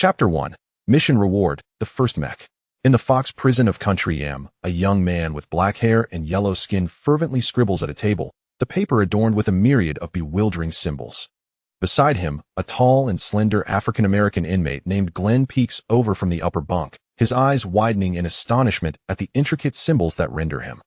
Chapter 1. Mission Reward, the First Mech. In the Fox prison of Country M, a young man with black hair and yellow skin fervently scribbles at a table, the paper adorned with a myriad of bewildering symbols. Beside him, a tall and slender African-American inmate named Glenn peeks over from the upper bunk, his eyes widening in astonishment at the intricate symbols that render him.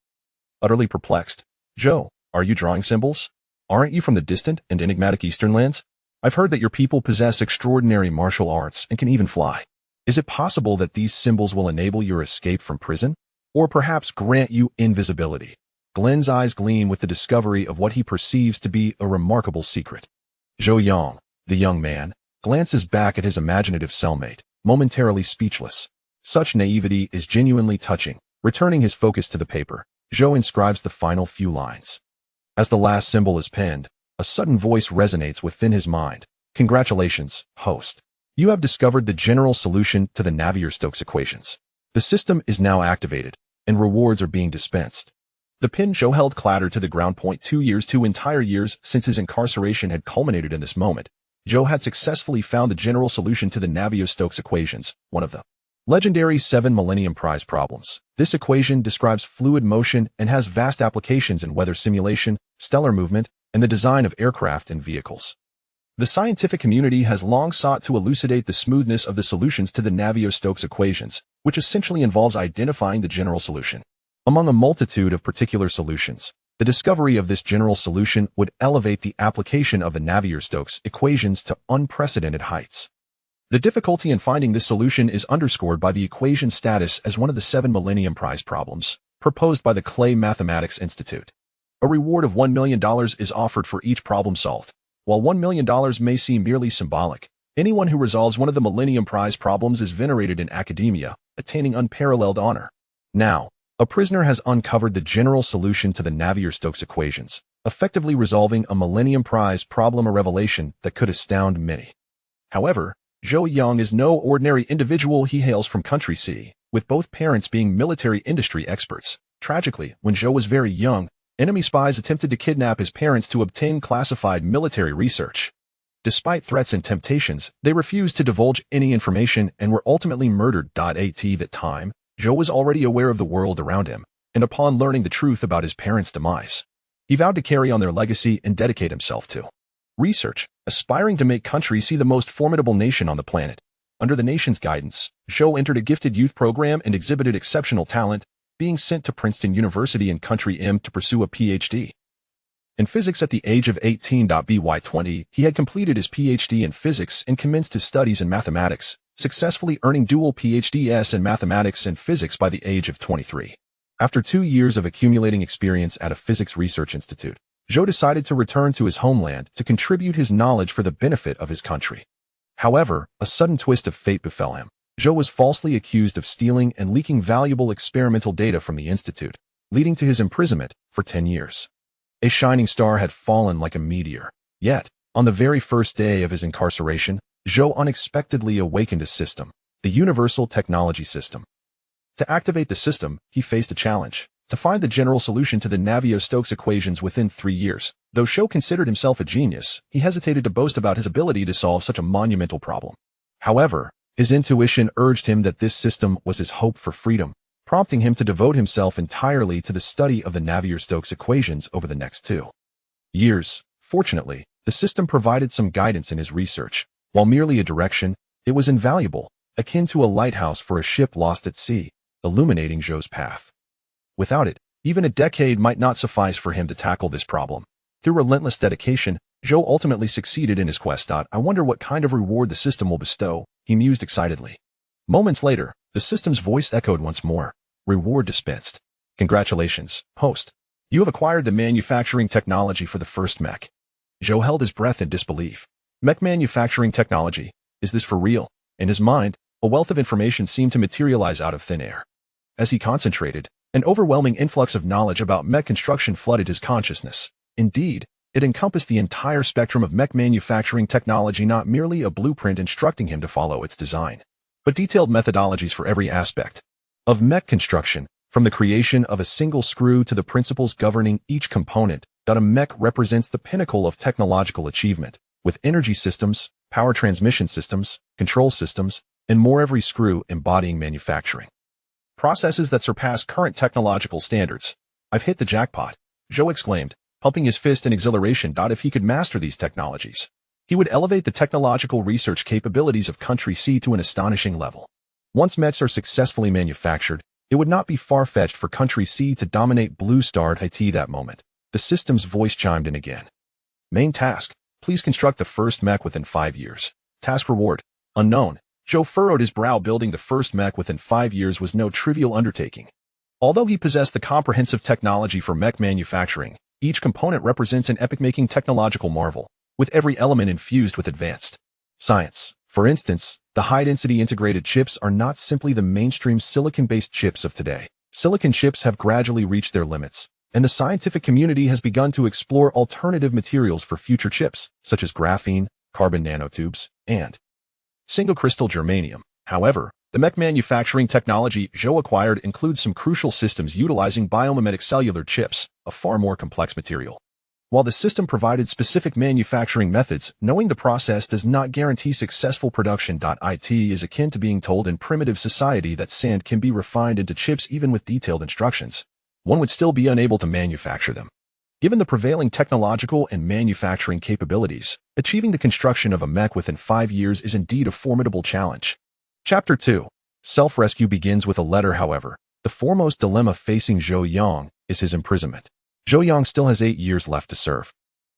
Utterly perplexed, "Joe, are you drawing symbols? Aren't you from the distant and enigmatic Eastern lands? I've heard that your people possess extraordinary martial arts and can even fly. Is it possible that these symbols will enable your escape from prison? Or perhaps grant you invisibility?" Glenn's eyes gleam with the discovery of what he perceives to be a remarkable secret. Zhou Yang, the young man, glances back at his imaginative cellmate, momentarily speechless. Such naivety is genuinely touching. Returning his focus to the paper, Zhou inscribes the final few lines. As the last symbol is penned, a sudden voice resonates within his mind. "Congratulations, host. You have discovered the general solution to the Navier-Stokes equations. The system is now activated, and rewards are being dispensed." The pin Zhou held clattered to the ground. 2 entire years since his incarceration had culminated in this moment, Zhou had successfully found the general solution to the Navier-Stokes equations, one of the legendary 7 Millennium Prize problems. This equation describes fluid motion and has vast applications in weather simulation, stellar movement, and the design of aircraft and vehicles. The scientific community has long sought to elucidate the smoothness of the solutions to the Navier-Stokes equations, which essentially involves identifying the general solution. Among a multitude of particular solutions, the discovery of this general solution would elevate the application of the Navier-Stokes equations to unprecedented heights. The difficulty in finding this solution is underscored by the equation's status as one of the 7 Millennium Prize problems, proposed by the Clay Mathematics Institute. A reward of $1 million is offered for each problem solved. While $1 million may seem merely symbolic, anyone who resolves one of the Millennium Prize problems is venerated in academia, attaining unparalleled honor. Now, a prisoner has uncovered the general solution to the Navier-Stokes equations, effectively resolving a Millennium Prize problem, a revelation that could astound many. However, Zhou Yang is no ordinary individual. He hails from Country C, with both parents being military industry experts. Tragically, when Zhou was very young, enemy spies attempted to kidnap his parents to obtain classified military research. Despite threats and temptations, they refused to divulge any information and were ultimately murdered. At that time, Zhou was already aware of the world around him, and upon learning the truth about his parents' demise, he vowed to carry on their legacy and dedicate himself to research, aspiring to make Country C the most formidable nation on the planet. Under the nation's guidance, Zhou entered a gifted youth program and exhibited exceptional talent, being sent to Princeton University in Country M to pursue a PhD in physics at the age of 18. By 20, he had completed his PhD in physics and commenced his studies in mathematics, successfully earning dual PhDs in mathematics and physics by the age of 23. After 2 years of accumulating experience at a physics research institute, Zhou decided to return to his homeland to contribute his knowledge for the benefit of his country. However, a sudden twist of fate befell him. Zhou was falsely accused of stealing and leaking valuable experimental data from the institute, leading to his imprisonment for 10 years. A shining star had fallen like a meteor. Yet, on the very first day of his incarceration, Zhou unexpectedly awakened a system, the Universal Technology System. To activate the system, he faced a challenge: to find the general solution to the Navier-Stokes equations within 3 years. Though Zhou considered himself a genius, he hesitated to boast about his ability to solve such a monumental problem. However, his intuition urged him that this system was his hope for freedom, prompting him to devote himself entirely to the study of the Navier-Stokes equations over the next 2 years. Fortunately, the system provided some guidance in his research. While merely a direction, it was invaluable, akin to a lighthouse for a ship lost at sea, illuminating Zhou's path. Without it, even a decade might not suffice for him to tackle this problem. Through relentless dedication, Zhou ultimately succeeded in his quest. "I wonder what kind of reward the system will bestow," he mused excitedly. Moments later, the system's voice echoed once more. "Reward dispensed. Congratulations, host. You have acquired the manufacturing technology for the first mech." Zhou held his breath in disbelief. Mech manufacturing technology? Is this for real? In his mind, a wealth of information seemed to materialize out of thin air. As he concentrated, an overwhelming influx of knowledge about mech construction flooded his consciousness. Indeed, it encompassed the entire spectrum of mech manufacturing technology, not merely a blueprint instructing him to follow its design, but detailed methodologies for every aspect of mech construction, from the creation of a single screw to the principles governing each component. A mech represents the pinnacle of technological achievement, with energy systems, power transmission systems, control systems, and more, every screw embodying manufacturing processes that surpass current technological standards. I've hit the jackpot, Zhou exclaimed, pumping his fist in exhilaration. If he could master these technologies, he would elevate the technological research capabilities of Country C to an astonishing level. Once mechs are successfully manufactured, it would not be far-fetched for Country C to dominate Blue Star IT. That moment, the system's voice chimed in again. Main task: please construct the first mech within 5 years. Task reward: unknown. Zhou furrowed his brow. Building the first mech within 5 years was no trivial undertaking. Although he possessed the comprehensive technology for mech manufacturing, each component represents an epic-making technological marvel, with every element infused with advanced science. For instance, the high-density integrated chips are not simply the mainstream silicon-based chips of today. Silicon chips have gradually reached their limits, and the scientific community has begun to explore alternative materials for future chips, such as graphene, carbon nanotubes, and single-crystal germanium. However, the mech manufacturing technology Zhou acquired includes some crucial systems utilizing biomimetic cellular chips, a far more complex material. While the system provided specific manufacturing methods, knowing the process does not guarantee successful production. It is akin to being told in primitive society that sand can be refined into chips even with detailed instructions. One would still be unable to manufacture them. Given the prevailing technological and manufacturing capabilities, achieving the construction of a mech within 5 years is indeed a formidable challenge. Chapter 2. Self-rescue begins with a letter. However, the foremost dilemma facing Zhou Yang is his imprisonment. Zhou Yang still has 8 years left to serve.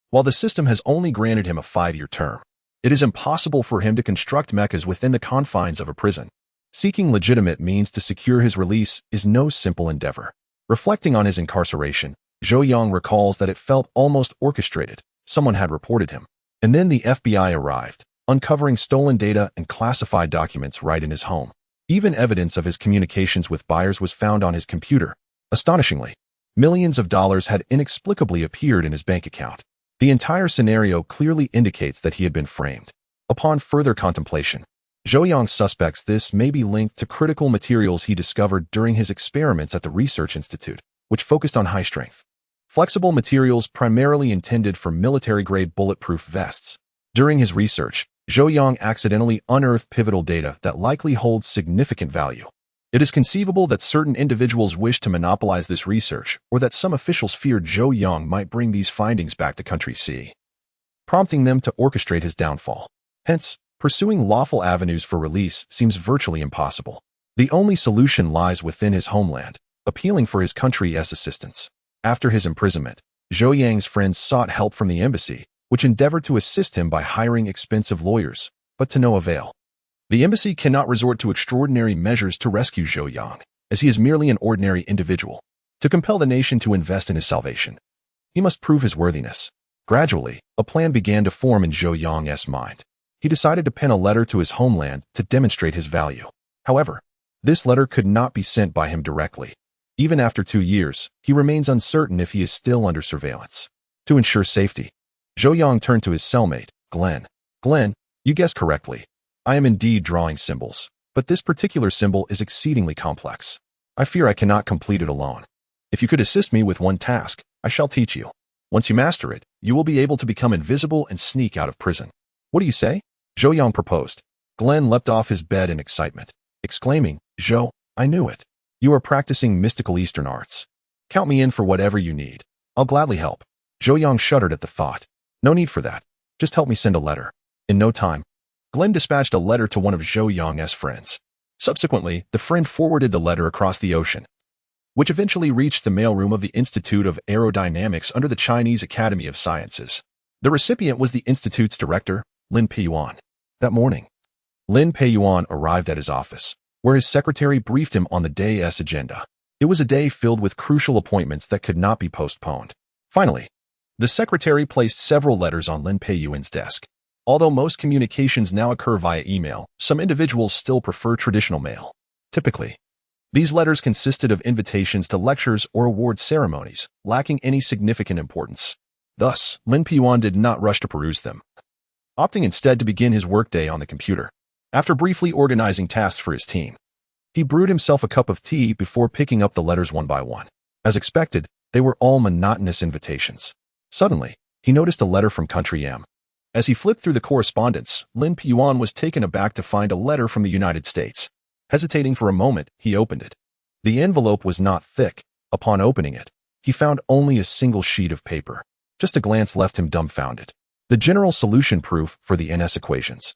While the system has only granted him a 5-year term, it is impossible for him to construct mechas within the confines of a prison. Seeking legitimate means to secure his release is no simple endeavor. Reflecting on his incarceration, Zhou Yang recalls that it felt almost orchestrated. Someone had reported him. And then the FBI arrived, uncovering stolen data and classified documents right in his home. Even evidence of his communications with buyers was found on his computer. Astonishingly, millions of dollars had inexplicably appeared in his bank account. The entire scenario clearly indicates that he had been framed. Upon further contemplation, Zhou Yang suspects this may be linked to critical materials he discovered during his experiments at the Research Institute, which focused on high-strength, flexible materials primarily intended for military-grade bulletproof vests. During his research, Zhou Yang accidentally unearthed pivotal data that likely holds significant value. It is conceivable that certain individuals wished to monopolize this research, or that some officials feared Zhou Yang might bring these findings back to Country C, prompting them to orchestrate his downfall. Hence, pursuing lawful avenues for release seems virtually impossible. The only solution lies within his homeland, appealing for his country's assistance. After his imprisonment, Zhou Yang's friends sought help from the embassy, which endeavored to assist him by hiring expensive lawyers, but to no avail. The embassy cannot resort to extraordinary measures to rescue Zhou Yang, as he is merely an ordinary individual. To compel the nation to invest in his salvation, he must prove his worthiness. Gradually, a plan began to form in Zhou Yang's mind. He decided to pen a letter to his homeland to demonstrate his value. However, this letter could not be sent by him directly. Even after 2 years, he remains uncertain if he is still under surveillance. To ensure safety, Zhou Yang turned to his cellmate, Glenn. Glenn, you guessed correctly. I am indeed drawing symbols, but this particular symbol is exceedingly complex. I fear I cannot complete it alone. If you could assist me with one task, I shall teach you. Once you master it, you will be able to become invisible and sneak out of prison. What do you say? Zhou Yang proposed. Glenn leapt off his bed in excitement, exclaiming, Zhou, I knew it. You are practicing mystical Eastern arts. Count me in for whatever you need. I'll gladly help. Zhou Yang shuddered at the thought. No need for that. Just help me send a letter. In no time, Glenn dispatched a letter to one of Zhou Yang's friends. Subsequently, the friend forwarded the letter across the ocean, which eventually reached the mailroom of the Institute of Aerodynamics under the Chinese Academy of Sciences. The recipient was the institute's director, Lin Peiyuan. That morning, Lin Peiyuan arrived at his office, where his secretary briefed him on the day's agenda. It was a day filled with crucial appointments that could not be postponed. Finally, the secretary placed several letters on Lin Peiyuan's desk. Although most communications now occur via email, some individuals still prefer traditional mail. Typically, these letters consisted of invitations to lectures or award ceremonies, lacking any significant importance. Thus, Lin Peiyuan did not rush to peruse them, opting instead to begin his workday on the computer. After briefly organizing tasks for his team, he brewed himself a cup of tea before picking up the letters one by one. As expected, they were all monotonous invitations. Suddenly, he noticed a letter from Country M. As he flipped through the correspondence, Lin Peyuan was taken aback to find a letter from the United States. Hesitating for a moment, he opened it. The envelope was not thick. Upon opening it, he found only a single sheet of paper. Just a glance left him dumbfounded. The general solution proof for the NS equations.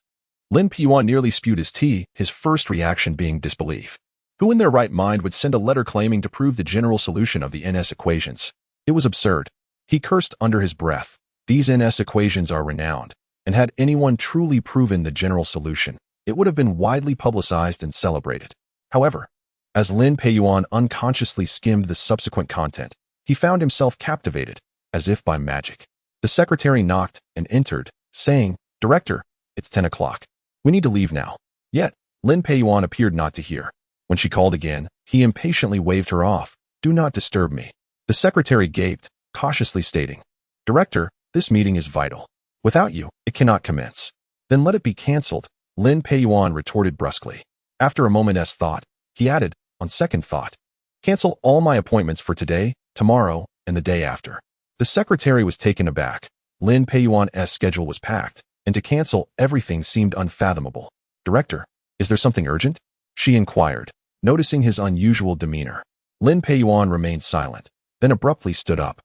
Lin Peyuan nearly spewed his tea, his first reaction being disbelief. Who in their right mind would send a letter claiming to prove the general solution of the NS equations? It was absurd. He cursed under his breath. These NS equations are renowned, and had anyone truly proven the general solution, it would have been widely publicized and celebrated. However, as Lin Peyuan unconsciously skimmed the subsequent content, he found himself captivated, as if by magic. The secretary knocked and entered, saying, "Director, it's 10 o'clock. We need to leave now." Yet, Lin Peyuan appeared not to hear. When she called again, he impatiently waved her off. "Do not disturb me." The secretary gaped, cautiously stating, "Director, this meeting is vital. Without you, it cannot commence." "Then let it be cancelled," Lin Peyuan retorted brusquely. After a moment's thought, he added, "On second thought, cancel all my appointments for today, tomorrow, and the day after." The secretary was taken aback. Lin Peyuan's schedule was packed, and to cancel everything seemed unfathomable. "Director, is there something urgent?" she inquired, noticing his unusual demeanor. Lin Peyuan remained silent, then abruptly stood up.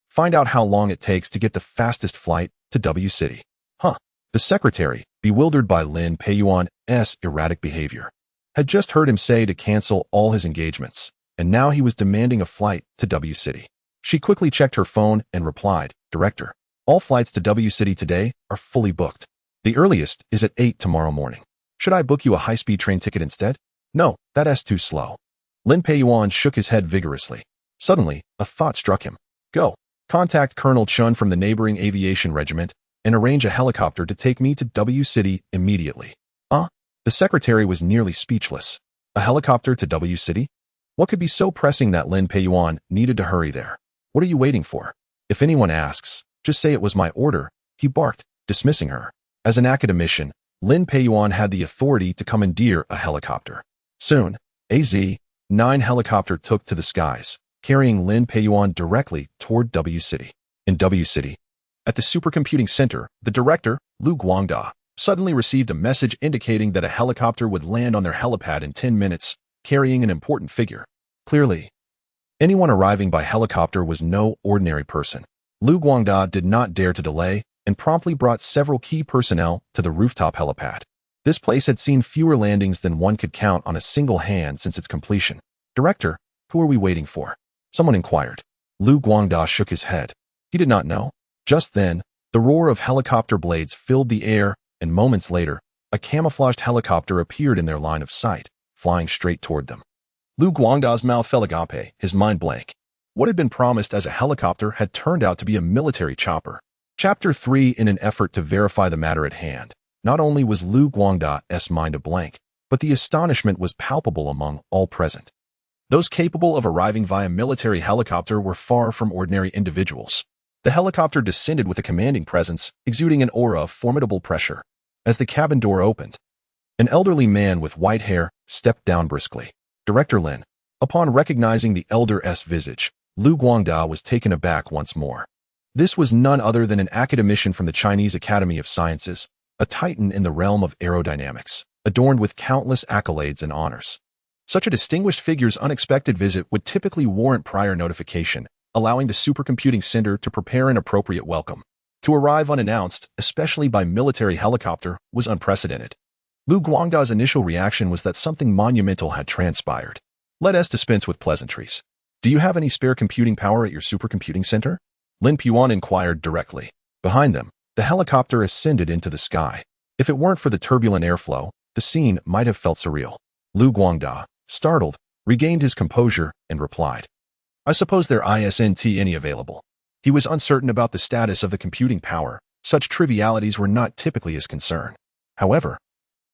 "Find out how long it takes to get the fastest flight to W City." "Huh?" The secretary, bewildered by Lin Peyuan's erratic behavior, had just heard him say to cancel all his engagements, and now he was demanding a flight to W City. She quickly checked her phone and replied, "Director, all flights to W City today are fully booked. The earliest is at 8 tomorrow morning. Should I book you a high-speed train ticket instead?" "No, that's too slow." Lin Peyuan shook his head vigorously. Suddenly, a thought struck him. "Go. Contact Colonel Chun from the neighboring aviation regiment and arrange a helicopter to take me to W City immediately." The secretary was nearly speechless. A helicopter to W City? What could be so pressing that Lin Peyuan needed to hurry there? "What are you waiting for? If anyone asks, just say it was my order," he barked, dismissing her. As an academician, Lin Peyuan had the authority to commandeer a helicopter. Soon, a Z-9 helicopter took to the skies, carrying Lin Peyuan directly toward W City. In W City, at the supercomputing center, the director, Lu Guangda, suddenly received a message indicating that a helicopter would land on their helipad in 10 minutes, carrying an important figure. Clearly, anyone arriving by helicopter was no ordinary person. Lu Guangda did not dare to delay and promptly brought several key personnel to the rooftop helipad. This place had seen fewer landings than one could count on a single hand since its completion. "Director, who are we waiting for?" someone inquired. Lu Guangda shook his head. He did not know. Just then, the roar of helicopter blades filled the air, and moments later, a camouflaged helicopter appeared in their line of sight, flying straight toward them. Lu Guangda's mouth fell agape, his mind blank. What had been promised as a helicopter had turned out to be a military chopper. Chapter 3. In an effort to verify the matter at hand, not only was Lu Guangda's mind a blank, but the astonishment was palpable among all present. Those capable of arriving via military helicopter were far from ordinary individuals. The helicopter descended with a commanding presence, exuding an aura of formidable pressure. As the cabin door opened, an elderly man with white hair stepped down briskly. "Director Lin." Upon recognizing the elder's visage, Lu Guangda was taken aback once more. This was none other than an academician from the Chinese Academy of Sciences, a titan in the realm of aerodynamics, adorned with countless accolades and honors. Such a distinguished figure's unexpected visit would typically warrant prior notification, allowing the supercomputing center to prepare an appropriate welcome. To arrive unannounced, especially by military helicopter, was unprecedented. Lu Guangda's initial reaction was that something monumental had transpired. Let us dispense with pleasantries. "Do you have any spare computing power at your supercomputing center?" Lin Peyuan inquired directly. Behind them, the helicopter ascended into the sky. If it weren't for the turbulent airflow, the scene might have felt surreal. Lu Guangda, startled, regained his composure and replied, "I suppose there isn't any available." He was uncertain about the status of the computing power. Such trivialities were not typically his concern. However,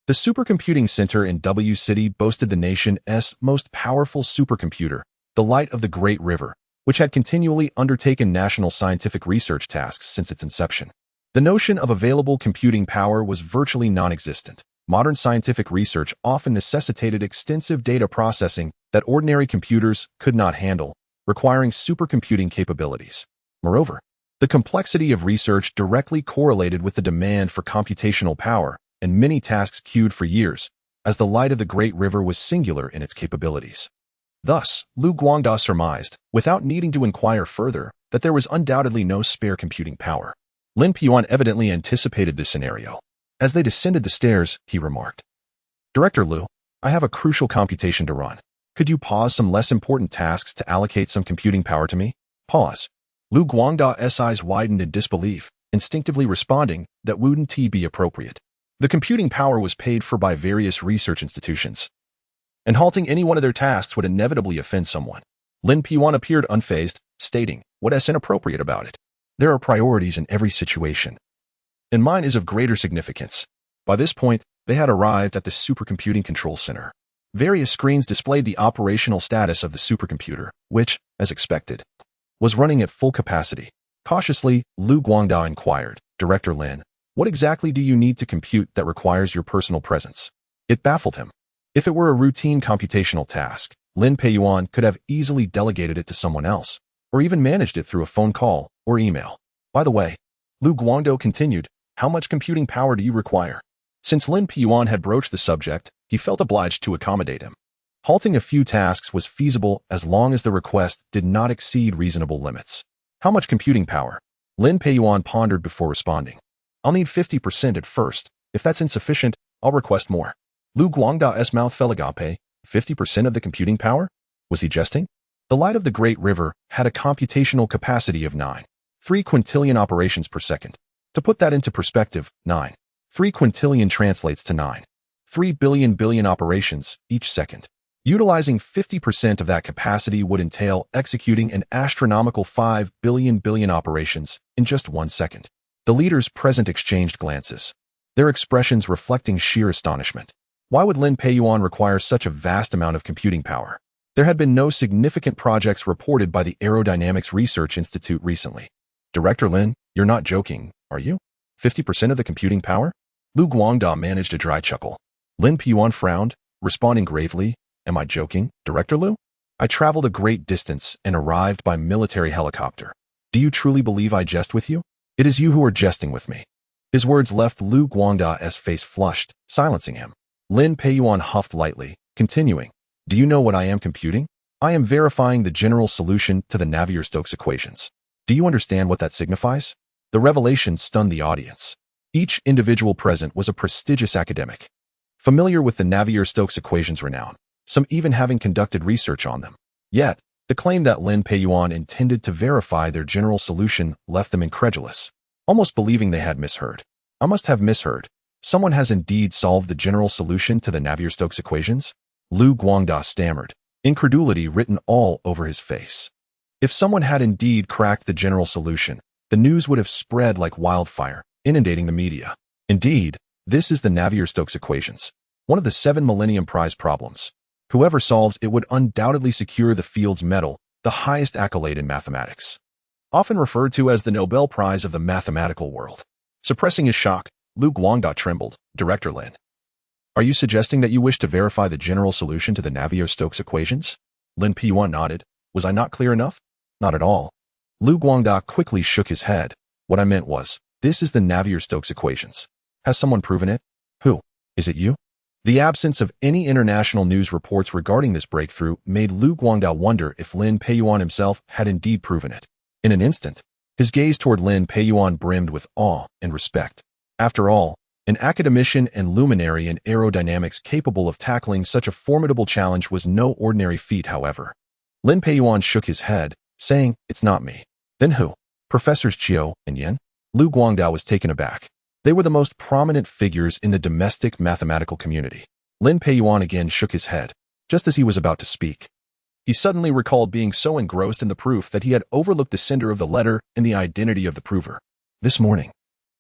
the supercomputing center in W City boasted the nation's most powerful supercomputer, the Light of the Great River, which had continually undertaken national scientific research tasks since its inception. The notion of available computing power was virtually non-existent. Modern scientific research often necessitated extensive data processing that ordinary computers could not handle, requiring supercomputing capabilities. Moreover, The complexity of research directly correlated with the demand for computational power, and many tasks queued for years, as the light of the Great River was singular in its capabilities. Thus, Lu Guangda surmised, without needing to inquire further, that there was undoubtedly no spare computing power. Lin Peyuan evidently anticipated this scenario. As they descended the stairs, he remarked, "Director Lu, I have a crucial computation to run. Could you pause some less important tasks to allocate some computing power to me?" Pause. Lu Guangda's eyes widened in disbelief, instinctively responding that wouldn't be appropriate. The computing power was paid for by various research institutions, and halting any one of their tasks would inevitably offend someone. Lin Peyuan appeared unfazed, stating, "What's inappropriate about it? There are priorities in every situation, and mine is of greater significance." By this point, they had arrived at the supercomputing control center. Various screens displayed the operational status of the supercomputer, which, as expected, was running at full capacity. Cautiously, Lu Guangda inquired, "Director Lin, what exactly do you need to compute that requires your personal presence?" It baffled him. If it were a routine computational task, Lin Peyuan could have easily delegated it to someone else, or even managed it through a phone call or email. By the way, Lu Guangdo continued, "How much computing power do you require?" Since Lin Peyuan had broached the subject, he felt obliged to accommodate him. Halting a few tasks was feasible as long as the request did not exceed reasonable limits. "How much computing power?" Lin Peyuan pondered before responding. "I'll need 50% at first. If that's insufficient, I'll request more." Lu Guangda's mouth fell agape. 50% of the computing power? Was he jesting? The light of the Great River had a computational capacity of 9.3 quintillion operations per second. To put that into perspective, 9.3 quintillion translates to 9.3 billion operations each second. Utilizing 50% of that capacity would entail executing an astronomical 5 billion operations in just 1 second. The leaders present exchanged glances, their expressions reflecting sheer astonishment. Why would Lin Peyuan require such a vast amount of computing power? There had been no significant projects reported by the Aerodynamics Research Institute recently. "Director Lin, you're not joking, are you? 50% of the computing power?" Lu Guangda managed a dry chuckle. Lin Peyuan frowned, responding gravely, "Am I joking, Director Lu? I traveled a great distance and arrived by military helicopter. Do you truly believe I jest with you? It is you who are jesting with me." His words left Lu Guangda's face flushed, silencing him. Lin Peyuan huffed lightly, continuing, "Do you know what I am computing? I am verifying the general solution to the Navier-Stokes equations. Do you understand what that signifies?" The revelation stunned the audience. Each individual present was a prestigious academic, familiar with the Navier-Stokes equations renown, some even having conducted research on them. Yet, the claim that Lin Peyuan intended to verify their general solution left them incredulous, almost believing they had misheard. "I must have misheard. Someone has indeed solved the general solution to the Navier-Stokes equations?" Lu Guangda stammered, incredulity written all over his face. If someone had indeed cracked the general solution, the news would have spread like wildfire, inundating the media. Indeed, this is the Navier-Stokes equations, one of the 7 Millennium Prize problems. Whoever solves it would undoubtedly secure the Fields Medal, the highest accolade in mathematics, often referred to as the Nobel Prize of the mathematical world. Suppressing his shock, Lu Guangda trembled. "Director Lin, are you suggesting that you wish to verify the general solution to the Navier-Stokes equations?" Lin Peyuan nodded. "Was I not clear enough?" "Not at all." Lu Guangda quickly shook his head. "What I meant was, this is the Navier-Stokes equations. Has someone proven it?" "Who? Is it you?" The absence of any international news reports regarding this breakthrough made Lu Guangda wonder if Lin Peyuan himself had indeed proven it. In an instant, his gaze toward Lin Peyuan brimmed with awe and respect. After all, an academician and luminary in aerodynamics capable of tackling such a formidable challenge was no ordinary feat, however. Lin Peyuan shook his head, saying, "It's not me." "Then who?" "Professors Chiu and Yin?" Lu Guangda was taken aback. They were the most prominent figures in the domestic mathematical community. Lin Peyuan again shook his head, just as he was about to speak. He suddenly recalled being so engrossed in the proof that he had overlooked the sender of the letter and the identity of the prover. "This morning,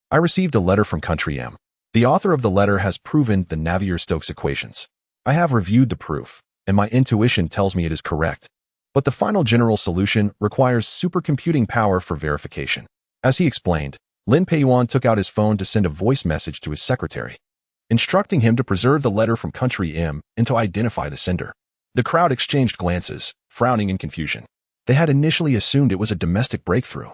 I received a letter from Country M. The author of the letter has proven the Navier-Stokes equations. I have reviewed the proof, and my intuition tells me it is correct. But the final general solution requires supercomputing power for verification." As he explained, Lin Peyuan took out his phone to send a voice message to his secretary, instructing him to preserve the letter from Country M and to identify the sender. The crowd exchanged glances, frowning in confusion. They had initially assumed it was a domestic breakthrough,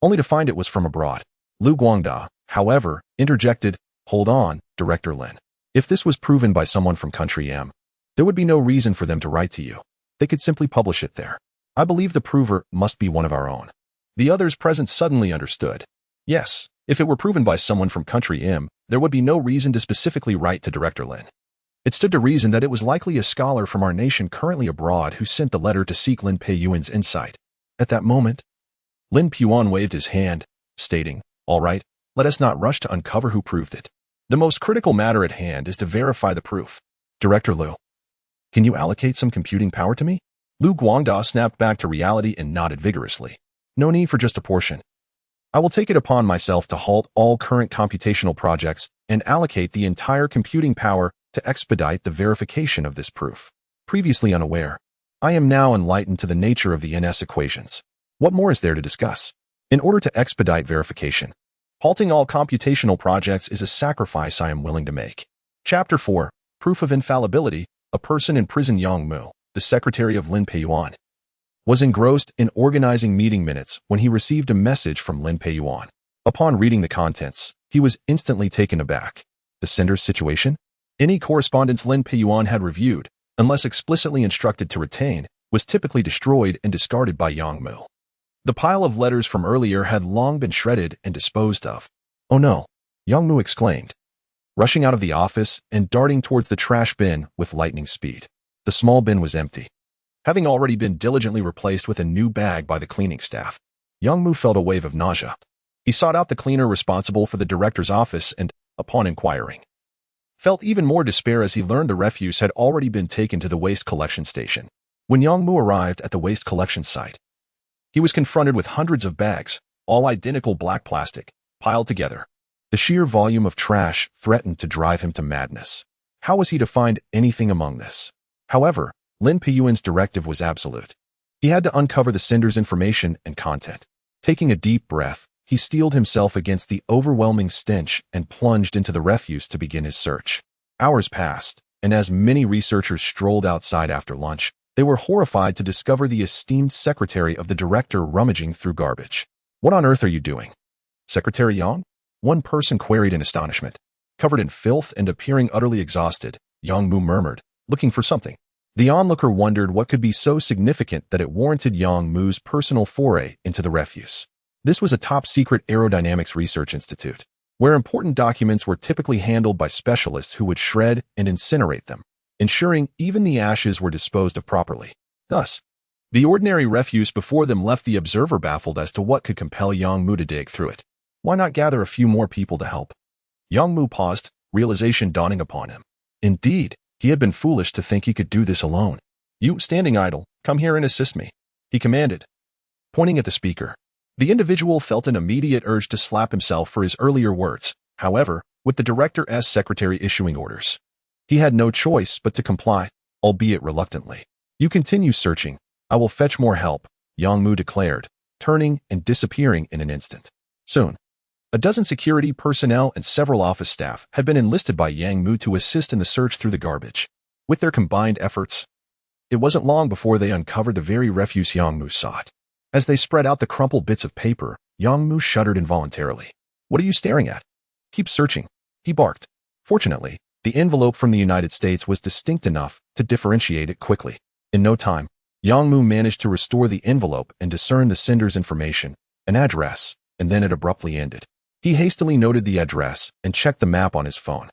only to find it was from abroad. Lu Guangda, however, interjected, "Hold on, Director Lin. If this was proven by someone from country M, there would be no reason for them to write to you. They could simply publish it there. I believe the prover must be one of our own." The others present suddenly understood. Yes, if it were proven by someone from country M, there would be no reason to specifically write to Director Lin. It stood to reason that it was likely a scholar from our nation currently abroad who sent the letter to seek Lin Peiyuan's insight. At that moment, Lin Peiyuan waved his hand, stating, "All right, let us not rush to uncover who proved it. The most critical matter at hand is to verify the proof. Director Lu, can you allocate some computing power to me?" Lu Guangda snapped back to reality and nodded vigorously. "No need for just a portion. I will take it upon myself to halt all current computational projects and allocate the entire computing power to expedite the verification of this proof. Previously unaware, I am now enlightened to the nature of the NS equations. What more is there to discuss? In order to expedite verification, halting all computational projects is a sacrifice I am willing to make." Chapter 4, Proof of Infallibility. A person in prison. Yang Mu, the secretary of Lin Peiyuan, was engrossed in organizing meeting minutes when he received a message from Lin Peiyuan. Upon reading the contents, he was instantly taken aback. The sender's situation? Any correspondence Lin Peiyuan had reviewed, unless explicitly instructed to retain, was typically destroyed and discarded by Yang Mu. The pile of letters from earlier had long been shredded and disposed of. "Oh no," Yang Mu exclaimed, rushing out of the office and darting towards the trash bin with lightning speed. The small bin was empty, having already been diligently replaced with a new bag by the cleaning staff. Yang Mu felt a wave of nausea. He sought out the cleaner responsible for the director's office and, upon inquiring, felt even more despair as he learned the refuse had already been taken to the waste collection station. When Yang Mu arrived at the waste collection site, he was confronted with hundreds of bags, all identical black plastic, piled together. The sheer volume of trash threatened to drive him to madness. How was he to find anything among this? However, Lin Peiyuan's directive was absolute. He had to uncover the sender's information and content. Taking a deep breath, he steeled himself against the overwhelming stench and plunged into the refuse to begin his search. Hours passed, and as many researchers strolled outside after lunch, they were horrified to discover the esteemed secretary of the director rummaging through garbage. "What on earth are you doing, Secretary Yang?" one person queried in astonishment. Covered in filth and appearing utterly exhausted, Yang Mu murmured, looking for something. The onlooker wondered what could be so significant that it warranted Yang Mu's personal foray into the refuse. This was a top-secret aerodynamics research institute, where important documents were typically handled by specialists who would shred and incinerate them, ensuring even the ashes were disposed of properly. Thus, the ordinary refuse before them left the observer baffled as to what could compel Yang Mu to dig through it. Why not gather a few more people to help? Yang Mu paused, realization dawning upon him. Indeed, he had been foolish to think he could do this alone. "You, standing idle, come here and assist me," he commanded, pointing at the speaker. The individual felt an immediate urge to slap himself for his earlier words. However, with the director's secretary issuing orders, he had no choice but to comply, albeit reluctantly. "You continue searching. I will fetch more help," Yang Mu declared, turning and disappearing in an instant. Soon, a dozen security personnel and several office staff had been enlisted by Yang Mu to assist in the search through the garbage. With their combined efforts, it wasn't long before they uncovered the very refuse Yang Mu sought. As they spread out the crumpled bits of paper, Yang Mu shuddered involuntarily. "What are you staring at? Keep searching," he barked. Fortunately, the envelope from the United States was distinct enough to differentiate it quickly. In no time, Yang Mu managed to restore the envelope and discern the sender's information, an address, and then it abruptly ended. He hastily noted the address and checked the map on his phone.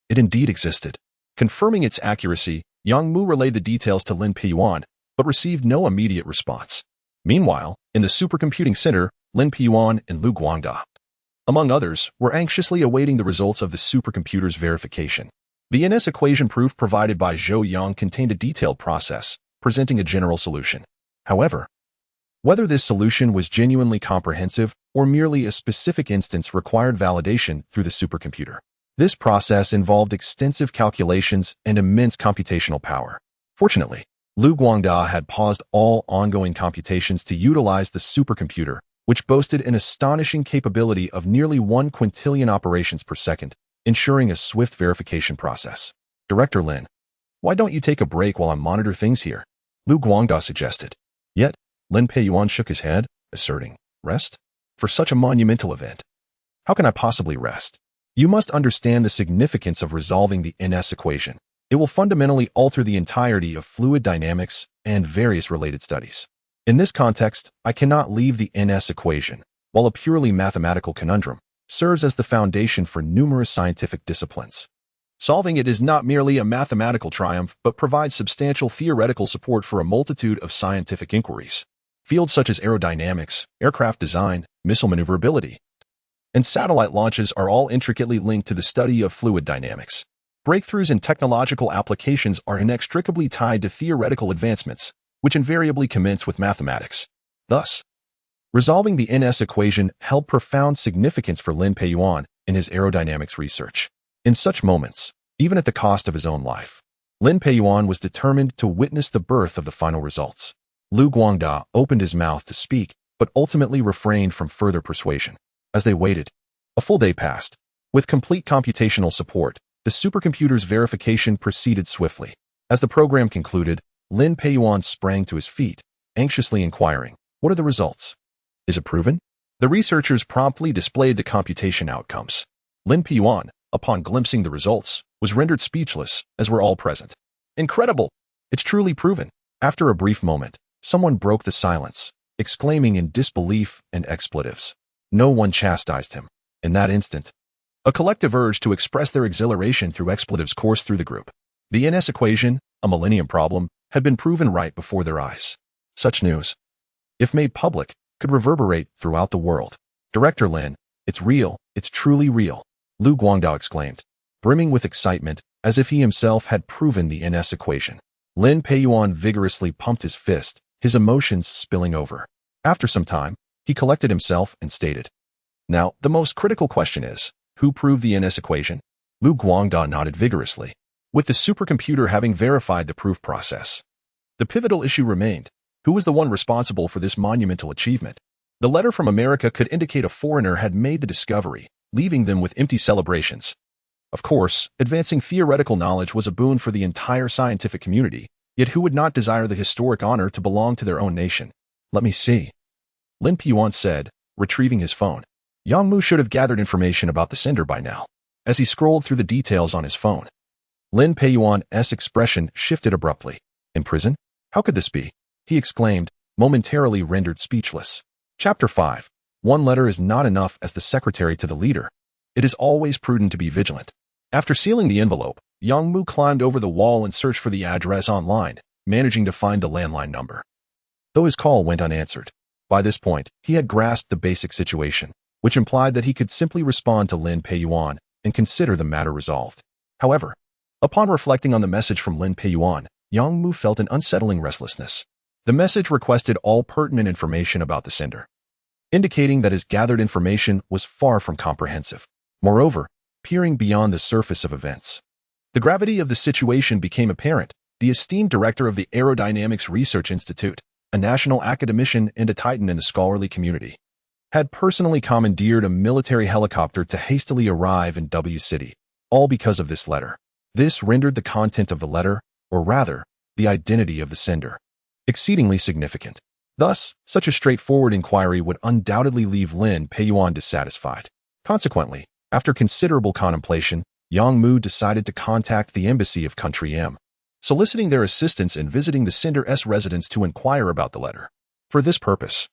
It indeed existed. Confirming its accuracy, Yang Mu relayed the details to Lin Peiyuan, but received no immediate response. Meanwhile, in the supercomputing center, Lin Peiyuan and Lu Guangda, among others, were anxiously awaiting the results of the supercomputer's verification. The NS equation proof provided by Zhou Yang contained a detailed process, presenting a general solution. However, whether this solution was genuinely comprehensive or merely a specific instance required validation through the supercomputer. This process involved extensive calculations and immense computational power. Fortunately, Lu Guangda had paused all ongoing computations to utilize the supercomputer, which boasted an astonishing capability of nearly 1 quintillion operations per second, ensuring a swift verification process. "Director Lin, why don't you take a break while I monitor things here?" Lu Guangda suggested. Yet, Lin Peiyuan shook his head, asserting, "Rest? for such a monumental event. How can I possibly rest? You must understand the significance of resolving the NS equation. It will fundamentally alter the entirety of fluid dynamics and various related studies. In this context, I cannot leave the NS equation, while a purely mathematical conundrum, serves as the foundation for numerous scientific disciplines. Solving it is not merely a mathematical triumph, but provides substantial theoretical support for a multitude of scientific inquiries. Fields such as aerodynamics, aircraft design, missile maneuverability, and satellite launches are all intricately linked to the study of fluid dynamics. Breakthroughs in technological applications are inextricably tied to theoretical advancements, which invariably commence with mathematics. Thus, resolving the NS equation held profound significance for Lin Peiyuan in his aerodynamics research. In such moments, even at the cost of his own life, Lin Peiyuan was determined to witness the birth of the final results. Lu Guangda opened his mouth to speak, but ultimately refrained from further persuasion. As they waited, a full day passed. With complete computational support, the supercomputer's verification proceeded swiftly. As the program concluded, Lin Peiyuan sprang to his feet, anxiously inquiring, "What are the results? Is it proven?" The researchers promptly displayed the computation outcomes. Lin Peiyuan, upon glimpsing the results, was rendered speechless, as were all present. "Incredible! It's truly proven." After a brief moment, someone broke the silence, exclaiming in disbelief and expletives. No one chastised him. In that instant, a collective urge to express their exhilaration through expletives coursed through the group. The NS equation, a millennium problem, had been proven right before their eyes. Such news, if made public, could reverberate throughout the world. "Director Lin, it's real, it's truly real," Lu Guangdao exclaimed, brimming with excitement, as if he himself had proven the NS equation. Lin Peiyuan vigorously pumped his fist, his emotions spilling over. After some time, he collected himself and stated, "Now, the most critical question is, who proved the NS equation?" Lu Guangda nodded vigorously, with the supercomputer having verified the proof process. The pivotal issue remained: who was the one responsible for this monumental achievement? The letter from America could indicate a foreigner had made the discovery, leaving them with empty celebrations. Of course, advancing theoretical knowledge was a boon for the entire scientific community, yet who would not desire the historic honor to belong to their own nation? "Let me see," Lin Peiyuan said, retrieving his phone. Yang Mu should have gathered information about the sender by now. As he scrolled through the details on his phone, Lin Peiyuan's expression shifted abruptly. "In prison? How could this be?" he exclaimed, momentarily rendered speechless. Chapter 5. One letter is not enough as the secretary to the leader. It is always prudent to be vigilant. After sealing the envelope, Yang Mu climbed over the wall and searched for the address online, managing to find the landline number. Though his call went unanswered, by this point, he had grasped the basic situation, which implied that he could simply respond to Lin Peiyuan and consider the matter resolved. However, upon reflecting on the message from Lin Peiyuan, Yang Mu felt an unsettling restlessness. The message requested all pertinent information about the sender, indicating that his gathered information was far from comprehensive. Moreover, peering beyond the surface of events, the gravity of the situation became apparent. The esteemed director of the Aerodynamics Research Institute, a national academician and a titan in the scholarly community, had personally commandeered a military helicopter to hastily arrive in W City, all because of this letter. This rendered the content of the letter, or rather, the identity of the sender, exceedingly significant. Thus, such a straightforward inquiry would undoubtedly leave Lin Peiyuan dissatisfied. Consequently, after considerable contemplation, Yang Mu decided to contact the embassy of Country M, soliciting their assistance in visiting the sender's residence to inquire about the letter. For this purpose,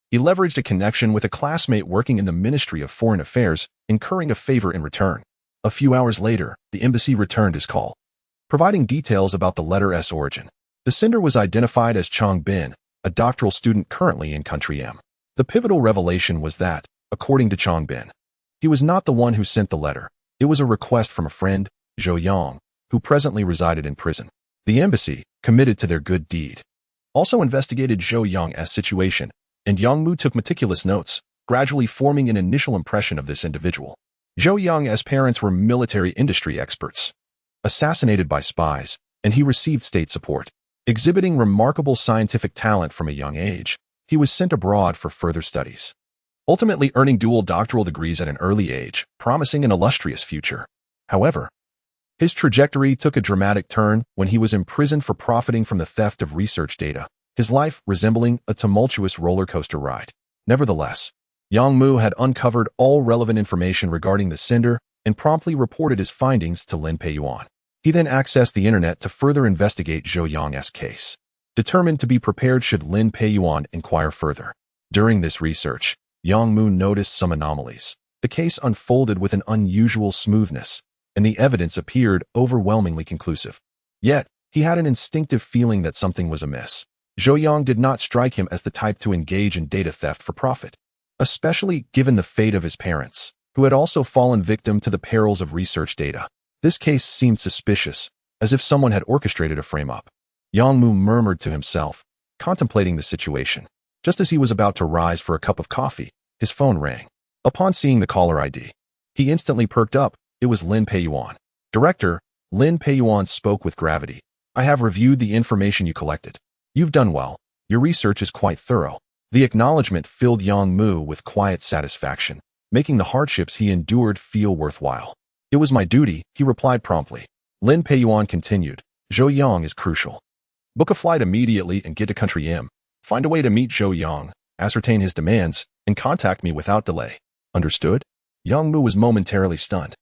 he leveraged a connection with a classmate working in the Ministry of Foreign Affairs, incurring a favor in return. A few hours later, the embassy returned his call, providing details about the letter's origin. The sender was identified as Chang Bin, a doctoral student currently in Country M. The pivotal revelation was that, according to Chang Bin, he was not the one who sent the letter. It was a request from a friend, Zhou Yang, who presently resided in prison. The embassy, committed to their good deed, also investigated Zhou Yang's situation, and Yang Mu took meticulous notes, gradually forming an initial impression of this individual. Zhou Yang's parents were military industry experts, assassinated by spies, and he received state support. Exhibiting remarkable scientific talent from a young age, he was sent abroad for further studies, ultimately earning dual doctoral degrees at an early age, promising an illustrious future. However, his trajectory took a dramatic turn when he was imprisoned for profiting from the theft of research data, his life resembling a tumultuous roller coaster ride. Nevertheless, Yang Mu had uncovered all relevant information regarding the sender and promptly reported his findings to Lin Peiyuan. He then accessed the internet to further investigate Zhou Yang's case, determined to be prepared should Lin Peiyuan inquire further. During this research, Yang Mu noticed some anomalies. The case unfolded with an unusual smoothness, and the evidence appeared overwhelmingly conclusive. Yet, he had an instinctive feeling that something was amiss. Zhou Yang did not strike him as the type to engage in data theft for profit, especially given the fate of his parents, who had also fallen victim to the perils of research data. This case seemed suspicious, as if someone had orchestrated a frame-up. Yang Mu murmured to himself, contemplating the situation. Just as he was about to rise for a cup of coffee, his phone rang. Upon seeing the caller ID, he instantly perked up. It was Lin Peiyuan. Director, Lin Peiyuan spoke with gravity. I have reviewed the information you collected. You've done well. Your research is quite thorough. The acknowledgement filled Yang Mu with quiet satisfaction, making the hardships he endured feel worthwhile. It was my duty, he replied promptly. Lin Peiyuan continued. Zhou Yang is crucial. Book a flight immediately and get to Country M. Find a way to meet Zhou Yang, ascertain his demands, and contact me without delay. Understood? Yang Mu was momentarily stunned.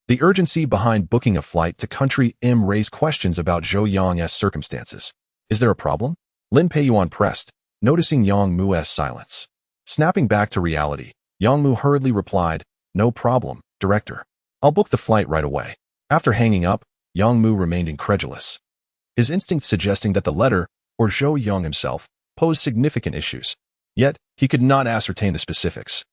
The urgency behind booking a flight to Country M raised questions about Zhou Yang's circumstances. Is there a problem? Lin Peiyuan pressed, noticing Yang Mu's silence. Snapping back to reality, Yang Mu hurriedly replied, No problem, Director. I'll book the flight right away. After hanging up, Yang Mu remained incredulous, his instinct suggesting that the letter, or Zhou Yang himself, posed significant issues. Yet, he could not ascertain the specifics.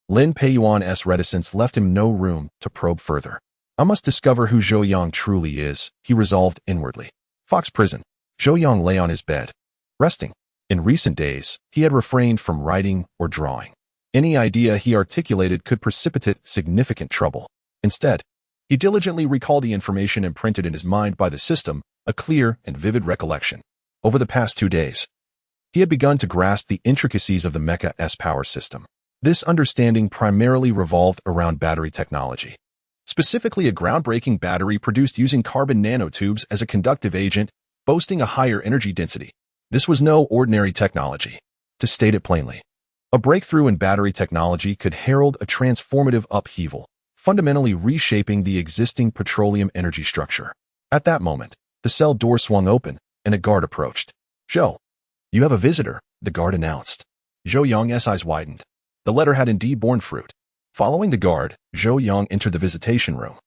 Lin Peiyuan's reticence left him no room to probe further. I must discover who Zhou Yang truly is, he resolved inwardly. Fox Prison. Zhou Yang lay on his bed, resting. In recent days, he had refrained from writing or drawing. Any idea he articulated could precipitate significant trouble. Instead, he diligently recalled the information imprinted in his mind by the system, a clear and vivid recollection. Over the past 2 days, he had begun to grasp the intricacies of the mech's power system. This understanding primarily revolved around battery technology. Specifically, a groundbreaking battery produced using carbon nanotubes as a conductive agent, boasting a higher energy density. This was no ordinary technology. To state it plainly, a breakthrough in battery technology could herald a transformative upheaval, fundamentally reshaping the existing petroleum energy structure. At that moment, the cell door swung open, and a guard approached. Zhou, you have a visitor, the guard announced. Zhou Yang's eyes widened. The letter had indeed borne fruit. Following the guard, Zhou Yang entered the visitation room,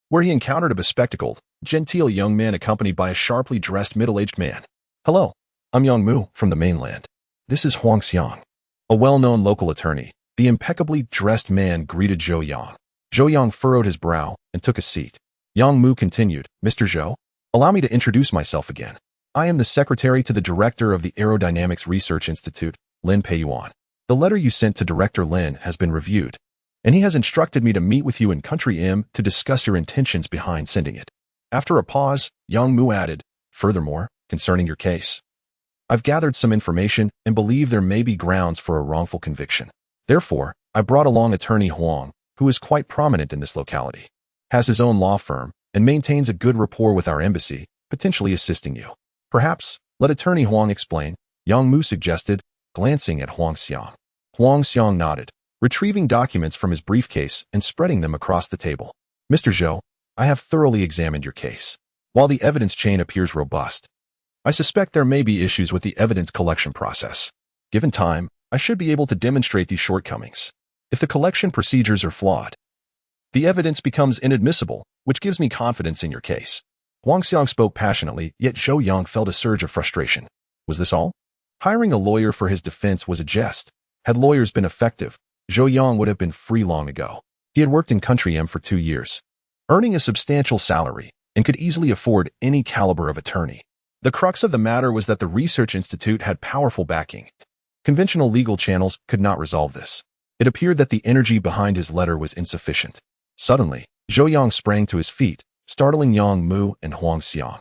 where he encountered a bespectacled, genteel young man accompanied by a sharply dressed middle-aged man. Hello, I'm Yang Mu from the mainland. This is Huang Xiang, a well-known local attorney. The impeccably dressed man greeted Zhou Yang. Zhou Yang furrowed his brow and took a seat. Yang Mu continued, Mr. Zhou, allow me to introduce myself again. I am the secretary to the director of the Aerodynamics Research Institute, Lin Peiyuan. The letter you sent to Director Lin has been reviewed, and he has instructed me to meet with you in Country M to discuss your intentions behind sending it. After a pause, Yang Mu added, furthermore, concerning your case, I've gathered some information and believe there may be grounds for a wrongful conviction. Therefore, I brought along attorney Huang, who is quite prominent in this locality, has his own law firm, and maintains a good rapport with our embassy, potentially assisting you. Perhaps, let attorney Huang explain, Yang Mu suggested, glancing at Huang Xiang. Huang Xiang nodded, retrieving documents from his briefcase and spreading them across the table. Mr. Zhou, I have thoroughly examined your case. While the evidence chain appears robust, I suspect there may be issues with the evidence collection process. Given time, I should be able to demonstrate these shortcomings. If the collection procedures are flawed, the evidence becomes inadmissible, which gives me confidence in your case. Huang Xiang spoke passionately, yet Zhou Yang felt a surge of frustration. Was this all? Hiring a lawyer for his defense was a jest. Had lawyers been effective, Zhou Yang would have been free long ago. He had worked in Country M for 2 years, earning a substantial salary, and could easily afford any caliber of attorney. The crux of the matter was that the Research Institute had powerful backing. Conventional legal channels could not resolve this. It appeared that the energy behind his letter was insufficient. Suddenly, Zhou Yang sprang to his feet, startling Yang Mu and Huang Xiang.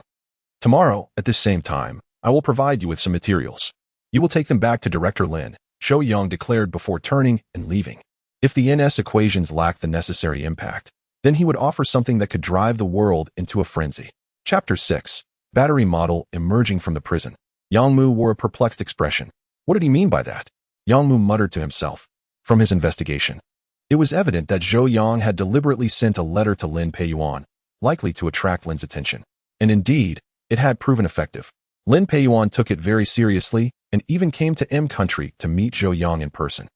Tomorrow, at this same time, I will provide you with some materials. You will take them back to Director Lin, Zhou Yang declared before turning and leaving. If the NS equations lacked the necessary impact, then he would offer something that could drive the world into a frenzy. Chapter 6. Battery model emerging from the prison. Yang Mu wore a perplexed expression. What did he mean by that? Yang Mu muttered to himself. From his investigation, it was evident that Zhou Yang had deliberately sent a letter to Lin Peiyuan, likely to attract Lin's attention. And indeed, it had proven effective. Lin Peiyuan took it very seriously and even came to M country to meet Zhou Yang in person.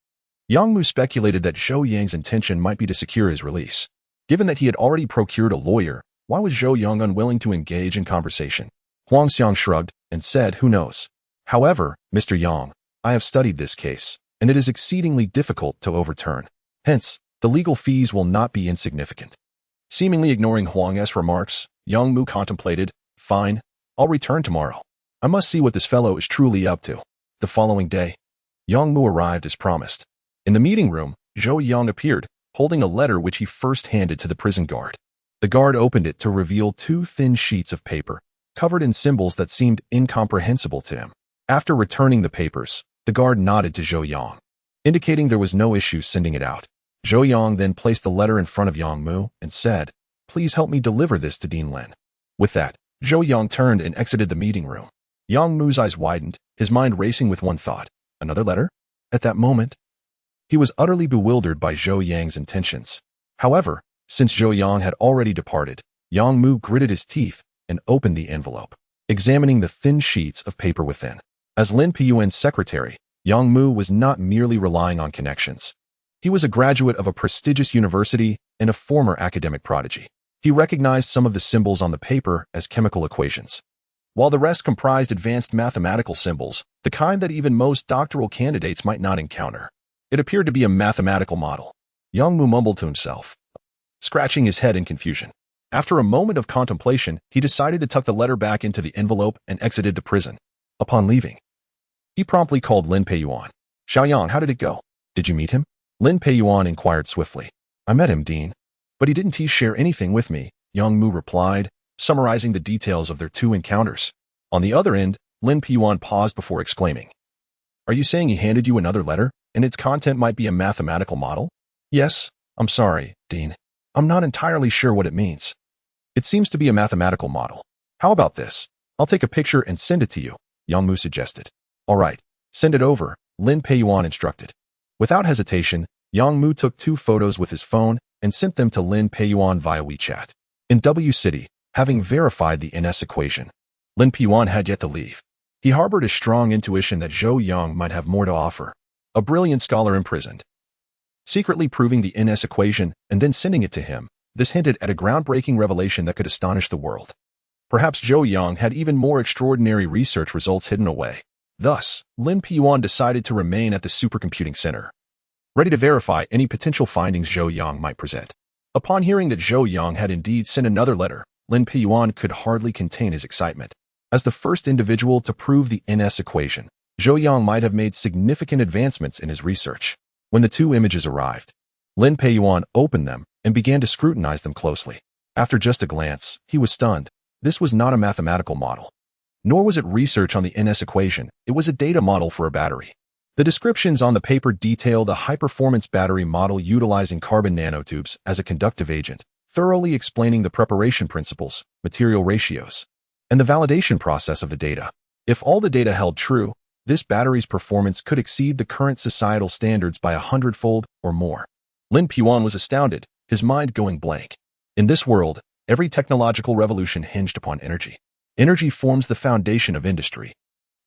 Yang Mu speculated that Zhou Yang's intention might be to secure his release. Given that he had already procured a lawyer, why was Zhou Yang unwilling to engage in conversation? Huang Xiang shrugged and said, "Who knows? However, Mr. Yang, I have studied this case, and it is exceedingly difficult to overturn. Hence, the legal fees will not be insignificant." Seemingly ignoring Huang's remarks, Yang Mu contemplated, "Fine, I'll return tomorrow. I must see what this fellow is truly up to." The following day, Yang Mu arrived as promised. In the meeting room, Zhou Yang appeared, holding a letter which he first handed to the prison guard. The guard opened it to reveal two thin sheets of paper, covered in symbols that seemed incomprehensible to him. After returning the papers, the guard nodded to Zhou Yang, indicating there was no issue sending it out. Zhou Yang then placed the letter in front of Yang Mu and said, "Please help me deliver this to Dean Lin." With that, Zhou Yang turned and exited the meeting room. Yang Mu's eyes widened, his mind racing with one thought. Another letter? At that moment, he was utterly bewildered by Zhou Yang's intentions. However, since Zhou Yang had already departed, Yang Mu gritted his teeth and opened the envelope, examining the thin sheets of paper within. As Lin Peiyuan's secretary, Yang Mu was not merely relying on connections. He was a graduate of a prestigious university and a former academic prodigy. He recognized some of the symbols on the paper as chemical equations, while the rest comprised advanced mathematical symbols, the kind that even most doctoral candidates might not encounter. It appeared to be a mathematical model. Yang Mu mumbled to himself, scratching his head in confusion. After a moment of contemplation, he decided to tuck the letter back into the envelope and exited the prison. Upon leaving, he promptly called Lin Peiyuan. "Zhou Yang, how did it go? Did you meet him?" Lin Peiyuan inquired swiftly. "I met him, Dean, but he didn't share anything with me," Yang Mu replied, summarizing the details of their two encounters. On the other end, Lin Peiyuan paused before exclaiming, "Are you saying he handed you another letter, and its content might be a mathematical model?" "Yes, I'm sorry, Dean. I'm not entirely sure what it means. It seems to be a mathematical model. How about this? I'll take a picture and send it to you," Yang Mu suggested. "All right, send it over," Lin Peiyuan instructed. Without hesitation, Yang Mu took 2 photos with his phone and sent them to Lin Peiyuan via WeChat. In W City, having verified the NS equation, Lin Peiyuan had yet to leave. He harbored a strong intuition that Zhou Yang might have more to offer. A brilliant scholar imprisoned, secretly proving the NS equation and then sending it to him. This hinted at a groundbreaking revelation that could astonish the world. Perhaps Zhou Yang had even more extraordinary research results hidden away. Thus, Lin Peiyuan decided to remain at the supercomputing center, ready to verify any potential findings Zhou Yang might present. Upon hearing that Zhou Yang had indeed sent another letter, Lin Peiyuan could hardly contain his excitement. As the first individual to prove the NS equation, Zhou Yang might have made significant advancements in his research. When the 2 images arrived, Lin Peiyuan opened them and began to scrutinize them closely. After just a glance, he was stunned. This was not a mathematical model, nor was it research on the NS equation. It was a data model for a battery. The descriptions on the paper detailed a high-performance battery model utilizing carbon nanotubes as a conductive agent, thoroughly explaining the preparation principles, material ratios, and the validation process of the data. If all the data held true, this battery's performance could exceed the current societal standards by 100-fold or more. Lin Peiyuan was astounded, his mind going blank. In this world, every technological revolution hinged upon energy. Energy forms the foundation of industry.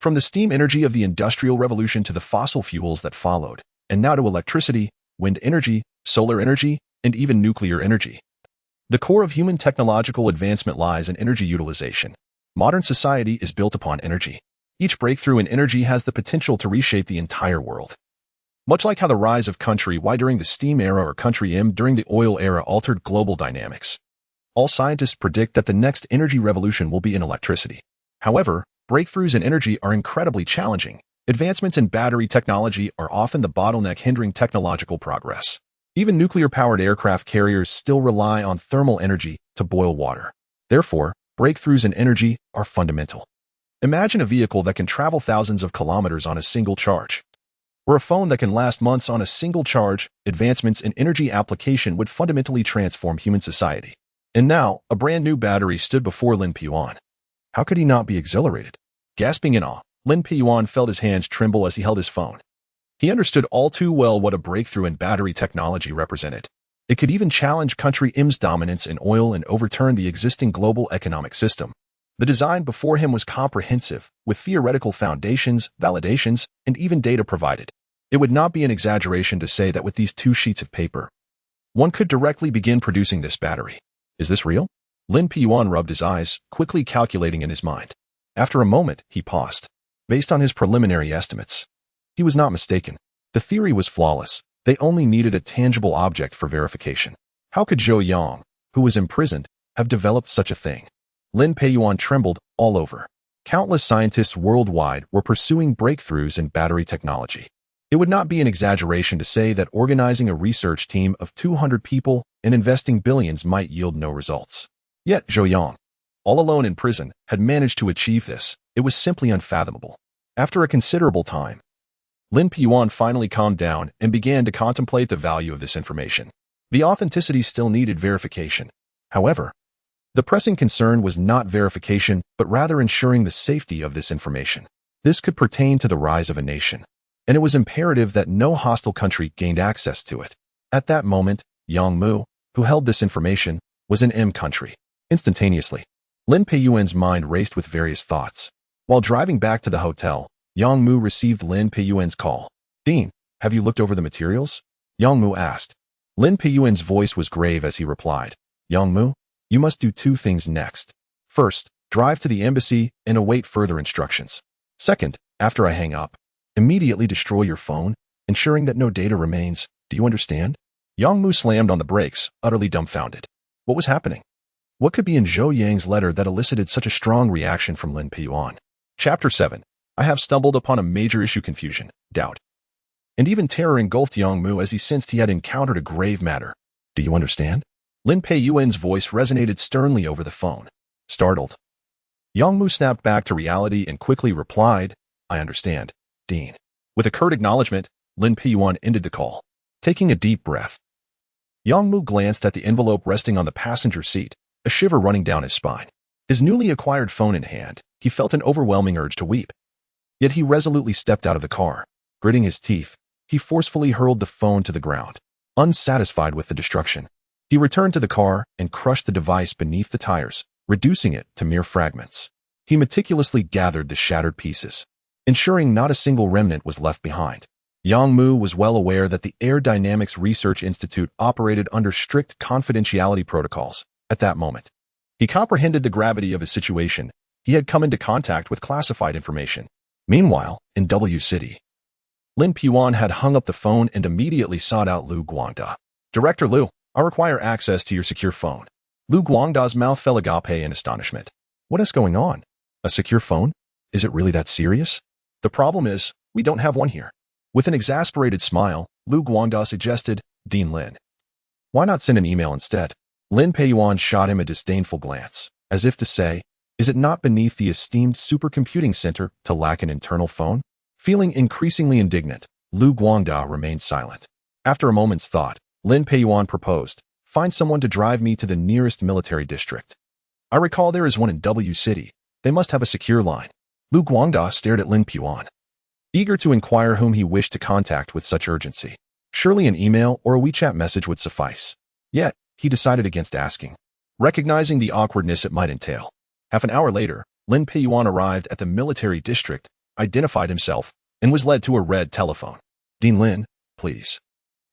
From the steam energy of the Industrial Revolution to the fossil fuels that followed, and now to electricity, wind energy, solar energy, and even nuclear energy. The core of human technological advancement lies in energy utilization. Modern society is built upon energy. Each breakthrough in energy has the potential to reshape the entire world. Much like how the rise of country Y during the steam era or country M during the oil era altered global dynamics. All scientists predict that the next energy revolution will be in electricity. However, breakthroughs in energy are incredibly challenging. Advancements in battery technology are often the bottleneck hindering technological progress. Even nuclear-powered aircraft carriers still rely on thermal energy to boil water. Therefore, breakthroughs in energy are fundamental. Imagine a vehicle that can travel thousands of kilometers on a single charge, or a phone that can last months on a single charge. Advancements in energy application would fundamentally transform human society. And now, a brand new battery stood before Lin Peiyuan. How could he not be exhilarated? Gasping in awe, Lin Peiyuan felt his hands tremble as he held his phone. He understood all too well what a breakthrough in battery technology represented. It could even challenge country M's dominance in oil and overturn the existing global economic system. The design before him was comprehensive, with theoretical foundations, validations, and even data provided. It would not be an exaggeration to say that with these 2 sheets of paper, one could directly begin producing this battery. Is this real? Lin Peyuan rubbed his eyes, quickly calculating in his mind. After a moment, he paused. Based on his preliminary estimates, he was not mistaken. The theory was flawless. They only needed a tangible object for verification. How could Zhou Yang, who was imprisoned, have developed such a thing? Lin Peyuan trembled all over. Countless scientists worldwide were pursuing breakthroughs in battery technology. It would not be an exaggeration to say that organizing a research team of 200 people and investing billions might yield no results. Yet Zhou Yang, all alone in prison, had managed to achieve this. It was simply unfathomable. After a considerable time, Lin Peyuan finally calmed down and began to contemplate the value of this information. The authenticity still needed verification. However, the pressing concern was not verification, but rather ensuring the safety of this information. This could pertain to the rise of a nation, and it was imperative that no hostile country gained access to it. At that moment, Yang Mu, who held this information, was in M country. Instantaneously, Lin Peyuan's mind raced with various thoughts. While driving back to the hotel, Yang Mu received Lin Peyuan's call. "Dean, have you looked over the materials?" Yang Mu asked. Lin Peyuan's voice was grave as he replied, "Yang Mu, you must do 2 things next. First, drive to the embassy and await further instructions. Second, after I hang up, immediately destroy your phone, ensuring that no data remains. Do you understand?" Yang Mu slammed on the brakes, utterly dumbfounded. What was happening? What could be in Zhou Yang's letter that elicited such a strong reaction from Lin Peyuan? Chapter 7. I have stumbled upon a major issue. Confusion, doubt, and even terror engulfed Yang Mu as he sensed he had encountered a grave matter. Do you understand? Lin Peyuan's voice resonated sternly over the phone. Startled, Yang Mu snapped back to reality and quickly replied, "I understand, Dean." With a curt acknowledgement, Lin Peyuan ended the call. Taking a deep breath, Yang Mu glanced at the envelope resting on the passenger seat, a shiver running down his spine. His newly acquired phone in hand, he felt an overwhelming urge to weep. Yet he resolutely stepped out of the car. Gritting his teeth, he forcefully hurled the phone to the ground. Unsatisfied with the destruction, he returned to the car and crushed the device beneath the tires, reducing it to mere fragments. He meticulously gathered the shattered pieces, ensuring not a single remnant was left behind. Yang Mu was well aware that the Air Dynamics Research Institute operated under strict confidentiality protocols. At that moment, he comprehended the gravity of his situation. He had come into contact with classified information. Meanwhile, in W City, Lin Peyuan had hung up the phone and immediately sought out Lu Guangda. "Director Lu, I require access to your secure phone." Lu Guangda's mouth fell agape in astonishment. What is going on? A secure phone? Is it really that serious? The problem is, we don't have one here. With an exasperated smile, Lu Guangda suggested, "Dean Lin, why not send an email instead?" Lin Peyuan shot him a disdainful glance, as if to say, is it not beneath the esteemed supercomputing center to lack an internal phone? Feeling increasingly indignant, Lu Guangda remained silent. After a moment's thought, Lin Peyuan proposed, "Find someone to drive me to the nearest military district. I recall there is one in W City. They must have a secure line." Lu Guangda stared at Lin Peyuan, eager to inquire whom he wished to contact with such urgency. Surely an email or a WeChat message would suffice. Yet, he decided against asking, recognizing the awkwardness it might entail. Half an hour later, Lin Peyuan arrived at the military district, identified himself, and was led to a red telephone. "Dean Lin, please."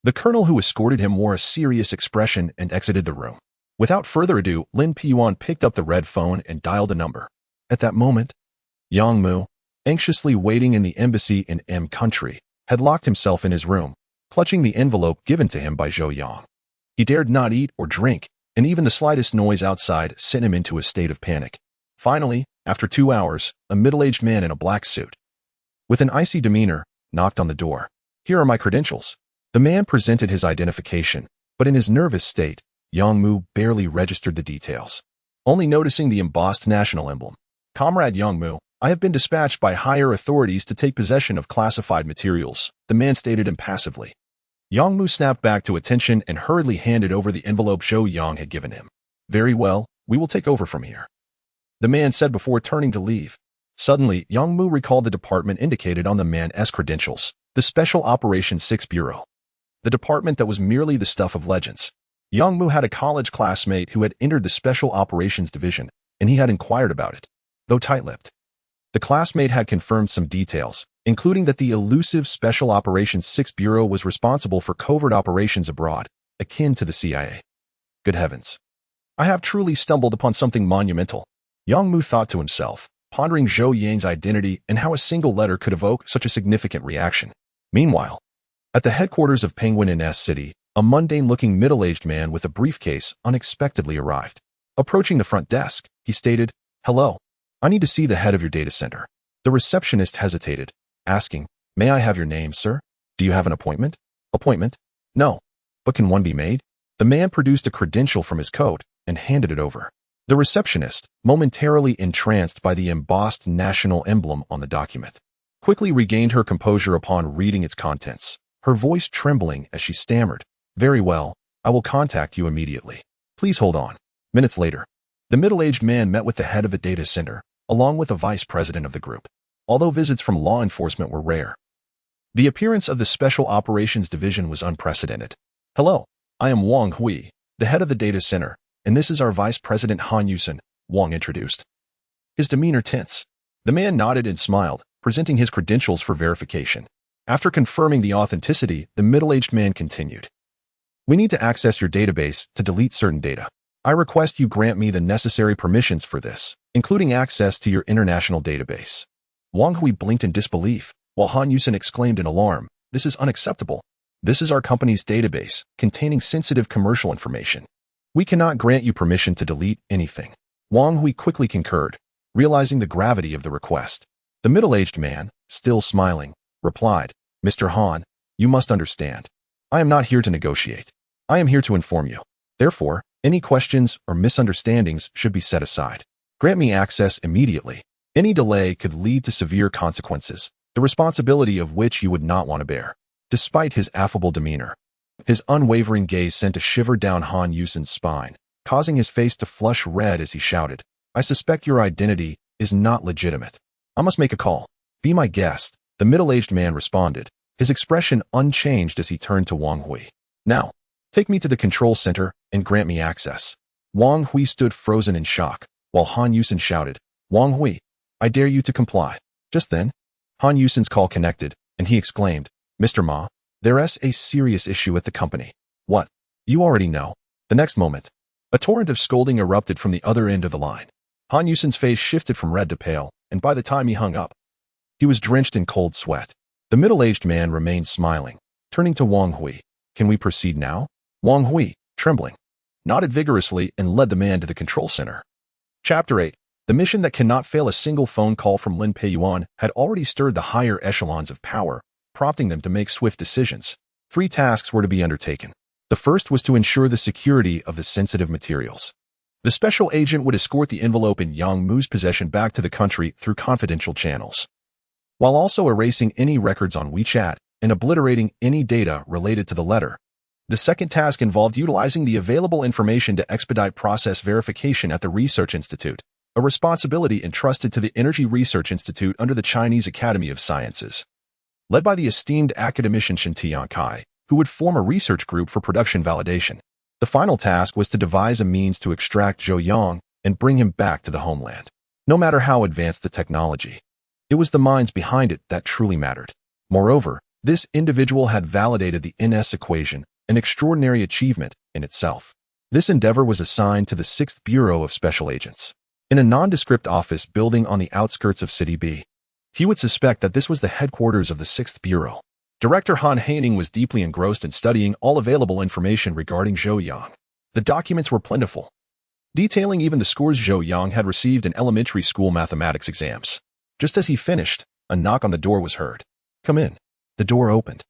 The colonel who escorted him wore a serious expression and exited the room. Without further ado, Lin Peyuan picked up the red phone and dialed a number. At that moment, Yang Mu, anxiously waiting in the embassy in M country, had locked himself in his room, clutching the envelope given to him by Zhou Yang. He dared not eat or drink, and even the slightest noise outside sent him into a state of panic. Finally, after 2 hours, a middle-aged man in a black suit, with an icy demeanor, knocked on the door. "Here are my credentials." The man presented his identification, but in his nervous state, Yang Mu barely registered the details. Only noticing the embossed national emblem, "Comrade Yang Mu, I have been dispatched by higher authorities to take possession of classified materials," the man stated impassively. Yang Mu snapped back to attention and hurriedly handed over the envelope Zhou Yang had given him. "Very well, we will take over from here," the man said before turning to leave. Suddenly, Yang Mu recalled the department indicated on the man's credentials, the Special Operations 6 Bureau. The department that was merely the stuff of legends. Yang Mu had a college classmate who had entered the Special Operations Division, and he had inquired about it, though tight-lipped. The classmate had confirmed some details, including that the elusive Special Operations 6 Bureau was responsible for covert operations abroad, akin to the CIA. Good heavens. I have truly stumbled upon something monumental. Yang Mu thought to himself, pondering Zhou Yang's identity and how a single letter could evoke such a significant reaction. Meanwhile, at the headquarters of Penguin N.S. City, a mundane-looking middle-aged man with a briefcase unexpectedly arrived. Approaching the front desk, he stated, "Hello. I need to see the head of your data center." The receptionist hesitated, asking, "May I have your name, sir? Do you have an appointment?" "Appointment? No. But can one be made?" The man produced a credential from his coat and handed it over. The receptionist, momentarily entranced by the embossed national emblem on the document, quickly regained her composure upon reading its contents, her voice trembling as she stammered, "Very well, I will contact you immediately. Please hold on." Minutes later, the middle-aged man met with the head of the data center, along with the vice president of the group. Although visits from law enforcement were rare, the appearance of the Special Operations Division was unprecedented. "Hello, I am Wang Hui, the head of the data center, and this is our vice president Han Yusen," Wang introduced. His demeanor tense. The man nodded and smiled, presenting his credentials for verification. After confirming the authenticity, the middle-aged man continued. "We need to access your database to delete certain data. I request you grant me the necessary permissions for this, including access to your international database." Wang Hui blinked in disbelief, while Han Yusen exclaimed in alarm, "This is unacceptable. This is our company's database, containing sensitive commercial information. We cannot grant you permission to delete anything." Wang Hui quickly concurred, realizing the gravity of the request. The middle-aged man, still smiling, replied, "Mr. Han, you must understand. I am not here to negotiate. I am here to inform you. Therefore, any questions or misunderstandings should be set aside. Grant me access immediately. Any delay could lead to severe consequences, the responsibility of which you would not want to bear." Despite his affable demeanor, his unwavering gaze sent a shiver down Han Yusen's spine, causing his face to flush red as he shouted, "I suspect your identity is not legitimate. I must make a call. Be my guest." The middle-aged man responded, his expression unchanged as he turned to Wang Hui. "Now, take me to the control center and grant me access." Wang Hui stood frozen in shock, while Han Yusen shouted, "Wang Hui, I dare you to comply." Just then, Han Yusen's call connected, and he exclaimed, "Mr. Ma, there's a serious issue at the company." "What?" "You already know." The next moment, a torrent of scolding erupted from the other end of the line. Han Yusen's face shifted from red to pale, and by the time he hung up, he was drenched in cold sweat. The middle-aged man remained smiling, turning to Wang Hui. "Can we proceed now?" Wang Hui, trembling, nodded vigorously and led the man to the control center. Chapter 8. The mission that cannot fail. A single phone call from Lin Peiyuan had already stirred the higher echelons of power, prompting them to make swift decisions. 3 tasks were to be undertaken. The first was to ensure the security of the sensitive materials. The special agent would escort the envelope in Yang Mu's possession back to the country through confidential channels, while also erasing any records on WeChat and obliterating any data related to the letter. The second task involved utilizing the available information to expedite process verification at the Research Institute, a responsibility entrusted to the Energy Research Institute under the Chinese Academy of Sciences, led by the esteemed academician Shen Tiankai, who would form a research group for production validation. The final task was to devise a means to extract Zhou Yang and bring him back to the homeland. No matter how advanced the technology, it was the minds behind it that truly mattered. Moreover, this individual had validated the NS equation, an extraordinary achievement in itself. This endeavor was assigned to the 6th Bureau of Special Agents, in a nondescript office building on the outskirts of City B. Few would suspect that this was the headquarters of the 6th Bureau. Director Han Haining was deeply engrossed in studying all available information regarding Zhou Yang. The documents were plentiful, detailing even the scores Zhou Yang had received in elementary school mathematics exams. Just as he finished, a knock on the door was heard. "Come in." The door opened,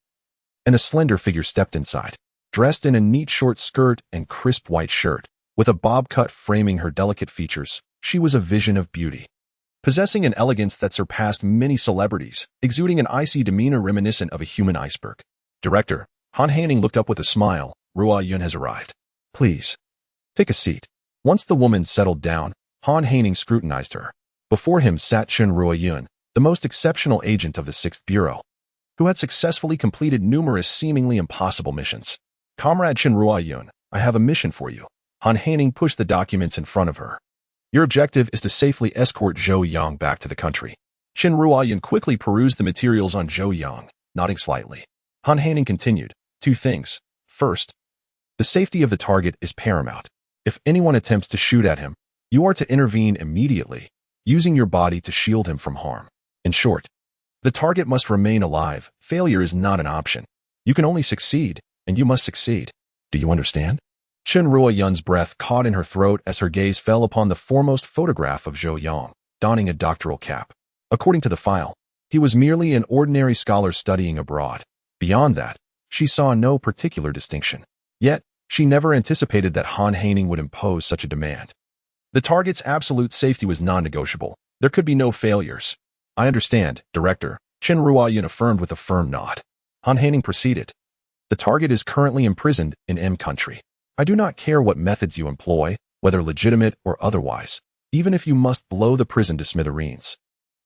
and a slender figure stepped inside, dressed in a neat short skirt and crisp white shirt, with a bob cut framing her delicate features. She was a vision of beauty, possessing an elegance that surpassed many celebrities, exuding an icy demeanor reminiscent of a human iceberg. "Director," Han Haining looked up with a smile, "Ruo Yun has arrived. Please, take a seat." Once the woman settled down, Han Haining scrutinized her. Before him sat Chen Ruoyun, the most exceptional agent of the 6th Bureau, who had successfully completed numerous seemingly impossible missions. Comrade Chen Ruoyun, I have a mission for you. Han Haining pushed the documents in front of her. Your objective is to safely escort Zhou Yang back to the country. Chen Ruoyun quickly perused the materials on Zhou Yang, nodding slightly. Han Haining continued, 2 things. First, the safety of the target is paramount. If anyone attempts to shoot at him, you are to intervene immediately, using your body to shield him from harm. In short, the target must remain alive. Failure is not an option. You can only succeed, and you must succeed. Do you understand? Chen Ruoyun's breath caught in her throat as her gaze fell upon the foremost photograph of Zhou Yang, donning a doctoral cap. According to the file, he was merely an ordinary scholar studying abroad. Beyond that, she saw no particular distinction. Yet, she never anticipated that Han Haining would impose such a demand. The target's absolute safety was non-negotiable. There could be no failures. I understand, Director, Chen Ruoyun affirmed with a firm nod. Han Haining proceeded. The target is currently imprisoned in M country. I do not care what methods you employ, whether legitimate or otherwise, even if you must blow the prison to smithereens.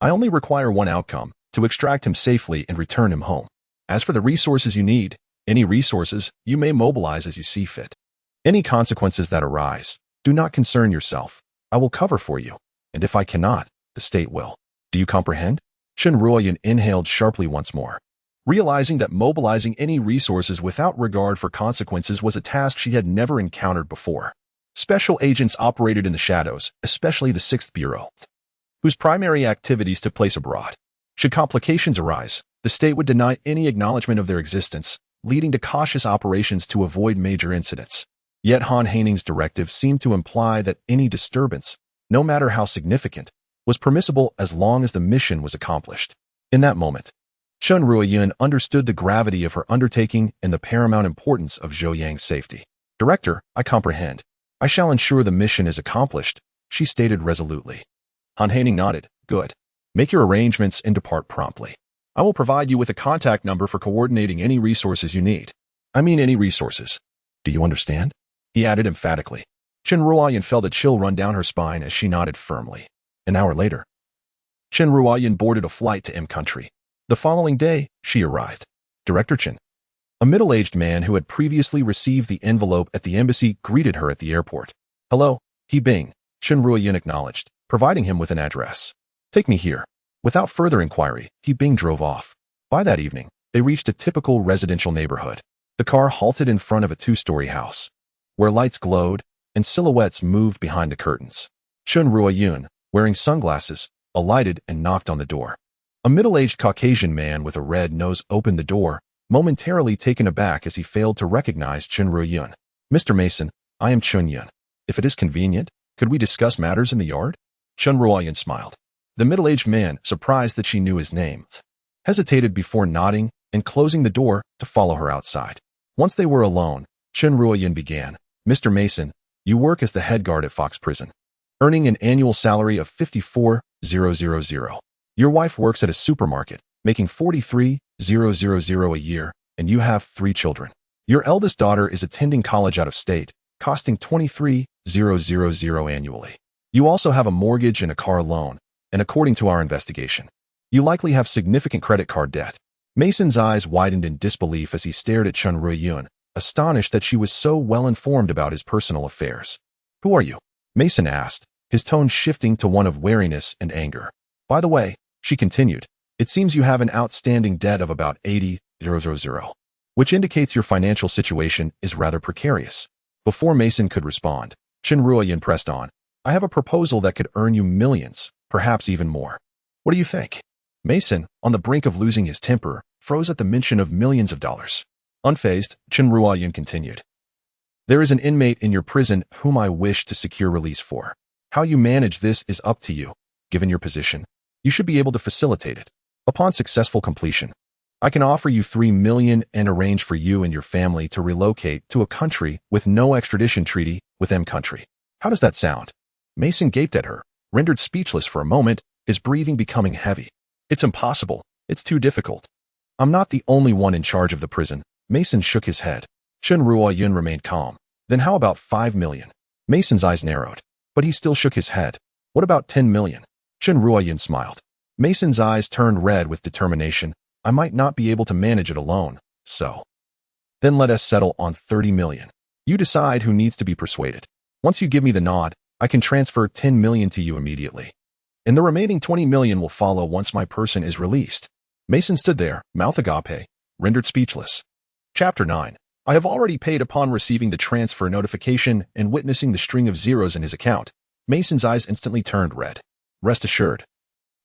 I only require one outcome, to extract him safely and return him home. As for the resources you need, any resources you may mobilize as you see fit. Any consequences that arise, do not concern yourself. I will cover for you, and if I cannot, the state will. Do you comprehend? Chen Ruoyun inhaled sharply once more. Realizing that mobilizing any resources without regard for consequences was a task she had never encountered before. Special agents operated in the shadows, especially the 6th Bureau, whose primary activities took place abroad. Should complications arise, the state would deny any acknowledgement of their existence, leading to cautious operations to avoid major incidents. Yet Han Haining's directive seemed to imply that any disturbance, no matter how significant, was permissible as long as the mission was accomplished. In that moment, Chen Ruoyun understood the gravity of her undertaking and the paramount importance of Zhou Yang's safety. Director, I comprehend. I shall ensure the mission is accomplished, she stated resolutely. Han Haining nodded. Good. Make your arrangements and depart promptly. I will provide you with a contact number for coordinating any resources you need. I mean any resources. Do you understand? He added emphatically. Chen Ruoyun felt a chill run down her spine as she nodded firmly. An hour later, Chen Ruoyun boarded a flight to M country. The following day, she arrived. Director Chen, a middle-aged man who had previously received the envelope at the embassy, greeted her at the airport. Hello, He Bing, Chen Ruoyun acknowledged, providing him with an address. Take me here. Without further inquiry, He Bing drove off. By that evening, they reached a typical residential neighborhood. The car halted in front of a 2-story house, where lights glowed and silhouettes moved behind the curtains. Chen Ruoyun, wearing sunglasses, alighted and knocked on the door. A middle-aged Caucasian man with a red nose opened the door, momentarily taken aback as he failed to recognize Chen Ruoyun. Mr. Mason, I am Chun Yun. If it is convenient, could we discuss matters in the yard? Chen Ruoyun smiled. The middle-aged man, surprised that she knew his name, hesitated before nodding and closing the door to follow her outside. Once they were alone, Chen Ruoyun began. Mr. Mason, you work as the head guard at Fox Prison, earning an annual salary of 54,000. Your wife works at a supermarket, making 43,000 a year, and you have 3 children. Your eldest daughter is attending college out of state, costing 23,000 annually. You also have a mortgage and a car loan, and according to our investigation, you likely have significant credit card debt. Mason's eyes widened in disbelief as he stared at Chen Ruoyun, astonished that she was so well informed about his personal affairs. Who are you? Mason asked, his tone shifting to one of wariness and anger. By the way, she continued, it seems you have an outstanding debt of about 80,000, which indicates your financial situation is rather precarious. Before Mason could respond, Chen Ruoyun pressed on. I have a proposal that could earn you millions, perhaps even more. What do you think? Mason, on the brink of losing his temper, froze at the mention of millions of dollars. Unfazed, Chen Ruoyun continued. There is an inmate in your prison whom I wish to secure release for. How you manage this is up to you. Given your position, you should be able to facilitate it. Upon successful completion, I can offer you 3 million and arrange for you and your family to relocate to a country with no extradition treaty with M country. How does that sound? Mason gaped at her, rendered speechless for a moment, his breathing becoming heavy. It's impossible. It's too difficult. I'm not the only one in charge of the prison. Mason shook his head. Chen Ruoyun remained calm. Then how about 5 million? Mason's eyes narrowed, but he still shook his head. What about 10 million? Chen Ruoyan smiled. Mason's eyes turned red with determination. I might not be able to manage it alone, so. Then let us settle on 30 million. You decide who needs to be persuaded. Once you give me the nod, I can transfer 10 million to you immediately. And the remaining 20 million will follow once my person is released. Mason stood there, mouth agape, rendered speechless. Chapter 9. I have already paid upon receiving the transfer notification and witnessing the string of zeros in his account. Mason's eyes instantly turned red. Rest assured.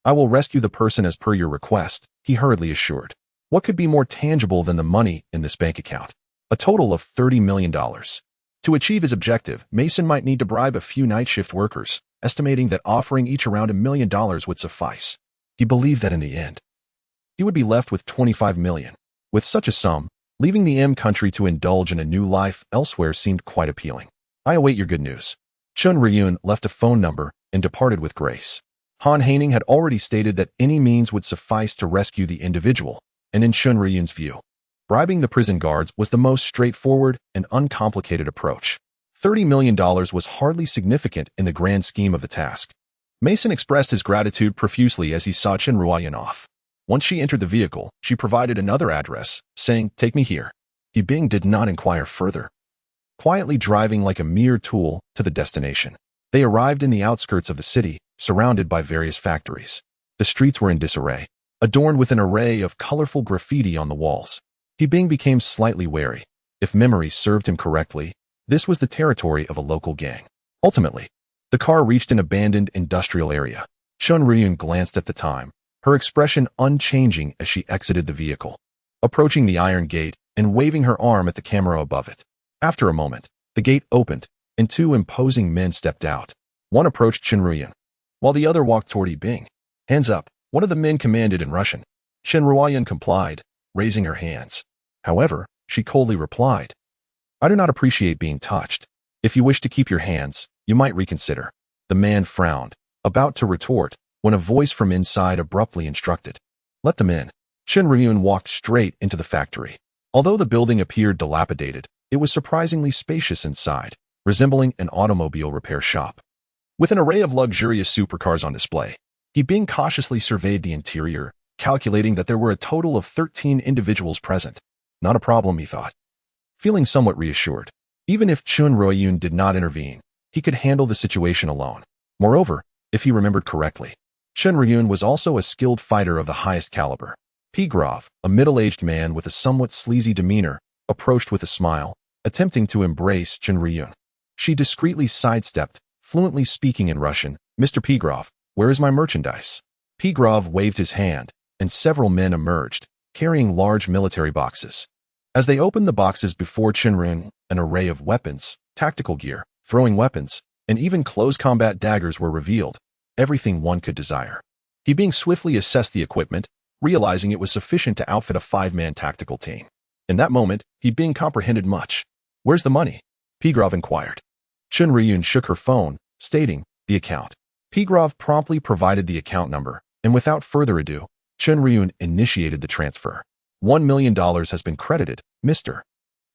I will rescue the person as per your request, he hurriedly assured. What could be more tangible than the money in this bank account? A total of $30 million. To achieve his objective, Mason might need to bribe a few night shift workers, estimating that offering each around $1 million would suffice. He believed that in the end, he would be left with 25 million. With such a sum, leaving the M country to indulge in a new life elsewhere seemed quite appealing. I await your good news. Chun Ryun left a phone number and departed with grace. Han Haining had already stated that any means would suffice to rescue the individual, and in Chun Ryun's view, bribing the prison guards was the most straightforward and uncomplicated approach. $30 million was hardly significant in the grand scheme of the task. Mason expressed his gratitude profusely as he saw Chen Ruoyan off. Once she entered the vehicle, she provided another address, saying, "Take me here." He Bing did not inquire further. Quietly driving like a mere tool to the destination, they arrived in the outskirts of the city, surrounded by various factories. The streets were in disarray, adorned with an array of colorful graffiti on the walls. He Bing became slightly wary. If memory served him correctly, this was the territory of a local gang. Ultimately, the car reached an abandoned industrial area. Chun Ryun glanced at the time, her expression unchanging as she exited the vehicle, approaching the iron gate and waving her arm at the camera above it. After a moment, the gate opened, and two imposing men stepped out. One approached Chen Ruoyan, while the other walked toward Yi Bing. "Hands up," one of the men commanded in Russian. Chen Ruoyan complied, raising her hands. However, she coldly replied, "I do not appreciate being touched. If you wish to keep your hands, you might reconsider." The man frowned, about to retort, when a voice from inside abruptly instructed, "Let them in." Chen Ruoyan walked straight into the factory. Although the building appeared dilapidated, it was surprisingly spacious inside, resembling an automobile repair shop. With an array of luxurious supercars on display, Yi Bing cautiously surveyed the interior, calculating that there were a total of 13 individuals present. Not a problem, he thought. Feeling somewhat reassured, even if Chun Ruoyan did not intervene, he could handle the situation alone. Moreover, if he remembered correctly, Chen Ruoyan was also a skilled fighter of the highest caliber. Pigrov, a middle-aged man with a somewhat sleazy demeanor, approached with a smile, attempting to embrace Chen Ruoyan. She discreetly sidestepped, fluently speaking in Russian. "Mr. Pigrov, where is my merchandise?" Pigrov waved his hand, and several men emerged, carrying large military boxes. As they opened the boxes before Chen Ruoyan, an array of weapons, tactical gear, throwing weapons, and even close combat daggers were revealed, everything one could desire. He Bing swiftly assessed the equipment, realizing it was sufficient to outfit a 5-man tactical team. In that moment, Yi Bing comprehended much. "Where's the money?" Pigrov inquired. Chen Ruoyan shook her phone, stating, "The account." Pigrov promptly provided the account number, and without further ado, Chen Ruoyan initiated the transfer. $1 million has been credited, Mr.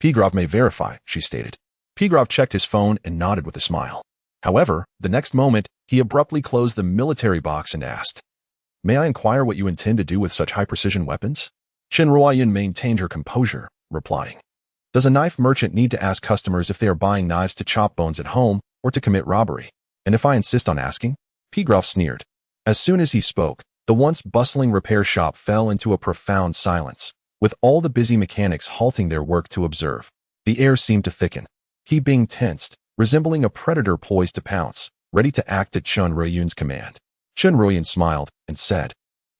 Pigrov may verify, she stated. Pigrov checked his phone and nodded with a smile. However, the next moment, he abruptly closed the military box and asked, "May I inquire what you intend to do with such high-precision weapons?" Chen Ruoyan maintained her composure, replying, "Does a knife merchant need to ask customers if they are buying knives to chop bones at home or to commit robbery? And if I insist on asking?" Pigrov sneered. As soon as he spoke, the once bustling repair shop fell into a profound silence, with all the busy mechanics halting their work to observe. The air seemed to thicken. He Bing tensed, resembling a predator poised to pounce, ready to act at Chun Ruoyan's command. Chen Ruoyan smiled and said,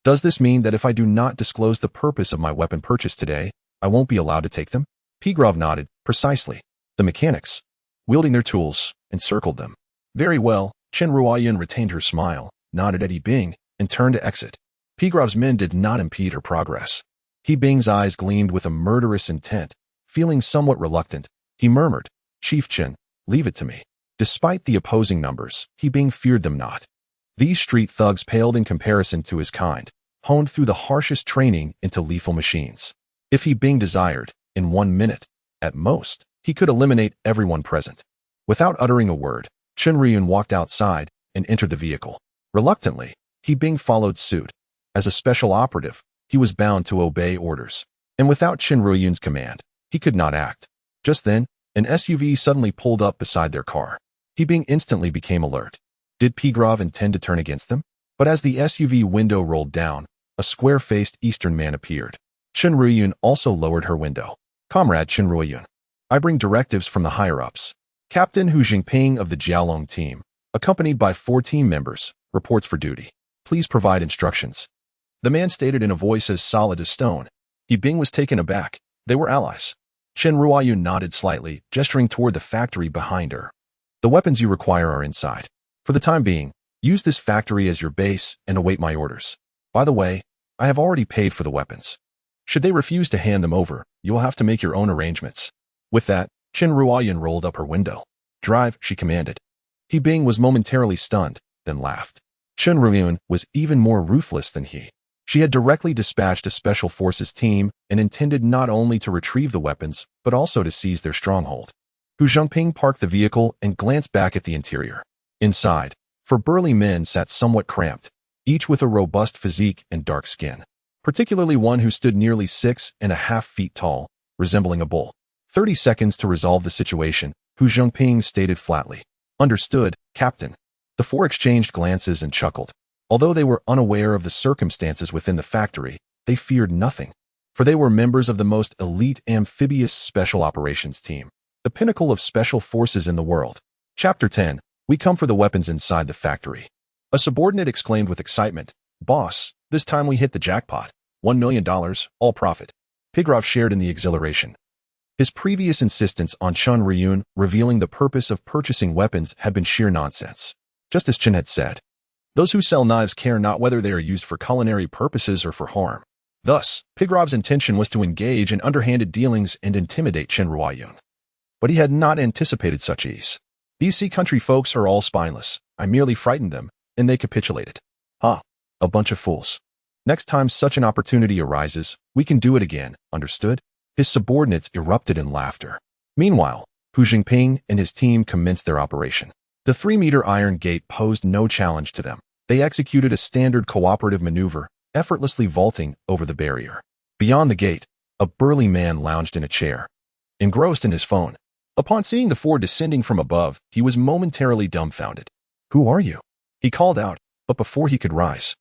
"Does this mean that if I do not disclose the purpose of my weapon purchase today, I won't be allowed to take them?" Pigrov nodded, precisely. The mechanics, wielding their tools, encircled them. "Very well." Chen Ruoyan retained her smile, nodded at Yi Bing, and turned to exit. Pigrov's men did not impede her progress. Yi Bing's eyes gleamed with a murderous intent. Feeling somewhat reluctant, he murmured, "Chief Chen, leave it to me." Despite the opposing numbers, Yi Bing feared them not. These street thugs paled in comparison to his kind, honed through the harshest training into lethal machines. If Yi Bing desired, in 1 minute, at most, he could eliminate everyone present. Without uttering a word, Chen Ruoyan walked outside and entered the vehicle. Reluctantly, He Bing followed suit. As a special operative, he was bound to obey orders. And without Chen Ruoyun's command, he could not act. Just then, an SUV suddenly pulled up beside their car. He Bing instantly became alert. Did Pigrov intend to turn against them? But as the SUV window rolled down, a square-faced Eastern man appeared. Chen Ruoyun also lowered her window. Comrade Chen Ruoyun, I bring directives from the higher-ups. Captain Hu Jingping of the Jiaolong team, accompanied by 4 team members, reports for duty. Please provide instructions. The man stated in a voice as solid as stone. He Bing was taken aback. They were allies. Chen Ruoyun nodded slightly, gesturing toward the factory behind her. The weapons you require are inside. For the time being, use this factory as your base and await my orders. By the way, I have already paid for the weapons. Should they refuse to hand them over, you will have to make your own arrangements. With that, Chen Ruoyun rolled up her window. Drive, she commanded. He Bing was momentarily stunned, then laughed. Chen Ruoyun was even more ruthless than he. She had directly dispatched a special forces team and intended not only to retrieve the weapons, but also to seize their stronghold. Hu Jingping parked the vehicle and glanced back at the interior. Inside, 4 burly men sat somewhat cramped, each with a robust physique and dark skin, particularly one who stood nearly 6.5 feet tall, resembling a bull. 30 seconds to resolve the situation, Hu Jingping stated flatly. Understood, Captain. The 4 exchanged glances and chuckled. Although they were unaware of the circumstances within the factory, they feared nothing, for they were members of the most elite amphibious special operations team, the pinnacle of special forces in the world. Chapter 10. We come for the weapons inside the factory. A subordinate exclaimed with excitement, Boss, this time we hit the jackpot. $1 million, all profit. Pigrov shared in the exhilaration. His previous insistence on Chen Ruoyun revealing the purpose of purchasing weapons had been sheer nonsense. Just as Chen had said, those who sell knives care not whether they are used for culinary purposes or for harm. Thus, Pigrov's intention was to engage in underhanded dealings and intimidate Chen Ruoyun. But he had not anticipated such ease. These sea country folks are all spineless. I merely frightened them, and they capitulated. A bunch of fools. Next time such an opportunity arises, we can do it again, understood? His subordinates erupted in laughter. Meanwhile, Hu Jingping and his team commenced their operation. The 3-meter iron gate posed no challenge to them. They executed a standard cooperative maneuver, effortlessly vaulting over the barrier. Beyond the gate, a burly man lounged in a chair, engrossed in his phone. Upon seeing the 4 descending from above, he was momentarily dumbfounded. Who are you? He called out, but before he could rise,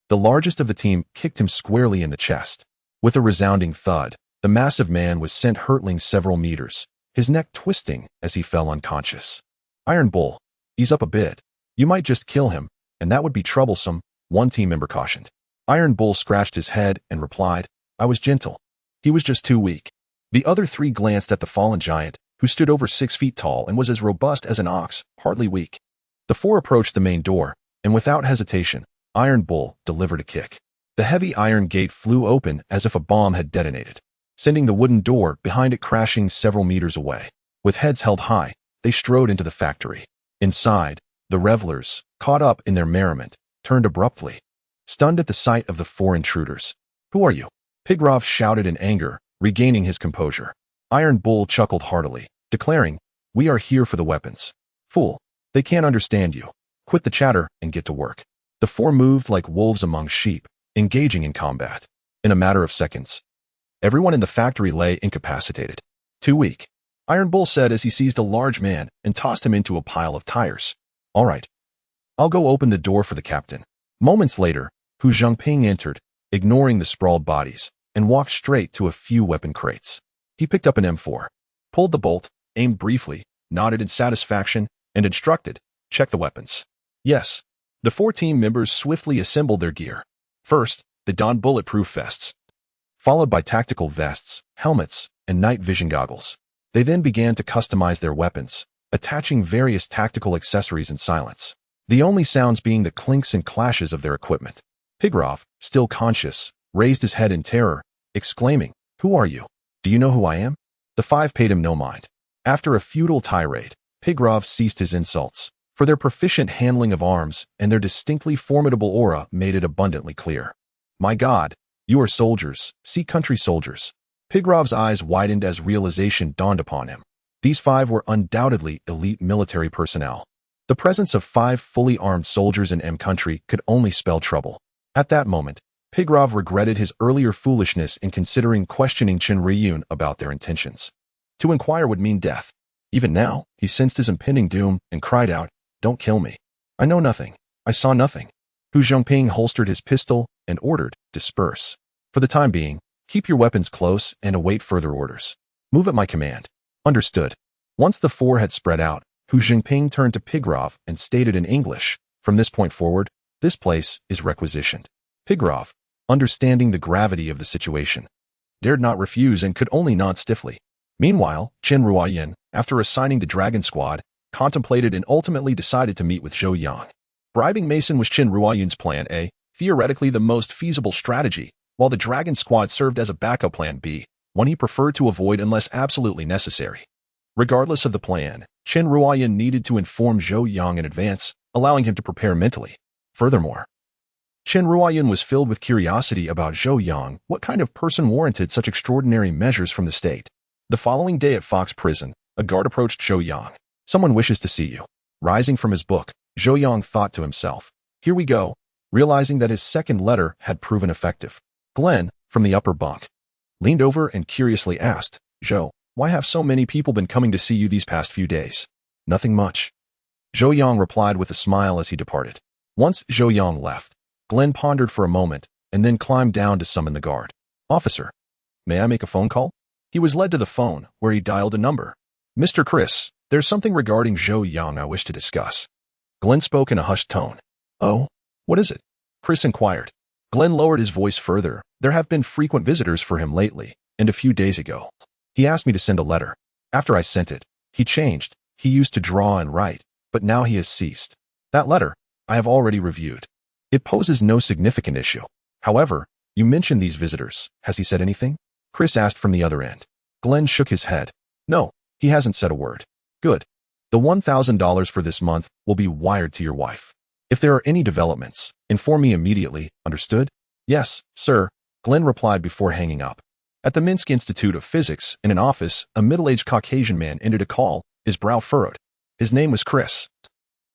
the largest of the team kicked him squarely in the chest. With a resounding thud, the massive man was sent hurtling several meters, his neck twisting as he fell unconscious. Iron Bull, ease up a bit. You might just kill him, and that would be troublesome, one team member cautioned. Iron Bull scratched his head and replied, I was gentle. He was just too weak. The other 3 glanced at the fallen giant, who stood over 6 feet tall and was as robust as an ox, hardly weak. The 4 approached the main door, and without hesitation, Iron Bull delivered a kick. The heavy iron gate flew open as if a bomb had detonated, sending the wooden door behind it crashing several meters away. With heads held high, they strode into the factory. Inside, the revelers, caught up in their merriment, turned abruptly, stunned at the sight of the 4 intruders. Who are you? Pigrov shouted in anger, regaining his composure. Iron Bull chuckled heartily, declaring, We are here for the weapons. Fool, they can't understand you. Quit the chatter and get to work. The 4 moved like wolves among sheep, engaging in combat. In a matter of seconds, everyone in the factory lay incapacitated. Too weak, Iron Bull said as he seized a large man and tossed him into a pile of tires. All right. I'll go open the door for the captain. Moments later, Hu Jingping entered, ignoring the sprawled bodies, and walked straight to a few weapon crates. He picked up an M4, pulled the bolt, aimed briefly, nodded in satisfaction, and instructed, check the weapons. Yes. The 4 team members swiftly assembled their gear. First, they donned bulletproof vests, followed by tactical vests, helmets, and night vision goggles. They then began to customize their weapons, attaching various tactical accessories in silence, the only sounds being the clinks and clashes of their equipment. Pigrov, still conscious, raised his head in terror, exclaiming, Who are you? Do you know who I am? The 5 paid him no mind. After a futile tirade, Pigrov ceased his insults, for their proficient handling of arms and their distinctly formidable aura made it abundantly clear. My God, you are soldiers, sea country soldiers. Pigrov's eyes widened as realization dawned upon him. These 5 were undoubtedly elite military personnel. The presence of 5 fully armed soldiers in M country could only spell trouble. At that moment, Pigrov regretted his earlier foolishness in considering questioning Chen Riyun about their intentions. To inquire would mean death. Even now, he sensed his impending doom and cried out, "Don't kill me. I know nothing. I saw nothing." Hu Zhongping holstered his pistol and ordered, "Disperse. For the time being, keep your weapons close and await further orders. Move at my command." Understood. Once the 4 had spread out, Hu Zhongping turned to Pigrov and stated in English, "From this point forward, this place is requisitioned." Pigrov, understanding the gravity of the situation, dared not refuse and could only nod stiffly. Meanwhile, Chen Ruoyan, after assigning the Dragon Squad, contemplated and ultimately decided to meet with Zhou Yang. Bribing Mason was Chen Ruoyan's plan A, theoretically the most feasible strategy, while the Dragon Squad served as a backup plan B, one he preferred to avoid unless absolutely necessary. Regardless of the plan, Chen Ruoyan needed to inform Zhou Yang in advance, allowing him to prepare mentally. Furthermore, Chen Ruoyan was filled with curiosity about Zhou Yang, what kind of person warranted such extraordinary measures from the state. The following day at Fox Prison, a guard approached Zhou Yang. "Someone wishes to see you." Rising from his book, Zhou Yang thought to himself, "Here we go," realizing that his second letter had proven effective. Glenn, from the upper bunk, leaned over and curiously asked, "Zhou, why have so many people been coming to see you these past few days?" "Nothing much," Zhou Yang replied with a smile as he departed. Once Zhou Yang left, Glenn pondered for a moment and then climbed down to summon the guard. "Officer, may I make a phone call?" He was led to the phone, where he dialed a number. "Mr. Chris, there's something regarding Zhou Yang I wish to discuss." Glenn spoke in a hushed tone. "Oh, what is it?" Chris inquired. Glenn lowered his voice further. "There have been frequent visitors for him lately, and a few days ago, he asked me to send a letter. After I sent it, he changed. He used to draw and write, but now he has ceased. That letter, I have already reviewed. It poses no significant issue. However, you mentioned these visitors. Has he said anything?" Chris asked from the other end. Glenn shook his head. "No, he hasn't said a word." "Good. The $1,000 for this month will be wired to your wife. If there are any developments, inform me immediately, understood?" "Yes, sir," Glenn replied before hanging up. At the Minsk Institute of Physics, in an office, a middle-aged Caucasian man entered a call, his brow furrowed. His name was Chris,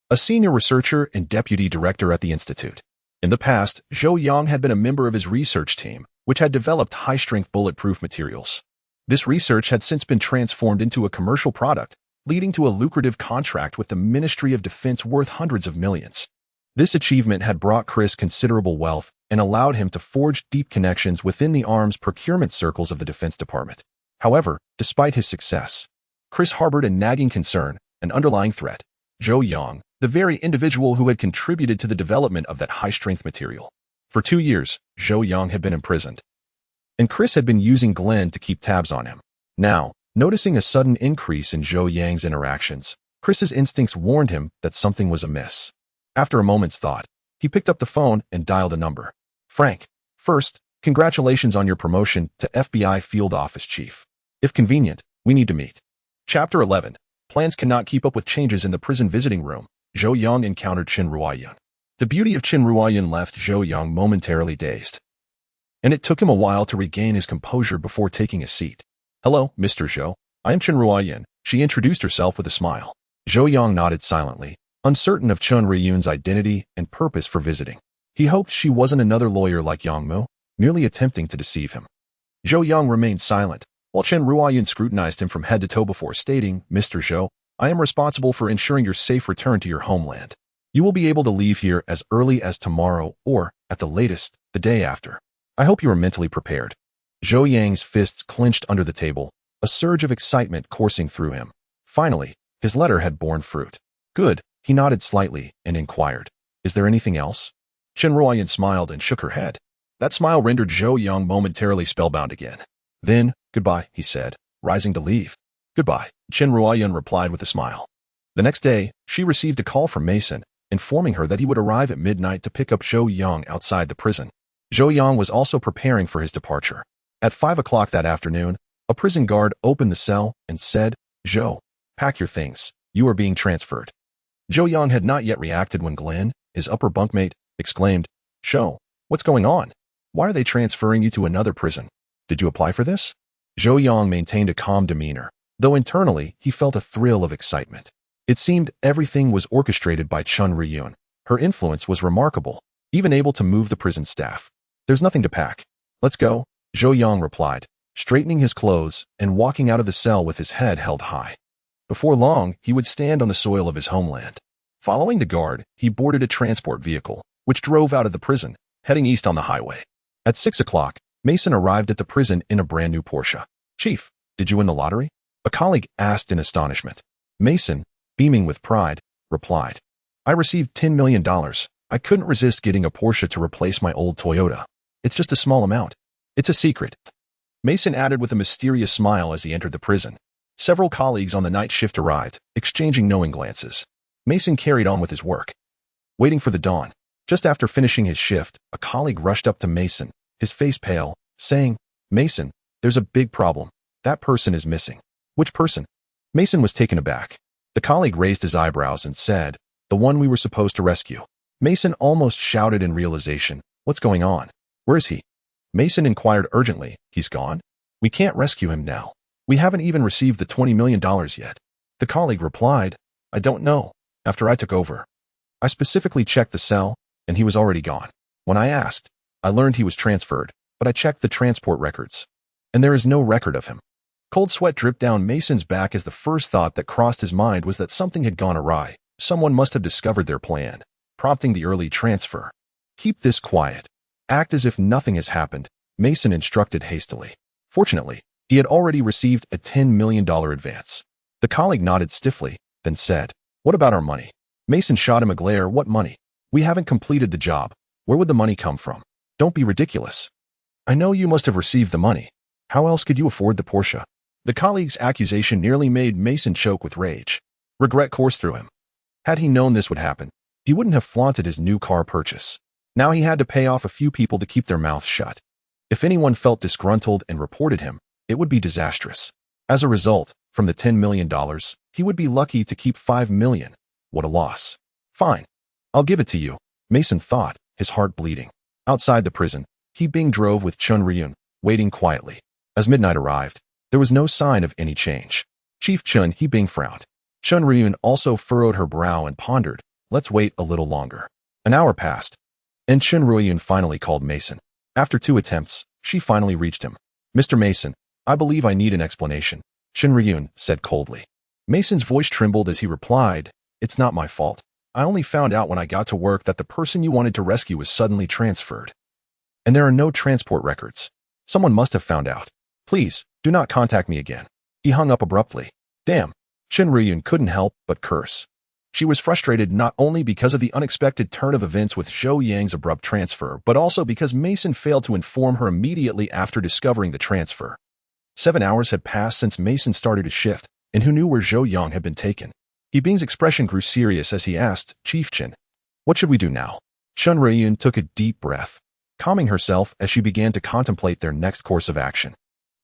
a senior researcher and deputy director at the institute. In the past, Zhou Yang had been a member of his research team, which had developed high-strength bulletproof materials. This research had since been transformed into a commercial product, leading to a lucrative contract with the Ministry of Defense worth hundreds of millions. This achievement had brought Chris considerable wealth and allowed him to forge deep connections within the arms procurement circles of the Defense Department. However, despite his success, Chris harbored a nagging concern, an underlying threat: Zhou Yang, the very individual who had contributed to the development of that high-strength material. For 2 years, Zhou Yang had been imprisoned, and Chris had been using Glenn to keep tabs on him. Now, noticing a sudden increase in Zhou Yang's interactions, Chris's instincts warned him that something was amiss. After a moment's thought, he picked up the phone and dialed a number. "Frank, first, congratulations on your promotion to FBI Field Office Chief. If convenient, we need to meet." Chapter 11. Plans cannot keep up with changes in the prison visiting room. Zhou Yang encountered Chen Ruoyan. The beauty of Chen Ruoyan left Zhou Yang momentarily dazed, and it took him a while to regain his composure before taking a seat. "Hello, Mr. Zhou. I am Chen Ruoyan," she introduced herself with a smile. Zhou Yang nodded silently, uncertain of Chen Riyun's identity and purpose for visiting. He hoped she wasn't another lawyer like Yang Mu, merely attempting to deceive him. Zhou Yang remained silent, while Chen Ruoyan scrutinized him from head to toe before stating, "Mr. Zhou, I am responsible for ensuring your safe return to your homeland. You will be able to leave here as early as tomorrow or, at the latest, the day after. I hope you are mentally prepared." Zhou Yang's fists clenched under the table, a surge of excitement coursing through him. Finally, his letter had borne fruit. "Good," he nodded slightly and inquired, "Is there anything else?" Chen Ruoyan smiled and shook her head. That smile rendered Zhou Yang momentarily spellbound again. "Then, goodbye," he said, rising to leave. "Goodbye," Chen Ruoyan replied with a smile. The next day, she received a call from Mason, informing her that he would arrive at midnight to pick up Zhou Yang outside the prison. Zhou Yang was also preparing for his departure. At 5 o'clock that afternoon, a prison guard opened the cell and said, "Zhou, pack your things. You are being transferred." Zhou Yang had not yet reacted when Glenn, his upper bunkmate, exclaimed, "Zhou, what's going on? Why are they transferring you to another prison? Did you apply for this?" Zhou Yang maintained a calm demeanor, though internally he felt a thrill of excitement. It seemed everything was orchestrated by Chun Ryun. Her influence was remarkable, even able to move the prison staff. There's nothing to pack. Let's go, Zhou Yang replied, straightening his clothes and walking out of the cell with his head held high. Before long, he would stand on the soil of his homeland. Following the guard, he boarded a transport vehicle, which drove out of the prison, heading east on the highway. At 6 o'clock, Mason arrived at the prison in a brand new Porsche. Chief, did you win the lottery? A colleague asked in astonishment. Mason, beaming with pride, replied, I received $10 million. I couldn't resist getting a Porsche to replace my old Toyota. It's just a small amount. It's a secret. Mason added with a mysterious smile as he entered the prison. Several colleagues on the night shift arrived, exchanging knowing glances. Mason carried on with his work, waiting for the dawn. Just after finishing his shift, a colleague rushed up to Mason, his face pale, saying, Mason, there's a big problem. That person is missing. Which person? Mason was taken aback. The colleague raised his eyebrows and said, the one we were supposed to rescue. Mason almost shouted in realization, what's going on? Where is he? Mason inquired urgently, he's gone? We can't rescue him now. We haven't even received the $20 million yet. The colleague replied, I don't know. After I took over, I specifically checked the cell, and he was already gone. When I asked, I learned he was transferred, but I checked the transport records, and there is no record of him. Cold sweat dripped down Mason's back as the first thought that crossed his mind was that something had gone awry. Someone must have discovered their plan, prompting the early transfer. Keep this quiet. Act as if nothing has happened, Mason instructed hastily. Fortunately, he had already received a $10 million advance. The colleague nodded stiffly, then said, what about our money? Mason shot him a glare. What money? We haven't completed the job. Where would the money come from? Don't be ridiculous. I know you must have received the money. How else could you afford the Porsche? The colleague's accusation nearly made Mason choke with rage. Regret coursed through him. Had he known this would happen, he wouldn't have flaunted his new car purchase. Now he had to pay off a few people to keep their mouths shut. If anyone felt disgruntled and reported him, it would be disastrous. As a result, from the $10 million, he would be lucky to keep $5 million. What a loss. Fine. I'll give it to you, Mason thought, his heart bleeding. Outside the prison, He Bing drove with Chun Ryun, waiting quietly. As midnight arrived, there was no sign of any change. Chief Chun He Bing frowned. Chun Ryun also furrowed her brow and pondered, let's wait a little longer. An hour passed, and Chun Ryun finally called Mason. After 2 attempts, she finally reached him. Mr. Mason, I believe I need an explanation, Chun Ryun said coldly. Mason's voice trembled as he replied, it's not my fault. I only found out when I got to work that the person you wanted to rescue was suddenly transferred. And there are no transport records. Someone must have found out. Please, do not contact me again. He hung up abruptly. Damn. Chun Ryun couldn't help but curse. She was frustrated not only because of the unexpected turn of events with Zhou Yang's abrupt transfer, but also because Mason failed to inform her immediately after discovering the transfer. 7 hours had passed since Mason started his shift, and who knew where Zhou Yang had been taken? He Bing's expression grew serious as he asked, Chief Chin, what should we do now? Chun Ryun took a deep breath, calming herself as she began to contemplate their next course of action.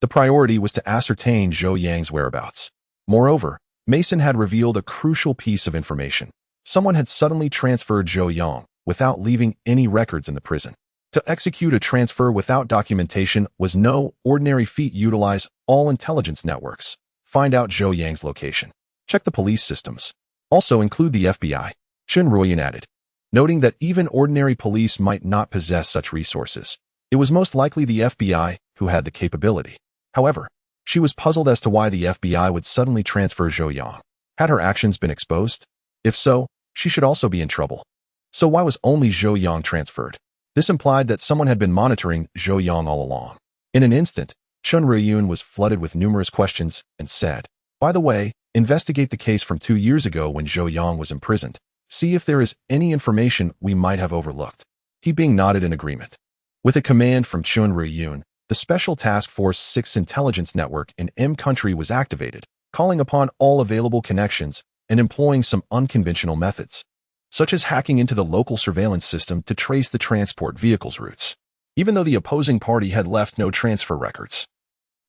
The priority was to ascertain Zhou Yang's whereabouts. Moreover, Mason had revealed a crucial piece of information. Someone had suddenly transferred Zhou Yang without leaving any records in the prison. To execute a transfer without documentation was no ordinary feat. Utilize all intelligence networks. Find out Zhou Yang's location. Check the police systems. Also include the FBI, Chun Ryun added, noting that even ordinary police might not possess such resources. It was most likely the FBI who had the capability. However, she was puzzled as to why the FBI would suddenly transfer Zhou Yang. Had her actions been exposed? If so, she should also be in trouble. So why was only Zhou Yang transferred? This implied that someone had been monitoring Zhou Yang all along. In an instant, Chun Ryun was flooded with numerous questions and said, by the way, investigate the case from 2 years ago when Zhou Yang was imprisoned. See if there is any information we might have overlooked. He Bing nodded in agreement. With a command from Chun Ryun, the Special Task Force 6 intelligence network in M country was activated, calling upon all available connections and employing some unconventional methods, such as hacking into the local surveillance system to trace the transport vehicle's routes. Even though the opposing party had left no transfer records,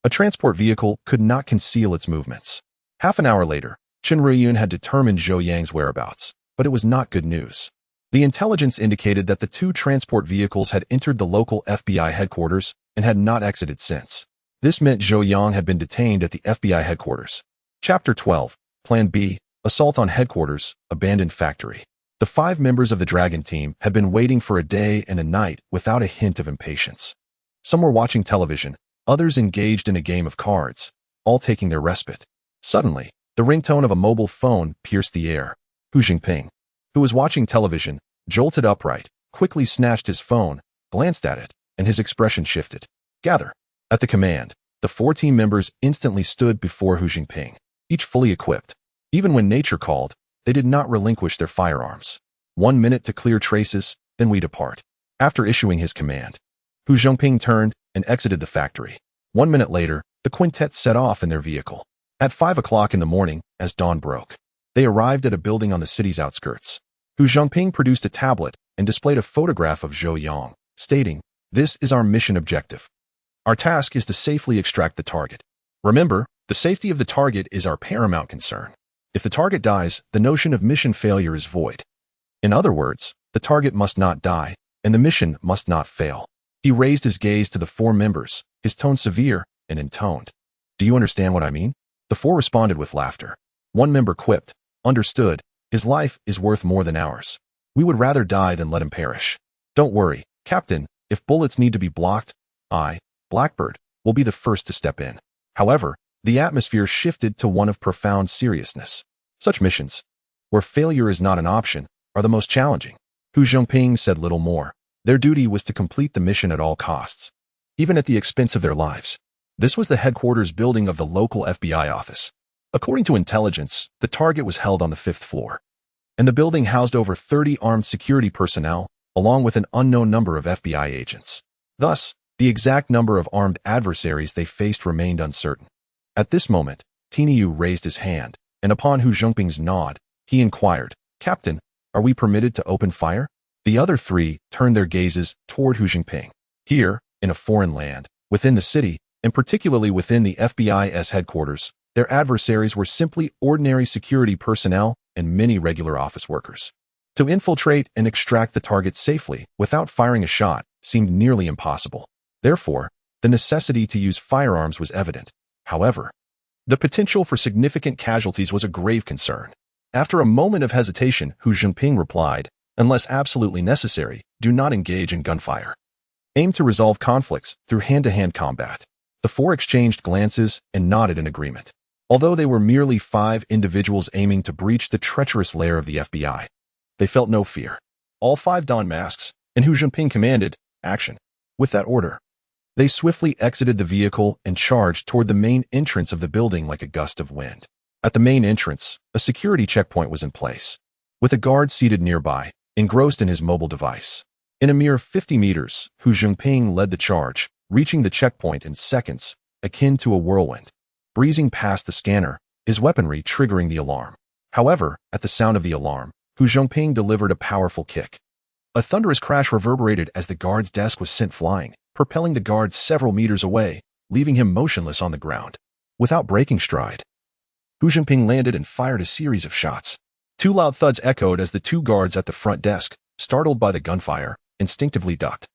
a transport vehicle could not conceal its movements. Half an hour later, Chun Ryun had determined Zhou Yang's whereabouts, but it was not good news. The intelligence indicated that the 2 transport vehicles had entered the local FBI headquarters and had not exited since. This meant Zhou Yang had been detained at the FBI headquarters. Chapter 12, Plan B, Assault on headquarters, abandoned factory. The 5 members of the Dragon team had been waiting for a day and a night without a hint of impatience. Some were watching television, others engaged in a game of cards, all taking their respite. Suddenly, the ringtone of a mobile phone pierced the air. Hu Jingping, who was watching television, jolted upright, quickly snatched his phone, glanced at it, and his expression shifted. Gather. At the command, the 4 team members instantly stood before Hu Jingping, each fully equipped. Even when nature called, they did not relinquish their firearms. 1 minute to clear traces, then we depart. After issuing his command, Hu Jingping turned and exited the factory. 1 minute later, the quintet set off in their vehicle. At 5 o'clock in the morning, as dawn broke, they arrived at a building on the city's outskirts. Hu Jingping produced a tablet and displayed a photograph of Zhou Yang, stating, "This is our mission objective. Our task is to safely extract the target. Remember, the safety of the target is our paramount concern. If the target dies, the notion of mission failure is void. In other words, the target must not die, and the mission must not fail." He raised his gaze to the 4 members, his tone severe and intoned. "Do you understand what I mean?" The 4 responded with laughter. One member quipped, "Understood, his life is worth more than ours. We would rather die than let him perish. Don't worry, Captain, if bullets need to be blocked, I, Blackbird, will be the first to step in." However, the atmosphere shifted to one of profound seriousness. Such missions, where failure is not an option, are the most challenging. Hu Jingping said little more. Their duty was to complete the mission at all costs, even at the expense of their lives. This was the headquarters building of the local FBI office. According to intelligence, the target was held on the 5th floor, and the building housed over 30 armed security personnel, along with an unknown number of FBI agents. Thus, the exact number of armed adversaries they faced remained uncertain. At this moment, Tiniu raised his hand, and upon Hu Jingping's nod, he inquired, "Captain, are we permitted to open fire?" The other 3 turned their gazes toward Hu Jingping. Here, in a foreign land, within the city, and particularly within the FBI's headquarters, their adversaries were simply ordinary security personnel and many regular office workers. To infiltrate and extract the target safely without firing a shot seemed nearly impossible. Therefore, the necessity to use firearms was evident. However, the potential for significant casualties was a grave concern. After a moment of hesitation, Hu Jingping replied, "Unless absolutely necessary, do not engage in gunfire. Aim to resolve conflicts through hand-to-hand combat." The 4 exchanged glances and nodded in agreement. Although they were merely 5 individuals aiming to breach the treacherous lair of the FBI, they felt no fear. All 5 donned masks, and Hu Jingping commanded, "Action." With that order, they swiftly exited the vehicle and charged toward the main entrance of the building like a gust of wind. At the main entrance, a security checkpoint was in place, with a guard seated nearby, engrossed in his mobile device. In a mere 50 meters, Hu Jingping led the charge, reaching the checkpoint in seconds, akin to a whirlwind. Breezing past the scanner, his weaponry triggering the alarm. However, at the sound of the alarm, Hu Jingping delivered a powerful kick. A thunderous crash reverberated as the guard's desk was sent flying, propelling the guard several meters away, leaving him motionless on the ground. Without breaking stride, Hu Jingping landed and fired a series of shots. 2 loud thuds echoed as the 2 guards at the front desk, startled by the gunfire, instinctively ducked,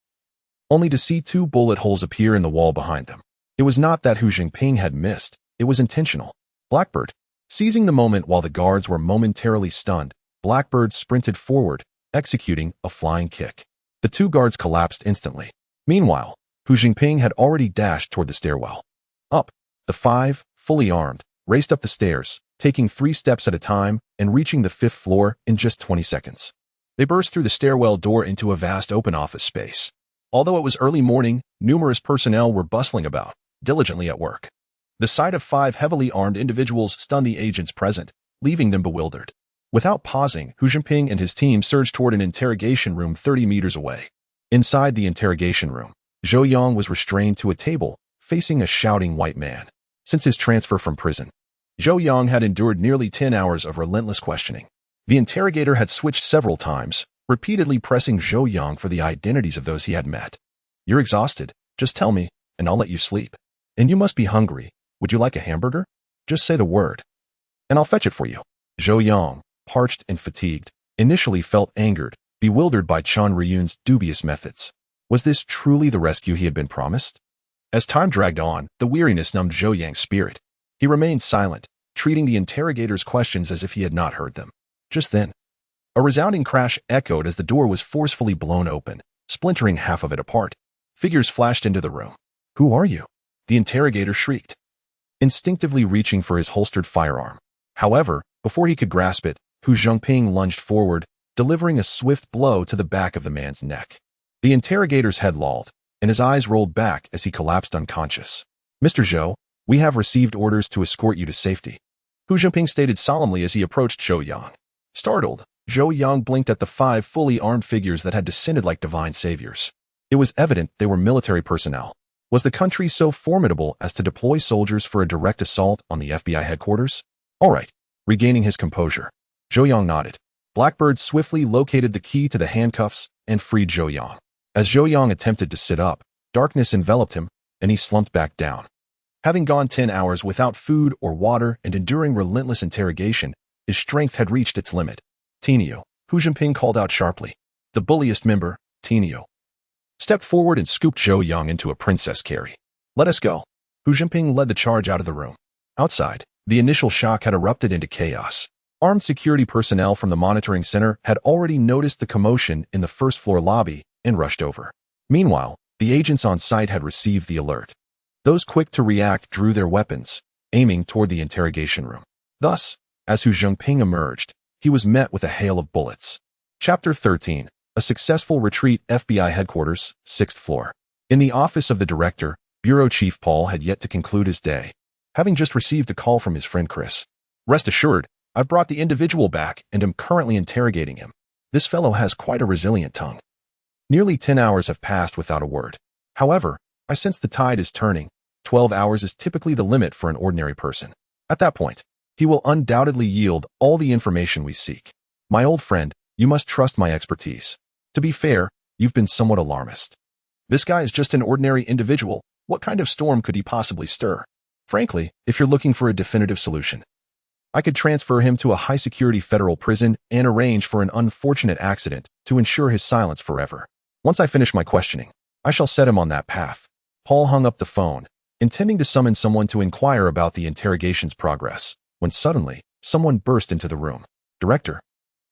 only to see 2 bullet holes appear in the wall behind them. It was not that Hu Jingping had missed, it was intentional. Blackbird. Seizing the moment while the guards were momentarily stunned, Blackbird sprinted forward, executing a flying kick. The 2 guards collapsed instantly. Meanwhile, Hu Jingping had already dashed toward the stairwell. Up, the 5, fully armed, raced up the stairs, taking 3 steps at a time and reaching the 5th floor in just 20 seconds. They burst through the stairwell door into a vast open office space. Although it was early morning, numerous personnel were bustling about, diligently at work. The sight of 5 heavily armed individuals stunned the agents present, leaving them bewildered. Without pausing, Hu Jingping and his team surged toward an interrogation room 30 meters away. Inside the interrogation room, Zhou Yang was restrained to a table, facing a shouting white man. Since his transfer from prison, Zhou Yang had endured nearly 10 hours of relentless questioning. The interrogator had switched several times, repeatedly pressing Zhou Yang for the identities of those he had met. "You're exhausted. Just tell me, and I'll let you sleep. And you must be hungry. Would you like a hamburger? Just say the word, and I'll fetch it for you." Zhou Yang, parched and fatigued, initially felt angered, bewildered by Chen Ryun's dubious methods. Was this truly the rescue he had been promised? As time dragged on, the weariness numbed Zhou Yang's spirit. He remained silent, treating the interrogator's questions as if he had not heard them. Just then, a resounding crash echoed as the door was forcefully blown open, splintering half of it apart. Figures flashed into the room. "Who are you?" the interrogator shrieked, instinctively reaching for his holstered firearm. However, before he could grasp it, Hu Zhengping lunged forward, delivering a swift blow to the back of the man's neck. The interrogator's head lolled, and his eyes rolled back as he collapsed unconscious. "Mr. Zhou, we have received orders to escort you to safety," Hu Zhengping stated solemnly as he approached Zhou Yang. Startled, Zhou Yang blinked at the 5 fully armed figures that had descended like divine saviors. It was evident they were military personnel. Was the country so formidable as to deploy soldiers for a direct assault on the FBI headquarters? All right. Regaining his composure, Zhou Yang nodded. Blackbird swiftly located the key to the handcuffs and freed Zhou Yang. As Zhou Yang attempted to sit up, darkness enveloped him, and he slumped back down. Having gone 10 hours without food or water and enduring relentless interrogation, his strength had reached its limit. "Tinio," Hu Zhengping called out sharply. The bulliest member, Tinio, stepped forward and scooped Zhou Yang into a princess carry. "Let us go." Hu Zhengping led the charge out of the room. Outside, the initial shock had erupted into chaos. Armed security personnel from the monitoring center had already noticed the commotion in the first-floor lobby and rushed over. Meanwhile, the agents on site had received the alert. Those quick to react drew their weapons, aiming toward the interrogation room. Thus, as Hu Zhengping emerged, he was met with a hail of bullets. Chapter 13. A successful retreat. FBI headquarters, 6th floor. In the office of the director, Bureau Chief Paul had yet to conclude his day, having just received a call from his friend Chris. "Rest assured, I've brought the individual back and am currently interrogating him. This fellow has quite a resilient tongue." Nearly 10 hours have passed without a word. However, I sense the tide is turning. 12 hours is typically the limit for an ordinary person. At that point, he will undoubtedly yield all the information we seek. "My old friend, you must trust my expertise. To be fair, you've been somewhat alarmist. This guy is just an ordinary individual. What kind of storm could he possibly stir? Frankly, if you're looking for a definitive solution, I could transfer him to a high-security federal prison and arrange for an unfortunate accident to ensure his silence forever. Once I finish my questioning, I shall set him on that path." Paul hung up the phone, intending to summon someone to inquire about the interrogation's progress, when suddenly, someone burst into the room. "Director,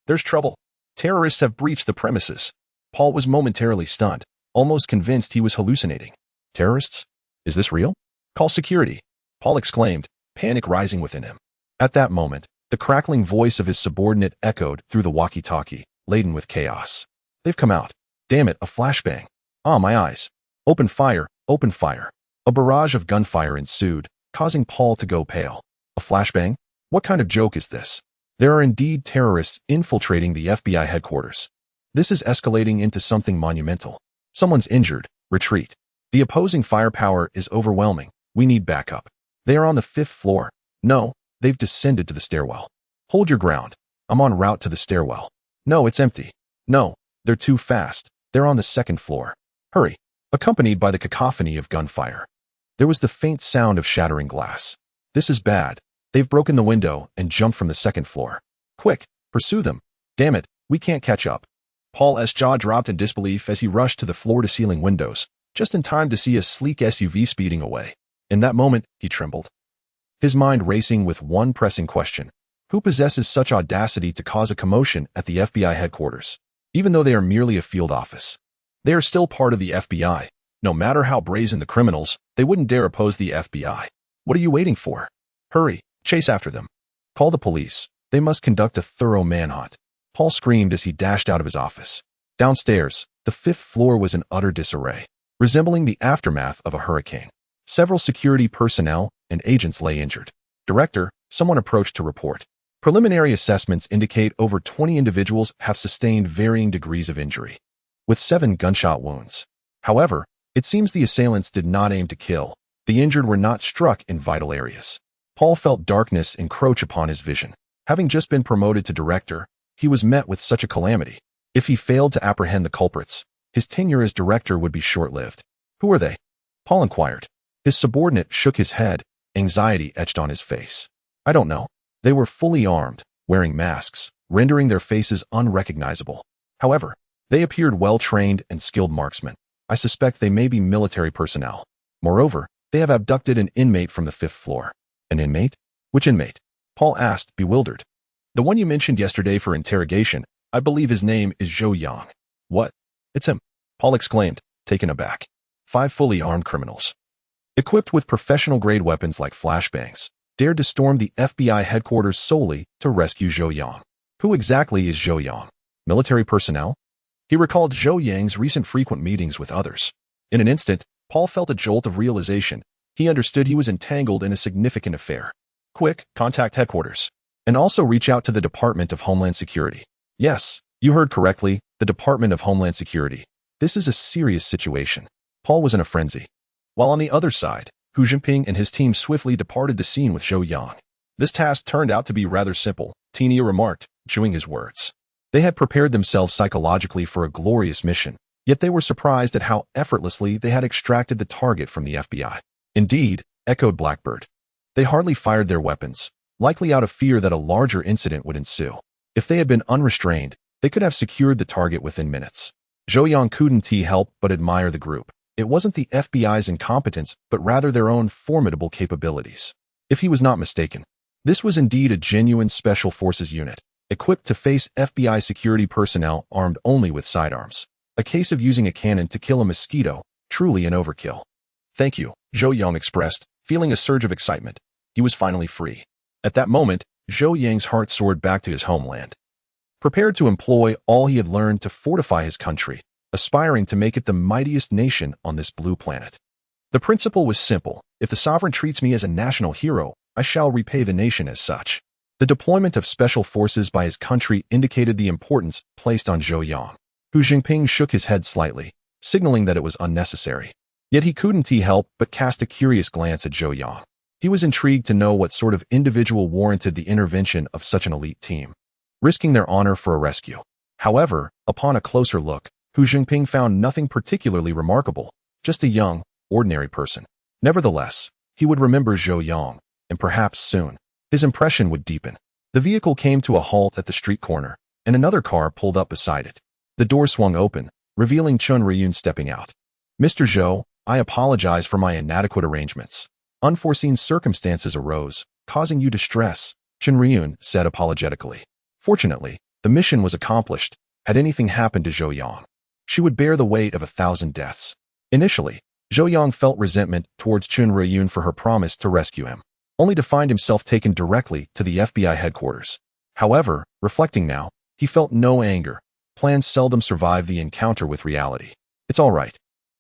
there's trouble. Terrorists have breached the premises." Paul was momentarily stunned, almost convinced he was hallucinating. "Terrorists? Is this real? Call security," Paul exclaimed, panic rising within him. At that moment, the crackling voice of his subordinate echoed through the walkie-talkie, laden with chaos. "They've come out. Damn it, a flashbang. Ah, my eyes. Open fire, open fire." A barrage of gunfire ensued, causing Paul to go pale. A flashbang? What kind of joke is this? There are indeed terrorists infiltrating the FBI headquarters. This is escalating into something monumental. Someone's injured. Retreat. The opposing firepower is overwhelming. We need backup. They are on the 5th floor. No, they've descended to the stairwell. Hold your ground. I'm en route to the stairwell. No, it's empty. No, they're too fast. They're on the 2nd floor. Hurry. Accompanied by the cacophony of gunfire, there was the faint sound of shattering glass. This is bad. They've broken the window and jumped from the 2nd floor. Quick, pursue them. Damn it, we can't catch up. Paul's jaw dropped in disbelief as he rushed to the floor-to-ceiling windows, just in time to see a sleek SUV speeding away. In that moment, he trembled, his mind racing with one pressing question. Who possesses such audacity to cause a commotion at the FBI headquarters? Even though they are merely a field office, they are still part of the FBI. No matter how brazen the criminals, they wouldn't dare oppose the FBI. What are you waiting for? Hurry, chase after them. Call the police. They must conduct a thorough manhunt. Paul screamed as he dashed out of his office. Downstairs, the 5th floor was in utter disarray, resembling the aftermath of a hurricane. Several security personnel and agents lay injured. Director, someone approached to report. Preliminary assessments indicate over 20 individuals have sustained varying degrees of injury, with 7 gunshot wounds. However, it seems the assailants did not aim to kill. The injured were not struck in vital areas. Paul felt darkness encroach upon his vision. Having just been promoted to director, he was met with such a calamity. If he failed to apprehend the culprits, his tenure as director would be short-lived. Who are they? Paul inquired. His subordinate shook his head, anxiety etched on his face. I don't know. They were fully armed, wearing masks, rendering their faces unrecognizable. However, they appeared well-trained and skilled marksmen. I suspect they may be military personnel. Moreover, they have abducted an inmate from the 5th floor. An inmate? Which inmate? Paul asked, bewildered. The one you mentioned yesterday for interrogation, I believe his name is Zhou Yang. What? It's him, Paul exclaimed, taken aback. 5 fully armed criminals, equipped with professional-grade weapons like flashbangs, dared to storm the FBI headquarters solely to rescue Zhou Yang. Who exactly is Zhou Yang? Military personnel? He recalled Zhou Yang's recent frequent meetings with others. In an instant, Paul felt a jolt of realization. He understood he was entangled in a significant affair. Quick, contact headquarters. And also reach out to the Department of Homeland Security. Yes, you heard correctly, the Department of Homeland Security. This is a serious situation. Paul was in a frenzy. While on the other side, Hu Jinping and his team swiftly departed the scene with Zhou Yang. This task turned out to be rather simple, Tenia remarked, chewing his words. They had prepared themselves psychologically for a glorious mission, yet they were surprised at how effortlessly they had extracted the target from the FBI. Indeed, echoed Blackbird. They hardly fired their weapons, likely out of fear that a larger incident would ensue. If they had been unrestrained, they could have secured the target within minutes. Zhou Yang couldn't help but admire the group. It wasn't the FBI's incompetence, but rather their own formidable capabilities. If he was not mistaken, this was indeed a genuine Special Forces unit, equipped to face FBI security personnel armed only with sidearms. A case of using a cannon to kill a mosquito, truly an overkill. Thank you, Zhou Yang expressed, feeling a surge of excitement. He was finally free. At that moment, Zhou Yang's heart soared back to his homeland. Prepared to employ all he had learned to fortify his country, aspiring to make it the mightiest nation on this blue planet. The principle was simple. If the sovereign treats me as a national hero, I shall repay the nation as such. The deployment of special forces by his country indicated the importance placed on Zhou Yang. Hu Jinping shook his head slightly, signaling that it was unnecessary. Yet he couldn't help but cast a curious glance at Zhou Yang. He was intrigued to know what sort of individual warranted the intervention of such an elite team, risking their honor for a rescue. However, upon a closer look, Hu Jinping found nothing particularly remarkable, just a young, ordinary person. Nevertheless, he would remember Zhou Yang, and perhaps soon, his impression would deepen. The vehicle came to a halt at the street corner, and another car pulled up beside it. The door swung open, revealing Chen Riyun stepping out. Mr. Zhou, I apologize for my inadequate arrangements. Unforeseen circumstances arose, causing you distress, Chen Riyun said apologetically. Fortunately, the mission was accomplished. Had anything happened to Zhou Yang, she would bear the weight of 1,000 deaths. Initially, Zhou Yang felt resentment towards Chen Riyun for her promise to rescue him, only to find himself taken directly to the FBI headquarters. However, reflecting now, he felt no anger. Plans seldom survive the encounter with reality. It's all right.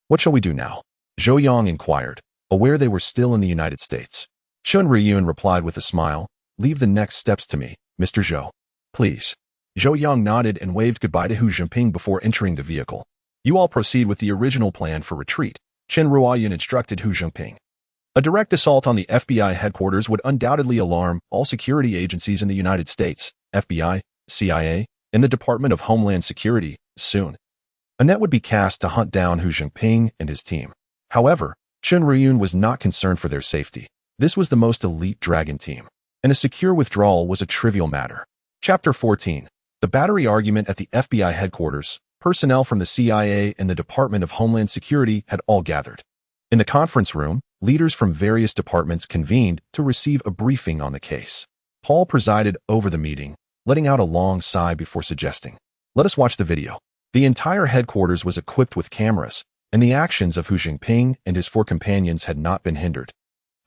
What shall we do now? Zhou Yang inquired, aware they were still in the United States. Chen Riyun replied with a smile, leave the next steps to me, Mr. Zhou. Please. Zhou Yang nodded and waved goodbye to Hu Jinping before entering the vehicle. You all proceed with the original plan for retreat, Chen Riyun instructed Hu Jinping. A direct assault on the FBI headquarters would undoubtedly alarm all security agencies in the United States, FBI, CIA, and the Department of Homeland Security, soon. A net would be cast to hunt down Hu Jinping and his team. However, Chen Riyun was not concerned for their safety. This was the most elite dragon team, and a secure withdrawal was a trivial matter. Chapter 14. The battery argument at the FBI headquarters. Personnel from the CIA and the Department of Homeland Security had all gathered. In the conference room, leaders from various departments convened to receive a briefing on the case. Paul presided over the meeting, letting out a long sigh before suggesting, let us watch the video. The entire headquarters was equipped with cameras, and the actions of Hu Jinping and his 4 companions had not been hindered.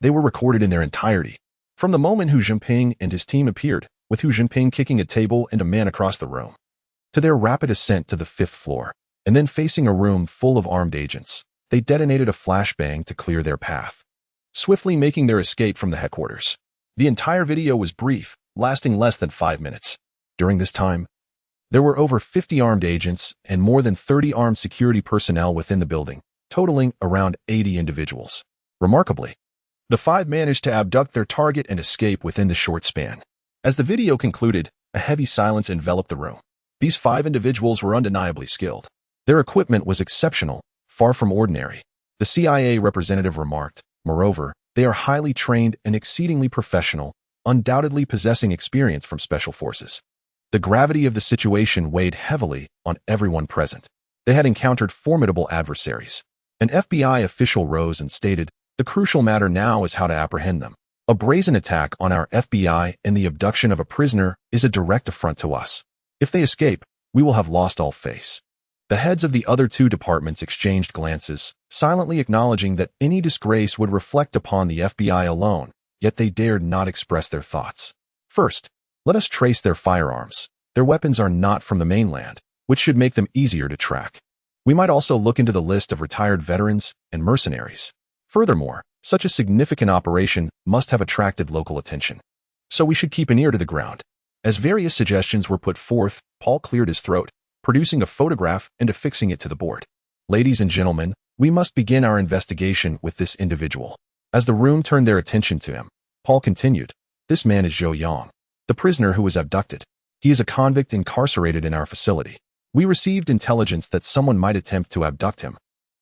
They were recorded in their entirety. From the moment Hu Jinping and his team appeared, with Hu Jinping kicking a table and a man across the room, to their rapid ascent to the 5th floor, and then facing a room full of armed agents, they detonated a flashbang to clear their path, swiftly making their escape from the headquarters. The entire video was brief, lasting less than 5 minutes. During this time, there were over 50 armed agents and more than 30 armed security personnel within the building, totaling around 80 individuals. Remarkably, the 5 managed to abduct their target and escape within the short span. As the video concluded, a heavy silence enveloped the room. These 5 individuals were undeniably skilled. Their equipment was exceptional, far from ordinary. The CIA representative remarked, moreover, they are highly trained and exceedingly professional, undoubtedly possessing experience from special forces. The gravity of the situation weighed heavily on everyone present. They had encountered formidable adversaries. An FBI official rose and stated, the crucial matter now is how to apprehend them. A brazen attack on our FBI and the abduction of a prisoner is a direct affront to us. If they escape, we will have lost all face. The heads of the other two departments exchanged glances, silently acknowledging that any disgrace would reflect upon the FBI alone, yet they dared not express their thoughts. First, let us trace their firearms. Their weapons are not from the mainland, which should make them easier to track. We might also look into the list of retired veterans and mercenaries. Furthermore, such a significant operation must have attracted local attention. So we should keep an ear to the ground. As various suggestions were put forth, Paul cleared his throat, producing a photograph and affixing it to the board. Ladies and gentlemen, we must begin our investigation with this individual. As the room turned their attention to him, Paul continued, "This man is Zhou Yang, the prisoner who was abducted. He is a convict incarcerated in our facility. We received intelligence that someone might attempt to abduct him,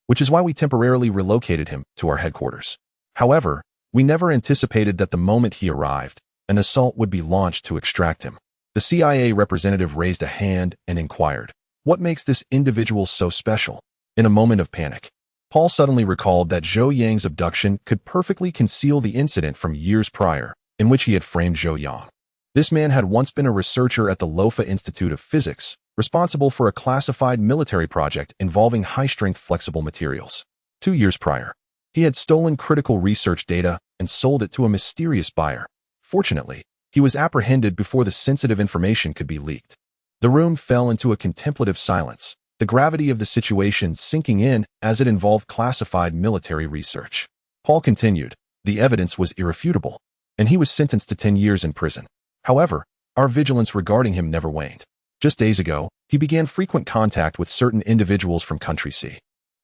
which is why we temporarily relocated him to our headquarters. However, we never anticipated that the moment he arrived, an assault would be launched to extract him." The CIA representative raised a hand and inquired, "What makes this individual so special?" In a moment of panic, Paul suddenly recalled that Zhou Yang's abduction could perfectly conceal the incident from years prior, in which he had framed Zhou Yang. This man had once been a researcher at the Lofa Institute of Physics, responsible for a classified military project involving high-strength flexible materials. 2 years prior, he had stolen critical research data and sold it to a mysterious buyer. Fortunately, he was apprehended before the sensitive information could be leaked. The room fell into a contemplative silence, the gravity of the situation sinking in as it involved classified military research. Paul continued, "The evidence was irrefutable, and he was sentenced to 10 years in prison. However, our vigilance regarding him never waned. Just days ago, he began frequent contact with certain individuals from Country C.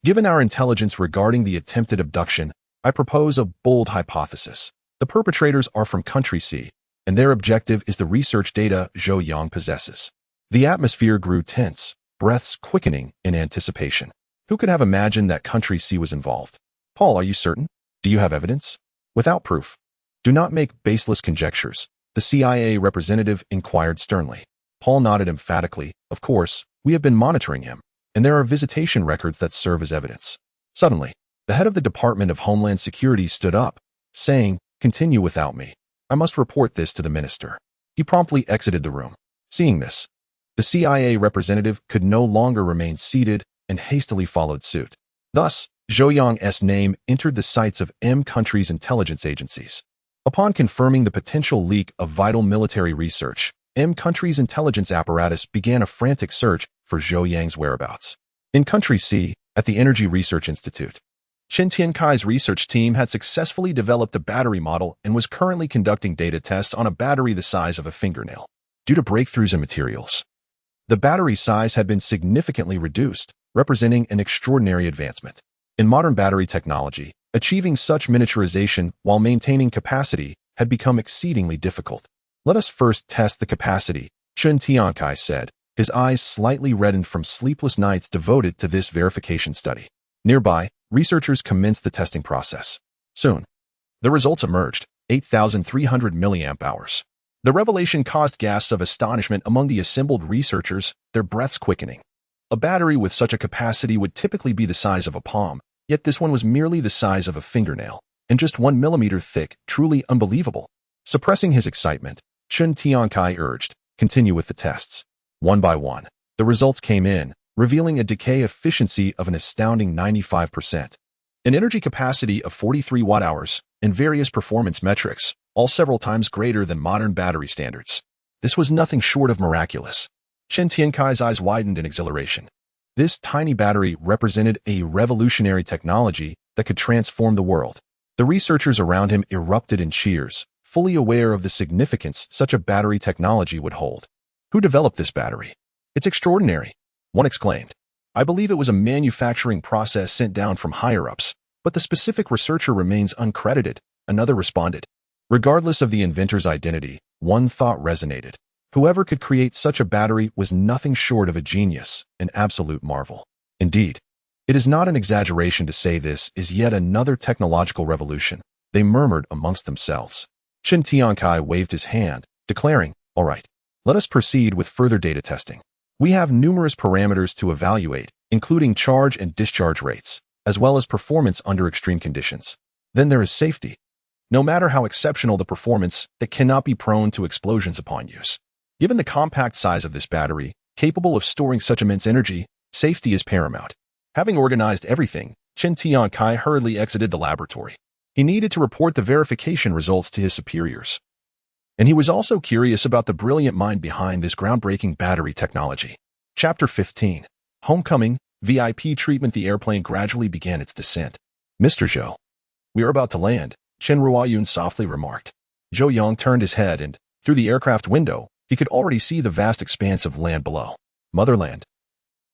Given our intelligence regarding the attempted abduction, I propose a bold hypothesis. The perpetrators are from Country C, and their objective is the research data Zhou Yang possesses." The atmosphere grew tense, breaths quickening in anticipation. Who could have imagined that Country C was involved? "Paul, are you certain? Do you have evidence?" "Without proof. Do not make baseless conjectures," the CIA representative inquired sternly. Paul nodded emphatically. "Of course, we have been monitoring him, and there are visitation records that serve as evidence." Suddenly, the head of the Department of Homeland Security stood up, saying, "Continue without me. I must report this to the minister." He promptly exited the room. Seeing this, the CIA representative could no longer remain seated and hastily followed suit. Thus, Zhou Yang's name entered the sights of M countries' intelligence agencies. Upon confirming the potential leak of vital military research, M countries' intelligence apparatus began a frantic search for Zhou Yang's whereabouts. In Country C, at the Energy Research Institute, Chen Tiankai's research team had successfully developed a battery model and was currently conducting data tests on a battery the size of a fingernail. Due to breakthroughs in materials, the battery size had been significantly reduced, representing an extraordinary advancement. In modern battery technology, achieving such miniaturization while maintaining capacity had become exceedingly difficult. "Let us first test the capacity," Chen Tiankai said, his eyes slightly reddened from sleepless nights devoted to this verification study. Nearby, researchers commenced the testing process. Soon, the results emerged, 8,300 milliamp hours. The revelation caused gasps of astonishment among the assembled researchers, their breaths quickening. A battery with such a capacity would typically be the size of a palm, yet this one was merely the size of a fingernail, and just 1 millimeter thick, truly unbelievable. Suppressing his excitement, Chen Tiankai urged, "Continue with the tests." One by one, the results came in, revealing a decay efficiency of an astounding 95%, an energy capacity of 43 watt-hours, and various performance metrics, all several times greater than modern battery standards. This was nothing short of miraculous. Chen Tiankai's eyes widened in exhilaration. This tiny battery represented a revolutionary technology that could transform the world. The researchers around him erupted in cheers, fully aware of the significance such a battery technology would hold. "Who developed this battery? It's extraordinary," one exclaimed. "I believe it was a manufacturing process sent down from higher-ups, but the specific researcher remains uncredited," another responded. Regardless of the inventor's identity, one thought resonated. Whoever could create such a battery was nothing short of a genius, an absolute marvel. Indeed, it is not an exaggeration to say this is yet another technological revolution, they murmured amongst themselves. Chen Tiankai waved his hand, declaring, "All right, let us proceed with further data testing. We have numerous parameters to evaluate, including charge and discharge rates, as well as performance under extreme conditions. Then there is safety. No matter how exceptional the performance, it cannot be prone to explosions upon use. Given the compact size of this battery, capable of storing such immense energy, safety is paramount. Having organized everything, Chen Tiankai hurriedly exited the laboratory. He needed to report the verification results to his superiors. And he was also curious about the brilliant mind behind this groundbreaking battery technology. Chapter 15. Homecoming, VIP treatment. The airplane gradually began its descent. Mr. Zhou. We are about to land, Chen Ruoyun softly remarked. Zhou Yang turned his head and, through the aircraft window, he could already see the vast expanse of land below. Motherland.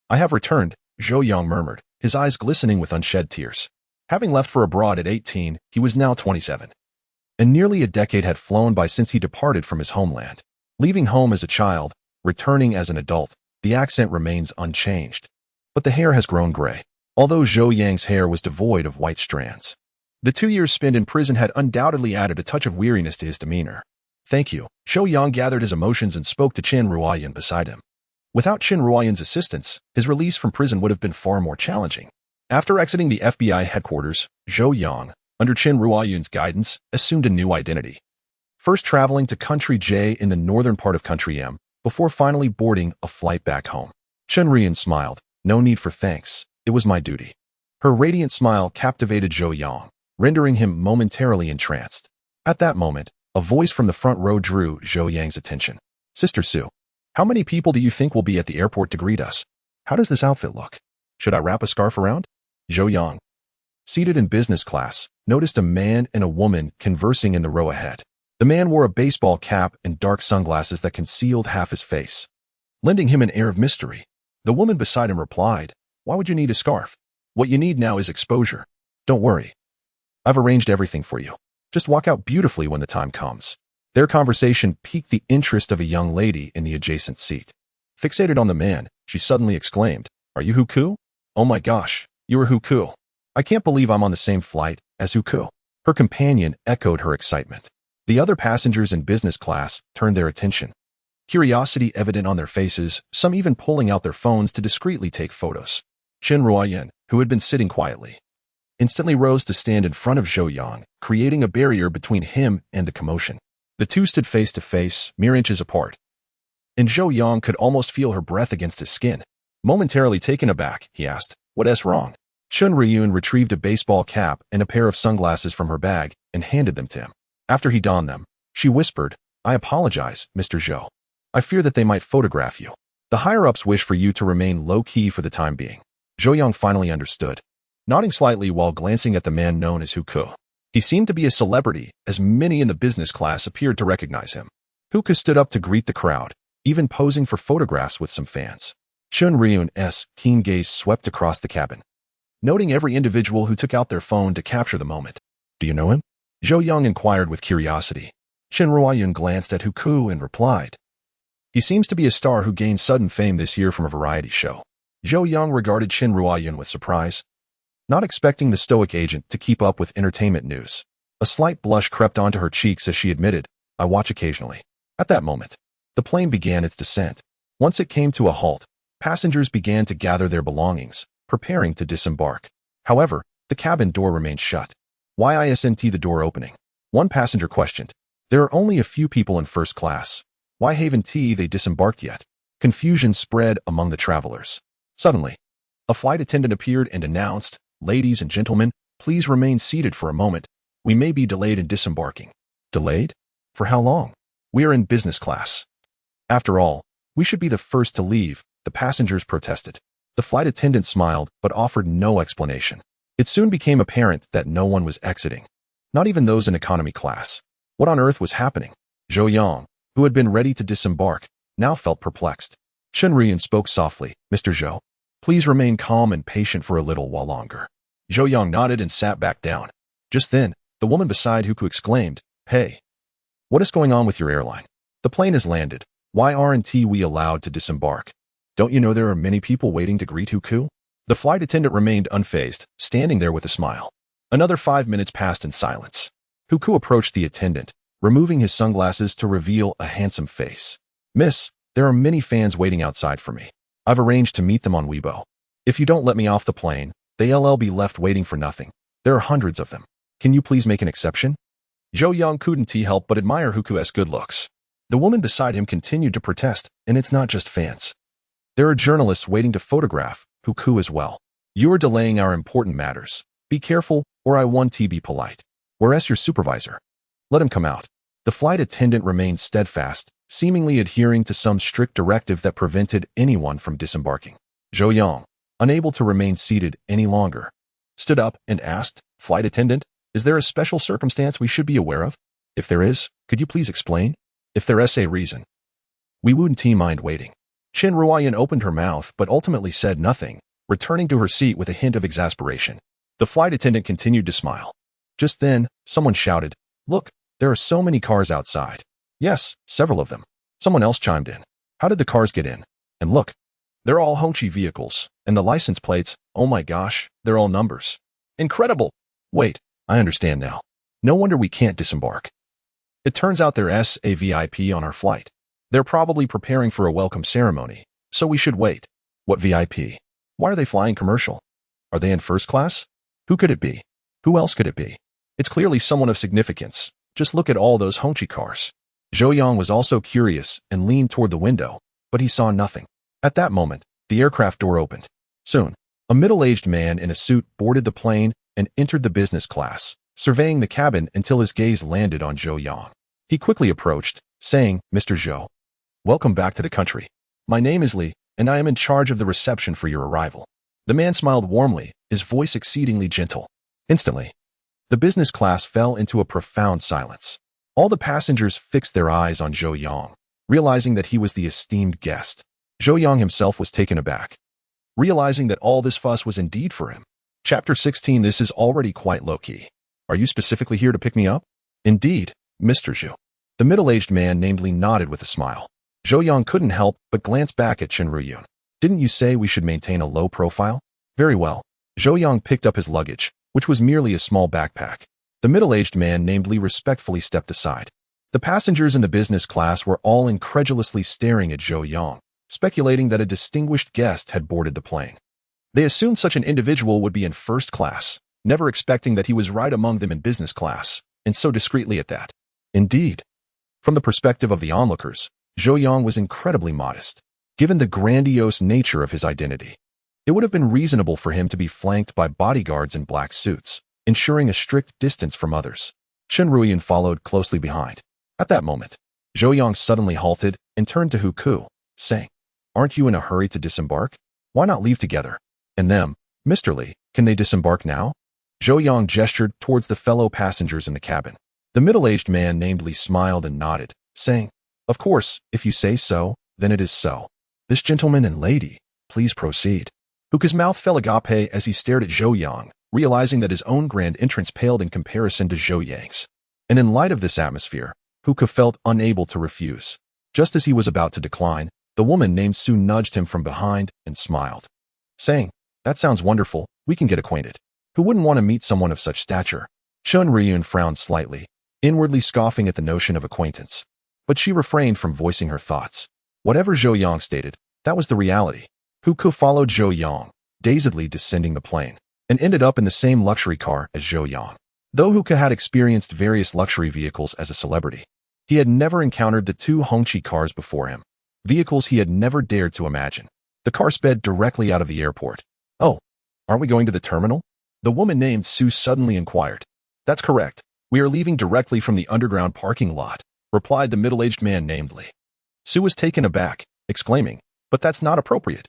I have returned, Zhou Yang murmured, his eyes glistening with unshed tears. Having left for abroad at 18, he was now 27. And nearly a decade had flown by since he departed from his homeland. Leaving home as a child, returning as an adult, the accent remains unchanged. But the hair has grown gray, although Zhou Yang's hair was devoid of white strands. The 2 years spent in prison had undoubtedly added a touch of weariness to his demeanor. Thank you. Zhou Yang gathered his emotions and spoke to Chen Ruoyun beside him. Without Chen Ruoyun's assistance, his release from prison would have been far more challenging. After exiting the FBI headquarters, Zhou Yang, under Chen Ruoyun's guidance, assumed a new identity. First traveling to Country J in the northern part of Country M, before finally boarding a flight back home. Chen Ruoyun smiled. No need for thanks. It was my duty. Her radiant smile captivated Zhou Yang, rendering him momentarily entranced. At that moment, a voice from the front row drew Zhou Yang's attention. Sister Sue, how many people do you think will be at the airport to greet us? How does this outfit look? Should I wrap a scarf around? Zhou Yang, seated in business class, noticed a man and a woman conversing in the row ahead. The man wore a baseball cap and dark sunglasses that concealed half his face, lending him an air of mystery. The woman beside him replied, Why would you need a scarf? What you need now is exposure. Don't worry. I've arranged everything for you. Just walk out beautifully when the time comes. Their conversation piqued the interest of a young lady in the adjacent seat. Fixated on the man, she suddenly exclaimed, Are you Huku? Oh my gosh, you are Huku. I can't believe I'm on the same flight as Huku. Her companion echoed her excitement. The other passengers in business class turned their attention. Curiosity evident on their faces, some even pulling out their phones to discreetly take photos. Chen Ruoyun, who had been sitting quietly, instantly rose to stand in front of Zhou Yang, creating a barrier between him and the commotion. The two stood face to face, mere inches apart. And Zhou Yang could almost feel her breath against his skin. Momentarily taken aback, he asked, What's wrong? Chen Ruoyun retrieved a baseball cap and a pair of sunglasses from her bag and handed them to him. After he donned them, she whispered, I apologize, Mr. Zhou. I fear that they might photograph you. The higher-ups wish for you to remain low-key for the time being. Zhou Yang finally understood, nodding slightly while glancing at the man known as Huku. He seemed to be a celebrity, as many in the business class appeared to recognize him. Huku stood up to greet the crowd, even posing for photographs with some fans. Chen Ruoyun's keen gaze swept across the cabin, noting every individual who took out their phone to capture the moment. Do you know him? Zhou Yang inquired with curiosity. Chen Ruoyun glanced at Huku and replied, He seems to be a star who gained sudden fame this year from a variety show. Zhou Yang regarded Chen Ruoyun with surprise, not expecting the stoic agent to keep up with entertainment news. A slight blush crept onto her cheeks as she admitted, I watch occasionally. At that moment, the plane began its descent. Once it came to a halt, passengers began to gather their belongings, preparing to disembark. However, the cabin door remained shut. Why isn't the door opening? One passenger questioned. There are only a few people in first class. Why haven't they disembarked yet? Confusion spread among the travelers. Suddenly, a flight attendant appeared and announced, Ladies and gentlemen, please remain seated for a moment. We may be delayed in disembarking. Delayed? For how long? We are in business class. After all, we should be the first to leave, the passengers protested. The flight attendant smiled but offered no explanation. It soon became apparent that no one was exiting, not even those in economy class. What on earth was happening? Zhou Yang, who had been ready to disembark, now felt perplexed. Chen Ruoyun spoke softly, Mr. Zhou, please remain calm and patient for a little while longer. Zhou Yang nodded and sat back down. Just then, the woman beside Huku exclaimed, Hey, what is going on with your airline? The plane has landed. Why aren't we allowed to disembark? Don't you know there are many people waiting to greet Huku? The flight attendant remained unfazed, standing there with a smile. Another 5 minutes passed in silence. Huku approached the attendant, removing his sunglasses to reveal a handsome face. Miss, there are many fans waiting outside for me. I've arranged to meet them on Weibo. If you don't let me off the plane, they'll be left waiting for nothing. There are hundreds of them. Can you please make an exception? Zhou Yang couldn't help but admire Huku's good looks. The woman beside him continued to protest, and it's not just fans. There are journalists waiting to photograph Huku as well. You're delaying our important matters. Be careful, or I want to be polite. Where's your supervisor? Let him come out. The flight attendant remained steadfast, seemingly adhering to some strict directive that prevented anyone from disembarking. Zhou Yang, unable to remain seated any longer, stood up and asked, "Flight attendant, is there a special circumstance we should be aware of? If there is, could you please explain? If there is a reason, we wouldn't mind waiting." Chen Ruoyan opened her mouth but ultimately said nothing, returning to her seat with a hint of exasperation. The flight attendant continued to smile. Just then, someone shouted, "Look, there are so many cars outside." "Yes, several of them." Someone else chimed in. "How did the cars get in? And look, they're all Hongqi vehicles, and the license plates, oh my gosh, they're all numbers. Incredible! Wait, I understand now. No wonder we can't disembark. It turns out there's a VIP on our flight. They're probably preparing for a welcome ceremony, so we should wait." "What VIP? Why are they flying commercial? Are they in first class? Who could it be? Who else could it be? It's clearly someone of significance. Just look at all those Hongqi cars." Zhou Yang was also curious and leaned toward the window, but he saw nothing. At that moment, the aircraft door opened. Soon, a middle-aged man in a suit boarded the plane and entered the business class, surveying the cabin until his gaze landed on Zhou Yang. He quickly approached, saying, "Mr. Zhou, welcome back to the country. My name is Li, and I am in charge of the reception for your arrival." The man smiled warmly, his voice exceedingly gentle. Instantly, the business class fell into a profound silence. All the passengers fixed their eyes on Zhou Yang, realizing that he was the esteemed guest. Zhou Yang himself was taken aback, realizing that all this fuss was indeed for him. Chapter 16. This is already quite low-key. Are you specifically here to pick me up? Indeed, Mr. Zhou. The middle-aged man namely nodded with a smile. Zhou Yang couldn't help but glance back at Chen Ruyun. Didn't you say we should maintain a low profile? Very well. Zhou Yang picked up his luggage, which was merely a small backpack. The middle-aged man namely respectfully stepped aside. The passengers in the business class were all incredulously staring at Zhou Yang, speculating that a distinguished guest had boarded the plane. They assumed such an individual would be in first class, never expecting that he was right among them in business class, and so discreetly at that. Indeed, from the perspective of the onlookers, Zhou Yang was incredibly modest, given the grandiose nature of his identity. It would have been reasonable for him to be flanked by bodyguards in black suits, ensuring a strict distance from others. Chen Ruoyan followed closely behind. At that moment, Zhou Yang suddenly halted and turned to Huku, saying, "Aren't you in a hurry to disembark? Why not leave together? And them, Mr. Li, can they disembark now?" Zhou Yang gestured towards the fellow passengers in the cabin. The middle-aged man named Li smiled and nodded, saying, "Of course, if you say so, then it is so. This gentleman and lady, please proceed." Huku's mouth fell agape as he stared at Zhou Yang, realizing that his own grand entrance paled in comparison to Zhou Yang's. And in light of this atmosphere, Huku felt unable to refuse. Just as he was about to decline, the woman named Su nudged him from behind and smiled, saying, "That sounds wonderful, we can get acquainted. Who wouldn't want to meet someone of such stature?" Chen Ruyun frowned slightly, inwardly scoffing at the notion of acquaintance. But she refrained from voicing her thoughts. Whatever Zhou Yang stated, that was the reality. Huku followed Zhou Yang, dazedly descending the plane, and ended up in the same luxury car as Zhou Yang. Though Huku had experienced various luxury vehicles as a celebrity, he had never encountered the two Hongqi cars before him, vehicles he had never dared to imagine. The car sped directly out of the airport. "Oh, aren't we going to the terminal?" the woman named Su suddenly inquired. "That's correct. We are leaving directly from the underground parking lot," replied the middle-aged man named Li. Su was taken aback, exclaiming, "But that's not appropriate.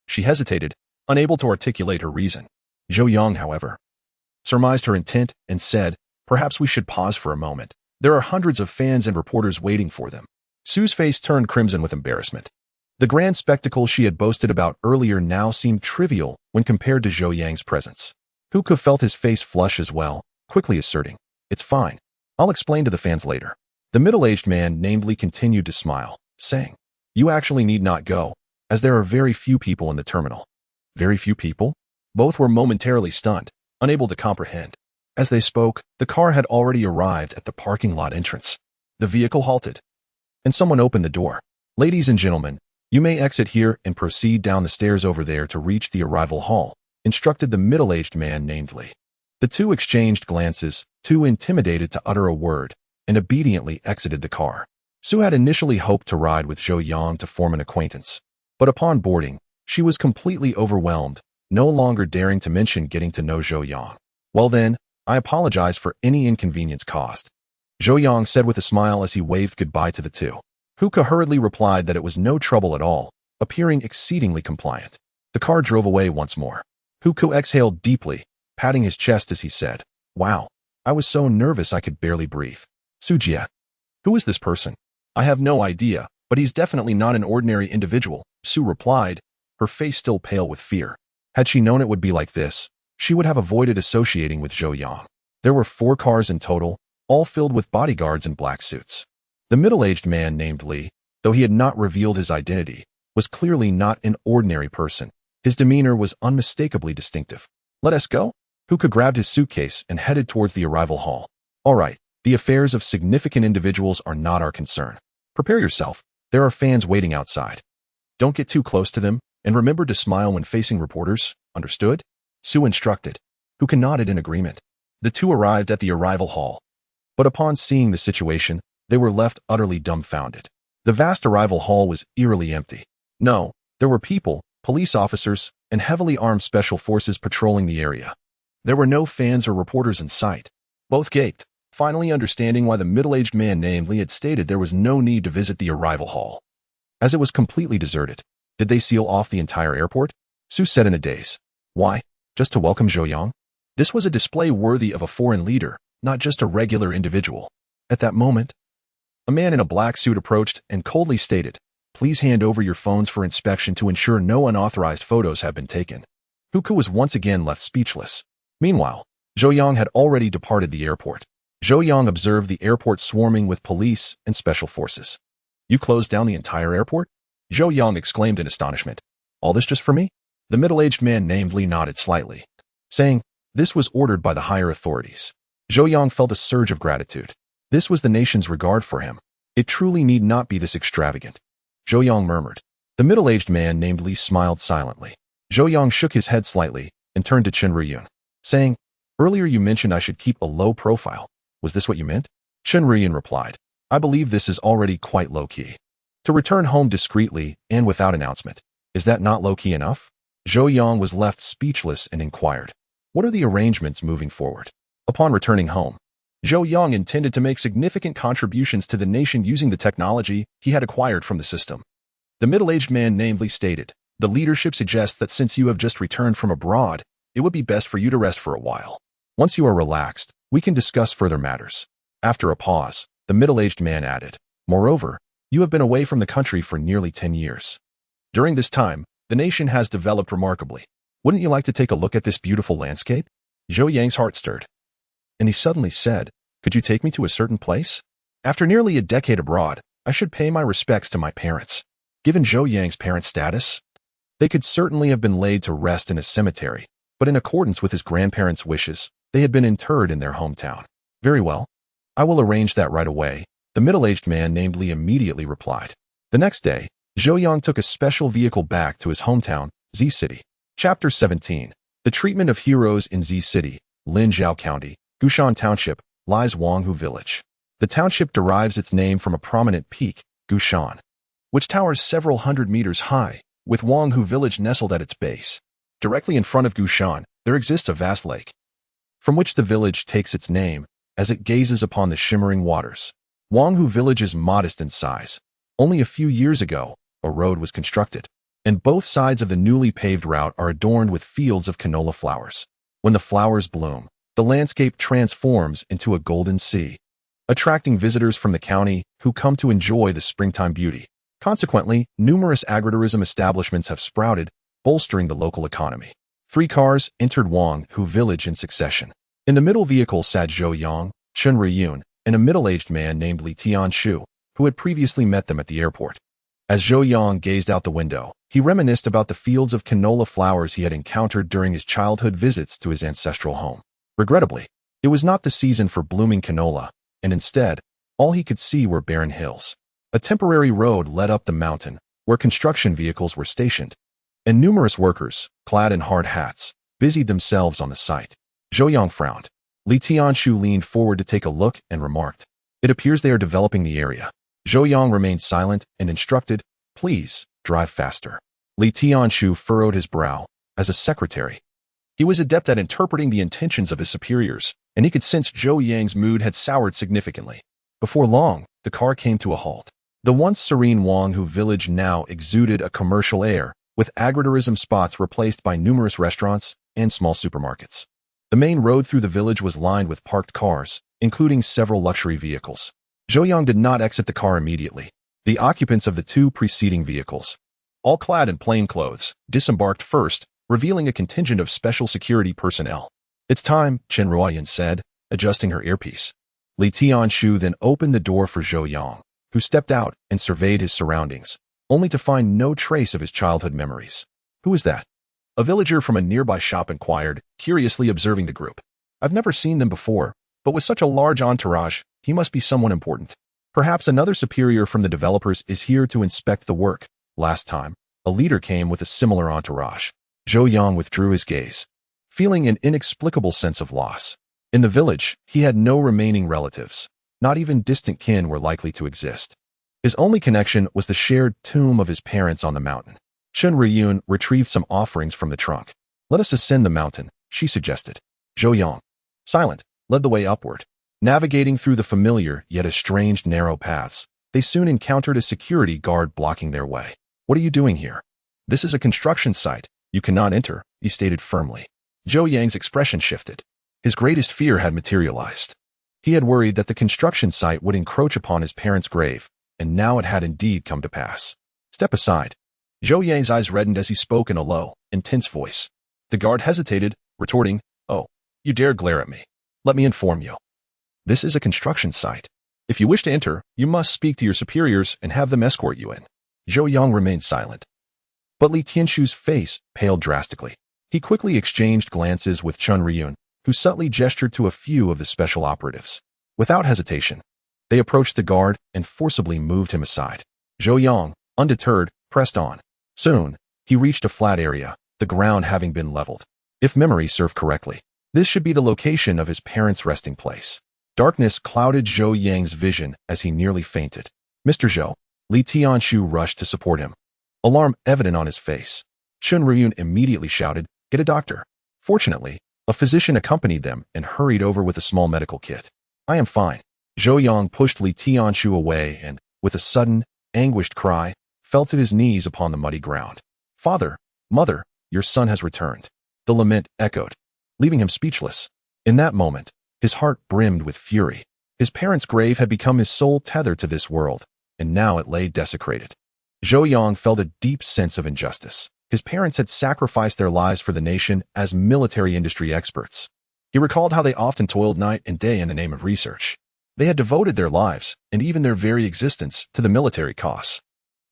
She hesitated, unable to articulate her reason. Zhou Yang, however, surmised her intent and said, "Perhaps we should pause for a moment. There are hundreds of fans and reporters waiting for them." Su's face turned crimson with embarrassment. The grand spectacle she had boasted about earlier now seemed trivial when compared to Zhou Yang's presence. Huku felt his face flush as well, quickly asserting, "It's fine. I'll explain to the fans later." The middle-aged man namely continued to smile, saying, "You actually need not go, as there are very few people in the terminal." Very few people? Both were momentarily stunned, unable to comprehend. As they spoke, the car had already arrived at the parking lot entrance. The vehicle halted, and someone opened the door. "Ladies and gentlemen, you may exit here and proceed down the stairs over there to reach the arrival hall," instructed the middle-aged man named Li. The two exchanged glances, too intimidated to utter a word, and obediently exited the car. Su had initially hoped to ride with Zhou Yang to form an acquaintance, but upon boarding, she was completely overwhelmed, no longer daring to mention getting to know Zhou Yang. Well then, I apologize for any inconvenience caused, Zhou Yang said with a smile as he waved goodbye to the two. Huka hurriedly replied that it was no trouble at all, appearing exceedingly compliant. The car drove away once more. Huka exhaled deeply, patting his chest as he said, "Wow, I was so nervous I could barely breathe." Sujia. Who is this person? I have no idea, but he's definitely not an ordinary individual, Su replied, her face still pale with fear. Had she known it would be like this, she would have avoided associating with Zhou Yang. There were 4 cars in total, all filled with bodyguards in black suits. The middle-aged man named Li, though he had not revealed his identity, was clearly not an ordinary person. His demeanor was unmistakably distinctive. Let us go? Huka grabbed his suitcase and headed towards the arrival hall. All right, the affairs of significant individuals are not our concern. Prepare yourself. There are fans waiting outside. Don't get too close to them, and remember to smile when facing reporters, understood? Su instructed. Huka nodded in agreement. The two arrived at the arrival hall. But upon seeing the situation, they were left utterly dumbfounded. The vast arrival hall was eerily empty. No, there were people, police officers, and heavily armed special forces patrolling the area. There were no fans or reporters in sight. Both gaped, finally understanding why the middle-aged man named Li had stated there was no need to visit the arrival hall, as it was completely deserted. Did they seal off the entire airport? Su said in a daze. Why? Just to welcome Zhou Yang? This was a display worthy of a foreign leader, not just a regular individual. At that moment, a man in a black suit approached and coldly stated, "Please hand over your phones for inspection to ensure no unauthorized photos have been taken." Huka was once again left speechless. Meanwhile, Zhou Yang had already departed the airport. Zhou Yang observed the airport swarming with police and special forces. You closed down the entire airport? Zhou Yang exclaimed in astonishment. All this just for me? The middle-aged man named Li nodded slightly, saying, this was ordered by the higher authorities. Zhou Yang felt a surge of gratitude. This was the nation's regard for him. It truly need not be this extravagant. Zhou Yang murmured. The middle-aged man named Li smiled silently. Zhou Yang shook his head slightly and turned to Chen Riyun, saying, earlier you mentioned I should keep a low profile. Was this what you meant? Chen Riyun replied, I believe this is already quite low-key. To return home discreetly and without announcement. Is that not low-key enough? Zhou Yang was left speechless and inquired, what are the arrangements moving forward? Upon returning home, Zhou Yang intended to make significant contributions to the nation using the technology he had acquired from the system. The middle-aged man namely stated, the leadership suggests that since you have just returned from abroad, it would be best for you to rest for a while. Once you are relaxed, we can discuss further matters. After a pause, the middle-aged man added, moreover, you have been away from the country for nearly 10 years. During this time, the nation has developed remarkably. Wouldn't you like to take a look at this beautiful landscape? Zhou Yang's heart stirred. And he suddenly said, could you take me to a certain place? After nearly a decade abroad, I should pay my respects to my parents. Given Zhou Yang's parent status, they could certainly have been laid to rest in a cemetery, but in accordance with his grandparents' wishes, they had been interred in their hometown. Very well. I will arrange that right away, the middle-aged man named Li immediately replied. The next day, Zhou Yang took a special vehicle back to his hometown, Z City. Chapter 17. The treatment of heroes in Z City, Linzhou County, Gushan Township, lies Wanghu Village. The township derives its name from a prominent peak, Gushan, which towers several hundred meters high, with Wanghu Village nestled at its base. Directly in front of Gushan, there exists a vast lake, from which the village takes its name, as it gazes upon the shimmering waters. Wanghu Village is modest in size. Only a few years ago, a road was constructed, and both sides of the newly paved route are adorned with fields of canola flowers. When the flowers bloom, the landscape transforms into a golden sea, attracting visitors from the county who come to enjoy the springtime beauty. Consequently, numerous agritourism establishments have sprouted, bolstering the local economy. 3 cars entered Wanghu Village in succession. In the middle vehicle sat Zhou Yang, Chen Riyun, and a middle-aged man named Li Tianshu, who had previously met them at the airport. As Zhou Yang gazed out the window, he reminisced about the fields of canola flowers he had encountered during his childhood visits to his ancestral home. Regrettably, it was not the season for blooming canola, and instead, all he could see were barren hills. A temporary road led up the mountain, where construction vehicles were stationed, and numerous workers, clad in hard hats, busied themselves on the site. Zhou Yang frowned. Li Tianshu leaned forward to take a look and remarked, "It appears they are developing the area." Zhou Yang remained silent and instructed, "Please, drive faster." Li Tianshu furrowed his brow. As a secretary, he was adept at interpreting the intentions of his superiors, and he could sense Zhou Yang's mood had soured significantly. Before long, the car came to a halt. The once serene Wanghu village now exuded a commercial air, with agritourism spots replaced by numerous restaurants and small supermarkets. The main road through the village was lined with parked cars, including several luxury vehicles. Zhou Yang did not exit the car immediately. The occupants of the two preceding vehicles, all clad in plain clothes, disembarked first, revealing a contingent of special security personnel. "It's time," Chen Ruoyan said, adjusting her earpiece. Li Tianshu then opened the door for Zhou Yang, who stepped out and surveyed his surroundings, only to find no trace of his childhood memories. "Who is that?" A villager from a nearby shop inquired, curiously observing the group. "I've never seen them before, but with such a large entourage, he must be someone important. Perhaps another superior from the developers is here to inspect the work. Last time, a leader came with a similar entourage." Zhou Yang withdrew his gaze, feeling an inexplicable sense of loss. In the village, he had no remaining relatives. Not even distant kin were likely to exist. His only connection was the shared tomb of his parents on the mountain. Chen Riyun retrieved some offerings from the trunk. "Let us ascend the mountain," she suggested. Zhou Yang, silent, led the way upward. Navigating through the familiar yet estranged narrow paths, they soon encountered a security guard blocking their way. "What are you doing here?" "This is a construction site. You cannot enter," he stated firmly. Zhou Yang's expression shifted. His greatest fear had materialized. He had worried that the construction site would encroach upon his parents' grave, and now it had indeed come to pass. "Step aside." Zhou Yang's eyes reddened as he spoke in a low, intense voice. The guard hesitated, retorting, "Oh, you dare glare at me. Let me inform you. This is a construction site. If you wish to enter, you must speak to your superiors and have them escort you in." Zhou Yang remained silent. But Li Tianshu's face paled drastically. He quickly exchanged glances with Chen Riyun, who subtly gestured to a few of the special operatives. Without hesitation, they approached the guard and forcibly moved him aside. Zhou Yang, undeterred, pressed on. Soon, he reached a flat area, the ground having been leveled. If memory served correctly, this should be the location of his parents' resting place. Darkness clouded Zhou Yang's vision as he nearly fainted. "Mr. Zhou," Li Tianshu rushed to support him, alarm evident on his face. Chen Riyun immediately shouted, "Get a doctor." Fortunately, a physician accompanied them and hurried over with a small medical kit. "I am fine." Zhou Yang pushed Li Tianshu away and, with a sudden, anguished cry, fell to his knees upon the muddy ground. "Father, mother, your son has returned." The lament echoed, leaving him speechless. In that moment, his heart brimmed with fury. His parents' grave had become his sole tether to this world, and now it lay desecrated. Zhou Yang felt a deep sense of injustice. His parents had sacrificed their lives for the nation as military industry experts. He recalled how they often toiled night and day in the name of research. They had devoted their lives, and even their very existence, to the military cause.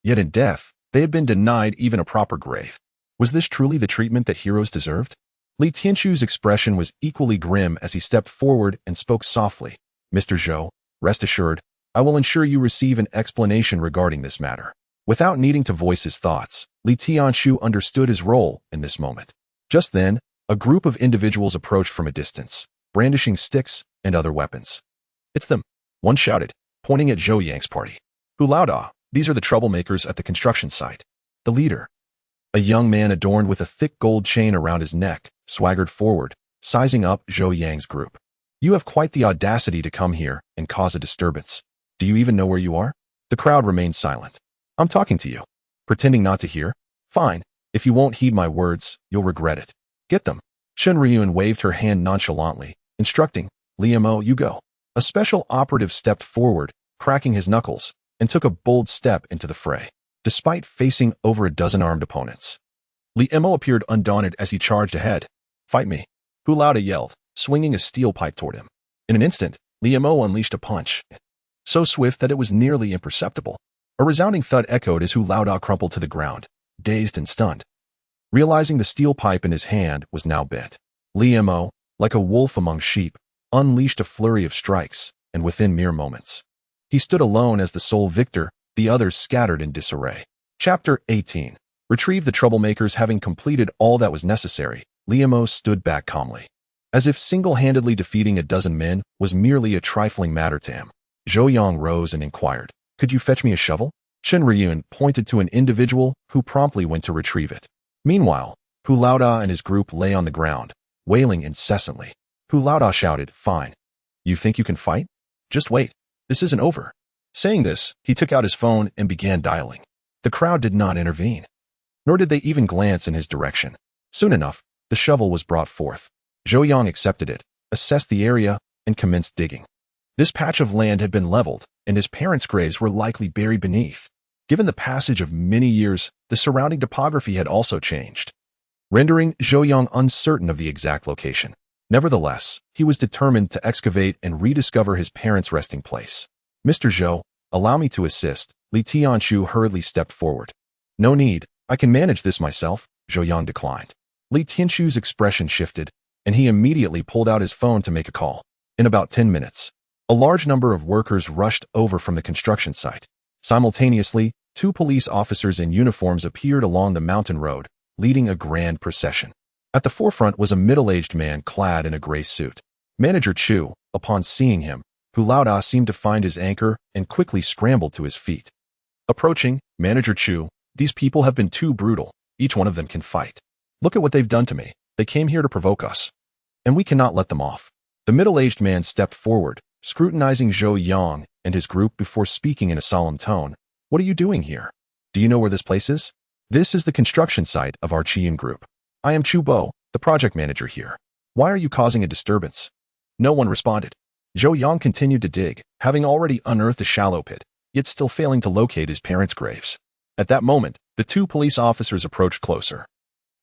Yet in death, they had been denied even a proper grave. Was this truly the treatment that heroes deserved? Li Tianshu's expression was equally grim as he stepped forward and spoke softly. "Mr. Zhou, rest assured, I will ensure you receive an explanation regarding this matter." Without needing to voice his thoughts, Li Tianshu understood his role in this moment. Just then, a group of individuals approached from a distance, brandishing sticks and other weapons. "It's them," one shouted, pointing at Zhou Yang's party. "Hu Laoda, these are the troublemakers at the construction site." The leader, a young man adorned with a thick gold chain around his neck, swaggered forward, sizing up Zhou Yang's group. "You have quite the audacity to come here and cause a disturbance. Do you even know where you are?" The crowd remained silent. "I'm talking to you." Pretending not to hear? "Fine. If you won't heed my words, you'll regret it. Get them." Chen Riyun waved her hand nonchalantly, instructing, "Liamo, you go." A special operative stepped forward, cracking his knuckles, and took a bold step into the fray. Despite facing over a dozen armed opponents, Liamo appeared undaunted as he charged ahead. "Fight me," Hu Laoda yelled, swinging a steel pipe toward him. In an instant, Liamo unleashed a punch, so swift that it was nearly imperceptible. A resounding thud echoed as Hu Laoda crumpled to the ground, dazed and stunned. Realizing the steel pipe in his hand was now bent, Liamo, like a wolf among sheep, unleashed a flurry of strikes, and within mere moments, he stood alone as the sole victor, the others scattered in disarray. Chapter 18. Retrieve the troublemakers. Having completed all that was necessary, Liamo stood back calmly. as if single-handedly defeating a dozen men was merely a trifling matter to him. Zhou Yang rose and inquired, "Could you fetch me a shovel?" Chen Ryun pointed to an individual who promptly went to retrieve it. Meanwhile, Hu Laoda and his group lay on the ground, wailing incessantly. Hu Laoda shouted, "Fine. You think you can fight? Just wait. This isn't over." Saying this, he took out his phone and began dialing. The crowd did not intervene, nor did they even glance in his direction. Soon enough, the shovel was brought forth. Zhou Yang accepted it, assessed the area, and commenced digging. This patch of land had been leveled, and his parents' graves were likely buried beneath. Given the passage of many years, the surrounding topography had also changed, rendering Zhou Yang uncertain of the exact location. Nevertheless, he was determined to excavate and rediscover his parents' resting place. "Mr. Zhou, allow me to assist," Li Tianchu hurriedly stepped forward. "No need, I can manage this myself," Zhou Yang declined. Li Tianchu's expression shifted, and he immediately pulled out his phone to make a call. In about 10 minutes, a large number of workers rushed over from the construction site. Simultaneously, 2 police officers in uniforms appeared along the mountain road, leading a grand procession. At the forefront was a middle-aged man clad in a gray suit. Manager Chu, upon seeing him, Hu Laoda seemed to find his anchor and quickly scrambled to his feet. Approaching, Manager Chu, "These people have been too brutal. Each one of them can fight. Look at what they've done to me. They came here to provoke us, and we cannot let them off." The middle-aged man stepped forward, scrutinizing Zhou Yang and his group before speaking in a solemn tone. "What are you doing here? Do you know where this place is?" "This is the construction site of our Qiyun group. I am Chu Bo, the project manager here. Why are you causing a disturbance?" No one responded. Zhou Yang continued to dig, having already unearthed a shallow pit, yet still failing to locate his parents' graves. At that moment, the 2 police officers approached closer.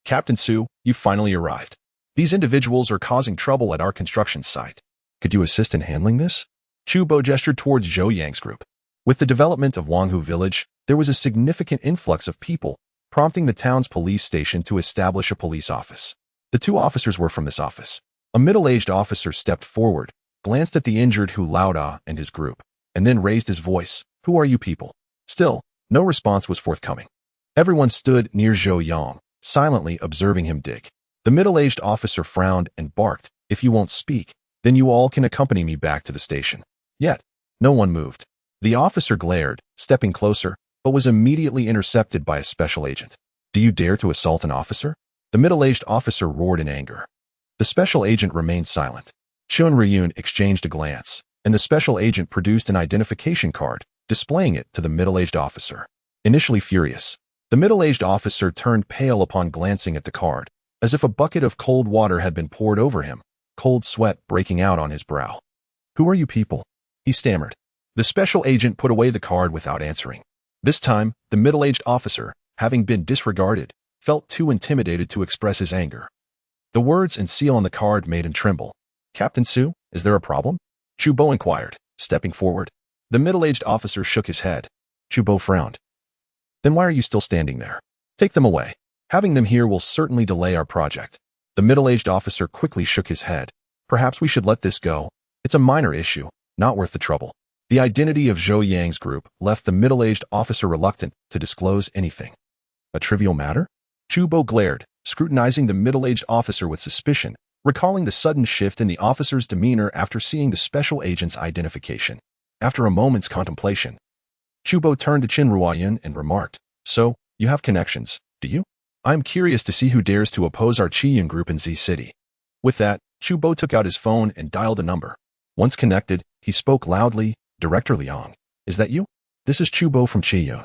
"Captain Su, you finally arrived. These individuals are causing trouble at our construction site. Could you assist in handling this?" Chu Bo gestured towards Zhou Yang's group. With the development of Wanghu village, there was a significant influx of people, prompting the town's police station to establish a police office. The 2 officers were from this office. A middle-aged officer stepped forward, glanced at the injured Hu Laoda and his group, and then raised his voice. "Who are you people?" Still, no response was forthcoming. Everyone stood near Zhou Yang, silently observing him dig. The middle-aged officer frowned and barked, "If you won't speak, then you all can accompany me back to the station." Yet, no one moved. The officer glared, stepping closer, but was immediately intercepted by a special agent. "Do you dare to assault an officer?" The middle-aged officer roared in anger. The special agent remained silent. Chen Ryun exchanged a glance, and the special agent produced an identification card, displaying it to the middle-aged officer. Initially furious, the middle-aged officer turned pale upon glancing at the card, as if a bucket of cold water had been poured over him, cold sweat breaking out on his brow. "Who are you people?" he stammered. The special agent put away the card without answering. This time, the middle-aged officer, having been disregarded, felt too intimidated to express his anger. The words and seal on the card made him tremble. "Captain Su, is there a problem?" Chu Bo inquired, stepping forward. The middle-aged officer shook his head. Chu Bo frowned. "Then why are you still standing there? Take them away. Having them here will certainly delay our project." The middle-aged officer quickly shook his head. "Perhaps we should let this go. It's a minor issue, not worth the trouble." The identity of Zhou Yang's group left the middle-aged officer reluctant to disclose anything. "A trivial matter?" Chu Bo glared, scrutinizing the middle-aged officer with suspicion, recalling the sudden shift in the officer's demeanor after seeing the special agent's identification. After a moment's contemplation, Chu Bo turned to Qin Ruoyan and remarked, "So, you have connections, do you? I'm curious to see who dares to oppose our Qiyun group in Z City." With that, Chu Bo took out his phone and dialed a number. Once connected, he spoke loudly, "Director Liang, is that you? This is Chu Bo from Qiyun.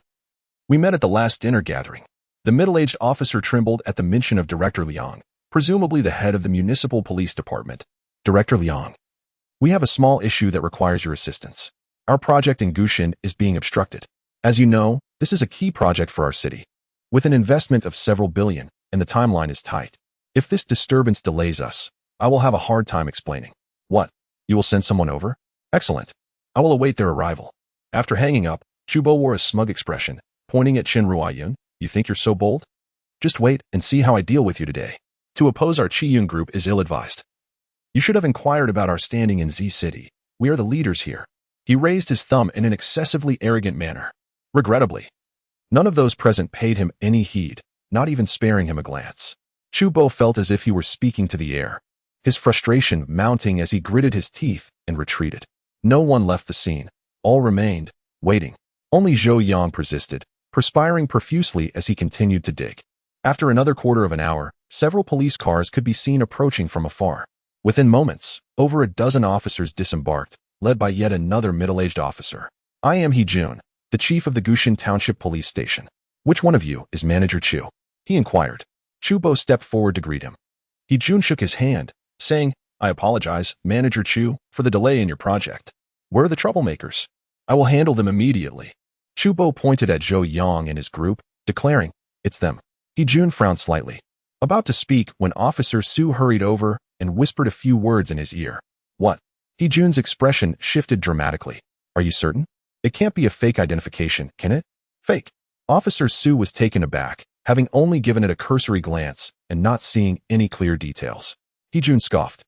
We met at the last dinner gathering." The middle-aged officer trembled at the mention of Director Liang, presumably the head of the municipal police department. "Director Liang, we have a small issue that requires your assistance. Our project in Gushin is being obstructed. As you know, this is a key project for our city, with an investment of several billion, and the timeline is tight. If this disturbance delays us, I will have a hard time explaining." "What? You will send someone over? Excellent. I will await their arrival." After hanging up, Chu Bo wore a smug expression, pointing at Qin Ruoyan. "You think you're so bold? Just wait and see how I deal with you today. To oppose our Qiyun group is ill-advised. You should have inquired about our standing in Z City. We are the leaders here." He raised his thumb in an excessively arrogant manner. Regrettably, none of those present paid him any heed, not even sparing him a glance. Chu Bo felt as if he were speaking to the air. his frustration mounting as he gritted his teeth and retreated. No one left the scene. All remained, waiting. Only Zhou Yang persisted, perspiring profusely as he continued to dig. After another quarter of an hour, several police cars could be seen approaching from afar. Within moments, over a dozen officers disembarked, led by yet another middle-aged officer. "I am He-jun, the chief of the Gushin Township Police Station. Which one of you is Manager Chu?" he inquired. Chubo stepped forward to greet him. He-jun shook his hand, saying, "I apologize, Manager Chu, for the delay in your project. Where are the troublemakers? I will handle them immediately." Chubo pointed at Zhou Yang and his group, declaring, "It's them." He-jun frowned slightly, about to speak when Officer Su hurried over and whispered a few words in his ear. "What?" He-jun's expression shifted dramatically. "Are you certain? It can't be a fake identification, can it?" "Fake." Officer Su was taken aback, having only given it a cursory glance and not seeing any clear details. He-jun scoffed.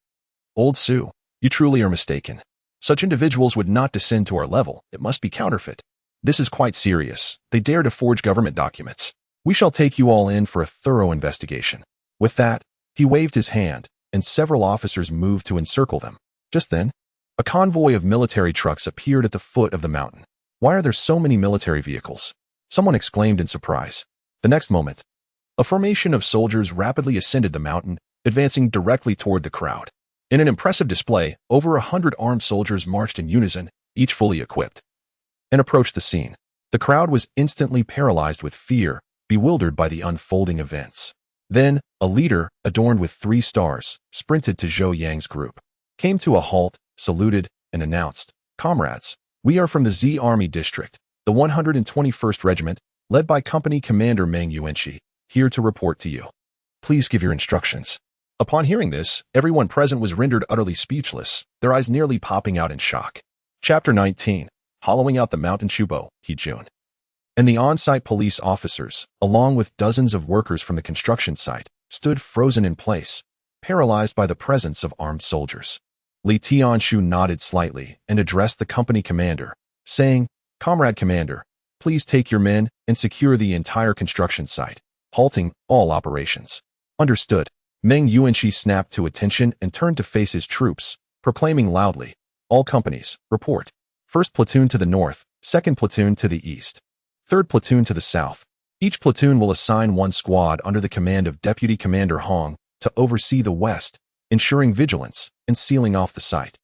"Old Su, you truly are mistaken. Such individuals would not descend to our level. It must be counterfeit. This is quite serious. They dare to forge government documents. We shall take you all in for a thorough investigation." With that, he waved his hand, and several officers moved to encircle them. Just then, a convoy of military trucks appeared at the foot of the mountain. "Why are there so many military vehicles?" someone exclaimed in surprise. The next moment, a formation of soldiers rapidly ascended the mountain, advancing directly toward the crowd. In an impressive display, over 100 armed soldiers marched in unison, each fully equipped, and approached the scene. The crowd was instantly paralyzed with fear, bewildered by the unfolding events. Then, a leader, adorned with 3 stars, sprinted to Zhou Yang's group, came to a halt, saluted, and announced, "Comrades, we are from the Z Army District, the 121st Regiment, led by Company Commander Meng Yuanqi, here to report to you. Please give your instructions." Upon hearing this, everyone present was rendered utterly speechless, their eyes nearly popping out in shock. Chapter 19. Hollowing out the mountain. Chubo, He-jun, and the on-site police officers, along with dozens of workers from the construction site, stood frozen in place, paralyzed by the presence of armed soldiers. Li Tianshu nodded slightly and addressed the company commander, saying, "Comrade Commander, please take your men and secure the entire construction site, halting all operations." "Understood." Meng Yuanqi snapped to attention and turned to face his troops, proclaiming loudly, "All companies, report. First platoon to the north, second platoon to the east, third platoon to the south. Each platoon will assign one squad under the command of Deputy Commander Hong to oversee the west, ensuring vigilance and sealing off the site.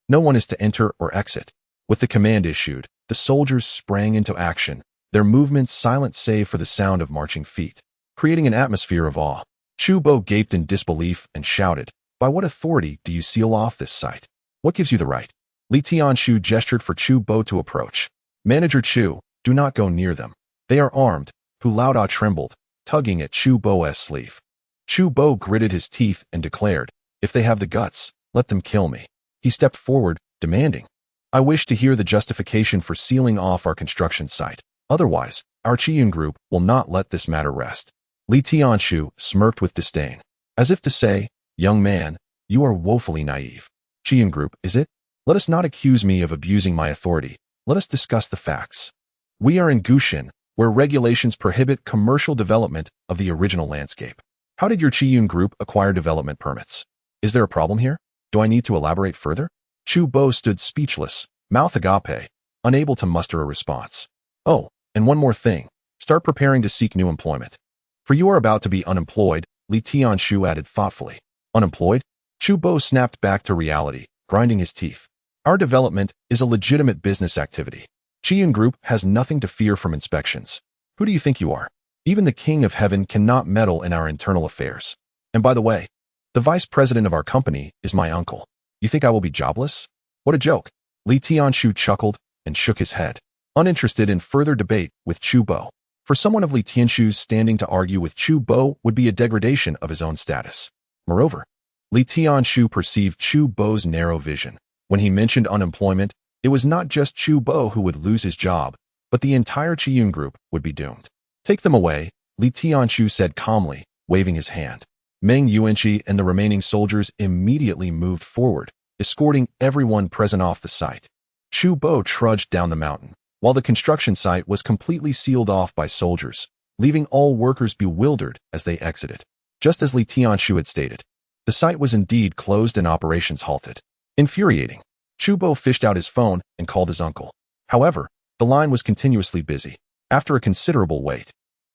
No one is to enter or exit." With the command issued, the soldiers sprang into action, their movements silent save for the sound of marching feet, creating an atmosphere of awe. Chubo gaped in disbelief and shouted, "By what authority do you seal off this site? What gives you the right?" Li Tianshu gestured for Chubo to approach. "Manager Chu, do not go near them. They are armed." Hu Laoda trembled, tugging at Chubo's sleeve. Chubo gritted his teeth and declared, "If they have the guts, let them kill me." He stepped forward, demanding, "I wish to hear the justification for sealing off our construction site. Otherwise, our Chiyun group will not let this matter rest." Li Tianshu smirked with disdain, as if to say, "Young man, you are woefully naive. Chiyun group, is it? Let us not accuse me of abusing my authority. Let us discuss the facts. We are in Gushin, where regulations prohibit commercial development of the original landscape. How did your Chiyun group acquire development permits? Is there a problem here? Do I need to elaborate further?" Chubo stood speechless, mouth agape, unable to muster a response. "Oh, and one more thing. Start preparing to seek new employment. For you are about to be unemployed," Li Tianshu added thoughtfully. "Unemployed?" Chubo snapped back to reality, grinding his teeth. "Our development is a legitimate business activity. Chiyun Group has nothing to fear from inspections. Who do you think you are? Even the King of Heaven cannot meddle in our internal affairs. And by the way, the vice president of our company is my uncle. You think I will be jobless? What a joke." Li Tianshu chuckled and shook his head, uninterested in further debate with Chubo. For someone of Li Tianshu's standing to argue with Chubo would be a degradation of his own status. Moreover, Li Tianshu perceived Chubo's narrow vision. When he mentioned unemployment, it was not just Chubo who would lose his job, but the entire Chiyun group would be doomed. "Take them away," Li Tianshu said calmly, waving his hand. Meng Yuanqi and the remaining soldiers immediately moved forward, escorting everyone present off the site. Chubo trudged down the mountain, while the construction site was completely sealed off by soldiers, leaving all workers bewildered as they exited. Just as Li Tianshu had stated, The site was indeed closed and operations halted. Infuriating. Zhou Bo fished out his phone and called his uncle. However, the line was continuously busy. After a considerable wait,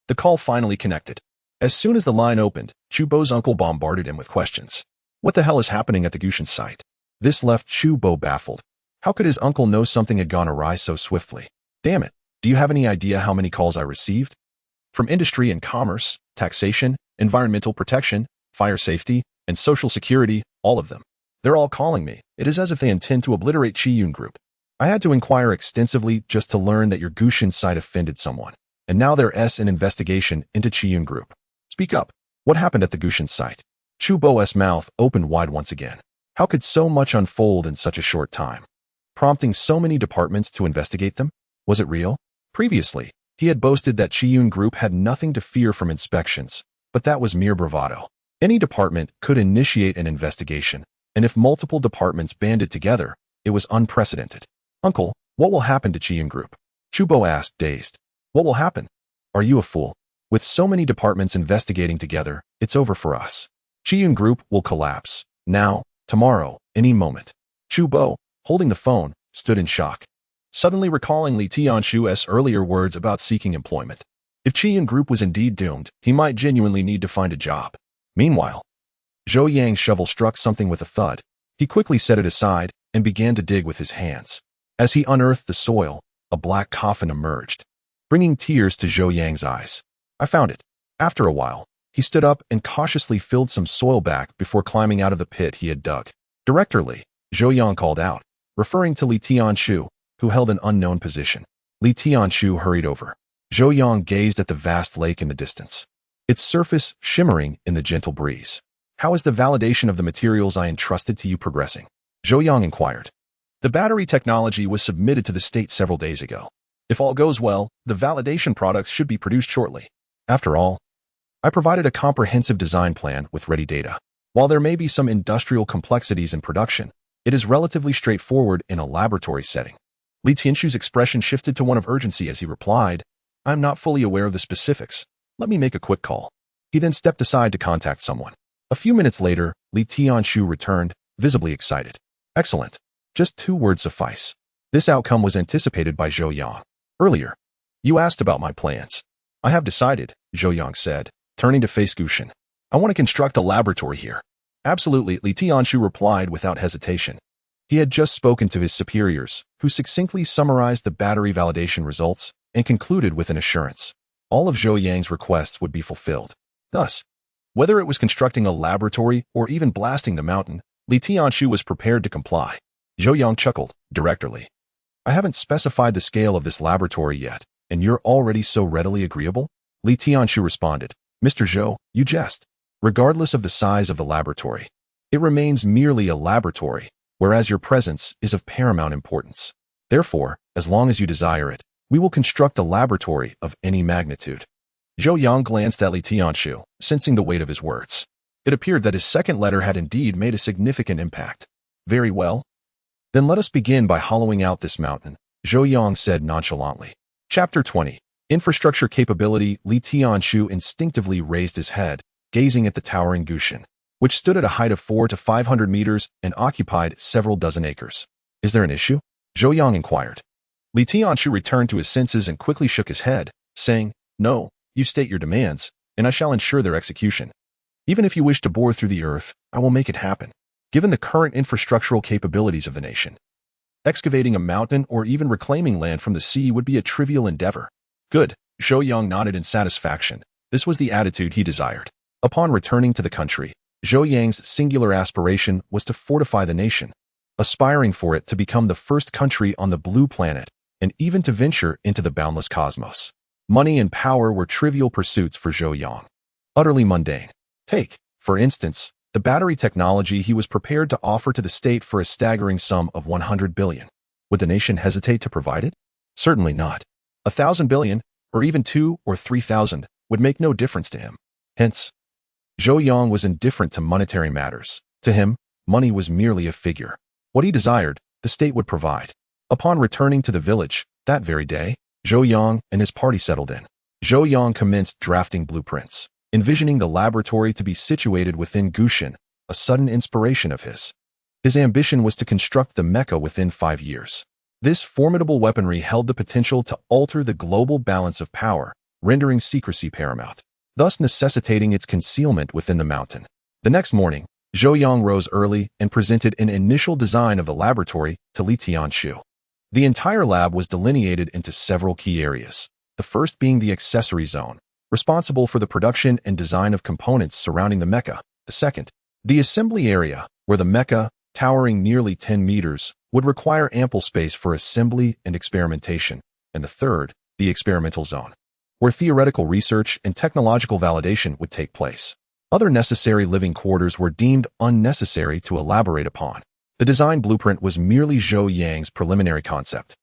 the call finally connected. As soon as the line opened, Zhou Bo's uncle bombarded him with questions. What the hell is happening at the Gushan site? This left Zhou Bo baffled. How could his uncle know something had gone awry so swiftly? Damn it, do you have any idea how many calls I received? From industry and commerce, taxation, environmental protection, fire safety, and social security, all of them. They're all calling me. It is as if they intend to obliterate Qiyun Group. I had to inquire extensively just to learn that your Gushan site offended someone, and now there's an investigation into Qiyun Group. Speak up. What happened at the Gushan site? Zhou Bo's mouth opened wide once again. How could so much unfold in such a short time, prompting so many departments to investigate them? Was it real? Previously, he had boasted that Qiyun Group had nothing to fear from inspections, but that was mere bravado. Any department could initiate an investigation, and if multiple departments banded together, it was unprecedented. Uncle, what will happen to Qiyun Group? Zhou Bo asked, dazed. What will happen? Are you a fool? With so many departments investigating together, it's over for us. Qiyun Group will collapse. Now, tomorrow, any moment. Zhou Bo, holding the phone, stood in shock, suddenly recalling Li Tianshu's earlier words about seeking employment. If Qiyun Group was indeed doomed, he might genuinely need to find a job. Meanwhile, Zhou Yang's shovel struck something with a thud. He quickly set it aside and began to dig with his hands. As he unearthed the soil, a black coffin emerged, bringing tears to Zhou Yang's eyes. I found it. After a while, he stood up and cautiously filled some soil back before climbing out of the pit he had dug. Director Li, Zhou Yang called out, referring to Li Tianshu, who held an unknown position. Li Tianshu hurried over. Zhou Yang gazed at the vast lake in the distance, its surface shimmering in the gentle breeze. How is the validation of the materials I entrusted to you progressing? Zhou Yang inquired. The battery technology was submitted to the state several days ago. If all goes well, the validation products should be produced shortly. After all, I provided a comprehensive design plan with ready data. While there may be some industrial complexities in production, it is relatively straightforward in a laboratory setting. Li Tianshu's expression shifted to one of urgency as he replied, I'm not fully aware of the specifics. Let me make a quick call. He then stepped aside to contact someone. A few minutes later, Li Tianshu returned, visibly excited. Excellent. Just 2 words suffice. This outcome was anticipated by Zhou Yang. Earlier, you asked about my plans. I have decided, Zhou Yang said, turning to face Gushan. I want to construct a laboratory here. Absolutely, Li Tianshu replied without hesitation. He had just spoken to his superiors, who succinctly summarized the battery validation results and concluded with an assurance. All of Zhou Yang's requests would be fulfilled. Thus, whether it was constructing a laboratory or even blasting the mountain, Li Tianshu was prepared to comply. Zhou Yang chuckled, directorly. I haven't specified the scale of this laboratory yet, and you're already so readily agreeable? Li Tianshu responded, Mr. Zhou, you jest. Regardless of the size of the laboratory, it remains merely a laboratory, whereas your presence is of paramount importance. Therefore, as long as you desire it, we will construct a laboratory of any magnitude. Zhou Yang glanced at Li Tianshu, sensing the weight of his words. It appeared that his second letter had indeed made a significant impact. Very well. Then let us begin by hollowing out this mountain, Zhou Yang said nonchalantly. Chapter 20. Infrastructure Capability. Li Tianshu instinctively raised his head, gazing at the towering Gushan, which stood at a height of 400 to 500 meters and occupied several dozen acres. Is there an issue? Zhou Yang inquired. Li Tianshu returned to his senses and quickly shook his head, saying, No, you state your demands, and I shall ensure their execution. Even if you wish to bore through the earth, I will make it happen. Given the current infrastructural capabilities of the nation, excavating a mountain or even reclaiming land from the sea would be a trivial endeavor. Good, Zhou Yang nodded in satisfaction. This was the attitude he desired. Upon returning to the country, Zhou Yang's singular aspiration was to fortify the nation, aspiring for it to become the first country on the blue planet and even to venture into the boundless cosmos. Money and power were trivial pursuits for Zhou Yang, utterly mundane. Take, for instance, the battery technology he was prepared to offer to the state for a staggering sum of 100 billion. Would the nation hesitate to provide it? Certainly not. 1,000 billion, or even 2 or 3,000, would make no difference to him. Hence, Zhou Yang was indifferent to monetary matters. To him, money was merely a figure. What he desired, the state would provide. Upon returning to the village, that very day, Zhou Yang and his party settled in. Zhou Yang commenced drafting blueprints, envisioning the laboratory to be situated within Gushan, a sudden inspiration of his. His ambition was to construct the mecha within 5 years. This formidable weaponry held the potential to alter the global balance of power, rendering secrecy paramount, thus necessitating its concealment within the mountain. The next morning, Zhou Yang rose early and presented an initial design of the laboratory to Li Tianshu. The entire lab was delineated into several key areas, the first being the accessory zone, responsible for the production and design of components surrounding the mecha. The second, the assembly area, where the mecha, towering nearly 10 meters, would require ample space for assembly and experimentation. And the third, the experimental zone, where theoretical research and technological validation would take place. Other necessary living quarters were deemed unnecessary to elaborate upon. The design blueprint was merely Zhou Yang's preliminary concept,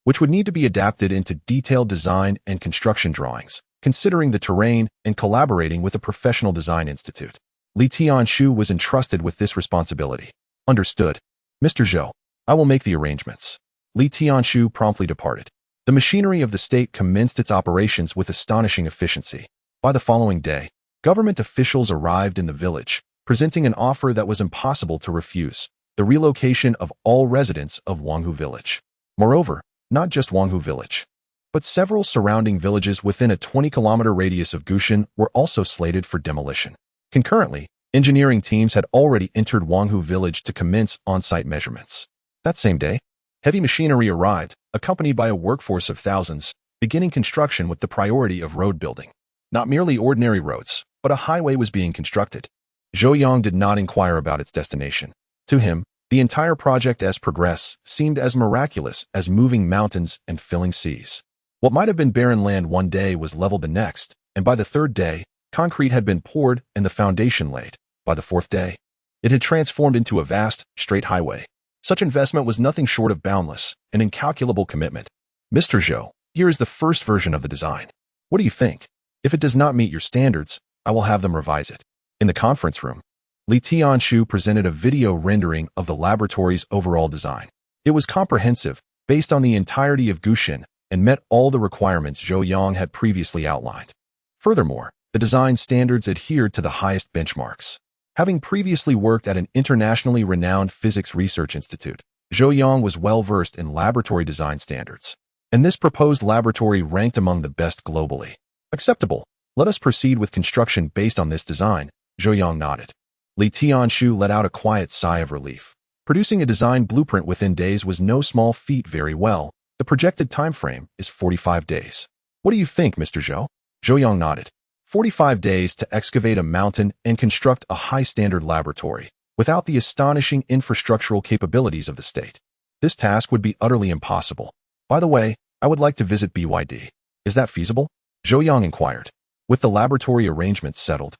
which would need to be adapted into detailed design and construction drawings, considering the terrain and collaborating with a professional design institute. Li Tianshu was entrusted with this responsibility. Understood. Mr. Zhou, I will make the arrangements. Li Tianshu promptly departed. The machinery of the state commenced its operations with astonishing efficiency. By the following day, government officials arrived in the village, presenting an offer that was impossible to refuse: the relocation of all residents of Wanghu Village. Moreover, not just Wanghu Village, but several surrounding villages within a 20-kilometer radius of Gushan were also slated for demolition. Concurrently, engineering teams had already entered Wanghu Village to commence on-site measurements. That same day, heavy machinery arrived, accompanied by a workforce of thousands, beginning construction with the priority of road building. Not merely ordinary roads, but a highway was being constructed. Zhou Yang did not inquire about its destination. To him, the entire project as progress seemed as miraculous as moving mountains and filling seas. What might have been barren land one day was leveled the next, and by the third day, concrete had been poured and the foundation laid. By the fourth day, it had transformed into a vast, straight highway. Such investment was nothing short of boundless, an incalculable commitment. Mr. Zhou, here is the first version of the design. What do you think? If it does not meet your standards, I will have them revise it. In the conference room, Li Tianshu presented a video rendering of the laboratory's overall design. It was comprehensive, based on the entirety of Gushan, and met all the requirements Zhou Yang had previously outlined. Furthermore, the design standards adhered to the highest benchmarks. Having previously worked at an internationally renowned physics research institute, Zhou Yang was well-versed in laboratory design standards, and this proposed laboratory ranked among the best globally. Acceptable. Let us proceed with construction based on this design. Zhou Yang nodded. Li Tianshu let out a quiet sigh of relief. Producing a design blueprint within days was no small feat. Very well. The projected time frame is 45 days. What do you think, Mr. Zhou? Zhou Yang nodded. 45 days to excavate a mountain and construct a high-standard laboratory, without the astonishing infrastructural capabilities of the state. This task would be utterly impossible. By the way, I would like to visit BYD. Is that feasible? Zhou Yang inquired. With the laboratory arrangements settled,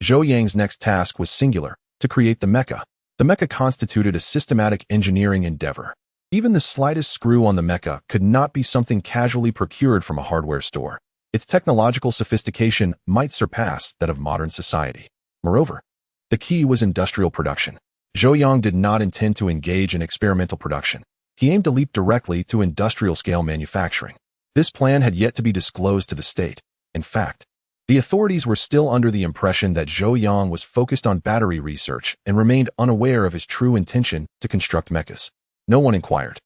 Zhou Yang's next task was singular: to create the mecha. The mecha constituted a systematic engineering endeavor. Even the slightest screw on the mecha could not be something casually procured from a hardware store. Its technological sophistication might surpass that of modern society. Moreover, the key was industrial production. Zhou Yang did not intend to engage in experimental production. He aimed to leap directly to industrial-scale manufacturing. This plan had yet to be disclosed to the state. In fact, the authorities were still under the impression that Zhou Yang was focused on battery research and remained unaware of his true intention to construct mechas. No one inquired,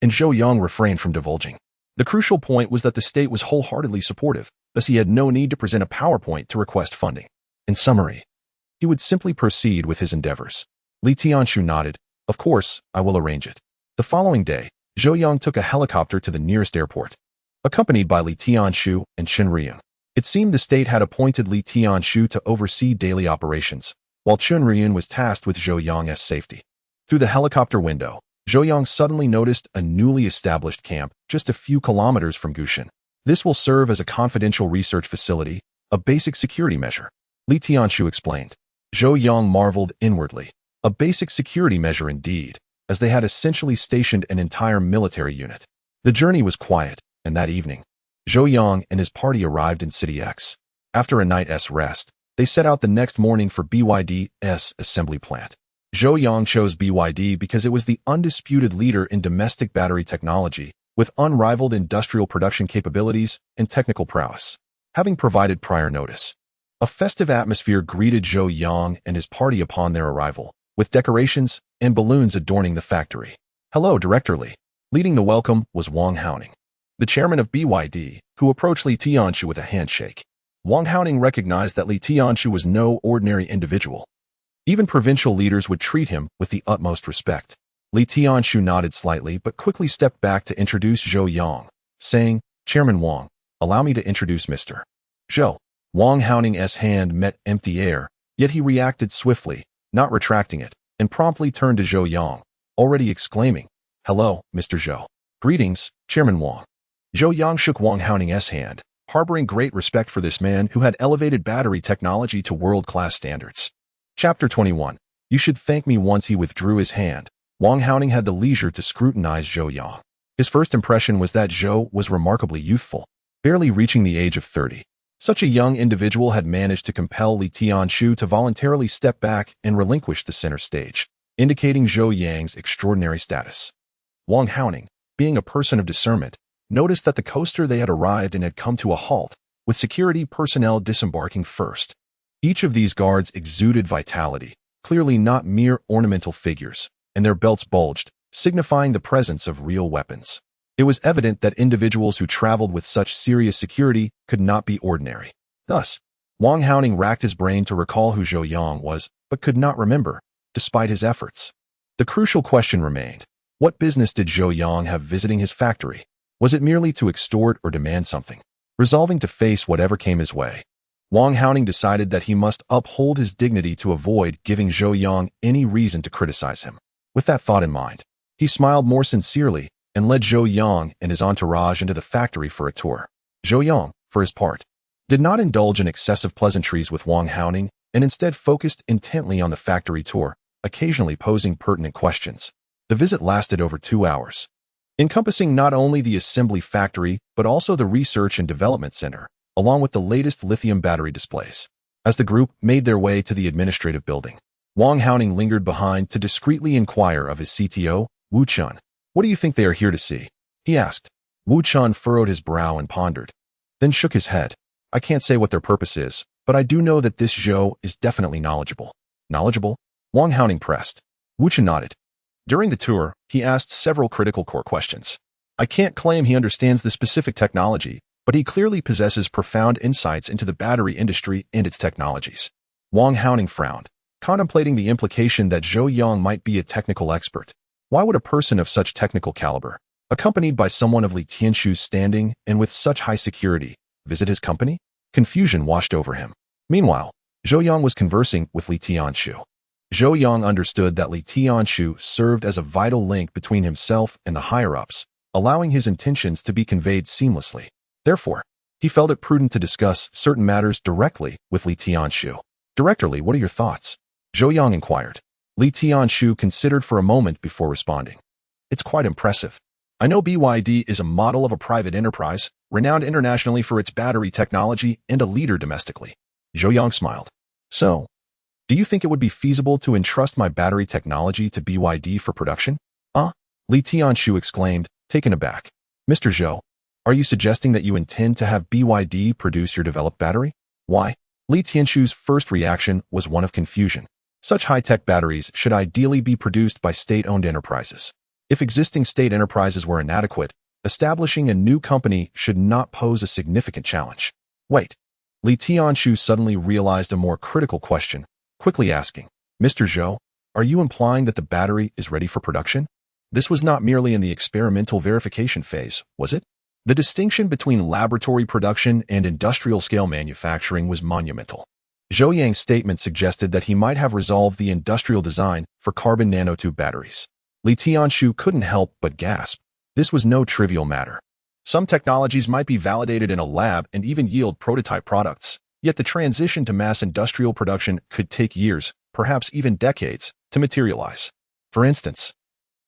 and Zhou Yang refrained from divulging. The crucial point was that the state was wholeheartedly supportive, thus he had no need to present a PowerPoint to request funding. In summary, he would simply proceed with his endeavors. Li Tianshu nodded. Of course, I will arrange it. The following day, Zhou Yang took a helicopter to the nearest airport, accompanied by Li Tianshu and Chen Riyun. It seemed the state had appointed Li Tianshu to oversee daily operations, while Chen Riyun was tasked with Zhou Yang's safety. Through the helicopter window, Zhou Yang suddenly noticed a newly established camp just a few kilometers from Gushan. This will serve as a confidential research facility, a basic security measure, Li Tianshu explained. Zhou Yang marveled inwardly. A basic security measure indeed, as they had essentially stationed an entire military unit. The journey was quiet, and that evening, Zhou Yang and his party arrived in City X. After a night's rest, they set out the next morning for BYD's assembly plant. Zhou Yang chose BYD because it was the undisputed leader in domestic battery technology, with unrivaled industrial production capabilities and technical prowess. Having provided prior notice, A festive atmosphere greeted Zhou Yang and his party upon their arrival, with decorations and balloons adorning the factory. "Hello, Director Li." Leading the welcome was Wang Haoning, the chairman of BYD, who approached Li Tianshu with a handshake. Wang Haoning recognized that Li Tianshu was no ordinary individual. Even provincial leaders would treat him with the utmost respect. Li Tianshu nodded slightly but quickly stepped back to introduce Zhou Yang, saying, "Chairman Wang, allow me to introduce Mr. Zhou." Wang Haoning's hand met empty air, yet he reacted swiftly, not retracting it, and promptly turned to Zhou Yang, already exclaiming, "Hello, Mr. Zhou." "Greetings, Chairman Wang." Zhou Yang shook Wang Haoning's hand, harboring great respect for this man who had elevated battery technology to world-class standards. Chapter 21. You should thank me. Once he withdrew his hand, Wang Haoning had the leisure to scrutinize Zhou Yang. His first impression was that Zhou was remarkably youthful, barely reaching the age of 30. Such a young individual had managed to compel Li Tianshu to voluntarily step back and relinquish the center stage, indicating Zhou Yang's extraordinary status. Wang Haoning, being a person of discernment, noticed that the coaster they had arrived in had come to a halt, with security personnel disembarking first. Each of these guards exuded vitality, clearly not mere ornamental figures, and their belts bulged, signifying the presence of real weapons. It was evident that individuals who traveled with such serious security could not be ordinary. Thus, Wang Haoning racked his brain to recall who Zhou Yang was, but could not remember, despite his efforts. The crucial question remained: what business did Zhou Yang have visiting his factory? Was it merely to extort or demand something? Resolving to face whatever came his way, Wang Haoning decided that he must uphold his dignity to avoid giving Zhou Yang any reason to criticize him. With that thought in mind, he smiled more sincerely and led Zhou Yang and his entourage into the factory for a tour. Zhou Yang, for his part, did not indulge in excessive pleasantries with Wang Haoning and instead focused intently on the factory tour, occasionally posing pertinent questions. The visit lasted over 2 hours, encompassing not only the assembly factory but also the research and development center, along with the latest lithium battery displays. As the group made their way to the administrative building, Wang Haoning lingered behind to discreetly inquire of his CTO, Wu Chun. "What do you think they are here to see?" he asked. Wu Chun furrowed his brow and pondered, then shook his head. "I can't say what their purpose is, but I do know that this Zhou is definitely knowledgeable." "Knowledgeable?" Wang Haoning pressed. Wu Chun nodded. During the tour, he asked several critical core questions. "I can't claim he understands the specific technology, but he clearly possesses profound insights into the battery industry and its technologies." Wang Haoning frowned, contemplating the implication that Zhou Yang might be a technical expert. Why would a person of such technical caliber, accompanied by someone of Li Tianshu's standing and with such high security, visit his company? Confusion washed over him. Meanwhile, Zhou Yang was conversing with Li Tianshu. Zhou Yang understood that Li Tianshu served as a vital link between himself and the higher-ups, allowing his intentions to be conveyed seamlessly. Therefore, he felt it prudent to discuss certain matters directly with Li Tianshu. "Director Li, what are your thoughts?" Zhou Yang inquired. Li Tianshu considered for a moment before responding. "It's quite impressive. I know BYD is a model of a private enterprise, renowned internationally for its battery technology and a leader domestically." Zhou Yang smiled. "So, do you think it would be feasible to entrust my battery technology to BYD for production?" Li Tianshu exclaimed, taken aback. "Mr. Zhou, are you suggesting that you intend to have BYD produce your developed battery?" "Why?" Li Tianshu's first reaction was one of confusion. Such high-tech batteries should ideally be produced by state-owned enterprises. If existing state enterprises were inadequate, establishing a new company should not pose a significant challenge. Wait. Li Tianshu suddenly realized a more critical question, quickly asking, "Mr. Zhou, are you implying that the battery is ready for production?" This was not merely in the experimental verification phase, was it? The distinction between laboratory production and industrial-scale manufacturing was monumental. Zhou Yang's statement suggested that he might have resolved the industrial design for carbon nanotube batteries. Li Tianshu couldn't help but gasp. This was no trivial matter. Some technologies might be validated in a lab and even yield prototype products, yet the transition to mass industrial production could take years, perhaps even decades, to materialize. For instance,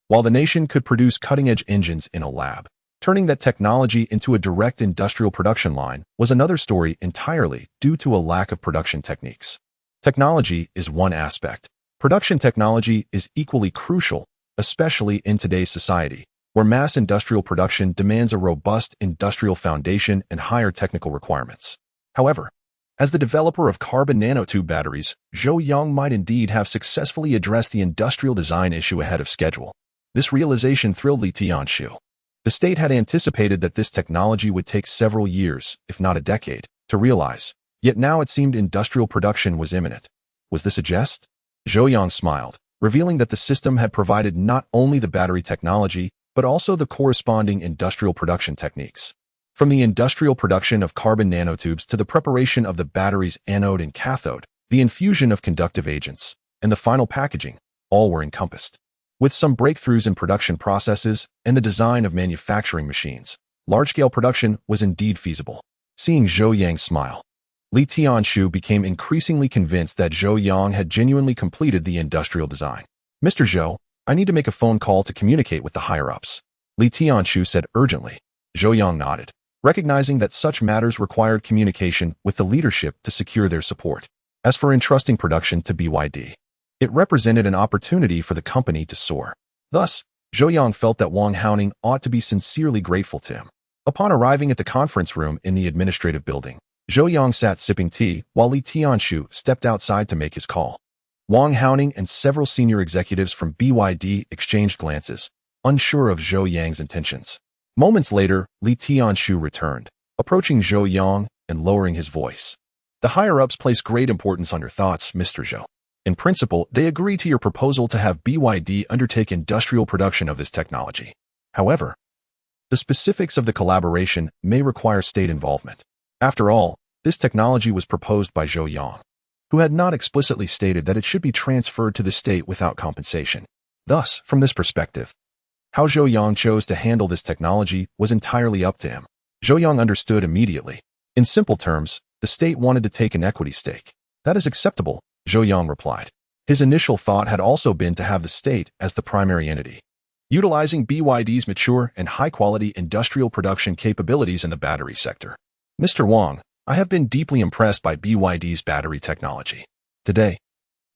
while the nation could produce cutting-edge engines in a lab, turning that technology into a direct industrial production line was another story entirely due to a lack of production techniques. Technology is one aspect. Production technology is equally crucial, especially in today's society, where mass industrial production demands a robust industrial foundation and higher technical requirements. However, As the developer of carbon nanotube batteries, Zhou Yang might indeed have successfully addressed the industrial design issue ahead of schedule. This realization thrilled Li Tianshu. The state had anticipated that this technology would take several years, if not a decade, to realize, yet now it seemed industrial production was imminent. Was this a jest? Zhou Yang smiled, revealing that the system had provided not only the battery technology, but also the corresponding industrial production techniques. From the industrial production of carbon nanotubes to the preparation of the battery's anode and cathode, the infusion of conductive agents, and the final packaging, all were encompassed. With some breakthroughs in production processes and the design of manufacturing machines, large-scale production was indeed feasible. Seeing Zhou Yang smile, Li Tianshu became increasingly convinced that Zhou Yang had genuinely completed the industrial design. Mr. Zhou, I need to make a phone call to communicate with the higher-ups, Li Tianshu said urgently. Zhou Yang nodded, recognizing that such matters required communication with the leadership to secure their support. As for entrusting production to BYD, it represented an opportunity for the company to soar. Thus, Zhou Yang felt that Wang Haoning ought to be sincerely grateful to him. Upon arriving at the conference room in the administrative building, Zhou Yang sat sipping tea while Li Tianshu stepped outside to make his call. Wang Haoning and several senior executives from BYD exchanged glances, unsure of Zhou Yang's intentions. Moments later, Li Tianshu returned, approaching Zhou Yang and lowering his voice. The higher-ups place great importance on your thoughts, Mr. Zhou. In principle, they agree to your proposal to have BYD undertake industrial production of this technology. However, the specifics of the collaboration may require state involvement. After all, this technology was proposed by Zhou Yang, who had not explicitly stated that it should be transferred to the state without compensation. Thus, from this perspective, how Zhou Yang chose to handle this technology was entirely up to him. Zhou Yang understood immediately. In simple terms, the state wanted to take an equity stake. That is acceptable, Zhou Yang replied. His initial thought had also been to have the state as the primary entity, utilizing BYD's mature and high-quality industrial production capabilities in the battery sector. Mr. Wang, I have been deeply impressed by BYD's battery technology. Today,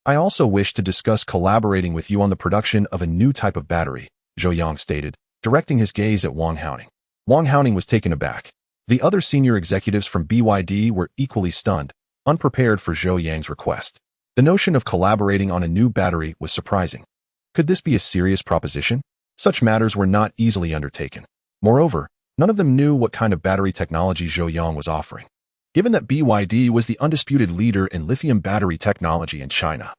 I also wish to discuss collaborating with you on the production of a new type of battery, Zhou Yang stated, directing his gaze at Wang Haoning. Wang Haoning was taken aback. The other senior executives from BYD were equally stunned, unprepared for Zhou Yang's request. The notion of collaborating on a new battery was surprising. Could this be a serious proposition? Such matters were not easily undertaken. Moreover, none of them knew what kind of battery technology Zhou Yang was offering. Given that BYD was the undisputed leader in lithium battery technology in China,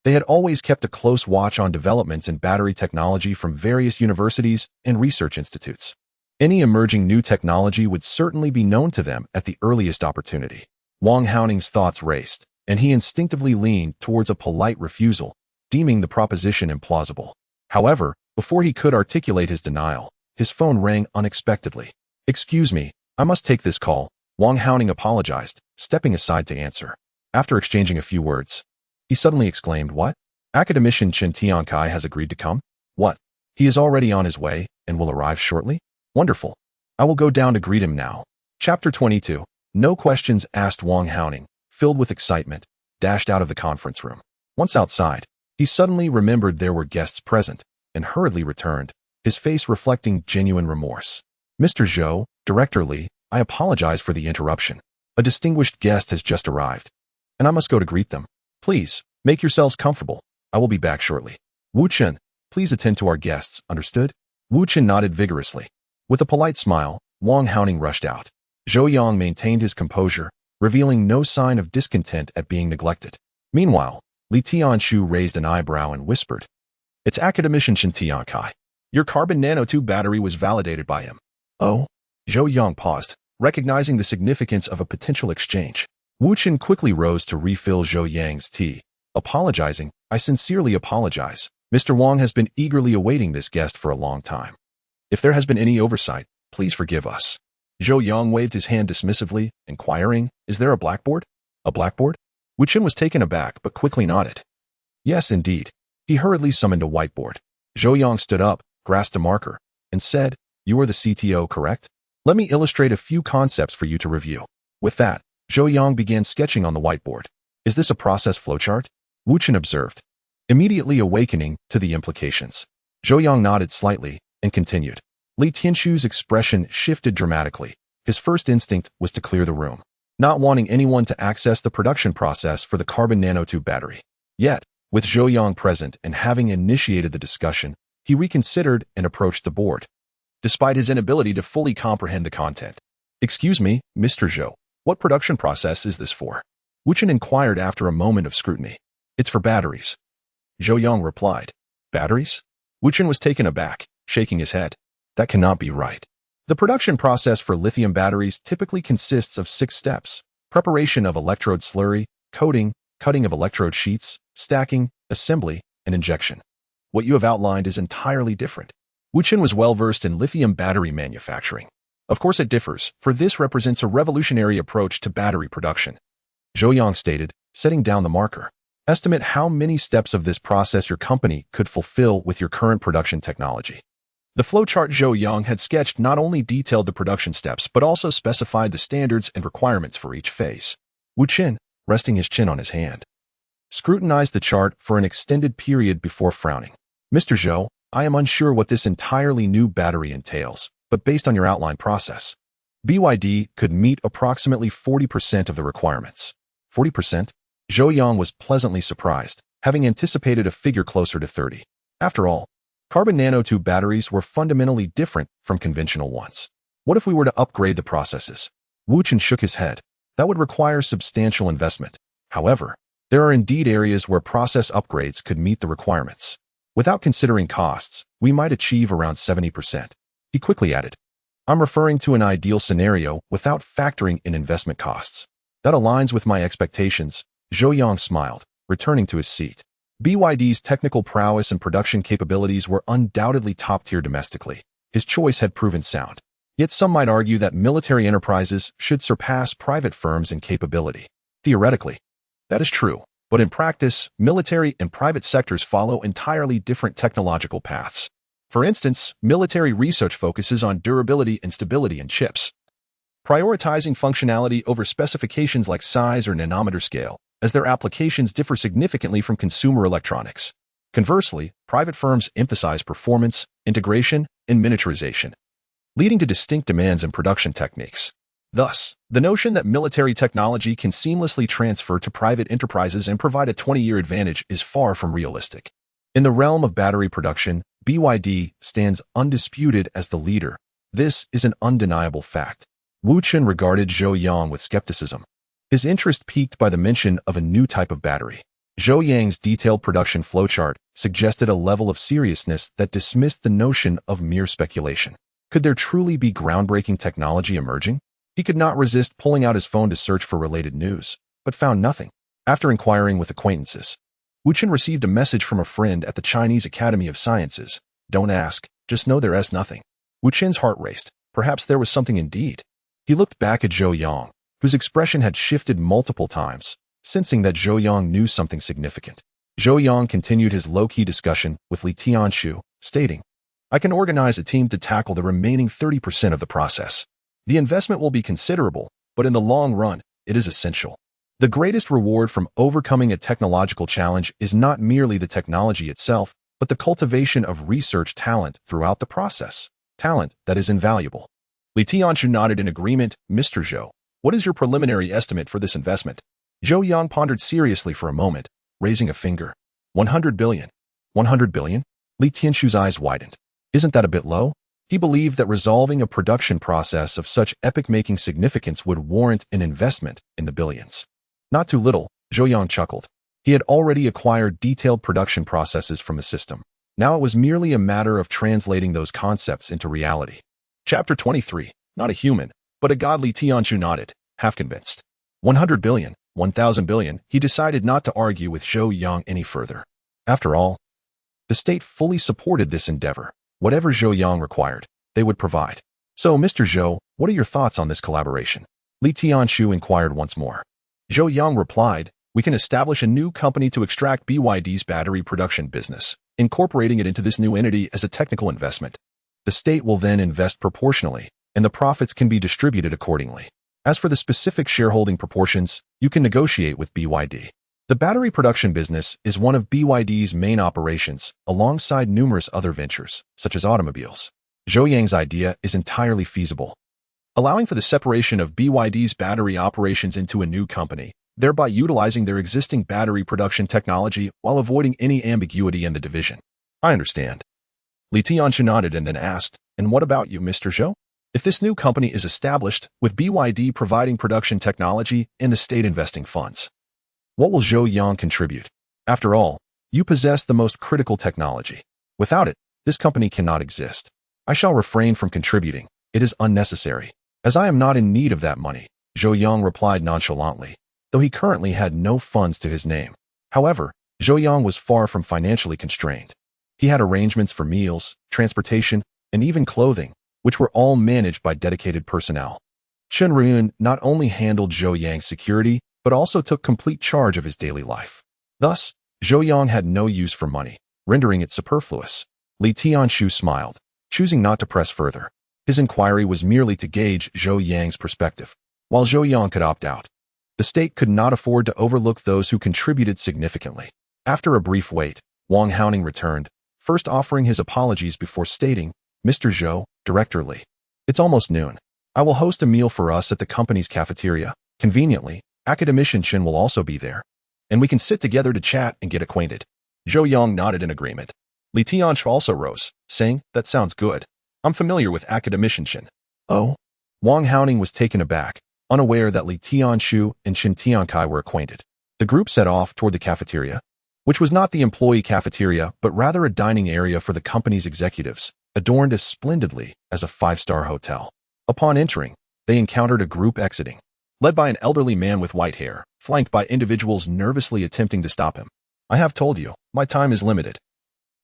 they had always kept a close watch on developments in battery technology from various universities and research institutes. Any emerging new technology would certainly be known to them at the earliest opportunity. Wang Haoning's thoughts raced, and he instinctively leaned towards a polite refusal, deeming the proposition implausible. However, before he could articulate his denial, his phone rang unexpectedly. "Excuse me, I must take this call," Wang Haoning apologized, stepping aside to answer. After exchanging a few words, he suddenly exclaimed, "What? Academician Chen Tiankai has agreed to come? What? He is already on his way and will arrive shortly? Wonderful. I will go down to greet him now." Chapter 22. No questions asked. Wang Haoning, filled with excitement, dashed out of the conference room. Once outside, he suddenly remembered there were guests present and hurriedly returned, his face reflecting genuine remorse. "Mr. Zhou, Director Li, I apologize for the interruption. A distinguished guest has just arrived, and I must go to greet them. Please, make yourselves comfortable. I will be back shortly. Wu Chen, please attend to our guests, understood?" Wu Chen nodded vigorously. With a polite smile, Wang Haoning rushed out. Zhou Yang maintained his composure, revealing no sign of discontent at being neglected. Meanwhile, Li Tianshu raised an eyebrow and whispered, "It's academician Chen Tiankai. Your carbon nanotube battery was validated by him." "Oh?" Zhou Yang paused, recognizing the significance of a potential exchange. Wu Chen quickly rose to refill Zhou Yang's tea, apologizing, "I sincerely apologize. Mr. Wang has been eagerly awaiting this guest for a long time. If there has been any oversight, please forgive us." Zhou Yang waved his hand dismissively, inquiring, "Is there a blackboard?" "A blackboard?" Wu Chen was taken aback but quickly nodded. "Yes, indeed." He hurriedly summoned a whiteboard. Zhou Yang stood up, grasped a marker, and said, "You are the CTO, correct? Let me illustrate a few concepts for you to review." With that, Zhou Yang began sketching on the whiteboard. "Is this a process flowchart?" Wu Chen observed, immediately awakening to the implications. Zhou Yang nodded slightly and continued. Li Tianshu's expression shifted dramatically. His first instinct was to clear the room. not wanting anyone to access the production process for the carbon nanotube battery. Yet, with Zhou Yang present and having initiated the discussion, he reconsidered and approached the board, despite his inability to fully comprehend the content. "Excuse me, Mr. Zhou, what production process is this for?" Wu Chen inquired after a moment of scrutiny. "It's for batteries," Zhou Yang replied. "Batteries?" Wu Chen was taken aback, shaking his head. "That cannot be right. The production process for lithium batteries typically consists of 6 steps: preparation of electrode slurry, coating, cutting of electrode sheets, stacking, assembly, and injection. What you have outlined is entirely different." Wu Chen was well-versed in lithium battery manufacturing. "Of course it differs, for this represents a revolutionary approach to battery production," Zhou Yang stated, setting down the marker. "Estimate how many steps of this process your company could fulfill with your current production technology." The flowchart Zhou Yang had sketched not only detailed the production steps but also specified the standards and requirements for each phase. Wu Chen, resting his chin on his hand, scrutinized the chart for an extended period before frowning. "Mr. Zhou, I am unsure what this entirely new battery entails, but based on your outline process, BYD could meet approximately 40% of the requirements." 40%? Zhou Yang was pleasantly surprised, having anticipated a figure closer to 30. After all, carbon nanotube batteries were fundamentally different from conventional ones. What if we were to upgrade the processes? Wu Chen shook his head. That would require substantial investment. However, there are indeed areas where process upgrades could meet the requirements. Without considering costs, we might achieve around 70%. He quickly added, "I'm referring to an ideal scenario without factoring in investment costs." "That aligns with my expectations," Zhou Yang smiled, returning to his seat. BYD's technical prowess and production capabilities were undoubtedly top-tier domestically. His choice had proven sound. Yet some might argue that military enterprises should surpass private firms in capability. Theoretically, that is true, but in practice, military and private sectors follow entirely different technological paths. For instance, military research focuses on durability and stability in chips, prioritizing functionality over specifications like size or nanometer scale, as their applications differ significantly from consumer electronics. Conversely, private firms emphasize performance, integration, and miniaturization, leading to distinct demands in production techniques. Thus, the notion that military technology can seamlessly transfer to private enterprises and provide a 20-year advantage is far from realistic. In the realm of battery production, BYD stands undisputed as the leader. This is an undeniable fact. Wu Chen regarded Zhou Yang with skepticism, his interest piqued by the mention of a new type of battery. Zhou Yang's detailed production flowchart suggested a level of seriousness that dismissed the notion of mere speculation. Could there truly be groundbreaking technology emerging? He could not resist pulling out his phone to search for related news, but found nothing. After inquiring with acquaintances, Wu Chen received a message from a friend at the Chinese Academy of Sciences. "Don't ask, just know there is nothing." Wu Chen's heart raced. Perhaps there was something indeed. He looked back at Zhou Yang, whose expression had shifted multiple times, sensing that Zhou Yang knew something significant. Zhou Yang continued his low-key discussion with Li Tianshu, stating, "I can organize a team to tackle the remaining 30% of the process. The investment will be considerable, but in the long run, it is essential. The greatest reward from overcoming a technological challenge is not merely the technology itself, but the cultivation of research talent throughout the process, talent that is invaluable." Li Tianshu nodded in agreement. "Mr. Zhou, what is your preliminary estimate for this investment?" Zhou Yang pondered seriously for a moment, raising a finger. 100 billion. 100 billion? Li Tianshu's eyes widened. Isn't that a bit low? He believed that resolving a production process of such epic-making significance would warrant an investment in the billions. Not too little, Zhou Yang chuckled. He had already acquired detailed production processes from the system. Now it was merely a matter of translating those concepts into reality. Chapter 23. Not a human, but a godly. Tianshu nodded, half convinced. 100 billion, 1,000 billion. He decided not to argue with Zhou Yang any further. After all, the state fully supported this endeavor. Whatever Zhou Yang required, they would provide. "So, Mr. Zhou, what are your thoughts on this collaboration?" Li Tianshu inquired once more. Zhou Yang replied, "We can establish a new company to extract BYD's battery production business, incorporating it into this new entity as a technical investment. The state will then invest proportionally, and the profits can be distributed accordingly. As for the specific shareholding proportions, you can negotiate with BYD. The battery production business is one of BYD's main operations, alongside numerous other ventures, such as automobiles. Zhou Yang's idea is entirely feasible. allowing for the separation of BYD's battery operations into a new company, thereby utilizing their existing battery production technology while avoiding any ambiguity in the division. I understand. Li Tianxu nodded and then asked, and what about you, Mr. Zhou? If this new company is established, with BYD providing production technology and the state investing funds, what will Zhou Yang contribute? After all, you possess the most critical technology. Without it, this company cannot exist. I shall refrain from contributing. It is unnecessary. As I am not in need of that money, Zhou Yang replied nonchalantly, though he currently had no funds to his name. However, Zhou Yang was far from financially constrained. He had arrangements for meals, transportation, and even clothing, which were all managed by dedicated personnel. Chen Ruyun not only handled Zhou Yang's security, but also took complete charge of his daily life. Thus, Zhou Yang had no use for money, rendering it superfluous. Li Tianxu smiled, choosing not to press further. His inquiry was merely to gauge Zhou Yang's perspective. While Zhou Yang could opt out, the state could not afford to overlook those who contributed significantly. After a brief wait, Wang Haoning returned, first offering his apologies before stating, Mr. Zhou, Director Li, it's almost noon. I will host a meal for us at the company's cafeteria. Conveniently, Academician Chen will also be there, and we can sit together to chat and get acquainted. Zhou Yang nodded in agreement. Li Tianxu also rose, saying, that sounds good. I'm familiar with Academician Chen. Oh? Wang Haoning was taken aback, unaware that Li Tianxu and Chen Tiankai were acquainted. The group set off toward the cafeteria, which was not the employee cafeteria but rather a dining area for the company's executives, adorned as splendidly as a five-star hotel. Upon entering, they encountered a group exiting, led by an elderly man with white hair, flanked by individuals nervously attempting to stop him. I have told you, my time is limited.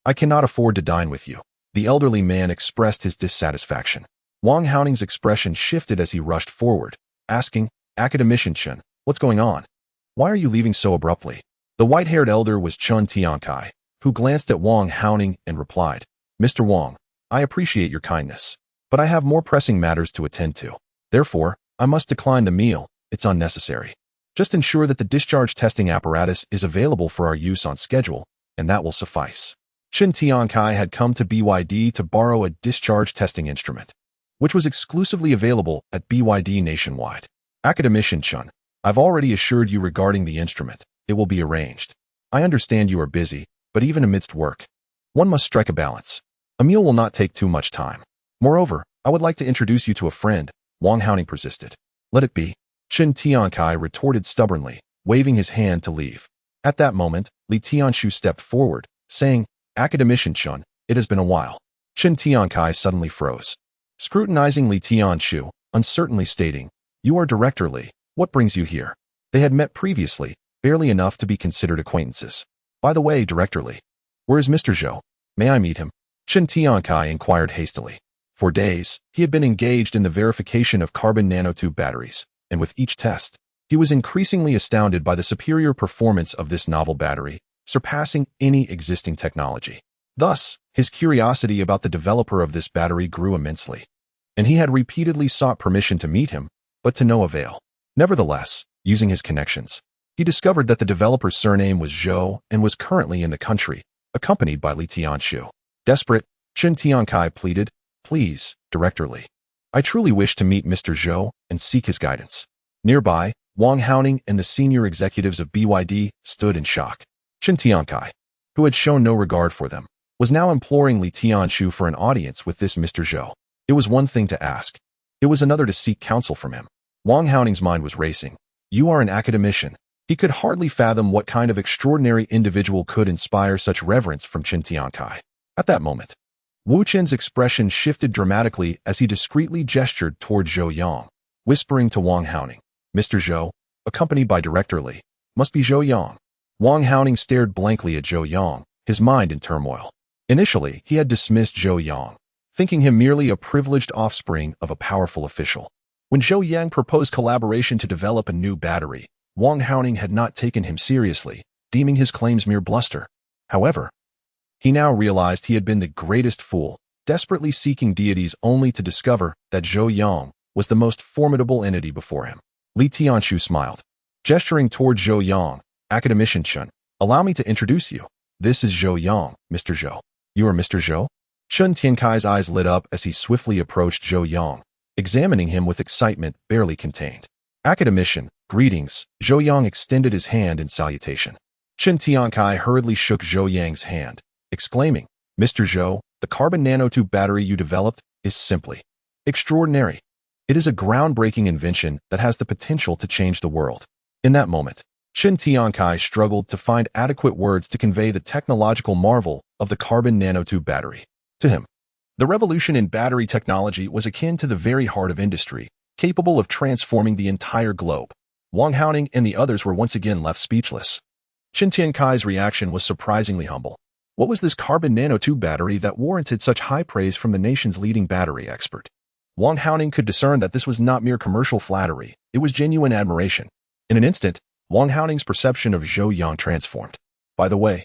I cannot afford to dine with you. The elderly man expressed his dissatisfaction. Wang Haoning's expression shifted as he rushed forward, asking, Academician Chen, what's going on? Why are you leaving so abruptly? The white-haired elder was Chen Tiankai, who glanced at Wang Haoning and replied, Mr. Wang, I appreciate your kindness, but I have more pressing matters to attend to. Therefore, I must decline the meal. It's unnecessary. Just ensure that the discharge testing apparatus is available for our use on schedule, and that will suffice. Chen Tiankai had come to BYD to borrow a discharge testing instrument, which was exclusively available at BYD nationwide. Academician Chen, I've already assured you regarding the instrument. It will be arranged. I understand you are busy, but even amidst work, one must strike a balance. A meal will not take too much time. Moreover, I would like to introduce you to a friend, Wang Haoning persisted. Let it be. Chen Tiankai retorted stubbornly, waving his hand to leave. At that moment, Li Tianxu stepped forward, saying, Academician Chen, it has been a while. Chen Tiankai suddenly froze, scrutinizing Li Tianxu, uncertainly stating, You are Director Li, what brings you here? They had met previously, barely enough to be considered acquaintances. By the way, Director Li, where is Mr. Zhou? May I meet him? Chen Tiankai inquired hastily. For days, he had been engaged in the verification of carbon nanotube batteries, and with each test, he was increasingly astounded by the superior performance of this novel battery, surpassing any existing technology. Thus, his curiosity about the developer of this battery grew immensely, and he had repeatedly sought permission to meet him, but to no avail. Nevertheless, using his connections, he discovered that the developer's surname was Zhou and was currently in the country, accompanied by Li Tianxu. Desperate, Chen Tiankai pleaded, Please, Director Li, I truly wish to meet Mr. Zhou and seek his guidance. Nearby, Wang Haoning and the senior executives of BYD stood in shock. Chen Tiankai, who had shown no regard for them, was now imploring Li Tianxu for an audience with this Mr. Zhou. It was one thing to ask. It was another to seek counsel from him. Wang Haoning's mind was racing. You are an academician. He could hardly fathom what kind of extraordinary individual could inspire such reverence from Chen Tiankai. At that moment, Wu Chen's expression shifted dramatically as he discreetly gestured toward Zhou Yang, whispering to Wang Haoning, Mr. Zhou, accompanied by Director Li, must be Zhou Yang. Wang Haoning stared blankly at Zhou Yang, his mind in turmoil. Initially, he had dismissed Zhou Yang, thinking him merely a privileged offspring of a powerful official. When Zhou Yang proposed collaboration to develop a new battery, Wang Haoning had not taken him seriously, deeming his claims mere bluster. However, he now realized he had been the greatest fool, desperately seeking deities only to discover that Zhou Yang was the most formidable entity before him. Li Tianxu smiled, gesturing toward Zhou Yang. Academician Chen, allow me to introduce you. This is Zhou Yang, Mr. Zhou. You are Mr. Zhou? Chen Tiankai's eyes lit up as he swiftly approached Zhou Yang, examining him with excitement barely contained. Academician, greetings. Zhou Yang extended his hand in salutation. Chen Tiankai hurriedly shook Zhou Yang's hand, exclaiming, Mr. Zhou, the carbon nanotube battery you developed is simply extraordinary. It is a groundbreaking invention that has the potential to change the world. In that moment, Chen Tiankai struggled to find adequate words to convey the technological marvel of the carbon nanotube battery. To him, the revolution in battery technology was akin to the very heart of industry, capable of transforming the entire globe. Wang Haoning and the others were once again left speechless. Chen Tiankai's reaction was surprisingly humble. What was this carbon nanotube battery that warranted such high praise from the nation's leading battery expert? Wang Haoning could discern that this was not mere commercial flattery, it was genuine admiration. In an instant, Wang Haoning's perception of Zhou Yang transformed. By the way,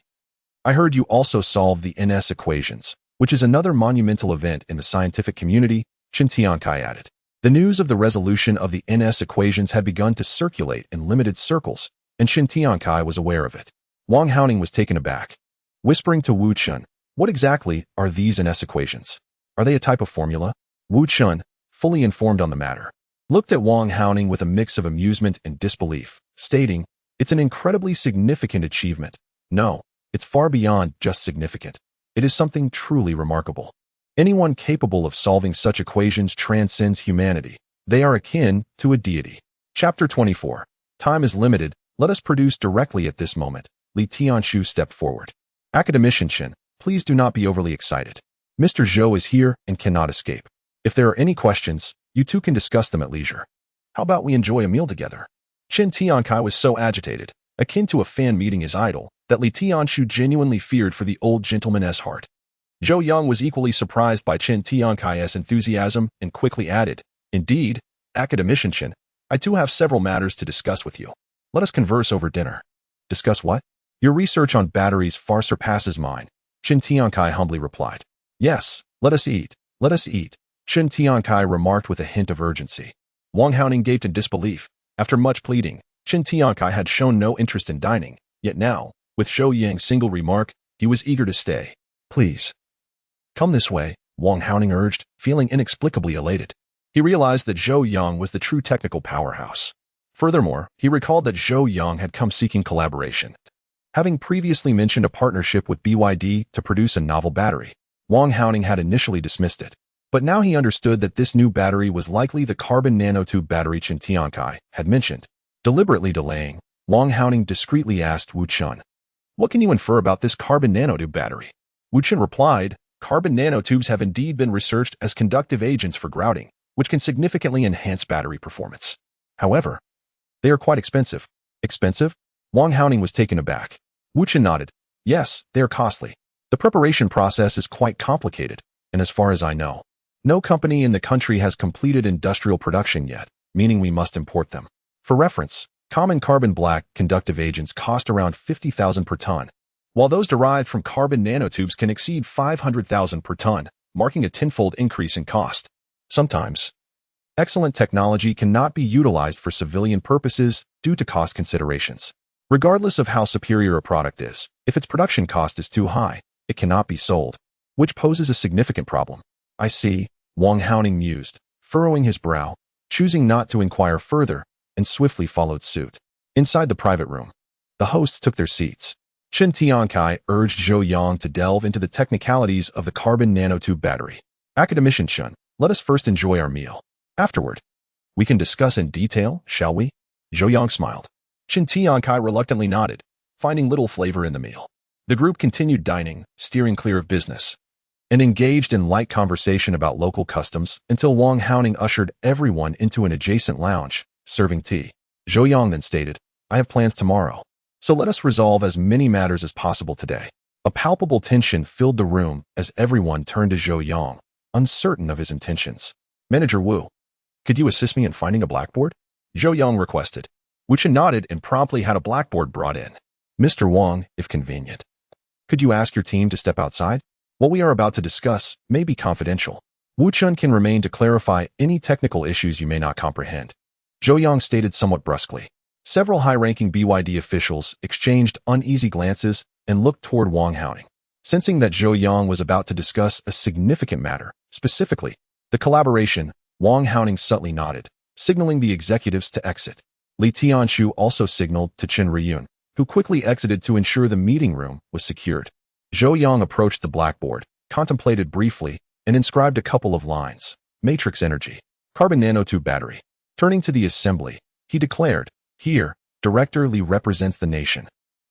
I heard you also solved the NS equations, which is another monumental event in the scientific community, Chen Tiankai added. The news of the resolution of the NS equations had begun to circulate in limited circles, and Chen Tiankai was aware of it. Wang Haoning was taken aback. Whispering to Wu Chun, what exactly are these NS equations? Are they a type of formula? Wu Chun, fully informed on the matter, looked at Wang Haoning with a mix of amusement and disbelief, stating, it's an incredibly significant achievement. No, it's far beyond just significant. It is something truly remarkable. Anyone capable of solving such equations transcends humanity. They are akin to a deity. Chapter 24. Time is limited. Let us produce directly at this moment. Li Tianshu stepped forward. Academician Chen, please do not be overly excited. Mr. Zhou is here and cannot escape. If there are any questions, you two can discuss them at leisure. How about we enjoy a meal together? Chen Tiankai was so agitated, akin to a fan meeting his idol, that Li Tianshu genuinely feared for the old gentleman's heart. Zhou Yang was equally surprised by Chen Tiankai's enthusiasm and quickly added, indeed, Academician Chen, I too have several matters to discuss with you. Let us converse over dinner. Discuss what? Your research on batteries far surpasses mine, Chen Tiankai humbly replied. Yes, let us eat. Let us eat, Chen Tiankai remarked with a hint of urgency. Wang Haoning gaped in disbelief. After much pleading, Chen Tiankai had shown no interest in dining, yet now, with Zhou Yang's single remark, he was eager to stay. Please. Come this way, Wang Haoning urged, feeling inexplicably elated. He realized that Zhou Yang was the true technical powerhouse. Furthermore, he recalled that Zhou Yang had come seeking collaboration. Having previously mentioned a partnership with BYD to produce a novel battery, Wang Haoning had initially dismissed it. But now he understood that this new battery was likely the carbon nanotube battery Chen Tiankai had mentioned. Deliberately delaying, Wang Haoning discreetly asked Wu Chun, what can you infer about this carbon nanotube battery? Wu Chun replied, carbon nanotubes have indeed been researched as conductive agents for grouting, which can significantly enhance battery performance. However, they are quite expensive. Expensive? Wang Haoning was taken aback. Wu Chun nodded. Yes, they are costly. The preparation process is quite complicated, and as far as I know, no company in the country has completed industrial production yet, meaning we must import them. For reference, common carbon black conductive agents cost around 50,000 per ton, while those derived from carbon nanotubes can exceed 500,000 per ton, marking a tenfold increase in cost. Sometimes, excellent technology cannot be utilized for civilian purposes due to cost considerations. Regardless of how superior a product is, if its production cost is too high, it cannot be sold, which poses a significant problem. I see, Wang Haoning mused, furrowing his brow, choosing not to inquire further, and swiftly followed suit. Inside the private room, the hosts took their seats. Chen Tiankai urged Zhou Yang to delve into the technicalities of the carbon nanotube battery. Academician Chen, let us first enjoy our meal. Afterward, we can discuss in detail, shall we? Zhou Yang smiled. Chen Tiankai reluctantly nodded, finding little flavor in the meal. The group continued dining, steering clear of business, and engaged in light conversation about local customs until Wang Haoning ushered everyone into an adjacent lounge, serving tea. Zhou Yang then stated, I have plans tomorrow, so let us resolve as many matters as possible today. A palpable tension filled the room as everyone turned to Zhou Yang, uncertain of his intentions. Manager Wu, could you assist me in finding a blackboard? Zhou Yang requested. Wu Chen nodded and promptly had a blackboard brought in. Mr. Wang, if convenient, could you ask your team to step outside? What we are about to discuss may be confidential. Wu Chun can remain to clarify any technical issues you may not comprehend. Zhou Yang stated somewhat brusquely. Several high-ranking BYD officials exchanged uneasy glances and looked toward Wang Haoning. Sensing that Zhou Yang was about to discuss a significant matter, specifically, the collaboration, Wang Haoning subtly nodded, signaling the executives to exit. Li Tianshu also signaled to Qin Riyun, who quickly exited to ensure the meeting room was secured. Zhou Yang approached the blackboard, contemplated briefly, and inscribed a couple of lines. Matrix energy. Carbon nanotube battery. Turning to the assembly, he declared, "Here, Director Li represents the nation.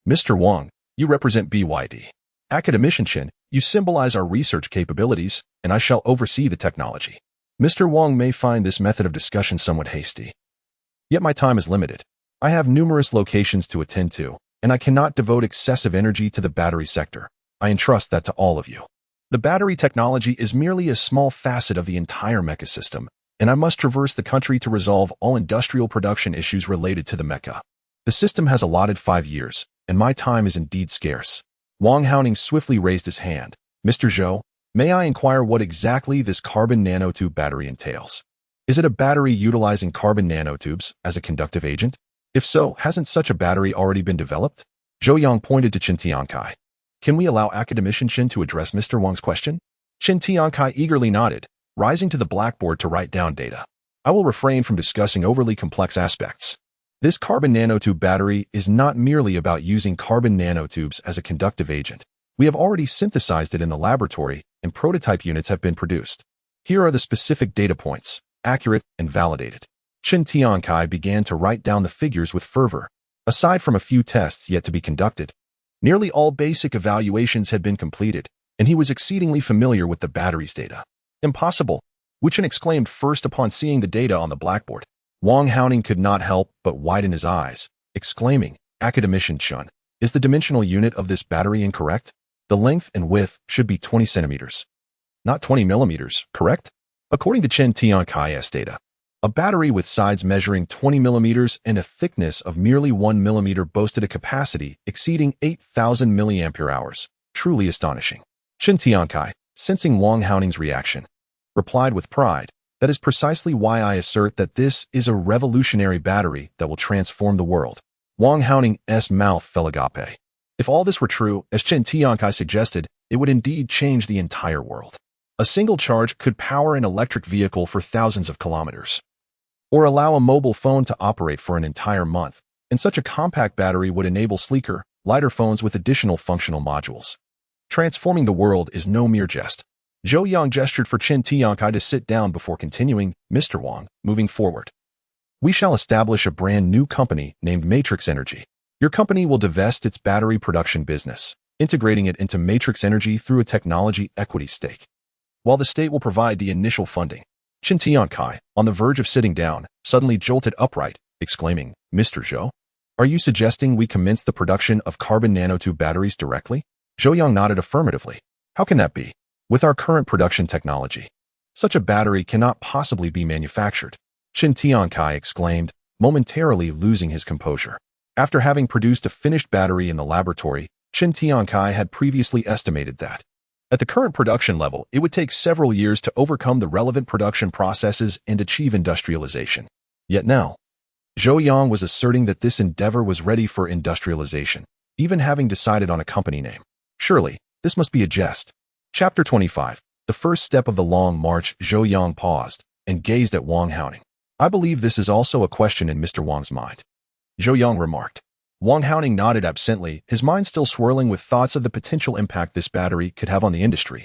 Mr. Wang, you represent BYD. Academician Chen, you symbolize our research capabilities, and I shall oversee the technology." Mr. Wang may find this method of discussion somewhat hasty. Yet my time is limited. I have numerous locations to attend to, and I cannot devote excessive energy to the battery sector. I entrust that to all of you. The battery technology is merely a small facet of the entire mecha system, and I must traverse the country to resolve all industrial production issues related to the mecha. The system has allotted 5 years, and my time is indeed scarce. Wang Haoning swiftly raised his hand. Mr. Zhou, may I inquire what exactly this carbon nanotube battery entails? Is it a battery utilizing carbon nanotubes as a conductive agent? If so, hasn't such a battery already been developed? Zhou Yang pointed to Qin Tiankai. Can we allow Academician Chen to address Mr. Wang's question? Qin Tiankai eagerly nodded, rising to the blackboard to write down data. I will refrain from discussing overly complex aspects. This carbon nanotube battery is not merely about using carbon nanotubes as a conductive agent. We have already synthesized it in the laboratory, and prototype units have been produced. Here are the specific data points, accurate and validated. Qin Tiankai began to write down the figures with fervor. Aside from a few tests yet to be conducted, nearly all basic evaluations had been completed, and he was exceedingly familiar with the battery's data. Impossible, Chen exclaimed first upon seeing the data on the blackboard. Wang Haoning could not help but widen his eyes, exclaiming, Academician Chen, is the dimensional unit of this battery incorrect? The length and width should be 20 centimeters. Not 20 millimeters, correct? According to Qin Tiankai's data, a battery with sides measuring 20 millimeters and a thickness of merely 1 millimeter boasted a capacity exceeding 8,000 milliampere-hours. Truly astonishing. Qin Tiankai, sensing Wang Haoning's reaction, replied with pride, that is precisely why I assert that this is a revolutionary battery that will transform the world. Wang Haoning's mouth fell agape. If all this were true, as Qin Tiankai suggested, it would indeed change the entire world. A single charge could power an electric vehicle for thousands of kilometers, or allow a mobile phone to operate for an entire month, and such a compact battery would enable sleeker, lighter phones with additional functional modules. Transforming the world is no mere jest. Zhou Yang gestured for Qin Tiankai to sit down before continuing. Mr. Wang, moving forward, we shall establish a brand new company named Matrix Energy. Your company will divest its battery production business, integrating it into Matrix Energy through a technology equity stake, while the state will provide the initial funding. Qin Tiankai, on the verge of sitting down, suddenly jolted upright, exclaiming, Mr. Zhou, are you suggesting we commence the production of carbon nanotube batteries directly? Zhou Yang nodded affirmatively. How can that be? With our current production technology, such a battery cannot possibly be manufactured. Qin Tiankai exclaimed, momentarily losing his composure. After having produced a finished battery in the laboratory, Qin Tiankai had previously estimated that, at the current production level, it would take several years to overcome the relevant production processes and achieve industrialization. Yet now, Zhou Yang was asserting that this endeavor was ready for industrialization, even having decided on a company name. Surely, this must be a jest. Chapter 25. The first step of the long march. Zhou Yang paused and gazed at Wang Haoning. I believe this is also a question in Mr. Wang's mind, Zhou Yang remarked. Wang Haoning nodded absently, his mind still swirling with thoughts of the potential impact this battery could have on the industry.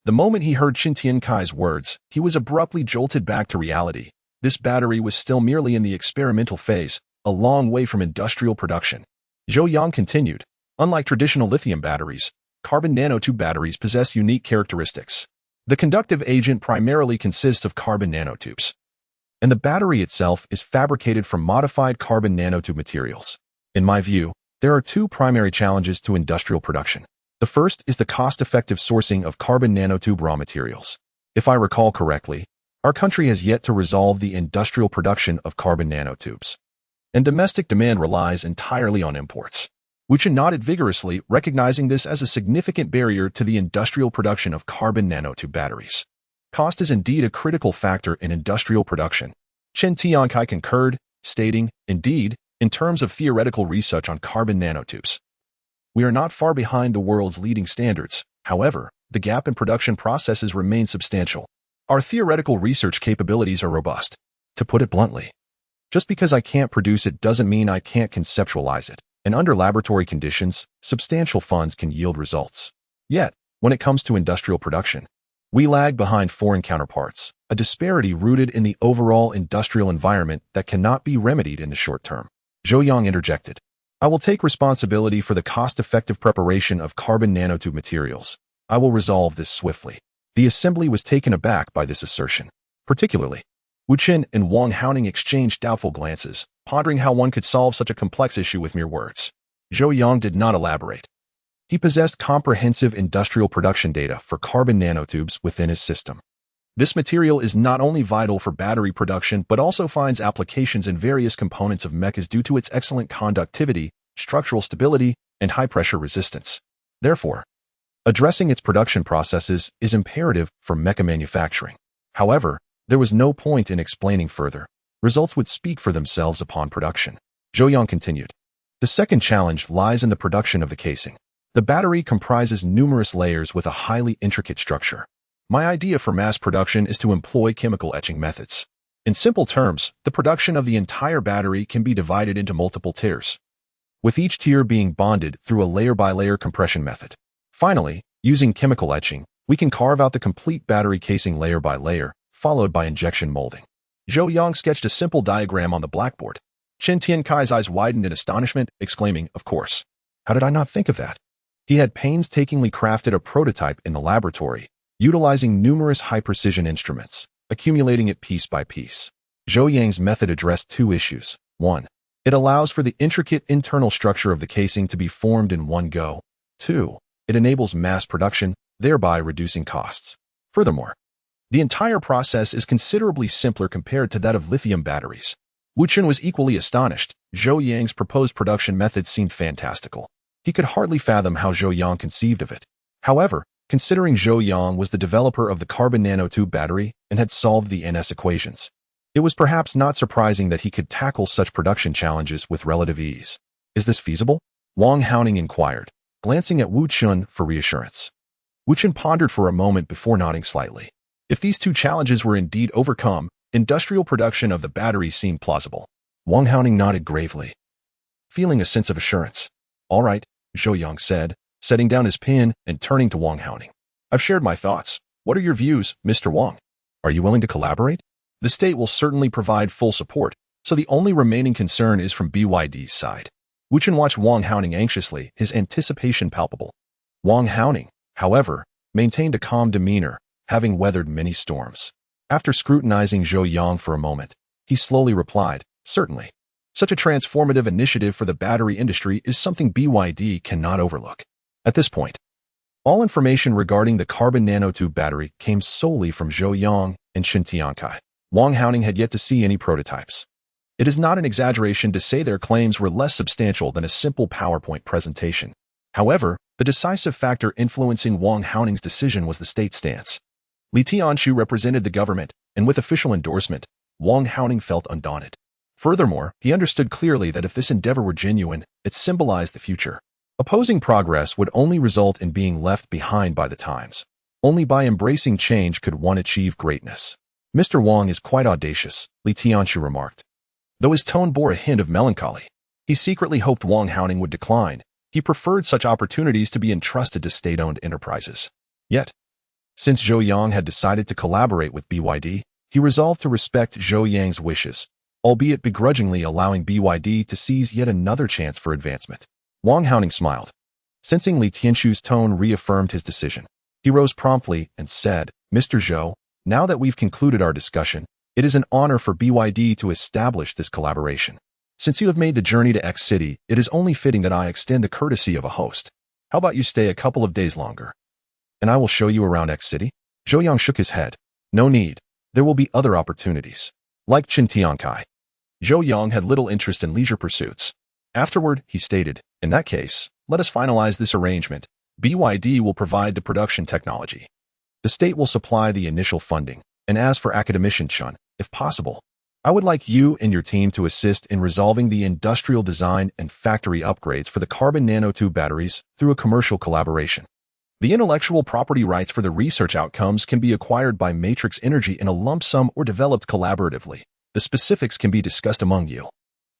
The moment he heard Qin Tiankai's words, he was abruptly jolted back to reality. This battery was still merely in the experimental phase, a long way from industrial production. Zhou Yang continued, unlike traditional lithium batteries, carbon nanotube batteries possess unique characteristics. The conductive agent primarily consists of carbon nanotubes, and the battery itself is fabricated from modified carbon nanotube materials. In my view, there are two primary challenges to industrial production. The first is the cost-effective sourcing of carbon nanotube raw materials. If I recall correctly, our country has yet to resolve the industrial production of carbon nanotubes, and domestic demand relies entirely on imports. Chen nodded vigorously, recognizing this as a significant barrier to the industrial production of carbon nanotube batteries. Cost is indeed a critical factor in industrial production. Qin Tiankai concurred, stating, indeed, in terms of theoretical research on carbon nanotubes, we are not far behind the world's leading standards. However, the gap in production processes remains substantial. Our theoretical research capabilities are robust. To put it bluntly, just because I can't produce it doesn't mean I can't conceptualize it, and under laboratory conditions, substantial funds can yield results. Yet, when it comes to industrial production, we lag behind foreign counterparts, a disparity rooted in the overall industrial environment that cannot be remedied in the short term. Zhou Yang interjected. I will take responsibility for the cost-effective preparation of carbon nanotube materials. I will resolve this swiftly. The assembly was taken aback by this assertion. Particularly, Wu Qin and Wang Haoning exchanged doubtful glances, pondering how one could solve such a complex issue with mere words. Zhou Yang did not elaborate. He possessed comprehensive industrial production data for carbon nanotubes within his system. This material is not only vital for battery production but also finds applications in various components of mechs due to its excellent conductivity, structural stability, and high-pressure resistance. Therefore, addressing its production processes is imperative for mecha manufacturing. However, there was no point in explaining further. Results would speak for themselves upon production. Zhou Yang continued. The second challenge lies in the production of the casing. The battery comprises numerous layers with a highly intricate structure. My idea for mass production is to employ chemical etching methods. In simple terms, the production of the entire battery can be divided into multiple tiers, with each tier being bonded through a layer-by-layer compression method. Finally, using chemical etching, we can carve out the complete battery casing layer by layer, followed by injection molding. Zhou Yang sketched a simple diagram on the blackboard. Qin Tiankai's eyes widened in astonishment, exclaiming, "Of course. How did I not think of that?" He had painstakingly crafted a prototype in the laboratory, utilizing numerous high-precision instruments, accumulating it piece by piece. Zhou Yang's method addressed two issues. 1. It allows for the intricate internal structure of the casing to be formed in one go. 2. It enables mass production, thereby reducing costs. Furthermore, the entire process is considerably simpler compared to that of lithium batteries. Wu Qin was equally astonished. Zhou Yang's proposed production method seemed fantastical. He could hardly fathom how Zhou Yang conceived of it. However, considering Zhou Yang was the developer of the carbon nanotube battery and had solved the NS equations, it was perhaps not surprising that he could tackle such production challenges with relative ease. Is this feasible? Wang Haoning inquired, glancing at Wu Qin for reassurance. Wu Qin pondered for a moment before nodding slightly. If these two challenges were indeed overcome, industrial production of the battery seemed plausible. Wang Haoning nodded gravely, feeling a sense of assurance. All right, Zhou Yang said, setting down his pen and turning to Wang Haoning. I've shared my thoughts. What are your views, Mr. Wang? Are you willing to collaborate? The state will certainly provide full support, so the only remaining concern is from BYD's side. Wu Qin watched Wang Haoning anxiously, his anticipation palpable. Wang Haoning, however, maintained a calm demeanor, having weathered many storms. After scrutinizing Zhou Yang for a moment, he slowly replied, certainly. Such a transformative initiative for the battery industry is something BYD cannot overlook. At this point, all information regarding the carbon nanotube battery came solely from Zhou Yang and Qin Tiankai. Wang Haoning had yet to see any prototypes. It is not an exaggeration to say their claims were less substantial than a simple PowerPoint presentation. However, the decisive factor influencing Wang Haoning's decision was the state stance. Li Tianshu represented the government, and with official endorsement, Wang Haoning felt undaunted. Furthermore, he understood clearly that if this endeavor were genuine, it symbolized the future. Opposing progress would only result in being left behind by the times. Only by embracing change could one achieve greatness. Mr. Wang is quite audacious, Li Tianshu remarked. Though his tone bore a hint of melancholy, he secretly hoped Wang Haoning would decline. He preferred such opportunities to be entrusted to state-owned enterprises. Yet, since Zhou Yang had decided to collaborate with BYD, he resolved to respect Zhou Yang's wishes, albeit begrudgingly allowing BYD to seize yet another chance for advancement. Wang Haoning smiled. Sensing Li Tianshu's tone reaffirmed his decision, he rose promptly and said, Mr. Zhou, now that we've concluded our discussion, it is an honor for BYD to establish this collaboration. Since you have made the journey to X City, it is only fitting that I extend the courtesy of a host. How about you stay a couple of days longer? And I will show you around X City? Zhou Yang shook his head. No need. There will be other opportunities. Like Qin Tiankai, Zhou Yang had little interest in leisure pursuits. Afterward, he stated, in that case, let us finalize this arrangement. BYD will provide the production technology. The state will supply the initial funding, and as for academician Chun, if possible, I would like you and your team to assist in resolving the industrial design and factory upgrades for the carbon nanotube batteries through a commercial collaboration. The intellectual property rights for the research outcomes can be acquired by Matrix Energy in a lump sum or developed collaboratively. The specifics can be discussed among you.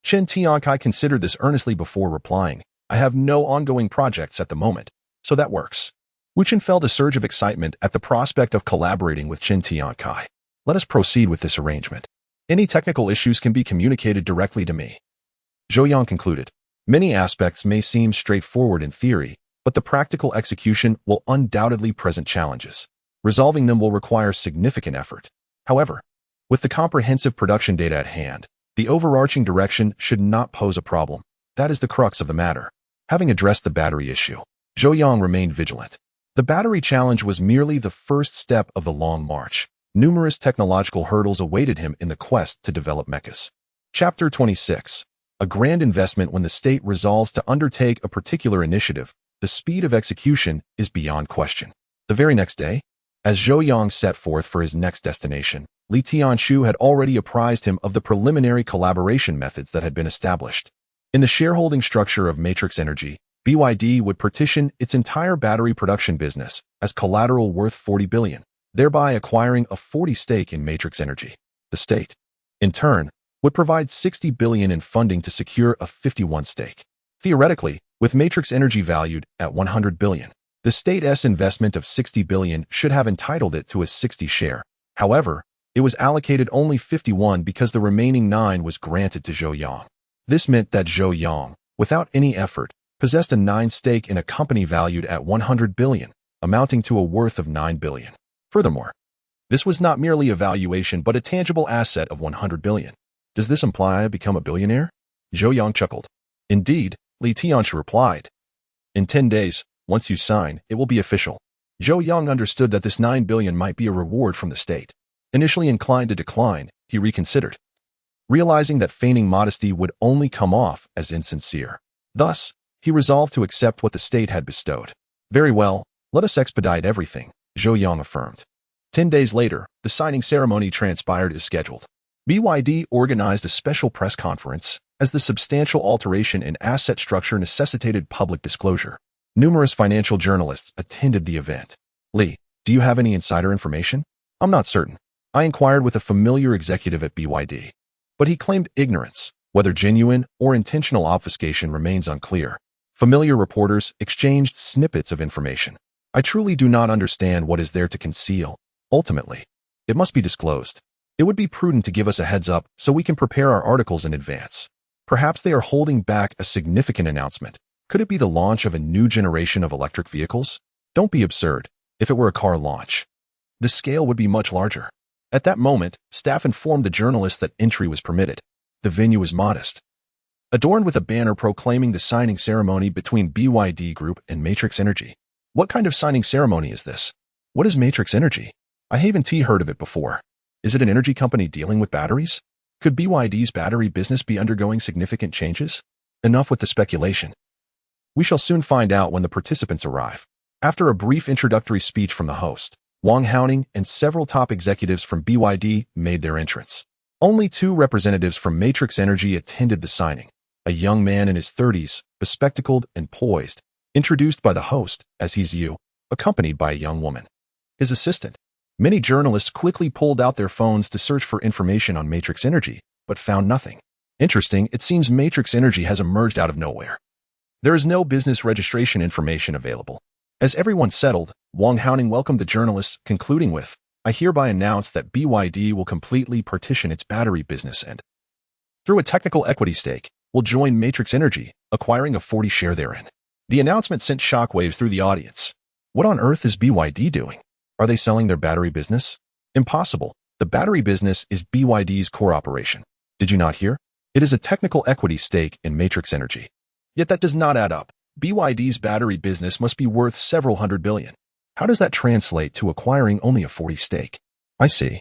Chen Tiankai considered this earnestly before replying. I have no ongoing projects at the moment, so that works. Wu Chen felt a surge of excitement at the prospect of collaborating with Chen Tiankai. Let us proceed with this arrangement. Any technical issues can be communicated directly to me. Zhou Yang concluded. Many aspects may seem straightforward in theory, but the practical execution will undoubtedly present challenges. Resolving them will require significant effort. However, with the comprehensive production data at hand, the overarching direction should not pose a problem. That is the crux of the matter. Having addressed the battery issue, Zhou Yang remained vigilant. The battery challenge was merely the first step of the long march. Numerous technological hurdles awaited him in the quest to develop mechs. Chapter 26. A grand investment. When the state resolves to undertake a particular initiative, the speed of execution is beyond question. The very next day, as Zhou Yang set forth for his next destination, Li Tianshu had already apprised him of the preliminary collaboration methods that had been established. In the shareholding structure of Matrix Energy, BYD would partition its entire battery production business as collateral worth 40 billion, thereby acquiring a 40% stake in Matrix Energy. The state, in turn, would provide 60 billion in funding to secure a 51% stake. Theoretically, with Matrix Energy valued at 100 billion, the state's investment of 60 billion should have entitled it to a 60% share. However, it was allocated only 51 because the remaining 9 was granted to Zhou Yang. This meant that Zhou Yang, without any effort, possessed a 9% stake in a company valued at 100 billion, amounting to a worth of 9 billion. Furthermore, this was not merely a valuation but a tangible asset of 100 billion. Does this imply I become a billionaire? Zhou Yang chuckled. Indeed, Li Tianshu replied. In 10 days, once you sign, it will be official. Zhou Yang understood that this 9 billion might be a reward from the state. Initially inclined to decline, he reconsidered, realizing that feigning modesty would only come off as insincere. Thus, he resolved to accept what the state had bestowed. Very well, let us expedite everything, Zhou Yang affirmed. 10 days later, the signing ceremony transpired as scheduled. BYD organized a special press conference as the substantial alteration in asset structure necessitated public disclosure. Numerous financial journalists attended the event. Li, do you have any insider information? I'm not certain. I inquired with a familiar executive at BYD, but he claimed ignorance. Whether genuine or intentional obfuscation remains unclear. Familiar reporters exchanged snippets of information. I truly do not understand what is there to conceal. Ultimately, it must be disclosed. It would be prudent to give us a heads up so we can prepare our articles in advance. Perhaps they are holding back a significant announcement. Could it be the launch of a new generation of electric vehicles? Don't be absurd. If it were a car launch, the scale would be much larger. At that moment, staff informed the journalists that entry was permitted. The venue was modest, adorned with a banner proclaiming the signing ceremony between BYD Group and Matrix Energy. What kind of signing ceremony is this? What is Matrix Energy? I haven't heard of it before. Is it an energy company dealing with batteries? Could BYD's battery business be undergoing significant changes? Enough with the speculation. We shall soon find out when the participants arrive. After a brief introductory speech from the host, Wang Haoning and several top executives from BYD made their entrance. Only 2 representatives from Matrix Energy attended the signing. A young man in his 30s, bespectacled and poised, introduced by the host as he's you, accompanied by a young woman, his assistant. Many journalists quickly pulled out their phones to search for information on Matrix Energy, but found nothing. Interesting, it seems Matrix Energy has emerged out of nowhere. There is no business registration information available. As everyone settled, Wang Haoning welcomed the journalists, concluding with, I hereby announce that BYD will completely partition its battery business and, through a technical equity stake, will join Matrix Energy, acquiring a 40% share therein. The announcement sent shockwaves through the audience. What on earth is BYD doing? Are they selling their battery business? Impossible. The battery business is BYD's core operation. Did you not hear? It is a technical equity stake in Matrix Energy. Yet that does not add up. BYD's battery business must be worth several hundred billion. How does that translate to acquiring only a 40% stake? I see.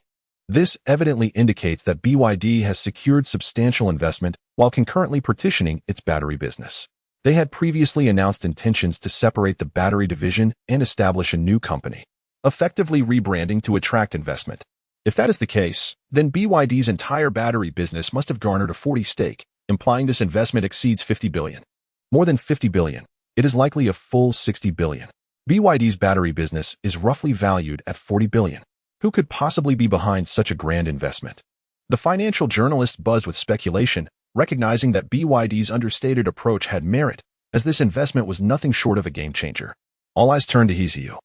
This evidently indicates that BYD has secured substantial investment while concurrently partitioning its battery business. They had previously announced intentions to separate the battery division and establish a new company, effectively rebranding to attract investment. If that is the case, then BYD's entire battery business must have garnered a 40% stake, implying this investment exceeds 50 billion. More than 50 billion. It is likely a full 60 billion. BYD's battery business is roughly valued at $40 billion. Who could possibly be behind such a grand investment? The financial journalist buzzed with speculation, recognizing that BYD's understated approach had merit, as this investment was nothing short of a game-changer. All eyes turned to Zhou,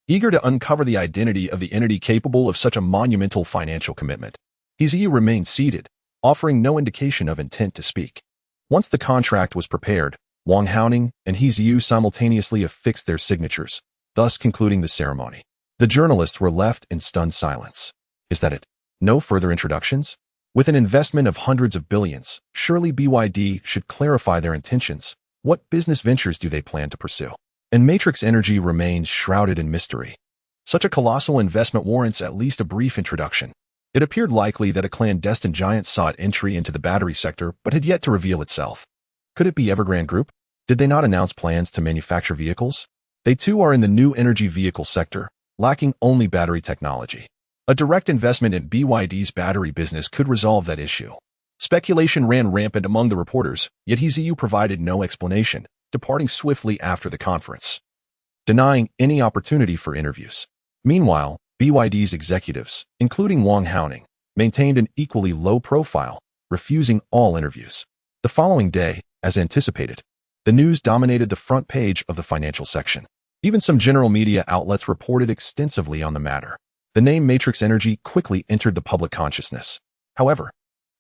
eager to uncover the identity of the entity capable of such a monumental financial commitment. Zhou remained seated, offering no indication of intent to speak. Once the contract was prepared, Wang Haoning and Zhou simultaneously affixed their signatures, thus concluding the ceremony. The journalists were left in stunned silence. Is that it? No further introductions? With an investment of hundreds of billions, surely BYD should clarify their intentions. What business ventures do they plan to pursue? And Matrix Energy remains shrouded in mystery. Such a colossal investment warrants at least a brief introduction. It appeared likely that a clandestine giant sought entry into the battery sector but had yet to reveal itself. Could it be Evergrande Group? Did they not announce plans to manufacture vehicles? They too are in the new energy vehicle sector, lacking only battery technology. A direct investment in BYD's battery business could resolve that issue. Speculation ran rampant among the reporters, yet Zhou provided no explanation, departing swiftly after the conference, denying any opportunity for interviews. Meanwhile, BYD's executives, including Wang Haoning, maintained an equally low profile, refusing all interviews. The following day, as anticipated, the news dominated the front page of the financial section. Even some general media outlets reported extensively on the matter. The name Matrix Energy quickly entered the public consciousness. However,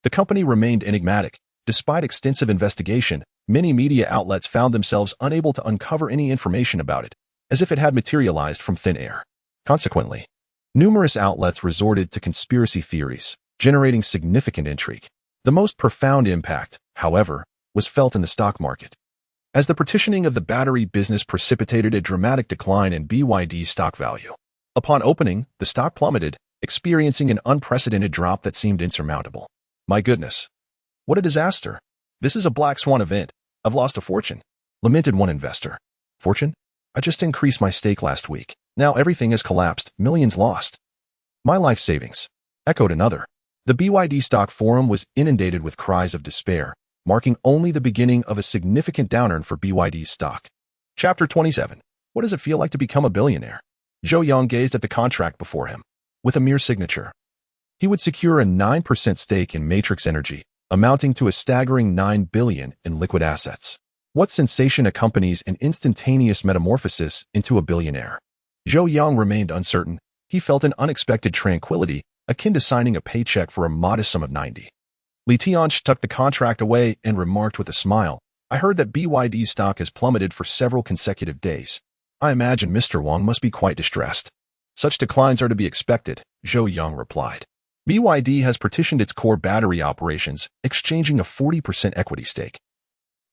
the company remained enigmatic. Despite extensive investigation, many media outlets found themselves unable to uncover any information about it, as if it had materialized from thin air. Consequently, numerous outlets resorted to conspiracy theories, generating significant intrigue. The most profound impact, however, was felt in the stock market, as the partitioning of the battery business precipitated a dramatic decline in BYD's stock value. Upon opening, the stock plummeted, experiencing an unprecedented drop that seemed insurmountable. My goodness. What a disaster. This is a black swan event. I've lost a fortune, lamented one investor. Fortune? I just increased my stake last week. Now everything has collapsed, millions lost. My life savings, echoed another. The BYD stock forum was inundated with cries of despair, marking only the beginning of a significant downturn for BYD's stock. Chapter 27. What does it feel like to become a billionaire? Zhou Yang gazed at the contract before him. With a mere signature, he would secure a 9% stake in Matrix Energy, amounting to a staggering $9 billion in liquid assets. What sensation accompanies an instantaneous metamorphosis into a billionaire? Zhou Yang remained uncertain. He felt an unexpected tranquility, akin to signing a paycheck for a modest sum of 90. Li Tianchi tucked the contract away and remarked with a smile, I heard that BYD's stock has plummeted for several consecutive days. I imagine Mr. Wang must be quite distressed. Such declines are to be expected, Zhou Yang replied. BYD has partitioned its core battery operations, exchanging a 40% equity stake,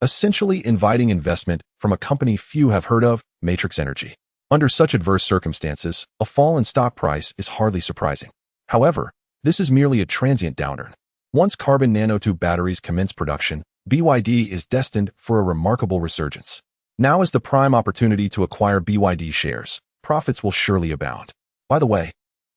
essentially inviting investment from a company few have heard of, Matrix Energy. Under such adverse circumstances, a fall in stock price is hardly surprising. However, this is merely a transient downturn. Once carbon nanotube batteries commence production, BYD is destined for a remarkable resurgence. Now is the prime opportunity to acquire BYD shares. Profits will surely abound. By the way,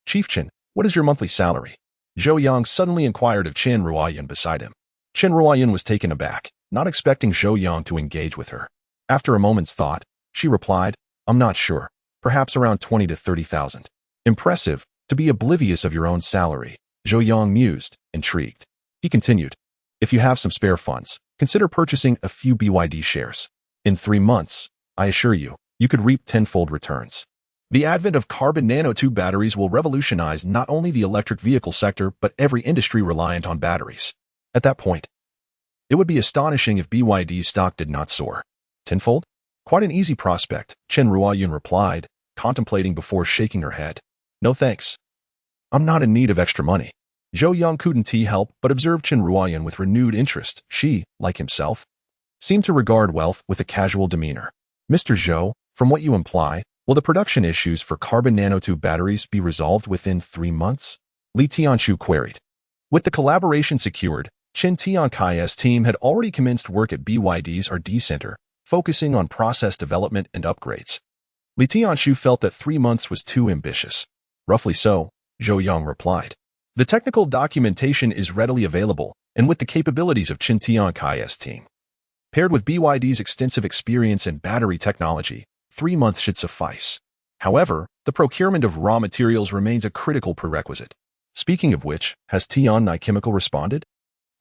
Chief Chen, what is your monthly salary? Zhou Yang suddenly inquired of Chen Ruoyan beside him. Chen Ruoyan was taken aback, not expecting Zhou Yang to engage with her. After a moment's thought, she replied, I'm not sure. Perhaps around 20 to 30,000. Impressive, to be oblivious of your own salary. Zhou Yang mused, intrigued. He continued, if you have some spare funds, consider purchasing a few BYD shares. In 3 months, I assure you, you could reap tenfold returns. The advent of carbon nanotube batteries will revolutionize not only the electric vehicle sector but every industry reliant on batteries. At that point, it would be astonishing if BYD's stock did not soar. Tenfold? Quite an easy prospect, Chen Ruoyan replied, contemplating before shaking her head. No thanks. I'm not in need of extra money. Zhou Yang couldn't help but observe Chen Ruoyan with renewed interest. She, like himself, seemed to regard wealth with a casual demeanor. Mr. Zhou, from what you imply, will the production issues for carbon nanotube batteries be resolved within 3 months? Li Tianchi queried. With the collaboration secured, Chen Tianchi's team had already commenced work at BYD's R&D center, focusing on process development and upgrades. Li Tianchi felt that 3 months was too ambitious. Roughly so, Zhou Yang replied. The technical documentation is readily available, and with the capabilities of Chen Tianchi's team, paired with BYD's extensive experience in battery technology, 3 months should suffice. However, the procurement of raw materials remains a critical prerequisite. Speaking of which, has Tian Chemical responded?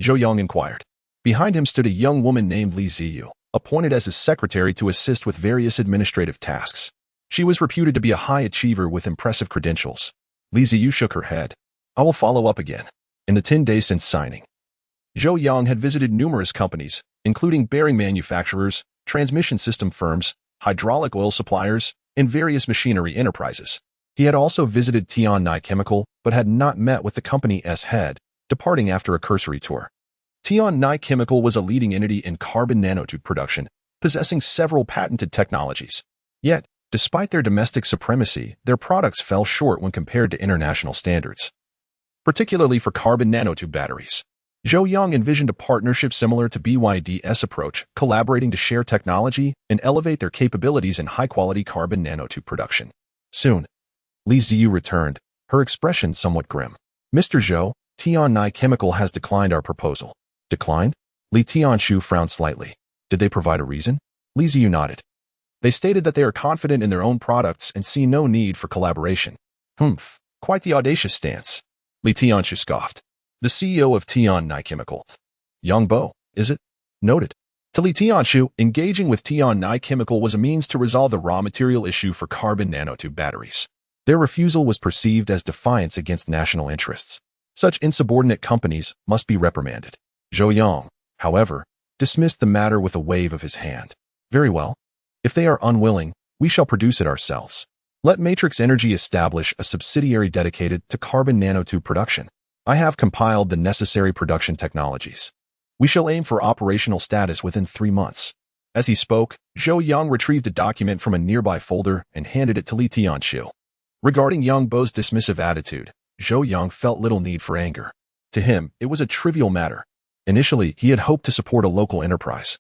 Zhou Yang inquired. Behind him stood a young woman named Li Ziyu, appointed as his secretary to assist with various administrative tasks. She was reputed to be a high achiever with impressive credentials. Li Ziyu shook her head. I will follow up again. In the 10 days since signing, Zhou Yang had visited numerous companies, including bearing manufacturers, transmission system firms, hydraulic oil suppliers, and various machinery enterprises. He had also visited Tian Chemical, but had not met with the company's head, departing after a cursory tour. Tian Chemical was a leading entity in carbon nanotube production, possessing several patented technologies. Yet, despite their domestic supremacy, their products fell short when compared to international standards, particularly for carbon nanotube batteries. Zhou Yang envisioned a partnership similar to BYD's approach, collaborating to share technology and elevate their capabilities in high-quality carbon nanotube production. Soon, Li Ziyu returned, her expression somewhat grim. Mr. Zhou, Tian Chemical has declined our proposal. Declined? Li Tianshu frowned slightly. Did they provide a reason? Li Ziyu nodded. They stated that they are confident in their own products and see no need for collaboration. Humph, quite the audacious stance. Li Tianshu scoffed. The CEO of Tian Chemical. Yang Bo, is it? Noted. To Li Tianshu, engaging with Tian Chemical was a means to resolve the raw material issue for carbon nanotube batteries. Their refusal was perceived as defiance against national interests. Such insubordinate companies must be reprimanded. Zhou Yang, however, dismissed the matter with a wave of his hand. Very well. If they are unwilling, we shall produce it ourselves. Let Matrix Energy establish a subsidiary dedicated to carbon nanotube production. I have compiled the necessary production technologies. We shall aim for operational status within 3 months. As he spoke, Zhou Yang retrieved a document from a nearby folder and handed it to Li Tianshu. Regarding Yang Bo's dismissive attitude, Zhou Yang felt little need for anger. To him, it was a trivial matter. Initially, he had hoped to support a local enterprise.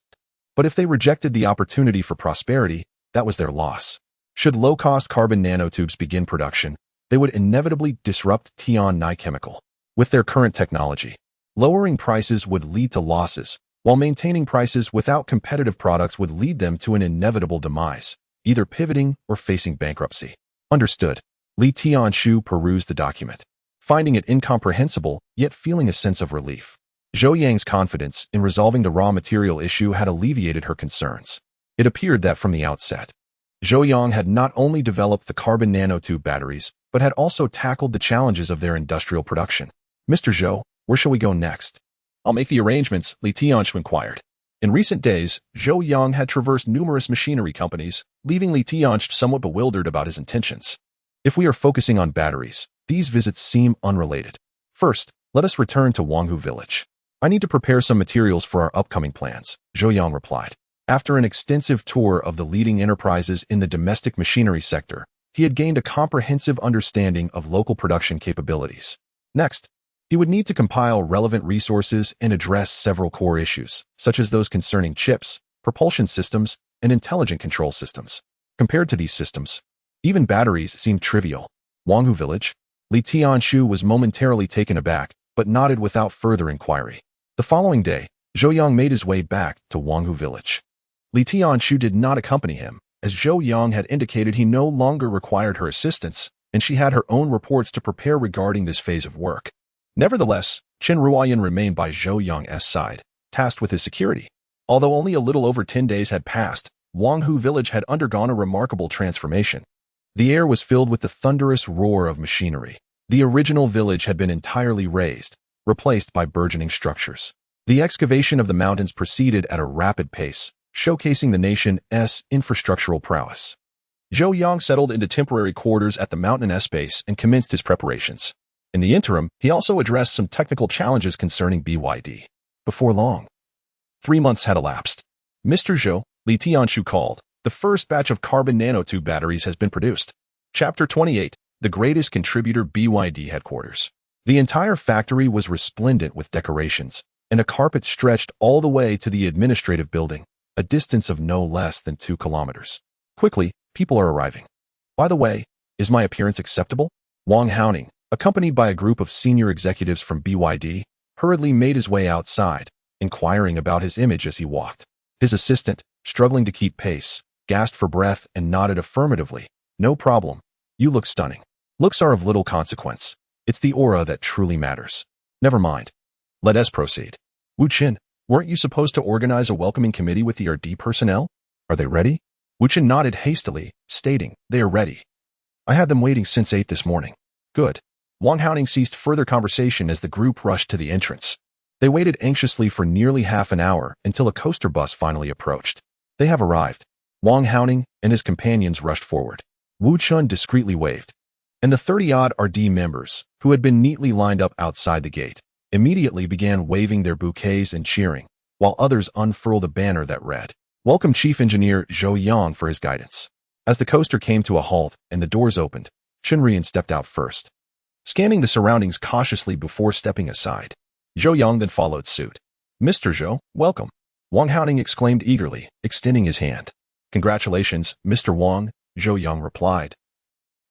But if they rejected the opportunity for prosperity, that was their loss. Should low-cost carbon nanotubes begin production, they would inevitably disrupt Tian Chemical. With their current technology, lowering prices would lead to losses, while maintaining prices without competitive products would lead them to an inevitable demise, either pivoting or facing bankruptcy. Understood. Li Tianshu perused the document, finding it incomprehensible, yet feeling a sense of relief. Zhou Yang's confidence in resolving the raw material issue had alleviated her concerns. It appeared that from the outset, Zhou Yang had not only developed the carbon nanotube batteries, but had also tackled the challenges of their industrial production. Mr. Zhou, where shall we go next? I'll make the arrangements, Li Tianshu inquired. In recent days, Zhou Yang had traversed numerous machinery companies, leaving Li Tianshu somewhat bewildered about his intentions. If we are focusing on batteries, these visits seem unrelated. First, let us return to Wanghu village. I need to prepare some materials for our upcoming plans, Zhou Yang replied. After an extensive tour of the leading enterprises in the domestic machinery sector, he had gained a comprehensive understanding of local production capabilities. Next, he would need to compile relevant resources and address several core issues, such as those concerning chips, propulsion systems, and intelligent control systems. Compared to these systems, even batteries seemed trivial. Wanghu village? Li Tianshu was momentarily taken aback, but nodded without further inquiry. The following day, Zhou Yang made his way back to Wanghu village. Li Tianshu did not accompany him, as Zhou Yang had indicated he no longer required her assistance, and she had her own reports to prepare regarding this phase of work. Nevertheless, Chen Ruoyan remained by Zhou Yang's side, tasked with his security. Although only a little over 10 days had passed, Wanghu village had undergone a remarkable transformation. The air was filled with the thunderous roar of machinery. The original village had been entirely razed, replaced by burgeoning structures. The excavation of the mountains proceeded at a rapid pace, showcasing the nation's infrastructural prowess. Zhou Yang settled into temporary quarters at the mountainous base and commenced his preparations. In the interim, he also addressed some technical challenges concerning BYD. Before long, 3 months had elapsed. Mr. Zhou, Li Tianshu called. The first batch of carbon nanotube batteries has been produced. Chapter 28, The Greatest Contributor BYD Headquarters. The entire factory was resplendent with decorations, and a carpet stretched all the way to the administrative building, a distance of no less than 2 kilometers. Quickly, people are arriving. By the way, is my appearance acceptable? Wang Haoning, accompanied by a group of senior executives from BYD, hurriedly made his way outside, inquiring about his image as he walked. His assistant, struggling to keep pace, gasped for breath and nodded affirmatively. No problem. You look stunning. Looks are of little consequence. It's the aura that truly matters. Never mind. Let us proceed. Wu Qin, weren't you supposed to organize a welcoming committee with the RD personnel? Are they ready? Wu Qin nodded hastily, stating, they are ready. I had them waiting since 8 this morning. Good. Wang Haoning ceased further conversation as the group rushed to the entrance. They waited anxiously for nearly half an hour until a coaster bus finally approached. They have arrived. Wang Haoning and his companions rushed forward. Wu Chun discreetly waved, and the 30-odd RD members, who had been neatly lined up outside the gate, immediately began waving their bouquets and cheering, while others unfurled a banner that read, Welcome Chief Engineer Zhou Yang for his guidance. As the coaster came to a halt and the doors opened, Chunrian stepped out first, scanning the surroundings cautiously before stepping aside. Zhou Yang then followed suit. Mr. Zhou, welcome. Wang Haoning exclaimed eagerly, extending his hand. Congratulations, Mr. Wang, Zhou Yang replied,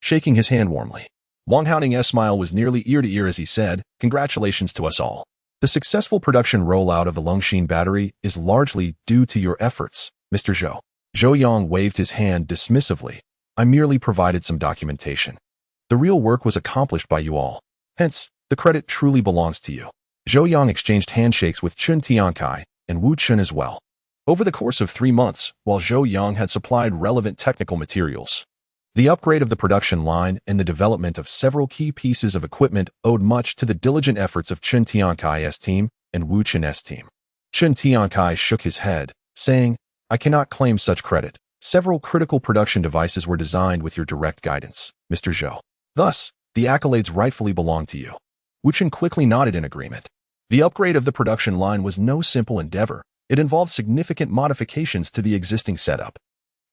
shaking his hand warmly. Wang Haoning's smile was nearly ear to ear as he said, Congratulations to us all. The successful production rollout of the Longxin battery is largely due to your efforts, Mr. Zhou. Zhou Yang waved his hand dismissively. I merely provided some documentation. The real work was accomplished by you all. Hence, the credit truly belongs to you. Zhou Yang exchanged handshakes with Chun Tiankai and Wu Chun as well. Over the course of 3 months, while Zhou Yang had supplied relevant technical materials, the upgrade of the production line and the development of several key pieces of equipment owed much to the diligent efforts of Chun Tiankai's team and Wu Chun's team. Chun Tiankai shook his head, saying, I cannot claim such credit. Several critical production devices were designed with your direct guidance, Mr. Zhou. Thus, the accolades rightfully belong to you. Wu Chun quickly nodded in agreement. The upgrade of the production line was no simple endeavor. It involved significant modifications to the existing setup.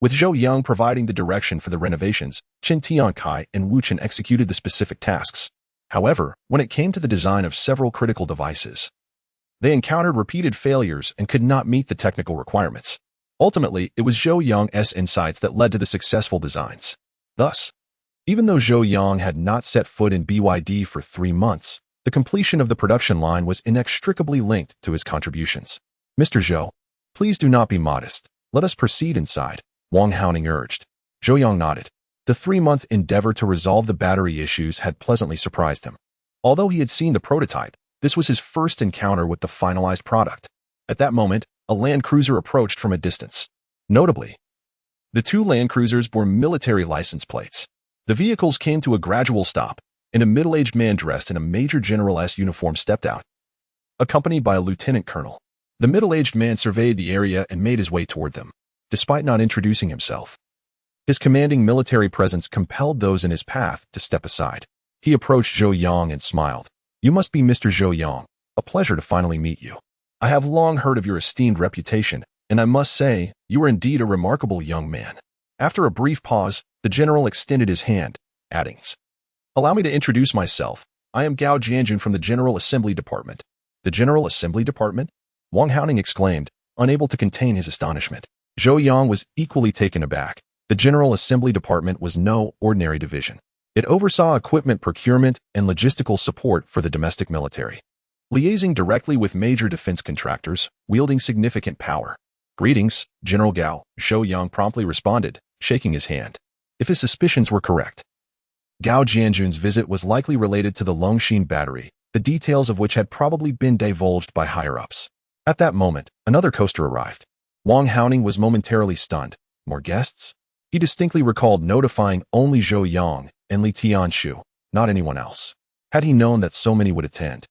With Zhou Yang providing the direction for the renovations, Chun Tiankai and Wu Chun executed the specific tasks. However, when it came to the design of several critical devices, they encountered repeated failures and could not meet the technical requirements. Ultimately, it was Zhou Yang's insights that led to the successful designs. Thus, even though Zhou Yang had not set foot in BYD for 3 months, the completion of the production line was inextricably linked to his contributions. Mr. Zhou, please do not be modest. Let us proceed inside, Wang Haoning urged. Zhou Yang nodded. The 3-month endeavor to resolve the battery issues had pleasantly surprised him. Although he had seen the prototype, this was his first encounter with the finalized product. At that moment, a land cruiser approached from a distance. Notably, the 2 land cruisers bore military license plates. The vehicles came to a gradual stop, and a middle-aged man dressed in a Major General's uniform stepped out, accompanied by a lieutenant colonel. The middle-aged man surveyed the area and made his way toward them. Despite not introducing himself, his commanding military presence compelled those in his path to step aside. He approached Zhou Yang and smiled. You must be Mr. Zhou Yang. A pleasure to finally meet you. I have long heard of your esteemed reputation, and I must say, you are indeed a remarkable young man. After a brief pause, the general extended his hand, adding, Allow me to introduce myself. I am Gao Jianjun from the General Assembly Department. The General Assembly Department? Wang Haoning exclaimed, unable to contain his astonishment. Zhou Yang was equally taken aback. The General Assembly Department was no ordinary division. It oversaw equipment procurement and logistical support for the domestic military, liaising directly with major defense contractors, wielding significant power. Greetings, General Gao, Zhou Yang promptly responded, shaking his hand. If his suspicions were correct, Gao Jianjun's visit was likely related to the Longxin battery, the details of which had probably been divulged by higher-ups. At that moment, another coaster arrived. Wang Haoning was momentarily stunned. More guests? He distinctly recalled notifying only Zhou Yang and Li Tianshu, not anyone else. Had he known that so many would attend,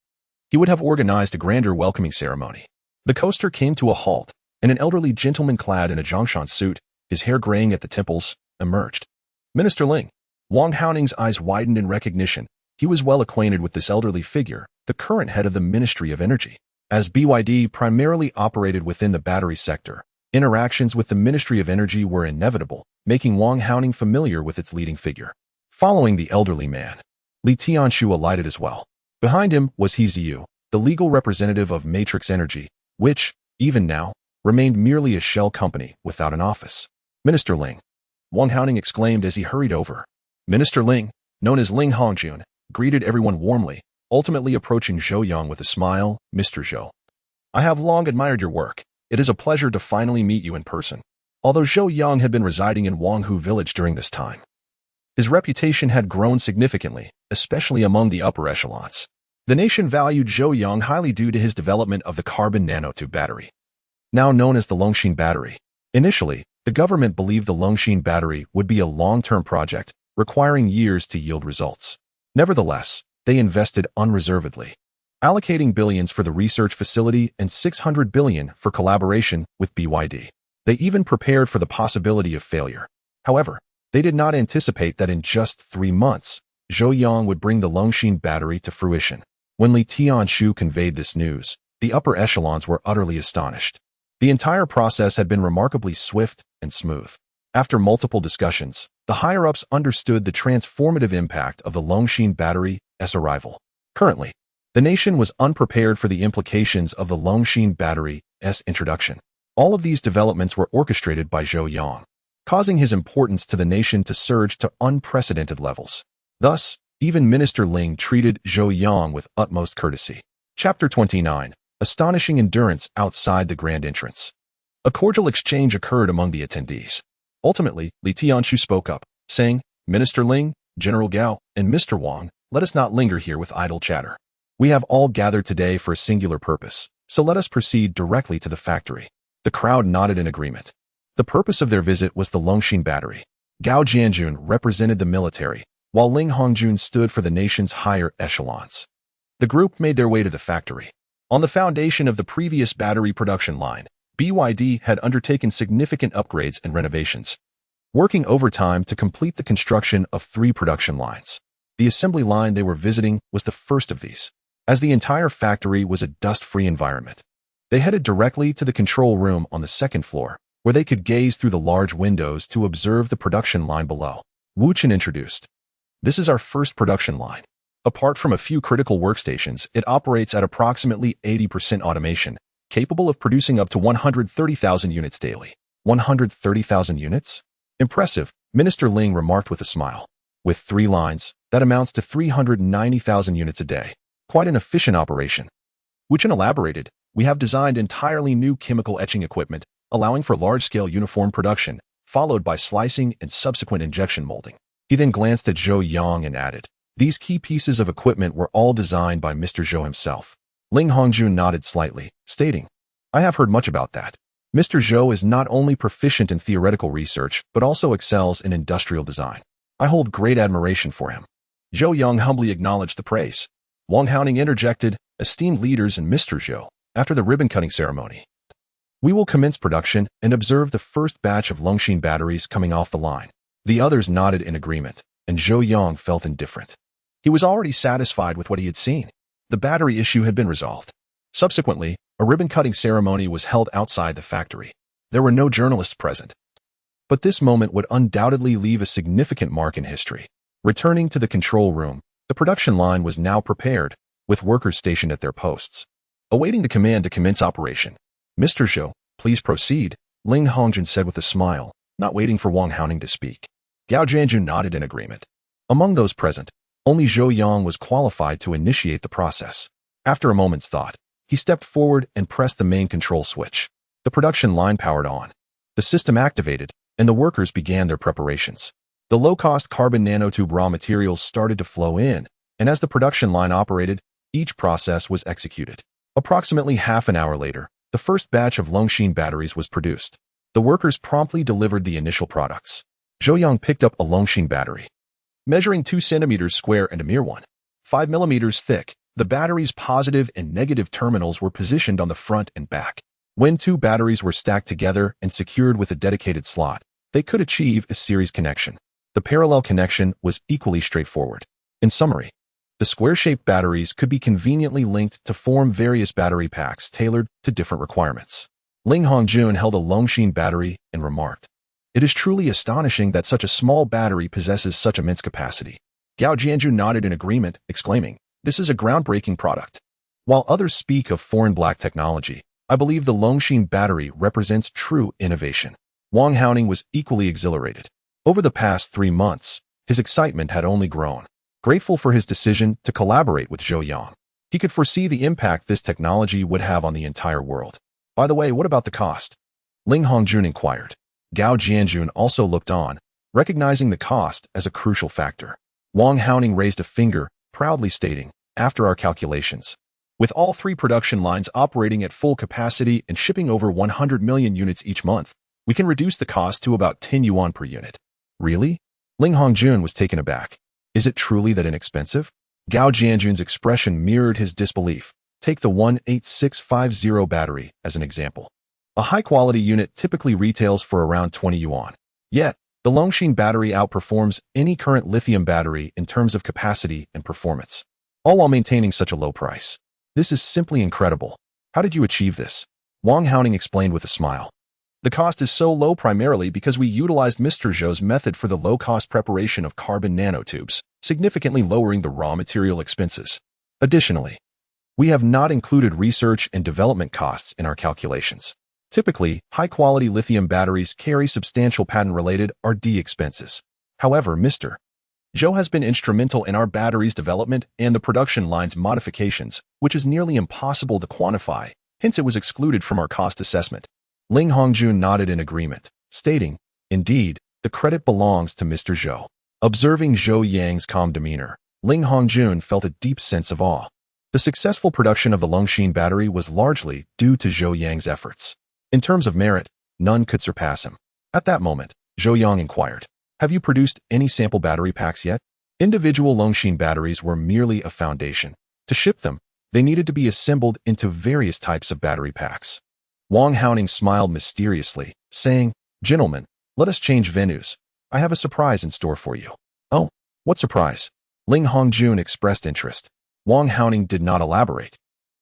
he would have organized a grander welcoming ceremony. The coaster came to a halt, and an elderly gentleman clad in a Zhongshan suit, his hair graying at the temples, emerged. Minister Ling. Wang Haoning's eyes widened in recognition. He was well acquainted with this elderly figure, the current head of the Ministry of Energy. As BYD primarily operated within the battery sector, interactions with the Ministry of Energy were inevitable, making Wang Haoning familiar with its leading figure. Following the elderly man, Li Tianshu alighted as well. Behind him was He Ziyu, the legal representative of Matrix Energy, which, even now, remained merely a shell company without an office. Minister Ling. Wang Haoning exclaimed as he hurried over. Minister Ling, known as Ling Hongjun, greeted everyone warmly, ultimately approaching Zhou Yang with a smile. Mr. Zhou, I have long admired your work. It is a pleasure to finally meet you in person. Although Zhou Yang had been residing in Wanghu village during this time, his reputation had grown significantly, especially among the upper echelons. The nation valued Zhou Yang highly due to his development of the carbon nanotube battery, now known as the Longxin battery. Initially, the government believed the Longxin battery would be a long-term project, requiring years to yield results. Nevertheless, they invested unreservedly, allocating billions for the research facility and 600 billion for collaboration with BYD. They even prepared for the possibility of failure. However, they did not anticipate that in just 3 months, Zhou Yang would bring the Longxin battery to fruition. When Li Tianshu conveyed this news, the upper echelons were utterly astonished. The entire process had been remarkably swift and smooth. After multiple discussions, the higher-ups understood the transformative impact of the Longxin battery's arrival. Currently, the nation was unprepared for the implications of the Longxin battery's introduction. All of these developments were orchestrated by Zhou Yang, causing his importance to the nation to surge to unprecedented levels. Thus, even Minister Ling treated Zhou Yang with utmost courtesy. Chapter 29. Astonishing endurance outside the grand entrance. A cordial exchange occurred among the attendees. Ultimately, Li Tianshu spoke up, saying, "Minister Ling, General Gao, and Mr. Wang, let us not linger here with idle chatter. We have all gathered today for a singular purpose, so let us proceed directly to the factory." The crowd nodded in agreement. The purpose of their visit was the Longxin battery. Gao Jianjun represented the military, while Ling Hongjun stood for the nation's higher echelons. The group made their way to the factory. On the foundation of the previous battery production line, BYD had undertaken significant upgrades and renovations, working overtime to complete the construction of 3 production lines. The assembly line they were visiting was the first of these. As the entire factory was a dust-free environment, they headed directly to the control room on the 2nd floor, where they could gaze through the large windows to observe the production line below. Wu Chen introduced, "This is our first production line. Apart from a few critical workstations, it operates at approximately 80% automation, capable of producing up to 130,000 units daily." 130,000 units? Impressive, Minister Ling remarked with a smile. With 3 lines, that amounts to 390,000 units a day. Quite an efficient operation. Wu Chen elaborated, "We have designed entirely new chemical etching equipment, allowing for large-scale uniform production, followed by slicing and subsequent injection molding." He then glanced at Zhou Yang and added, "These key pieces of equipment were all designed by Mr. Zhou himself." Ling Hongjun nodded slightly, stating, "I have heard much about that. Mr. Zhou is not only proficient in theoretical research, but also excels in industrial design. I hold great admiration for him." Zhou Yang humbly acknowledged the praise. Wang Haoning interjected, "Esteemed leaders and Mr. Zhou, after the ribbon-cutting ceremony, we will commence production and observe the first batch of Longxin batteries coming off the line." The others nodded in agreement, and Zhou Yang felt indifferent. He was already satisfied with what he had seen. The battery issue had been resolved. Subsequently, a ribbon-cutting ceremony was held outside the factory. There were no journalists present, but this moment would undoubtedly leave a significant mark in history. Returning to the control room, the production line was now prepared, with workers stationed at their posts, awaiting the command to commence operation. "Mr. Zhou, please proceed," Ling Hongjun said with a smile, not waiting for Wang Haoning to speak. Gao Jianjun nodded in agreement. Among those present, only Zhou Yang was qualified to initiate the process. After a moment's thought, he stepped forward and pressed the main control switch. The production line powered on. The system activated, and the workers began their preparations. The low-cost carbon nanotube raw materials started to flow in, and as the production line operated, each process was executed. Approximately half an hour later, the first batch of Longxin batteries was produced. The workers promptly delivered the initial products. Zhou Yang picked up a Longxin battery, measuring 2 centimeters square and a mere 1.5 millimeters thick. The battery's positive and negative terminals were positioned on the front and back. When 2 batteries were stacked together and secured with a dedicated slot, they could achieve a series connection. The parallel connection was equally straightforward. In summary, the square-shaped batteries could be conveniently linked to form various battery packs tailored to different requirements. Ling Hongjun held a Longxin battery and remarked, "It is truly astonishing that such a small battery possesses such immense capacity." Gao Jianjun nodded in agreement, exclaiming, "This is a groundbreaking product." While others speak of foreign black technology, I believe the Longxin battery represents true innovation. Wang Haoning was equally exhilarated. Over the past 3 months, his excitement had only grown. Grateful for his decision to collaborate with Zhou Yang, he could foresee the impact this technology would have on the entire world. "By the way, what about the cost?" Ling Hongjun inquired. Gao Jianjun also looked on, recognizing the cost as a crucial factor. Wang Haoning raised a finger, proudly stating, "After our calculations, with all 3 production lines operating at full capacity and shipping over 100 million units each month, we can reduce the cost to about 10 yuan per unit." Really? Ling Hongjun was taken aback. Is it truly that inexpensive? Gao Jianjun's expression mirrored his disbelief. Take the 18650 battery as an example. A high-quality unit typically retails for around 20 yuan. Yet, the Longxin battery outperforms any current lithium battery in terms of capacity and performance, all while maintaining such a low price. This is simply incredible. How did you achieve this? Wang Haoning explained with a smile. The cost is so low primarily because we utilized Mr. Zhou's method for the low-cost preparation of carbon nanotubes, significantly lowering the raw material expenses. Additionally, we have not included research and development costs in our calculations. Typically, high-quality lithium batteries carry substantial patent-related R&D expenses. However, Mr. Zhou has been instrumental in our batteries development and the production line's modifications, which is nearly impossible to quantify, hence it was excluded from our cost assessment. Ling Hongjun nodded in agreement, stating, "Indeed, the credit belongs to Mr. Zhou." Observing Zhou Yang's calm demeanor, Ling Hongjun felt a deep sense of awe. The successful production of the Longxin battery was largely due to Zhou Yang's efforts. In terms of merit, none could surpass him. At that moment, Zhou Yang inquired, "Have you produced any sample battery packs yet?" Individual Longxin batteries were merely a foundation. To ship them, they needed to be assembled into various types of battery packs. Wang Haoning smiled mysteriously, saying, "Gentlemen, let us change venues. I have a surprise in store for you." "Oh, what surprise?" Ling Hongjun expressed interest. Wang Haoning did not elaborate.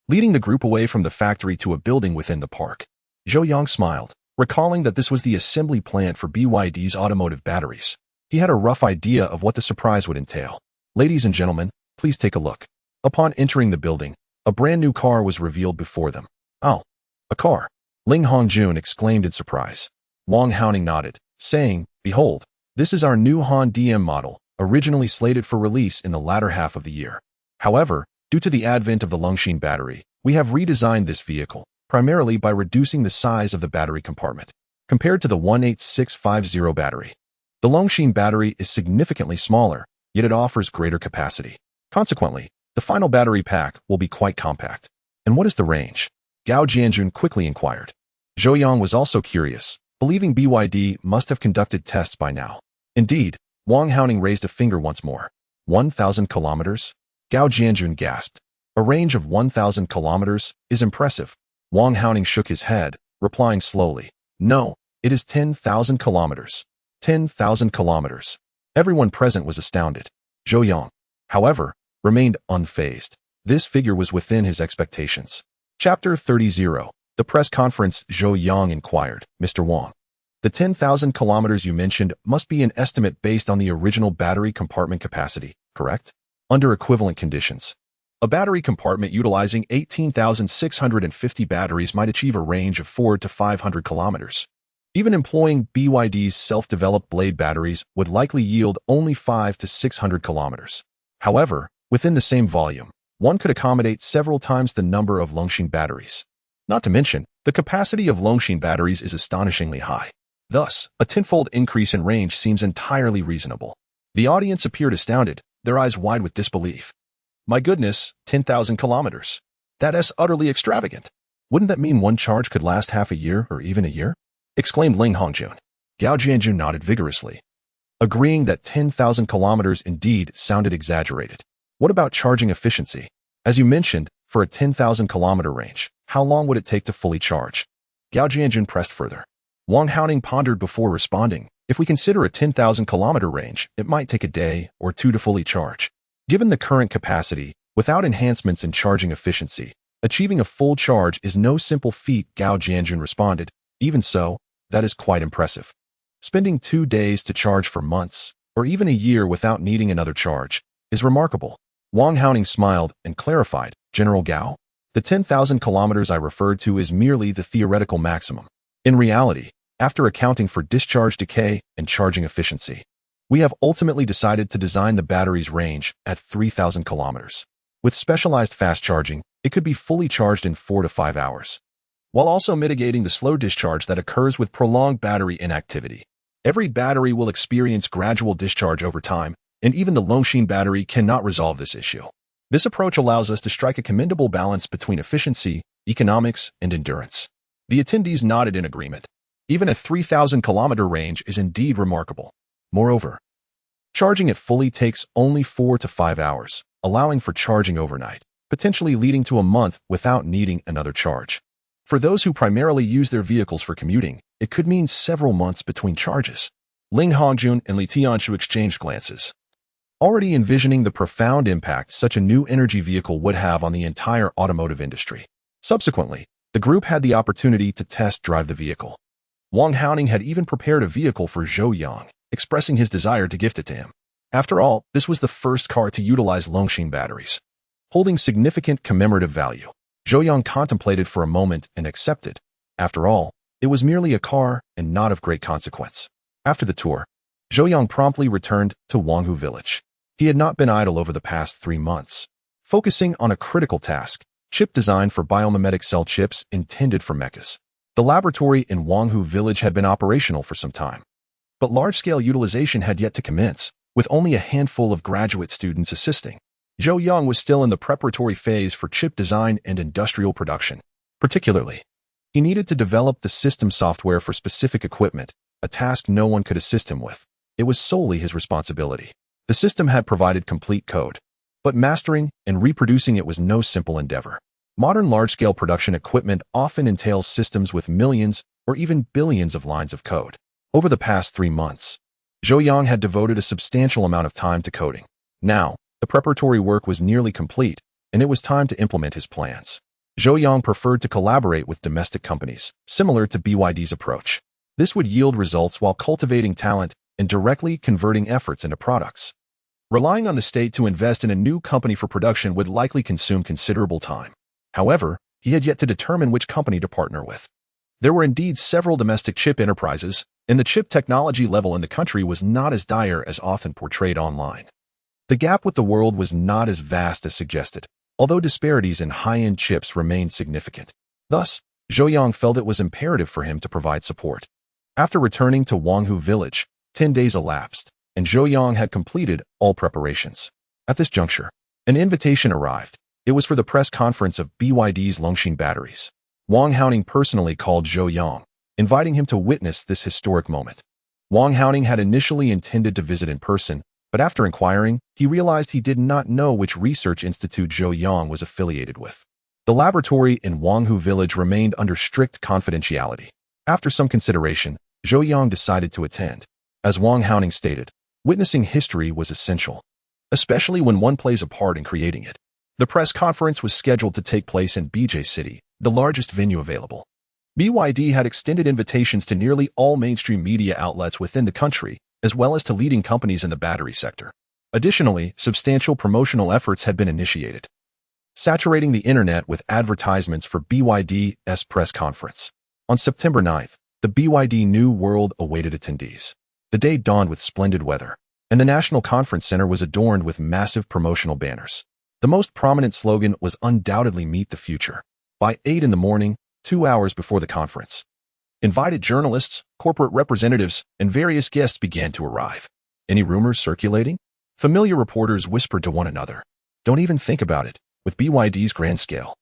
Leading the group away from the factory to a building within the park, Zhou Yang smiled, recalling that this was the assembly plant for BYD's automotive batteries. He had a rough idea of what the surprise would entail. "Ladies and gentlemen, please take a look." Upon entering the building, a brand new car was revealed before them. "Oh, a car!" Ling Hongjun exclaimed in surprise. Wang Haoning nodded, saying, "Behold, this is our new Han DM model, originally slated for release in the latter half of the year. However, due to the advent of the Longxin battery, we have redesigned this vehicle, primarily by reducing the size of the battery compartment. Compared to the 18650 battery, the Longxin battery is significantly smaller, yet it offers greater capacity. Consequently, the final battery pack will be quite compact." "And what is the range?" Gao Jianjun quickly inquired. Zhou Yang was also curious, believing BYD must have conducted tests by now. Indeed, Wang Haoning raised a finger once more. 1,000 kilometers? Gao Jianjun gasped. A range of 1,000 kilometers is impressive. Wang Haoning shook his head, replying slowly, "No, it is 10,000 kilometers. 10,000 kilometers." Everyone present was astounded. Zhou Yang, however, remained unfazed. This figure was within his expectations. Chapter 30. The press conference. Zhou Yang inquired, "Mr. Wang, the 10,000 kilometers you mentioned must be an estimate based on the original battery compartment capacity, correct? Under equivalent conditions, a battery compartment utilizing 18,650 batteries might achieve a range of 400 to 500 kilometers. Even employing BYD's self-developed blade batteries would likely yield only 500 to 600 kilometers. However, within the same volume, one could accommodate several times the number of Longxin batteries. Not to mention, the capacity of Longxin batteries is astonishingly high. Thus, a tenfold increase in range seems entirely reasonable." The audience appeared astounded, their eyes wide with disbelief. "My goodness, 10,000 kilometers. That is utterly extravagant. Wouldn't that mean one charge could last half a year or even a year?" exclaimed Ling Hongjun. Gao Jianjun nodded vigorously, agreeing that 10,000 kilometers indeed sounded exaggerated. "What about charging efficiency? As you mentioned, for a 10,000 kilometer range, how long would it take to fully charge?" Gao Jianjun pressed further. Wang Haoning pondered before responding, "If we consider a 10,000 kilometer range, it might take a day or 2 to fully charge. Given the current capacity, without enhancements in charging efficiency, achieving a full charge is no simple feat." Gao Jianjun responded, "Even so, that is quite impressive. Spending 2 days to charge for months, or even a year without needing another charge, is remarkable." Wang Haoning smiled and clarified, "General Gao, the 10,000 kilometers I referred to is merely the theoretical maximum. In reality, after accounting for discharge decay and charging efficiency, we have ultimately decided to design the battery's range at 3,000 kilometers. With specialized fast charging, it could be fully charged in 4 to 5 hours." while also mitigating the slow discharge that occurs with prolonged battery inactivity. Every battery will experience gradual discharge over time, and even the Longshin battery cannot resolve this issue. This approach allows us to strike a commendable balance between efficiency, economics, and endurance. The attendees nodded in agreement. Even a 3,000-kilometer range is indeed remarkable. Moreover, charging it fully takes only 4 to 5 hours, allowing for charging overnight, potentially leading to a month without needing another charge. For those who primarily use their vehicles for commuting, it could mean several months between charges. Ling Hongjun and Li Tianshu exchanged glances, already envisioning the profound impact such a new energy vehicle would have on the entire automotive industry. Subsequently, the group had the opportunity to test drive the vehicle. Wang Haoning had even prepared a vehicle for Zhou Yang, expressing his desire to gift it to him. After all, this was the first car to utilize Longshin batteries, holding significant commemorative value. Zhou Yang contemplated for a moment and accepted. After all, it was merely a car and not of great consequence. After the tour, Zhou Yang promptly returned to Wanghu village. He had not been idle over the past 3 months, focusing on a critical task, chip design for biomimetic cell chips intended for mechs. The laboratory in Wanghu village had been operational for some time, but large-scale utilization had yet to commence, with only a handful of graduate students assisting. Zhou Yang was still in the preparatory phase for chip design and industrial production. Particularly, he needed to develop the system software for specific equipment, a task no one could assist him with. It was solely his responsibility. The system had provided complete code, but mastering and reproducing it was no simple endeavor. Modern large-scale production equipment often entails systems with millions or even billions of lines of code. Over the past 3 months, Zhou Yang had devoted a substantial amount of time to coding. Now, the preparatory work was nearly complete, and it was time to implement his plans. Zhou Yang preferred to collaborate with domestic companies, similar to BYD's approach. This would yield results while cultivating talent and directly converting efforts into products. Relying on the state to invest in a new company for production would likely consume considerable time. However, he had yet to determine which company to partner with. There were indeed several domestic chip enterprises, and the chip technology level in the country was not as dire as often portrayed online. The gap with the world was not as vast as suggested, although disparities in high-end chips remained significant. Thus, Zhou Yang felt it was imperative for him to provide support. After returning to Wanghu village, 10 days elapsed, and Zhou Yang had completed all preparations. At this juncture, an invitation arrived. It was for the press conference of BYD's Longshin batteries. Wang Haoning personally called Zhou Yang, inviting him to witness this historic moment. Wang Haoning had initially intended to visit in person, but after inquiring, he realized he did not know which research institute Zhou Yang was affiliated with. The laboratory in Wanghu village remained under strict confidentiality. After some consideration, Zhou Yang decided to attend. As Wang Haoning stated, witnessing history was essential, especially when one plays a part in creating it. The press conference was scheduled to take place in BJ City, the largest venue available. BYD had extended invitations to nearly all mainstream media outlets within the country, as well as to leading companies in the battery sector. Additionally, substantial promotional efforts had been initiated, saturating the internet with advertisements for BYD's press conference. On September 9th, the BYD New World awaited attendees. The day dawned with splendid weather, and the National Conference Center was adorned with massive promotional banners. The most prominent slogan was undoubtedly "Meet the Future." By 8 in the morning, 2 hours before the conference, invited journalists, corporate representatives, and various guests began to arrive. Any rumors circulating? Familiar reporters whispered to one another. Don't even think about it, with BYD's grand scale.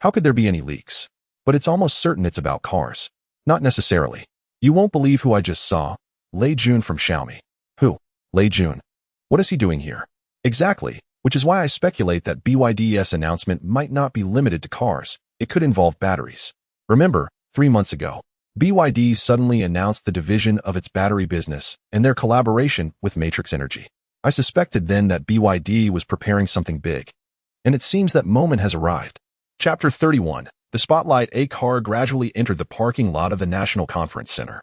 How could there be any leaks? But it's almost certain it's about cars. Not necessarily. You won't believe who I just saw. Lei Jun from Xiaomi. Who? Lei Jun. What is he doing here? Exactly, which is why I speculate that BYD's announcement might not be limited to cars. It could involve batteries. Remember, 3 months ago, BYD suddenly announced the division of its battery business and their collaboration with Matrix Energy. I suspected then that BYD was preparing something big. And it seems that moment has arrived. Chapter 31. The Spotlight. A car gradually entered the parking lot of the National Conference Center.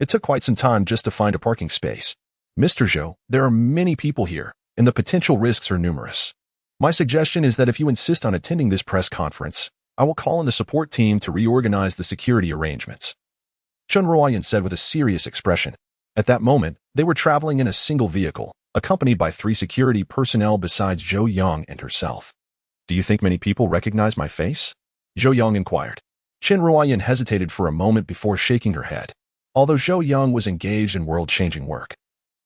It took quite some time just to find a parking space. Mr. Zhou, there are many people here, and the potential risks are numerous. My suggestion is that if you insist on attending this press conference, I will call in the support team to reorganize the security arrangements. Chen Ruoyan said with a serious expression. At that moment, they were traveling in a single vehicle, accompanied by 3 security personnel besides Zhou Yang and herself. Do you think many people recognize my face? Zhou Yang inquired. Chen Ruoyan hesitated for a moment before shaking her head. Although Zhou Yang was engaged in world-changing work,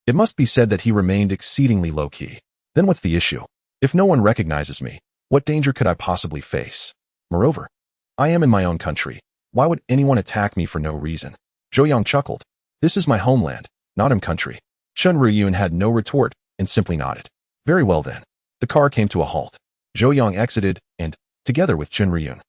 it must be said that he remained exceedingly low-key. Then what's the issue? If no one recognizes me, what danger could I possibly face? Moreover, I am in my own country. Why would anyone attack me for no reason? Zhou Yang chuckled. This is my homeland, not country. Chen Ruoyan had no retort and simply nodded. Very well then. The car came to a halt. Zhou Yang exited and, together with Chen Ruoyan,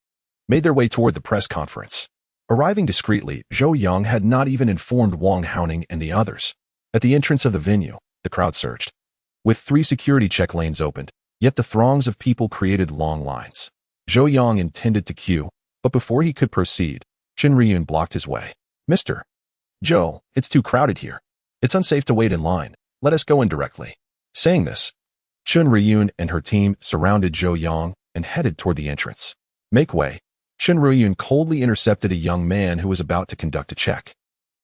made their way toward the press conference. Arriving discreetly, Zhou Yang had not even informed Wang Haoning and the others. At the entrance of the venue, the crowd surged. With 3 security check lanes opened, yet the throngs of people created long lines. Zhou Yang intended to queue, but before he could proceed, Chen Ruoyan blocked his way. Mr. Zhou, it's too crowded here. It's unsafe to wait in line. Let us go in directly. Saying this, Chen Ruoyan and her team surrounded Zhou Yang and headed toward the entrance. Make way. Chen Ruoyan coldly intercepted a young man who was about to conduct a check.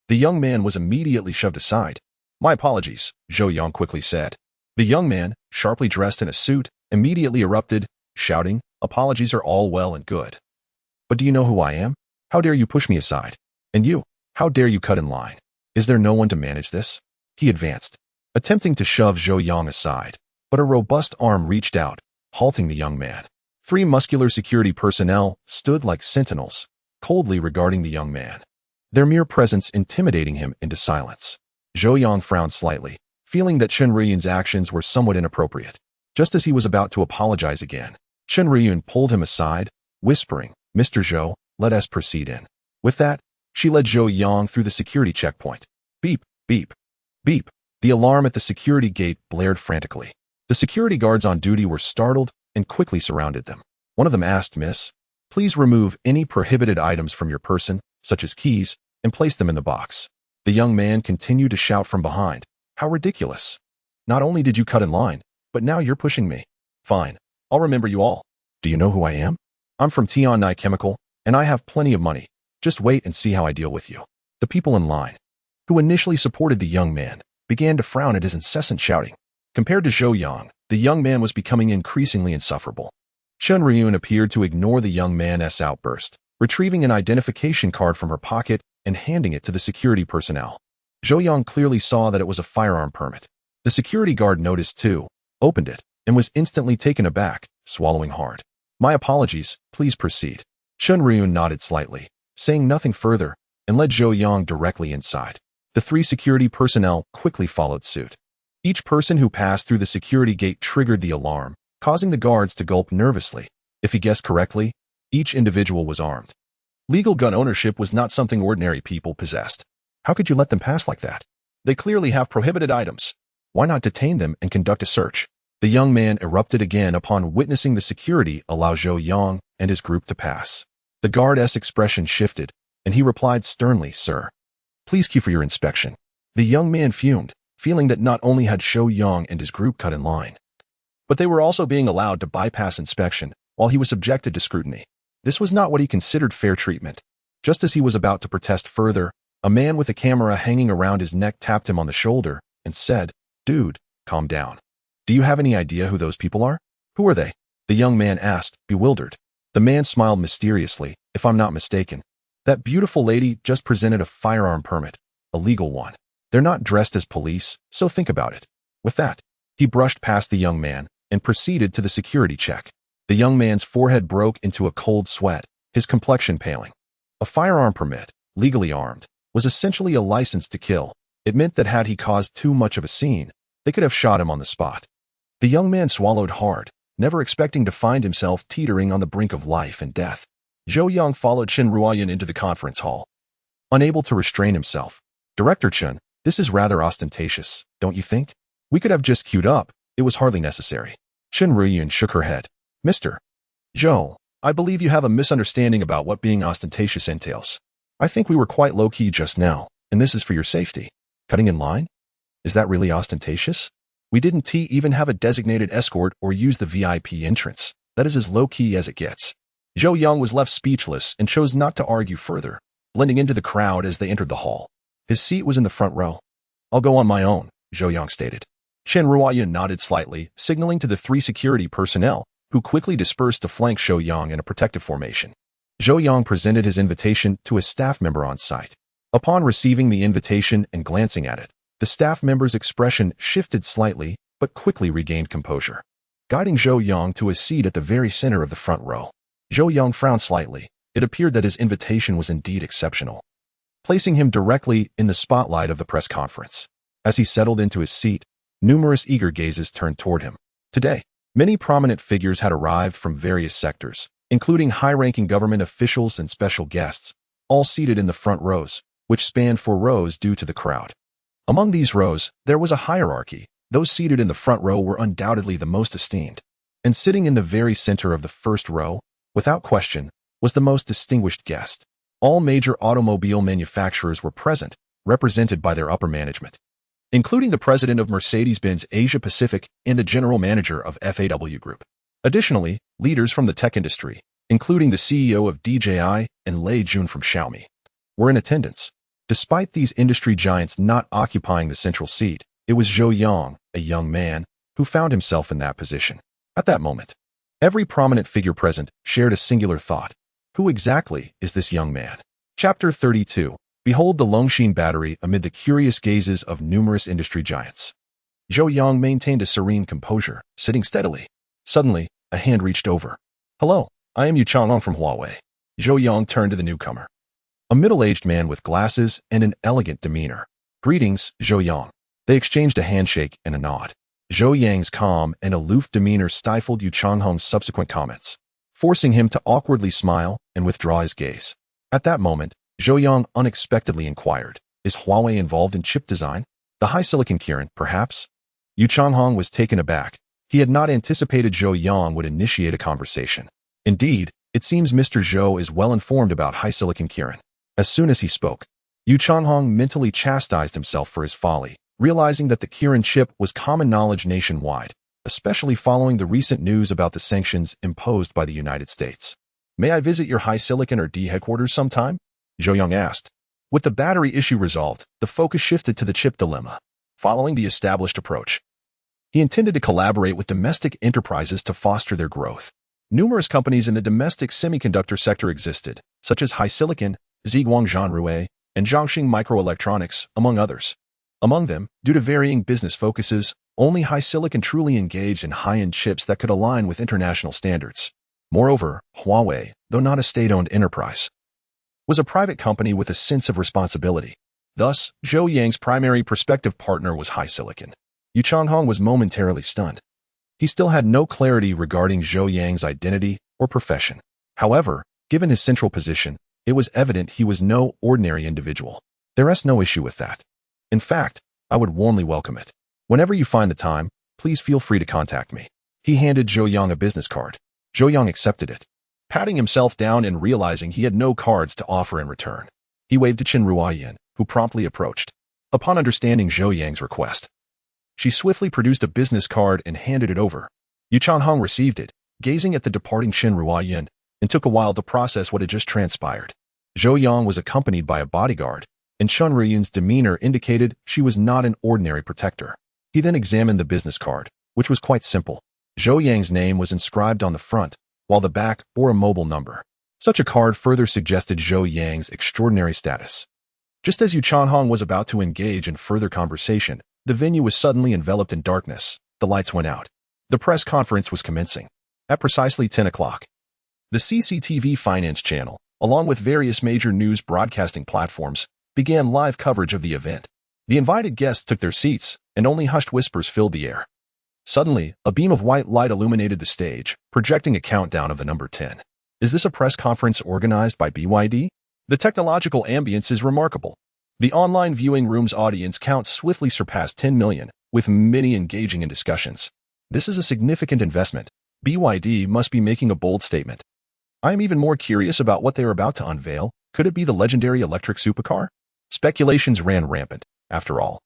The young man was immediately shoved aside. My apologies, Zhou Yang quickly said. The young man, sharply dressed in a suit, immediately erupted, shouting, apologies are all well and good. But do you know who I am? How dare you push me aside? And you, how dare you cut in line? Is there no one to manage this? He advanced, attempting to shove Zhou Yang aside, but a robust arm reached out, halting the young man. 3 muscular security personnel stood like sentinels, coldly regarding the young man, their mere presence intimidating him into silence. Zhou Yang frowned slightly, feeling that Chen Ruoyan's actions were somewhat inappropriate. Just as he was about to apologize again, Chen Ruoyan pulled him aside, whispering, Mr. Zhou, let us proceed in. With that, she led Zhou Yang through the security checkpoint. Beep, beep, beep. The alarm at the security gate blared frantically. The security guards on duty were startled and quickly surrounded them. One of them asked, Miss, please remove any prohibited items from your person, such as keys, and place them in the box. The young man continued to shout from behind. How ridiculous. Not only did you cut in line, but now you're pushing me. Fine, I'll remember you all. Do you know who I am? I'm from Tiannai Chemical, and I have plenty of money. Just wait and see how I deal with you. The people in line, who initially supported the young man, began to frown at his incessant shouting. Compared to Zhou Yang, the young man was becoming increasingly insufferable. Chen Ruoyan appeared to ignore the young man's outburst, retrieving an identification card from her pocket and handing it to the security personnel. Zhou Yang clearly saw that it was a firearm permit. The security guard noticed too, opened it, and was instantly taken aback, swallowing hard. My apologies, please proceed. Chen Ruoyan nodded slightly, saying nothing further, and led Zhou Yang directly inside. The 3 security personnel quickly followed suit. Each person who passed through the security gate triggered the alarm, causing the guards to gulp nervously. If he guessed correctly, each individual was armed. Legal gun ownership was not something ordinary people possessed. How could you let them pass like that? They clearly have prohibited items. Why not detain them and conduct a search? The young man erupted again upon witnessing the security allow Zhou Yang and his group to pass. The guard's expression shifted, and he replied sternly, Sir, please queue for your inspection. The young man fumed, feeling that not only had Zhou Yang and his group cut in line, but they were also being allowed to bypass inspection while he was subjected to scrutiny. This was not what he considered fair treatment. Just as he was about to protest further, a man with a camera hanging around his neck tapped him on the shoulder and said, Dude, calm down. Do you have any idea who those people are? Who are they? The young man asked, bewildered. The man smiled mysteriously. If I'm not mistaken, that beautiful lady just presented a firearm permit, a legal one. They're not dressed as police, so think about it. With that, he brushed past the young man and proceeded to the security check. The young man's forehead broke into a cold sweat, his complexion paling. A firearm permit, legally armed, was essentially a license to kill. It meant that had he caused too much of a scene, they could have shot him on the spot. The young man swallowed hard, never expecting to find himself teetering on the brink of life and death. Zhou Yang followed Chen Ruoyan into the conference hall, unable to restrain himself. Director Chen, this is rather ostentatious, don't you think? We could have just queued up. It was hardly necessary. Chen Ruoyan shook her head. Mr. Zhou, I believe you have a misunderstanding about what being ostentatious entails. I think we were quite low-key just now, and this is for your safety. Cutting in line? Is that really ostentatious? We didn't even have a designated escort or use the VIP entrance. That is as low-key as it gets. Zhou Yang was left speechless and chose not to argue further, blending into the crowd as they entered the hall. His seat was in the front row. I'll go on my own, Zhou Yang stated. Chen Ruoyan nodded slightly, signaling to the 3 security personnel, who quickly dispersed to flank Zhou Yang in a protective formation. Zhou Yang presented his invitation to a staff member on site. Upon receiving the invitation and glancing at it, the staff member's expression shifted slightly, but quickly regained composure, guiding Zhou Yang to a seat at the very center of the front row. Zhou Yang frowned slightly. It appeared that his invitation was indeed exceptional, placing him directly in the spotlight of the press conference. As he settled into his seat, numerous eager gazes turned toward him. Today, many prominent figures had arrived from various sectors, including high-ranking government officials and special guests, all seated in the front rows, which spanned 4 rows due to the crowd. Among these rows, there was a hierarchy. Those seated in the front row were undoubtedly the most esteemed. And sitting in the very center of the first row, without question, was the most distinguished guest. All major automobile manufacturers were present, represented by their upper management, including the president of Mercedes-Benz Asia Pacific and the general manager of FAW Group. Additionally, leaders from the tech industry, including the CEO of DJI and Lei Jun from Xiaomi, were in attendance. Despite these industry giants not occupying the central seat, it was Zhou Yang, a young man, who found himself in that position. At that moment, every prominent figure present shared a singular thought. Who exactly is this young man? Chapter 32. Behold the Longshin battery amid the curious gazes of numerous industry giants. Zhou Yang maintained a serene composure, sitting steadily. Suddenly, a hand reached over. Hello, I am Yu Chang'ong from Huawei. Zhou Yang turned to the newcomer, a middle-aged man with glasses and an elegant demeanor. Greetings, Zhou Yang. They exchanged a handshake and a nod. Zhou Yang's calm and aloof demeanor stifled Yu Changhong's subsequent comments, forcing him to awkwardly smile and withdraw his gaze. At that moment, Zhou Yang unexpectedly inquired, is Huawei involved in chip design? The high silicon Kirin, perhaps? Yu Changhong was taken aback. He had not anticipated Zhou Yang would initiate a conversation. Indeed, it seems Mr. Zhou is well informed about high silicon Kirin. As soon as he spoke, Yu Changhong mentally chastised himself for his folly, realizing that the Kirin chip was common knowledge nationwide, especially following the recent news about the sanctions imposed by the United States. May I visit your high silicon or D headquarters sometime? Zhou Yang asked. With the battery issue resolved, the focus shifted to the chip dilemma. Following the established approach, he intended to collaborate with domestic enterprises to foster their growth. Numerous companies in the domestic semiconductor sector existed, such as HiSilicon, Ziguang Zhanrui, and Zhongxing Microelectronics, among others. Among them, due to varying business focuses, only HiSilicon truly engaged in high-end chips that could align with international standards. Moreover, Huawei, though not a state-owned enterprise, was a private company with a sense of responsibility. Thus, Zhou Yang's primary prospective partner was HiSilicon. Yu Changhong was momentarily stunned. He still had no clarity regarding Zhou Yang's identity or profession. However, given his central position, it was evident he was no ordinary individual. There is no issue with that. In fact, I would warmly welcome it. Whenever you find the time, please feel free to contact me. He handed Zhou Yang a business card. Zhou Yang accepted it, patting himself down and realizing he had no cards to offer in return. He waved to Chen Ruoyan, who promptly approached. Upon understanding Zhou Yang's request, she swiftly produced a business card and handed it over. Yu Changhong received it, gazing at the departing Chen Ruoyan, and took a while to process what had just transpired. Zhou Yang was accompanied by a bodyguard, and Chen Ruoyan's demeanor indicated she was not an ordinary protector. He then examined the business card, which was quite simple. Zhou Yang's name was inscribed on the front, while the back bore a mobile number. Such a card further suggested Zhou Yang's extraordinary status. Just as Yu Changhong was about to engage in further conversation, the venue was suddenly enveloped in darkness. The lights went out. The press conference was commencing. At precisely 10 o'clock, the CCTV Finance channel, along with various major news broadcasting platforms, began live coverage of the event. The invited guests took their seats, and only hushed whispers filled the air. Suddenly, a beam of white light illuminated the stage, projecting a countdown of the number 10. Is this a press conference organized by BYD? The technological ambience is remarkable. The online viewing room's audience count swiftly surpassed 10 million, with many engaging in discussions. This is a significant investment. BYD must be making a bold statement. I am even more curious about what they are about to unveil. Could it be the legendary electric supercar? Speculations ran rampant, after all.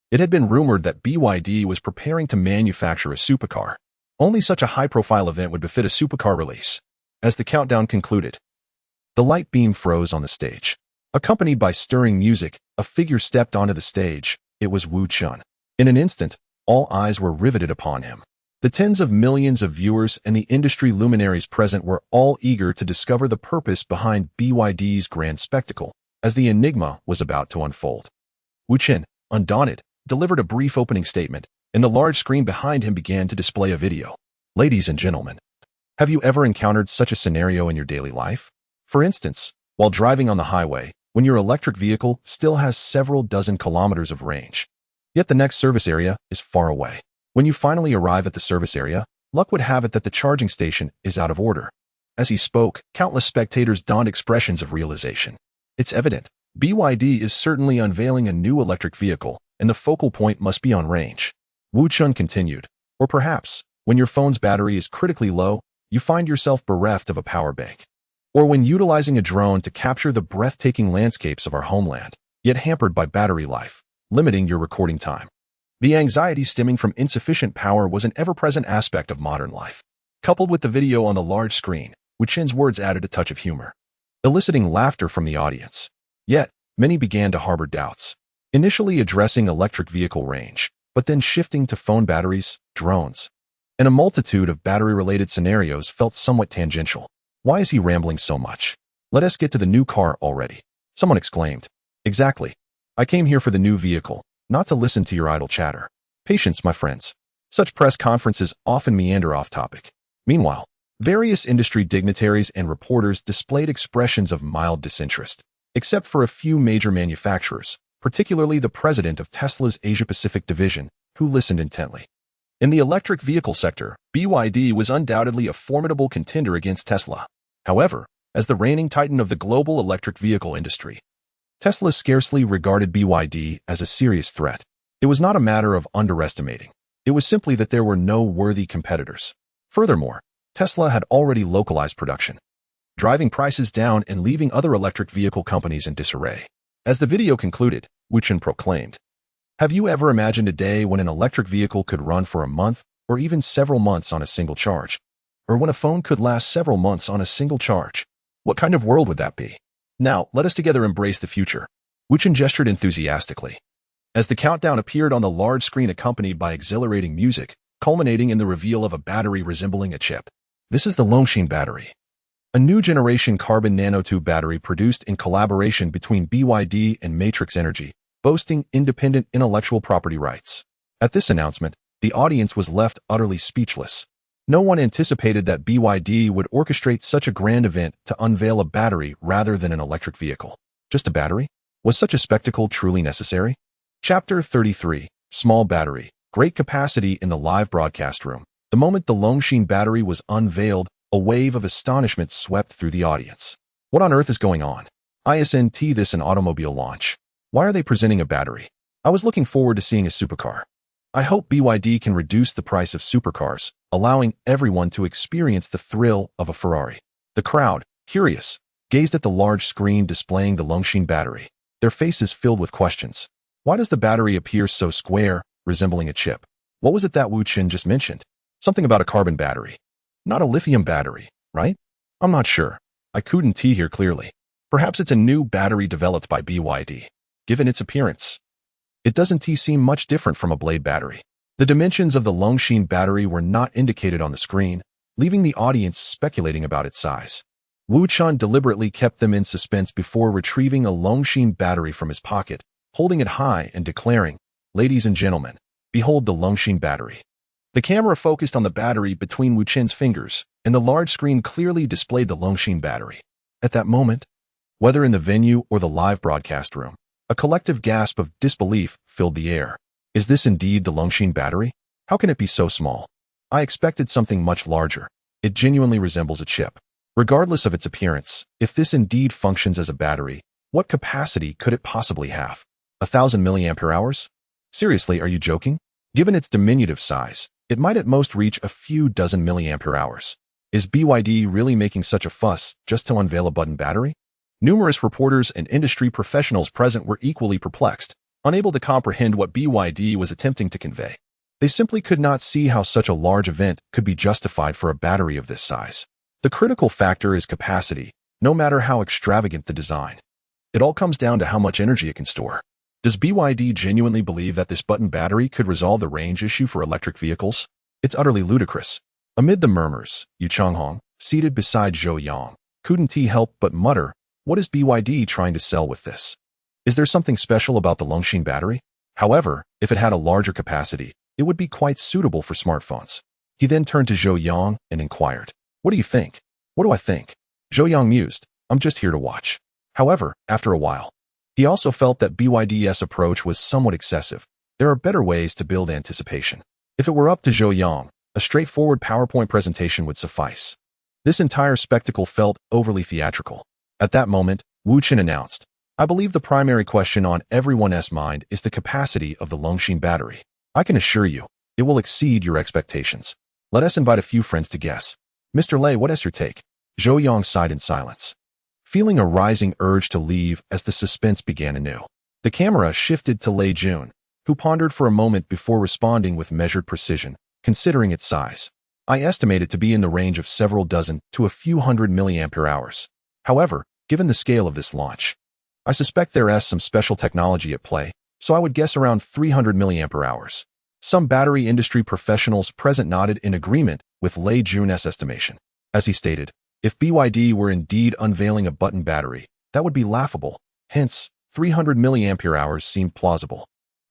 It had been rumored that BYD was preparing to manufacture a supercar. Only such a high-profile event would befit a supercar release. As the countdown concluded, the light beam froze on the stage. Accompanied by stirring music, a figure stepped onto the stage. It was Wu Chun. In an instant, all eyes were riveted upon him. The tens of millions of viewers and the industry luminaries present were all eager to discover the purpose behind BYD's grand spectacle, as the enigma was about to unfold. Wu Qin, undaunted, delivered a brief opening statement, and the large screen behind him began to display a video. Ladies and gentlemen, have you ever encountered such a scenario in your daily life? For instance, while driving on the highway, when your electric vehicle still has several dozen kilometers of range, yet the next service area is far away. When you finally arrive at the service area, luck would have it that the charging station is out of order. As he spoke, countless spectators donned expressions of realization. It's evident, BYD is certainly unveiling a new electric vehicle, and the focal point must be on range. Wu Chun continued. Or perhaps, when your phone's battery is critically low, you find yourself bereft of a power bank. Or when utilizing a drone to capture the breathtaking landscapes of our homeland, yet hampered by battery life, limiting your recording time. The anxiety stemming from insufficient power was an ever-present aspect of modern life. Coupled with the video on the large screen, Wu Chin's words added a touch of humor, eliciting laughter from the audience. Yet, many began to harbor doubts, initially addressing electric vehicle range, but then shifting to phone batteries, drones, and a multitude of battery-related scenarios felt somewhat tangential. Why is he rambling so much? Let us get to the new car already, someone exclaimed. Exactly. I came here for the new vehicle, not to listen to your idle chatter. Patience, my friends. Such press conferences often meander off topic. Meanwhile, various industry dignitaries and reporters displayed expressions of mild disinterest, except for a few major manufacturers, particularly the president of Tesla's Asia-Pacific division, who listened intently. In the electric vehicle sector, BYD was undoubtedly a formidable contender against Tesla. However, as the reigning titan of the global electric vehicle industry, Tesla scarcely regarded BYD as a serious threat. It was not a matter of underestimating. It was simply that there were no worthy competitors. Furthermore, Tesla had already localized production, driving prices down and leaving other electric vehicle companies in disarray. As the video concluded, Wu Qin proclaimed, "Have you ever imagined a day when an electric vehicle could run for a month or even several months on a single charge? Or when a phone could last several months on a single charge? What kind of world would that be? Now, let us together embrace the future." Wu Qin gestured enthusiastically, as the countdown appeared on the large screen accompanied by exhilarating music, culminating in the reveal of a battery resembling a chip. This is the Longshin battery, a new generation carbon nanotube battery produced in collaboration between BYD and Matrix Energy, boasting independent intellectual property rights. At this announcement, the audience was left utterly speechless. No one anticipated that BYD would orchestrate such a grand event to unveil a battery rather than an electric vehicle. Just a battery? Was such a spectacle truly necessary? Chapter 33. Small battery. Great capacity in the live broadcast room. The moment the Longshin battery was unveiled, a wave of astonishment swept through the audience. What on earth is going on? Isn't this an automobile launch? Why are they presenting a battery? I was looking forward to seeing a supercar. I hope BYD can reduce the price of supercars, allowing everyone to experience the thrill of a Ferrari. The crowd, curious, gazed at the large screen displaying the Longshin battery, their faces filled with questions. Why does the battery appear so square, resembling a chip? What was it that Wu Qin just mentioned? Something about a carbon battery. Not a lithium battery, right? I'm not sure. I couldn't hear clearly. Perhaps it's a new battery developed by BYD. Given its appearance, it doesn't seem much different from a blade battery. The dimensions of the Longshin battery were not indicated on the screen, leaving the audience speculating about its size. Wu Chun deliberately kept them in suspense before retrieving a Longshin battery from his pocket, holding it high and declaring, "Ladies and gentlemen, behold the Longshin battery." The camera focused on the battery between Wu Chin's fingers, and the large screen clearly displayed the Longshin battery. At that moment, whether in the venue or the live broadcast room, a collective gasp of disbelief filled the air. Is this indeed the Longshin battery? How can it be so small? I expected something much larger. It genuinely resembles a chip. Regardless of its appearance, if this indeed functions as a battery, what capacity could it possibly have? 1,000 milliampere hours? Seriously, are you joking? Given its diminutive size, it might at most reach a few dozen milliampere hours. Is BYD really making such a fuss just to unveil a button battery? Numerous reporters and industry professionals present were equally perplexed, unable to comprehend what BYD was attempting to convey. They simply could not see how such a large event could be justified for a battery of this size. The critical factor is capacity, no matter how extravagant the design. It all comes down to how much energy it can store. Does BYD genuinely believe that this button battery could resolve the range issue for electric vehicles? It's utterly ludicrous. Amid the murmurs, Yu Changhong, seated beside Zhou Yang, couldn't he help but mutter, what is BYD trying to sell with this? Is there something special about the Longxin battery? However, if it had a larger capacity, it would be quite suitable for smartphones. He then turned to Zhou Yang and inquired, what do you think? What do I think? Zhou Yang mused, I'm just here to watch. However, after a while, he also felt that BYD's approach was somewhat excessive. There are better ways to build anticipation. If it were up to Zhou Yang, a straightforward PowerPoint presentation would suffice. This entire spectacle felt overly theatrical. At that moment, Wu Chen announced, I believe the primary question on everyone's mind is the capacity of the Longxin battery. I can assure you, it will exceed your expectations. Let us invite a few friends to guess. Mr. Lei, what is your take? Zhou Yang sighed in silence, feeling a rising urge to leave as the suspense began anew. The camera shifted to Lei Jun, who pondered for a moment before responding with measured precision, considering its size. I estimate it to be in the range of several dozen to a few hundred milliampere hours. However, given the scale of this launch, I suspect there is some special technology at play, so I would guess around 300 milliampere hours. Some battery industry professionals present nodded in agreement with Lei Jun's estimation. As he stated, if BYD were indeed unveiling a button battery, that would be laughable. Hence, 300 milliampere hours seemed plausible.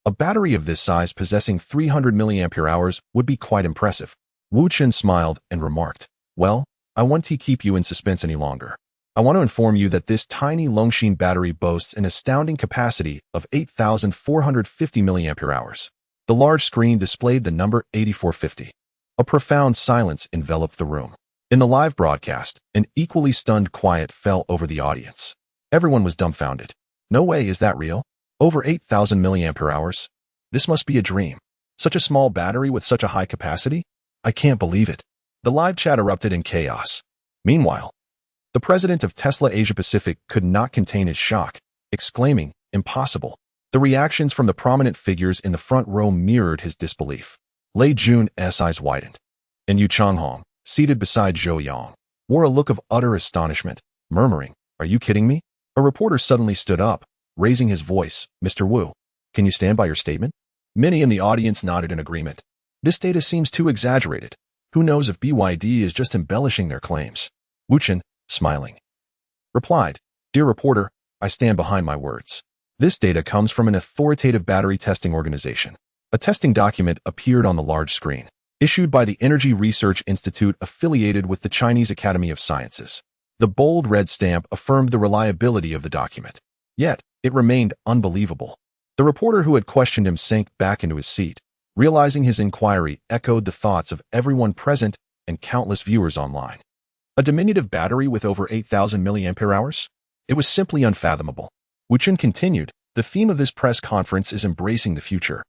A battery of this size possessing 300 milliampere hours would be quite impressive. Wu Chen smiled and remarked, well, I won't keep you in suspense any longer. I want to inform you that this tiny Longxin battery boasts an astounding capacity of 8,450 milliampere hours. The large screen displayed the number 8450. A profound silence enveloped the room. In the live broadcast, an equally stunned quiet fell over the audience. Everyone was dumbfounded. No way, is that real? Over 8,000 milliampere hours? This must be a dream. Such a small battery with such a high capacity? I can't believe it. The live chat erupted in chaos. Meanwhile, the president of Tesla Asia Pacific could not contain his shock, exclaiming, impossible. The reactions from the prominent figures in the front row mirrored his disbelief. Lei Jun's eyes widened, and Yu Changhong, seated beside Zhou Yang, wore a look of utter astonishment, murmuring, are you kidding me? A reporter suddenly stood up, raising his voice, Mr. Wu, can you stand by your statement? Many in the audience nodded in agreement. This data seems too exaggerated. Who knows if BYD is just embellishing their claims? Wu Chen, smiling, replied, dear reporter, I stand behind my words. This data comes from an authoritative battery testing organization. A testing document appeared on the large screen, issued by the Energy Research Institute affiliated with the Chinese Academy of Sciences. The bold red stamp affirmed the reliability of the document. Yet, it remained unbelievable. The reporter who had questioned him sank back into his seat, realizing his inquiry echoed the thoughts of everyone present and countless viewers online. A diminutive battery with over 8,000 milliampere hours? It was simply unfathomable. Wu Chen continued, the theme of this press conference is embracing the future.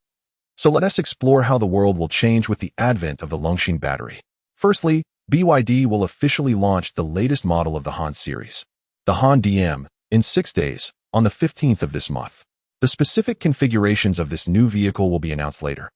So let us explore how the world will change with the advent of the Longxin battery. Firstly, BYD will officially launch the latest model of the Han series, the Han DM, in 6 days, on the 15th of this month. The specific configurations of this new vehicle will be announced later.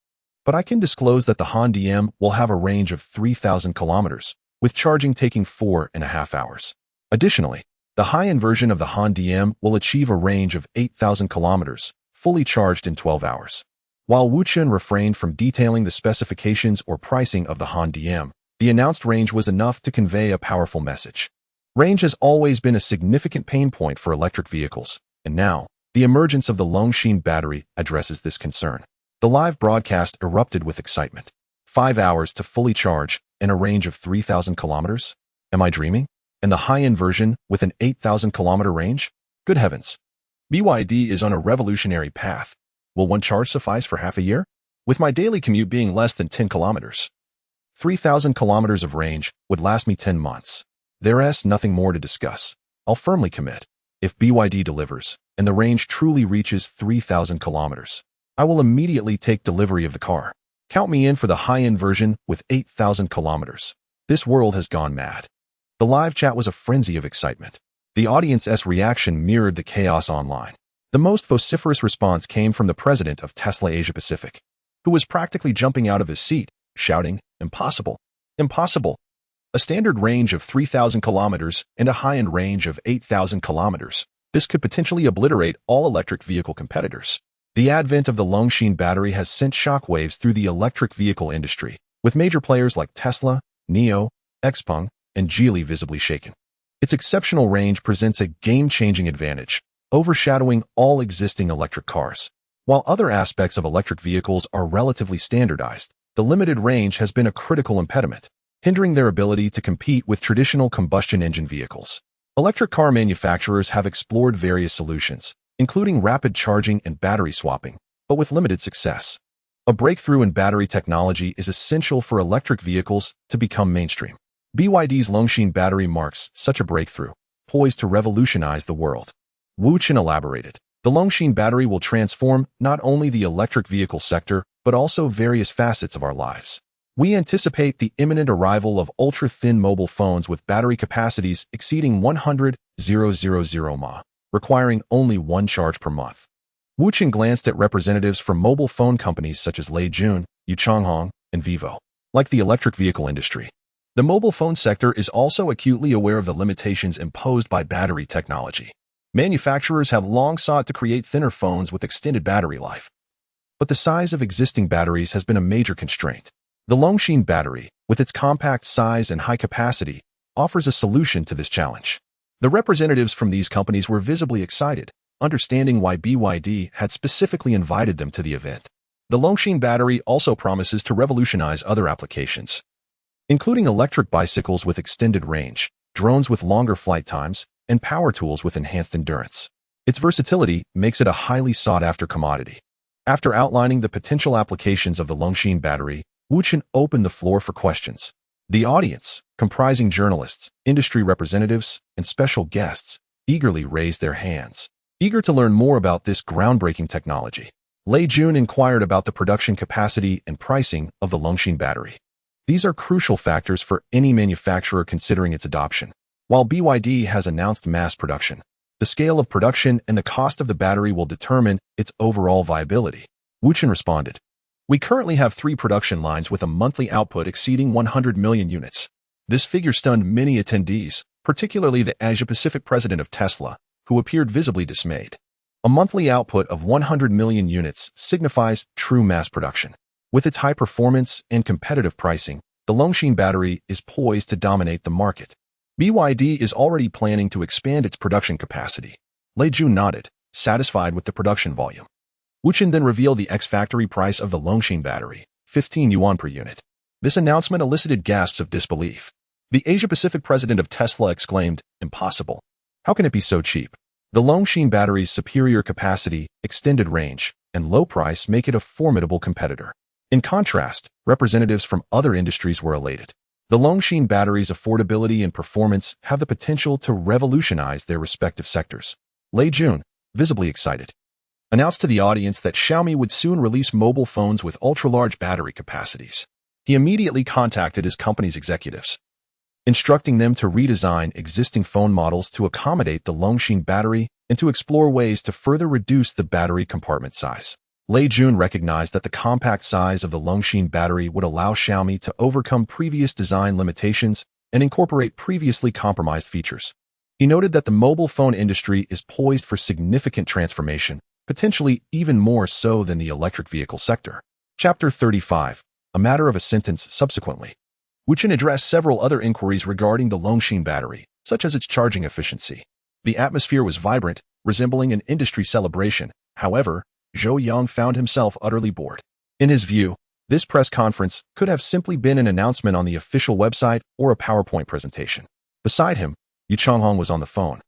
But I can disclose that the Han DM will have a range of 3,000 kilometers, with charging taking 4.5 hours. Additionally, the high-end version of the Han DM will achieve a range of 8,000 kilometers, fully charged in 12 hours. While Wu Chen refrained from detailing the specifications or pricing of the Han DM, the announced range was enough to convey a powerful message. Range has always been a significant pain point for electric vehicles, and now, the emergence of the Longxin battery addresses this concern. The live broadcast erupted with excitement. 5 hours to fully charge and a range of 3,000 kilometers? Am I dreaming? And the high-end version with an 8,000 kilometer range? Good heavens. BYD is on a revolutionary path. Will one charge suffice for half a year? With my daily commute being less than 10 kilometers. 3,000 kilometers of range would last me 10 months. There is nothing more to discuss. I'll firmly commit. If BYD delivers, and the range truly reaches 3,000 kilometers, I will immediately take delivery of the car. Count me in for the high-end version with 8,000 kilometers. This world has gone mad. The live chat was a frenzy of excitement. The audience's reaction mirrored the chaos online. The most vociferous response came from the president of Tesla Asia Pacific, who was practically jumping out of his seat, shouting, impossible, impossible. A standard range of 3,000 kilometers and a high-end range of 8,000 kilometers. This could potentially obliterate all electric vehicle competitors. The advent of the Longxin battery has sent shockwaves through the electric vehicle industry, with major players like Tesla, NIO, Xpeng, and Geely visibly shaken. Its exceptional range presents a game-changing advantage, overshadowing all existing electric cars. While other aspects of electric vehicles are relatively standardized, the limited range has been a critical impediment, hindering their ability to compete with traditional combustion engine vehicles. Electric car manufacturers have explored various solutions, including rapid charging and battery swapping, but with limited success. A breakthrough in battery technology is essential for electric vehicles to become mainstream. BYD's Longshan battery marks such a breakthrough, poised to revolutionize the world. Wu Chen elaborated. The Longshan battery will transform not only the electric vehicle sector, but also various facets of our lives. We anticipate the imminent arrival of ultra-thin mobile phones with battery capacities exceeding 100,000 mAh, requiring only one charge per month. Wu Chen glanced at representatives from mobile phone companies such as Lei Jun, Yuchonghong, and Vivo. Like the electric vehicle industry, the mobile phone sector is also acutely aware of the limitations imposed by battery technology. Manufacturers have long sought to create thinner phones with extended battery life. But the size of existing batteries has been a major constraint. The Longshan battery, with its compact size and high capacity, offers a solution to this challenge. The representatives from these companies were visibly excited, understanding why BYD had specifically invited them to the event. The Longshan battery also promises to revolutionize other applications, including electric bicycles with extended range, drones with longer flight times, and power tools with enhanced endurance. Its versatility makes it a highly sought-after commodity. After outlining the potential applications of the Longshan battery, Wu Chen opened the floor for questions. The audience, comprising journalists, industry representatives, and special guests, eagerly raised their hands, eager to learn more about this groundbreaking technology. Lei Jun inquired about the production capacity and pricing of the Longshan battery. These are crucial factors for any manufacturer considering its adoption. While BYD has announced mass production, the scale of production and the cost of the battery will determine its overall viability. Wu Chen responded. We currently have 3 production lines with a monthly output exceeding 100 million units. This figure stunned many attendees, particularly the Asia-Pacific president of Tesla, who appeared visibly dismayed. A monthly output of 100 million units signifies true mass production. With its high performance and competitive pricing, the Longshan battery is poised to dominate the market. BYD is already planning to expand its production capacity. Lei Jun nodded, satisfied with the production volume. Wu Chen then revealed the ex-factory price of the Longshan battery, 15 yuan per unit. This announcement elicited gasps of disbelief. The Asia-Pacific president of Tesla exclaimed, "Impossible. How can it be so cheap?" The Longshan battery's superior capacity, extended range, and low price make it a formidable competitor. In contrast, representatives from other industries were elated. The Longshan battery's affordability and performance have the potential to revolutionize their respective sectors. Lei Jun, visibly excited, announced to the audience that Xiaomi would soon release mobile phones with ultra-large battery capacities. He immediately contacted his company's executives, instructing them to redesign existing phone models to accommodate the Longshan battery and to explore ways to further reduce the battery compartment size. Lei Jun recognized that the compact size of the Longshan battery would allow Xiaomi to overcome previous design limitations and incorporate previously compromised features. He noted that the mobile phone industry is poised for significant transformation, potentially even more so than the electric vehicle sector. Chapter 35, a matter of a sentence subsequently. Wu Chen addressed several other inquiries regarding the Longshan battery, such as its charging efficiency. The atmosphere was vibrant, resembling an industry celebration. However, Zhou Yang found himself utterly bored. In his view, this press conference could have simply been an announcement on the official website or a PowerPoint presentation. Beside him, Yuchonghong was on the phone,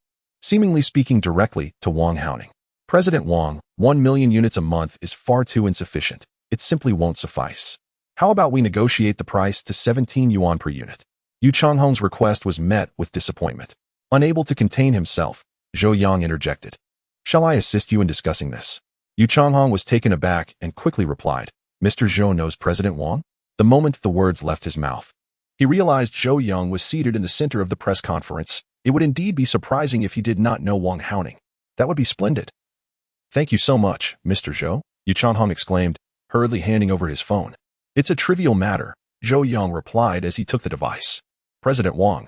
seemingly speaking directly to Wang Haoning. President Wang, 1 million units a month is far too insufficient. It simply won't suffice. How about we negotiate the price to 17 yuan per unit? Yuchonghong's request was met with disappointment. Unable to contain himself, Zhou Yang interjected. Shall I assist you in discussing this? Yuchonghong was taken aback and quickly replied, Mr. Zhou knows President Wang? The moment the words left his mouth, he realized Zhou Yang was seated in the center of the press conference. It would indeed be surprising if he did not know Wang Haoning. That would be splendid. Thank you so much, Mr. Zhou, Yuchonghong exclaimed, hurriedly handing over his phone. It's a trivial matter, Zhou Yang replied as he took the device. President Wang.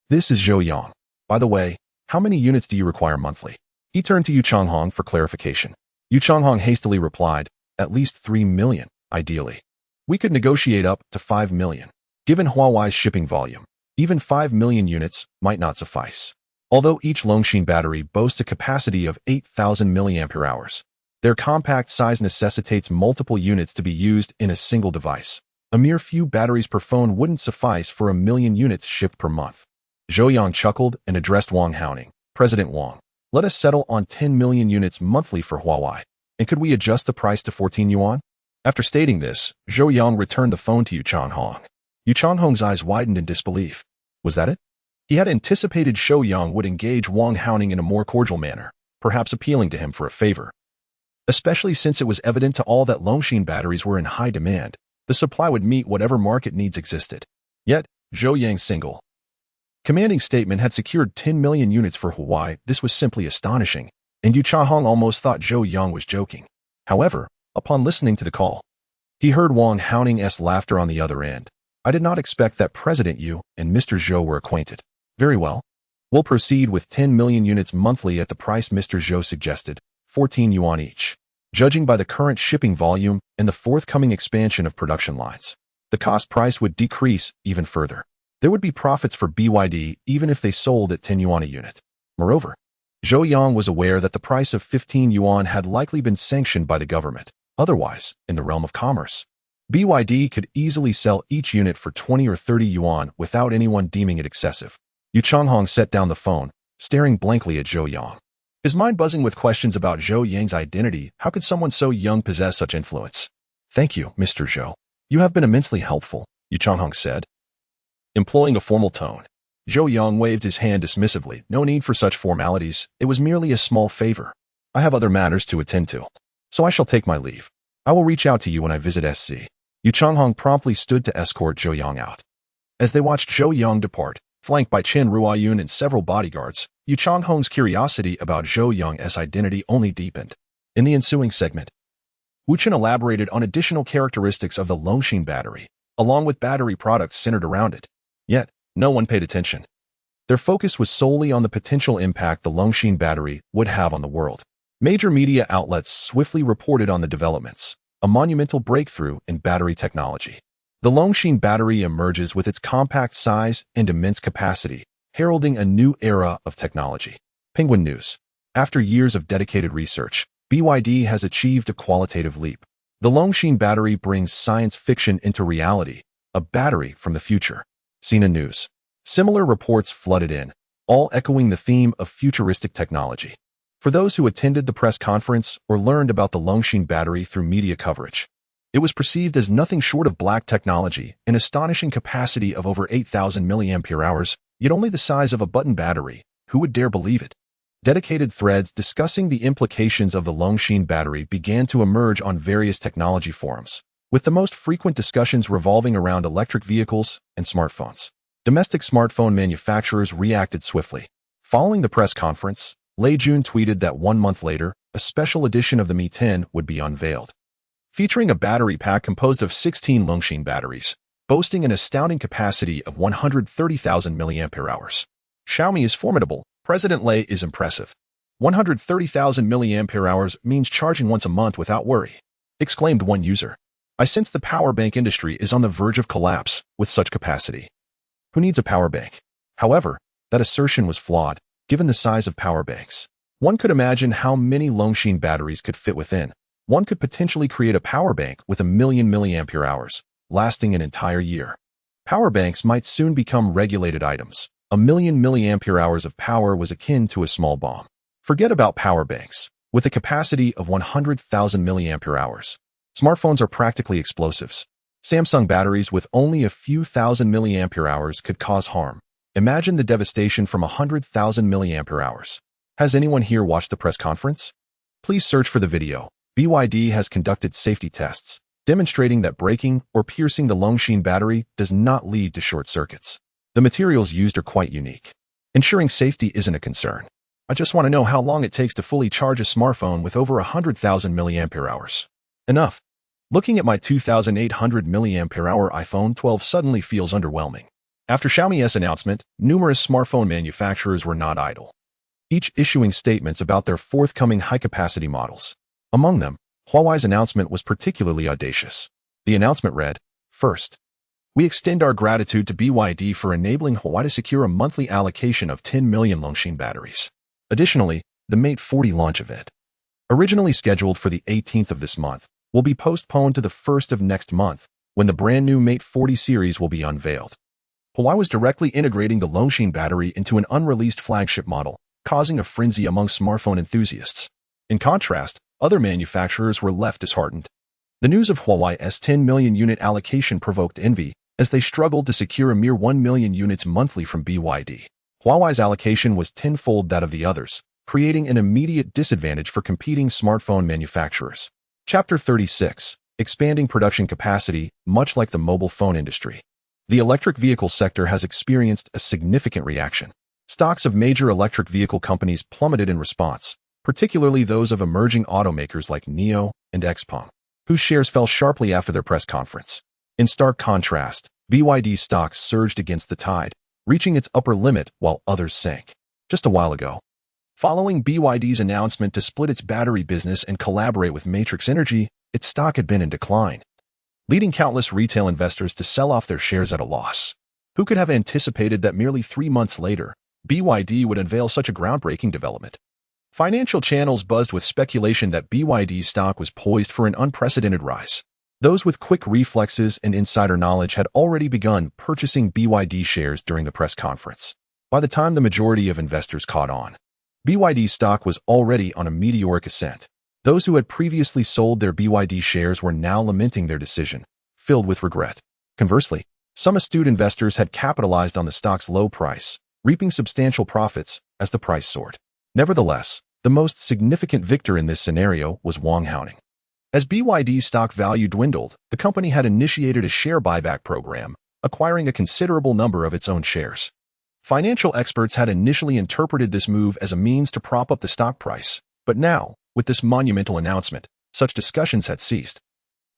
This is Zhou Yang. By the way, how many units do you require monthly? He turned to Yuchonghong for clarification. Yuchonghong hastily replied, at least 3 million, ideally. We could negotiate up to 5 million. Given Huawei's shipping volume, even 5 million units might not suffice. Although each Longshin battery boasts a capacity of 8,000 mAh, their compact size necessitates multiple units to be used in a single device. A mere few batteries per phone wouldn't suffice for 1 million units shipped per month. Zhou Yang chuckled and addressed Wang Haoning. President Wang, let us settle on 10 million units monthly for Huawei. And could we adjust the price to 14 yuan? After stating this, Zhou Yang returned the phone to Yu Changhong. Yu Changhong's eyes widened in disbelief. Was that it? He had anticipated Zhou Yang would engage Wang Haoning in a more cordial manner, perhaps appealing to him for a favor. Especially since it was evident to all that Longshin batteries were in high demand, the supply would meet whatever market needs existed. Yet, Zhou Yang's single commanding statement had secured 10 million units for Huawei. This was simply astonishing, and Yu Changhong almost thought Zhou Yang was joking. However, upon listening to the call, he heard Wang Haoning's laughter on the other end. I did not expect that President Yu and Mr. Zhou were acquainted. Very well. We'll proceed with 10 million units monthly at the price Mr. Zhou suggested, 14 yuan each. Judging by the current shipping volume and the forthcoming expansion of production lines, the cost price would decrease even further. There would be profits for BYD even if they sold at 10 yuan a unit. Moreover, Zhou Yang was aware that the price of 15 yuan had likely been sanctioned by the government. Otherwise, in the realm of commerce, BYD could easily sell each unit for 20 or 30 yuan without anyone deeming it excessive. Yu Changhong set down the phone, staring blankly at Zhou Yang. His mind buzzing with questions about Zhou Yang's identity. How could someone so young possess such influence? Thank you, Mr. Zhou. You have been immensely helpful, Yu Changhong said. Employing a formal tone, Zhou Yang waved his hand dismissively. No need for such formalities. It was merely a small favor. I have other matters to attend to, so I shall take my leave. I will reach out to you when I visit SC. Yu Changhong promptly stood to escort Zhou Yang out. As they watched Zhou Yang depart, flanked by Chen Ruoyun and several bodyguards, Yu Changhong's curiosity about Zhou Yang's identity only deepened. In the ensuing segment, Wu Chen elaborated on additional characteristics of the Longshin battery, along with battery products centered around it. Yet, no one paid attention. Their focus was solely on the potential impact the Longshin battery would have on the world. Major media outlets swiftly reported on the developments, a monumental breakthrough in battery technology. The Longshin battery emerges with its compact size and immense capacity, heralding a new era of technology. Penguin News. After years of dedicated research, BYD has achieved a qualitative leap. The Longshin battery brings science fiction into reality, a battery from the future. Sina News. Similar reports flooded in, all echoing the theme of futuristic technology. For those who attended the press conference or learned about the Longshin battery through media coverage, it was perceived as nothing short of black technology, an astonishing capacity of over 8,000 mAh, yet only the size of a button battery. Who would dare believe it? Dedicated threads discussing the implications of the Longshin battery began to emerge on various technology forums, with the most frequent discussions revolving around electric vehicles and smartphones. Domestic smartphone manufacturers reacted swiftly. Following the press conference, Lei Jun tweeted that 1 month later, a special edition of the Mi 10 would be unveiled, featuring a battery pack composed of 16 Longshin batteries, boasting an astounding capacity of 130,000 mAh. Xiaomi is formidable. President Lei is impressive. 130,000 mAh means charging once a month without worry, exclaimed one user. I sense the power bank industry is on the verge of collapse with such capacity. Who needs a power bank? However, that assertion was flawed, given the size of power banks. One could imagine how many Longshin batteries could fit within. One could potentially create a power bank with 1 million mAh, lasting an entire year. Power banks might soon become regulated items. 1 million mAh of power was akin to a small bomb. Forget about power banks. With a capacity of 100,000 mAh, smartphones are practically explosives. Samsung batteries with only a few thousand mAh could cause harm. Imagine the devastation from 100,000 mAh. Has anyone here watched the press conference? Please search for the video. BYD has conducted safety tests, demonstrating that breaking or piercing the Longshin battery does not lead to short circuits. The materials used are quite unique. Ensuring safety isn't a concern. I just want to know how long it takes to fully charge a smartphone with over 100,000 mAh. Enough. Looking at my 2,800 mAh iPhone 12 suddenly feels underwhelming. After Xiaomi's announcement, numerous smartphone manufacturers were not idle, each issuing statements about their forthcoming high-capacity models. Among them, Huawei's announcement was particularly audacious. The announcement read, First, we extend our gratitude to BYD for enabling Huawei to secure a monthly allocation of 10 million Longshin batteries. Additionally, the Mate 40 launch event, originally scheduled for the 18th of this month, will be postponed to the 1st of next month, when the brand new Mate 40 series will be unveiled. Huawei was directly integrating the Longshin battery into an unreleased flagship model, causing a frenzy among smartphone enthusiasts. In contrast, other manufacturers were left disheartened. The news of Huawei's 10 million unit allocation provoked envy, as they struggled to secure a mere 1 million units monthly from BYD. Huawei's allocation was tenfold that of the others, creating an immediate disadvantage for competing smartphone manufacturers. Chapter 36. Expanding production capacity, much like the mobile phone industry. The electric vehicle sector has experienced a significant reaction. Stocks of major electric vehicle companies plummeted in response, particularly those of emerging automakers like NIO and XPeng, whose shares fell sharply after their press conference. In stark contrast, BYD stocks surged against the tide, reaching its upper limit while others sank. Just a while ago, following BYD's announcement to split its battery business and collaborate with Matrix Energy, its stock had been in decline, leading countless retail investors to sell off their shares at a loss. Who could have anticipated that merely 3 months later, BYD would unveil such a groundbreaking development? Financial channels buzzed with speculation that BYD's stock was poised for an unprecedented rise. Those with quick reflexes and insider knowledge had already begun purchasing BYD shares during the press conference. By the time the majority of investors caught on, BYD stock was already on a meteoric ascent. Those who had previously sold their BYD shares were now lamenting their decision, filled with regret. Conversely, some astute investors had capitalized on the stock's low price, reaping substantial profits as the price soared. Nevertheless, the most significant victor in this scenario was Wang Haoning. As BYD's stock value dwindled, the company had initiated a share buyback program, acquiring a considerable number of its own shares. Financial experts had initially interpreted this move as a means to prop up the stock price, but now, with this monumental announcement, such discussions had ceased,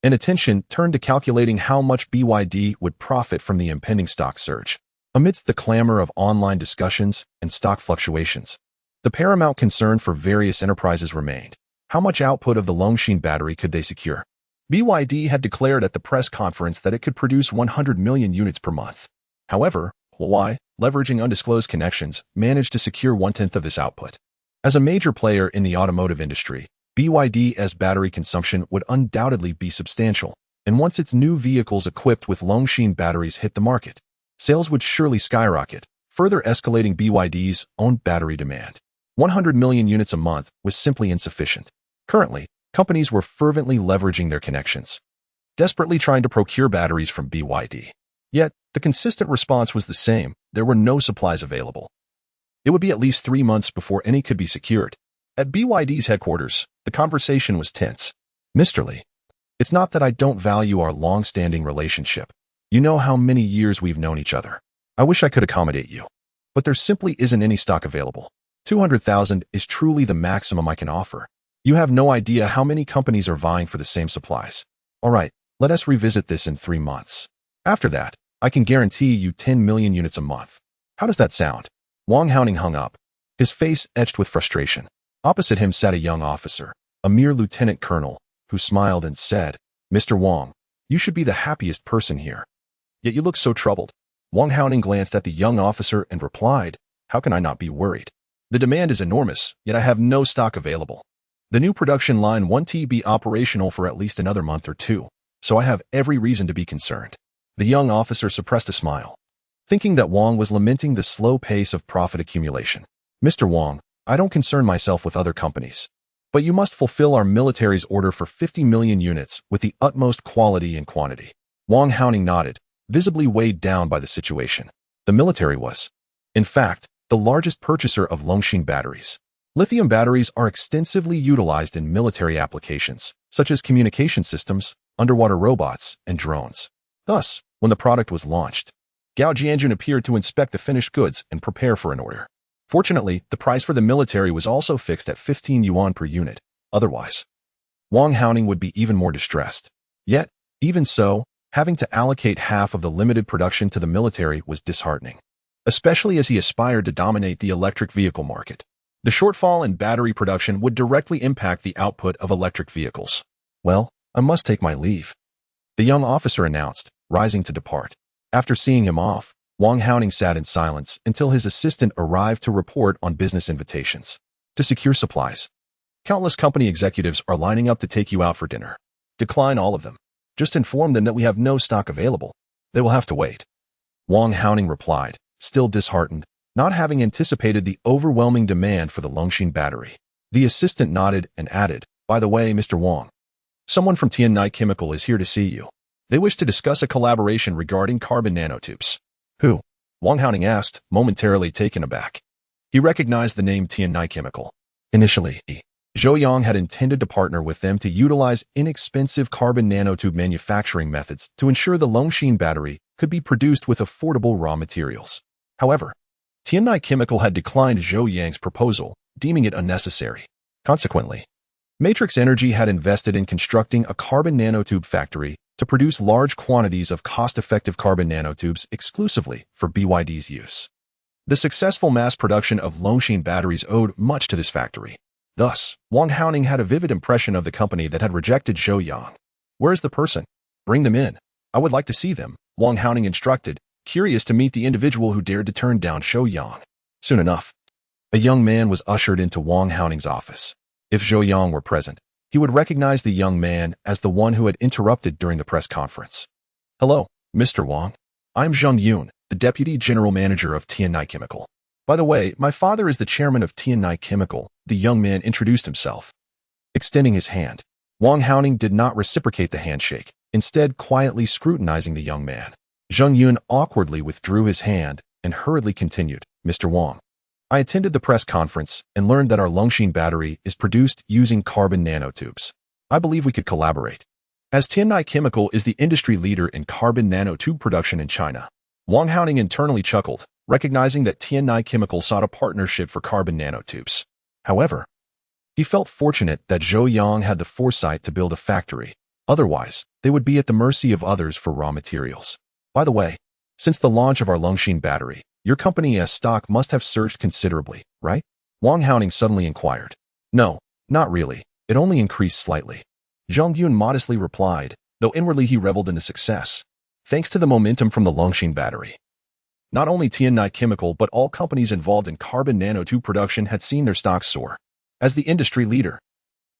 and attention turned to calculating how much BYD would profit from the impending stock surge. Amidst the clamor of online discussions and stock fluctuations, the paramount concern for various enterprises remained. How much output of the Longshin battery could they secure? BYD had declared at the press conference that it could produce 100 million units per month. However, Huawei, leveraging undisclosed connections, managed to secure 1/10 of this output. As a major player in the automotive industry, BYD's battery consumption would undoubtedly be substantial, and once its new vehicles equipped with Longshin batteries hit the market, sales would surely skyrocket, further escalating BYD's own battery demand. 100 million units a month was simply insufficient. Currently, companies were fervently leveraging their connections, desperately trying to procure batteries from BYD. Yet, the consistent response was the same: there were no supplies available. It would be at least 3 months before any could be secured. At BYD's headquarters, the conversation was tense. Mr. Lee, it's not that I don't value our long-standing relationship. You know how many years we've known each other. I wish I could accommodate you. But there simply isn't any stock available. 200,000 is truly the maximum I can offer. You have no idea how many companies are vying for the same supplies. All right, let us revisit this in 3 months. After that, I can guarantee you 10 million units a month. How does that sound? Wang Haoning hung up, his face etched with frustration. Opposite him sat a young officer, a mere lieutenant colonel, who smiled and said, Mr. Wang, you should be the happiest person here. Yet you look so troubled. Wang Haoning glanced at the young officer and replied, How can I not be worried? The demand is enormous, yet I have no stock available. The new production line won't be operational for at least another month or 2, so I have every reason to be concerned. The young officer suppressed a smile, thinking that Wang was lamenting the slow pace of profit accumulation. Mr. Wang, I don't concern myself with other companies, but you must fulfill our military's order for 50 million units with the utmost quality and quantity. Wang Haoning nodded, visibly weighed down by the situation. The military was, in fact, the largest purchaser of Longshin batteries. Lithium batteries are extensively utilized in military applications, such as communication systems, underwater robots, and drones. Thus, when the product was launched, Gao Jianjun appeared to inspect the finished goods and prepare for an order. Fortunately, the price for the military was also fixed at 15 yuan per unit. Otherwise, Wang Haoning would be even more distressed. Yet, even so, having to allocate half of the limited production to the military was disheartening, especially as he aspired to dominate the electric vehicle market. The shortfall in battery production would directly impact the output of electric vehicles. Well, I must take my leave. the young officer announced, rising to depart. After seeing him off, Wang Haoning sat in silence until his assistant arrived to report on business invitations. To secure supplies. Countless company executives are lining up to take you out for dinner. Decline all of them. Just inform them that we have no stock available. They will have to wait. Wang Haoning replied, still disheartened, not having anticipated the overwhelming demand for the Longxin battery. The assistant nodded and added, by the way, Mr. Wang, someone from Tiannai Chemical is here to see you. They wish to discuss a collaboration regarding carbon nanotubes. Who? Wang Haoning asked, momentarily taken aback. He recognized the name Tiannai Chemical. Initially, Zhou Yang had intended to partner with them to utilize inexpensive carbon nanotube manufacturing methods to ensure the Longxin battery could be produced with affordable raw materials. However, Tiannai Chemical had declined Zhou Yang's proposal, deeming it unnecessary. Consequently, Matrix Energy had invested in constructing a carbon nanotube factory to produce large quantities of cost-effective carbon nanotubes exclusively for BYD's use. The successful mass production of Longxin batteries owed much to this factory. Thus, Wang Haoning had a vivid impression of the company that had rejected Zhou Yang. Where is the person? Bring them in. I would like to see them, Wang Haoning instructed, curious to meet the individual who dared to turn down Zhou Yang. Soon enough, a young man was ushered into Wang Haoning's office. If Zhou Yang were present, he would recognize the young man as the one who had interrupted during the press conference. Hello, Mr. Wang. I'm Zheng Yun, the Deputy General Manager of Tiannai Chemical. By the way, my father is the chairman of Tiannai Chemical, the young man introduced himself. Extending his hand, Wang Haoning did not reciprocate the handshake, instead quietly scrutinizing the young man. Zheng Yun awkwardly withdrew his hand and hurriedly continued, Mr. Wang, I attended the press conference and learned that our Longxin battery is produced using carbon nanotubes. I believe we could collaborate. As Tiannai Chemical is the industry leader in carbon nanotube production in China, Wang Haoning internally chuckled, recognizing that Tiannai Chemical sought a partnership for carbon nanotubes. However, he felt fortunate that Zhou Yang had the foresight to build a factory. Otherwise, they would be at the mercy of others for raw materials. By the way, since the launch of our Longxin battery, your company's stock must have surged considerably, right? Wang Haoning suddenly inquired. No, not really. It only increased slightly. Zheng Yun modestly replied, though inwardly he reveled in the success. Thanks to the momentum from the Longxin battery. Not only Tiannai Chemical but all companies involved in carbon nanotube production had seen their stocks soar. As the industry leader,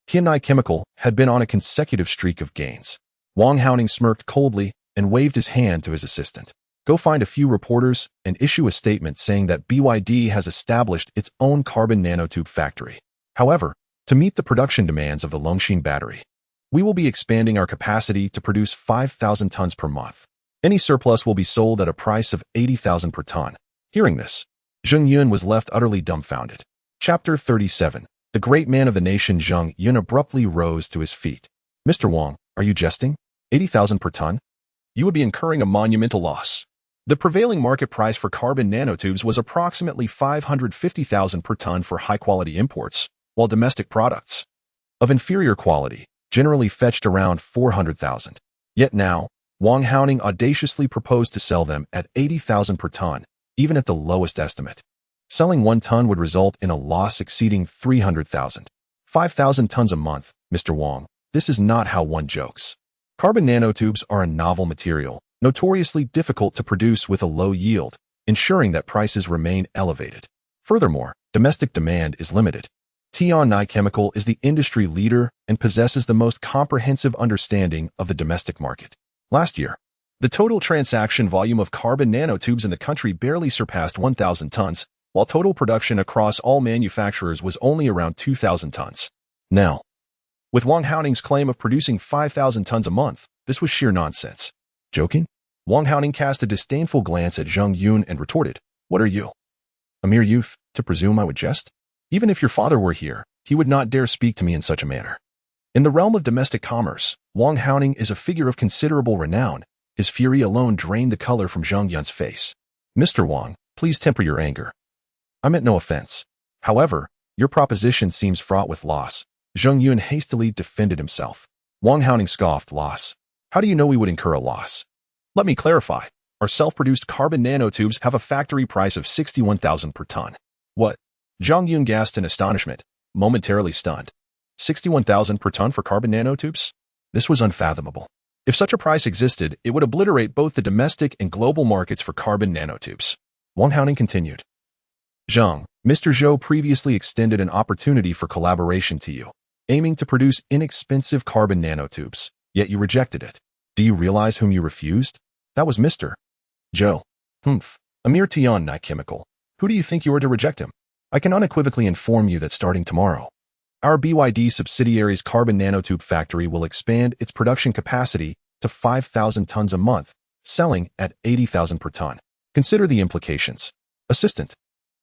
Tiannai Chemical had been on a consecutive streak of gains. Wang Haoning smirked coldly and waved his hand to his assistant. Go find a few reporters and issue a statement saying that BYD has established its own carbon nanotube factory. However, to meet the production demands of the Longxin battery, we will be expanding our capacity to produce 5,000 tons per month. Any surplus will be sold at a price of 80,000 per ton. Hearing this, Zheng Yun was left utterly dumbfounded. Chapter 37. The great man of the nation Zheng Yun abruptly rose to his feet. Mr. Wang, are you jesting? 80,000 per ton? You would be incurring a monumental loss. The prevailing market price for carbon nanotubes was approximately 550,000 per ton for high-quality imports, while domestic products of inferior quality generally fetched around 400,000. Yet now, Wang Haoning audaciously proposed to sell them at 80,000 per ton, even at the lowest estimate. Selling 1 ton would result in a loss exceeding 300,000. 5,000 tons a month, Mr. Wang. This is not how one jokes. Carbon nanotubes are a novel material, notoriously difficult to produce with a low yield, ensuring that prices remain elevated. Furthermore, domestic demand is limited. Tiannai Chemical is the industry leader and possesses the most comprehensive understanding of the domestic market. Last year, the total transaction volume of carbon nanotubes in the country barely surpassed 1,000 tons, while total production across all manufacturers was only around 2,000 tons. Now, with Wang Haoning's claim of producing 5,000 tons a month, this was sheer nonsense. Joking? Wang Haoning cast a disdainful glance at Zheng Yun and retorted, What are you? A mere youth, to presume I would jest? Even if your father were here, he would not dare speak to me in such a manner. In the realm of domestic commerce, Wang Haoning is a figure of considerable renown. His fury alone drained the color from Zheng Yun's face. Mr. Wang, please temper your anger. I meant no offense. However, your proposition seems fraught with loss. Zheng Yun hastily defended himself. Wang Haoning scoffed, Loss? How do you know we would incur a loss? Let me clarify. Our self-produced carbon nanotubes have a factory price of 61,000 per ton. What? Zheng Yun gasped in astonishment, momentarily stunned. 61,000 per ton for carbon nanotubes? This was unfathomable. If such a price existed, it would obliterate both the domestic and global markets for carbon nanotubes. Wang Haoning continued. Zhang, Mr. Zhou previously extended an opportunity for collaboration to you, aiming to produce inexpensive carbon nanotubes, yet you rejected it. Do you realize whom you refused? That was Mr. Zhou. A mere Tian chemical. Who do you think you are to reject him? I can unequivocally inform you that starting tomorrow, our BYD subsidiary's carbon nanotube factory will expand its production capacity to 5,000 tons a month, selling at 80,000 per ton. Consider the implications. Assistant.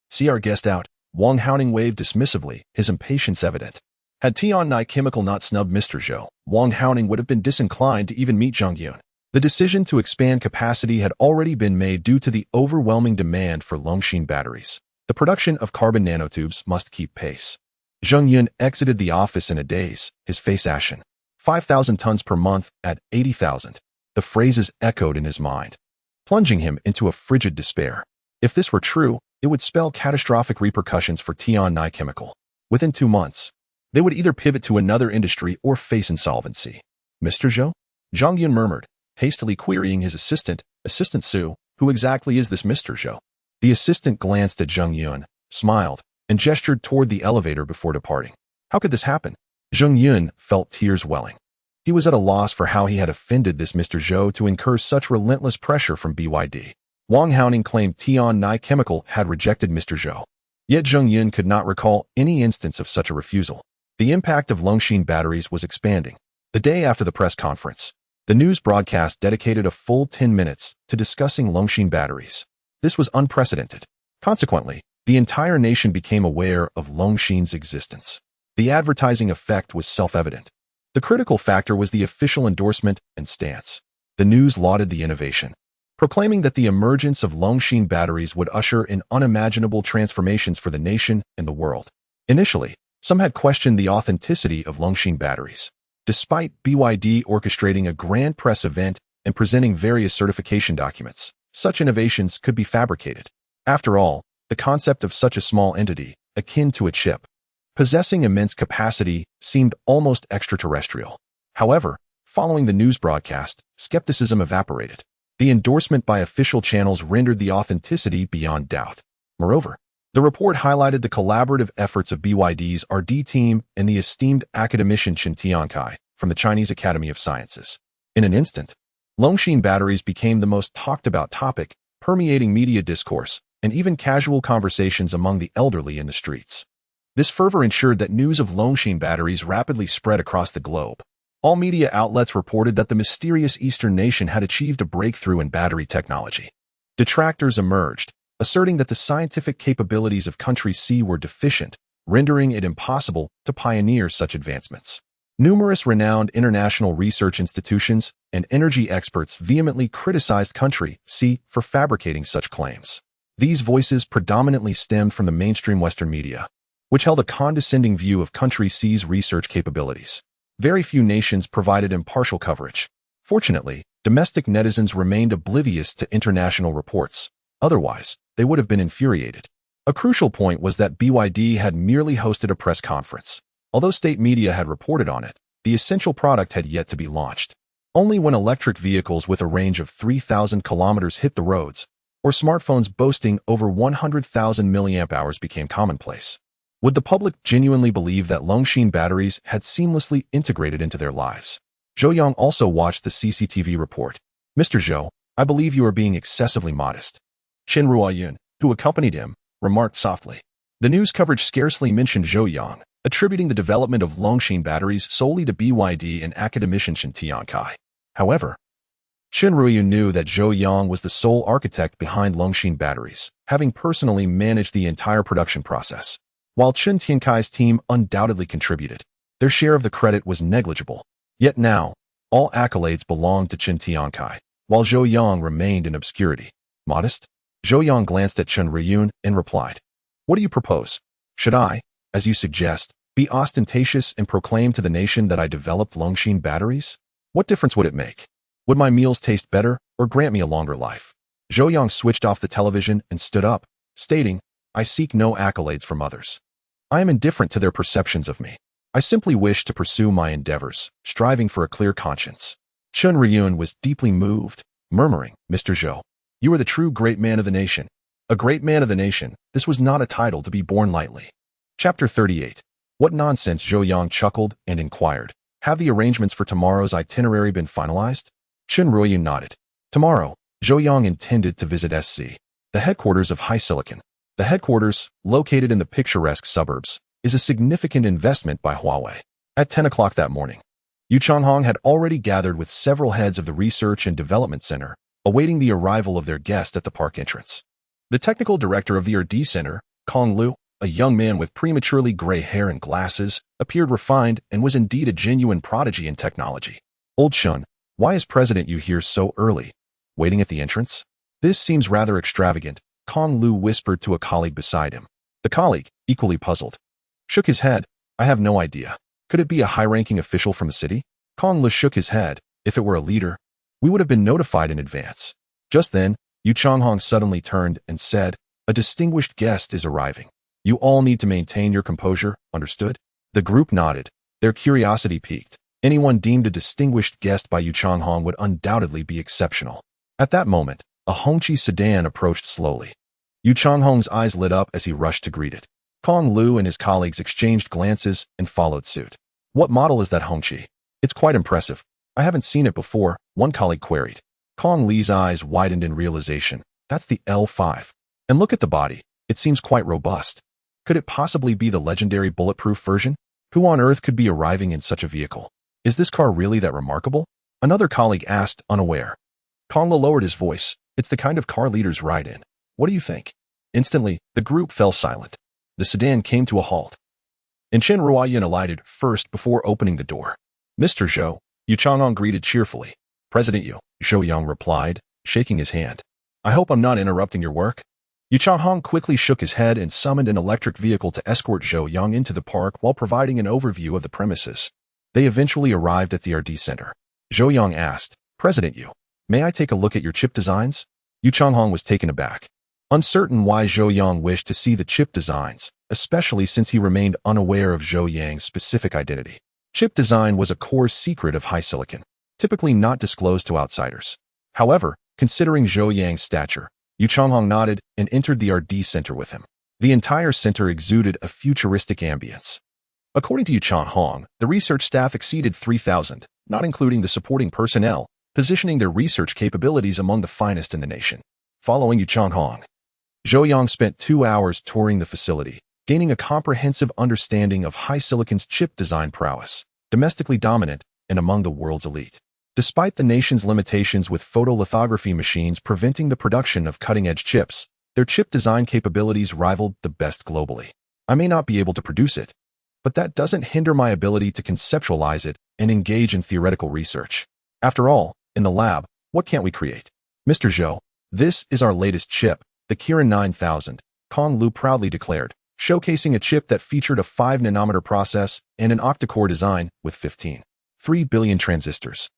See our guest out. Wang Haoning waved dismissively, his impatience evident. Had Tian Chemical not snubbed Mr. Zhou, Wang Haoning would have been disinclined to even meet Zhang Yun. The decision to expand capacity had already been made due to the overwhelming demand for Longshin batteries. The production of carbon nanotubes must keep pace. Zhang Yun exited the office in a daze, his face ashen. 5,000 tons per month at 80,000. The phrases echoed in his mind, plunging him into a frigid despair. If this were true, it would spell catastrophic repercussions for Tian Chemical. Within 2 months, they would either pivot to another industry or face insolvency. Mr. Zhou? Zhang Yun murmured, hastily querying his assistant, Assistant Su, who exactly is this Mr. Zhou? The assistant glanced at Zhang Yun, smiled, and gestured toward the elevator before departing. How could this happen? Zhang Yun felt tears welling. He was at a loss for how he had offended this Mr. Zhou to incur such relentless pressure from BYD. Wang Haoning claimed Tian Chemical had rejected Mr. Zhou. Yet Zhang Yun could not recall any instance of such a refusal. The impact of Longshin batteries was expanding. The day after the press conference, the news broadcast dedicated a full 10 minutes to discussing Longshin batteries. This was unprecedented. Consequently, the entire nation became aware of Longshin's existence. The advertising effect was self-evident. The critical factor was the official endorsement and stance. The news lauded the innovation, proclaiming that the emergence of Longshin batteries would usher in unimaginable transformations for the nation and the world. Initially, some had questioned the authenticity of Longshin batteries. Despite BYD orchestrating a grand press event and presenting various certification documents, such innovations could be fabricated. After all, the concept of such a small entity, akin to a chip, possessing immense capacity, seemed almost extraterrestrial. However, following the news broadcast, skepticism evaporated. The endorsement by official channels rendered the authenticity beyond doubt. Moreover, the report highlighted the collaborative efforts of BYD's R&D team and the esteemed academician Chen Tiankai from the Chinese Academy of Sciences. In an instant, Longshin batteries became the most talked-about topic, permeating media discourse and even casual conversations among the elderly in the streets. This fervor ensured that news of Longshin batteries rapidly spread across the globe. All media outlets reported that the mysterious Eastern nation had achieved a breakthrough in battery technology. Detractors emerged, asserting that the scientific capabilities of Country C were deficient, rendering it impossible to pioneer such advancements. Numerous renowned international research institutions and energy experts vehemently criticized Country C for fabricating such claims. These voices predominantly stemmed from the mainstream Western media, which held a condescending view of Country C's research capabilities. Very few nations provided impartial coverage. Fortunately, domestic netizens remained oblivious to international reports. Otherwise, they would have been infuriated. A crucial point was that BYD had merely hosted a press conference. Although state media had reported on it, the essential product had yet to be launched. Only when electric vehicles with a range of 3,000 kilometers hit the roads, or smartphones boasting over 100,000 mAh became commonplace, would the public genuinely believe that Longshin batteries had seamlessly integrated into their lives. Zhou Yang also watched the CCTV report. Mr. Zhou, I believe you are being excessively modest. Chen Ruoyun, who accompanied him, remarked softly. The news coverage scarcely mentioned Zhou Yang, attributing the development of Longshin batteries solely to BYD and academician Chen Tiankai. However, Chen Ruoyun knew that Zhou Yang was the sole architect behind Longshin batteries, having personally managed the entire production process. While Chen Tiankai's team undoubtedly contributed, their share of the credit was negligible. Yet now, all accolades belonged to Chen Tiankai, while Zhou Yang remained in obscurity. Modest? Zhou Yang glanced at Chen Ruoyun and replied, What do you propose? Should I, as you suggest, be ostentatious and proclaim to the nation that I developed Longshin batteries? What difference would it make? Would my meals taste better or grant me a longer life? Zhou Yang switched off the television and stood up, stating, I seek no accolades from others. I am indifferent to their perceptions of me. I simply wish to pursue my endeavors, striving for a clear conscience. Chun Ryun was deeply moved, murmuring, Mr. Zhou, you are the true great man of the nation. A great man of the nation, this was not a title to be borne lightly. Chapter 38. What nonsense, Zhou Yang chuckled and inquired. Have the arrangements for tomorrow's itinerary been finalized? Chun Ryun nodded. Tomorrow, Zhou Yang intended to visit SC, the headquarters of HiSilicon. The headquarters, located in the picturesque suburbs, is a significant investment by Huawei. At 10 o'clock that morning, Yu Changhong had already gathered with several heads of the Research and Development Center, awaiting the arrival of their guest at the park entrance. The technical director of the R&D Center, Kong Lu, a young man with prematurely gray hair and glasses, appeared refined and was indeed a genuine prodigy in technology. Old Chun, why is President Yu here so early? Waiting at the entrance? This seems rather extravagant, Kong Lu whispered to a colleague beside him. The colleague, equally puzzled, shook his head. I have no idea. Could it be a high-ranking official from the city? Kong Lu shook his head. If it were a leader, we would have been notified in advance. Just then, Yu Changhong suddenly turned and said, a distinguished guest is arriving. You all need to maintain your composure, understood? The group nodded, their curiosity piqued. Anyone deemed a distinguished guest by Yu Changhong would undoubtedly be exceptional. At that moment, a Hongqi sedan approached slowly. Yu Changhong's eyes lit up as he rushed to greet it. Kong Lu and his colleagues exchanged glances and followed suit. What model is that Hongqi? It's quite impressive. I haven't seen it before, one colleague queried. Kong Li's eyes widened in realization. That's the L5. And look at the body. It seems quite robust. Could it possibly be the legendary bulletproof version? Who on earth could be arriving in such a vehicle? Is this car really that remarkable? Another colleague asked, unaware. Kong Lu lowered his voice. It's the kind of car leaders ride in. What do you think? Instantly, the group fell silent. The sedan came to a halt, and Chen Ruoyan alighted first before opening the door. Mr. Zhou, Yu Changhong greeted cheerfully. President Yu, Zhou Yang replied, shaking his hand. I hope I'm not interrupting your work. Yu Changhong quickly shook his head and summoned an electric vehicle to escort Zhou Yang into the park while providing an overview of the premises. They eventually arrived at the R&D Center. Zhou Yang asked, President Yu, may I take a look at your chip designs? Yu Changhong was taken aback, uncertain why Zhou Yang wished to see the chip designs, especially since he remained unaware of Zhou Yang's specific identity. Chip design was a core secret of HiSilicon, typically not disclosed to outsiders. However, considering Zhou Yang's stature, Yu Changhong nodded and entered the R&D Center with him. The entire center exuded a futuristic ambience. According to Yu Changhong, the research staff exceeded 3,000, not including the supporting personnel, positioning their research capabilities among the finest in the nation. Following Yu Changhong, Zhou Yang spent 2 hours touring the facility, gaining a comprehensive understanding of HiSilicon's chip design prowess, domestically dominant and among the world's elite. Despite the nation's limitations with photolithography machines preventing the production of cutting-edge chips, their chip design capabilities rivaled the best globally. I may not be able to produce it, but that doesn't hinder my ability to conceptualize it and engage in theoretical research. After all, in the lab, what can't we create? Mr. Zhou, this is our latest chip, the Kirin 9000, Kong Lu proudly declared, showcasing a chip that featured a 5-nanometer process and an octa-core design with 15.3 billion transistors.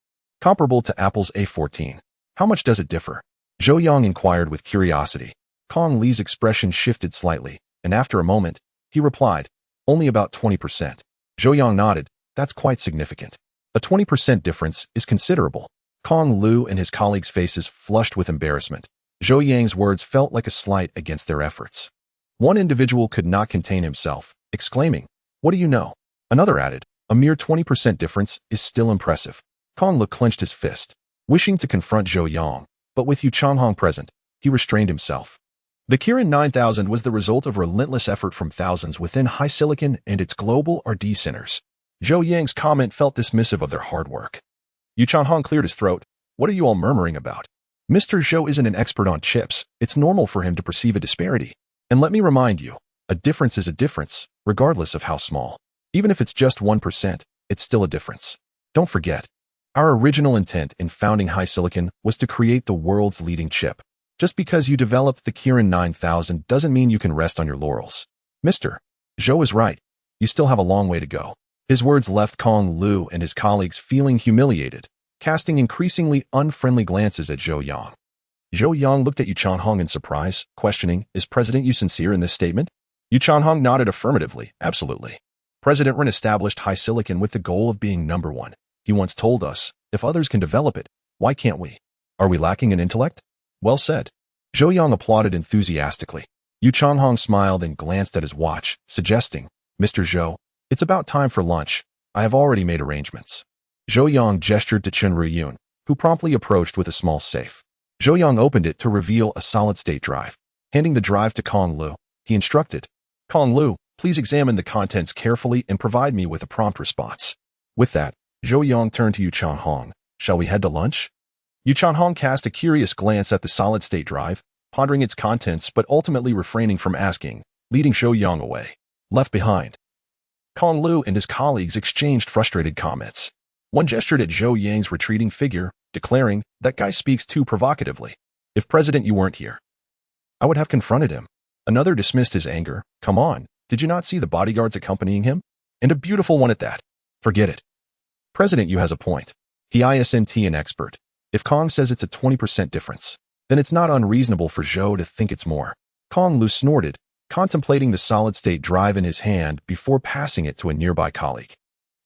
Comparable to Apple's A14. How much does it differ? Zhou Yang inquired with curiosity. Kong Li's expression shifted slightly, and after a moment, he replied, only about 20%. Zhou Yang nodded. That's quite significant. A 20% difference is considerable. Kong Lu and his colleagues' faces flushed with embarrassment. Zhou Yang's words felt like a slight against their efforts. One individual could not contain himself, exclaiming, what do you know? Another added, a mere 20% difference is still impressive. Kong Lu clenched his fist, wishing to confront Zhou Yang, but with Yu Changhong present, he restrained himself. The Kirin 9000 was the result of relentless effort from thousands within HiSilicon and its global R&D centers. Zhou Yang's comment felt dismissive of their hard work. Yu Changhong cleared his throat. What are you all murmuring about? Mr. Zhou isn't an expert on chips. It's normal for him to perceive a disparity. And let me remind you, a difference is a difference, regardless of how small. Even if it's just 1%, it's still a difference. Don't forget, our original intent in founding HiSilicon was to create the world's leading chip. Just because you developed the Kirin 9000 doesn't mean you can rest on your laurels. Mr. Zhou is right. You still have a long way to go. His words left Kong Lu and his colleagues feeling humiliated, casting increasingly unfriendly glances at Zhou Yang. Zhou Yang looked at Yu Changhong in surprise, questioning, is President Yu sincere in this statement? Yu Changhong nodded affirmatively, absolutely. President Ren established HiSilicon with the goal of being #1. He once told us, If others can develop it, why can't we? Are we lacking in intellect? Well said. Zhou Yang applauded enthusiastically. Yu Changhong smiled and glanced at his watch, suggesting, Mr. Zhou, it's about time for lunch. I have already made arrangements. Zhou Yang gestured to Chen Ruyun, who promptly approached with a small safe. Zhou Yang opened it to reveal a solid-state drive. Handing the drive to Kong Lu, he instructed, Kong Lu, please examine the contents carefully and provide me with a prompt response. With that, Zhou Yang turned to Yu Changhong. Shall we head to lunch? Yu Changhong cast a curious glance at the solid-state drive, pondering its contents but ultimately refraining from asking, leading Zhou Yang away. Left behind. Kong Lu and his colleagues exchanged frustrated comments. One gestured at Zhou Yang's retreating figure, declaring, that guy speaks too provocatively. If President, you weren't here, I would have confronted him. Another dismissed his anger. Come on, did you not see the bodyguards accompanying him? And a beautiful one at that. Forget it. President Yu has a point. He isn't an expert. If Kong says it's a 20% difference, then it's not unreasonable for Zhou to think it's more. Kong Lu snorted, contemplating the solid-state drive in his hand before passing it to a nearby colleague.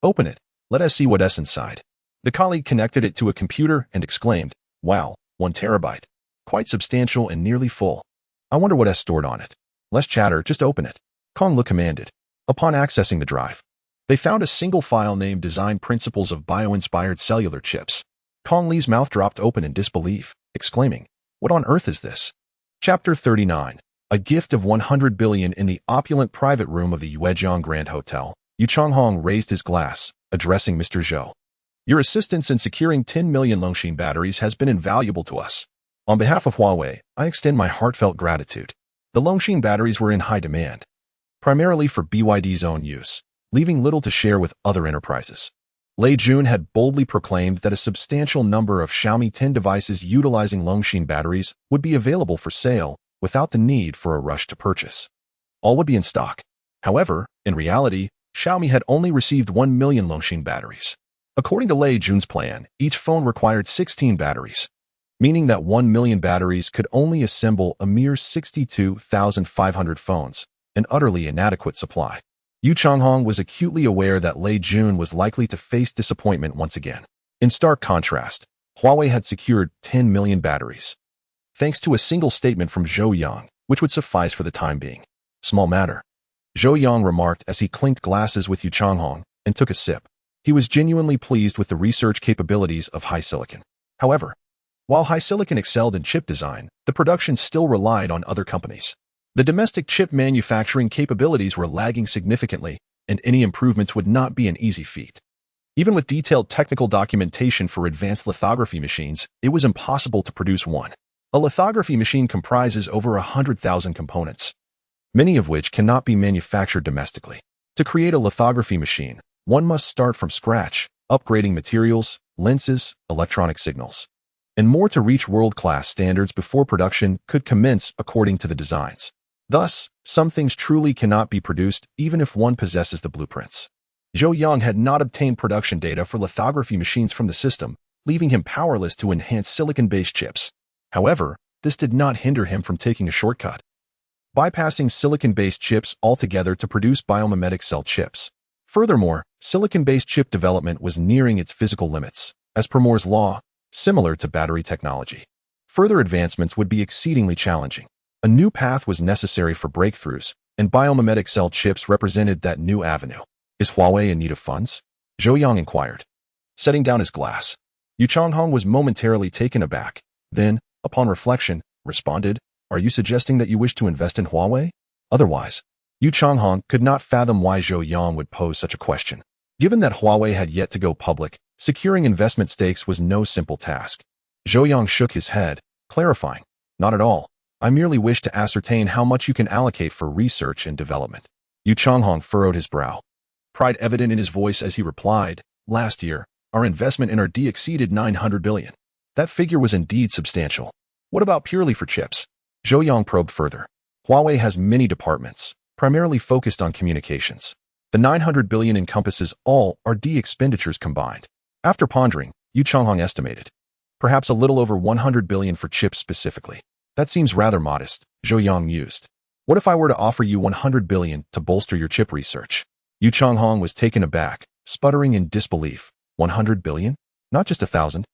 Open it. Let us see what's inside. The colleague connected it to a computer and exclaimed, wow, 1 terabyte. Quite substantial and nearly full. I wonder what's stored on it. Less chatter, just open it. Kong Lu commanded. Upon accessing the drive, they found a single file named Design Principles of Bio-Inspired Cellular Chips. Kong Li's mouth dropped open in disbelief, exclaiming, what on earth is this? Chapter 39. A gift of 100 billion in the opulent private room of the Yuejiang Grand Hotel. Yu Changhong raised his glass, addressing Mr. Zhou. Your assistance in securing 10 million Longshin batteries has been invaluable to us. On behalf of Huawei, I extend my heartfelt gratitude. The Longshin batteries were in high demand, primarily for BYD's own use, leaving little to share with other enterprises. Lei Jun had boldly proclaimed that a substantial number of Xiaomi 10 devices utilizing Longshin batteries would be available for sale without the need for a rush to purchase. All would be in stock. However, in reality, Xiaomi had only received 1 million Longshin batteries. According to Lei Jun's plan, each phone required 16 batteries, meaning that 1 million batteries could only assemble a mere 62,500 phones, an utterly inadequate supply. Yu Changhong was acutely aware that Lei Jun was likely to face disappointment once again. In stark contrast, Huawei had secured 10 million batteries, thanks to a single statement from Zhou Yang, which would suffice for the time being. Small matter. Zhou Yang remarked as he clinked glasses with Yu Changhong and took a sip. He was genuinely pleased with the research capabilities of HiSilicon. However, while HiSilicon excelled in chip design, the production still relied on other companies. The domestic chip manufacturing capabilities were lagging significantly, and any improvements would not be an easy feat. Even with detailed technical documentation for advanced lithography machines, it was impossible to produce one. A lithography machine comprises over 100,000 components, many of which cannot be manufactured domestically. To create a lithography machine, one must start from scratch, upgrading materials, lenses, electronic signals, and more to reach world-class standards before production could commence according to the designs. Thus, some things truly cannot be produced even if one possesses the blueprints. Zhou Yang had not obtained production data for lithography machines from the system, leaving him powerless to enhance silicon-based chips. However, this did not hinder him from taking a shortcut, bypassing silicon-based chips altogether to produce biomimetic cell chips. Furthermore, silicon-based chip development was nearing its physical limits, as per Moore's law, similar to battery technology. Further advancements would be exceedingly challenging. A new path was necessary for breakthroughs, and biomimetic cell chips represented that new avenue. Is Huawei in need of funds? Zhou Yang inquired. Setting down his glass, Yu Changhong was momentarily taken aback, then, upon reflection, responded, are you suggesting that you wish to invest in Huawei? Otherwise, Yu Changhong could not fathom why Zhou Yang would pose such a question. Given that Huawei had yet to go public, securing investment stakes was no simple task. Zhou Yang shook his head, clarifying, not at all. I merely wish to ascertain how much you can allocate for research and development. Yu Changhong furrowed his brow, pride evident in his voice as he replied, last year, our investment in R&D exceeded 900 billion. That figure was indeed substantial. What about purely for chips? Zhou Yang probed further. Huawei has many departments, primarily focused on communications. The 900 billion encompasses all R&D expenditures combined. After pondering, Yu Changhong estimated, perhaps a little over 100 billion for chips specifically. That seems rather modest, Zhou Yang mused. What if I were to offer you 100 billion to bolster your chip research? Yu Changhong was taken aback, sputtering in disbelief. 100 billion? Not just 1,000.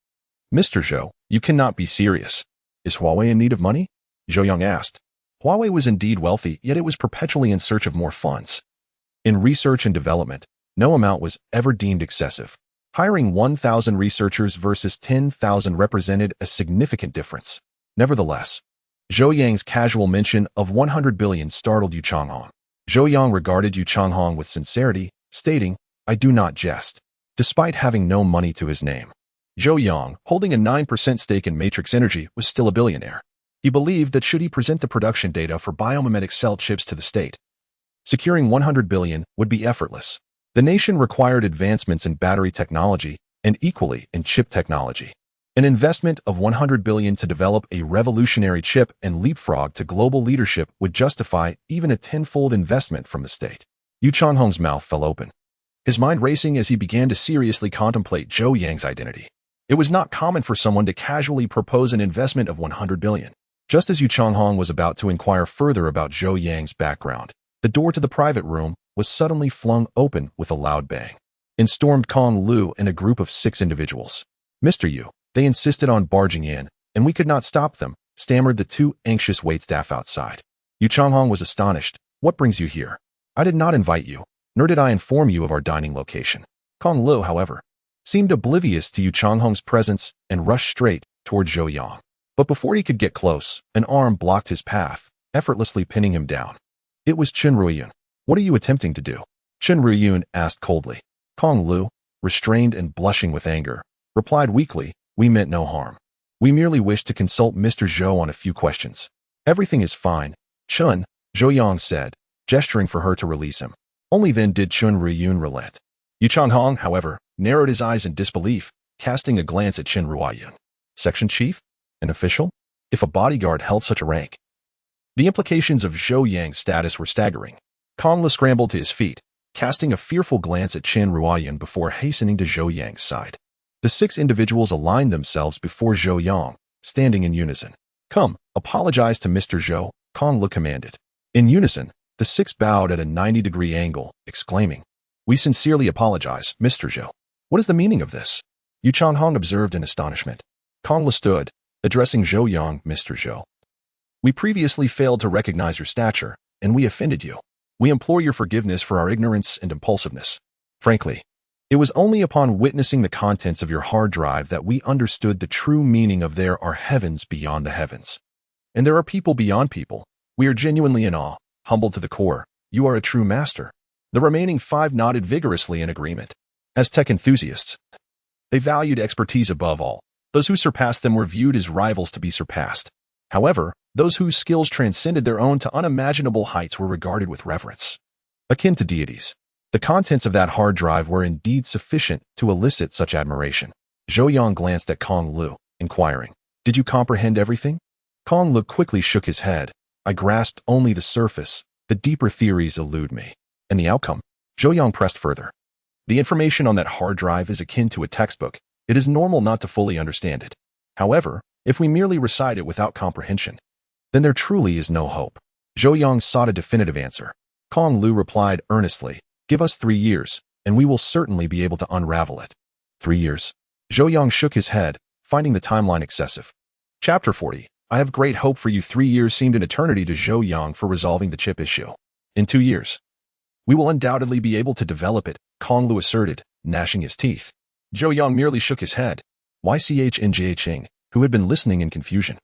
Mr. Zhou, you cannot be serious. Is Huawei in need of money? Zhou Yang asked. Huawei was indeed wealthy, yet it was perpetually in search of more funds. In research and development, no amount was ever deemed excessive. Hiring 1,000 researchers versus 10,000 represented a significant difference. Nevertheless, Zhou Yang's casual mention of 100 billion startled Yu Changhong. Zhou Yang regarded Yu Changhong with sincerity, stating, I do not jest. Despite having no money to his name, Zhou Yang, holding a 9% stake in Matrix Energy, was still a billionaire. He believed that should he present the production data for biomimetic cell chips to the state, securing 100 billion would be effortless. The nation required advancements in battery technology and equally in chip technology. An investment of 100 billion to develop a revolutionary chip and leapfrog to global leadership would justify even a tenfold investment from the state. Yu Changhong's mouth fell open, his mind racing as he began to seriously contemplate Zhou Yang's identity. It was not common for someone to casually propose an investment of 100 billion. Just as Yu Changhong was about to inquire further about Zhou Yang's background, the door to the private room was suddenly flung open with a loud bang. In stormed Kong Lu and a group of 6 individuals. Mr. Yu, they insisted on barging in, and we could not stop them, stammered the 2 anxious waitstaff outside. Yu Changhong was astonished. What brings you here? I did not invite you, nor did I inform you of our dining location. Kong Lu, however, seemed oblivious to Yu Changhong's presence and rushed straight toward Zhou Yang. But before he could get close, an arm blocked his path, effortlessly pinning him down. It was Chen Ruiyun. What are you attempting to do? Chen Ruiyun asked coldly. Kong Lu, restrained and blushing with anger, replied weakly, we meant no harm. We merely wished to consult Mr. Zhou on a few questions. Everything is fine, Chen, Zhou Yang said, gesturing for her to release him. Only then did Chen Ruiyun relent. Yu Changhong, however, narrowed his eyes in disbelief, casting a glance at Chen Ruiyun. Section Chief? An official? If a bodyguard held such a rank. The implications of Zhou Yang's status were staggering. Kong Lu scrambled to his feet, casting a fearful glance at Chen Ruiyun before hastening to Zhou Yang's side. The 6 individuals aligned themselves before Zhou Yang, standing in unison. Come, apologize to Mr. Zhou, Kong Lu commanded. In unison, the 6 bowed at a 90-degree angle, exclaiming, We sincerely apologize, Mr. Zhou. What is the meaning of this? Yu Changhong observed in astonishment. Kong Lu stood, addressing Zhou Yang, Mr. Zhou. We previously failed to recognize your stature, and we offended you. We implore your forgiveness for our ignorance and impulsiveness. Frankly, it was only upon witnessing the contents of your hard drive that we understood the true meaning of there are heavens beyond the heavens. And there are people beyond people. We are genuinely in awe, humbled to the core. You are a true master. The remaining 5 nodded vigorously in agreement. As tech enthusiasts, they valued expertise above all. Those who surpassed them were viewed as rivals to be surpassed. However, those whose skills transcended their own to unimaginable heights were regarded with reverence, akin to deities. The contents of that hard drive were indeed sufficient to elicit such admiration. Zhou Yang glanced at Kong Lu, inquiring, Did you comprehend everything? Kong Lu quickly shook his head. I grasped only the surface. The deeper theories elude me. And the outcome? Zhou Yang pressed further. The information on that hard drive is akin to a textbook. It is normal not to fully understand it. However, if we merely recite it without comprehension, then there truly is no hope. Zhou Yang sought a definitive answer. Kong Lu replied earnestly, Give us 3 years, and we will certainly be able to unravel it. 3 years. Zhou Yang shook his head, finding the timeline excessive. Chapter 40. I have great hope for you. 3 years seemed an eternity to Zhou Yang for resolving the chip issue. In 2 years, we will undoubtedly be able to develop it, Kong Lu asserted, gnashing his teeth. Zhou Yang merely shook his head. YCHNJHing, who had been listening in confusion,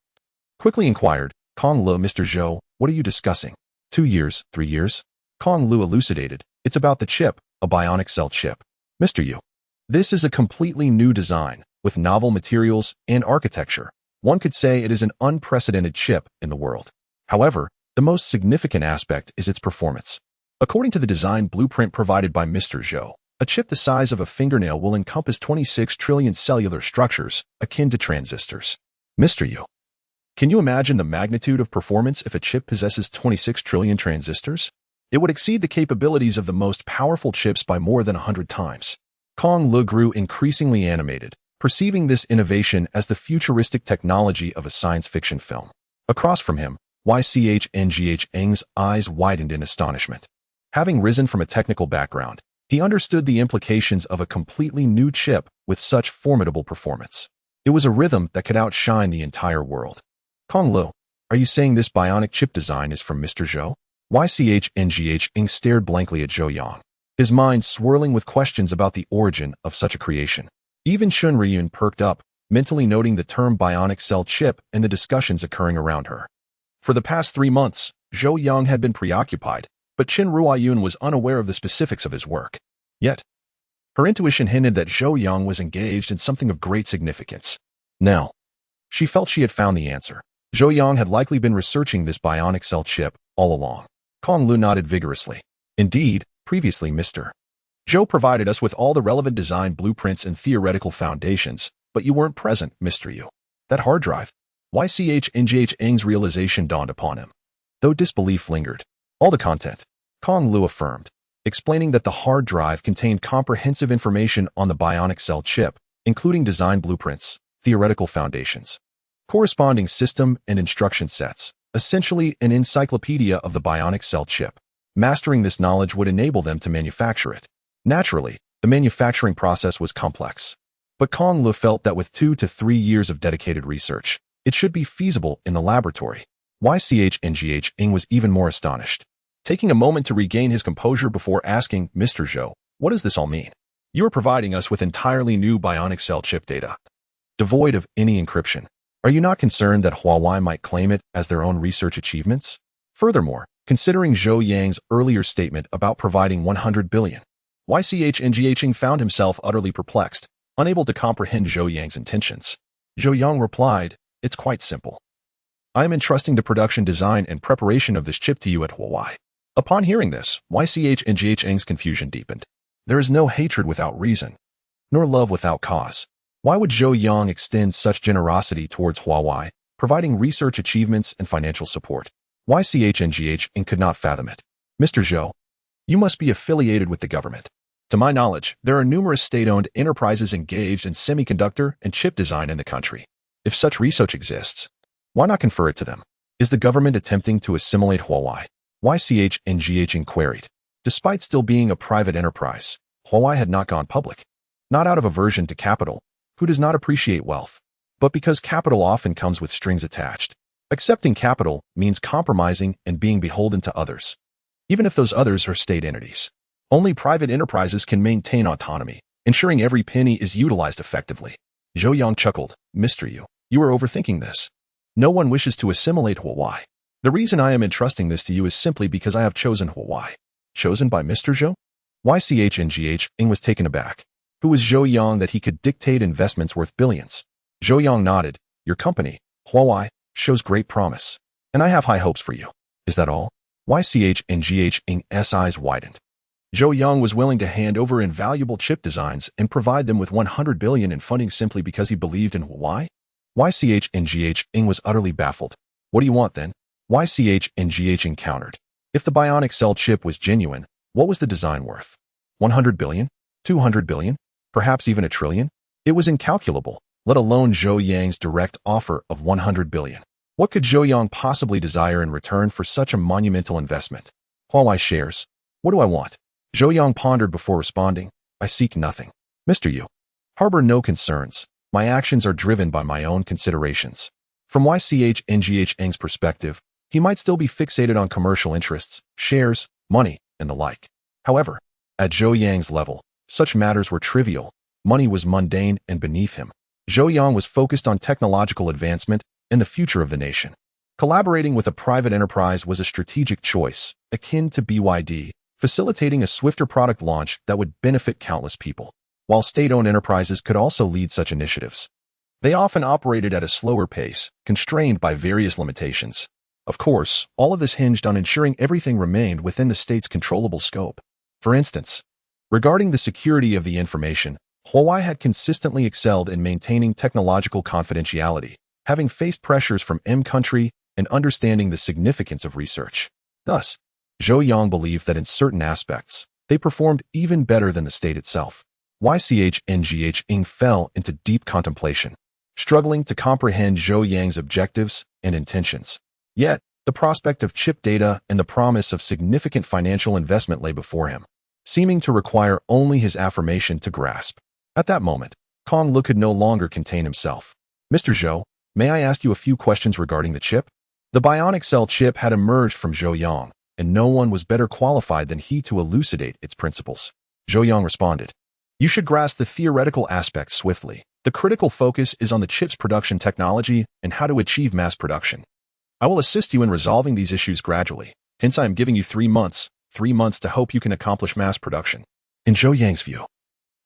quickly inquired, Kong Lu, Mr. Zhou, what are you discussing? 2 years, 3 years? Kong Lu elucidated. It's about the chip, a bionic cell chip. Mr. Yu. This is a completely new design, with novel materials and architecture. One could say it is an unprecedented chip in the world. However, the most significant aspect is its performance. According to the design blueprint provided by Mr. Zhou, a chip the size of a fingernail will encompass 26 trillion cellular structures, akin to transistors. Mr. Yu. Can you imagine the magnitude of performance if a chip possesses 26 trillion transistors? It would exceed the capabilities of the most powerful chips by more than 100 times. Kong Lu grew increasingly animated, perceiving this innovation as the futuristic technology of a science fiction film. Across from him, YCHNGH Eng's eyes widened in astonishment. Having risen from a technical background, He understood the implications of a completely new chip with such formidable performance. It was a rhythm that could outshine the entire world. Kong Lu, are you saying this bionic chip design is from Mr. Zhou? Ychnghing stared blankly at Zhou Yang, his mind swirling with questions about the origin of such a creation. Even Chun Riyun perked up, mentally noting the term bionic cell chip and the discussions occurring around her. For the past 3 months, Zhou Yang had been preoccupied, but Qin Ruoyun was unaware of the specifics of his work. Yet, her intuition hinted that Zhou Yang was engaged in something of great significance. Now, she felt she had found the answer. Zhou Yang had likely been researching this bionic cell chip all along. Kong Lu nodded vigorously. Indeed, previously Mr. Zhou provided us with all the relevant design blueprints and theoretical foundations, but you weren't present, Mr. Yu. That hard drive. Ychnghing's realization dawned upon him. Though disbelief lingered, all the content, Kong Lu affirmed, explaining that the hard drive contained comprehensive information on the bionic cell chip, including design blueprints, theoretical foundations, corresponding system and instruction sets, essentially an encyclopedia of the bionic cell chip. Mastering this knowledge would enable them to manufacture it. Naturally, the manufacturing process was complex, but Kong Lu felt that with 2 to 3 years of dedicated research, it should be feasible in the laboratory. Ychnghing was even more astonished. Taking a moment to regain his composure before asking, Mr. Zhou, what does this all mean? You are providing us with entirely new bionic cell chip data, devoid of any encryption. Are you not concerned that Huawei might claim it as their own research achievements? Furthermore, considering Zhou Yang's earlier statement about providing 100 billion, Ychnghing found himself utterly perplexed, unable to comprehend Zhou Yang's intentions. Zhou Yang replied, it's quite simple. I am entrusting the production, design, and preparation of this chip to you at Huawei. Upon hearing this, Ychnghing's confusion deepened. There is no hatred without reason, nor love without cause. Why would Zhou Yang extend such generosity towards Huawei, providing research achievements and financial support? Ychnghing could not fathom it. Mr. Zhou, you must be affiliated with the government. To my knowledge, there are numerous state-owned enterprises engaged in semiconductor and chip design in the country. If such research exists, why not confer it to them? Is the government attempting to assimilate Huawei? Ychnghing queried. Despite still being a private enterprise, Huawei had not gone public. Not out of aversion to capital, who does not appreciate wealth, but because capital often comes with strings attached. Accepting capital means compromising and being beholden to others, even if those others are state entities. Only private enterprises can maintain autonomy, ensuring every penny is utilized effectively. Zhou Yang chuckled. Mr. Yu, you are overthinking this. No one wishes to assimilate Huawei. The reason I am entrusting this to you is simply because I have chosen Huawei. Chosen by Mr. Zhou? Ychnghing was taken aback. Who was Zhou Yang that he could dictate investments worth billions? Zhou Yang nodded. Your company, Huawei, shows great promise, and I have high hopes for you. Is that all? Ychnghing's eyes widened. Zhou Yang was willing to hand over invaluable chip designs and provide them with 100 billion in funding simply because he believed in Huawei? Ychnghing was utterly baffled. What do you want then? Ychnghing countered. If the bionic cell chip was genuine, what was the design worth? 100 billion? 200 billion? Perhaps even 1 trillion? It was incalculable, let alone Zhou Yang's direct offer of 100 billion. What could Zhou Yang possibly desire in return for such a monumental investment? Huawei shares. What do I want? Zhou Yang pondered before responding. I seek nothing. Mr. Yu, harbor no concerns. My actions are driven by my own considerations. From Ychnghing's perspective, he might still be fixated on commercial interests, shares, money, and the like. However, at Zhou Yang's level, such matters were trivial. Money was mundane and beneath him. Zhou Yang was focused on technological advancement and the future of the nation. Collaborating with a private enterprise was a strategic choice, akin to BYD, facilitating a swifter product launch that would benefit countless people. While state-owned enterprises could also lead such initiatives, they often operated at a slower pace, constrained by various limitations. Of course, all of this hinged on ensuring everything remained within the state's controllable scope. For instance, regarding the security of the information, Huawei had consistently excelled in maintaining technological confidentiality, having faced pressures from country and understanding the significance of research. Thus, Zhou Yang believed that in certain aspects, they performed even better than the state itself. Ychnghing fell into deep contemplation, struggling to comprehend Zhou Yang's objectives and intentions. Yet, the prospect of chip data and the promise of significant financial investment lay before him. seeming to require only his affirmation to grasp. At that moment, Kong Lu could no longer contain himself. Mr. Zhou, may I ask you a few questions regarding the chip? The bionic cell chip had emerged from Zhou Yang, and no one was better qualified than he to elucidate its principles. Zhou Yang responded, "You should grasp the theoretical aspects swiftly. The critical focus is on the chip's production technology and how to achieve mass production. I will assist you in resolving these issues gradually. Hence, I am giving you 3 months, 3 months to hope you can accomplish mass production." In Zhou Yang's view,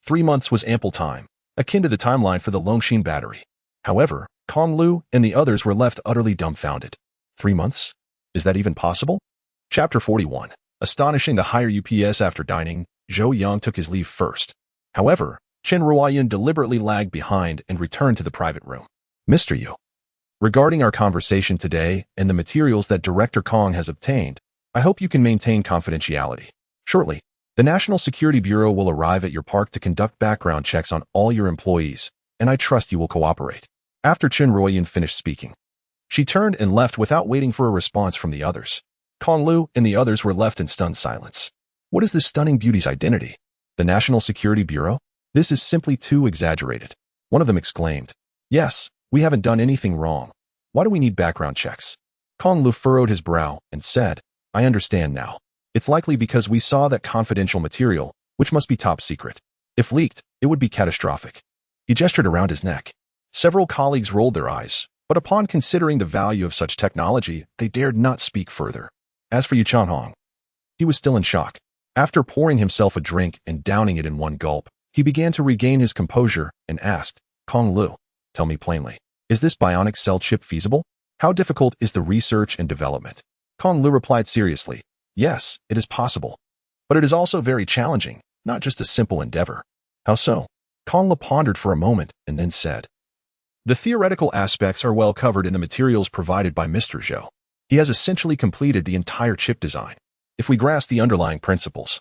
3 months was ample time, akin to the timeline for the Longshin battery. However, Kong Lu and the others were left utterly dumbfounded. 3 months? Is that even possible? Chapter 41. Astonishing the higher UPS after dining, Zhou Yang took his leave first. However, Chen Ruoyan deliberately lagged behind and returned to the private room. Mr. Yu, regarding our conversation today and the materials that Director Kong has obtained, I hope you can maintain confidentiality. Shortly, the National Security Bureau will arrive at your park to conduct background checks on all your employees, and I trust you will cooperate. After Chen Ruoyan finished speaking, she turned and left without waiting for a response from the others. Kong Lu and the others were left in stunned silence. What is this stunning beauty's identity? The National Security Bureau? This is simply too exaggerated. One of them exclaimed, "Yes, we haven't done anything wrong. Why do we need background checks?" Kong Lu furrowed his brow and said, "I understand now. It's likely because we saw that confidential material, which must be top secret. If leaked, it would be catastrophic." He gestured around his neck. Several colleagues rolled their eyes, but upon considering the value of such technology, they dared not speak further. As for Yu Changhong, he was still in shock. After pouring himself a drink and downing it in one gulp, he began to regain his composure and asked, "Kong Lu, tell me plainly, is this bionic cell chip feasible? How difficult is the research and development?" Kong Lu replied seriously, "Yes, it is possible. But it is also very challenging, not just a simple endeavor." "How so?" Kong Lu pondered for a moment and then said, "The theoretical aspects are well covered in the materials provided by Mr. Zhou. He has essentially completed the entire chip design. If we grasp the underlying principles,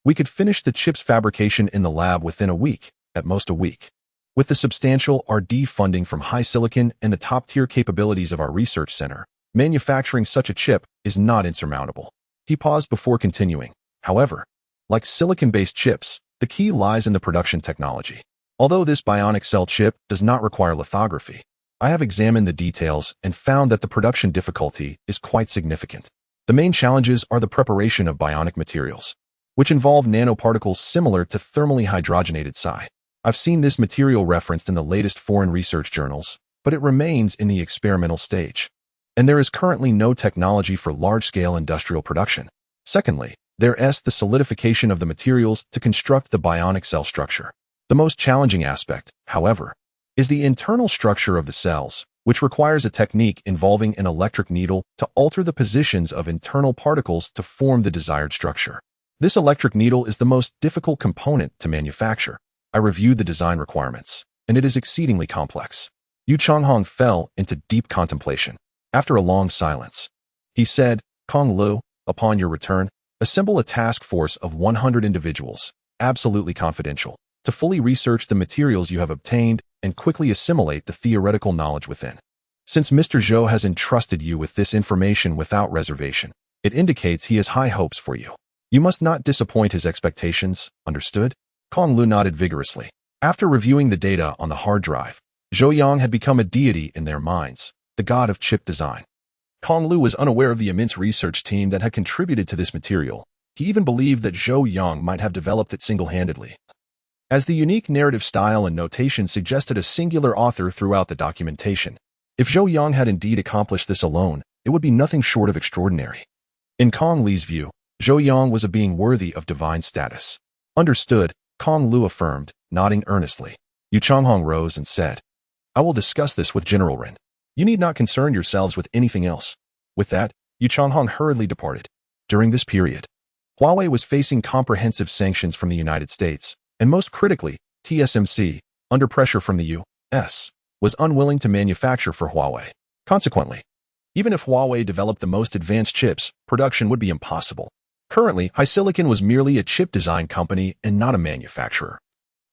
we could finish the chip's fabrication in the lab within a week, at most a week. With the substantial R&D funding from HiSilicon and the top-tier capabilities of our research center, manufacturing such a chip is not insurmountable." He paused before continuing. "However, like silicon-based chips, the key lies in the production technology. Although this bionic cell chip does not require lithography, I have examined the details and found that the production difficulty is quite significant. The main challenges are the preparation of bionic materials, which involve nanoparticles similar to thermally hydrogenated psi. I've seen this material referenced in the latest foreign research journals, but it remains in the experimental stage, and there is currently no technology for large-scale industrial production. Secondly, there is the solidification of the materials to construct the bionic cell structure. The most challenging aspect, however, is the internal structure of the cells, which requires a technique involving an electric needle to alter the positions of internal particles to form the desired structure. This electric needle is the most difficult component to manufacture. I reviewed the design requirements, and it is exceedingly complex." Yu Changhong fell into deep contemplation. After a long silence, he said, "Kong Lu, upon your return, assemble a task force of 100 individuals, absolutely confidential, to fully research the materials you have obtained and quickly assimilate the theoretical knowledge within. Since Mr. Zhou has entrusted you with this information without reservation, it indicates he has high hopes for you. You must not disappoint his expectations, understood?" Kong Lu nodded vigorously. After reviewing the data on the hard drive, Zhou Yang had become a deity in their minds, the god of chip design. Kong Lu was unaware of the immense research team that had contributed to this material. He even believed that Zhou Yang might have developed it single-handedly, as the unique narrative style and notation suggested a singular author throughout the documentation. If Zhou Yang had indeed accomplished this alone, it would be nothing short of extraordinary. In Kong Li's view, Zhou Yang was a being worthy of divine status. "Understood," Kong Lu affirmed, nodding earnestly. Yu Changhong rose and said, "I will discuss this with General Ren. You need not concern yourselves with anything else." With that, Yu Changhong hurriedly departed. During this period, Huawei was facing comprehensive sanctions from the United States, and most critically, TSMC, under pressure from the U.S., was unwilling to manufacture for Huawei. Consequently, even if Huawei developed the most advanced chips, production would be impossible. Currently, HiSilicon was merely a chip design company and not a manufacturer,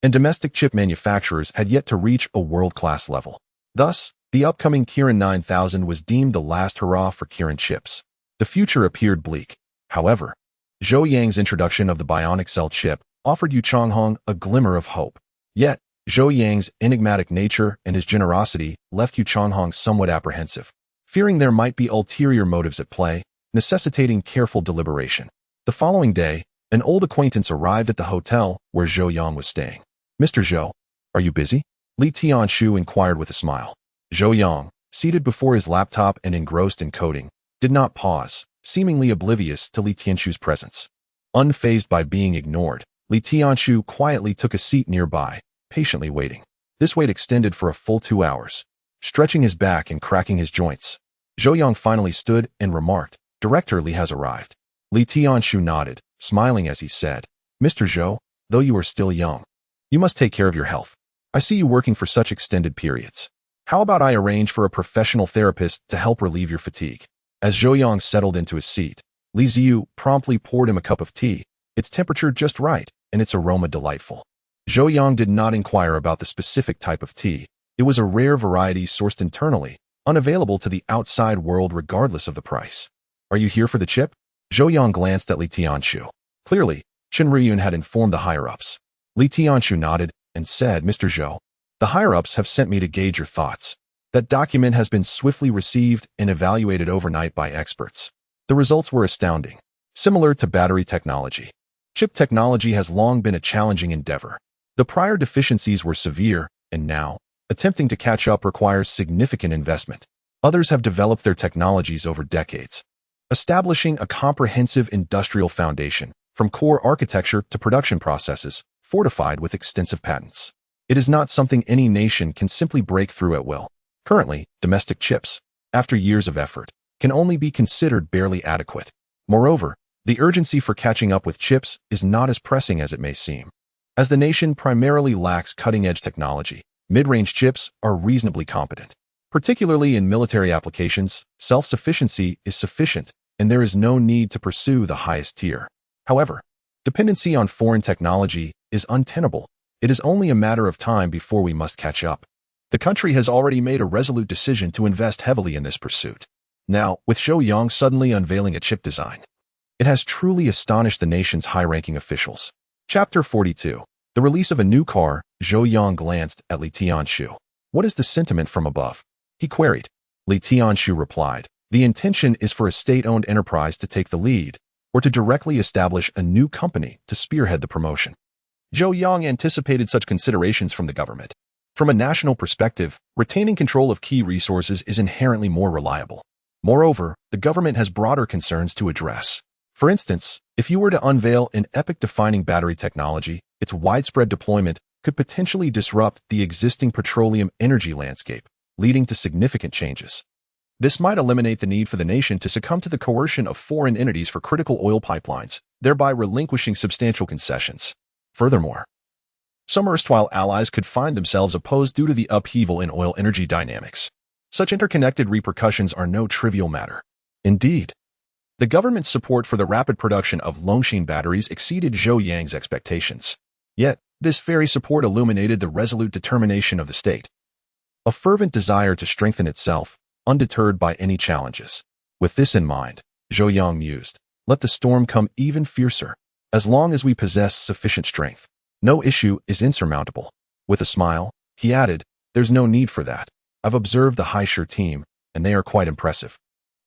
and domestic chip manufacturers had yet to reach a world-class level. Thus, the upcoming Kirin 9000 was deemed the last hurrah for Kirin chips. The future appeared bleak. However, Zhou Yang's introduction of the bionic cell chip offered Yu Changhong a glimmer of hope. Yet, Zhou Yang's enigmatic nature and his generosity left Yu Changhong somewhat apprehensive, fearing there might be ulterior motives at play, necessitating careful deliberation. The following day, an old acquaintance arrived at the hotel where Zhou Yang was staying. "Mr. Zhou, are you busy?" Li Tianshu inquired with a smile. Zhou Yang, seated before his laptop and engrossed in coding, did not pause, seemingly oblivious to Li Tianshu's presence. Unfazed by being ignored, Li Tianshu quietly took a seat nearby, patiently waiting. This wait extended for a full 2 hours. Stretching his back and cracking his joints, Zhou Yang finally stood and remarked, "Director Li has arrived." Li Tianshu nodded, smiling as he said, "Mr. Zhou, though you are still young, you must take care of your health. I see you working for such extended periods. How about I arrange for a professional therapist to help relieve your fatigue?" As Zhou Yang settled into his seat, Li Ziyu promptly poured him a cup of tea, its temperature just right and its aroma delightful. Zhou Yang did not inquire about the specific type of tea. It was a rare variety sourced internally, unavailable to the outside world regardless of the price. "Are you here for the chip?" Zhou Yang glanced at Li Tianshu. Clearly, Chen Riyun had informed the higher-ups. Li Tianshu nodded and said, "Mr. Zhou, the higher-ups have sent me to gauge your thoughts. That document has been swiftly received and evaluated overnight by experts. The results were astounding. Similar to battery technology, chip technology has long been a challenging endeavor. The prior deficiencies were severe, and now, attempting to catch up requires significant investment. Others have developed their technologies over decades, establishing a comprehensive industrial foundation, from core architecture to production processes, fortified with extensive patents. It is not something any nation can simply break through at will. Currently, domestic chips, after years of effort, can only be considered barely adequate. Moreover, the urgency for catching up with chips is not as pressing as it may seem. As the nation primarily lacks cutting-edge technology, mid-range chips are reasonably competent. Particularly in military applications, self-sufficiency is sufficient, and there is no need to pursue the highest tier. However, dependency on foreign technology is untenable. It is only a matter of time before we must catch up. The country has already made a resolute decision to invest heavily in this pursuit. Now, with Zhou Yang suddenly unveiling a chip design, it has truly astonished the nation's high-ranking officials. Chapter 42. The release of a new car. Zhou Yang glanced at Li Tianshu. "What is the sentiment from above?" he queried. Li Tianshu replied, "The intention is for a state-owned enterprise to take the lead, or to directly establish a new company to spearhead the promotion." Zhou Yang anticipated such considerations from the government. From a national perspective, retaining control of key resources is inherently more reliable. Moreover, the government has broader concerns to address. For instance, if you were to unveil an epoch-defining battery technology, its widespread deployment could potentially disrupt the existing petroleum energy landscape, leading to significant changes. This might eliminate the need for the nation to succumb to the coercion of foreign entities for critical oil pipelines, thereby relinquishing substantial concessions. Furthermore, some erstwhile allies could find themselves opposed due to the upheaval in oil energy dynamics. Such interconnected repercussions are no trivial matter. Indeed, the government's support for the rapid production of Longshan batteries exceeded Zhou Yang's expectations. Yet, this very support illuminated the resolute determination of the state, a fervent desire to strengthen itself, undeterred by any challenges. With this in mind, Zhou Yang mused, "Let the storm come even fiercer. As long as we possess sufficient strength, no issue is insurmountable." With a smile, he added, "There's no need for that. I've observed the Haisher team, and they are quite impressive.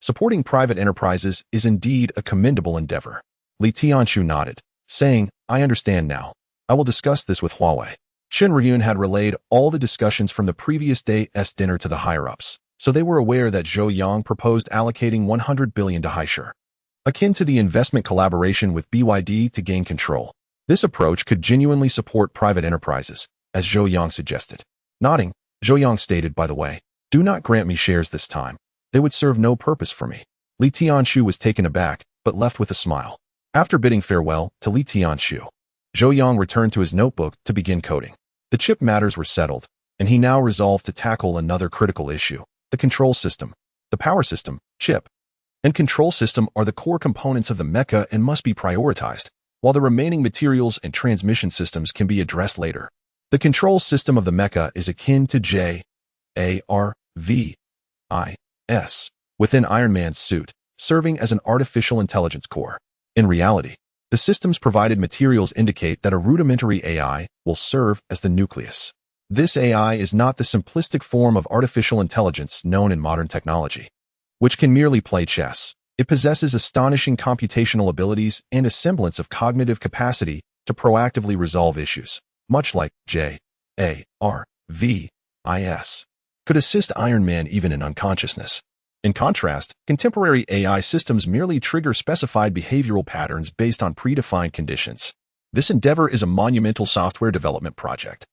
Supporting private enterprises is indeed a commendable endeavor." Li Tianshu nodded, saying, "I understand now. I will discuss this with Huawei." Chen Riyun had relayed all the discussions from the previous day's dinner to the higher-ups, so they were aware that Zhou Yang proposed allocating 100 billion to Haisher, akin to the investment collaboration with BYD to gain control. This approach could genuinely support private enterprises, as Zhou Yang suggested. Nodding, Zhou Yang stated, "By the way, do not grant me shares this time. They would serve no purpose for me." Li Tianshu was taken aback, but left with a smile. After bidding farewell to Li Tianshu, Zhou Yang returned to his notebook to begin coding. The chip matters were settled, and he now resolved to tackle another critical issue: the control system. The power system, chip, and control system are the core components of the mecha and must be prioritized, while the remaining materials and transmission systems can be addressed later. The control system of the mecha is akin to JARVIS within Iron Man's suit, serving as an artificial intelligence core. In reality, The system's provided materials indicate that a rudimentary AI will serve as the nucleus. This AI is not the simplistic form of artificial intelligence known in modern technology, which can merely play chess. It possesses astonishing computational abilities and a semblance of cognitive capacity to proactively resolve issues, much like JARVIS could assist Iron Man even in unconsciousness. In contrast, contemporary AI systems merely trigger specified behavioral patterns based on predefined conditions. This endeavor is a monumental software development project,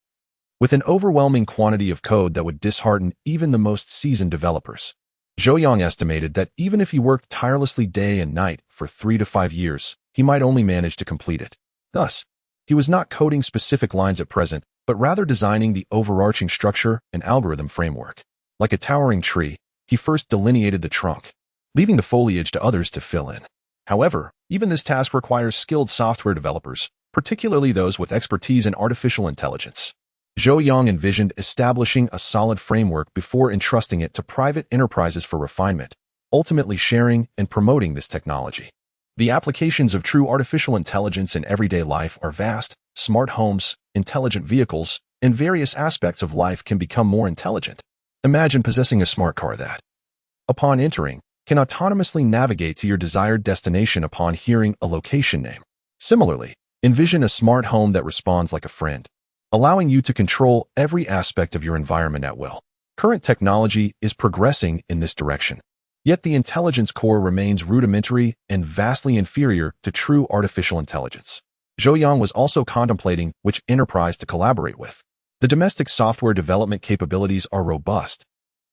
with an overwhelming quantity of code that would dishearten even the most seasoned developers. Zhou Yang estimated that even if he worked tirelessly day and night for 3 to 5 years, he might only manage to complete it. Thus, he was not coding specific lines at present, but rather designing the overarching structure and algorithm framework. Like a towering tree, he first delineated the trunk, leaving the foliage to others to fill in. However, even this task requires skilled software developers, particularly those with expertise in artificial intelligence. Zhou Yang envisioned establishing a solid framework before entrusting it to private enterprises for refinement, ultimately sharing and promoting this technology. The applications of true artificial intelligence in everyday life are vast. Smart homes, intelligent vehicles, and various aspects of life can become more intelligent. Imagine possessing a smart car that, upon entering, can autonomously navigate to your desired destination upon hearing a location name. Similarly, envision a smart home that responds like a friend, allowing you to control every aspect of your environment at will. Current technology is progressing in this direction, yet the intelligence core remains rudimentary and vastly inferior to true artificial intelligence. Zhou Yang was also contemplating which enterprise to collaborate with. The domestic software development capabilities are robust,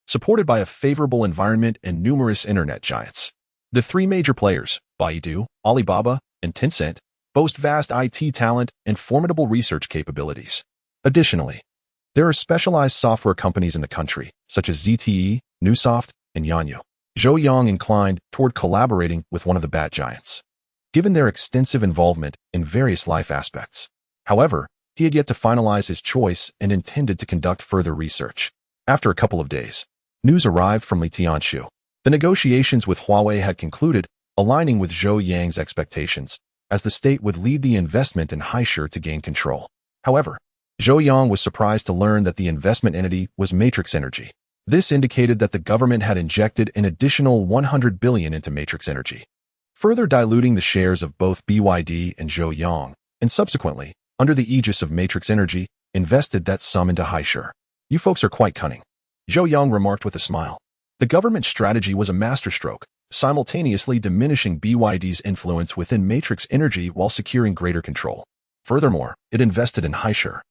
supported by a favorable environment and numerous internet giants. The 3 major players, Baidu, Alibaba, and Tencent, boast vast IT talent and formidable research capabilities. Additionally, there are specialized software companies in the country, such as ZTE, Newsoft, and Yanyu. Zhou Yang inclined toward collaborating with one of the bat giants, given their extensive involvement in various life aspects. However, he had yet to finalize his choice and intended to conduct further research. After a couple of days, news arrived from Li Tianshu. The negotiations with Huawei had concluded, aligning with Zhou Yang's expectations, as the state would lead the investment in Haishur to gain control. However, Zhou Yang was surprised to learn that the investment entity was Matrix Energy. This indicated that the government had injected an additional 100 billion into Matrix Energy, further diluting the shares of both BYD and Zhou Yang, and subsequently, under the aegis of Matrix Energy, invested that sum into Haishur. You folks are quite cunning, Zhou Yang remarked with a smile. The government strategy was a masterstroke, simultaneously diminishing BYD's influence within Matrix Energy while securing greater control. Furthermore, it invested in Haishur,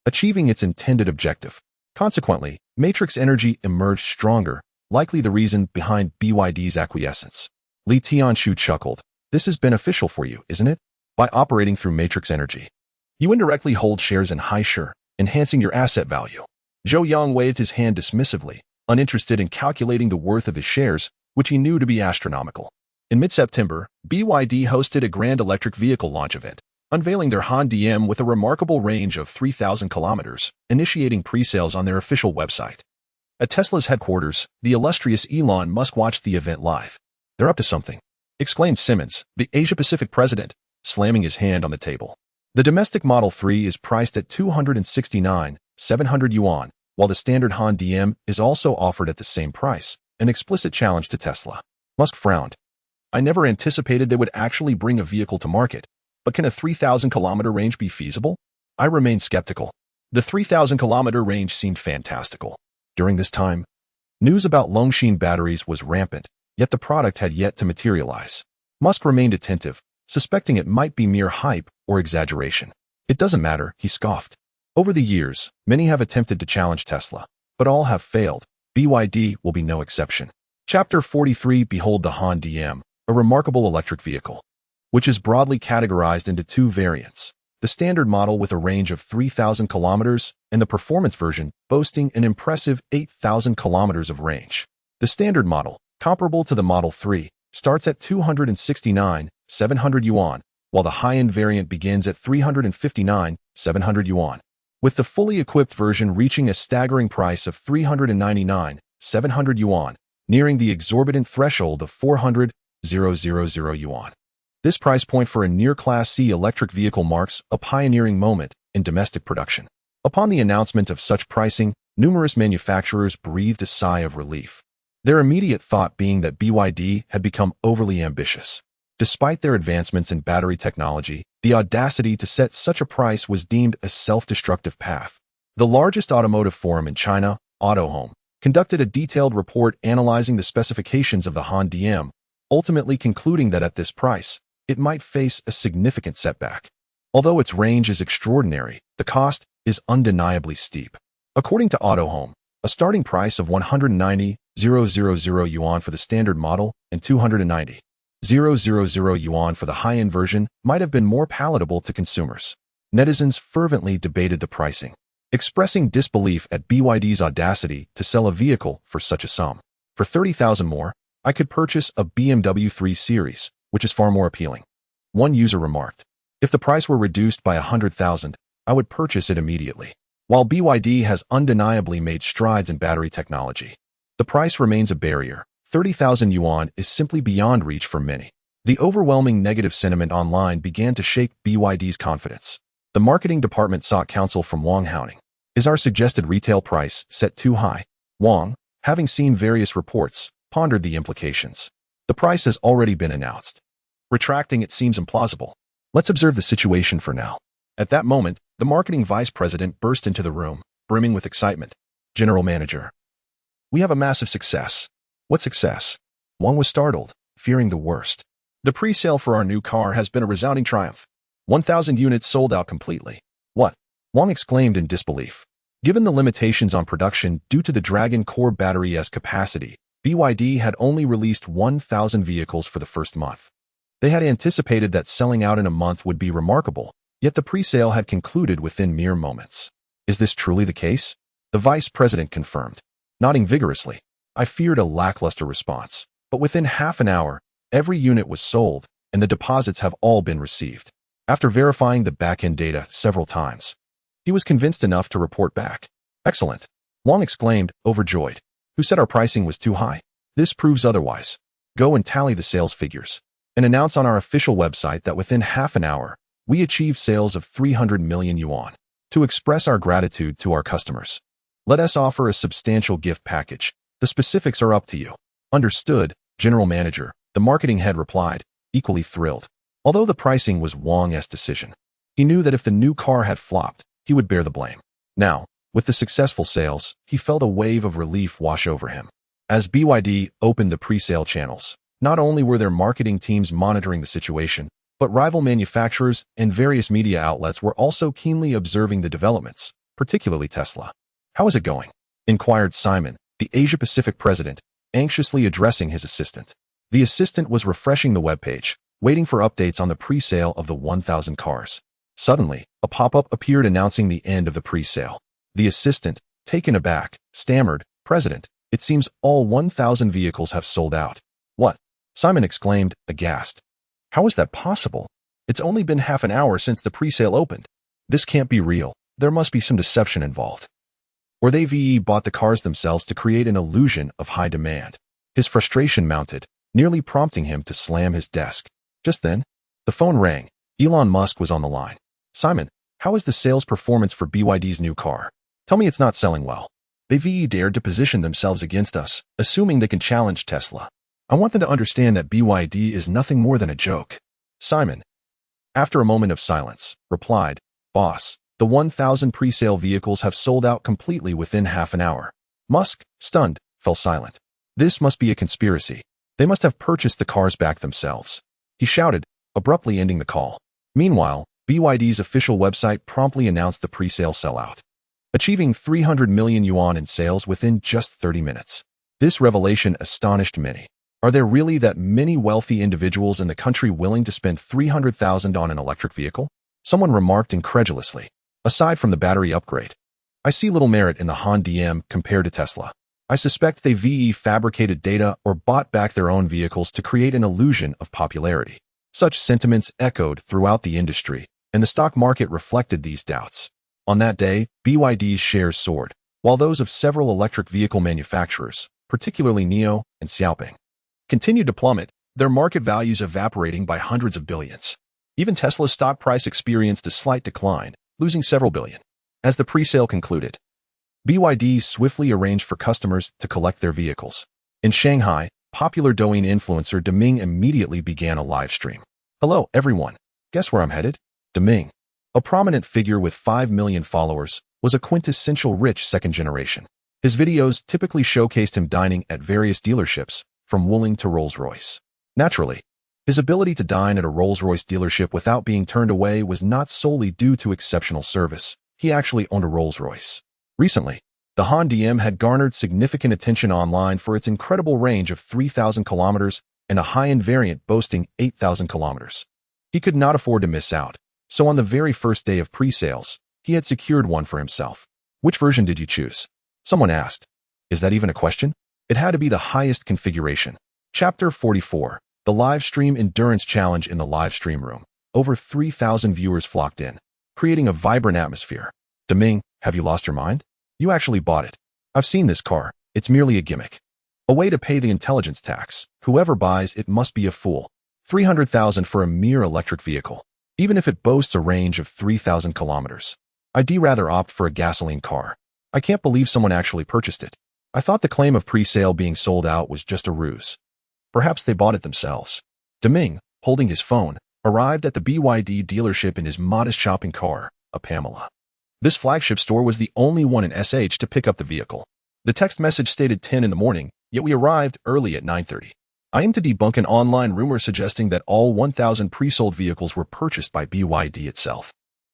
achieving its intended objective. Consequently, Matrix Energy emerged stronger, likely the reason behind BYD's acquiescence. Li Tianshu chuckled. This is beneficial for you, isn't it? By operating through Matrix Energy, you indirectly hold shares in Haishur, enhancing your asset value. Zhou Yang waved his hand dismissively, uninterested in calculating the worth of his shares, which he knew to be astronomical. In mid-September, BYD hosted a grand electric vehicle launch event, unveiling their Han DM with a remarkable range of 3,000 kilometers, initiating pre-sales on their official website. At Tesla's headquarters, the illustrious Elon Musk watched the event live. They're up to something, exclaimed Simmons, the Asia-Pacific president, slamming his hand on the table. The domestic Model 3 is priced at 269,700 yuan, while the standard Han DM is also offered at the same price, an explicit challenge to Tesla. Musk frowned. I never anticipated they would actually bring a vehicle to market, but can a 3,000-kilometer range be feasible? I remained skeptical. The 3,000-kilometer range seemed fantastical. During this time, news about Longshin batteries was rampant, yet the product had yet to materialize. Musk remained attentive, suspecting it might be mere hype or exaggeration. It doesn't matter, he scoffed. Over the years, many have attempted to challenge Tesla, but all have failed. BYD will be no exception. Chapter 43 Behold the Han DM, a remarkable electric vehicle, which is broadly categorized into 2 variants. The standard model with a range of 3,000 kilometers and the performance version boasting an impressive 8,000 kilometers of range. The standard model, comparable to the Model 3, starts at 269,700 yuan, while the high-end variant begins at 359,700 yuan, with the fully equipped version reaching a staggering price of 399,700 yuan, nearing the exorbitant threshold of 400,000 yuan. This price point for a near-Class C electric vehicle marks a pioneering moment in domestic production. Upon the announcement of such pricing, numerous manufacturers breathed a sigh of relief. Their immediate thought being that BYD had become overly ambitious. Despite their advancements in battery technology, the audacity to set such a price was deemed a self-destructive path. The largest automotive forum in China, AutoHome, conducted a detailed report analyzing the specifications of the Han DM, ultimately concluding that at this price, it might face a significant setback. Although its range is extraordinary, the cost is undeniably steep. According to AutoHome, a starting price of 190,000 yuan for the standard model and 290,000 yuan for the high-end version might have been more palatable to consumers. Netizens fervently debated the pricing, expressing disbelief at BYD's audacity to sell a vehicle for such a sum. For 30,000 more, I could purchase a BMW 3 Series, which is far more appealing. One user remarked, if the price were reduced by 100,000, I would purchase it immediately. While BYD has undeniably made strides in battery technology, the price remains a barrier. 30,000 yuan is simply beyond reach for many. The overwhelming negative sentiment online began to shake BYD's confidence. The marketing department sought counsel from Wang Haoning. Is our suggested retail price set too high? Wang, having seen various reports, pondered the implications. The price has already been announced. Retracting it seems implausible. Let's observe the situation for now. At that moment, the marketing vice president burst into the room, brimming with excitement. General manager, we have a massive success. What success? Wang was startled, fearing the worst. The pre-sale for our new car has been a resounding triumph. 1,000 units sold out completely. What? Wang exclaimed in disbelief. Given the limitations on production due to the Dragon Core battery's capacity, BYD had only released 1,000 vehicles for the first month. They had anticipated that selling out in a month would be remarkable, yet the pre-sale had concluded within mere moments. Is this truly the case? The vice president confirmed, nodding vigorously. I feared a lackluster response, but within half an hour, every unit was sold, and the deposits have all been received. After verifying the back-end data several times, he was convinced enough to report back. Excellent, Wang exclaimed, overjoyed. Who said our pricing was too high? This proves otherwise. Go and tally the sales figures, and announce on our official website that within half an hour, we achieved sales of 300 million yuan. To express our gratitude to our customers, let us offer a substantial gift package. The specifics are up to you. Understood, General Manager, the marketing head replied, equally thrilled. Although the pricing was Wang's decision, he knew that if the new car had flopped, he would bear the blame. Now, with the successful sales, he felt a wave of relief wash over him. As BYD opened the pre-sale channels, not only were their marketing teams monitoring the situation, but rival manufacturers and various media outlets were also keenly observing the developments, particularly Tesla. How is it going? Inquired Simon, the Asia-Pacific president, anxiously addressing his assistant. The assistant was refreshing the webpage, waiting for updates on the pre-sale of the 1,000 cars. Suddenly, a pop-up appeared announcing the end of the pre-sale. The assistant, taken aback, stammered, President, it seems all 1,000 vehicles have sold out. What? Simon exclaimed, aghast. How is that possible? It's only been half an hour since the pre-sale opened. This can't be real. There must be some deception involved. Or they bought the cars themselves to create an illusion of high demand. His frustration mounted, nearly prompting him to slam his desk. Just then, the phone rang. Elon Musk was on the line. Simon, how is the sales performance for BYD's new car? Tell me it's not selling well. They dared to position themselves against us, assuming they can challenge Tesla. I want them to understand that BYD is nothing more than a joke. Simon, after a moment of silence, replied, Boss, the 1,000 pre-sale vehicles have sold out completely within half an hour. Musk, stunned, fell silent. This must be a conspiracy. They must have purchased the cars back themselves. He shouted, abruptly ending the call. Meanwhile, BYD's official website promptly announced the pre-sale sellout, achieving 300 million yuan in sales within just 30 minutes. This revelation astonished many. Are there really that many wealthy individuals in the country willing to spend 300,000 on an electric vehicle? Someone remarked incredulously. Aside from the battery upgrade, I see little merit in the Han DM compared to Tesla. I suspect they fabricated data or bought back their own vehicles to create an illusion of popularity. Such sentiments echoed throughout the industry, and the stock market reflected these doubts. On that day, BYD's shares soared, while those of several electric vehicle manufacturers, particularly NIO and Xiaoping, continued to plummet. their market values evaporating by hundreds of billions. Even Tesla's stock price experienced a slight decline, losing several billion. As the pre-sale concluded, BYD swiftly arranged for customers to collect their vehicles. In Shanghai, popular Douyin influencer Deming immediately began a live stream. Hello, everyone. Guess where I'm headed? Deming, a prominent figure with 5 million followers, was a quintessential rich second generation. His videos typically showcased him dining at various dealerships, from Wuling to Rolls-Royce. Naturally, his ability to dine at a Rolls-Royce dealership without being turned away was not solely due to exceptional service. He actually owned a Rolls-Royce. Recently, the Han DM had garnered significant attention online for its incredible range of 3,000 kilometers and a high-end variant boasting 8,000 kilometers. He could not afford to miss out, so on the very first day of pre-sales, he had secured one for himself. Which version did you choose? Someone asked. Is that even a question? It had to be the highest configuration. Chapter 44. The Live Stream Endurance Challenge in the live stream room. Over 3,000 viewers flocked in, creating a vibrant atmosphere. Deming, have you lost your mind? You actually bought it. I've seen this car. It's merely a gimmick. A way to pay the intelligence tax. Whoever buys it must be a fool. 300,000 for a mere electric vehicle. Even if it boasts a range of 3,000 kilometers. I'd rather opt for a gasoline car. I can't believe someone actually purchased it. I thought the claim of pre-sale being sold out was just a ruse. Perhaps they bought it themselves. Deming, holding his phone, arrived at the BYD dealership in his modest shopping car, a Pamela. This flagship store was the only one in SH to pick up the vehicle. The text message stated 10 in the morning, yet we arrived early at 9:30. I aim to debunk an online rumor suggesting that all 1,000 pre-sold vehicles were purchased by BYD itself.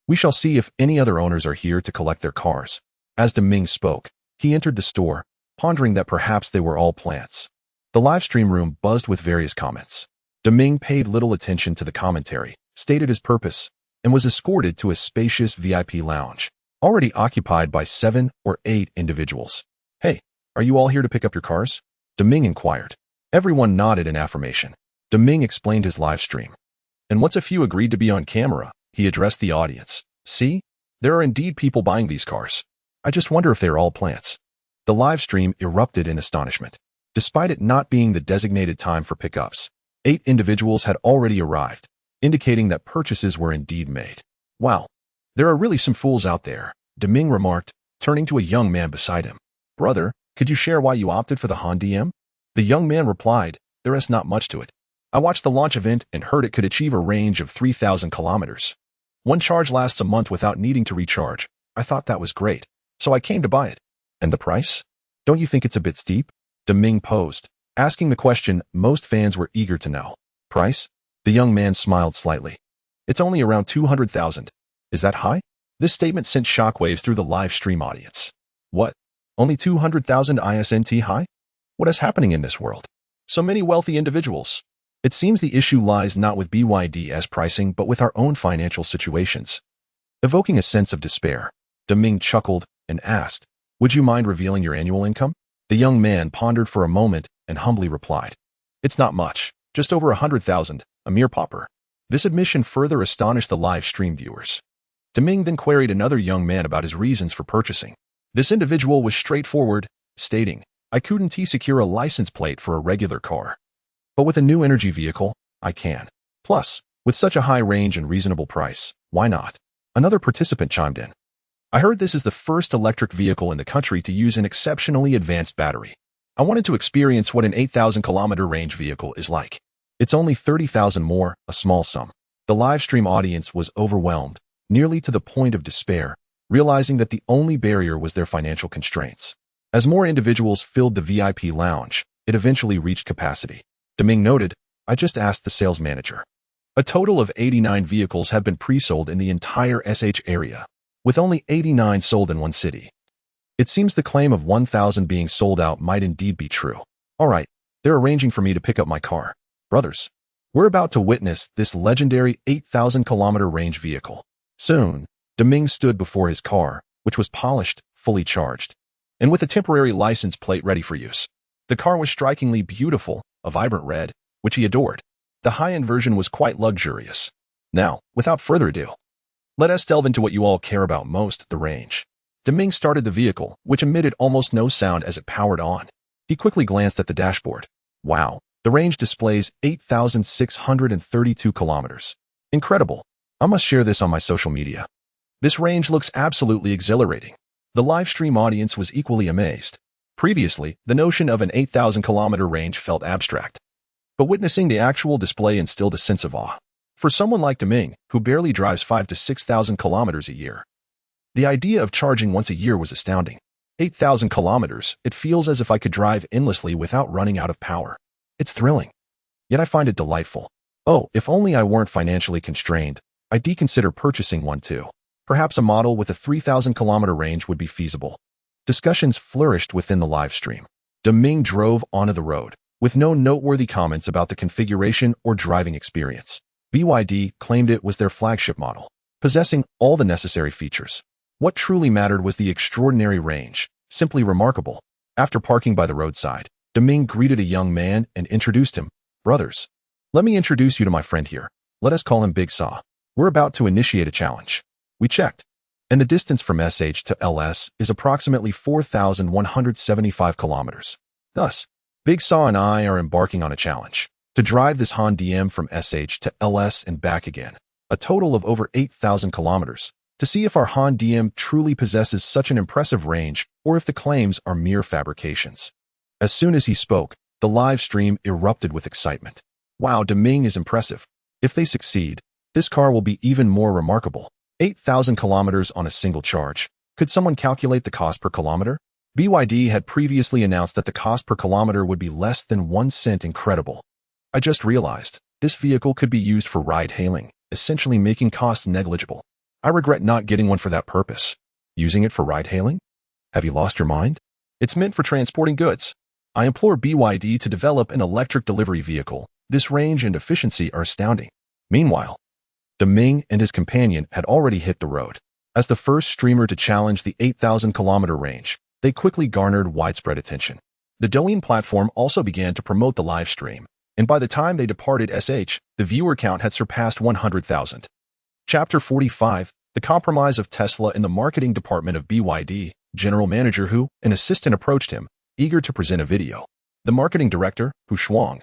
We shall see if any other owners are here to collect their cars. As Deming spoke, he entered the store, pondering that perhaps they were all plants. The live stream room buzzed with various comments. Deming paid little attention to the commentary, stated his purpose, and was escorted to a spacious VIP lounge, already occupied by 7 or 8 individuals. Hey, are you all here to pick up your cars? Deming inquired. Everyone nodded in affirmation. Deming explained his live stream. And once a few agreed to be on camera, he addressed the audience. See, there are indeed people buying these cars. I just wonder if they're all plants. The live stream erupted in astonishment. Despite it not being the designated time for pickups, 8 individuals had already arrived, indicating that purchases were indeed made. Wow, there are really some fools out there, Deming remarked, turning to a young man beside him. Brother, could you share why you opted for the Han DM? The young man replied, there is not much to it. I watched the launch event and heard it could achieve a range of 3,000 kilometers. One charge lasts a month without needing to recharge. I thought that was great, so I came to buy it. And the price? Don't you think it's a bit steep? Deming posed, asking the question most fans were eager to know. Price? The young man smiled slightly. It's only around 200,000. Is that high? This statement sent shockwaves through the live stream audience. What? Only 200,000 ISNT high? What is happening in this world? So many wealthy individuals. It seems the issue lies not with BYD's pricing but with our own financial situations. Evoking a sense of despair, Deming chuckled and asked, would you mind revealing your annual income? The young man pondered for a moment and humbly replied, it's not much, just over 100,000, a mere pauper. This admission further astonished the live stream viewers. Deming then queried another young man about his reasons for purchasing. This individual was straightforward, stating, I couldn't secure a license plate for a regular car. But with a new energy vehicle, I can. Plus, with such a high range and reasonable price, why not? Another participant chimed in. I heard this is the first electric vehicle in the country to use an exceptionally advanced battery. I wanted to experience what an 8,000-kilometer range vehicle is like. It's only 30,000 more, a small sum. The live stream audience was overwhelmed, nearly to the point of despair, realizing that the only barrier was their financial constraints. As more individuals filled the VIP lounge, it eventually reached capacity. Deming noted, I just asked the sales manager. A total of 89 vehicles have been pre-sold in the entire SH area, with only 89 sold in one city. It seems the claim of 1,000 being sold out might indeed be true. All right, they're arranging for me to pick up my car. Brothers, we're about to witness this legendary 8,000-kilometer range vehicle. Soon, Deming stood before his car, which was polished, fully charged, and with a temporary license plate ready for use. The car was strikingly beautiful, a vibrant red, which he adored. The high-end version was quite luxurious. Now, without further ado, let us delve into what you all care about most, the range. Deming started the vehicle, which emitted almost no sound as it powered on. He quickly glanced at the dashboard. Wow, The range displays 8,632 kilometers. Incredible. I must share this on my social media. This range looks absolutely exhilarating. The live stream audience was equally amazed. Previously, the notion of an 8,000-kilometer range felt abstract. But witnessing the actual display instilled a sense of awe. For someone like Deming, who barely drives 5,000 to 6,000 kilometers a year, the idea of charging once a year was astounding. 8,000 kilometers, it feels as if I could drive endlessly without running out of power. It's thrilling. Yet I find it delightful. Oh, if only I weren't financially constrained, I'd consider purchasing one too. Perhaps a model with a 3,000-kilometer range would be feasible. Discussions flourished within the live stream. Deming drove onto the road, with no noteworthy comments about the configuration or driving experience. BYD claimed it was their flagship model, possessing all the necessary features. What truly mattered was the extraordinary range, simply remarkable. After parking by the roadside, Deming greeted a young man and introduced him. Brothers, let me introduce you to my friend here. Let us call him Big Saw. We're about to initiate a challenge. We checked, and the distance from SH to LS is approximately 4,175 kilometers. Thus, Big Saw and I are embarking on a challenge to drive this Honda DM from SH to LS and back again, a total of over 8,000 kilometers, to see if our Honda DM truly possesses such an impressive range or if the claims are mere fabrications. As soon as he spoke, the live stream erupted with excitement. Wow, Deming is impressive. If they succeed, this car will be even more remarkable. 8,000 kilometers on a single charge. Could someone calculate the cost per kilometer? BYD had previously announced that the cost per kilometer would be less than 1 cent. Incredible. I just realized, this vehicle could be used for ride-hailing, essentially making costs negligible. I regret not getting one for that purpose. Using it for ride-hailing? Have you lost your mind? It's meant for transporting goods. I implore BYD to develop an electric delivery vehicle. This range and efficiency are astounding. Meanwhile, Deming and his companion had already hit the road. As the first streamer to challenge the 8,000-kilometer range, they quickly garnered widespread attention. The Douyin platform also began to promote the live stream, and by the time they departed SH, the viewer count had surpassed 100,000. Chapter 45, The Compromise of Tesla in the Marketing Department of BYD, General Manager Hu, an assistant approached him, eager to present a video. The marketing director, Zhou Yang,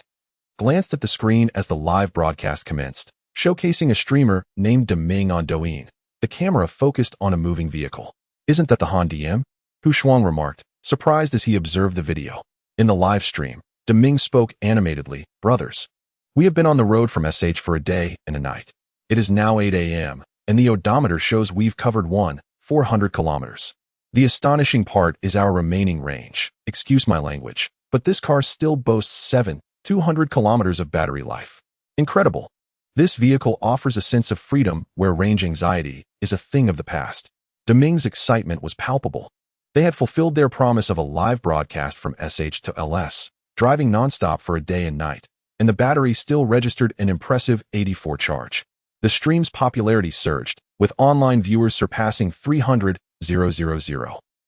glanced at the screen as the live broadcast commenced, showcasing a streamer named Deming on Douyin. The camera focused on a moving vehicle. Isn't that the Honda DM? Zhou Yang remarked, surprised as he observed the video. In the live stream, Deming spoke animatedly, Brothers, we have been on the road from SH for a day and a night. It is now 8 a.m., and the odometer shows we've covered 400 kilometers. The astonishing part is our remaining range. Excuse my language, but this car still boasts 200 kilometers of battery life. Incredible. This vehicle offers a sense of freedom where range anxiety is a thing of the past. Deming's excitement was palpable. They had fulfilled their promise of a live broadcast from SH to LS, driving nonstop for a day and night, and the battery still registered an impressive 84 charge. The stream's popularity surged, with online viewers surpassing 300,000.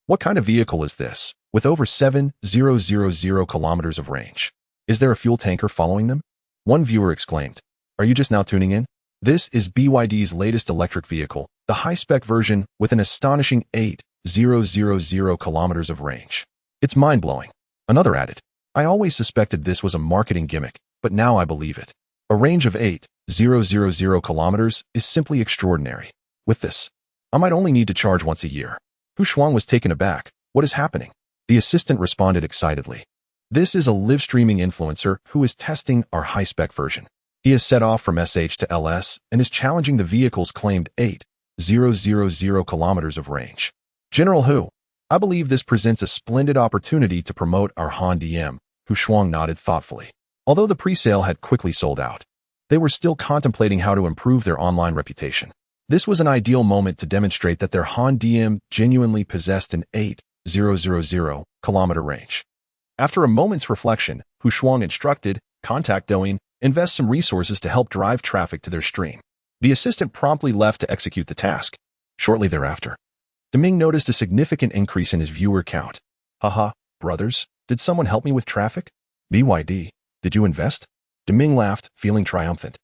What kind of vehicle is this, with over 7,000 kilometers of range? Is there a fuel tanker following them? One viewer exclaimed. Are you just now tuning in? This is BYD's latest electric vehicle, the high-spec version with an astonishing 8,000 kilometers of range. It's mind-blowing. Another added. I always suspected this was a marketing gimmick, but now I believe it. A range of 8,000 kilometers is simply extraordinary. With this, I might only need to charge once a year. Zhou Yang was taken aback. What is happening? The assistant responded excitedly. This is a live-streaming influencer who is testing our high-spec version. He has set off from SH to LS and is challenging the vehicle's claimed 8,000 kilometers of range. General Hu, I believe this presents a splendid opportunity to promote our Honda DM. Zhou Yang nodded thoughtfully. Although the pre-sale had quickly sold out, they were still contemplating how to improve their online reputation. This was an ideal moment to demonstrate that their Honda DM genuinely possessed an 8,000 kilometer range. After a moment's reflection, Zhou Yang instructed, contact Douyin, invest some resources to help drive traffic to their stream. The assistant promptly left to execute the task. Shortly thereafter, Deming noticed a significant increase in his viewer count. Haha, brothers, did someone help me with traffic? BYD, did you invest? Deming laughed, feeling triumphant.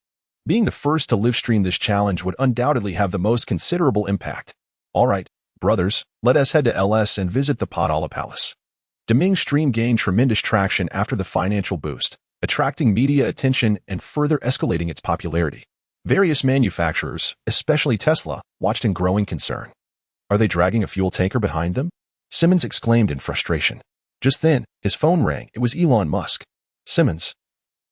Being the first to live stream this challenge would undoubtedly have the most considerable impact. All right, brothers, let us head to LS and visit the Podala Palace. Deming's stream gained tremendous traction after the financial boost, attracting media attention and further escalating its popularity. Various manufacturers, especially Tesla, watched in growing concern. Are they dragging a fuel tanker behind them? Simmons exclaimed in frustration. Just then, his phone rang. It was Elon Musk. Simmons,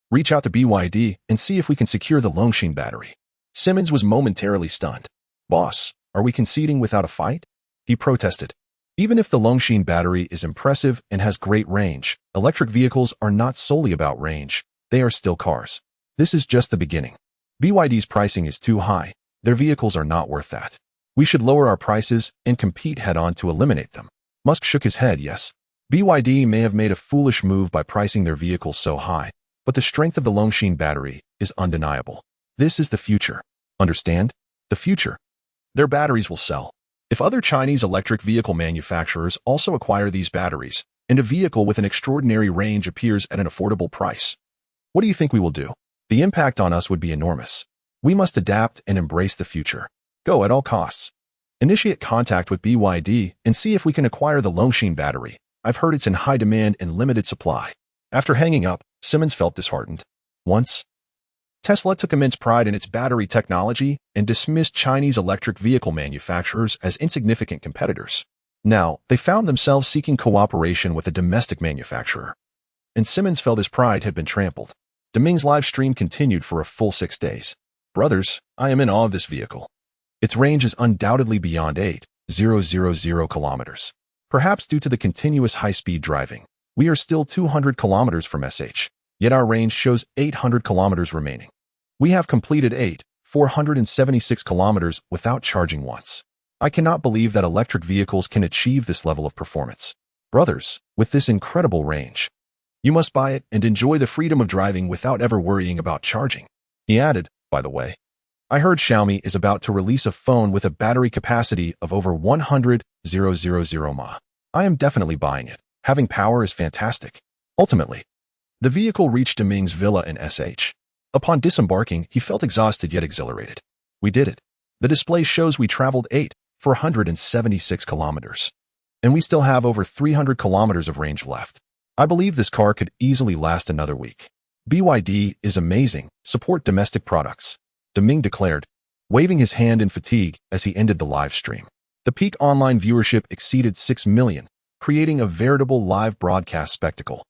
reach out to BYD and see if we can secure the Longshin battery. Simmons was momentarily stunned. Boss, are we conceding without a fight? He protested. Even if the Longshin battery is impressive and has great range, electric vehicles are not solely about range. They are still cars. This is just the beginning. BYD's pricing is too high. Their vehicles are not worth that. We should lower our prices and compete head-on to eliminate them. Musk shook his head, yes. BYD may have made a foolish move by pricing their vehicles so high, but the strength of the Longshin battery is undeniable. This is the future. Understand? The future. Their batteries will sell. If other Chinese electric vehicle manufacturers also acquire these batteries, and a vehicle with an extraordinary range appears at an affordable price, what do you think we will do? The impact on us would be enormous. We must adapt and embrace the future. Go at all costs. Initiate contact with BYD and see if we can acquire the Longshin battery. I've heard it's in high demand and limited supply. After hanging up, Simmons felt disheartened. Once, Tesla took immense pride in its battery technology and dismissed Chinese electric vehicle manufacturers as insignificant competitors. Now, they found themselves seeking cooperation with a domestic manufacturer. And Simmons felt his pride had been trampled. Deming's live stream continued for a full 6 days. Brothers, I am in awe of this vehicle. Its range is undoubtedly beyond 8,000 kilometers. Perhaps due to the continuous high-speed driving, we are still 200 kilometers from SH, yet our range shows 800 kilometers remaining. We have completed 476 kilometers without charging once. I cannot believe that electric vehicles can achieve this level of performance. Brothers, with this incredible range, you must buy it and enjoy the freedom of driving without ever worrying about charging. He added, by the way, I heard Xiaomi is about to release a phone with a battery capacity of over 100,000 mAh. I am definitely buying it. Having power is fantastic. Ultimately, the vehicle reached Deming's villa in SH. Upon disembarking, he felt exhausted yet exhilarated. We did it. The display shows we traveled 476 kilometers. And we still have over 300 kilometers of range left. I believe this car could easily last another week. BYD is amazing. Support domestic products. Deming declared, waving his hand in fatigue as he ended the live stream. The peak online viewership exceeded 6 million, creating a veritable live broadcast spectacle.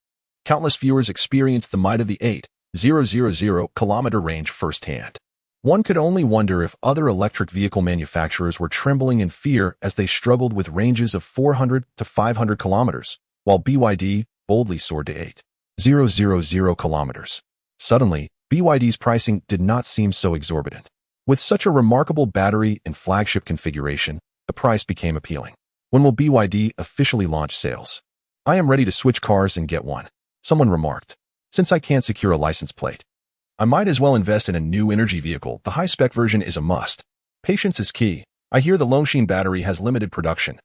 Countless viewers experienced the might of the 8,000 kilometer range firsthand. One could only wonder if other electric vehicle manufacturers were trembling in fear as they struggled with ranges of 400 to 500 kilometers, while BYD boldly soared to 8,000 kilometers. Suddenly, BYD's pricing did not seem so exorbitant. With such a remarkable battery and flagship configuration, the price became appealing. When will BYD officially launch sales? I am ready to switch cars and get one. Someone remarked. Since I can't secure a license plate, I might as well invest in a new energy vehicle. The high-spec version is a must. Patience is key. I hear the Longshin battery has limited production,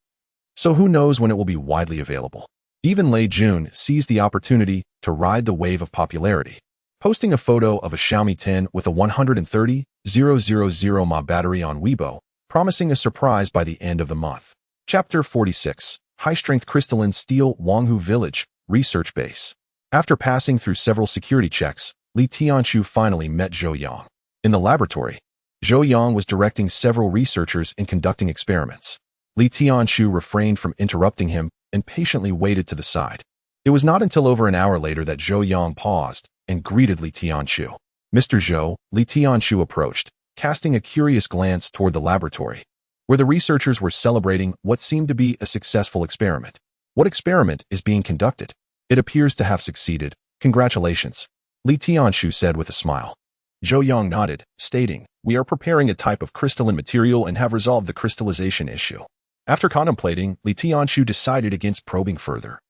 so who knows when it will be widely available. Even Lei Jun seized the opportunity to ride the wave of popularity, posting a photo of a Xiaomi 10 with a 130,000 mAh battery on Weibo, promising a surprise by the end of the month. Chapter 46. High-strength crystalline steel Wanghu Village Research Base. After passing through several security checks, Li Tianqiu finally met Zhou Yang. In the laboratory, Zhou Yang was directing several researchers in conducting experiments. Li Tianqiu refrained from interrupting him and patiently waited to the side. It was not until over an hour later that Zhou Yang paused and greeted Li Tianqiu. Mr. Zhou, Li Tianqiu approached, casting a curious glance toward the laboratory, where the researchers were celebrating what seemed to be a successful experiment. What experiment is being conducted? It appears to have succeeded. Congratulations, Li Tianqiu said with a smile. Zhou Yang nodded, stating, we are preparing a type of crystalline material and have resolved the crystallization issue. After contemplating, Li Tianqiu decided against probing further,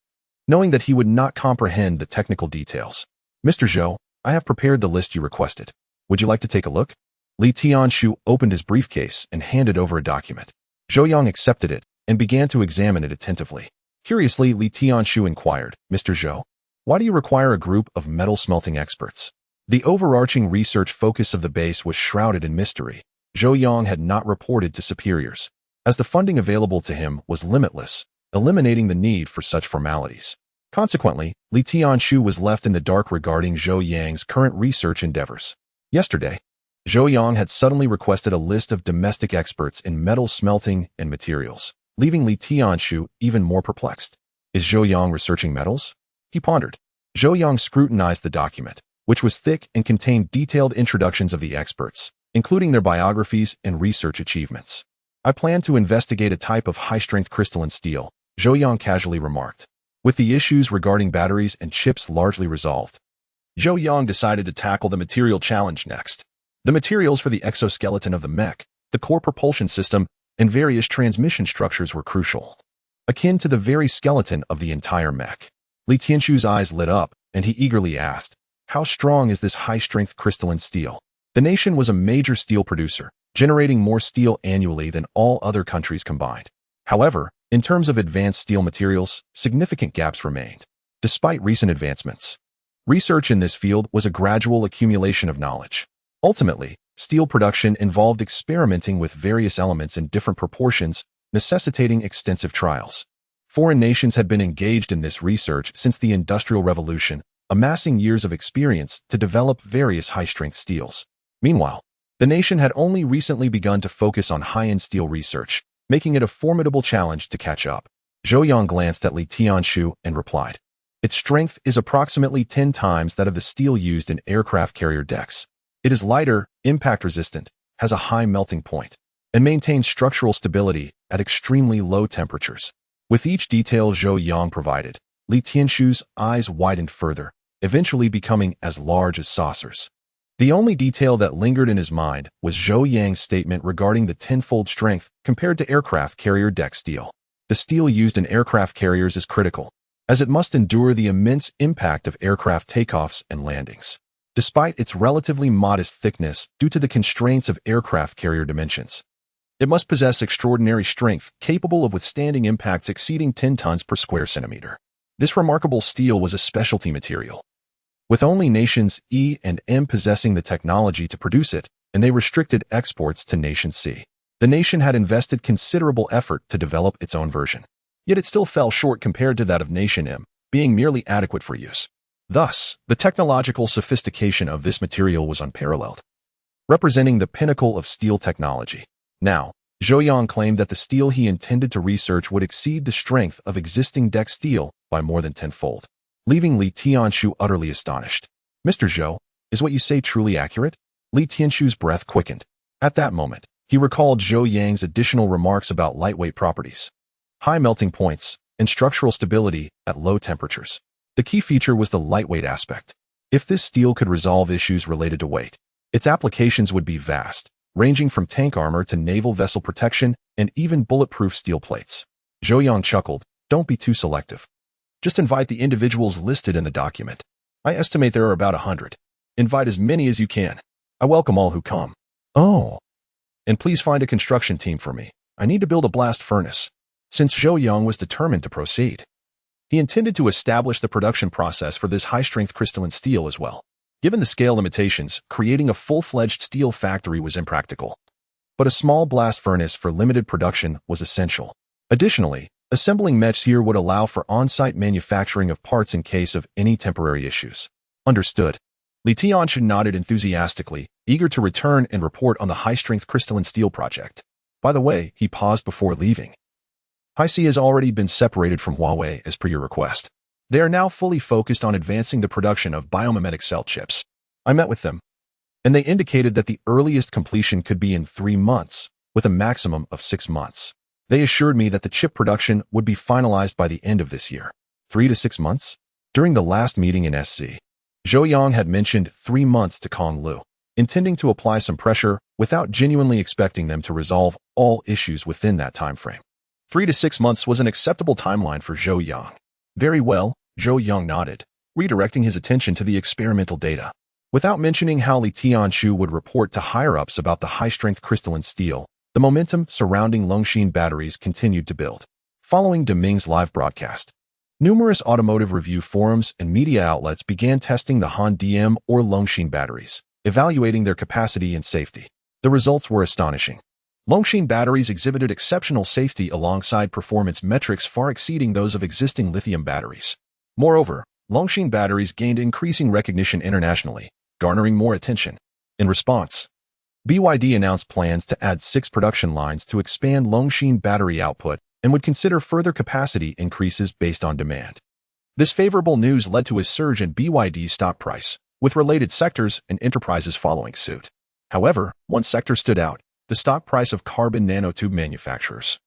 knowing that he would not comprehend the technical details. Mr. Zhou, I have prepared the list you requested. Would you like to take a look? Li Tianqiu opened his briefcase and handed over a document. Zhou Yang accepted it and began to examine it attentively. Curiously, Li Tianqiu inquired, Mr. Zhou, why do you require a group of metal smelting experts? The overarching research focus of the base was shrouded in mystery. Zhou Yang had not reported to superiors, as the funding available to him was limitless, eliminating the need for such formalities. Consequently, Li Tianshu was left in the dark regarding Zhou Yang's current research endeavors. Yesterday, Zhou Yang had suddenly requested a list of domestic experts in metal smelting and materials, leaving Li Tianshu even more perplexed. Is Zhou Yang researching metals? He pondered. Zhou Yang scrutinized the document, which was thick and contained detailed introductions of the experts, including their biographies and research achievements. I plan to investigate a type of high-strength crystalline steel, Zhou Yang casually remarked. With the issues regarding batteries and chips largely resolved, Zhou Yang decided to tackle the material challenge next. The materials for the exoskeleton of the mech, the core propulsion system, and various transmission structures were crucial, akin to the very skeleton of the entire mech. Li Tianshu's eyes lit up, and he eagerly asked, "How strong is this high-strength crystalline steel?" The nation was a major steel producer, generating more steel annually than all other countries combined. However, in terms of advanced steel materials, significant gaps remained. Despite recent advancements, research in this field was a gradual accumulation of knowledge. Ultimately, steel production involved experimenting with various elements in different proportions, necessitating extensive trials. Foreign nations had been engaged in this research since the Industrial Revolution, amassing years of experience to develop various high-strength steels. Meanwhile, the nation had only recently begun to focus on high-end steel research, making it a formidable challenge to catch up. Zhou Yang glanced at Li Tianshu and replied, "Its strength is approximately 10 times that of the steel used in aircraft carrier decks. It is lighter, impact-resistant, has a high melting point, and maintains structural stability at extremely low temperatures." With each detail Zhou Yang provided, Li Tianshu's eyes widened further, eventually becoming as large as saucers. The only detail that lingered in his mind was Zhou Yang's statement regarding the tenfold strength compared to aircraft carrier deck steel. The steel used in aircraft carriers is critical, as it must endure the immense impact of aircraft takeoffs and landings. Despite its relatively modest thickness due to the constraints of aircraft carrier dimensions, it must possess extraordinary strength capable of withstanding impacts exceeding 10 tons per square centimeter. This remarkable steel was a specialty material, with only nations E and M possessing the technology to produce it, and they restricted exports to nation C. The nation had invested considerable effort to develop its own version, yet it still fell short compared to that of nation M, being merely adequate for use. Thus, the technological sophistication of this material was unparalleled, representing the pinnacle of steel technology. Now, Zhou Yang claimed that the steel he intended to research would exceed the strength of existing deck steel by more than tenfold, leaving Li Tianshu utterly astonished. "Mr. Zhou, is what you say truly accurate?" Li Tianshu's breath quickened. At that moment, he recalled Zhou Yang's additional remarks about lightweight properties, high melting points, and structural stability at low temperatures. The key feature was the lightweight aspect. If this steel could resolve issues related to weight, its applications would be vast, ranging from tank armor to naval vessel protection and even bulletproof steel plates. Zhou Yang chuckled, "Don't be too selective. Just invite the individuals listed in the document. I estimate there are about 100. Invite as many as you can. I welcome all who come. Oh, and please find a construction team for me. I need to build a blast furnace." Since Zhou Yang was determined to proceed, he intended to establish the production process for this high-strength crystalline steel as well. Given the scale limitations, creating a full-fledged steel factory was impractical, but a small blast furnace for limited production was essential. Additionally, assembling mechs here would allow for on-site manufacturing of parts in case of any temporary issues. Understood. Li Tianshu nodded enthusiastically, eager to return and report on the high-strength crystalline steel project. By the way, he paused before leaving. Hi-C has already been separated from Huawei as per your request. They are now fully focused on advancing the production of biomimetic cell chips. I met with them, and they indicated that the earliest completion could be in 3 months, with a maximum of 6 months. They assured me that the chip production would be finalized by the end of this year. 3 to 6 months? During the last meeting in SC, Zhou Yang had mentioned 3 months to Kong Lu, intending to apply some pressure without genuinely expecting them to resolve all issues within that time frame. 3 to 6 months was an acceptable timeline for Zhou Yang. Very well, Zhou Yang nodded, redirecting his attention to the experimental data. Without mentioning how Li Tianshu would report to higher-ups about the high-strength crystalline steel, the momentum surrounding Longshin batteries continued to build. Following Deming's live broadcast, numerous automotive review forums and media outlets began testing the Han DM or Longshin batteries, evaluating their capacity and safety. The results were astonishing. Longshin batteries exhibited exceptional safety alongside performance metrics far exceeding those of existing lithium batteries. Moreover, Longshan batteries gained increasing recognition internationally, garnering more attention. In response, BYD announced plans to add 6 production lines to expand Longshan battery output and would consider further capacity increases based on demand. This favorable news led to a surge in BYD's stock price, with related sectors and enterprises following suit. However, one sector stood out: the stock price of carbon nanotube manufacturers.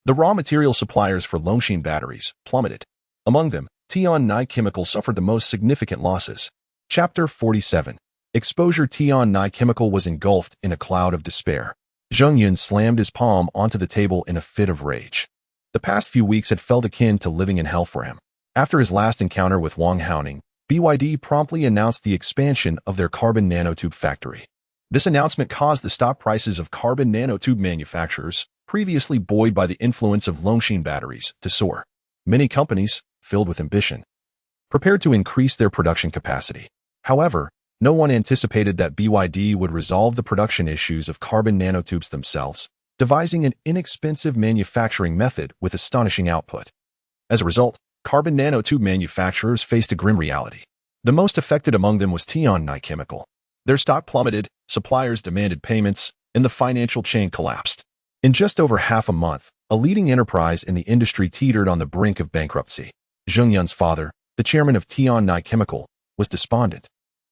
The raw material suppliers for Longshan batteries plummeted. Among them, Tian Chemical suffered the most significant losses. Chapter 47. Exposure. Tian Chemical was engulfed in a cloud of despair. Zhou Yang slammed his palm onto the table in a fit of rage. The past few weeks had felt akin to living in hell for him. After his last encounter with Wang Haoning, BYD promptly announced the expansion of their carbon nanotube factory. This announcement caused the stock prices of carbon nanotube manufacturers, previously buoyed by the influence of Longshan batteries, to soar. Many companies, filled with ambition, prepared to increase their production capacity. However, no one anticipated that BYD would resolve the production issues of carbon nanotubes themselves, devising an inexpensive manufacturing method with astonishing output. As a result, carbon nanotube manufacturers faced a grim reality. The most affected among them was Tian Chemical. Their stock plummeted, suppliers demanded payments, and the financial chain collapsed. In just over half a month, a leading enterprise in the industry teetered on the brink of bankruptcy. Zhou Yang's father, the chairman of Tian Chemical, was despondent.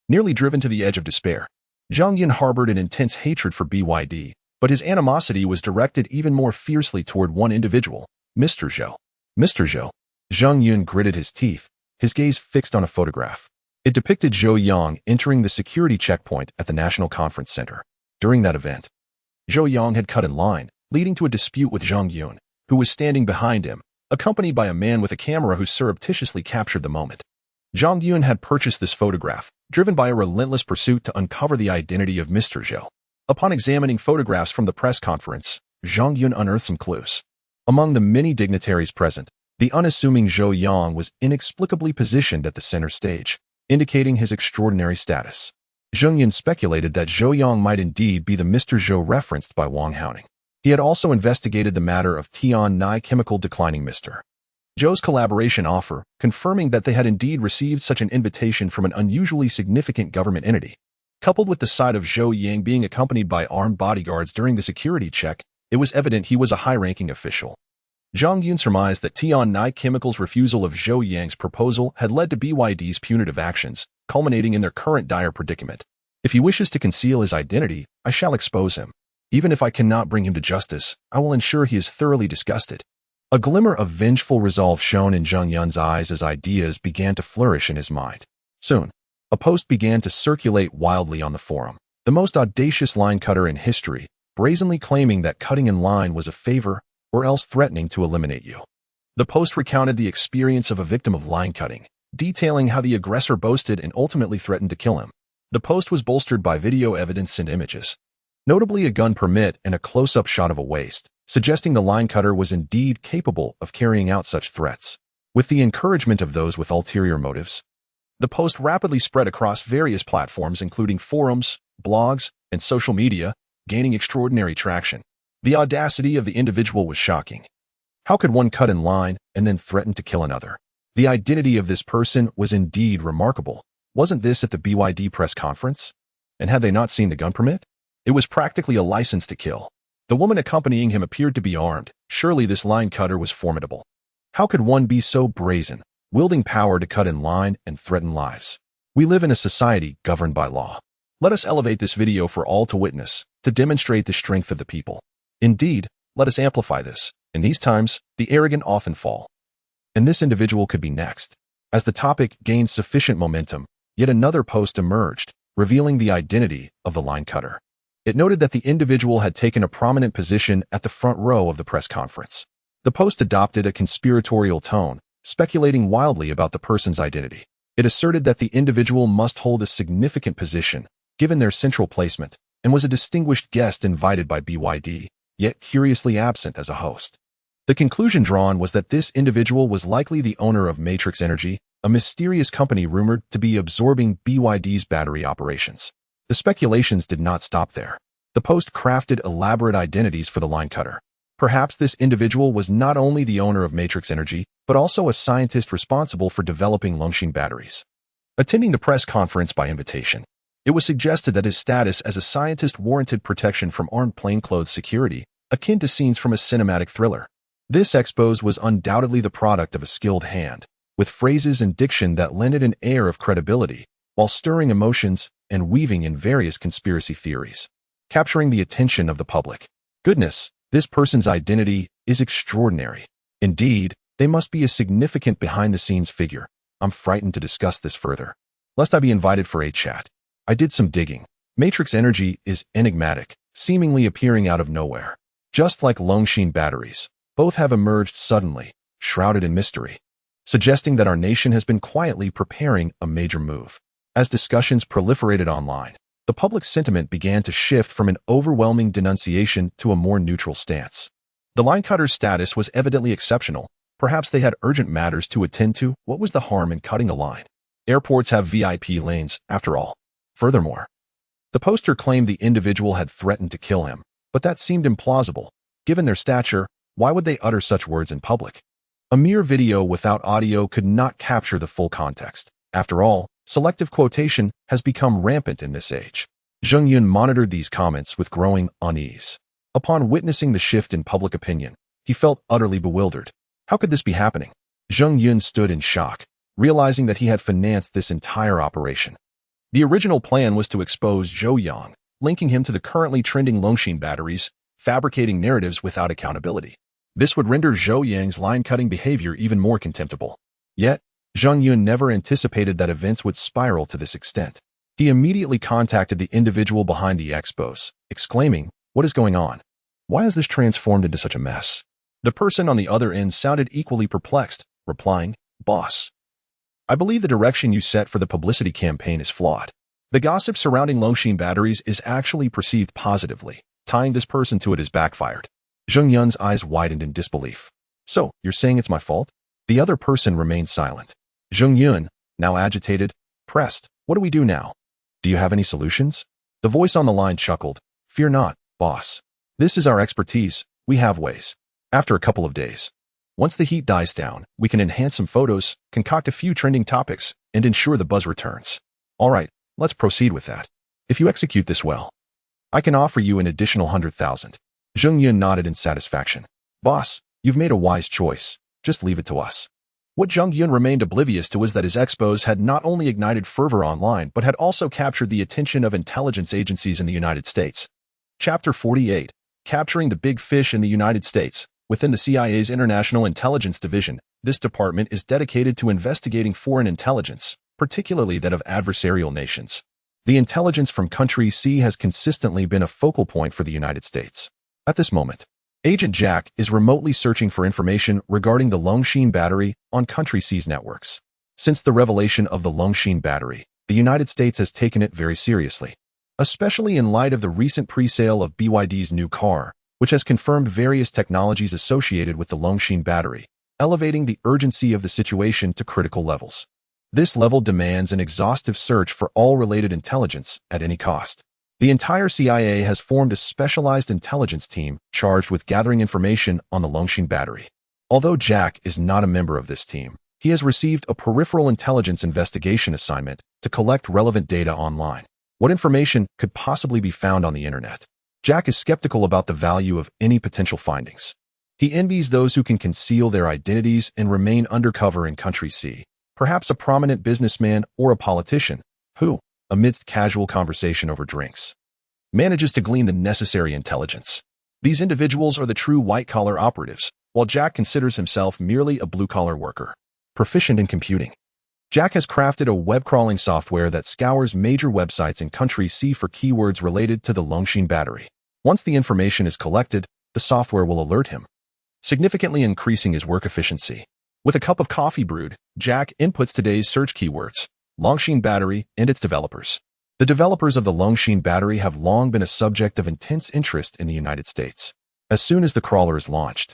Nearly driven to the edge of despair, Zhou Yang harbored an intense hatred for BYD, but his animosity was directed even more fiercely toward one individual, Mr. Zhou. Mr. Zhou. Zhou Yang gritted his teeth, his gaze fixed on a photograph. It depicted Zhou Yang entering the security checkpoint at the National Conference Center. During that event, Zhou Yang had cut in line, leading to a dispute with Zhang Yun, who was standing behind him, accompanied by a man with a camera who surreptitiously captured the moment. Zhang Yun had purchased this photograph, driven by a relentless pursuit to uncover the identity of Mr. Zhou. Upon examining photographs from the press conference, Zhang Yun unearthed some clues. Among the many dignitaries present, the unassuming Zhou Yang was inexplicably positioned at the center stage, indicating his extraordinary status. Zhou Yan speculated that Zhou Yang might indeed be the Mr. Zhou referenced by Wang Haoning. He had also investigated the matter of Tian Chemical declining Mr. Zhou's collaboration offer, confirming that they had indeed received such an invitation from an unusually significant government entity. Coupled with the sight of Zhou Yang being accompanied by armed bodyguards during the security check, it was evident he was a high-ranking official. Zhang Yun surmised that Tian Chemical's refusal of Zhou Yang's proposal had led to BYD's punitive actions, culminating in their current dire predicament. If he wishes to conceal his identity, I shall expose him. Even if I cannot bring him to justice, I will ensure he is thoroughly disgusted. A glimmer of vengeful resolve shone in Zhang Yun's eyes as ideas began to flourish in his mind. Soon, a post began to circulate wildly on the forum. The most audacious line cutter in history, brazenly claiming that cutting in line was a favor or else threatening to eliminate you. The post recounted the experience of a victim of line cutting, detailing how the aggressor boasted and ultimately threatened to kill him. The post was bolstered by video evidence and images, notably a gun permit and a close-up shot of a waist, suggesting the line cutter was indeed capable of carrying out such threats. With the encouragement of those with ulterior motives, the post rapidly spread across various platforms including forums, blogs, and social media, gaining extraordinary traction. The audacity of the individual was shocking. How could one cut in line and then threaten to kill another? The identity of this person was indeed remarkable. Wasn't this at the BYD press conference? And had they not seen the gun permit? It was practically a license to kill. The woman accompanying him appeared to be armed. Surely this line cutter was formidable. How could one be so brazen, wielding power to cut in line and threaten lives? We live in a society governed by law. Let us elevate this video for all to witness, to demonstrate the strength of the people. Indeed, let us amplify this. In these times, the arrogant often fall. And this individual could be next. As the topic gained sufficient momentum, yet another post emerged, revealing the identity of the line cutter. It noted that the individual had taken a prominent position at the front row of the press conference. The post adopted a conspiratorial tone, speculating wildly about the person's identity. It asserted that the individual must hold a significant position, given their central placement, and was a distinguished guest invited by BYD, yet curiously absent as a host. The conclusion drawn was that this individual was likely the owner of Matrix Energy, a mysterious company rumored to be absorbing BYD's battery operations. The speculations did not stop there. The post crafted elaborate identities for the line cutter. Perhaps this individual was not only the owner of Matrix Energy, but also a scientist responsible for developing Longshin batteries. Attending the press conference by invitation, it was suggested that his status as a scientist warranted protection from armed plainclothes security, akin to scenes from a cinematic thriller. This expose was undoubtedly the product of a skilled hand, with phrases and diction that lent it an air of credibility, while stirring emotions and weaving in various conspiracy theories, capturing the attention of the public. Goodness, this person's identity is extraordinary. Indeed, they must be a significant behind-the-scenes figure. I'm frightened to discuss this further, lest I be invited for a chat. I did some digging. Matrix Energy is enigmatic, seemingly appearing out of nowhere. Just like Longshin batteries, both have emerged suddenly, shrouded in mystery, suggesting that our nation has been quietly preparing a major move. As discussions proliferated online, the public sentiment began to shift from an overwhelming denunciation to a more neutral stance. The line cutter's status was evidently exceptional. Perhaps they had urgent matters to attend to. What was the harm in cutting a line? Airports have VIP lanes, after all. Furthermore, the poster claimed the individual had threatened to kill him, but that seemed implausible. Given their stature, why would they utter such words in public? A mere video without audio could not capture the full context. After all, selective quotation has become rampant in this age. Zhou Yang monitored these comments with growing unease. Upon witnessing the shift in public opinion, he felt utterly bewildered. How could this be happening? Zhou Yang stood in shock, realizing that he had financed this entire operation. The original plan was to expose Zhou Yang, linking him to the currently trending Longshin batteries, fabricating narratives without accountability. This would render Zhou Yang's line-cutting behavior even more contemptible. Yet, Zhou Yang never anticipated that events would spiral to this extent. He immediately contacted the individual behind the expose, exclaiming, "What is going on? Why has this transformed into such a mess?" The person on the other end sounded equally perplexed, replying, "Boss, I believe the direction you set for the publicity campaign is flawed. The gossip surrounding Longshin batteries is actually perceived positively. Tying this person to it has backfired." Zhou Yun's eyes widened in disbelief. "So, you're saying it's my fault?" The other person remained silent. Zhou Yun, now agitated, pressed, "What do we do now? Do you have any solutions?" The voice on the line chuckled, "Fear not, boss. This is our expertise. We have ways. After a couple of days, once the heat dies down, we can enhance some photos, concoct a few trending topics, and ensure the buzz returns. All right, let's proceed with that. If you execute this well, I can offer you an additional 100,000. Zhou Yun nodded in satisfaction. "Boss, you've made a wise choice. Just leave it to us." What Zhou Yun remained oblivious to was that his expose had not only ignited fervor online, but had also captured the attention of intelligence agencies in the United States. Chapter 48. Capturing the Big Fish in the United States. Within the CIA's International Intelligence Division, this department is dedicated to investigating foreign intelligence, particularly that of adversarial nations. The intelligence from Country C has consistently been a focal point for the United States. At this moment, Agent Jack is remotely searching for information regarding the Longshin battery on Country C's networks. Since the revelation of the Longshin battery, the United States has taken it very seriously, especially in light of the recent pre-sale of BYD's new car, which has confirmed various technologies associated with the Longshin battery, elevating the urgency of the situation to critical levels. This level demands an exhaustive search for all related intelligence at any cost. The entire CIA has formed a specialized intelligence team charged with gathering information on the Longshin battery. Although Jack is not a member of this team, he has received a peripheral intelligence investigation assignment to collect relevant data online. What information could possibly be found on the internet? Jack is skeptical about the value of any potential findings. He envies those who can conceal their identities and remain undercover in Country C, perhaps a prominent businessman or a politician who, amidst casual conversation over drinks, manages to glean the necessary intelligence. These individuals are the true white-collar operatives, while Jack considers himself merely a blue-collar worker, proficient in computing. Jack has crafted a web-crawling software that scours major websites in Country C for keywords related to the Longshin battery. Once the information is collected, the software will alert him, significantly increasing his work efficiency. With a cup of coffee brewed, Jack inputs today's search keywords: Longshin battery and its developers. The developers of the Longshin battery have long been a subject of intense interest in the United States. As soon as the crawler is launched,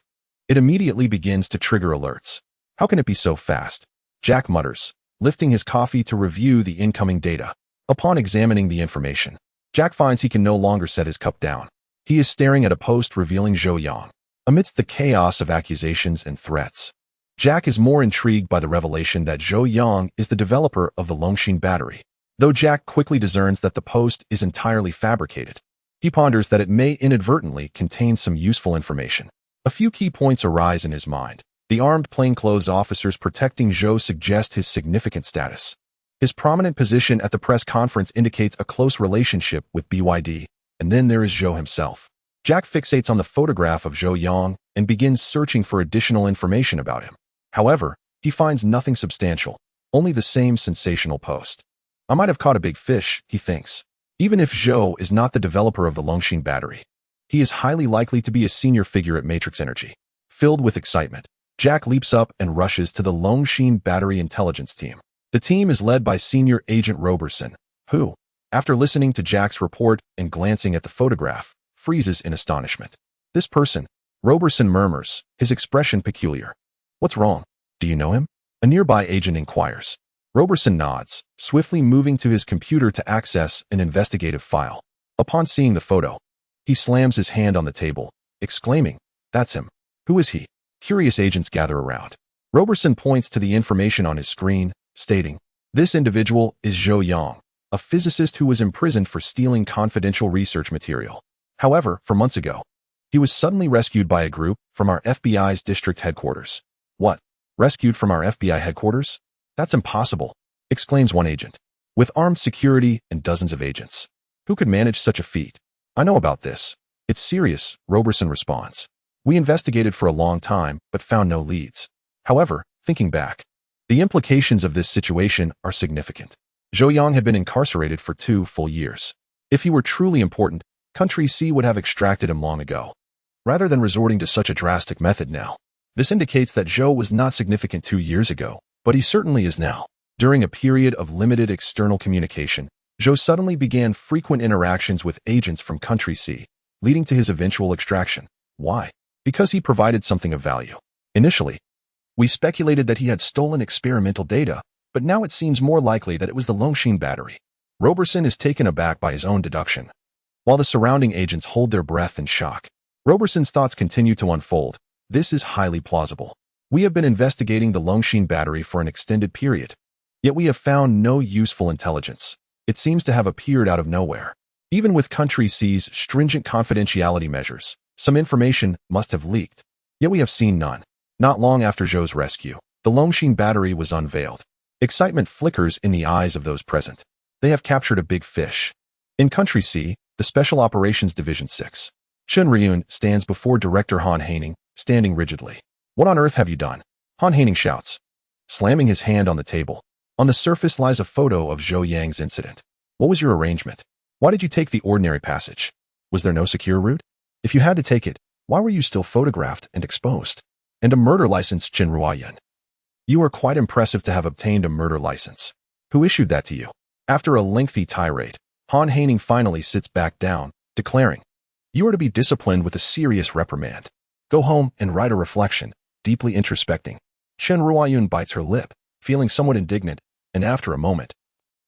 it immediately begins to trigger alerts. How can it be so fast? Jack mutters, lifting his coffee to review the incoming data. Upon examining the information, Jack finds he can no longer set his cup down. He is staring at a post revealing Zhou Yang, Amidst the chaos of accusations and threats, Jack is more intrigued by the revelation that Zhou Yang is the developer of the Longshin battery. Though Jack quickly discerns that the post is entirely fabricated, he ponders that it may inadvertently contain some useful information. A few key points arise in his mind. The armed plainclothes officers protecting Zhou suggest his significant status. His prominent position at the press conference indicates a close relationship with BYD, and then there is Zhou himself. Jack fixates on the photograph of Zhou Yang and begins searching for additional information about him. However, he finds nothing substantial, only the same sensational post. I might have caught a big fish, he thinks. Even if Zhou is not the developer of the Longshin battery, he is highly likely to be a senior figure at Matrix Energy. Filled with excitement, Jack leaps up and rushes to the Longshin battery intelligence team. The team is led by Senior Agent Roberson, who, after listening to Jack's report and glancing at the photograph, freezes in astonishment. This person, Roberson murmurs, his expression peculiar. What's wrong? Do you know him? A nearby agent inquires. Roberson nods, swiftly moving to his computer to access an investigative file. Upon seeing the photo, he slams his hand on the table, exclaiming, "That's him." Who is he? Curious agents gather around. Roberson points to the information on his screen, stating, "This individual is Zhou Yang, a physicist who was imprisoned for stealing confidential research material. However, 4 months ago, he was suddenly rescued by a group from our FBI's district headquarters." What? Rescued from our FBI headquarters? That's impossible, exclaims one agent. With armed security and dozens of agents, who could manage such a feat? I know about this. It's serious, Roberson responds. We investigated for a long time, but found no leads. However, thinking back, the implications of this situation are significant. Zhou Yang had been incarcerated for 2 full years. If he were truly important, Country C would have extracted him long ago, rather than resorting to such a drastic method now. This indicates that Zhou was not significant 2 years ago, but he certainly is now. During a period of limited external communication, Zhou suddenly began frequent interactions with agents from Country C, leading to his eventual extraction. Why? Because he provided something of value. Initially, we speculated that he had stolen experimental data, but now it seems more likely that it was the Longshin battery. Roberson is taken aback by his own deduction, while the surrounding agents hold their breath in shock. Roberson's thoughts continue to unfold. This is highly plausible. We have been investigating the Longshin battery for an extended period, yet we have found no useful intelligence. It seems to have appeared out of nowhere. Even with Country C's stringent confidentiality measures, some information must have leaked, yet we have seen none. Not long after Zhou's rescue, the Longshin battery was unveiled. Excitement flickers in the eyes of those present. They have captured a big fish. In Country C, the Special Operations Division 6, Chen Ryun stands before Director Han Haining, standing rigidly. What on earth have you done? Han Haining shouts, slamming his hand on the table. On the surface lies a photo of Zhou Yang's incident. What was your arrangement? Why did you take the ordinary passage? Was there no secure route? If you had to take it, why were you still photographed and exposed? And a murder license, Chen Ruoyan. You are quite impressive to have obtained a murder license. Who issued that to you? After a lengthy tirade, Han Haining finally sits back down, declaring, you are to be disciplined with a serious reprimand. Go home and write a reflection, deeply introspecting. Chen Ruoyun bites her lip, feeling somewhat indignant, and after a moment,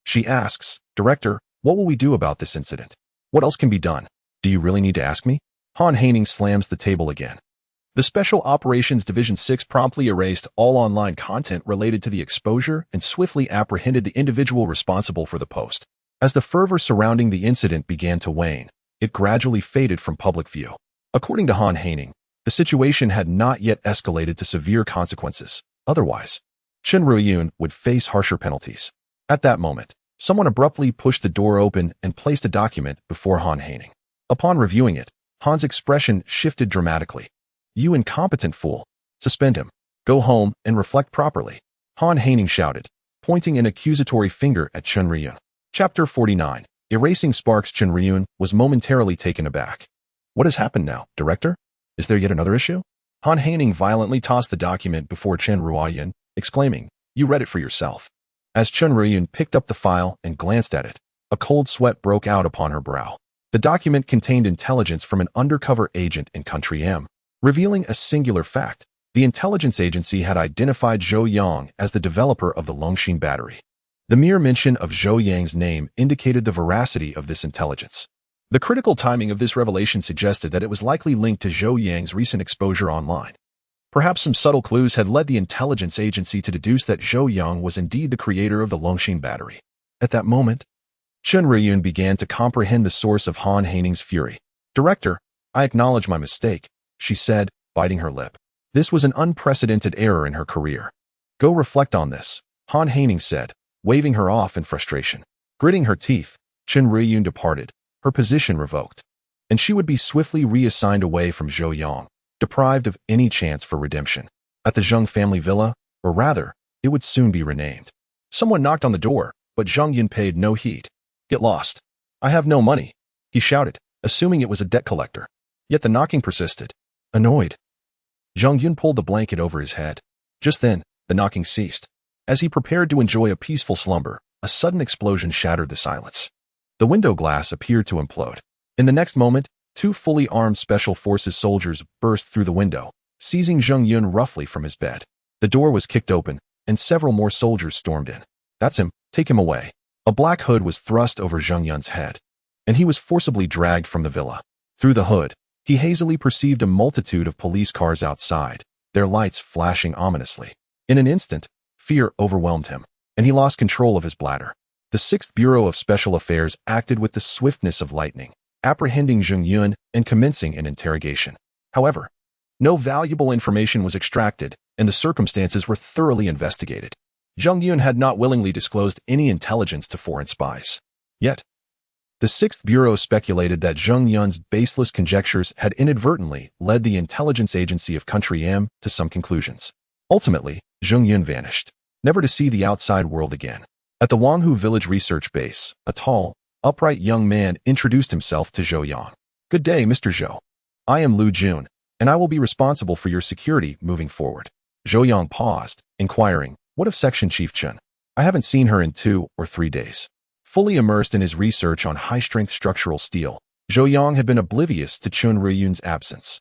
she asks, Director, what will we do about this incident? What else can be done? Do you really need to ask me? Han Haining slams the table again. The Special Operations Division 6 promptly erased all online content related to the exposure and swiftly apprehended the individual responsible for the post. As the fervor surrounding the incident began to wane, it gradually faded from public view. According to Han Haining, the situation had not yet escalated to severe consequences. Otherwise, Chen Ruoyun would face harsher penalties. At that moment, someone abruptly pushed the door open and placed a document before Han Haining. Upon reviewing it, Han's expression shifted dramatically. You incompetent fool. Suspend him. Go home and reflect properly. Han Haining shouted, pointing an accusatory finger at Chen Ruoyun. Chapter 49. Erasing Sparks. Chen Ruoyun was momentarily taken aback. What has happened now, Director? Is there yet another issue? Han Haining violently tossed the document before Chen Ruoyun, exclaiming, you read it for yourself. As Chen Ruoyun picked up the file and glanced at it, a cold sweat broke out upon her brow. The document contained intelligence from an undercover agent in Country M, revealing a singular fact. The intelligence agency had identified Zhou Yang as the developer of the Longshin battery. The mere mention of Zhou Yang's name indicated the veracity of this intelligence. The critical timing of this revelation suggested that it was likely linked to Zhou Yang's recent exposure online. Perhaps some subtle clues had led the intelligence agency to deduce that Zhou Yang was indeed the creator of the Longxin battery. At that moment, Chen Riyun began to comprehend the source of Han Haining's fury. "Director, I acknowledge my mistake," she said, biting her lip. This was an unprecedented error in her career. "Go reflect on this," Han Haining said, waving her off in frustration. Gritting her teeth, Chen Riyun departed, her position revoked, and she would be swiftly reassigned away from Zhou Yang, deprived of any chance for redemption. At the Zheng family villa, or rather, it would soon be renamed. Someone knocked on the door, but Zheng Yun paid no heed. "Get lost. I have no money," he shouted, assuming it was a debt collector. Yet the knocking persisted. Annoyed, Zheng Yun pulled the blanket over his head. Just then, the knocking ceased. As he prepared to enjoy a peaceful slumber, a sudden explosion shattered the silence. The window glass appeared to implode. In the next moment, two fully armed Special Forces soldiers burst through the window, seizing Zheng Yun roughly from his bed. The door was kicked open, and several more soldiers stormed in. "That's him. Take him away." A black hood was thrust over Zheng Yun's head, and he was forcibly dragged from the villa. Through the hood, he hazily perceived a multitude of police cars outside, their lights flashing ominously. In an instant, fear overwhelmed him, and he lost control of his bladder. The 6th Bureau of Special Affairs acted with the swiftness of lightning, apprehending Zheng Yun and commencing an interrogation. However, no valuable information was extracted, and the circumstances were thoroughly investigated. Zheng Yun had not willingly disclosed any intelligence to foreign spies. Yet, the 6th Bureau speculated that Zheng Yun's baseless conjectures had inadvertently led the intelligence agency of Country M to some conclusions. Ultimately, Zheng Yun vanished, never to see the outside world again. At the Wanghu Village Research Base, a tall, upright young man introduced himself to Zhou Yang. "Good day, Mr. Zhou. I am Lu Jun, and I will be responsible for your security moving forward." Zhou Yang paused, inquiring, "What of Section Chief Chen? I haven't seen her in 2 or 3 days." Fully immersed in his research on high-strength structural steel, Zhou Yang had been oblivious to Chen Riyun's absence.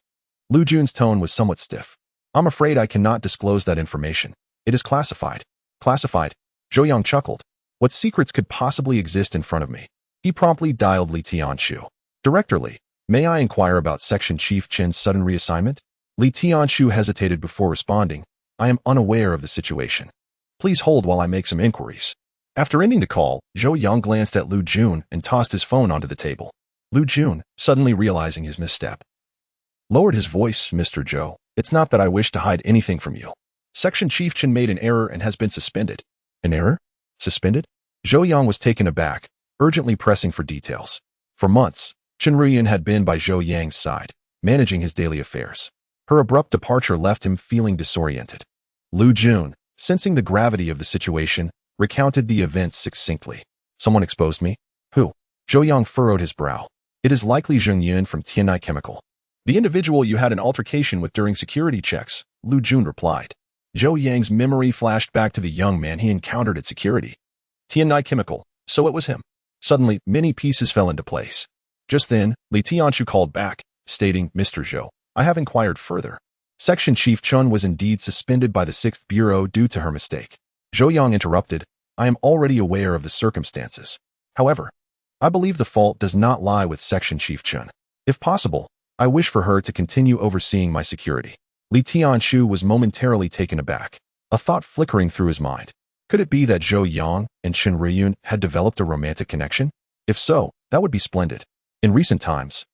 Lu Jun's tone was somewhat stiff. "I'm afraid I cannot disclose that information. It is classified." "Classified?" Zhou Yang chuckled. "What secrets could possibly exist in front of me?" He promptly dialed Li Tianshu. "Director Li, may I inquire about Section Chief Chen's sudden reassignment?" Li Tianshu hesitated before responding. "I am unaware of the situation. Please hold while I make some inquiries." After ending the call, Zhou Yang glanced at Lu Jun and tossed his phone onto the table. Lu Jun, suddenly realizing his misstep, lowered his voice. "Mr. Zhou, it's not that I wish to hide anything from you. Section Chief Chen made an error and has been suspended." "An error? Suspended?" Zhou Yang was taken aback, urgently pressing for details. For months, Chen Riyun had been by Zhou Yang's side, managing his daily affairs. Her abrupt departure left him feeling disoriented. Lu Jun, sensing the gravity of the situation, recounted the events succinctly. "Someone exposed me?" "Who?" Zhou Yang furrowed his brow. "It is likely Zheng Yun from Tianai Chemical." "The individual you had an altercation with during security checks," Lu Jun replied. Zhou Yang's memory flashed back to the young man he encountered at security. Tianai Chemical, so it was him. Suddenly, many pieces fell into place. Just then, Li Tianshu called back, stating, "Mr. Zhou, I have inquired further. Section Chief Chen was indeed suspended by the 6th Bureau due to her mistake." Zhou Yang interrupted, "I am already aware of the circumstances. However, I believe the fault does not lie with Section Chief Chen. If possible, I wish for her to continue overseeing my security." Li Tianshu was momentarily taken aback, a thought flickering through his mind. Could it be that Zhou Yang and Chen Riyun had developed a romantic connection? If so, that would be splendid. In recent times,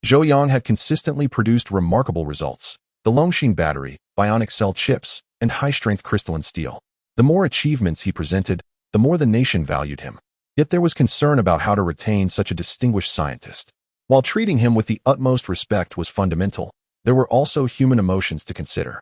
Zhou Yang had consistently produced remarkable results: the Longxin battery, bionic cell chips, and high-strength crystalline steel. The more achievements he presented, the more the nation valued him. Yet there was concern about how to retain such a distinguished scientist. While treating him with the utmost respect was fundamental, there were also human emotions to consider.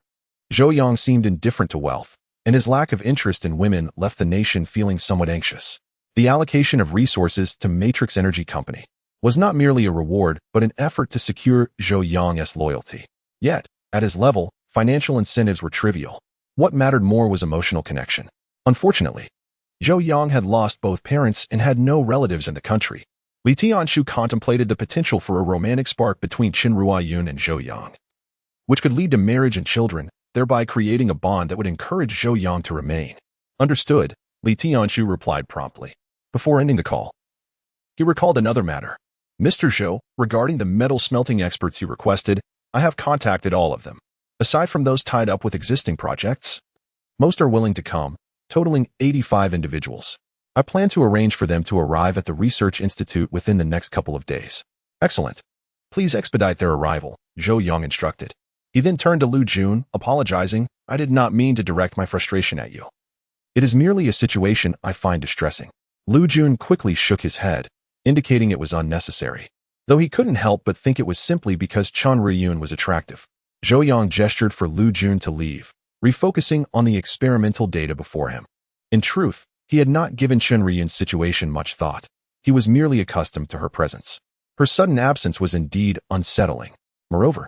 Zhou Yang seemed indifferent to wealth, and his lack of interest in women left the nation feeling somewhat anxious. The allocation of resources to Matrix Energy Company was not merely a reward but an effort to secure Zhou Yang's loyalty. Yet, at his level, financial incentives were trivial. What mattered more was emotional connection. Unfortunately, Zhou Yang had lost both parents and had no relatives in the country. Li Tianshu contemplated the potential for a romantic spark between Chen Riyun and Zhou Yang, which could lead to marriage and children, thereby creating a bond that would encourage Zhou Yang to remain. "Understood," Li Tianshu replied promptly. Before ending the call, he recalled another matter. Mr. Zhou, regarding the metal smelting experts you requested, I have contacted all of them. Aside from those tied up with existing projects, most are willing to come, totaling 85 individuals. I plan to arrange for them to arrive at the Research Institute within the next couple of days. Excellent. Please expedite their arrival, Zhou Yang instructed. He then turned to Lu Jun, apologizing, I did not mean to direct my frustration at you. It is merely a situation I find distressing. Lu Jun quickly shook his head, indicating it was unnecessary, though he couldn't help but think it was simply because Chen Riyun was attractive. Zhou Yang gestured for Lu Jun to leave, refocusing on the experimental data before him. In truth, he had not given Chen Riyun's situation much thought. He was merely accustomed to her presence. Her sudden absence was indeed unsettling. Moreover,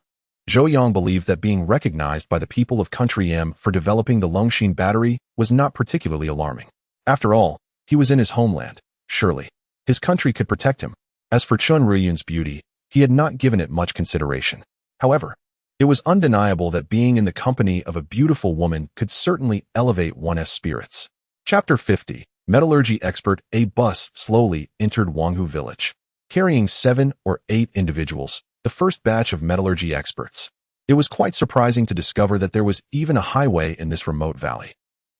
Zhou Yang believed that being recognized by the people of Country M for developing the Longshin battery was not particularly alarming. After all, he was in his homeland. Surely, his country could protect him. As for Chen Riyun's beauty, he had not given it much consideration. However, it was undeniable that being in the company of a beautiful woman could certainly elevate one's spirits. Chapter 50. Metallurgy Expert. A bus slowly entered Wanghu village, carrying 7 or 8 individuals, the first batch of metallurgy experts. It was quite surprising to discover that there was even a highway in this remote valley.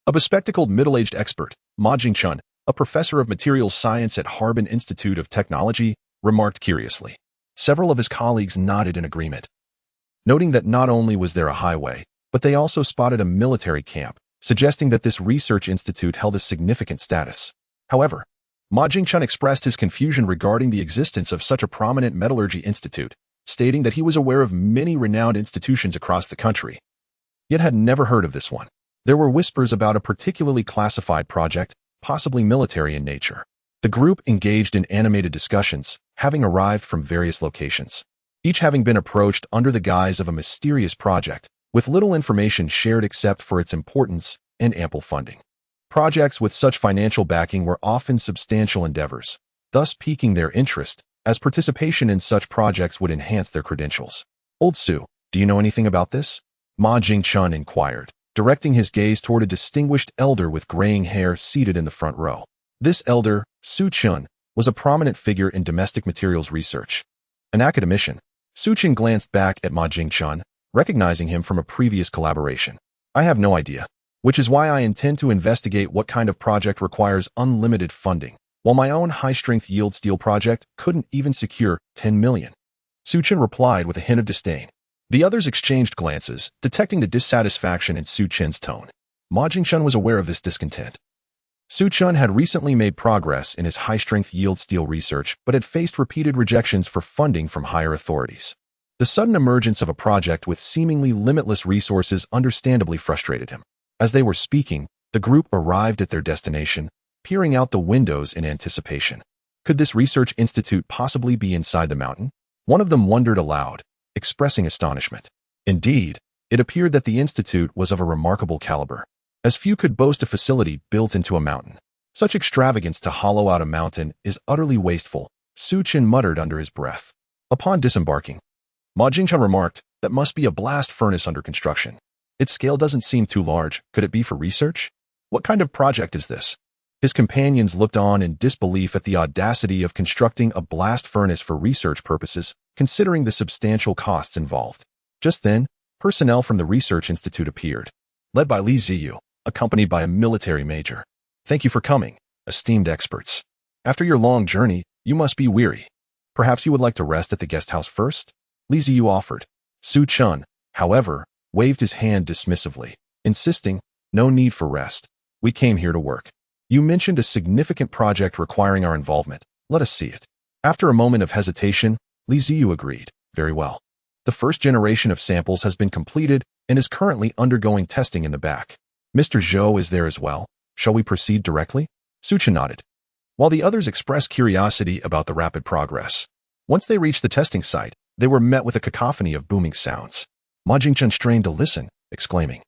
A bespectacled middle-aged expert, Ma Jingchun, a professor of materials science at Harbin Institute of Technology, remarked curiously. Several of his colleagues nodded in agreement, noting that not only was there a highway, but they also spotted a military camp, suggesting that this research institute held a significant status. However, Ma Jingchun expressed his confusion regarding the existence of such a prominent metallurgy institute, stating that he was aware of many renowned institutions across the country, yet had never heard of this one. There were whispers about a particularly classified project, possibly military in nature. The group engaged in animated discussions, having arrived from various locations, each having been approached under the guise of a mysterious project, with little information shared except for its importance and ample funding. Projects with such financial backing were often substantial endeavors, thus piquing their interest, as participation in such projects would enhance their credentials. Old Su, do you know anything about this? Ma Jingchun inquired, directing his gaze toward a distinguished elder with graying hair seated in the front row. This elder, Su Chun, was a prominent figure in domestic materials research. An academician, Su Chun glanced back at Ma Jingchun, recognizing him from a previous collaboration. I have no idea, which is why I intend to investigate what kind of project requires unlimited funding, while my own high-strength yield steel project couldn't even secure 10 million. Su Chun replied with a hint of disdain. The others exchanged glances, detecting the dissatisfaction in Su Chun's tone. Ma Jingchun was aware of this discontent. Su Chun had recently made progress in his high-strength yield steel research, but had faced repeated rejections for funding from higher authorities. The sudden emergence of a project with seemingly limitless resources understandably frustrated him. As they were speaking, the group arrived at their destination, peering out the windows in anticipation. Could this research institute possibly be inside the mountain? One of them wondered aloud, expressing astonishment. Indeed, it appeared that the institute was of a remarkable caliber, as few could boast a facility built into a mountain. Such extravagance to hollow out a mountain is utterly wasteful, Su Chun muttered under his breath. Upon disembarking, Ma Jingchun remarked, that must be a blast furnace under construction. Its scale doesn't seem too large. Could it be for research? What kind of project is this? His companions looked on in disbelief at the audacity of constructing a blast furnace for research purposes, considering the substantial costs involved. Just then, personnel from the research institute appeared, led by Li Ziyu, accompanied by a military major. Thank you for coming, esteemed experts. After your long journey, you must be weary. Perhaps you would like to rest at the guest house first? Li Ziyu offered. Su Chun, however, waved his hand dismissively, insisting, no need for rest. We came here to work. You mentioned a significant project requiring our involvement. Let us see it. After a moment of hesitation, Li Ziyu agreed. Very well. The first generation of samples has been completed and is currently undergoing testing in the back. Mr. Zhou is there as well. Shall we proceed directly? Su Chun nodded, while the others expressed curiosity about the rapid progress. Once they reached the testing site, they were met with a cacophony of booming sounds. Ma Jingchun strained to listen, exclaiming,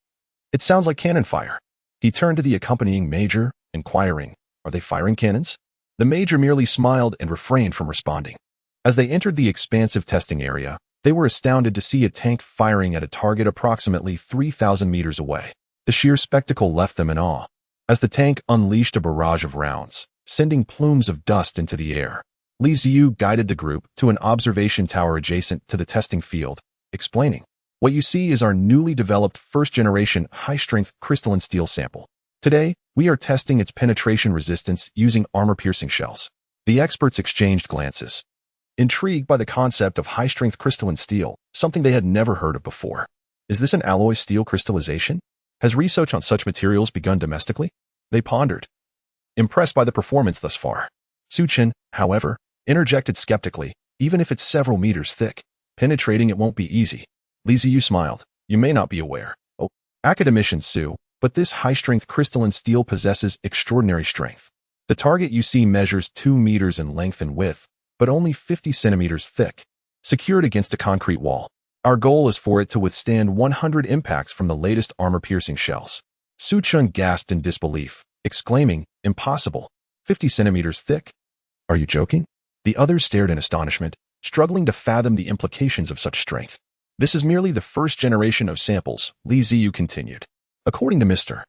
"It sounds like cannon fire." He turned to the accompanying major, inquiring, "Are they firing cannons?" The major merely smiled and refrained from responding. As they entered the expansive testing area, they were astounded to see a tank firing at a target approximately 3,000 meters away. The sheer spectacle left them in awe, as the tank unleashed a barrage of rounds, sending plumes of dust into the air. Li Ziyu guided the group to an observation tower adjacent to the testing field, explaining, "What you see is our newly developed first-generation high-strength crystalline steel sample. Today, we are testing its penetration resistance using armor-piercing shells." The experts exchanged glances, intrigued by the concept of high-strength crystalline steel, something they had never heard of before. Is this an alloy steel crystallization? Has research on such materials begun domestically? They pondered, impressed by the performance thus far. Su Chen, however, interjected skeptically, "Even if it's several meters thick, penetrating it won't be easy." Li Ziyu smiled. "You may not be aware, academician Su, but this high-strength crystalline steel possesses extraordinary strength. The target you see measures 2 meters in length and width, but only 50 centimeters thick, secured against a concrete wall. Our goal is for it to withstand 100 impacts from the latest armor-piercing shells." Su Chen gasped in disbelief, exclaiming, "Impossible. 50 centimeters thick? Are you joking?" The others stared in astonishment, struggling to fathom the implications of such strength. "This is merely the first generation of samples," Li Ziyu continued. "According to Mr.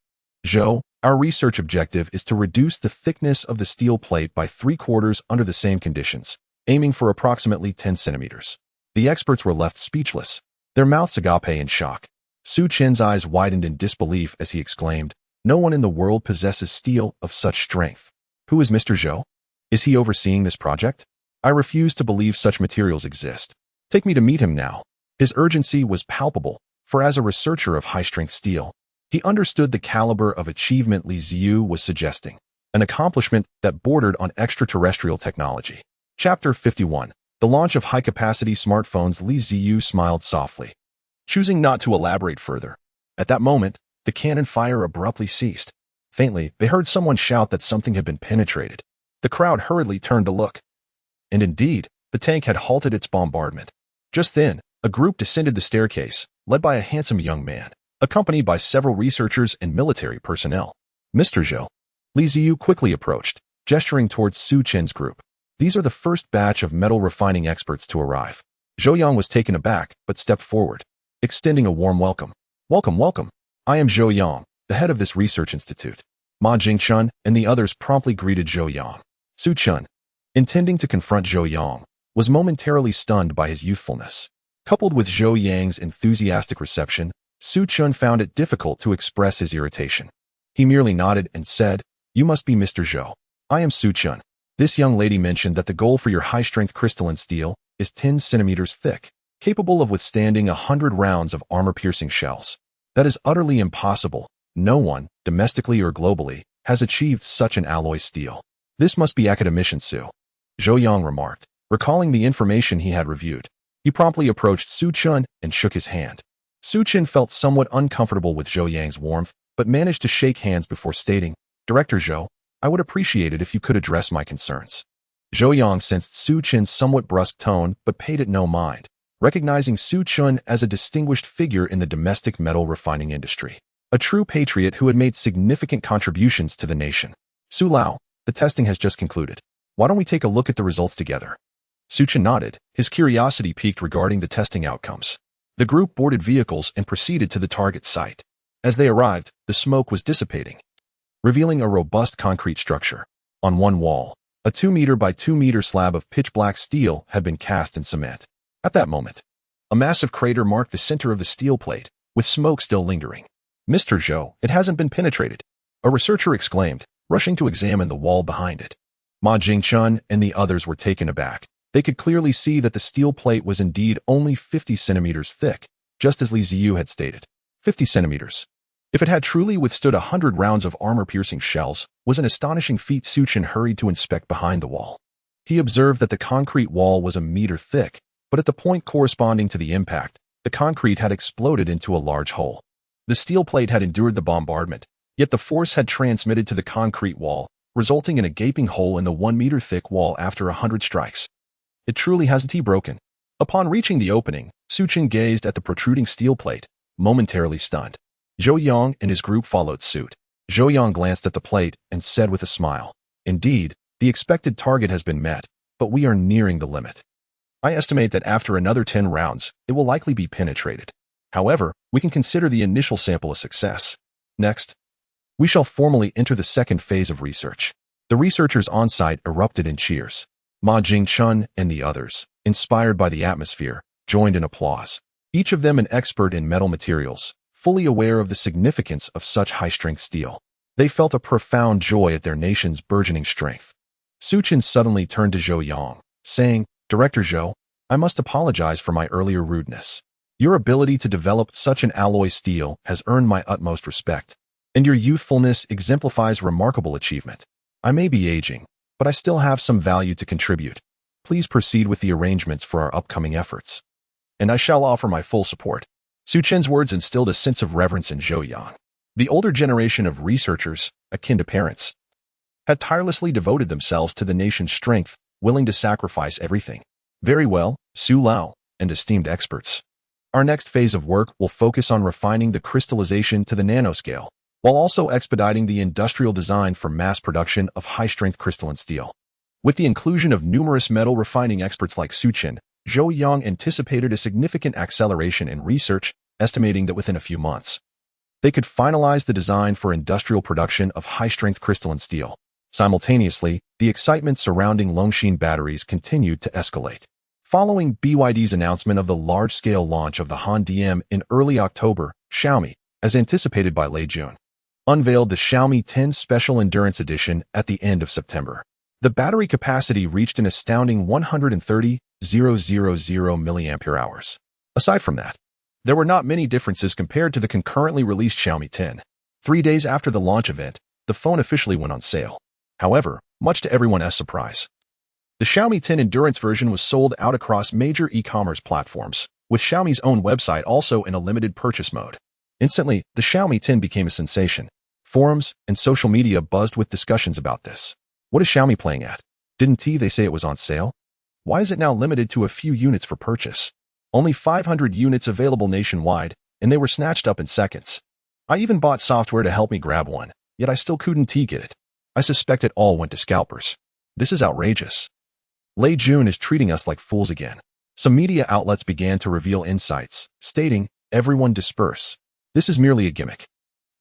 Zhou, our research objective is to reduce the thickness of the steel plate by 3/4 under the same conditions, aiming for approximately 10 centimeters. The experts were left speechless, their mouths agape in shock. Su Chen's eyes widened in disbelief as he exclaimed, "No one in the world possesses steel of such strength. Who is Mr. Zhou? Is he overseeing this project? I refuse to believe such materials exist. Take me to meet him now." His urgency was palpable, for as a researcher of high-strength steel, he understood the caliber of achievement Li Ziyu was suggesting, an accomplishment that bordered on extraterrestrial technology. Chapter 51. The launch of high-capacity smartphones. Li Ziyu smiled softly, choosing not to elaborate further. At that moment, the cannon fire abruptly ceased. Faintly, they heard someone shout that something had been penetrated. The crowd hurriedly turned to look. And indeed, the tank had halted its bombardment. Just then, a group descended the staircase, led by a handsome young man, accompanied by several researchers and military personnel. "Mr. Zhou." Li Ziyu quickly approached, gesturing towards Su Chen's group. "These are the first batch of metal refining experts to arrive." Zhou Yang was taken aback, but stepped forward, extending a warm welcome. "Welcome, welcome. I am Zhou Yang, the head of this research institute." Ma Jingchun and the others promptly greeted Zhou Yang. Su Chen, intending to confront Zhou Yang, was momentarily stunned by his youthfulness. Coupled with Zhou Yang's enthusiastic reception, Su Chen found it difficult to express his irritation. He merely nodded and said, "You must be Mr. Zhou. I am Su Chen. This young lady mentioned that the goal for your high-strength crystalline steel is 10 centimeters thick, capable of withstanding 100 rounds of armor-piercing shells. That is utterly impossible. No one, domestically or globally, has achieved such an alloy steel. This must be academician Su," Zhou Yang remarked, recalling the information he had reviewed. He promptly approached Su Chen and shook his hand. Su Chen felt somewhat uncomfortable with Zhou Yang's warmth, but managed to shake hands before stating, "Director Zhou, I would appreciate it if you could address my concerns." Zhou Yang sensed Su Chen's somewhat brusque tone but paid it no mind, recognizing Su Chen as a distinguished figure in the domestic metal refining industry, a true patriot who had made significant contributions to the nation. "Su Lao, the testing has just concluded. Why don't we take a look at the results together?" Su Chen nodded, his curiosity piqued regarding the testing outcomes. The group boarded vehicles and proceeded to the target site. As they arrived, the smoke was dissipating, revealing a robust concrete structure. On one wall, a 2-meter by 2-meter slab of pitch-black steel had been cast in cement. At that moment, a massive crater marked the center of the steel plate, with smoke still lingering. "Mr. Zhou, it hasn't been penetrated," a researcher exclaimed, rushing to examine the wall behind it. Ma Jingchun and the others were taken aback. They could clearly see that the steel plate was indeed only 50 centimeters thick, just as Li Ziyu had stated. 50 centimeters. If it had truly withstood 100 rounds of armor-piercing shells, was an astonishing feat. Su Chen hurried to inspect behind the wall. He observed that the concrete wall was a meter thick, but at the point corresponding to the impact, the concrete had exploded into a large hole. The steel plate had endured the bombardment, yet the force had transmitted to the concrete wall, resulting in a gaping hole in the 1-meter thick wall after 100 strikes. It truly hasn't broken. Upon reaching the opening, Su Chen gazed at the protruding steel plate, momentarily stunned. Zhou Yang and his group followed suit. Zhou Yang glanced at the plate and said with a smile, "Indeed, the expected target has been met, but we are nearing the limit. I estimate that after another 10 rounds, it will likely be penetrated. However, we can consider the initial sample a success. Next, we shall formally enter the second phase of research." The researchers on site erupted in cheers. Ma Jingchun and the others, inspired by the atmosphere, joined in applause. Each of them an expert in metal materials, fully aware of the significance of such high-strength steel. They felt a profound joy at their nation's burgeoning strength. Su Chen suddenly turned to Zhou Yang, saying, "Director Zhou, I must apologize for my earlier rudeness. Your ability to develop such an alloy steel has earned my utmost respect, and your youthfulness exemplifies remarkable achievement. I may be aging, but I still have some value to contribute. Please proceed with the arrangements for our upcoming efforts, and I shall offer my full support." Su Chen's words instilled a sense of reverence in Zhou Yang. The older generation of researchers, akin to parents, had tirelessly devoted themselves to the nation's strength, willing to sacrifice everything. "Very well, Su Lao, and esteemed experts. Our next phase of work will focus on refining the crystallization to the nanoscale, while also expediting the industrial design for mass production of high-strength crystalline steel." With the inclusion of numerous metal refining experts like Su Chen, Zhou Yang anticipated a significant acceleration in research, estimating that within a few months, they could finalize the design for industrial production of high-strength crystalline steel. Simultaneously, the excitement surrounding Longshin batteries continued to escalate. Following BYD's announcement of the large-scale launch of the Han DM in early October, Xiaomi, as anticipated by Lei Jun, unveiled the Xiaomi 10 Special Endurance Edition at the end of September. The battery capacity reached an astounding 130,000 mAh. Aside from that, there were not many differences compared to the concurrently released Xiaomi 10. 3 days after the launch event, the phone officially went on sale. However, much to everyone's surprise, the Xiaomi 10 Endurance version was sold out across major e-commerce platforms, with Xiaomi's own website also in a limited purchase mode. Instantly, the Xiaomi 10 became a sensation. Forums and social media buzzed with discussions about this. What is Xiaomi playing at? Didn't they say it was on sale? Why is it now limited to a few units for purchase? Only 500 units available nationwide, and they were snatched up in seconds. I even bought software to help me grab one, yet I still couldn't get it. I suspect it all went to scalpers. This is outrageous. Lei Jun is treating us like fools again. Some media outlets began to reveal insights, stating, "Everyone disperse. This is merely a gimmick.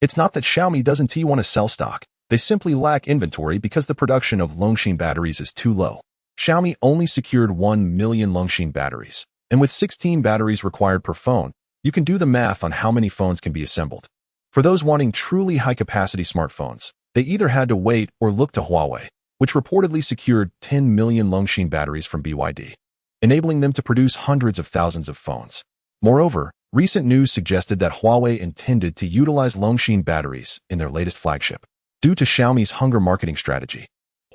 It's not that Xiaomi doesn't want to sell stock. They simply lack inventory because the production of Longshin batteries is too low." Xiaomi only secured 1 million Longshin batteries, and with 16 batteries required per phone, you can do the math on how many phones can be assembled. For those wanting truly high-capacity smartphones, they either had to wait or look to Huawei, which reportedly secured 10 million Longshin batteries from BYD, enabling them to produce hundreds of thousands of phones. Moreover, recent news suggested that Huawei intended to utilize Longshin batteries in their latest flagship. Due to Xiaomi's hunger marketing strategy,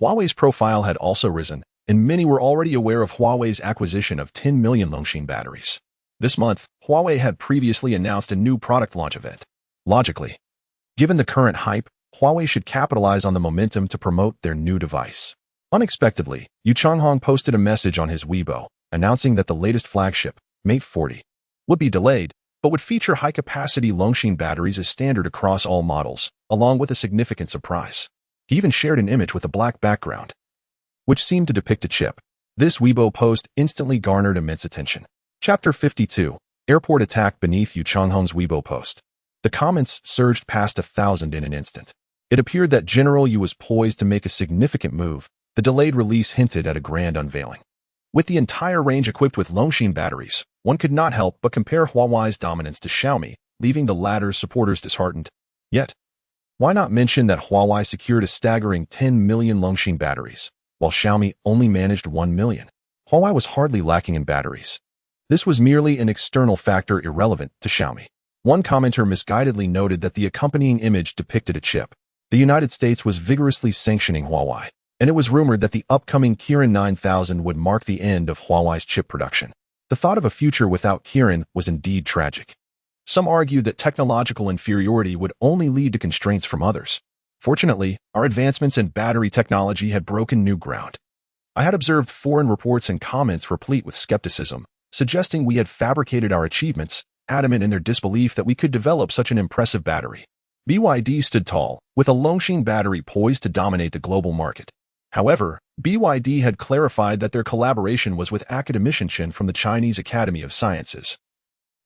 Huawei's profile had also risen, and many were already aware of Huawei's acquisition of 10 million Longshin batteries. This month, Huawei had previously announced a new product launch event. Logically, given the current hype, Huawei should capitalize on the momentum to promote their new device. Unexpectedly, Yu Changhong posted a message on his Weibo, announcing that the latest flagship, Mate 40, would be delayed, but would feature high-capacity Longshin batteries as standard across all models, along with a significant surprise. He even shared an image with a black background, which seemed to depict a chip. This Weibo post instantly garnered immense attention. Chapter 52. Airport attack beneath Yu Changhong's Weibo post. The comments surged past 1,000 in an instant. It appeared that General Yu was poised to make a significant move. The delayed release hinted at a grand unveiling. With the entire range equipped with Longshin batteries, one could not help but compare Huawei's dominance to Xiaomi, leaving the latter's supporters disheartened. Yet, why not mention that Huawei secured a staggering 10 million Longshin batteries, while Xiaomi only managed 1 million? Huawei was hardly lacking in batteries. This was merely an external factor irrelevant to Xiaomi. One commenter misguidedly noted that the accompanying image depicted a chip. The United States was vigorously sanctioning Huawei, and it was rumored that the upcoming Kirin 9000 would mark the end of Huawei's chip production. The thought of a future without Kirin was indeed tragic. Some argued that technological inferiority would only lead to constraints from others. Fortunately, our advancements in battery technology had broken new ground. I had observed foreign reports and comments replete with skepticism, suggesting we had fabricated our achievements, adamant in their disbelief that we could develop such an impressive battery. BYD stood tall, with a Longshin battery poised to dominate the global market. However, BYD had clarified that their collaboration was with academician Chen from the Chinese Academy of Sciences,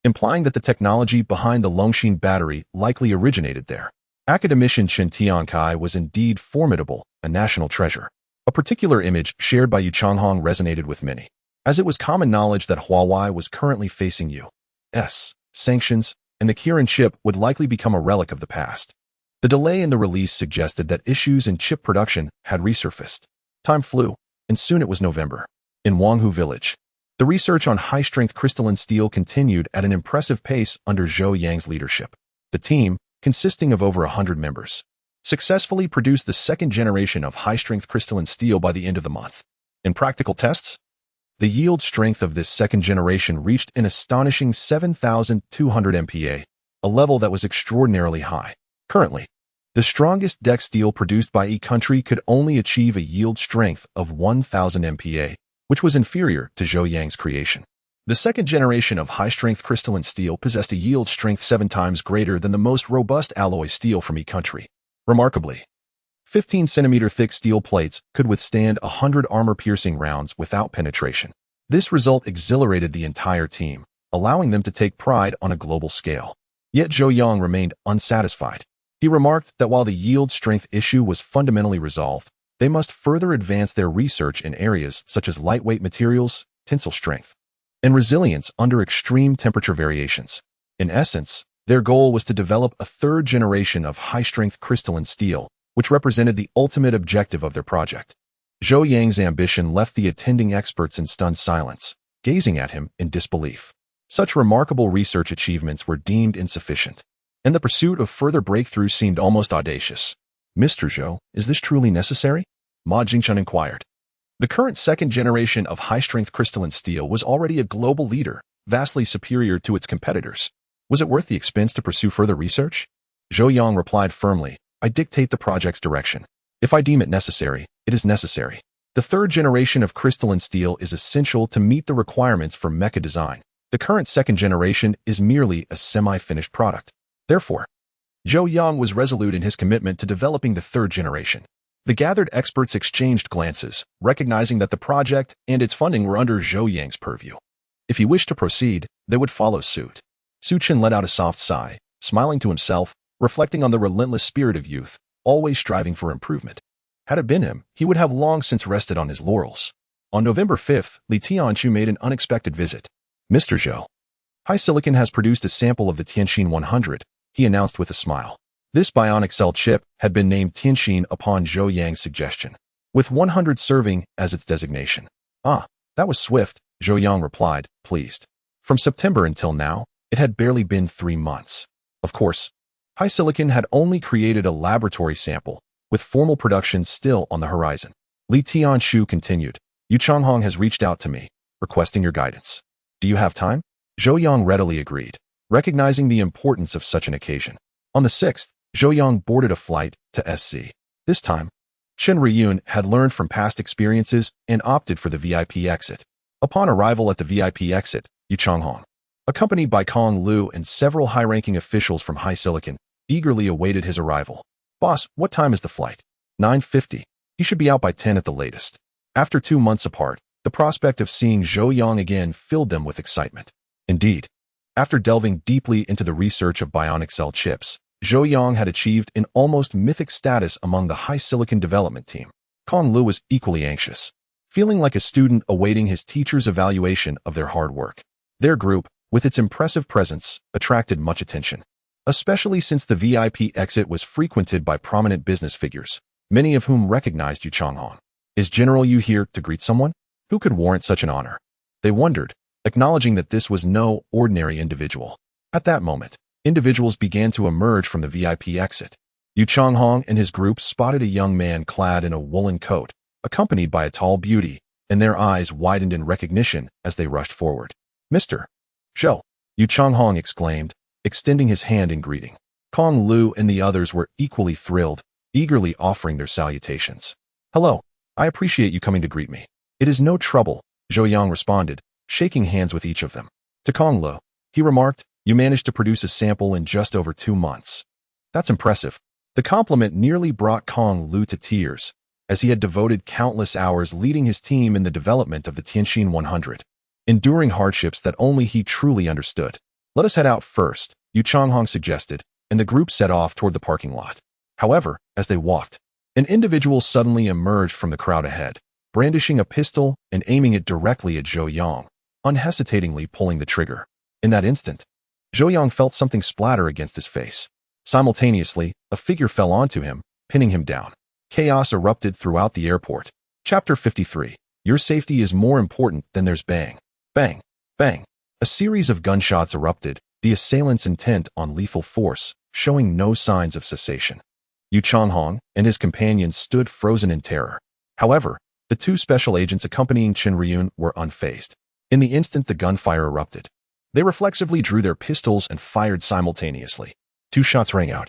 implying that the technology behind the Longshin battery likely originated there. Academician Chen Tiankai was indeed formidable, a national treasure. A particular image shared by Yu Changhong resonated with many, as it was common knowledge that Huawei was currently facing U.S. sanctions, and the Kirin chip would likely become a relic of the past. The delay in the release suggested that issues in chip production had resurfaced. Time flew, and soon it was November. In Wanghu Village, the research on high-strength crystalline steel continued at an impressive pace under Zhou Yang's leadership. The team, consisting of over 100 members, successfully produced the second generation of high-strength crystalline steel by the end of the month. In practical tests, the yield strength of this second generation reached an astonishing 7,200 MPa, a level that was extraordinarily high. Currently, the strongest deck steel produced by each country could only achieve a yield strength of 1,000 MPa, which was inferior to Zhou Yang's creation. The second generation of high-strength crystalline steel possessed a yield strength 7 times greater than the most robust alloy steel from each country. Remarkably, 15-centimeter thick steel plates could withstand 100 armor-piercing rounds without penetration. This result exhilarated the entire team, allowing them to take pride on a global scale. Yet Zhou Yang remained unsatisfied. He remarked that while the yield strength issue was fundamentally resolved, they must further advance their research in areas such as lightweight materials, tensile strength, and resilience under extreme temperature variations. In essence, their goal was to develop a third generation of high-strength crystalline steel, which represented the ultimate objective of their project. Zhou Yang's ambition left the attending experts in stunned silence, gazing at him in disbelief. Such remarkable research achievements were deemed insufficient, and the pursuit of further breakthroughs seemed almost audacious. Mr. Zhou, is this truly necessary? Ma Jingchun inquired. The current second generation of high-strength crystalline steel was already a global leader, vastly superior to its competitors. Was it worth the expense to pursue further research? Zhou Yang replied firmly, I dictate the project's direction. If I deem it necessary, it is necessary. The third generation of crystalline steel is essential to meet the requirements for mecha design. The current second generation is merely a semi-finished product. Therefore, Zhou Yang was resolute in his commitment to developing the third generation. The gathered experts exchanged glances, recognizing that the project and its funding were under Zhou Yang's purview. If he wished to proceed, they would follow suit. Su Chen let out a soft sigh, smiling to himself, reflecting on the relentless spirit of youth, always striving for improvement. Had it been him, he would have long since rested on his laurels. On November 5th, Li Tianchu made an unexpected visit. Mr. Zhou, HiSilicon has produced a sample of the Tianxin 100, he announced with a smile. This bionic cell chip had been named Tianxin upon Zhou Yang's suggestion, with 100 serving as its designation. Ah, that was swift, Zhou Yang replied, pleased. From September until now, it had barely been 3 months. Of course, HiSilicon had only created a laboratory sample, with formal production still on the horizon. Li Tianxu continued, Yu Changhong has reached out to me, requesting your guidance. Do you have time? Zhou Yang readily agreed, recognizing the importance of such an occasion. On the 6th, Zhou Yang boarded a flight to SC. This time, Chen Riyun had learned from past experiences and opted for the VIP exit. Upon arrival at the VIP exit, Yu Changhong, accompanied by Kong Lu and several high-ranking officials from HiSilicon, eagerly awaited his arrival. Boss, what time is the flight? 9:50. He should be out by 10 at the latest. After 2 months apart, the prospect of seeing Zhou Yang again filled them with excitement. Indeed, after delving deeply into the research of bionic cell chips, Zhou Yang had achieved an almost mythic status among the HiSilicon development team. Kong Lu was equally anxious, feeling like a student awaiting his teacher's evaluation of their hard work. Their group, with its impressive presence, attracted much attention, especially since the VIP exit was frequented by prominent business figures, many of whom recognized Yu Changhong. Is General Yu here to greet someone? Who could warrant such an honor? They wondered, acknowledging that this was no ordinary individual. At that moment, individuals began to emerge from the VIP exit. Yu Changhong and his group spotted a young man clad in a woolen coat, accompanied by a tall beauty, and their eyes widened in recognition as they rushed forward. Mr. Zhou, Yu Changhong exclaimed, extending his hand in greeting. Kong Lu and the others were equally thrilled, eagerly offering their salutations. Hello, I appreciate you coming to greet me. It is no trouble, Zhou Yang responded, shaking hands with each of them. To Kong Lu, he remarked, you managed to produce a sample in just over 2 months. That's impressive. The compliment nearly brought Kong Lu to tears, as he had devoted countless hours leading his team in the development of the Tianxin 100, enduring hardships that only he truly understood. Let us head out first, Yu Changhong suggested, and the group set off toward the parking lot. However, as they walked, An individual suddenly emerged from the crowd ahead, brandishing a pistol and aiming it directly at Zhou Yang, unhesitatingly pulling the trigger. In that instant, Zhou Yang felt something splatter against his face. Simultaneously, a figure fell onto him, pinning him down. Chaos erupted throughout the airport. Chapter 53. Your safety is more important than theirs. Bang. Bang. Bang. A series of gunshots erupted, the assailants intent on lethal force, showing no signs of cessation. Yu Changhong and his companions stood frozen in terror. However, the two special agents accompanying Chen Riyun were unfazed. In the instant the gunfire erupted, they reflexively drew their pistols and fired simultaneously. 2 shots rang out,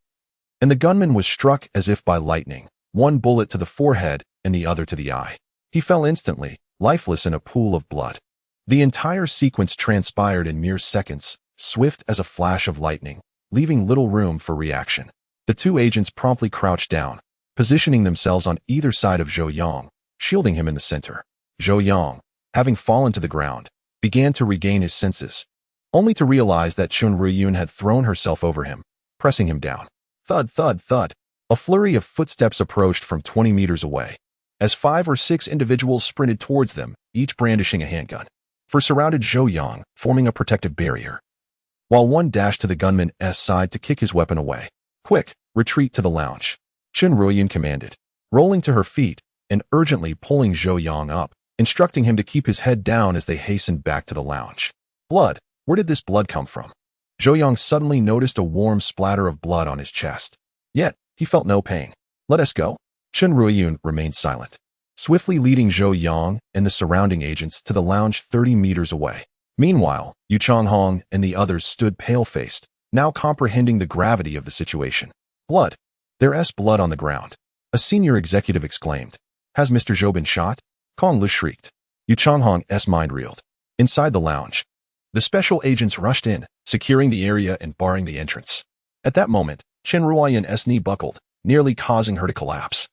and the gunman was struck as if by lightning, one bullet to the forehead and the other to the eye. He fell instantly, lifeless in a pool of blood. The entire sequence transpired in mere seconds, swift as a flash of lightning, leaving little room for reaction. The two agents promptly crouched down, positioning themselves on either side of Zhou Yang, shielding him in the center. Zhou Yang, having fallen to the ground, began to regain his senses, only to realize that Chen Riyun had thrown herself over him, pressing him down. Thud, thud, thud. A flurry of footsteps approached from 20 meters away, as 5 or 6 individuals sprinted towards them, each brandishing a handgun. Surrounded Zhou Yang, forming a protective barrier, while one dashed to the gunman's side to kick his weapon away. Quick, retreat to the lounge, Chen Riyun commanded, rolling to her feet and urgently pulling Zhou Yang up, instructing him to keep his head down as they hastened back to the lounge. Blood. Where did this blood come from? Zhou Yang suddenly noticed a warm splatter of blood on his chest. Yet, he felt no pain. Let us go. Chen Riyun remained silent, swiftly leading Zhou Yang and the surrounding agents to the lounge 30 meters away. Meanwhile, Yu Changhong and the others stood pale-faced, now comprehending the gravity of the situation. Blood. There's blood on the ground. A senior executive exclaimed. Has Mr. Zhou been shot? Kong Lu shrieked. Yu Changhong's mind reeled. Inside the lounge, the special agents rushed in, securing the area and barring the entrance. At that moment, Chen Riyun's knee buckled, nearly causing her to collapse.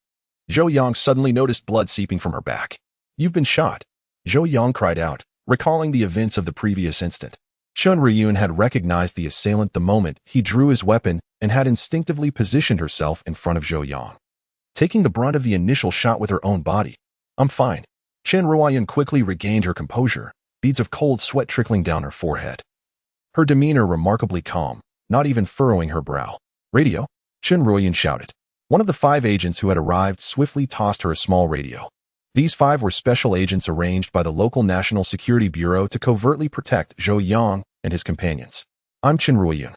Zhou Yang suddenly noticed blood seeping from her back. You've been shot, Zhou Yang cried out, recalling the events of the previous instant. Chen Riyun had recognized the assailant the moment he drew his weapon and had instinctively positioned herself in front of Zhou Yang, taking the brunt of the initial shot with her own body. I'm fine. Chen Riyun quickly regained her composure, beads of cold sweat trickling down her forehead. Her demeanor remarkably calm, not even furrowing her brow. Radio? Chen Riyun shouted. One of the 5 agents who had arrived swiftly tossed her a small radio. These 5 were special agents arranged by the local National Security Bureau to covertly protect Zhou Yang and his companions. I'm Chen Riyun.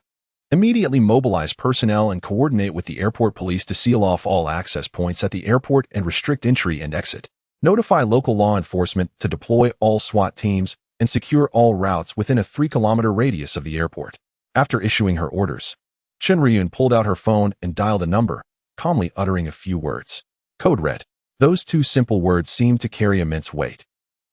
Immediately mobilize personnel and coordinate with the airport police to seal off all access points at the airport and restrict entry and exit. Notify local law enforcement to deploy all SWAT teams and secure all routes within a 3-kilometer radius of the airport. After issuing her orders, Chen Riyun pulled out her phone and dialed a number, calmly uttering a few words. Code red. Those 2 simple words seemed to carry immense weight,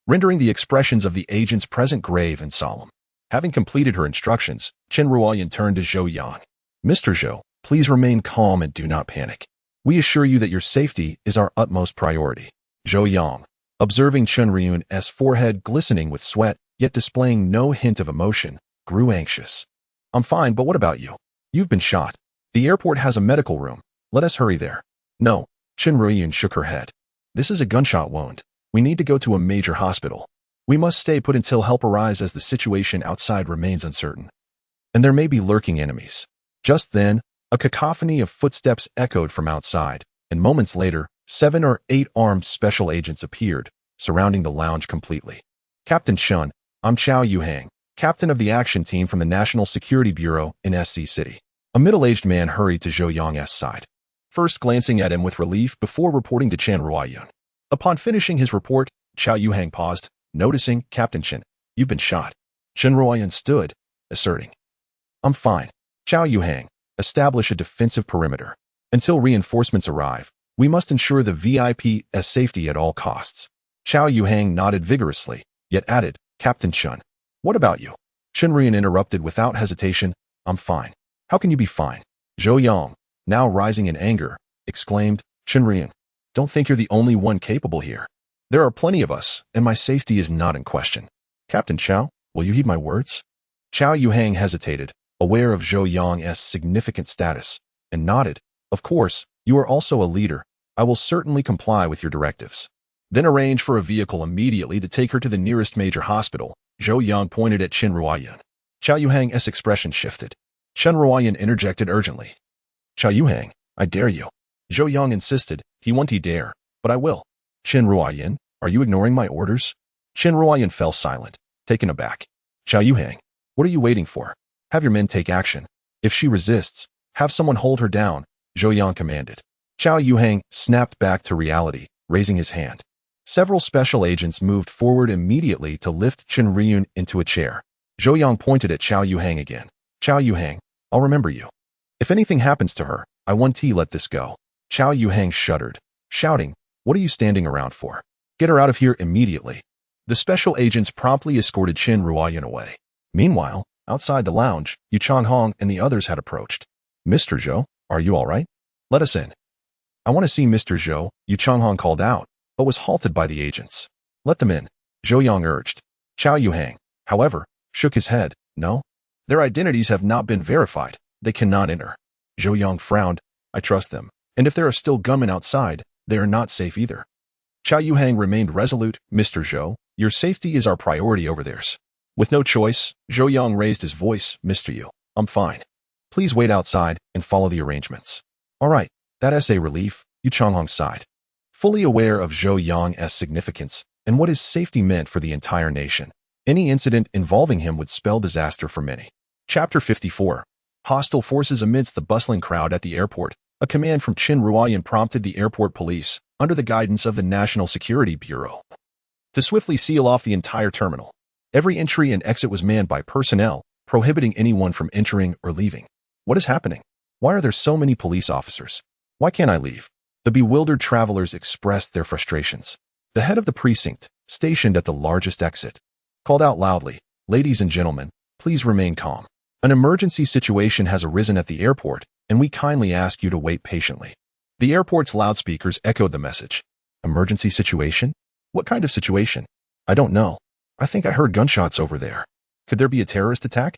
rendering the expressions of the agents present grave and solemn. Having completed her instructions, Chen Riyun turned to Zhou Yang. Mr. Zhou, please remain calm and do not panic. We assure you that your safety is our utmost priority. Zhou Yang, observing Chen Riyun's forehead glistening with sweat, yet displaying no hint of emotion, grew anxious. I'm fine, but what about you? You've been shot. The airport has a medical room. Let us hurry there. No, Chen Riyun shook her head. This is a gunshot wound. We need to go to a major hospital. We must stay put until help arrives as the situation outside remains uncertain. And there may be lurking enemies. Just then, a cacophony of footsteps echoed from outside, and moments later, 7 or 8 armed special agents appeared, surrounding the lounge completely. Captain Chen, I'm Chao Yuhang, captain of the action team from the National Security Bureau in SC City. A middle-aged man hurried to Zhou Yang's side, first glancing at him with relief before reporting to Chen Riyun. Upon finishing his report, Chao Yuhang paused, noticing, Captain Chen, you've been shot. Chen Riyun stood, asserting. I'm fine. Chao Yuhang, establish a defensive perimeter. Until reinforcements arrive, we must ensure the VIP's safety at all costs. Chao Yuhang nodded vigorously, yet added, Captain Chen, what about you? Chen Riyun interrupted without hesitation, I'm fine. How can you be fine? Zhou Yang, now rising in anger, exclaimed, Chen Riyun, don't think you're the only one capable here. There are plenty of us, and my safety is not in question. Captain Chao, will you heed my words? Chao Yuhang hesitated, aware of Zhou Yang's significant status, and nodded. Of course, you are also a leader. I will certainly comply with your directives. Then arrange for a vehicle immediately to take her to the nearest major hospital. Zhou Yang pointed at Qin Ruoyan. Zhou Yang's expression shifted. Qin Ruoyan interjected urgently. Zhou Yang, I dare you. Zhou Yang insisted. He won't dare, but I will. Qin Ruoyan, are you ignoring my orders? Qin Ruoyan fell silent, taken aback. Zhou Yang, what are you waiting for? Have your men take action. If she resists, have someone hold her down, Zhou Yang commanded. Zhou Yang snapped back to reality, raising his hand. Several special agents moved forward immediately to lift Qin Ruoyan into a chair. Zhou Yang pointed at Zhou Yang again. Zhou Yang, I'll remember you. If anything happens to her, I won't let this go. Zhou Yang shuddered, shouting, what are you standing around for? Get her out of here immediately. The special agents promptly escorted Qin Ruoyan away. Meanwhile, outside the lounge, Yu Changhong and the others had approached. Mr. Zhou, are you all right? Let us in. I want to see Mr. Zhou, Yu Changhong called out, but was halted by the agents. Let them in, Zhou Yang urged. Zhou Yang, however, shook his head. No. Their identities have not been verified. They cannot enter. Zhou Yang frowned. I trust them. And if there are still gunmen outside, they are not safe either. Zhou Yang remained resolute. Mr. Zhou, your safety is our priority over theirs. With no choice, Zhou Yang raised his voice. Mr. Yu, I'm fine. Please wait outside and follow the arrangements. All right, that's a relief, Yu Changhong sighed. Fully aware of Zhou Yang's significance and what his safety meant for the entire nation, any incident involving him would spell disaster for many. Chapter 54. Hostile forces amidst the bustling crowd at the airport. A command from Qin Ruoyan prompted the airport police, under the guidance of the National Security Bureau, to swiftly seal off the entire terminal. Every entry and exit was manned by personnel, prohibiting anyone from entering or leaving. What is happening? Why are there so many police officers? Why can't I leave? The bewildered travelers expressed their frustrations. The head of the precinct, stationed at the largest exit, called out loudly, ladies and gentlemen, please remain calm. An emergency situation has arisen at the airport, and we kindly ask you to wait patiently. The airport's loudspeakers echoed the message. Emergency situation? What kind of situation? I don't know. I think I heard gunshots over there. Could there be a terrorist attack?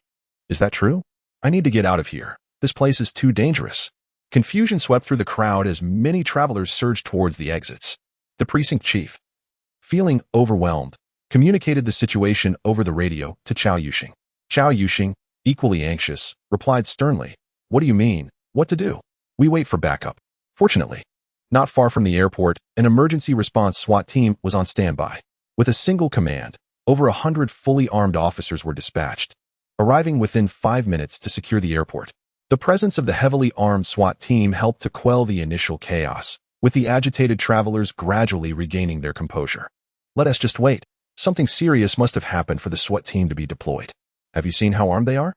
Is that true? I need to get out of here. This place is too dangerous. Confusion swept through the crowd as many travelers surged towards the exits. The precinct chief, feeling overwhelmed, communicated the situation over the radio to Zhao Yuxing. Zhao Yuxing, equally anxious, replied sternly, what do you mean? What to do? We wait for backup. Fortunately, not far from the airport, an emergency response SWAT team was on standby. With a single command, over 100 fully armed officers were dispatched, arriving within 5 minutes to secure the airport. The presence of the heavily armed SWAT team helped to quell the initial chaos, with the agitated travelers gradually regaining their composure. Let us just wait. Something serious must have happened for the SWAT team to be deployed. Have you seen how armed they are?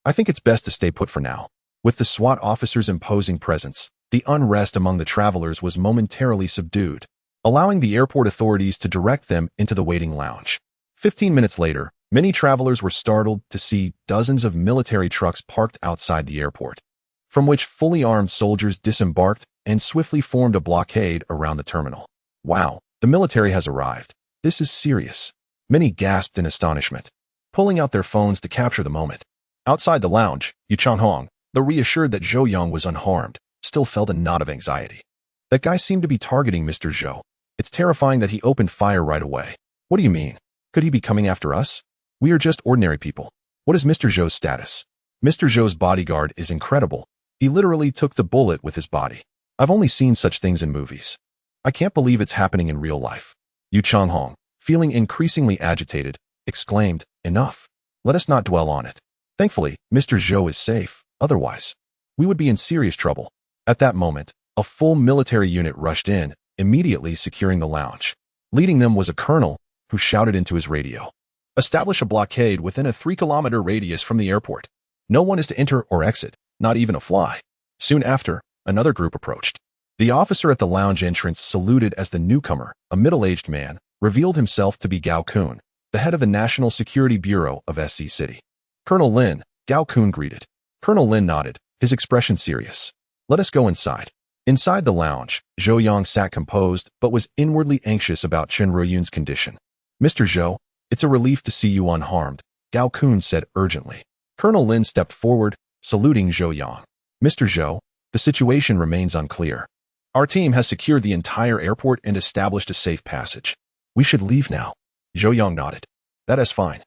I think it's best to stay put for now. With the SWAT officers' imposing presence, the unrest among the travelers was momentarily subdued, allowing the airport authorities to direct them into the waiting lounge. 15 minutes later, many travelers were startled to see dozens of military trucks parked outside the airport, from which fully armed soldiers disembarked and swiftly formed a blockade around the terminal. Wow, the military has arrived. This is serious. Many gasped in astonishment, pulling out their phones to capture the moment. Outside the lounge, Yu Changhong, though reassured that Zhou Yang was unharmed, still felt a knot of anxiety. That guy seemed to be targeting Mr. Zhou. It's terrifying that he opened fire right away. What do you mean? Could he be coming after us? We are just ordinary people. What is Mr. Zhou's status? Mr. Zhou's bodyguard is incredible. He literally took the bullet with his body. I've only seen such things in movies. I can't believe it's happening in real life. Yu Changhong, feeling increasingly agitated, exclaimed, enough. Let us not dwell on it. Thankfully, Mr. Zhou is safe. Otherwise, we would be in serious trouble. At that moment, a full military unit rushed in, immediately securing the lounge. Leading them was a colonel, who shouted into his radio. Establish a blockade within a 3-kilometer radius from the airport. No one is to enter or exit, not even a fly. Soon after, another group approached. The officer at the lounge entrance saluted as the newcomer, a middle-aged man, revealed himself to be Gao Kun, the head of the National Security Bureau of SC City. Colonel Lin, Gao Kun greeted. Colonel Lin nodded, his expression serious. Let us go inside. Inside the lounge, Zhou Yang sat composed but was inwardly anxious about Qin Ruoyan's condition. Mr. Zhou, it's a relief to see you unharmed, Gao Kun said urgently. Colonel Lin stepped forward, saluting Zhou Yang. Mr. Zhou, the situation remains unclear. Our team has secured the entire airport and established a safe passage. We should leave now. Zhou Yang nodded. That is fine.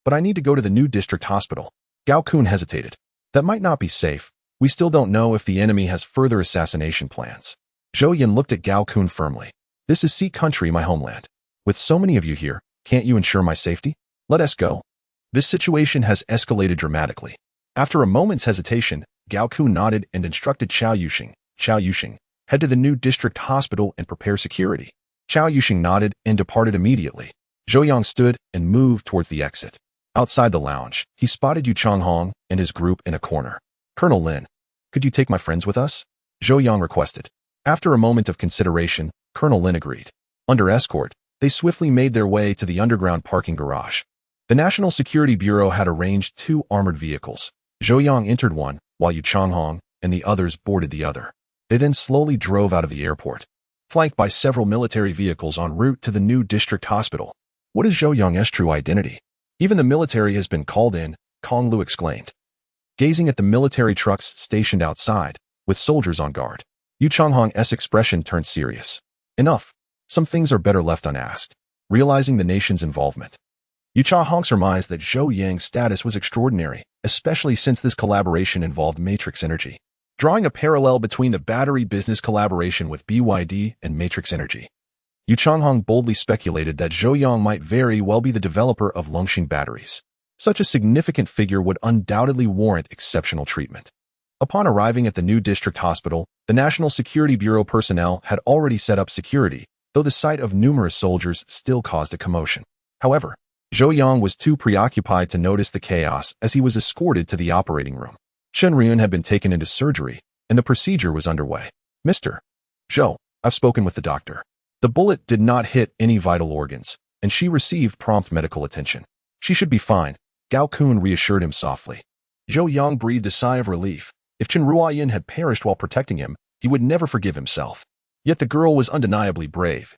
But I need to go to the new district hospital. Gao Kun hesitated. That might not be safe. We still don't know if the enemy has further assassination plans. Zhou Yan looked at Gao Kun firmly. This is Sea Country, my homeland. With so many of you here, can't you ensure my safety? Let us go. This situation has escalated dramatically. After a moment's hesitation, Gao Kun nodded and instructed Chao Yuxing, head to the new district hospital and prepare security. Chao Yuxing nodded and departed immediately. Zhou Yang stood and moved towards the exit. Outside the lounge, he spotted Yu Changhong and his group in a corner. Colonel Lin, could you take my friends with us? Zhou Yang requested. After a moment of consideration, Colonel Lin agreed. Under escort, they swiftly made their way to the underground parking garage. The National Security Bureau had arranged 2 armored vehicles. Zhou Yang entered one, while Yu Changhong and the others boarded the other. They then slowly drove out of the airport, flanked by several military vehicles en route to the new district hospital. What is Zhou Yang's true identity? Even the military has been called in, Kong Lu exclaimed. Gazing at the military trucks stationed outside, with soldiers on guard, Yu Changhong's expression turned serious. Enough. Some things are better left unasked. Realizing the nation's involvement, Yu Changhong surmised that Zhou Yang's status was extraordinary, especially since this collaboration involved matrix energy. Drawing a parallel between the battery business collaboration with BYD and matrix energy, Yu Changhong boldly speculated that Zhou Yang might very well be the developer of Longxing batteries. Such a significant figure would undoubtedly warrant exceptional treatment. Upon arriving at the new district hospital, the National Security Bureau personnel had already set up security, though the sight of numerous soldiers still caused a commotion. However, Zhou Yang was too preoccupied to notice the chaos as he was escorted to the operating room. Shen Ryun had been taken into surgery, and the procedure was underway. Mr. Zhou, I've spoken with the doctor. The bullet did not hit any vital organs, and she received prompt medical attention. She should be fine, Gao Kun reassured him softly. Zhou Yang breathed a sigh of relief. If Chen Ruoyin had perished while protecting him, he would never forgive himself. Yet the girl was undeniably brave,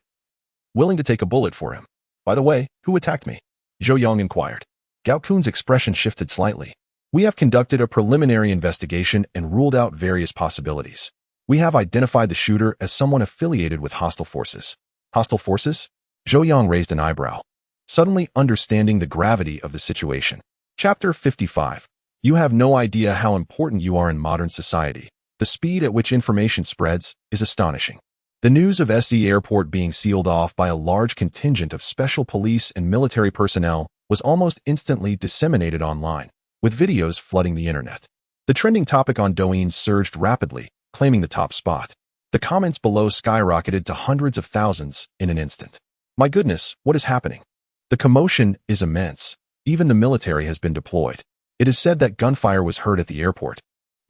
willing to take a bullet for him. By the way, who attacked me? Zhou Yang inquired. Gao Kun's expression shifted slightly. We have conducted a preliminary investigation and ruled out various possibilities. We have identified the shooter as someone affiliated with hostile forces. Hostile forces? Zhou Yang raised an eyebrow, suddenly understanding the gravity of the situation. Chapter 55. You have no idea how important you are in modern society. The speed at which information spreads is astonishing. The news of SE Airport being sealed off by a large contingent of special police and military personnel was almost instantly disseminated online, with videos flooding the internet. The trending topic on Douyin surged rapidly, claiming the top spot. The comments below skyrocketed to hundreds of thousands in an instant. My goodness, what is happening? The commotion is immense. Even the military has been deployed. It is said that gunfire was heard at the airport,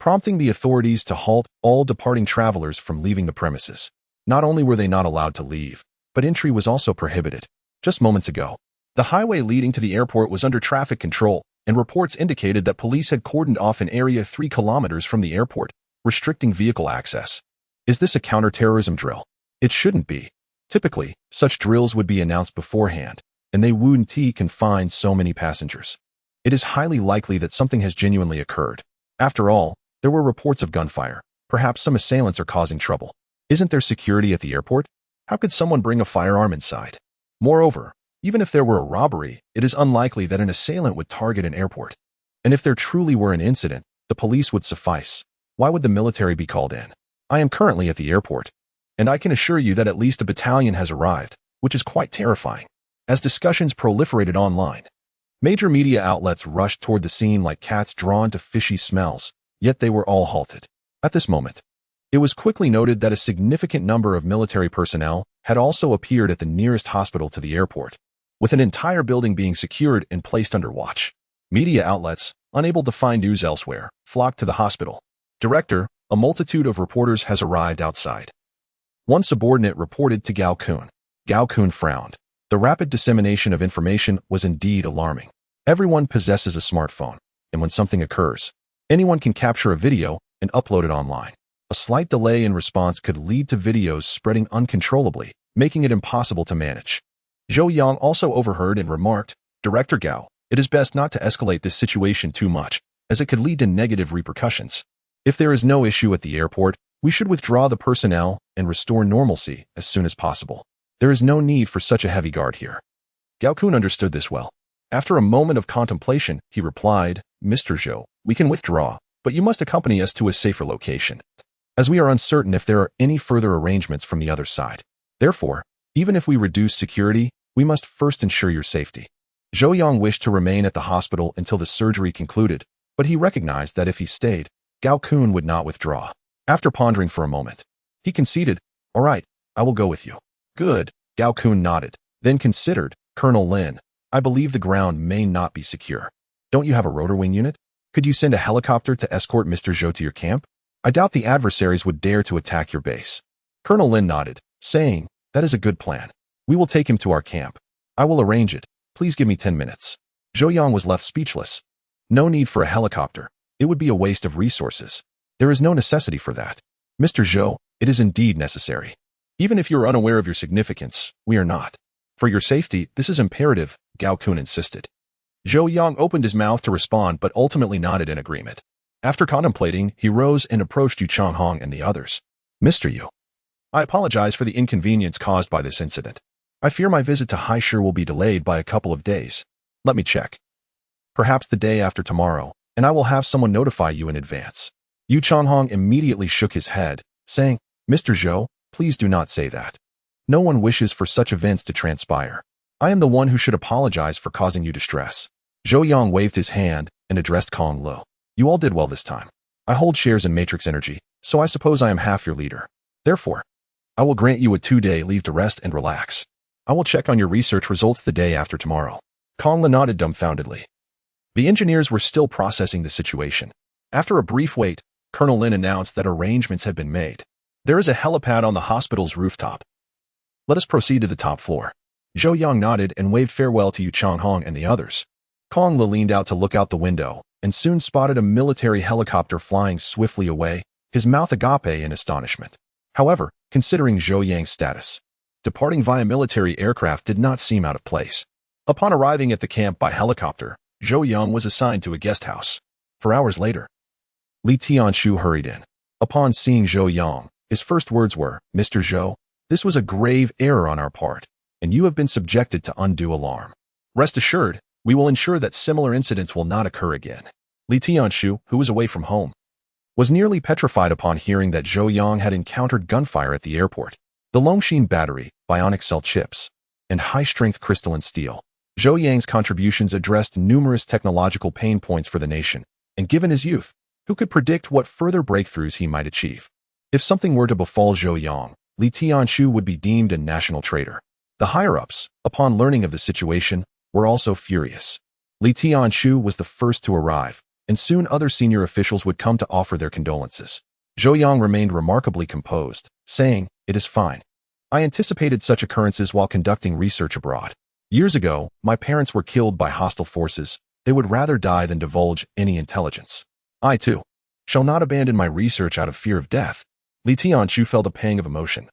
prompting the authorities to halt all departing travelers from leaving the premises. Not only were they not allowed to leave, but entry was also prohibited. Just moments ago, the highway leading to the airport was under traffic control, and reports indicated that police had cordoned off an area 3 kilometers from the airport, restricting vehicle access. Is this a counterterrorism drill? It shouldn't be. Typically, such drills would be announced beforehand, and they wouldn't confine so many passengers. It is highly likely that something has genuinely occurred. After all, there were reports of gunfire. Perhaps some assailants are causing trouble. Isn't there security at the airport? How could someone bring a firearm inside? Moreover, even if there were a robbery, it is unlikely that an assailant would target an airport. And if there truly were an incident, the police would suffice. Why would the military be called in? I am currently at the airport, and I can assure you that at least a battalion has arrived, which is quite terrifying. As discussions proliferated online, major media outlets rushed toward the scene like cats drawn to fishy smells, yet they were all halted. At this moment, it was quickly noted that a significant number of military personnel had also appeared at the nearest hospital to the airport, with an entire building being secured and placed under watch. Media outlets, unable to find news elsewhere, flocked to the hospital. Director, a multitude of reporters has arrived outside. One subordinate reported to Gao Kun. Gao Kun frowned. The rapid dissemination of information was indeed alarming. Everyone possesses a smartphone, and when something occurs, anyone can capture a video and upload it online. A slight delay in response could lead to videos spreading uncontrollably, making it impossible to manage. Zhou Yang also overheard and remarked, Director Gao, it is best not to escalate this situation too much, as it could lead to negative repercussions. If there is no issue at the airport, We should withdraw the personnel and restore normalcy as soon as possible. There is no need for such a heavy guard here. Gao Kun understood this well. After a moment of contemplation, he replied, Mr. Zhou, we can withdraw, but you must accompany us to a safer location, as we are uncertain if there are any further arrangements from the other side. Therefore, even if we reduce security, we must first ensure your safety. Zhou Yang wished to remain at the hospital until the surgery concluded, but he recognized that if he stayed, Gao Kun would not withdraw. After pondering for a moment, he conceded, all right, I will go with you. Good, Gao Kun nodded, then considered, Colonel Lin, I believe the ground may not be secure. Don't you have a rotor wing unit? Could you send a helicopter to escort Mr. Zhou to your camp? I doubt the adversaries would dare to attack your base. Colonel Lin nodded, saying, that is a good plan. We will take him to our camp. I will arrange it. Please give me 10 minutes. Zhou Yang was left speechless. No need for a helicopter. It would be a waste of resources. There is no necessity for that. Mr. Zhou, it is indeed necessary. Even if you are unaware of your significance, we are not. For your safety, this is imperative, Gao Kun insisted. Zhou Yang opened his mouth to respond but ultimately nodded in agreement. After contemplating, he rose and approached Yu Changhong and the others. Mr. Yu, I apologize for the inconvenience caused by this incident. I fear my visit to Haishir will be delayed by a couple of days. Let me check. Perhaps the day after tomorrow, and I will have someone notify you in advance. Yu Changhong immediately shook his head, saying, Mr. Zhou, please do not say that. No one wishes for such events to transpire. I am the one who should apologize for causing you distress. Zhou Yang waved his hand and addressed Kong Lo. You all did well this time. I hold shares in Matrix Energy, so I suppose I am half your leader. Therefore, I will grant you a 2-day leave to rest and relax. I will check on your research results the day after tomorrow. Kong Lo nodded dumbfoundedly. The engineers were still processing the situation. After a brief wait, Colonel Lin announced that arrangements had been made. There is a helipad on the hospital's rooftop. Let us proceed to the top floor. Zhou Yang nodded and waved farewell to Yu Changhong and the others. Kong Le leaned out to look out the window and soon spotted a military helicopter flying swiftly away, his mouth agape in astonishment. However, considering Zhou Yang's status, departing via military aircraft did not seem out of place. Upon arriving at the camp by helicopter, Zhou Yang was assigned to a guest house. 4 hours later, Li Tianshu hurried in. Upon seeing Zhou Yang, his first words were, Mr. Zhou, this was a grave error on our part, and you have been subjected to undue alarm. Rest assured, we will ensure that similar incidents will not occur again. Li Tianshu, who was away from home, was nearly petrified upon hearing that Zhou Yang had encountered gunfire at the airport. The Longshin battery, bionic cell chips, and high-strength crystalline steel. Zhou Yang's contributions addressed numerous technological pain points for the nation, and given his youth, who could predict what further breakthroughs he might achieve? If something were to befall Zhou Yang, Li Tianshu would be deemed a national traitor. The higher-ups, upon learning of the situation, were also furious. Li Tianshu was the first to arrive, and soon other senior officials would come to offer their condolences. Zhou Yang remained remarkably composed, saying, it is fine. I anticipated such occurrences while conducting research abroad. Years ago, my parents were killed by hostile forces. They would rather die than divulge any intelligence. I, too, shall not abandon my research out of fear of death. Li Tianshu felt a pang of emotion.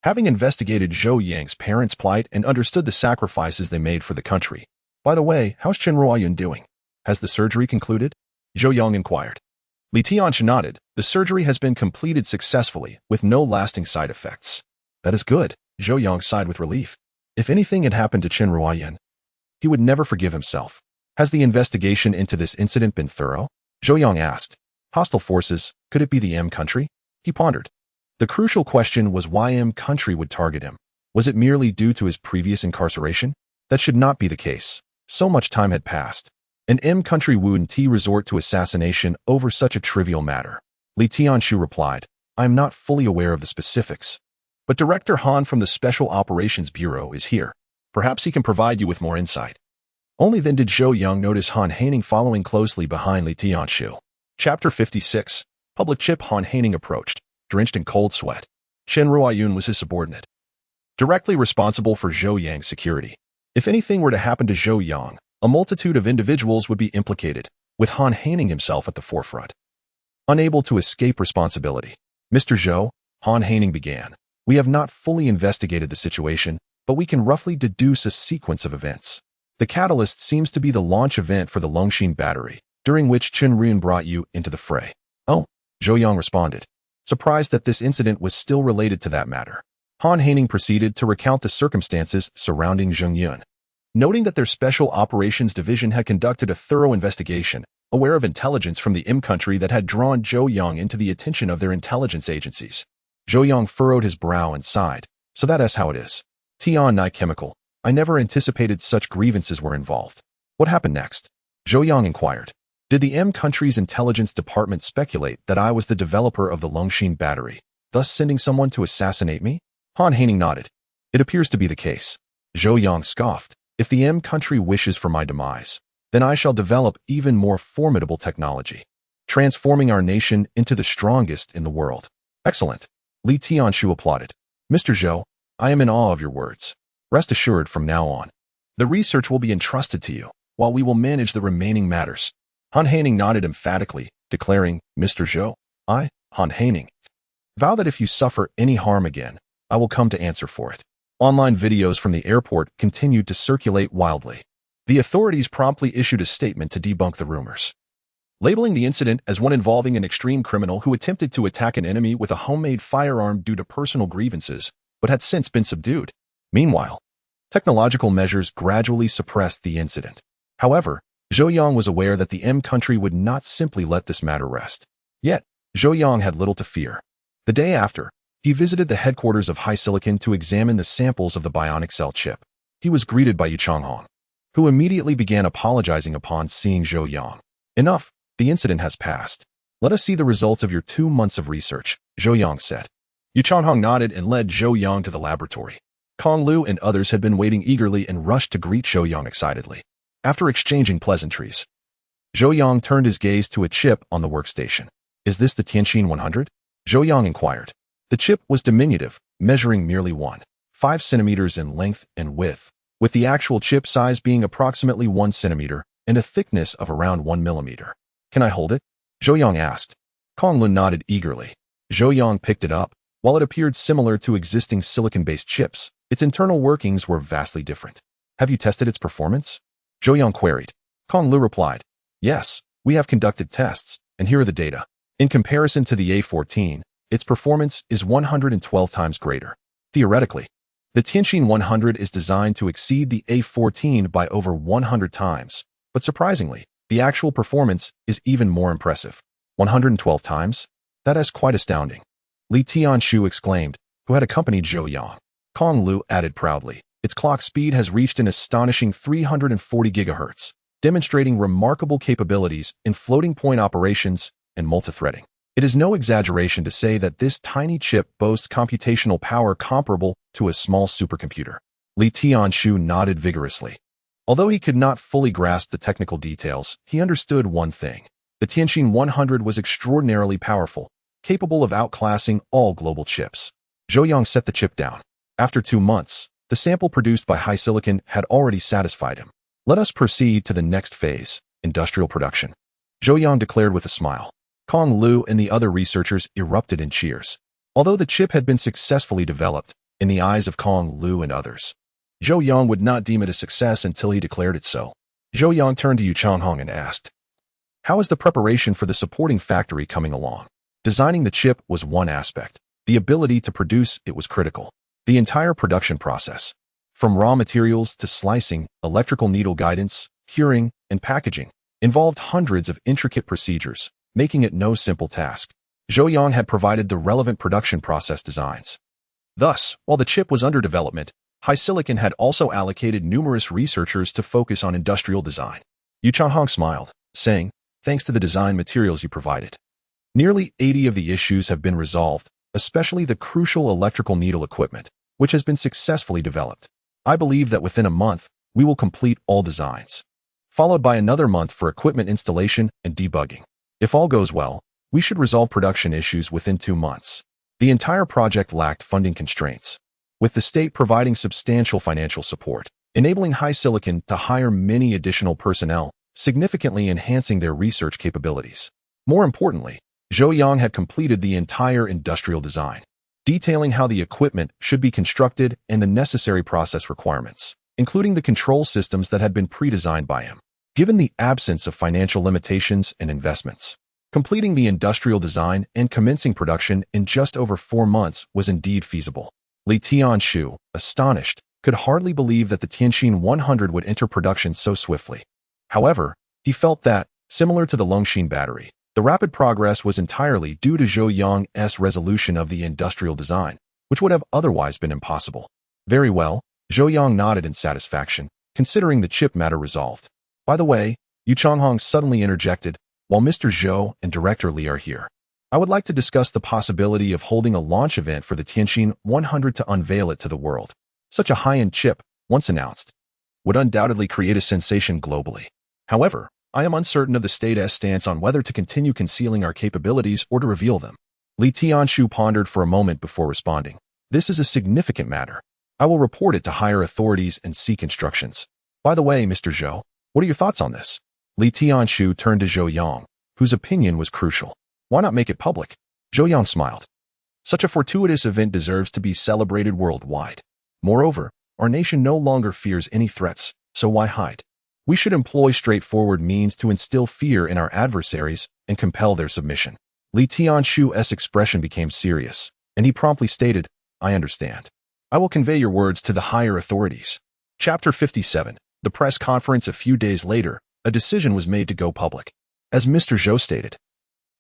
Having investigated Zhou Yang's parents' plight and understood the sacrifices they made for the country. By the way, how's Chen Ruoyun doing? Has the surgery concluded? Zhou Yang inquired. Li Tianshu nodded. The surgery has been completed successfully, with no lasting side effects. That is good. Zhou Yang sighed with relief. If anything had happened to Chen Ruoyun, he would never forgive himself. Has the investigation into this incident been thorough? Zhou Yang asked. Hostile forces, could it be the M country? He pondered. The crucial question was why M country would target him. Was it merely due to his previous incarceration? That should not be the case. So much time had passed. An M country wouldn't resort to assassination over such a trivial matter. Li Tianshu replied, I am not fully aware of the specifics. But Director Han from the Special Operations Bureau is here. Perhaps he can provide you with more insight. Only then did Zhou Yang notice Han Haining following closely behind Li Tianshu. Chapter 56. Public Chip. Han Haining approached, drenched in cold sweat. Chen Ruoyun was his subordinate, directly responsible for Zhou Yang's security. If anything were to happen to Zhou Yang, a multitude of individuals would be implicated, with Han Haining himself at the forefront. Unable to escape responsibility. Mr. Zhou, Han Haining began. We have not fully investigated the situation, but we can roughly deduce a sequence of events. The catalyst seems to be the launch event for the Longshin battery, during which Chen Ruoyun brought you into the fray. Oh, Zhou Yang responded. surprised that this incident was still related to that matter. Han Haining proceeded to recount the circumstances surrounding Zhou Yang, noting that their Special Operations Division had conducted a thorough investigation, aware of intelligence from the Im country that had drawn Zhou Yang into the attention of their intelligence agencies. Zhou Yang furrowed his brow and sighed. So that's how it is. Tian Nai Chemical. I never anticipated such grievances were involved. What happened next? Zhou Yang inquired. Did the M country's intelligence department speculate that I was the developer of the Longxin battery, thus sending someone to assassinate me? Han Haining nodded. It appears to be the case. Zhou Yang scoffed. If the M country wishes for my demise, then I shall develop even more formidable technology, transforming our nation into the strongest in the world. Excellent. Li Tianshu applauded. Mr. Zhou, I am in awe of your words. Rest assured from now on, the research will be entrusted to you, while we will manage the remaining matters. Han Haining nodded emphatically, declaring, Mr. Zhou, I, Han Haining, vow that if you suffer any harm again, I will come to answer for it. Online videos from the airport continued to circulate wildly. The authorities promptly issued a statement to debunk the rumors, labeling the incident as one involving an extreme criminal who attempted to attack an enemy with a homemade firearm due to personal grievances, but had since been subdued. Meanwhile, technological measures gradually suppressed the incident. However, Zhou Yang was aware that the M country would not simply let this matter rest. Yet, Zhou Yang had little to fear. The day after, he visited the headquarters of HiSilicon to examine the samples of the bionic cell chip. He was greeted by Yu Changhong, who immediately began apologizing upon seeing Zhou Yang. Enough, the incident has passed. Let us see the results of your 2 months of research, Zhou Yang said. Yu Changhong nodded and led Zhou Yang to the laboratory. Kong Lu and others had been waiting eagerly and rushed to greet Zhou Yang excitedly. After exchanging pleasantries, Zhou Yang turned his gaze to a chip on the workstation. Is this the Tianqin 100? Zhou Yang inquired. The chip was diminutive, measuring merely 1.5 centimeters in length and width, with the actual chip size being approximately 1 centimeter and a thickness of around 1 millimeter. Can I hold it? Zhou Yang asked. Kong Lu nodded eagerly. Zhou Yang picked it up. While it appeared similar to existing silicon-based chips, its internal workings were vastly different. Have you tested its performance? Zhou Yang queried. Kong Lu replied. Yes, we have conducted tests, and here are the data. In comparison to the A14, its performance is 112 times greater. Theoretically, the Tianqin 100 is designed to exceed the A14 by over 100 times, but surprisingly, the actual performance is even more impressive. 112 times? That is quite astounding. Li Tianshu exclaimed, who had accompanied Zhou Yang. Kong Lu added proudly, its clock speed has reached an astonishing 340 gigahertz, demonstrating remarkable capabilities in floating-point operations and multithreading. It is no exaggeration to say that this tiny chip boasts computational power comparable to a small supercomputer. Li Tianshu nodded vigorously. Although he could not fully grasp the technical details, he understood one thing. The Tianqin 100 was extraordinarily powerful, capable of outclassing all global chips. Zhou Yang set the chip down. After 2 months, the sample produced by HiSilicon had already satisfied him. Let us proceed to the next phase, industrial production. Zhou Yang declared with a smile. Kong Lu and the other researchers erupted in cheers. Although the chip had been successfully developed, in the eyes of Kong Lu and others, Zhou Yang would not deem it a success until he declared it so. Zhou Yang turned to Yu Changhong and asked, how is the preparation for the supporting factory coming along? Designing the chip was one aspect. The ability to produce it was critical. The entire production process, from raw materials to slicing, electrical needle guidance, curing, and packaging, involved hundreds of intricate procedures, making it no simple task. Zhou Yang had provided the relevant production process designs. Thus, while the chip was under development, HiSilicon had also allocated numerous researchers to focus on industrial design. Yu Changhong smiled, saying, thanks to the design materials you provided, nearly 80 of the issues have been resolved, especially the crucial electrical needle equipment, which has been successfully developed. I believe that within a month, we will complete all designs, followed by another month for equipment installation and debugging. If all goes well, we should resolve production issues within 2 months. The entire project lacked funding constraints, with the state providing substantial financial support, enabling HiSilicon to hire many additional personnel, significantly enhancing their research capabilities. More importantly, Zhou Yang had completed the entire industrial design, detailing how the equipment should be constructed and the necessary process requirements, including the control systems that had been pre-designed by him. Given the absence of financial limitations and investments, Completing the industrial design and commencing production in just over 4 months was indeed feasible. Li Tianshu, astonished, could hardly believe that the Tianqin 100 would enter production so swiftly. However, he felt that, similar to the Longxin battery, the rapid progress was entirely due to Zhou Yang's resolution of the industrial design, which would have otherwise been impossible. Very well, Zhou Yang nodded in satisfaction, considering the chip matter resolved. By the way, Yu Changhong suddenly interjected, while Mr. Zhou and Director Li are here, I would like to discuss the possibility of holding a launch event for the Tianqin 100 to unveil it to the world. Such a high-end chip, once announced, would undoubtedly create a sensation globally. However, I am uncertain of the state's stance on whether to continue concealing our capabilities or to reveal them. Li Tianshu pondered for a moment before responding. This is a significant matter. I will report it to higher authorities and seek instructions. By the way, Mr. Zhou, what are your thoughts on this? Li Tianshu turned to Zhou Yang, whose opinion was crucial. Why not make it public? Zhou Yang smiled. Such a fortuitous event deserves to be celebrated worldwide. Moreover, our nation no longer fears any threats, so why hide? We should employ straightforward means to instill fear in our adversaries and compel their submission. Li Tianshu's expression became serious, and he promptly stated, I understand. I will convey your words to the higher authorities. Chapter 57. The press conference. A few days later, a decision was made to go public. As Mr. Zhou stated,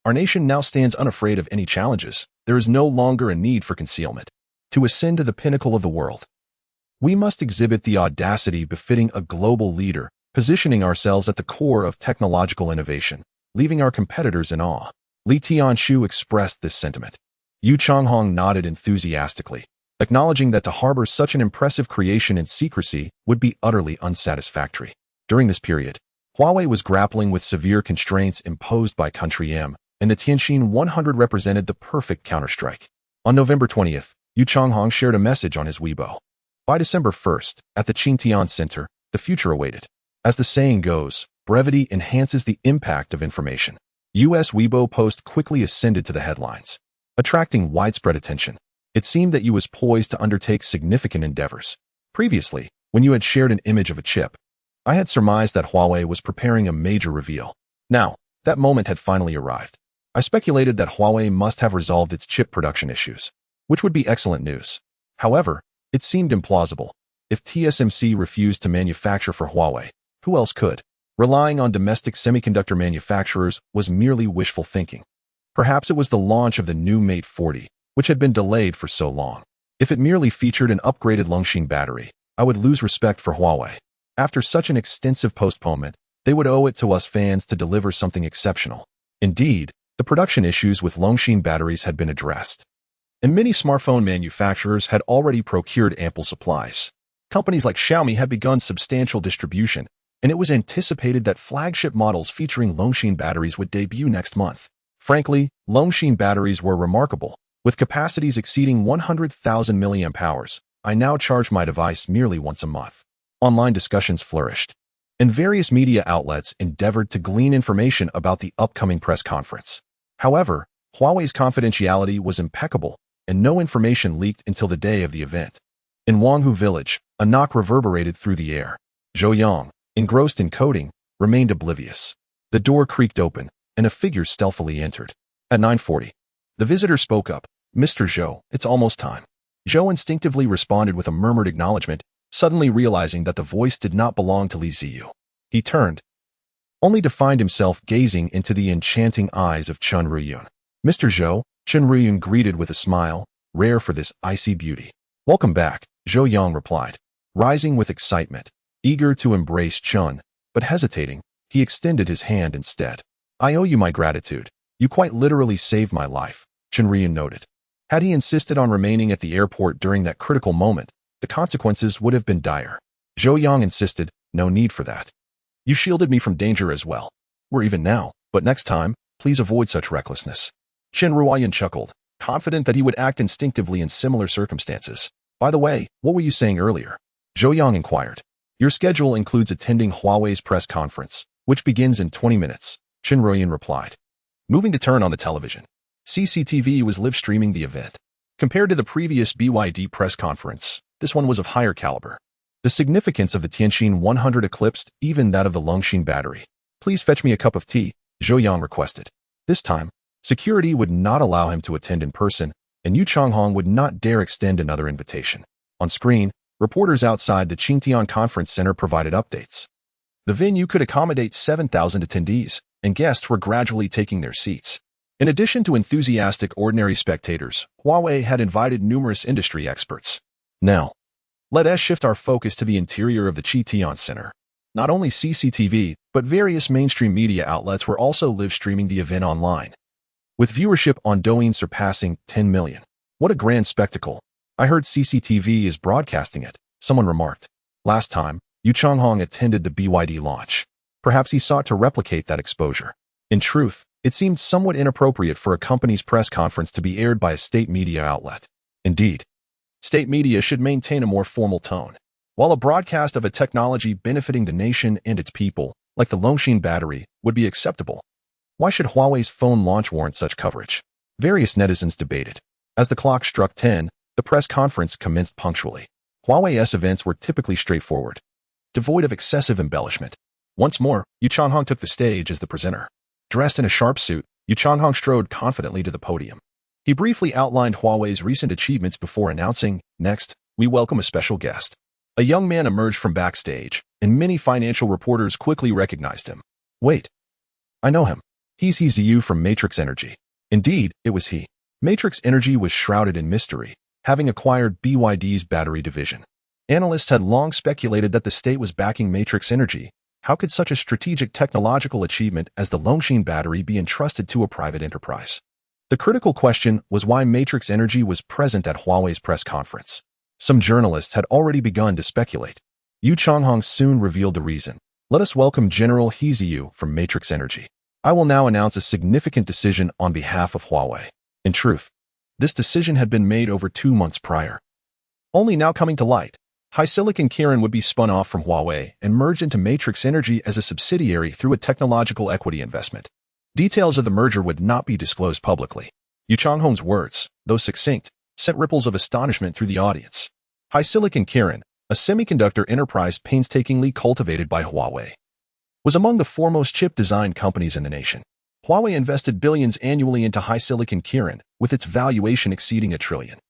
our nation now stands unafraid of any challenges. There is no longer a need for concealment. To ascend to the pinnacle of the world, we must exhibit the audacity befitting a global leader, positioning ourselves at the core of technological innovation, leaving our competitors in awe. Li Tianshu expressed this sentiment. Yu Changhong nodded enthusiastically, acknowledging that to harbor such an impressive creation in secrecy would be utterly unsatisfactory. During this period, Huawei was grappling with severe constraints imposed by Country M, and the Tianqin 100 represented the perfect counterstrike. On November 20th, Yu Changhong shared a message on his Weibo. By December 1st, at the Qingtian Center, the future awaited. As the saying goes, brevity enhances the impact of information. U.S. Weibo post quickly ascended to the headlines, attracting widespread attention. It seemed that you was poised to undertake significant endeavors. Previously, when you had shared an image of a chip, I had surmised that Huawei was preparing a major reveal. Now, that moment had finally arrived. I speculated that Huawei must have resolved its chip production issues, which would be excellent news. However, it seemed implausible. If TSMC refused to manufacture for Huawei, who else could? Relying on domestic semiconductor manufacturers was merely wishful thinking. Perhaps it was the launch of the new Mate 40, which had been delayed for so long. If it merely featured an upgraded Longxin battery, I would lose respect for Huawei. After such an extensive postponement, they would owe it to us fans to deliver something exceptional. Indeed, the production issues with Longxin batteries had been addressed, and many smartphone manufacturers had already procured ample supplies. Companies like Xiaomi had begun substantial distribution, and it was anticipated that flagship models featuring Longxin batteries would debut next month. Frankly, Longxin batteries were remarkable. With capacities exceeding 100,000 mAh, I now charge my device merely once a month. Online discussions flourished, and various media outlets endeavored to glean information about the upcoming press conference. However, Huawei's confidentiality was impeccable, and no information leaked until the day of the event. In Wanghu Village, a knock reverberated through the air. Zhou Yang, engrossed in coding, remained oblivious. The door creaked open, and a figure stealthily entered. At 9:40, the visitor spoke up. Mr. Zhou, it's almost time. Zhou instinctively responded with a murmured acknowledgement, suddenly realizing that the voice did not belong to Li Ziyu. He turned, only to find himself gazing into the enchanting eyes of Chen Ruyun. Mr. Zhou, Chen Ruyun greeted with a smile, rare for this icy beauty. Welcome back, Zhou Yang replied, rising with excitement, eager to embrace Chen, but hesitating, he extended his hand instead. I owe you my gratitude. You quite literally saved my life, Chen Ruyun noted. Had he insisted on remaining at the airport during that critical moment, the consequences would have been dire. Zhou Yang insisted, no need for that. You shielded me from danger as well. We're even now, but next time, please avoid such recklessness. Chen Ruyun chuckled, confident that he would act instinctively in similar circumstances. By the way, what were you saying earlier? Zhou Yang inquired. Your schedule includes attending Huawei's press conference, which begins in 20 minutes, Chen Ruyun replied. Moving to turn on the television. CCTV was live streaming the event. Compared to the previous BYD press conference, this one was of higher caliber. The significance of the Tianqin 100 eclipsed even that of the Longxin battery. Please fetch me a cup of tea, Zhou Yang requested. This time, security would not allow him to attend in person, and Yu Changhong would not dare extend another invitation. On screen, reporters outside the Qingtian Conference Center provided updates. The venue could accommodate 7,000 attendees, and guests were gradually taking their seats. In addition to enthusiastic ordinary spectators, Huawei had invited numerous industry experts. Now, let us shift our focus to the interior of the Qingtian Center. Not only CCTV, but various mainstream media outlets were also live-streaming the event online, with viewership on Douyin surpassing 10 million. What a grand spectacle. I heard CCTV is broadcasting it, someone remarked. Last time, Yu Changhong attended the BYD launch. Perhaps he sought to replicate that exposure. In truth, it seemed somewhat inappropriate for a company's press conference to be aired by a state media outlet. Indeed, state media should maintain a more formal tone. While a broadcast of a technology benefiting the nation and its people, like the Longshin battery, would be acceptable, why should Huawei's phone launch warrant such coverage? Various netizens debated. As the clock struck 10, the press conference commenced punctually. Huawei's events were typically straightforward, devoid of excessive embellishment. Once more, Yu Changhong took the stage as the presenter. Dressed in a sharp suit, Yu Changhong strode confidently to the podium. He briefly outlined Huawei's recent achievements before announcing, "Next, we welcome a special guest." A young man emerged from backstage, and many financial reporters quickly recognized him. Wait, I know him. He's He Ziyu from Matrix Energy. Indeed, it was he. Matrix Energy was shrouded in mystery, having acquired BYD's battery division. Analysts had long speculated that the state was backing Matrix Energy. How could such a strategic technological achievement as the Longshin battery be entrusted to a private enterprise? The critical question was why Matrix Energy was present at Huawei's press conference. Some journalists had already begun to speculate. Yu Changhong soon revealed the reason. Let us welcome General He Ziyu from Matrix Energy. I will now announce a significant decision on behalf of Huawei. In truth, this decision had been made over 2 months prior. Only now coming to light, HiSilicon Kirin would be spun off from Huawei and merged into Matrix Energy as a subsidiary through a technological equity investment. Details of the merger would not be disclosed publicly. Yu Changhong's words, though succinct, sent ripples of astonishment through the audience. HiSilicon Kirin, a semiconductor enterprise painstakingly cultivated by Huawei, was among the foremost chip design companies in the nation. Huawei invested billions annually into HiSilicon Kirin, with its valuation exceeding $1 trillion.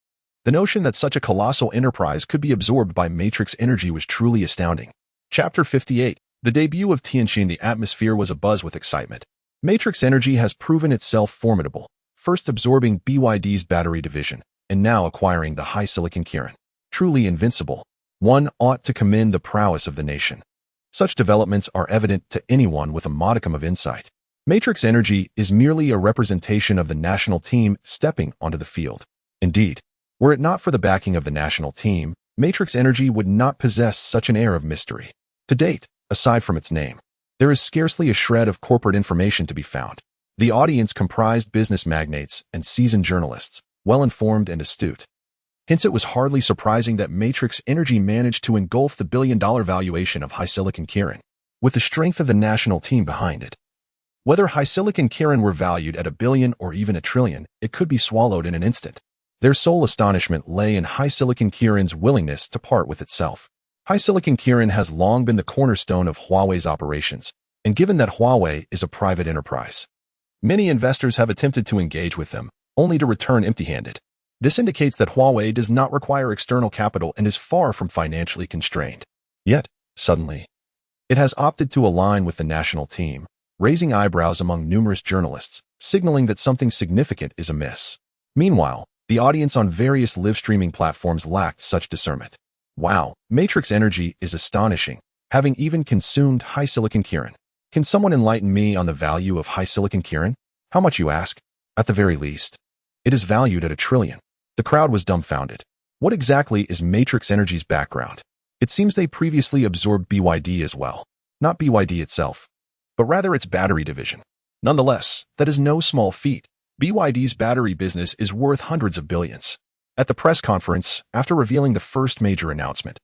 The notion that such a colossal enterprise could be absorbed by Matrix Energy was truly astounding. Chapter 58. The debut of Tianjin. The atmosphere was abuzz with excitement. Matrix Energy has proven itself formidable, first absorbing BYD's battery division, and now acquiring the HiSilicon Kirin. Truly invincible. One ought to commend the prowess of the nation. Such developments are evident to anyone with a modicum of insight. Matrix Energy is merely a representation of the national team stepping onto the field. Indeed, were it not for the backing of the national team, Matrix Energy would not possess such an air of mystery. To date, aside from its name, there is scarcely a shred of corporate information to be found. The audience comprised business magnates and seasoned journalists, well-informed and astute. Hence, it was hardly surprising that Matrix Energy managed to engulf the billion-dollar valuation of HiSilicon Kirin, with the strength of the national team behind it. Whether HiSilicon Kirin were valued at $1 billion or even $1 trillion, it could be swallowed in an instant. Their sole astonishment lay in HiSilicon Kirin's willingness to part with itself. HiSilicon Kirin has long been the cornerstone of Huawei's operations, and given that Huawei is a private enterprise, many investors have attempted to engage with them, only to return empty-handed. This indicates that Huawei does not require external capital and is far from financially constrained. Yet, suddenly, it has opted to align with the national team, raising eyebrows among numerous journalists, signaling that something significant is amiss. Meanwhile, the audience on various live-streaming platforms lacked such discernment. Wow, Matrix Energy is astonishing, having even consumed HiSilicon Kirin. Can someone enlighten me on the value of HiSilicon Kirin? How much, you ask? At the very least, it is valued at $1 trillion. The crowd was dumbfounded. What exactly is Matrix Energy's background? It seems they previously absorbed BYD as well. Not BYD itself, but rather its battery division. Nonetheless, that is no small feat. BYD's battery business is worth hundreds of billions. At the press conference, after revealing the first major announcement,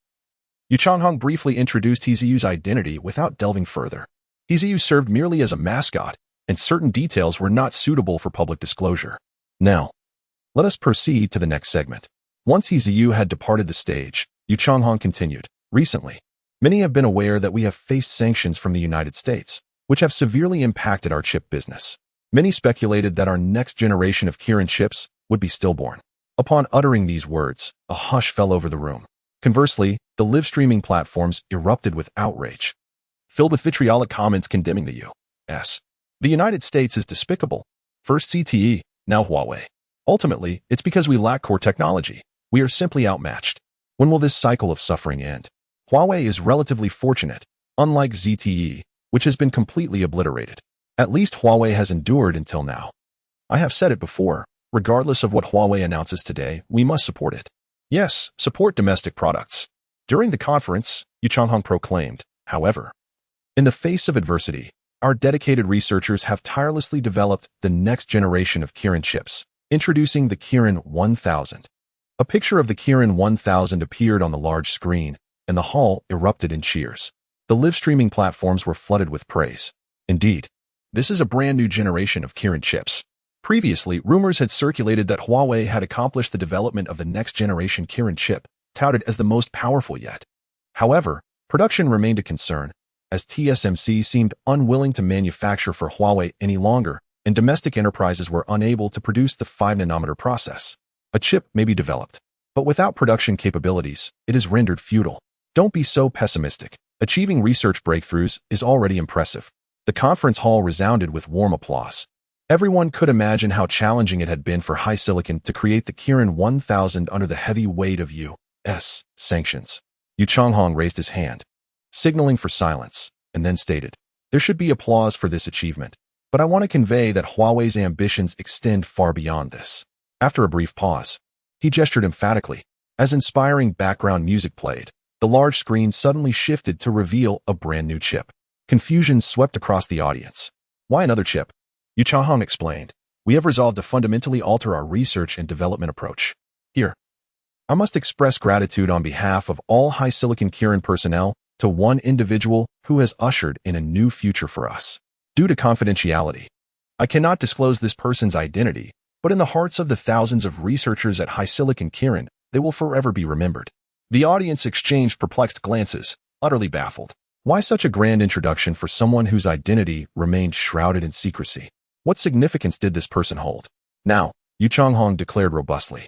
Yu Changhong briefly introduced He Ziyu's identity without delving further. He Ziyu served merely as a mascot, and certain details were not suitable for public disclosure. Now, let us proceed to the next segment. Once He Ziyu had departed the stage, Yu Changhong continued. Recently, many have been aware that we have faced sanctions from the United States, which have severely impacted our chip business. Many speculated that our next generation of Kirin chips would be stillborn. Upon uttering these words, a hush fell over the room. Conversely, the live streaming platforms erupted with outrage, filled with vitriolic comments condemning the U.S. The United States is despicable. First CTE, now Huawei. Ultimately, it's because we lack core technology. We are simply outmatched. When will this cycle of suffering end? Huawei is relatively fortunate, unlike ZTE, which has been completely obliterated. At least Huawei has endured until now. I have said it before, regardless of what Huawei announces today, we must support it. Yes, support domestic products. During the conference, Yu Changhong proclaimed, however, in the face of adversity, our dedicated researchers have tirelessly developed the next generation of Kirin chips, introducing the Kirin 1000. A picture of the Kirin 1000 appeared on the large screen, and the hall erupted in cheers. The live streaming platforms were flooded with praise. Indeed, this is a brand new generation of Kirin chips. Previously, rumors had circulated that Huawei had accomplished the development of the next generation Kirin chip, touted as the most powerful yet. However, production remained a concern, as TSMC seemed unwilling to manufacture for Huawei any longer, and domestic enterprises were unable to produce the 5-nanometer process. A chip may be developed, but without production capabilities, it is rendered futile. Don't be so pessimistic. Achieving research breakthroughs is already impressive. The conference hall resounded with warm applause. Everyone could imagine how challenging it had been for HiSilicon to create the Kirin 1000 under the heavy weight of U.S. sanctions. Yu Changhong raised his hand, signaling for silence, and then stated, there should be applause for this achievement, but I want to convey that Huawei's ambitions extend far beyond this. After a brief pause, he gestured emphatically. As inspiring background music played, the large screen suddenly shifted to reveal a brand new chip. Confusion swept across the audience. Why another chip? Yu Changhong explained. We have resolved to fundamentally alter our research and development approach. Here, I must express gratitude on behalf of all HiSilicon Kirin personnel to one individual who has ushered in a new future for us. Due to confidentiality, I cannot disclose this person's identity, but in the hearts of the thousands of researchers at HiSilicon Kirin, they will forever be remembered. The audience exchanged perplexed glances, utterly baffled. Why such a grand introduction for someone whose identity remained shrouded in secrecy? What significance did this person hold? Now, Yu Changhong declared robustly,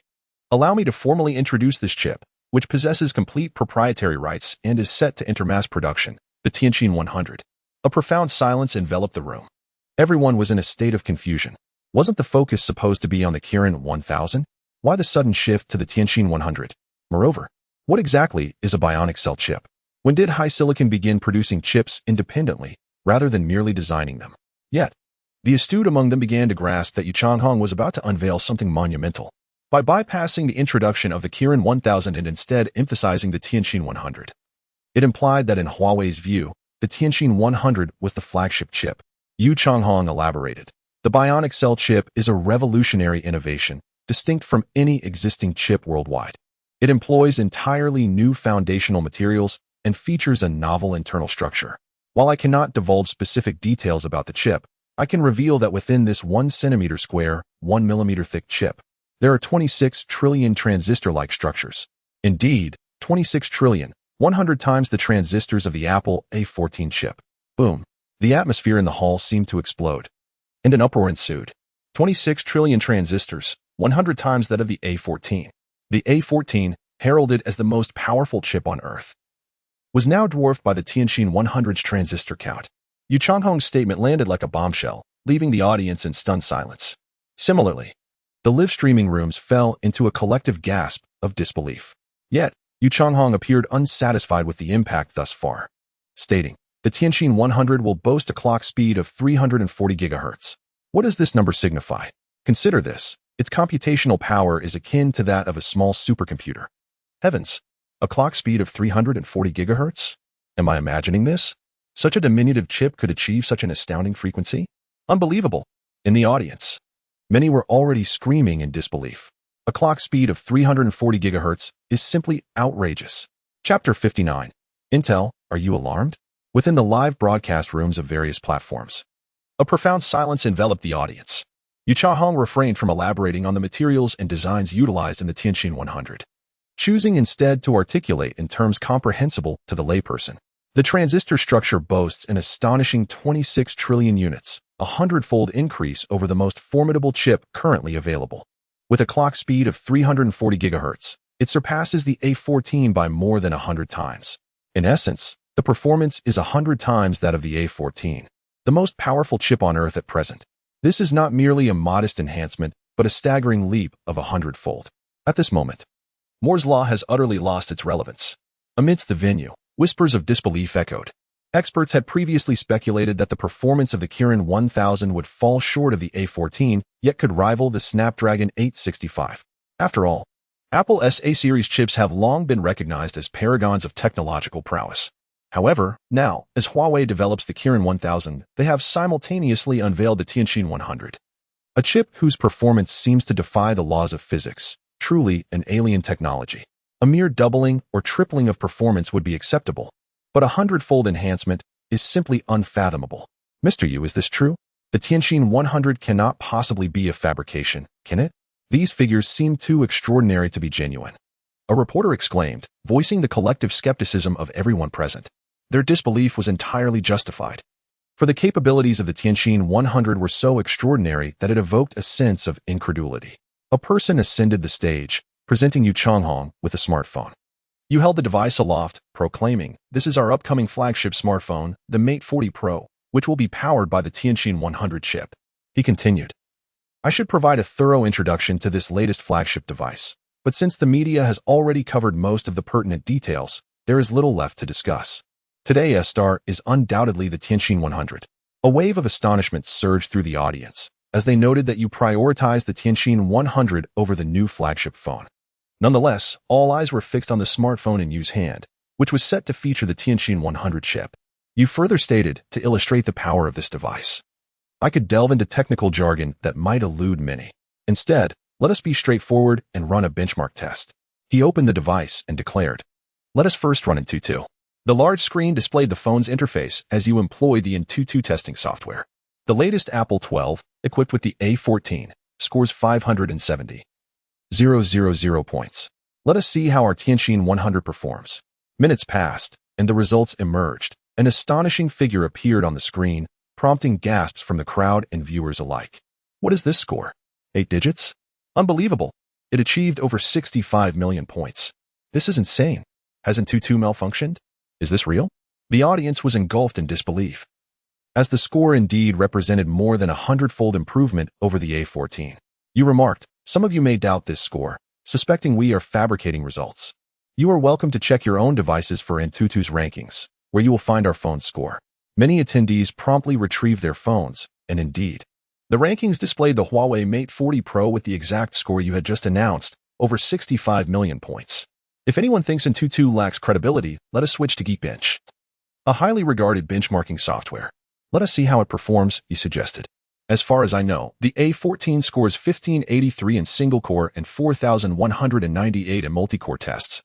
allow me to formally introduce this chip, which possesses complete proprietary rights and is set to enter mass production, the Tianqin 100. A profound silence enveloped the room. Everyone was in a state of confusion. Wasn't the focus supposed to be on the Kirin 1000? Why the sudden shift to the Tianqin 100? Moreover, what exactly is a bionic cell chip? When did HiSilicon begin producing chips independently, rather than merely designing them? Yet, the astute among them began to grasp that Yu Changhong was about to unveil something monumental. By bypassing the introduction of the Kirin 1000 and instead emphasizing the Tianqin 100. It implied that in Huawei's view, the Tianqin 100 was the flagship chip. Yu Changhong elaborated. The bionic cell chip is a revolutionary innovation, distinct from any existing chip worldwide. It employs entirely new foundational materials and features a novel internal structure. While I cannot divulge specific details about the chip, I can reveal that within this 1 centimeter square, 1 millimeter thick chip, there are 26 trillion transistor-like structures. Indeed, 26 trillion, 100 times the transistors of the Apple A14 chip. Boom. The atmosphere in the hall seemed to explode, and an uproar ensued. 26 trillion transistors, 100 times that of the A14. The A14, heralded as the most powerful chip on Earth, was now dwarfed by the Tianqin 100's transistor count. Yu Changhong's statement landed like a bombshell, leaving the audience in stunned silence. Similarly, the live streaming rooms fell into a collective gasp of disbelief. Yet, Yu Changhong appeared unsatisfied with the impact thus far, stating, the Tianqin 100 will boast a clock speed of 340 gigahertz. What does this number signify? Consider this. Its computational power is akin to that of a small supercomputer. Heavens, a clock speed of 340 gigahertz? Am I imagining this? Such a diminutive chip could achieve such an astounding frequency? Unbelievable. In the audience, many were already screaming in disbelief. A clock speed of 340 gigahertz is simply outrageous. Chapter 59. Intel, are you alarmed? Within the live broadcast rooms of various platforms, a profound silence enveloped the audience. Yu Changhong refrained from elaborating on the materials and designs utilized in the Tianqin 100, choosing instead to articulate in terms comprehensible to the layperson. The transistor structure boasts an astonishing 26 trillion units, a hundredfold increase over the most formidable chip currently available. With a clock speed of 340 GHz, it surpasses the A14 by more than 100 times. In essence, the performance is 100 times that of the A14, the most powerful chip on Earth at present. This is not merely a modest enhancement, but a staggering leap of 100-fold. At this moment, Moore's law has utterly lost its relevance. Amidst the venue, whispers of disbelief echoed. Experts had previously speculated that the performance of the Kirin 1000 would fall short of the A14, yet could rival the Snapdragon 865. After all, Apple's A-series chips have long been recognized as paragons of technological prowess. However, now, as Huawei develops the Kirin 1000, they have simultaneously unveiled the Tianqin 100, a chip whose performance seems to defy the laws of physics, truly an alien technology. A mere doubling or tripling of performance would be acceptable, but a hundredfold enhancement is simply unfathomable. Mr. Yu, is this true? The Tianqin 100 cannot possibly be a fabrication, can it? These figures seem too extraordinary to be genuine. A reporter exclaimed, voicing the collective skepticism of everyone present. Their disbelief was entirely justified, for the capabilities of the Tianqin 100 were so extraordinary that it evoked a sense of incredulity. A person ascended the stage, presenting Yu Changhong with a smartphone. Yu held the device aloft, proclaiming, "This is our upcoming flagship smartphone, the Mate 40 Pro, which will be powered by the Tianqin 100 chip." He continued, "I should provide a thorough introduction to this latest flagship device, but since the media has already covered most of the pertinent details, there is little left to discuss. Today's star is undoubtedly the Tianqin 100. A wave of astonishment surged through the audience, as they noted that you prioritized the Tianqin 100 over the new flagship phone. Nonetheless, all eyes were fixed on the smartphone in Yu's hand, which was set to feature the Tianqin 100 chip. Yu further stated, to illustrate the power of this device, "I could delve into technical jargon that might elude many. Instead, let us be straightforward and run a benchmark test." He opened the device and declared, "Let us first run Antutu." The large screen displayed the phone's interface as you employed the Antutu testing software. The latest Apple 12, equipped with the A14, scores 570,000 points. Let us see how our Tianqin 100 performs. Minutes passed, and the results emerged. An astonishing figure appeared on the screen, prompting gasps from the crowd and viewers alike. What is this score? 8 digits? Unbelievable. It achieved over 65 million points. This is insane. Has Antutu malfunctioned? Is this real? The audience was engulfed in disbelief, as the score indeed represented more than 100-fold improvement over the A14. You remarked, "Some of you may doubt this score, suspecting we are fabricating results. You are welcome to check your own devices for Antutu's rankings, where you will find our phone score." Many attendees promptly retrieved their phones, and indeed, the rankings displayed the Huawei Mate 40 Pro with the exact score you had just announced, over 65 million points. If anyone thinks Antutu lacks credibility, let us switch to Geekbench, a highly regarded benchmarking software. Let us see how it performs, you suggested. As far as I know, the A14 scores 1583 in single-core and 4198 in multi-core tests,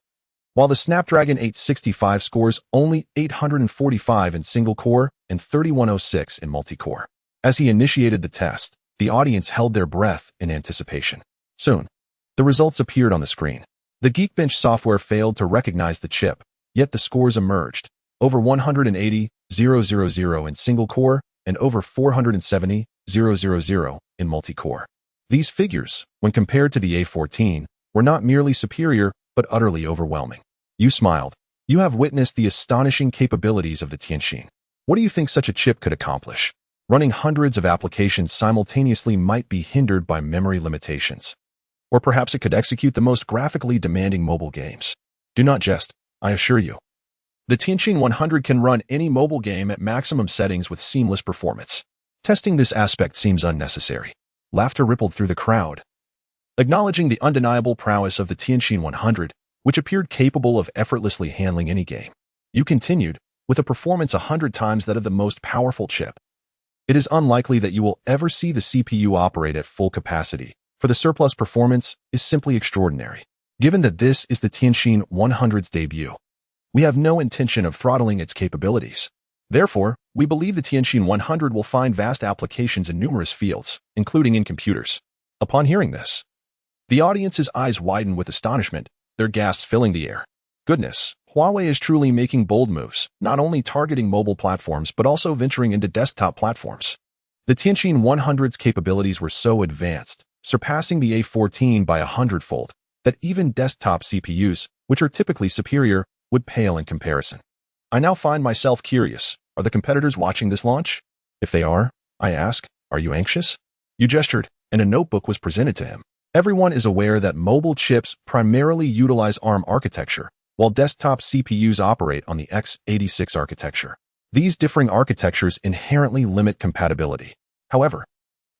while the Snapdragon 865 scores only 845 in single-core and 3106 in multi-core. As he initiated the test, the audience held their breath in anticipation. Soon, the results appeared on the screen. The Geekbench software failed to recognize the chip, yet the scores emerged, over 180,000 in single-core and over 470,000 in multi-core. These figures, when compared to the A14, were not merely superior, but utterly overwhelming. You smiled. You have witnessed the astonishing capabilities of the Tianqin. What do you think such a chip could accomplish? Running hundreds of applications simultaneously might be hindered by memory limitations. Or perhaps it could execute the most graphically demanding mobile games. Do not jest, I assure you. The Tianqin 100 can run any mobile game at maximum settings with seamless performance. Testing this aspect seems unnecessary. Laughter rippled through the crowd, acknowledging the undeniable prowess of the Tianqin 100, which appeared capable of effortlessly handling any game. You continued, with a performance 100 times that of the most powerful chip. It is unlikely that you will ever see the CPU operate at full capacity, for the surplus performance is simply extraordinary. Given that this is the Tianqin 100's debut, we have no intention of throttling its capabilities. Therefore, we believe the Tianqin 100 will find vast applications in numerous fields, including in computers. Upon hearing this, the audience's eyes widened with astonishment, their gasps filling the air. Goodness, Huawei is truly making bold moves, not only targeting mobile platforms but also venturing into desktop platforms. The Tianqin 100's capabilities were so advanced, surpassing the A14 by 100-fold, that even desktop CPUs, which are typically superior, would pale in comparison. I now find myself curious. Are the competitors watching this launch? If they are, I ask, are you anxious? You gestured, and a notebook was presented to him. Everyone is aware that mobile chips primarily utilize ARM architecture, while desktop CPUs operate on the x86 architecture. These differing architectures inherently limit compatibility. However,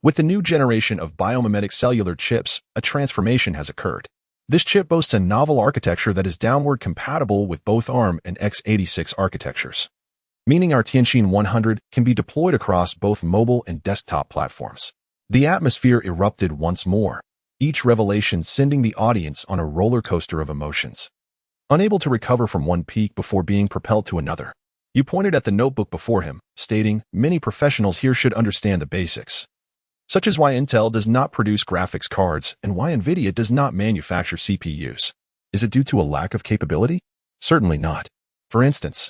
with the new generation of biomimetic cellular chips, a transformation has occurred. This chip boasts a novel architecture that is downward compatible with both ARM and x86 architectures, meaning our Tianqin 100 can be deployed across both mobile and desktop platforms. The atmosphere erupted once more, each revelation sending the audience on a roller coaster of emotions. Unable to recover from one peak before being propelled to another, you pointed at the notebook before him, stating, "Many professionals here should understand the basics, such as why Intel does not produce graphics cards and why NVIDIA does not manufacture CPUs. Is it due to a lack of capability? Certainly not. For instance,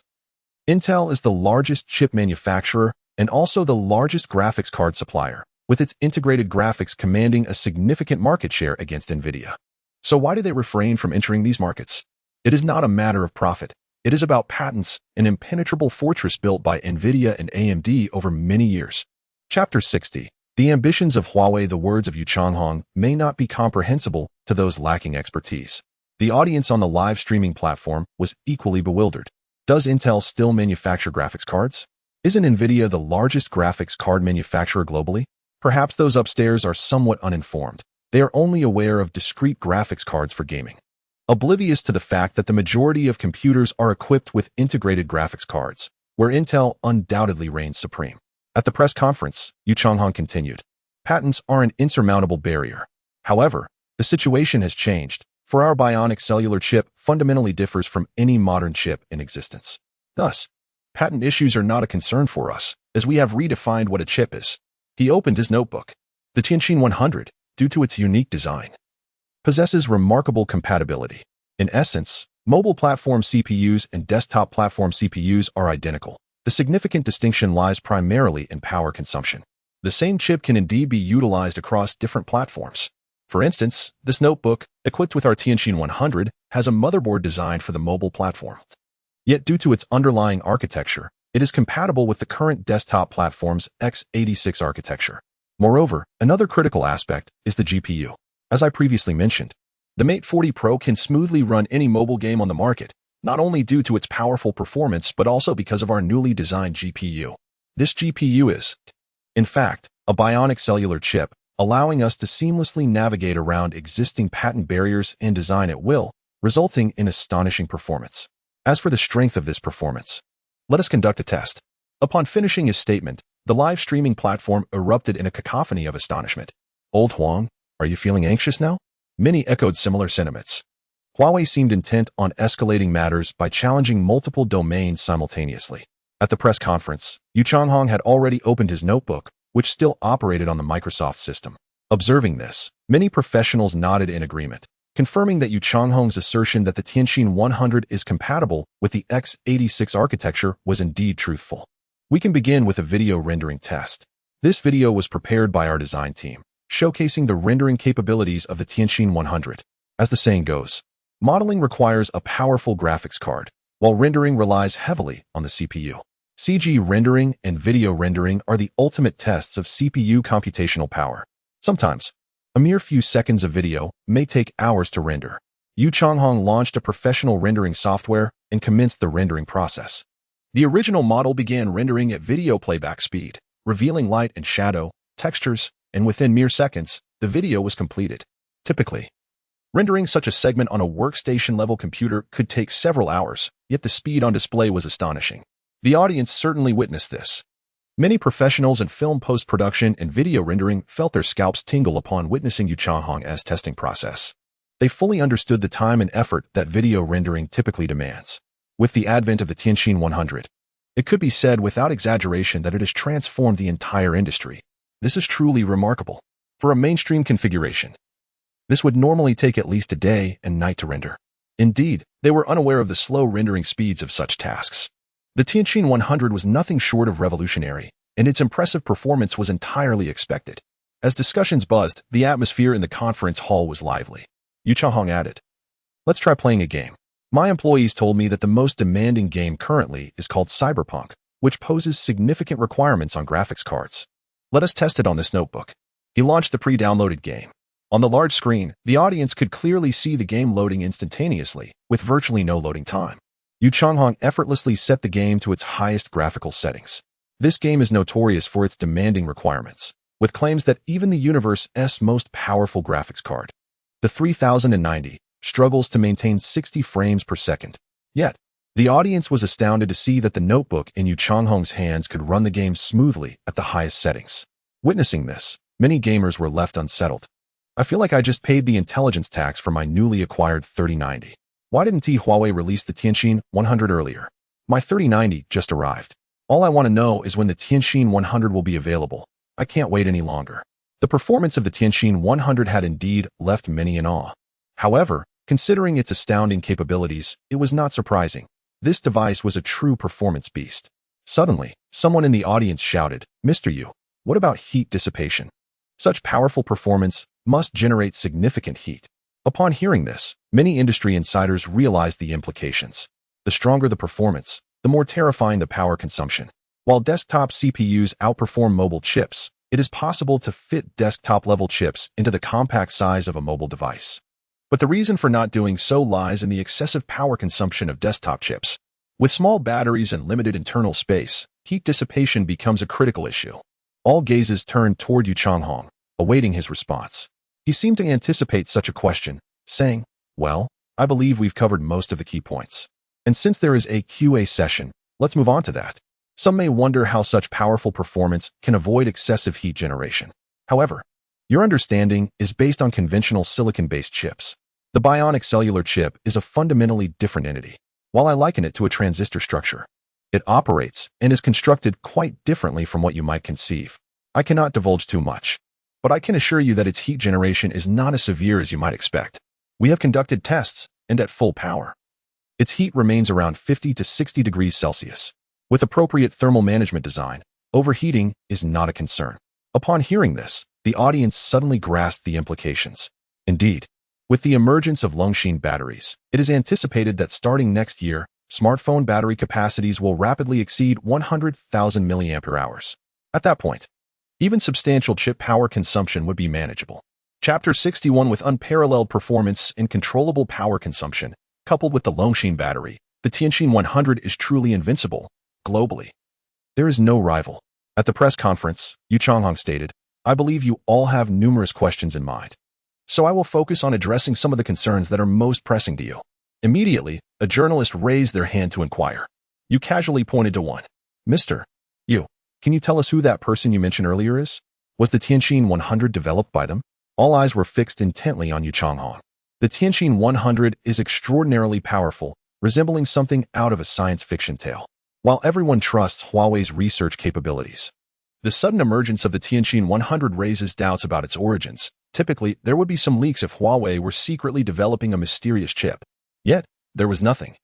Intel is the largest chip manufacturer and also the largest graphics card supplier, with its integrated graphics commanding a significant market share against NVIDIA. So why do they refrain from entering these markets? It is not a matter of profit. It is about patents, an impenetrable fortress built by NVIDIA and AMD over many years." Chapter 60. The ambitions of Huawei. The words of Yu Changhong may not be comprehensible to those lacking expertise. The audience on the live streaming platform was equally bewildered. Does Intel still manufacture graphics cards? Isn't NVIDIA the largest graphics card manufacturer globally? Perhaps those upstairs are somewhat uninformed. They are only aware of discrete graphics cards for gaming, oblivious to the fact that the majority of computers are equipped with integrated graphics cards, where Intel undoubtedly reigns supreme. At the press conference, Yu Changhong continued, "Patents are an insurmountable barrier. However, the situation has changed, for our bionic cellular chip fundamentally differs from any modern chip in existence. Thus, patent issues are not a concern for us, as we have redefined what a chip is." He opened his notebook. The Tianqin 100, due to its unique design, possesses remarkable compatibility. In essence, mobile platform CPUs and desktop platform CPUs are identical. The significant distinction lies primarily in power consumption. The same chip can indeed be utilized across different platforms. For instance, this notebook, equipped with our Tianqin 100, has a motherboard designed for the mobile platform. Yet due to its underlying architecture, it is compatible with the current desktop platform's x86 architecture. Moreover, another critical aspect is the GPU. As I previously mentioned, the Mate 40 Pro can smoothly run any mobile game on the market, not only due to its powerful performance but also because of our newly designed GPU. This GPU is, in fact, a bionic cellular chip, allowing us to seamlessly navigate around existing patent barriers and design at will, resulting in astonishing performance. As for the strength of this performance, let us conduct a test. Upon finishing his statement, the live streaming platform erupted in a cacophony of astonishment. "Old Huang, are you feeling anxious now?" Many echoed similar sentiments. Huawei seemed intent on escalating matters by challenging multiple domains simultaneously. At the press conference, Yu Changhong had already opened his notebook, which still operated on the Microsoft system. Observing this, many professionals nodded in agreement, confirming that Yu Changhong's assertion that the Tianqin 100 is compatible with the x86 architecture was indeed truthful. We can begin with a video rendering test. This video was prepared by our design team, showcasing the rendering capabilities of the Tianqin 100. As the saying goes, modeling requires a powerful graphics card, while rendering relies heavily on the CPU. CG rendering and video rendering are the ultimate tests of CPU computational power. Sometimes, a mere few seconds of video may take hours to render. Yu Changhong launched a professional rendering software and commenced the rendering process. The original model began rendering at video playback speed, revealing light and shadow, textures, and within mere seconds, the video was completed. Typically, rendering such a segment on a workstation-level computer could take several hours, yet the speed on display was astonishing. The audience certainly witnessed this. Many professionals in film post-production and video rendering felt their scalps tingle upon witnessing Yu Changhong's testing process. They fully understood the time and effort that video rendering typically demands. With the advent of the Tianqin 100, it could be said without exaggeration that it has transformed the entire industry. This is truly remarkable. For a mainstream configuration, this would normally take at least a day and night to render. Indeed, they were unaware of the slow rendering speeds of such tasks. The Tianqin 100 was nothing short of revolutionary, and its impressive performance was entirely expected. As discussions buzzed, the atmosphere in the conference hall was lively. Yu Changhong added, "Let's try playing a game. My employees told me that the most demanding game currently is called Cyberpunk, which poses significant requirements on graphics cards. Let us test it on this notebook." He launched the pre-downloaded game. On the large screen, the audience could clearly see the game loading instantaneously, with virtually no loading time. Yu Changhong effortlessly set the game to its highest graphical settings. This game is notorious for its demanding requirements, with claims that even the universe's most powerful graphics card, the 3090, struggles to maintain 60 frames per second. Yet, the audience was astounded to see that the notebook in Yu Changhong's hands could run the game smoothly at the highest settings. Witnessing this, many gamers were left unsettled. "I feel like I just paid the intelligence tax for my newly acquired 3090. Why didn't Huawei release the Tianqin 100 earlier? My 3090 just arrived. All I want to know is when the Tianqin 100 will be available. I can't wait any longer." The performance of the Tianqin 100 had indeed left many in awe. However, considering its astounding capabilities, it was not surprising. This device was a true performance beast. Suddenly, someone in the audience shouted, "Mr. Yu, what about heat dissipation? Such powerful performance must generate significant heat." Upon hearing this, many industry insiders realized the implications. The stronger the performance, the more terrifying the power consumption. While desktop CPUs outperform mobile chips, it is possible to fit desktop-level chips into the compact size of a mobile device. But the reason for not doing so lies in the excessive power consumption of desktop chips. With small batteries and limited internal space, heat dissipation becomes a critical issue. All gazes turned toward Yu Changhong, awaiting his response. He seemed to anticipate such a question, saying, "Well, I believe we've covered most of the key points. And since there is a QA session, let's move on to that." Some may wonder how such powerful performance can avoid excessive heat generation. However, your understanding is based on conventional silicon-based chips. The bionic cellular chip is a fundamentally different entity. While I liken it to a transistor structure, it operates and is constructed quite differently from what you might conceive. I cannot divulge too much, but I can assure you that its heat generation is not as severe as you might expect. We have conducted tests, and at full power, its heat remains around 50 to 60 degrees Celsius. With appropriate thermal management design, overheating is not a concern. Upon hearing this, the audience suddenly grasped the implications. Indeed, with the emergence of Longshin batteries, it is anticipated that starting next year, smartphone battery capacities will rapidly exceed 100,000 mAh. At that point, even substantial chip power consumption would be manageable. Chapter 61 with unparalleled performance and controllable power consumption, coupled with the Longshin battery, the Tianqin 100 is truly invincible. Globally, there is no rival. At the press conference, Yu Changhong stated, "I believe you all have numerous questions in mind. So I will focus on addressing some of the concerns that are most pressing to you." Immediately, a journalist raised their hand to inquire. Yu casually pointed to one. "Mr. Yu, can you tell us who that person you mentioned earlier is? Was the Tianqin 100 developed by them?" All eyes were fixed intently on Yu Changhong. The Tianqin 100 is extraordinarily powerful, resembling something out of a science fiction tale. While everyone trusts Huawei's research capabilities, the sudden emergence of the Tianqin 100 raises doubts about its origins. Typically, there would be some leaks if Huawei were secretly developing a mysterious chip. Yet, there was nothing,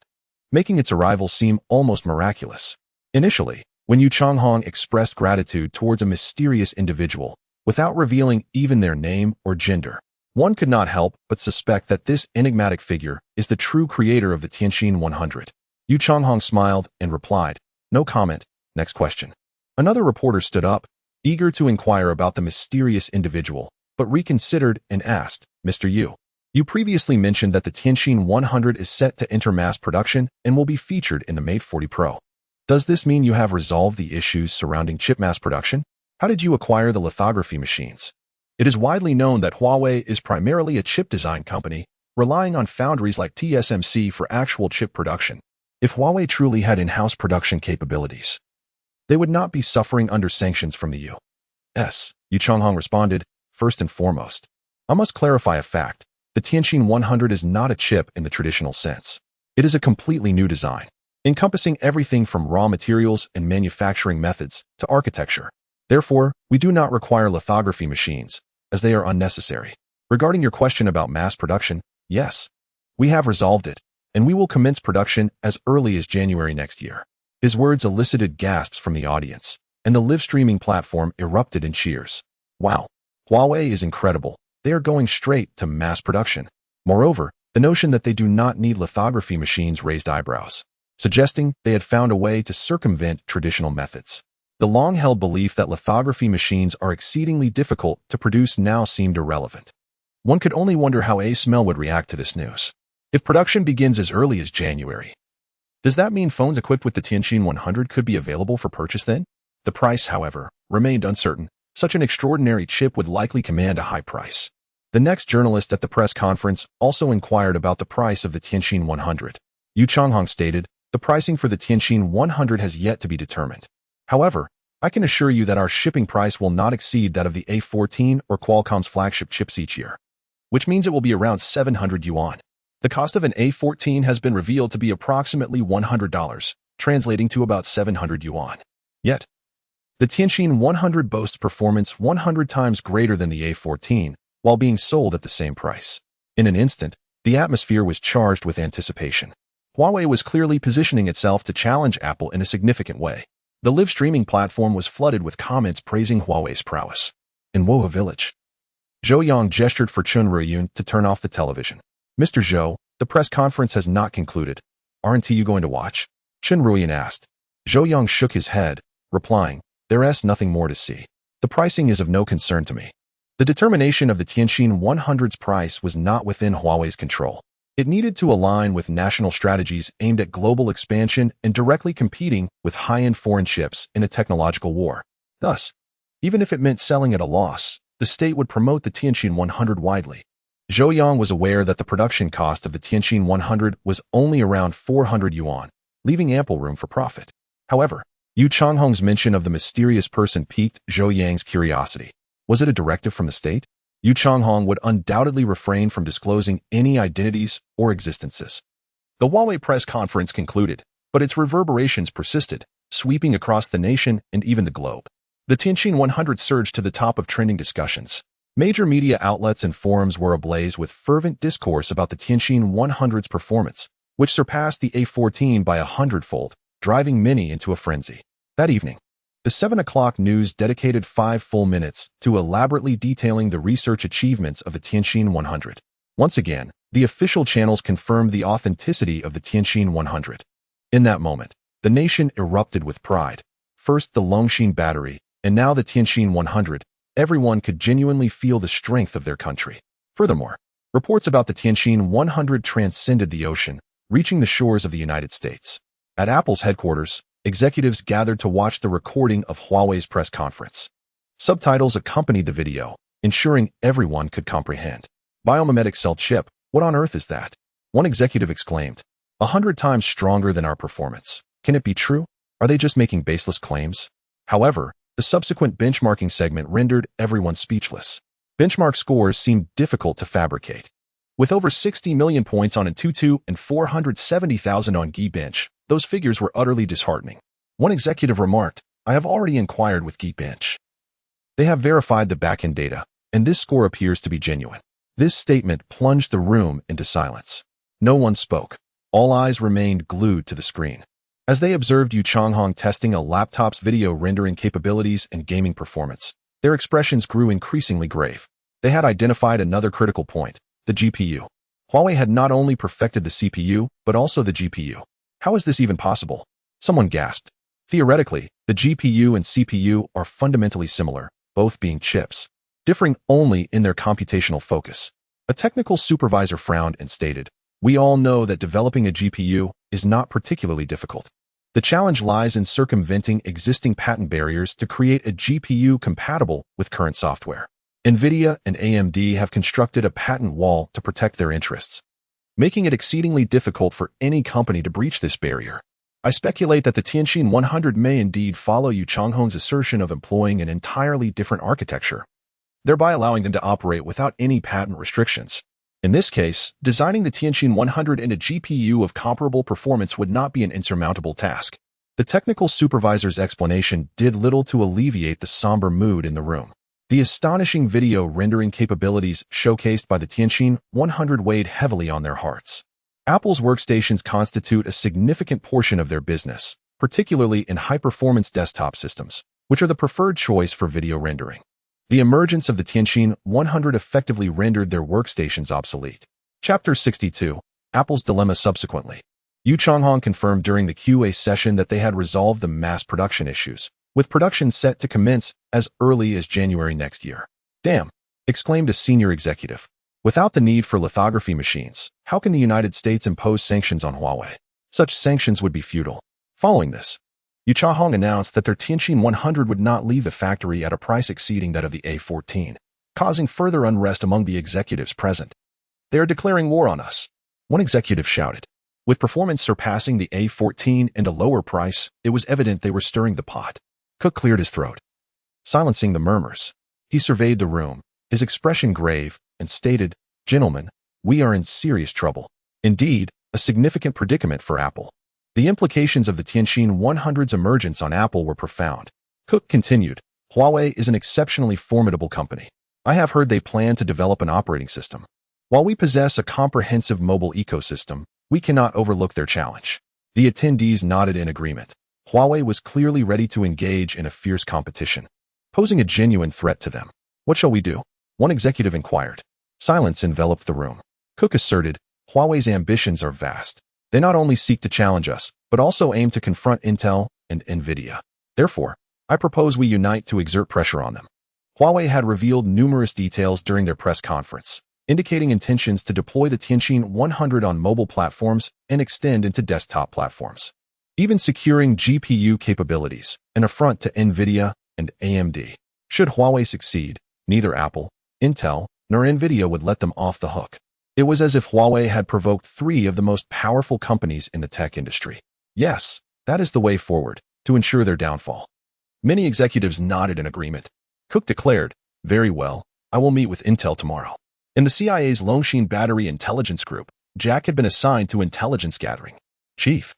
making its arrival seem almost miraculous. Initially, when Yu Changhong expressed gratitude towards a mysterious individual, without revealing even their name or gender, one could not help but suspect that this enigmatic figure is the true creator of the Tianqin 100. Yu Changhong smiled and replied, "No comment. Next question." Another reporter stood up, eager to inquire about the mysterious individual, but reconsidered and asked, "Mr. Yu, you previously mentioned that the Tianqin 100 is set to enter mass production and will be featured in the Mate 40 Pro. Does this mean you have resolved the issues surrounding chip mass production? How did you acquire the lithography machines?" It is widely known that Huawei is primarily a chip design company, relying on foundries like TSMC for actual chip production. If Huawei truly had in-house production capabilities, they would not be suffering under sanctions from the U.S. Yu Changhong responded, "First and foremost, I must clarify a fact. The Tianqin 100 is not a chip in the traditional sense. It is a completely new design, encompassing everything from raw materials and manufacturing methods to architecture. Therefore, we do not require lithography machines, as they are unnecessary. Regarding your question about mass production, yes, we have resolved it, and we will commence production as early as January next year. His words elicited gasps from the audience, and the live streaming platform erupted in cheers. Wow, Huawei is incredible. They are going straight to mass production. Moreover, the notion that they do not need lithography machines raised eyebrows, suggesting they had found a way to circumvent traditional methods. The long-held belief that lithography machines are exceedingly difficult to produce now seemed irrelevant. One could only wonder how ASML would react to this news. If production begins as early as January, does that mean phones equipped with the Tianqin 100 could be available for purchase then? The price, however, remained uncertain. Such an extraordinary chip would likely command a high price. The next journalist at the press conference also inquired about the price of the Tianqin 100. Yu Changhong stated, "The pricing for the Tianqin 100 has yet to be determined. However, I can assure you that our shipping price will not exceed that of the A14 or Qualcomm's flagship chips each year, which means it will be around 700 yuan. The cost of an A14 has been revealed to be approximately $100, translating to about 700 yuan. Yet, the Tianqin 100 boasts performance 100 times greater than the A14, while being sold at the same price. In an instant, the atmosphere was charged with anticipation. Huawei was clearly positioning itself to challenge Apple in a significant way. The live streaming platform was flooded with comments praising Huawei's prowess. In Woha Village, Zhou Yang gestured for Chun Ruyun to turn off the television. "Mr. Zhou, the press conference has not concluded. Aren't you going to watch?" Chun Ruyun asked. Zhou Yang shook his head, replying, "There's nothing more to see. The pricing is of no concern to me." The determination of the Tianqin 100's price was not within Huawei's control. It needed to align with national strategies aimed at global expansion and directly competing with high-end foreign chips in a technological war. Thus, even if it meant selling at a loss, the state would promote the Tianqin 100 widely. Zhou Yang was aware that the production cost of the Tianqin 100 was only around 400 yuan, leaving ample room for profit. However, Yu Changhong's mention of the mysterious person piqued Zhou Yang's curiosity. Was it a directive from the state? Yu Changhong would undoubtedly refrain from disclosing any identities or existences. The Huawei press conference concluded, but its reverberations persisted, sweeping across the nation and even the globe. The Tianqin 100 surged to the top of trending discussions. Major media outlets and forums were ablaze with fervent discourse about the Tianqin 100's performance, which surpassed the A14 by 100-fold, driving many into a frenzy. That evening, the 7 o'clock news dedicated 5 full minutes to elaborately detailing the research achievements of the Tianqin 100. Once again, the official channels confirmed the authenticity of the Tianqin 100. In that moment, the nation erupted with pride. First the Longxin battery, and now the Tianqin 100. Everyone could genuinely feel the strength of their country. Furthermore, reports about the Tianqin 100 transcended the ocean, reaching the shores of the United States. At Apple's headquarters, executives gathered to watch the recording of Huawei's press conference. Subtitles accompanied the video, ensuring everyone could comprehend. "Biomimetic cell chip, what on earth is that?" One executive exclaimed. 100 times stronger than our performance. Can it be true? Are they just making baseless claims? However, the subsequent benchmarking segment rendered everyone speechless. Benchmark scores seemed difficult to fabricate. With over 60 million points on Antutu and 470,000 on Geekbench, those figures were utterly disheartening. One executive remarked, "I have already inquired with Geekbench. They have verified the backend data, and this score appears to be genuine." This statement plunged the room into silence. No one spoke. All eyes remained glued to the screen. As they observed Yu Changhong testing a laptop's video rendering capabilities and gaming performance, their expressions grew increasingly grave. They had identified another critical point, the GPU. Huawei had not only perfected the CPU, but also the GPU. How is this even possible? Someone gasped. Theoretically, the GPU and CPU are fundamentally similar, both being chips, differing only in their computational focus. A technical supervisor frowned and stated, "We all know that developing a GPU is not particularly difficult. The challenge lies in circumventing existing patent barriers to create a GPU compatible with current software. NVIDIA and AMD have constructed a patent wall to protect their interests, making it exceedingly difficult for any company to breach this barrier. I speculate that the Tianqin 100 may indeed follow Yu Changhong's assertion of employing an entirely different architecture, thereby allowing them to operate without any patent restrictions. In this case, designing the Tianqin 100 in a GPU of comparable performance would not be an insurmountable task." The technical supervisor's explanation did little to alleviate the somber mood in the room. The astonishing video rendering capabilities showcased by the Tianqin 100 weighed heavily on their hearts. Apple's workstations constitute a significant portion of their business, particularly in high-performance desktop systems, which are the preferred choice for video rendering. The emergence of the Tianqin 100 effectively rendered their workstations obsolete. Chapter 62. Apple's Dilemma. Subsequently, Yu Changhong confirmed during the QA session that they had resolved the mass production issues, with production set to commence as early as January next year. Damn, exclaimed a senior executive. Without the need for lithography machines, how can the United States impose sanctions on Huawei? Such sanctions would be futile. Following this, Yu Changhong announced that their Tianqin 100 would not leave the factory at a price exceeding that of the A14, causing further unrest among the executives present. They are declaring war on us, one executive shouted. With performance surpassing the A14 and a lower price, it was evident they were stirring the pot. Cook cleared his throat, silencing the murmurs. He surveyed the room, his expression grave, and stated, "Gentlemen, we are in serious trouble. Indeed, a significant predicament for Apple." The implications of the Tianqin 100's emergence on Apple were profound. Cook continued, "Huawei is an exceptionally formidable company. I have heard they plan to develop an operating system. While we possess a comprehensive mobile ecosystem, we cannot overlook their challenge." The attendees nodded in agreement. Huawei was clearly ready to engage in a fierce competition, posing a genuine threat to them. "What shall we do?" one executive inquired. Silence enveloped the room. Cook asserted, "Huawei's ambitions are vast. They not only seek to challenge us, but also aim to confront Intel and NVIDIA. Therefore, I propose we unite to exert pressure on them." Huawei had revealed numerous details during their press conference, indicating intentions to deploy the Tianqin 100 on mobile platforms and extend into desktop platforms, even securing GPU capabilities, an affront to NVIDIA and AMD. Should Huawei succeed, neither Apple, Intel, nor NVIDIA would let them off the hook. It was as if Huawei had provoked three of the most powerful companies in the tech industry. Yes, that is the way forward, to ensure their downfall. Many executives nodded in agreement. Cook declared, "Very well, I will meet with Intel tomorrow." In the CIA's Longshin Battery Intelligence Group, Jack had been assigned to intelligence gathering. "Chief,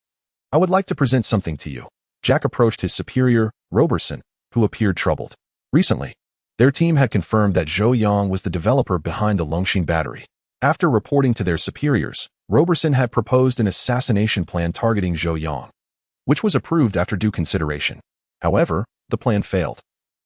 I would like to present something to you." Jack approached his superior, Roberson, who appeared troubled. Recently, their team had confirmed that Zhou Yang was the developer behind the Longshin battery. After reporting to their superiors, Roberson had proposed an assassination plan targeting Zhou Yang, which was approved after due consideration. However, the plan failed,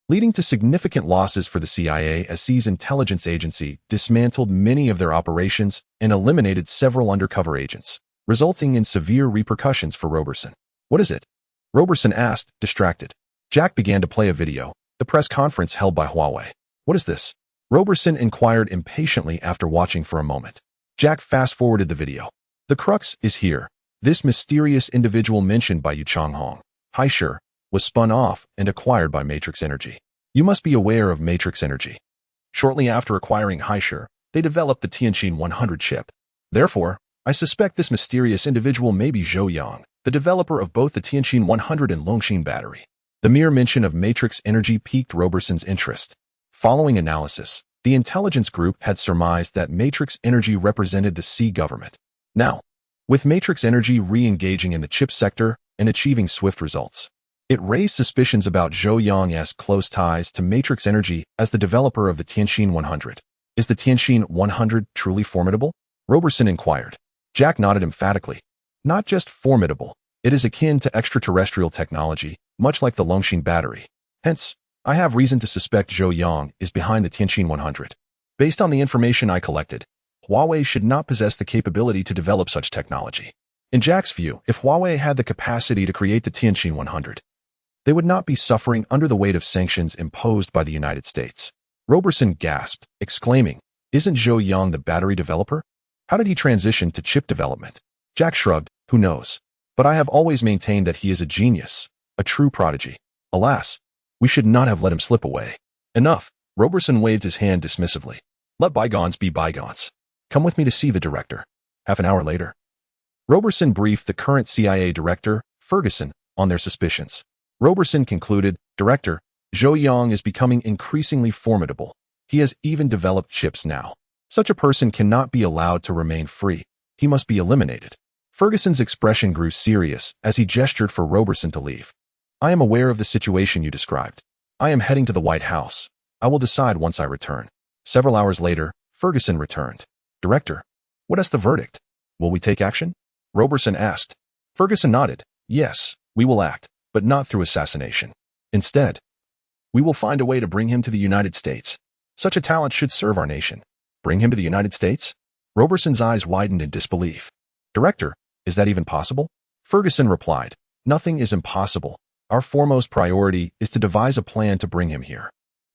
leading to significant losses for the CIA as Xi's intelligence agency dismantled many of their operations and eliminated several undercover agents, resulting in severe repercussions for Roberson. "What is it?" Roberson asked, distracted. Jack began to play a video, the press conference held by Huawei. "What is this?" Roberson inquired impatiently after watching for a moment. Jack fast-forwarded the video. "The crux is here. This mysterious individual mentioned by Yu Changhong, Haisher, was spun off and acquired by Matrix Energy. You must be aware of Matrix Energy. Shortly after acquiring Haisher, they developed the Tianqin 100 chip. Therefore, I suspect this mysterious individual may be Zhou Yang, the developer of both the Tianqin 100 and Longshin battery." The mere mention of Matrix Energy piqued Roberson's interest. Following analysis, the intelligence group had surmised that Matrix Energy represented the Xi government. Now, with Matrix Energy re-engaging in the chip sector and achieving swift results, it raised suspicions about Zhou Yang's close ties to Matrix Energy as the developer of the Tianqin 100. "Is the Tianqin 100 truly formidable?" Roberson inquired. Jack nodded emphatically. "Not just formidable, it is akin to extraterrestrial technology, much like the Longshin battery. Hence, I have reason to suspect Zhou Yang is behind the Tianqin 100. Based on the information I collected, Huawei should not possess the capability to develop such technology." In Jack's view, if Huawei had the capacity to create the Tianqin 100, they would not be suffering under the weight of sanctions imposed by the United States. Roberson gasped, exclaiming, "Isn't Zhou Yang the battery developer? How did he transition to chip development?" Jack shrugged, "Who knows? But I have always maintained that he is a genius, a true prodigy. Alas, we should not have let him slip away." "Enough." Roberson waved his hand dismissively. "Let bygones be bygones. Come with me to see the director." Half an hour later, Roberson briefed the current CIA director, Ferguson, on their suspicions. Roberson concluded, "Director, Zhou Yang is becoming increasingly formidable. He has even developed chips now. Such a person cannot be allowed to remain free. He must be eliminated." Ferguson's expression grew serious as he gestured for Roberson to leave. "I am aware of the situation you described. I am heading to the White House. I will decide once I return." Several hours later, Ferguson returned. "Director, what is the verdict?" Will we take action? Roberson asked. Ferguson nodded. Yes, we will act, but not through assassination. Instead, we will find a way to bring him to the United States. Such a talent should serve our nation. Bring him to the United States? Roberson's eyes widened in disbelief. Director, is that even possible? Ferguson replied, Nothing is impossible. Our foremost priority is to devise a plan to bring him here.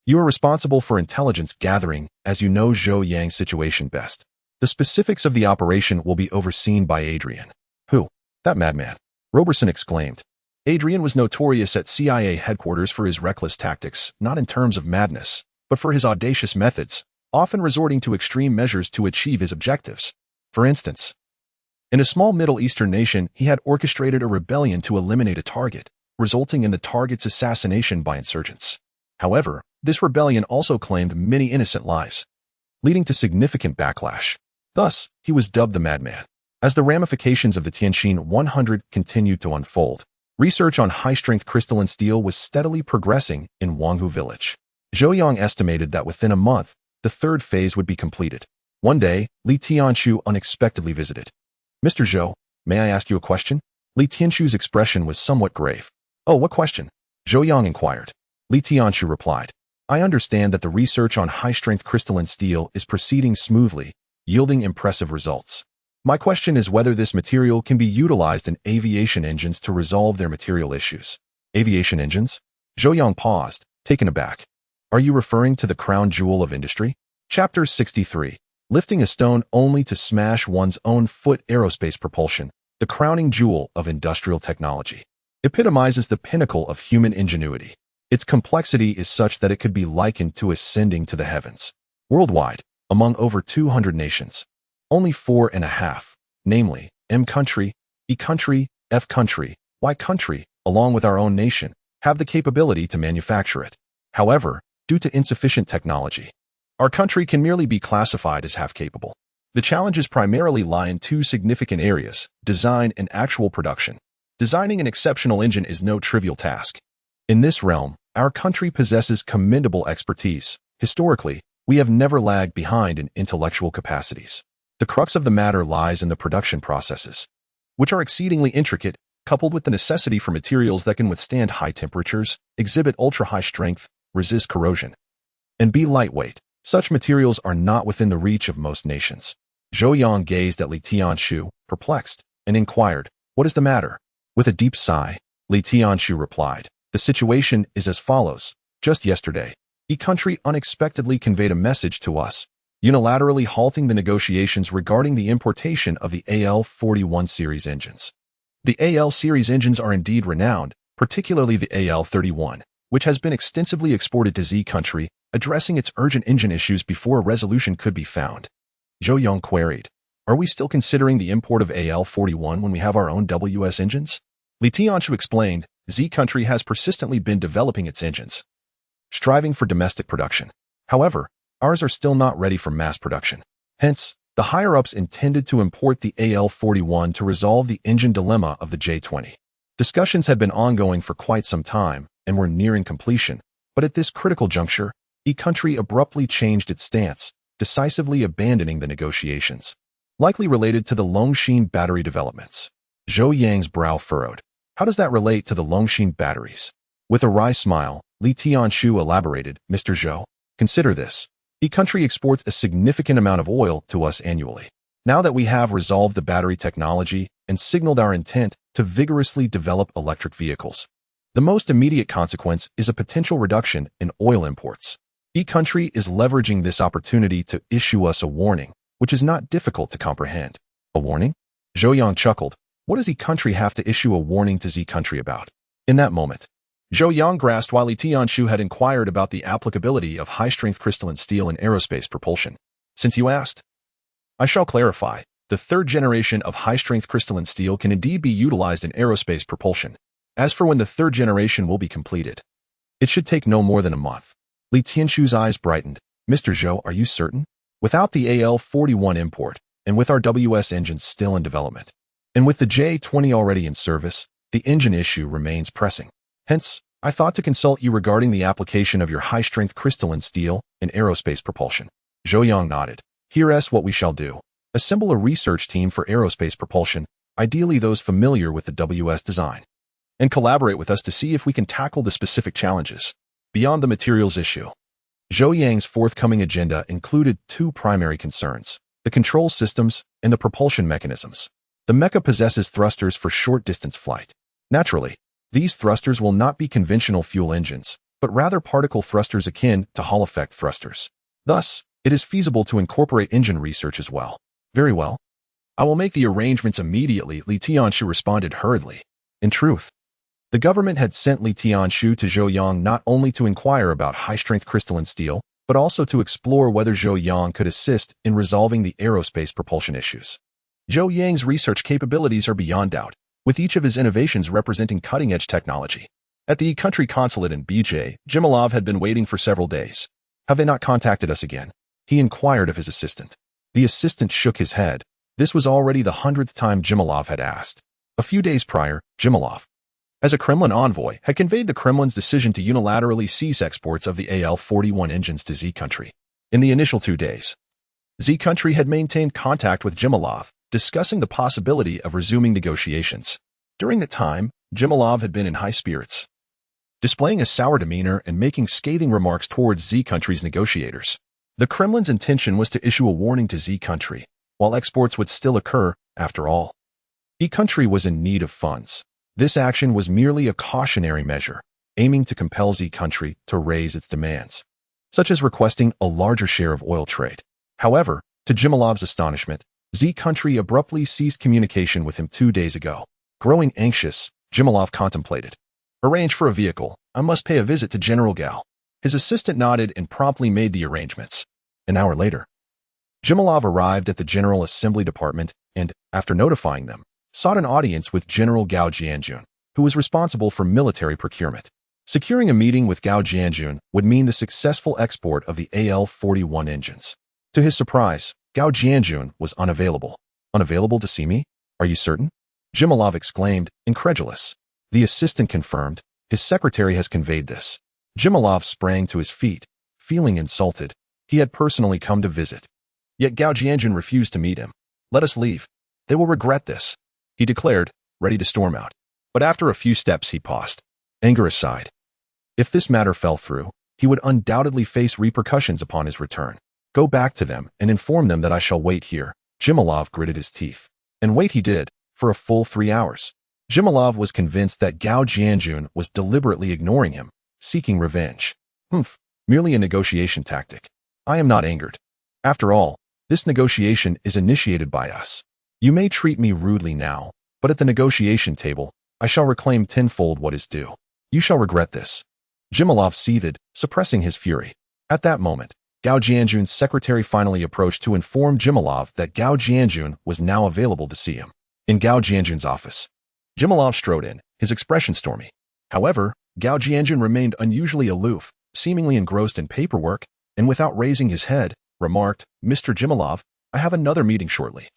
You are responsible for intelligence gathering, as you know Zhou Yang's situation best. The specifics of the operation will be overseen by Adrian. Who? That madman, Roberson exclaimed. Adrian was notorious at CIA headquarters for his reckless tactics, not in terms of madness, but for his audacious methods, often resorting to extreme measures to achieve his objectives. For instance, in a small Middle Eastern nation, he had orchestrated a rebellion to eliminate a target, resulting in the target's assassination by insurgents. However, this rebellion also claimed many innocent lives, leading to significant backlash. Thus, he was dubbed the Madman. As the ramifications of the Tianjin 100 continued to unfold, research on high-strength crystalline steel was steadily progressing in Wanghu village. Zhou Yang estimated that within a month, the third phase would be completed. One day, Li Tianchu unexpectedly visited. Mr. Zhou, may I ask you a question? Li Tianchu's expression was somewhat grave. Oh, what question? Zhou Yang inquired. Li Tianchu replied. I understand that the research on high-strength crystalline steel is proceeding smoothly, yielding impressive results. My question is whether this material can be utilized in aviation engines to resolve their material issues. Aviation engines? Zhou Yang paused, taken aback. Are you referring to the crown jewel of industry? Chapter 63. Lifting a stone only to smash one's own foot. Aerospace propulsion, the crowning jewel of industrial technology, epitomizes the pinnacle of human ingenuity. Its complexity is such that it could be likened to ascending to the heavens. Worldwide, among over 200 nations, only 4.5, namely, M country, E country, F country, Y country, along with our own nation, have the capability to manufacture it. However, due to insufficient technology, our country can merely be classified as half-capable. The challenges primarily lie in two significant areas: design and actual production. Designing an exceptional engine is no trivial task. In this realm, our country possesses commendable expertise. Historically, we have never lagged behind in intellectual capacities. The crux of the matter lies in the production processes, which are exceedingly intricate, coupled with the necessity for materials that can withstand high temperatures, exhibit ultra-high strength, resist corrosion, and be lightweight. Such materials are not within the reach of most nations. Zhou Yang gazed at Li Tianchu, perplexed, and inquired, What is the matter? With a deep sigh, Li Tianchu replied, The situation is as follows. Just yesterday, E country unexpectedly conveyed a message to us, unilaterally halting the negotiations regarding the importation of the AL-41 series engines. The AL series engines are indeed renowned, particularly the AL-31, which has been extensively exported to Z country, addressing its urgent engine issues before a resolution could be found. Zhou Yang queried, Are we still considering the import of AL-41 when we have our own WS engines? Li Tianchu explained, Z country has persistently been developing its engines, striving for domestic production. However, ours are still not ready for mass production. Hence, the higher-ups intended to import the AL-41 to resolve the engine dilemma of the J-20. Discussions had been ongoing for quite some time and were nearing completion, but at this critical juncture, E country abruptly changed its stance, decisively abandoning the negotiations, likely related to the Longshin battery developments. Zhou Yang's brow furrowed. How does that relate to the Longshin batteries? With a wry smile, Li Tianchu elaborated, Mr. Zhou, consider this. E country exports a significant amount of oil to us annually. Now that we have resolved the battery technology and signaled our intent to vigorously develop electric vehicles, the most immediate consequence is a potential reduction in oil imports. E country is leveraging this opportunity to issue us a warning, which is not difficult to comprehend. A warning? Zhou Yang chuckled. What does E country have to issue a warning to Z country about? In that moment, Zhou Yang grasped why Li Tianchu had inquired about the applicability of high-strength crystalline steel in aerospace propulsion. Since you asked, I shall clarify. The third generation of high-strength crystalline steel can indeed be utilized in aerospace propulsion. As for when the third generation will be completed, it should take no more than a month. Li Tianchu's eyes brightened. Mr. Zhou, are you certain? Without the AL-41 import, and with our WS engines still in development, and with the J-20 already in service, the engine issue remains pressing. Hence, I thought to consult you regarding the application of your high-strength crystalline steel in aerospace propulsion. Zhou Yang nodded. Here's what we shall do. Assemble a research team for aerospace propulsion, ideally those familiar with the WS design, and collaborate with us to see if we can tackle the specific challenges. Beyond the materials issue, Zhou Yang's forthcoming agenda included two primary concerns: the control systems and the propulsion mechanisms. The mecha possesses thrusters for short-distance flight. Naturally, these thrusters will not be conventional fuel engines, but rather particle thrusters akin to Hall-effect thrusters. Thus, it is feasible to incorporate engine research as well. Very well. I will make the arrangements immediately, Li Tianshu responded hurriedly. In truth, the government had sent Li Tianshu to Zhou Yang not only to inquire about high-strength crystalline steel, but also to explore whether Zhou Yang could assist in resolving the aerospace propulsion issues. Zhou Yang's research capabilities are beyond doubt, with each of his innovations representing cutting-edge technology. At the country consulate in BJ, Jimilov had been waiting for several days. Have they not contacted us again? He inquired of his assistant. The assistant shook his head. This was already the 100th time Jimilov had asked. A few days prior, Jimilov, as a Kremlin envoy, had conveyed the Kremlin's decision to unilaterally cease exports of the AL-41 engines to Z country. In the initial 2 days, Z country had maintained contact with Jimilov, discussing the possibility of resuming negotiations. During that time, Jimilov had been in high spirits, displaying a sour demeanor and making scathing remarks towards Z country's negotiators. The Kremlin's intention was to issue a warning to Z country, while exports would still occur, after all. Z country was in need of funds. This action was merely a cautionary measure, aiming to compel Z country to raise its demands, such as requesting a larger share of oil trade. However, to Jimilov's astonishment, Z country abruptly ceased communication with him 2 days ago. Growing anxious, Jimilov contemplated. Arrange for a vehicle. I must pay a visit to General Gao. His assistant nodded and promptly made the arrangements. An hour later, Jimilov arrived at the General Assembly Department and, after notifying them, sought an audience with General Gao Jianjun, who was responsible for military procurement. Securing a meeting with Gao Jianjun would mean the successful export of the AL-41 engines. To his surprise, Gao Jianjun was unavailable. Unavailable to see me? Are you certain? Jimilov exclaimed, incredulous. The assistant confirmed. His secretary has conveyed this. Jimilov sprang to his feet, feeling insulted. He had personally come to visit. Yet Gao Jianjun refused to meet him. Let us leave. They will regret this, he declared, ready to storm out. But after a few steps he paused. Anger aside, if this matter fell through, he would undoubtedly face repercussions upon his return. Go back to them and inform them that I shall wait here. Jimilov gritted his teeth. And wait he did, for a full 3 hours. Jimilov was convinced that Gao Jianjun was deliberately ignoring him, seeking revenge. Merely a negotiation tactic. I am not angered. After all, this negotiation is initiated by us. You may treat me rudely now, but at the negotiation table, I shall reclaim tenfold what is due. You shall regret this. Jimilov seethed, suppressing his fury. At that moment, Gao Jianjun's secretary finally approached to inform Jimilov that Gao Jianjun was now available to see him. In Gao Jianjun's office, Jimilov strode in, his expression stormy. However, Gao Jianjun remained unusually aloof, seemingly engrossed in paperwork, and without raising his head, remarked, Mr. Jimilov, I have another meeting shortly.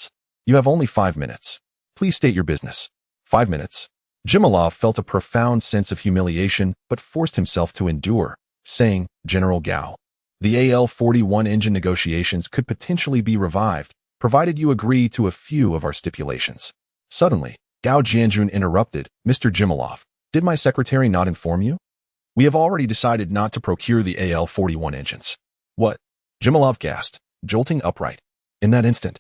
You have only 5 minutes. Please state your business. 5 minutes. Jimilov felt a profound sense of humiliation, but forced himself to endure, saying, General Gao, the AL-41 engine negotiations could potentially be revived, provided you agree to a few of our stipulations. Suddenly, Gao Jianjun interrupted, Mr. Jimilov, did my secretary not inform you? We have already decided not to procure the AL-41 engines. What? Jimilov gasped, jolting upright. In that instant,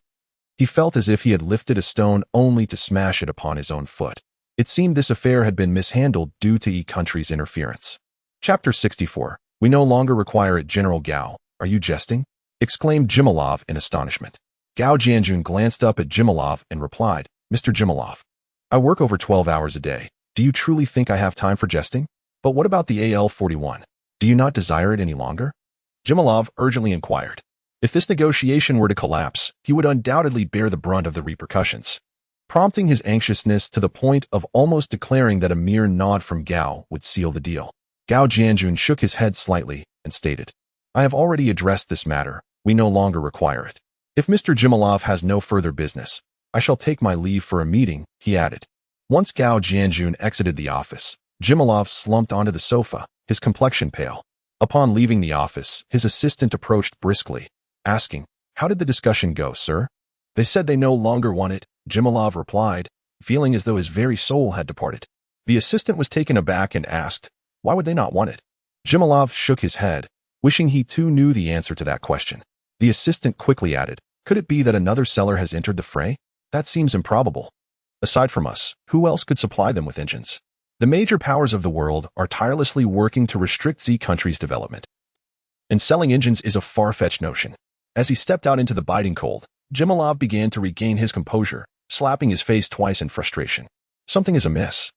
he felt as if he had lifted a stone only to smash it upon his own foot. It seemed this affair had been mishandled due to E country's interference. Chapter 64. We no longer require it, General Gao. Are you jesting? Exclaimed Jimilov in astonishment. Gao Jianjun glanced up at Jimilov and replied, Mr. Jimilov, I work over 12 hours a day. Do you truly think I have time for jesting? But what about the AL-41? Do you not desire it any longer? Jimilov urgently inquired. If this negotiation were to collapse, he would undoubtedly bear the brunt of the repercussions, prompting his anxiousness to the point of almost declaring that a mere nod from Gao would seal the deal. Gao Jianjun shook his head slightly and stated, I have already addressed this matter. We no longer require it. If Mr. Jimilov has no further business, I shall take my leave for a meeting, he added. Once Gao Jianjun exited the office, Jimilov slumped onto the sofa, his complexion pale. Upon leaving the office, his assistant approached briskly, asking, How did the discussion go, sir? They said they no longer want it, Jimalov replied, feeling as though his very soul had departed. The assistant was taken aback and asked, why would they not want it? Jimalov shook his head, wishing he too knew the answer to that question. The assistant quickly added, could it be that another seller has entered the fray? That seems improbable. Aside from us, who else could supply them with engines? The major powers of the world are tirelessly working to restrict Z countries' development. And selling engines is a far-fetched notion. As he stepped out into the biting cold, Jimalov began to regain his composure, slapping his face twice in frustration. Something is amiss.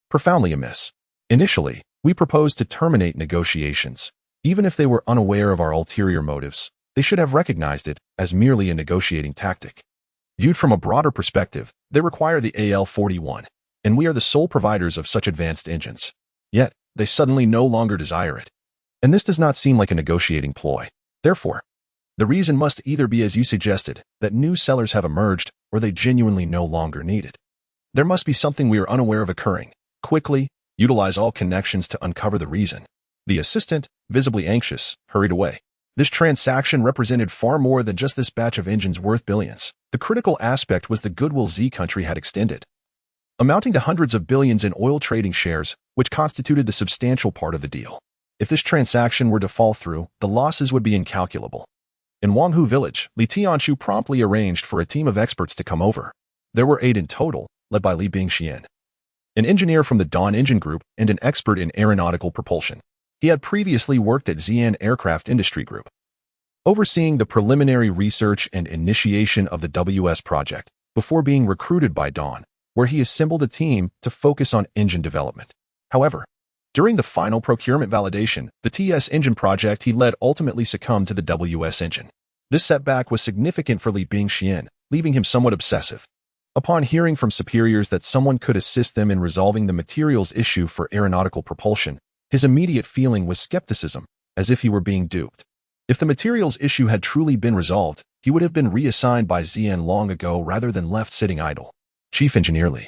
Profoundly amiss. Initially, we proposed to terminate negotiations. Even if they were unaware of our ulterior motives, they should have recognized it as merely a negotiating tactic. Viewed from a broader perspective, they require the AL-41, and we are the sole providers of such advanced engines. Yet, they suddenly no longer desire it. And this does not seem like a negotiating ploy. Therefore, the reason must either be, as you suggested, that new sellers have emerged, or they genuinely no longer need it. There must be something we are unaware of occurring. Quickly, utilize all connections to uncover the reason. The assistant, visibly anxious, hurried away. This transaction represented far more than just this batch of engines worth billions. The critical aspect was the goodwill Z country had extended, amounting to hundreds of billions in oil trading shares, which constituted the substantial part of the deal. If this transaction were to fall through, the losses would be incalculable. In Wanghu village, Li Tianshu promptly arranged for a team of experts to come over. There were 8 in total, led by Li Bingxian, an engineer from the Dawn Engine Group and an expert in aeronautical propulsion. He had previously worked at Xi'an Aircraft Industry Group, overseeing the preliminary research and initiation of the WS project, before being recruited by Dawn, where he assembled a team to focus on engine development. However, during the final procurement validation, the TS engine project he led ultimately succumbed to the WS engine. This setback was significant for Li Bingxian, leaving him somewhat obsessive. Upon hearing from superiors that someone could assist them in resolving the materials issue for aeronautical propulsion, his immediate feeling was skepticism, as if he were being duped. If the materials issue had truly been resolved, he would have been reassigned by Xi'an long ago rather than left sitting idle. Chief Engineer Li.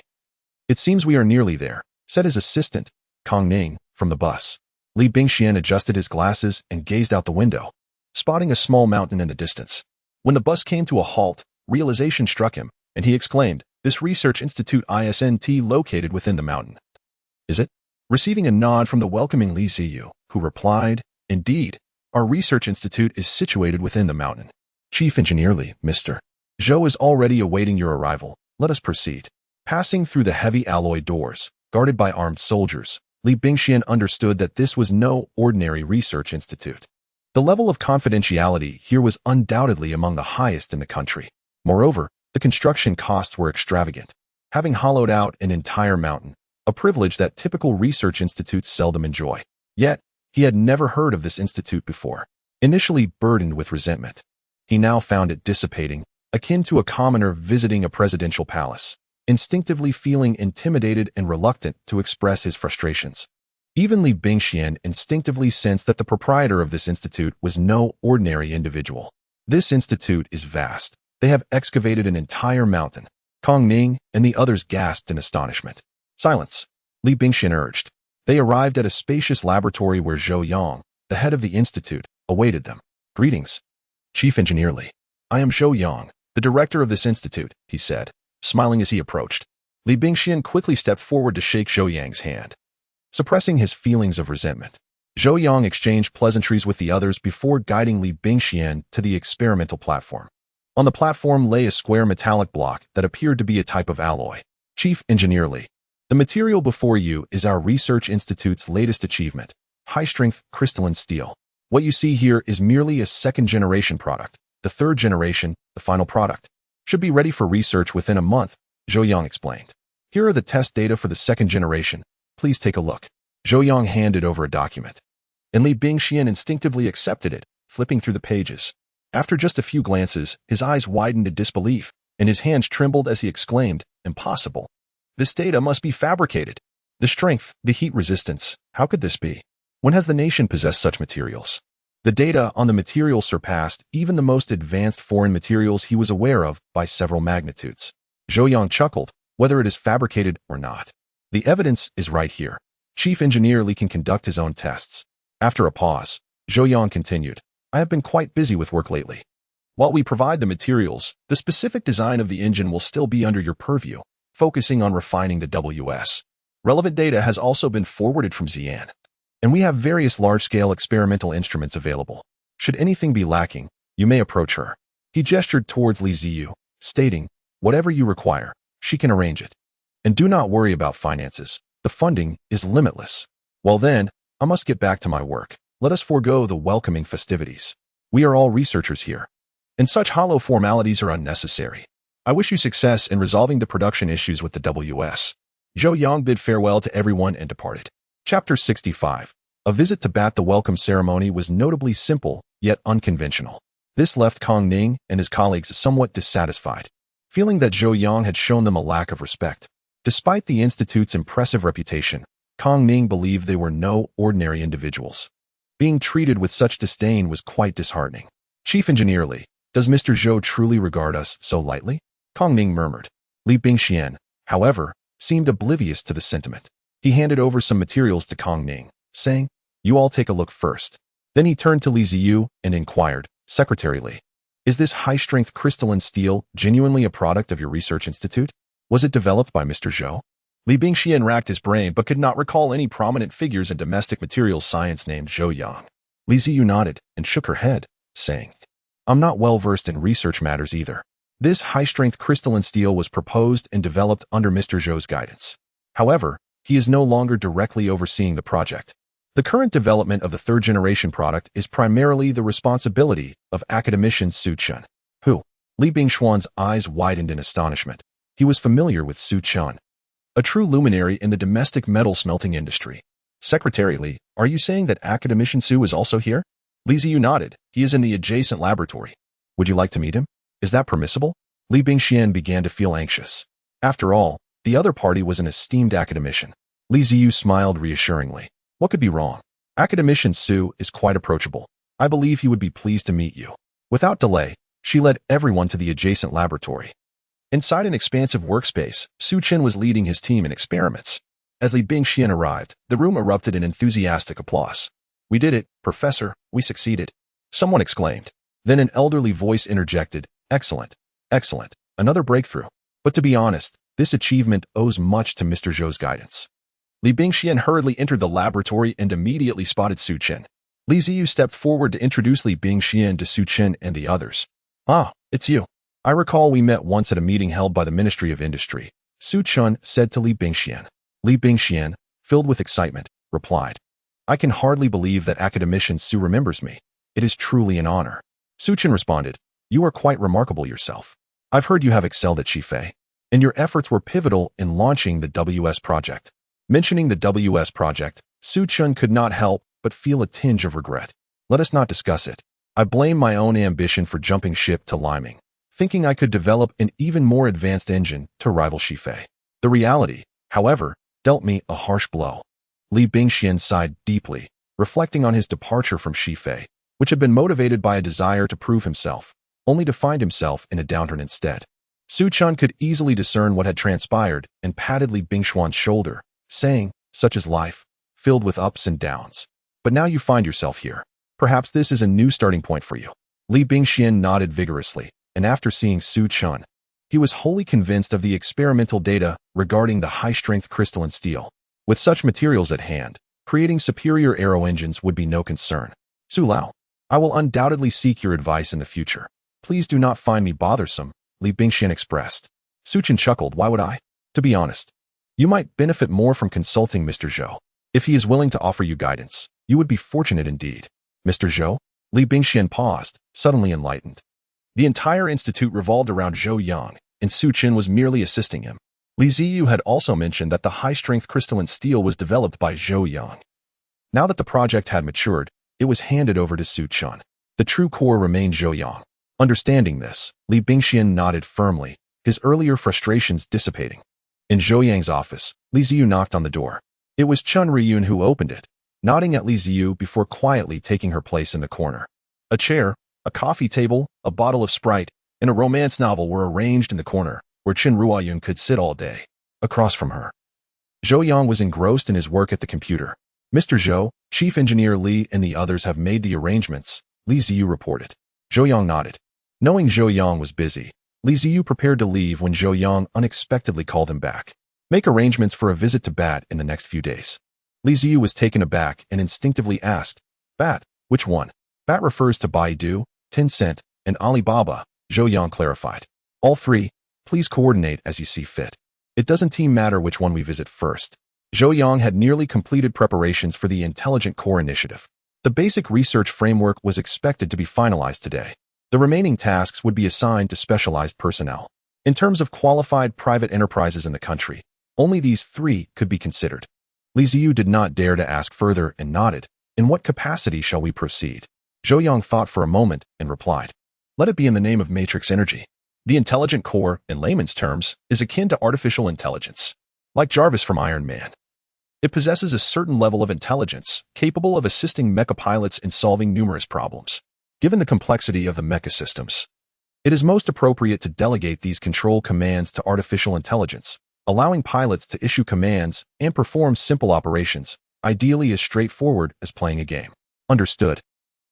It seems we are nearly there, said his assistant, Kong Ning, from the bus. Li Bingxian adjusted his glasses and gazed out the window, spotting a small mountain in the distance. When the bus came to a halt, realization struck him, and he exclaimed, this research institute ISNT located within the mountain. Is it? Receiving a nod from the welcoming Li Ziyu, who replied, indeed, our research institute is situated within the mountain. Chief Engineer Li, Mr. Zhou is already awaiting your arrival. Let us proceed. Passing through the heavy alloy doors, guarded by armed soldiers, Li Bingxian understood that this was no ordinary research institute. The level of confidentiality here was undoubtedly among the highest in the country. Moreover, the construction costs were extravagant. Having hollowed out an entire mountain, a privilege that typical research institutes seldom enjoy. Yet, he had never heard of this institute before. Initially burdened with resentment, he now found it dissipating, akin to a commoner visiting a presidential palace, instinctively feeling intimidated and reluctant to express his frustrations. Even Li Bingxian instinctively sensed that the proprietor of this institute was no ordinary individual. This institute is vast. They have excavated an entire mountain. Kong Ning and the others gasped in astonishment. Silence, Li Bingxian urged. They arrived at a spacious laboratory where Zhou Yang, the head of the institute, awaited them. Greetings, Chief Engineer Li. I am Zhou Yang, the director of this institute, he said, smiling as he approached. Li Bingxian quickly stepped forward to shake Zhou Yang's hand. Suppressing his feelings of resentment, Zhou Yang exchanged pleasantries with the others before guiding Li Bingxian to the experimental platform. On the platform lay a square metallic block that appeared to be a type of alloy. Chief Engineer Li. The material before you is our research institute's latest achievement, high-strength crystalline steel. What you see here is merely a second-generation product. The third generation, the final product, should be ready for research within a month, Zhou Yang explained. Here are the test data for the second generation. Please take a look. Zhou Yang handed over a document, and Li Bingxian instinctively accepted it, flipping through the pages. After just a few glances, his eyes widened in disbelief, and his hands trembled as he exclaimed, impossible. This data must be fabricated. The strength, the heat resistance, how could this be? When has the nation possessed such materials? The data on the material surpassed even the most advanced foreign materials he was aware of by several magnitudes. Zhou Yang chuckled, whether it is fabricated or not. The evidence is right here. Chief Engineer Li can conduct his own tests. After a pause, Zhou Yang continued, I have been quite busy with work lately. While we provide the materials, the specific design of the engine will still be under your purview, focusing on refining the WS. Relevant data has also been forwarded from Zhou Yang, and we have various large-scale experimental instruments available. Should anything be lacking, you may approach her. He gestured towards Li Ziyu, stating, whatever you require, she can arrange it. And do not worry about finances. The funding is limitless. Well then, I must get back to my work. Let us forego the welcoming festivities. We are all researchers here, and such hollow formalities are unnecessary. I wish you success in resolving the production issues with the WS. Zhou Yang bid farewell to everyone and departed. Chapter 65. A visit to Bat. The welcome ceremony was notably simple, yet unconventional. This left Kong Ning and his colleagues somewhat dissatisfied, feeling that Zhou Yang had shown them a lack of respect. Despite the institute's impressive reputation, Kong Ning believed they were no ordinary individuals. Being treated with such disdain was quite disheartening. Chief Engineer Li, does Mr. Zhou truly regard us so lightly? Kong Ning murmured. Li Bingxian, however, seemed oblivious to the sentiment. He handed over some materials to Kong Ning, saying, you all take a look first. Then he turned to Li Ziyu and inquired, Secretary Li, is this high-strength crystalline steel genuinely a product of your research institute? Was it developed by Mr. Zhou? Li Bingxian racked his brain but could not recall any prominent figures in domestic materials science named Zhou Yang. Li Ziyu nodded and shook her head, saying, I'm not well versed in research matters either. This high-strength crystalline steel was proposed and developed under Mr. Zhou's guidance. However, he is no longer directly overseeing the project. The current development of the third-generation product is primarily the responsibility of academician Su Chun, who? Li Bingxuan's eyes widened in astonishment. He was familiar with Su Chun, a true luminary in the domestic metal smelting industry. Secretary Li, are you saying that academician Su is also here? Li Ziyu nodded. He is in the adjacent laboratory. Would you like to meet him? Is that permissible? Li Bingxian began to feel anxious. After all, the other party was an esteemed academician. Li Ziyu smiled reassuringly. What could be wrong? Academician Su is quite approachable. I believe he would be pleased to meet you. Without delay, she led everyone to the adjacent laboratory. Inside an expansive workspace, Su Chen was leading his team in experiments. As Li Bingxian arrived, the room erupted in enthusiastic applause. We did it, Professor, we succeeded. Someone exclaimed. Then an elderly voice interjected, excellent, excellent, another breakthrough. But to be honest, this achievement owes much to Mr. Zhou's guidance. Li Bingxian hurriedly entered the laboratory and immediately spotted Su Chen. Li Ziyu stepped forward to introduce Li Bingxian to Su Chen and the others. Ah, it's you. I recall we met once at a meeting held by the Ministry of Industry, Su Chen said to Li Bingxian. Li Bingxian, filled with excitement, replied, I can hardly believe that academician Su remembers me. It is truly an honor. Su Chen responded, you are quite remarkable yourself. I've heard you have excelled at Shifei, and your efforts were pivotal in launching the WS project. Mentioning the WS project, Su Chen could not help but feel a tinge of regret. Let us not discuss it. I blame my own ambition for jumping ship to Liming, thinking I could develop an even more advanced engine to rival Shifei. The reality, however, dealt me a harsh blow. Li Bingxian sighed deeply, reflecting on his departure from Shifei, which had been motivated by a desire to prove himself, only to find himself in a downturn instead. Su Chen could easily discern what had transpired and patted Li Bingxuan's shoulder, saying, such is life, filled with ups and downs. But now you find yourself here. Perhaps this is a new starting point for you. Li Bingxian nodded vigorously, and after seeing Su Chen, he was wholly convinced of the experimental data regarding the high-strength crystalline steel. With such materials at hand, creating superior aero engines would be no concern. Su Lao, I will undoubtedly seek your advice in the future. Please do not find me bothersome, Li Bingxian expressed. Su Chen chuckled. Why would I? To be honest, you might benefit more from consulting Mr. Zhou. If he is willing to offer you guidance, you would be fortunate indeed. Mr. Zhou? Li Bingxian paused, suddenly enlightened. The entire institute revolved around Zhou Yang, and Su Chen was merely assisting him. Li Ziyu had also mentioned that the high-strength crystalline steel was developed by Zhou Yang. Now that the project had matured, it was handed over to Su Chen. The true core remained Zhou Yang. Understanding this, Li Bingxian nodded firmly, his earlier frustrations dissipating. In Zhou Yang's office, Li Ziyu knocked on the door. It was Chun Riyun who opened it, nodding at Li Ziyu before quietly taking her place in the corner. A chair, a coffee table, a bottle of Sprite, and a romance novel were arranged in the corner, where Chen Ruoyun could sit all day. Across from her, Zhou Yang was engrossed in his work at the computer. Mr. Zhou, Chief Engineer Li and the others have made the arrangements, Li Ziyu reported. Zhou Yang nodded. Knowing Zhou Yang was busy, Li Ziyu prepared to leave when Zhou Yang unexpectedly called him back. Make arrangements for a visit to Bat in the next few days. Li Ziyu was taken aback and instinctively asked, Bat, which one? Bat refers to Baidu, Tencent, and Alibaba, Zhou Yang clarified. All three, please coordinate as you see fit. It doesn't matter which one we visit first. Zhou Yang had nearly completed preparations for the Intelligent Core initiative. The basic research framework was expected to be finalized today. The remaining tasks would be assigned to specialized personnel. In terms of qualified private enterprises in the country, only these three could be considered. Li Ziyu did not dare to ask further and nodded. In what capacity shall we proceed? Zhou Yang thought for a moment and replied, let it be in the name of matrix energy. The Intelligent Core, in layman's terms, is akin to artificial intelligence. Like Jarvis from Iron Man. It possesses a certain level of intelligence, capable of assisting mecha pilots in solving numerous problems. Given the complexity of the mecha systems, it is most appropriate to delegate these control commands to artificial intelligence, allowing pilots to issue commands and perform simple operations, ideally as straightforward as playing a game. Understood.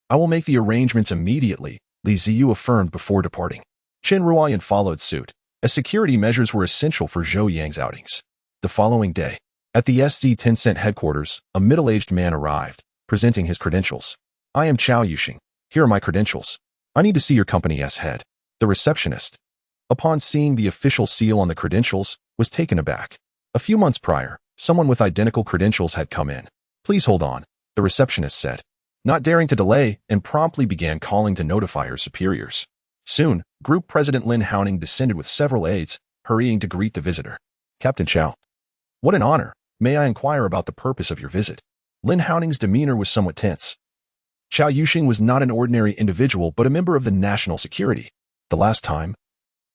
I will make the arrangements immediately, Li Ziyu affirmed before departing. Chen Ruoyan followed suit, as security measures were essential for Zhou Yang's outings. The following day, at the SC Tencent headquarters, a middle-aged man arrived, presenting his credentials. I am Chao Yuxing. Here are my credentials. I need to see your company's head. The receptionist, upon seeing the official seal on the credentials, was taken aback. A few months prior, someone with identical credentials had come in. Please hold on, the receptionist said, not daring to delay, and promptly began calling to notify her superiors. Soon, Group President Lin Haoning descended with several aides, hurrying to greet the visitor. Captain Chao. What an honor. May I inquire about the purpose of your visit? Lin Haoning's demeanor was somewhat tense. Chao Yuxing was not an ordinary individual but a member of the national security. The last time,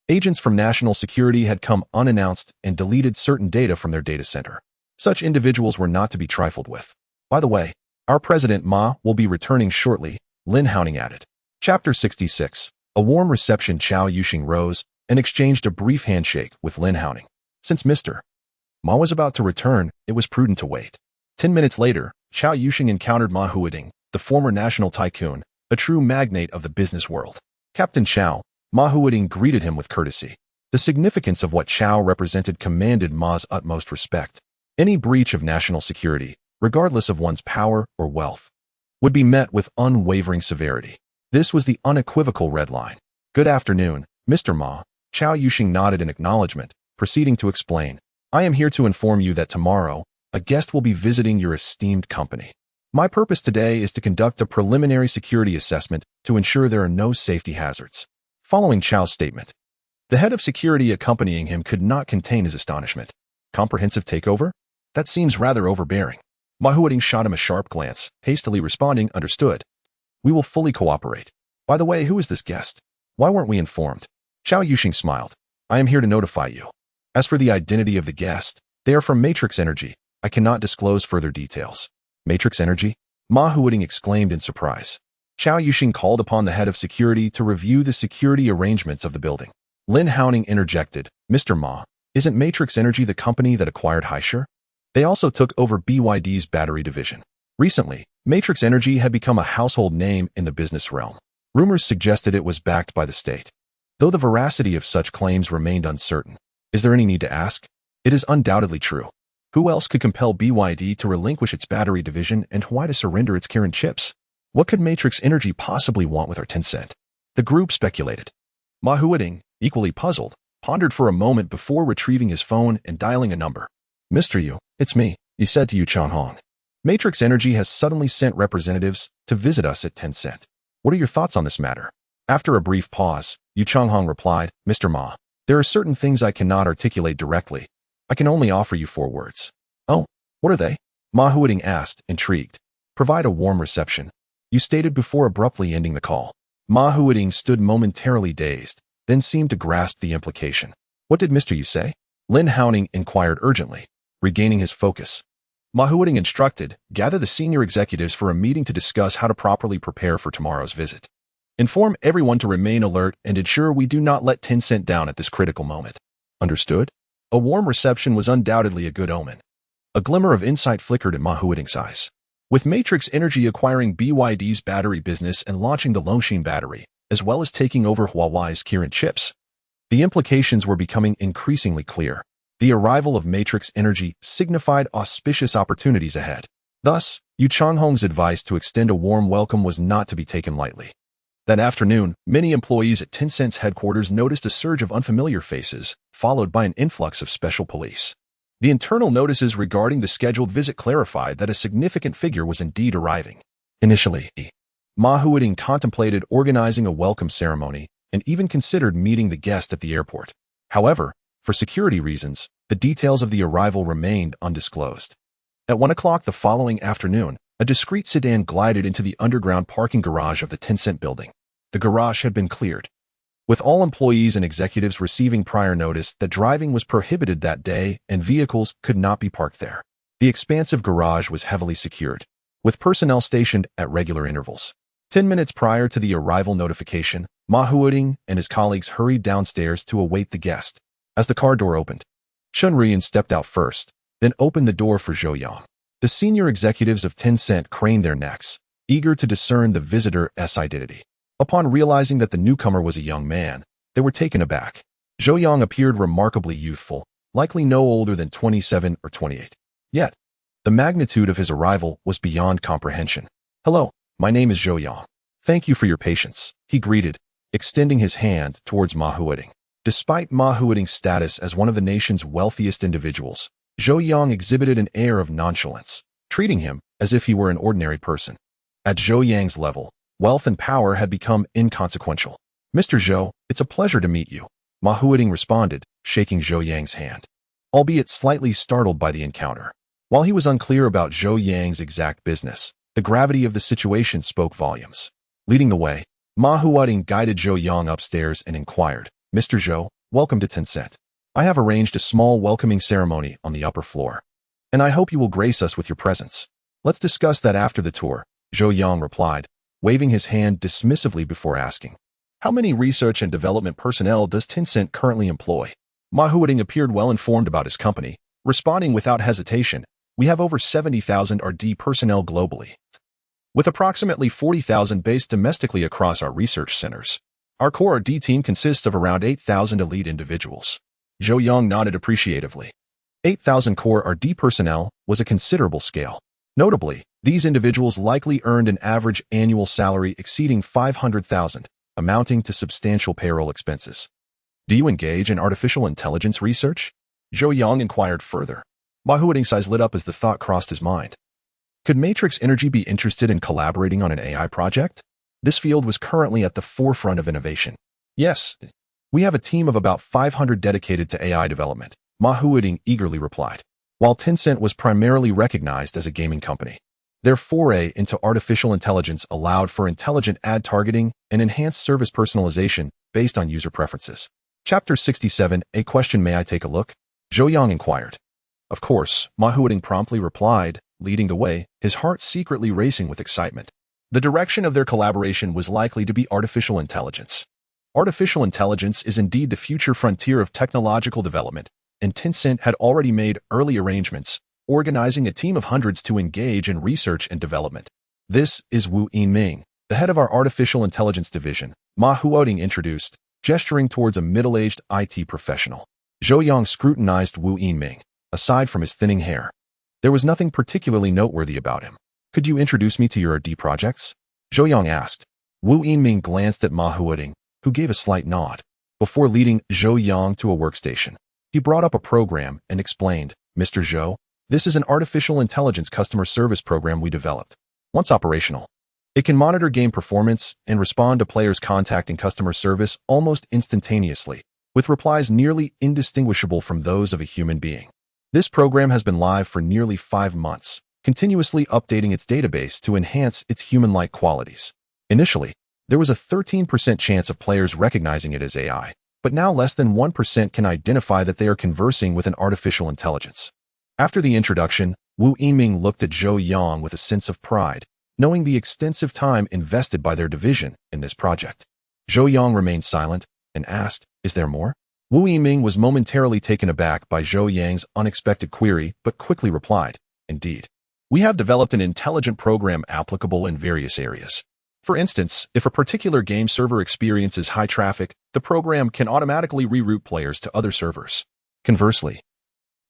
agents from national security had come unannounced and deleted certain data from their data center. Such individuals were not to be trifled with. By the way, our President Ma will be returning shortly, Lin Haoning added. Chapter 66. A warm reception. Chao Yuxing rose and exchanged a brief handshake with Lin Haoning. Since Mr. Ma was about to return, it was prudent to wait. 10 minutes later, Chao Yuxing encountered Ma Huading, the former national tycoon, a true magnate of the business world. Captain Chao, Ma Huading greeted him with courtesy. The significance of what Chao represented commanded Ma's utmost respect. Any breach of national security, regardless of one's power or wealth, would be met with unwavering severity. This was the unequivocal red line. Good afternoon, Mr. Ma. Chao Yuxing nodded in acknowledgement, proceeding to explain. I am here to inform you that tomorrow, a guest will be visiting your esteemed company. My purpose today is to conduct a preliminary security assessment to ensure there are no safety hazards. Following Chao's statement, the head of security accompanying him could not contain his astonishment. Comprehensive takeover? That seems rather overbearing. Ma Huading shot him a sharp glance, hastily responding, understood. We will fully cooperate. By the way, who is this guest? Why weren't we informed? Chao Yuxing smiled. I am here to notify you. As for the identity of the guest, they are from Matrix Energy. I cannot disclose further details. Matrix Energy? Ma Huading exclaimed in surprise. Chao Yuxing called upon the head of security to review the security arrangements of the building. Lin Haoning interjected, Mr. Ma, isn't Matrix Energy the company that acquired Haisher? They also took over BYD's battery division. Recently, Matrix Energy had become a household name in the business realm. Rumors suggested it was backed by the state. Though the veracity of such claims remained uncertain, is there any need to ask? It is undoubtedly true. Who else could compel BYD to relinquish its battery division and why to surrender its Kirin chips? What could Matrix Energy possibly want with our Tencent? The group speculated. Ma Huading, equally puzzled, pondered for a moment before retrieving his phone and dialing a number. Mr. Yu, it's me, he said to Yu Changhong. Matrix Energy has suddenly sent representatives to visit us at Tencent. What are your thoughts on this matter? After a brief pause, Yu Changhong replied, Mr. Ma, there are certain things I cannot articulate directly. I can only offer you 4 words. Oh, what are they? Ma Huading asked, intrigued. Provide a warm reception. You stated before abruptly ending the call. Ma Huading stood momentarily dazed, then seemed to grasp the implication. What did Mr. Yu say? Lin Haoning inquired urgently, regaining his focus. Ma Huading instructed, gather the senior executives for a meeting to discuss how to properly prepare for tomorrow's visit. Inform everyone to remain alert and ensure we do not let Tencent down at this critical moment. Understood? A warm reception was undoubtedly a good omen. A glimmer of insight flickered in Ma Huading's eyes. With Matrix Energy acquiring BYD's battery business and launching the Longshin battery, as well as taking over Huawei's Kirin chips. The implications were becoming increasingly clear. The arrival of Matrix Energy signified auspicious opportunities ahead. Thus, Yu Changhong's advice to extend a warm welcome was not to be taken lightly. That afternoon, many employees at Tencent's headquarters noticed a surge of unfamiliar faces, followed by an influx of special police. The internal notices regarding the scheduled visit clarified that a significant figure was indeed arriving. Initially, Ma Huading contemplated organizing a welcome ceremony and even considered meeting the guest at the airport. However, for security reasons, the details of the arrival remained undisclosed. At 1 o'clock the following afternoon, a discreet sedan glided into the underground parking garage of the Tencent building. The garage had been cleared, with all employees and executives receiving prior notice that driving was prohibited that day and vehicles could not be parked there. The expansive garage was heavily secured, with personnel stationed at regular intervals. 10 minutes prior to the arrival notification, Ma Huading and his colleagues hurried downstairs to await the guest. As the car door opened, Chen Rian stepped out first, then opened the door for Zhou Yang. The senior executives of Tencent craned their necks, eager to discern the visitor's identity. Upon realizing that the newcomer was a young man, they were taken aback. Zhou Yang appeared remarkably youthful, likely no older than 27 or 28. Yet, the magnitude of his arrival was beyond comprehension. "Hello, my name is Zhou Yang. Thank you for your patience," he greeted, extending his hand towards Ma Huading. Despite Ma Huading's status as one of the nation's wealthiest individuals, Zhou Yang exhibited an air of nonchalance, treating him as if he were an ordinary person. At Zhou Yang's level, wealth and power had become inconsequential. "Mr. Zhou, it's a pleasure to meet you," Ma Huading responded, shaking Zhou Yang's hand, albeit slightly startled by the encounter. While he was unclear about Zhou Yang's exact business, the gravity of the situation spoke volumes. Leading the way, Ma Huading guided Zhou Yang upstairs and inquired, "Mr. Zhou, welcome to Tencent. I have arranged a small welcoming ceremony on the upper floor, and I hope you will grace us with your presence. Let's discuss that after the tour," Zhou Yang replied, waving his hand dismissively before asking, "How many research and development personnel does Tencent currently employ?" Ma Huading appeared well informed about his company, responding without hesitation, "We have over 70,000 R&D personnel globally, with approximately 40,000 based domestically across our research centers. Our core R&D team consists of around 8,000 elite individuals." Zhou Yang nodded appreciatively. 8,000 core R&D personnel was a considerable scale. Notably, these individuals likely earned an average annual salary exceeding 500,000, amounting to substantial payroll expenses. "Do you engage in artificial intelligence research?" Zhou Yang inquired further. Ma Huading's eyes lit up as the thought crossed his mind. Could Matrix Energy be interested in collaborating on an AI project? This field was currently at the forefront of innovation. "Yes. We have a team of about 500 dedicated to AI development," Ma Huading eagerly replied. While Tencent was primarily recognized as a gaming company, their foray into artificial intelligence allowed for intelligent ad targeting and enhanced service personalization based on user preferences. Chapter 67, A Question, May I Take a Look? Zhou Yang inquired. "Of course," Ma Huading promptly replied, leading the way, his heart secretly racing with excitement. The direction of their collaboration was likely to be artificial intelligence. Artificial intelligence is indeed the future frontier of technological development, and Tencent had already made early arrangements, organizing a team of hundreds to engage in research and development. "This is Wu Yinming, the head of our artificial intelligence division," Ma Huading introduced, gesturing towards a middle-aged IT professional. Zhou Yang scrutinized Wu Yinming. Aside from his thinning hair, there was nothing particularly noteworthy about him. "Could you introduce me to your R&D projects?" Zhou Yang asked. Wu Yinming glanced at Ma Huading, who gave a slight nod. Before leading Zhou Yang to a workstation, he brought up a program and explained, "Mr. Zhou, this is an artificial intelligence customer service program we developed. Once operational, it can monitor game performance and respond to players contacting customer service almost instantaneously, with replies nearly indistinguishable from those of a human being. This program has been live for nearly 5 months, continuously updating its database to enhance its human-like qualities. Initially, there was a 13% chance of players recognizing it as AI, but now less than 1% can identify that they are conversing with an artificial intelligence." After the introduction, Wu Yiming looked at Zhou Yang with a sense of pride, knowing the extensive time invested by their division in this project. Zhou Yang remained silent and asked, "Is there more?" Wu Yiming was momentarily taken aback by Zhou Yang's unexpected query, but quickly replied, "Indeed. We have developed an intelligent program applicable in various areas. For instance, if a particular game server experiences high traffic, the program can automatically reroute players to other servers. Conversely,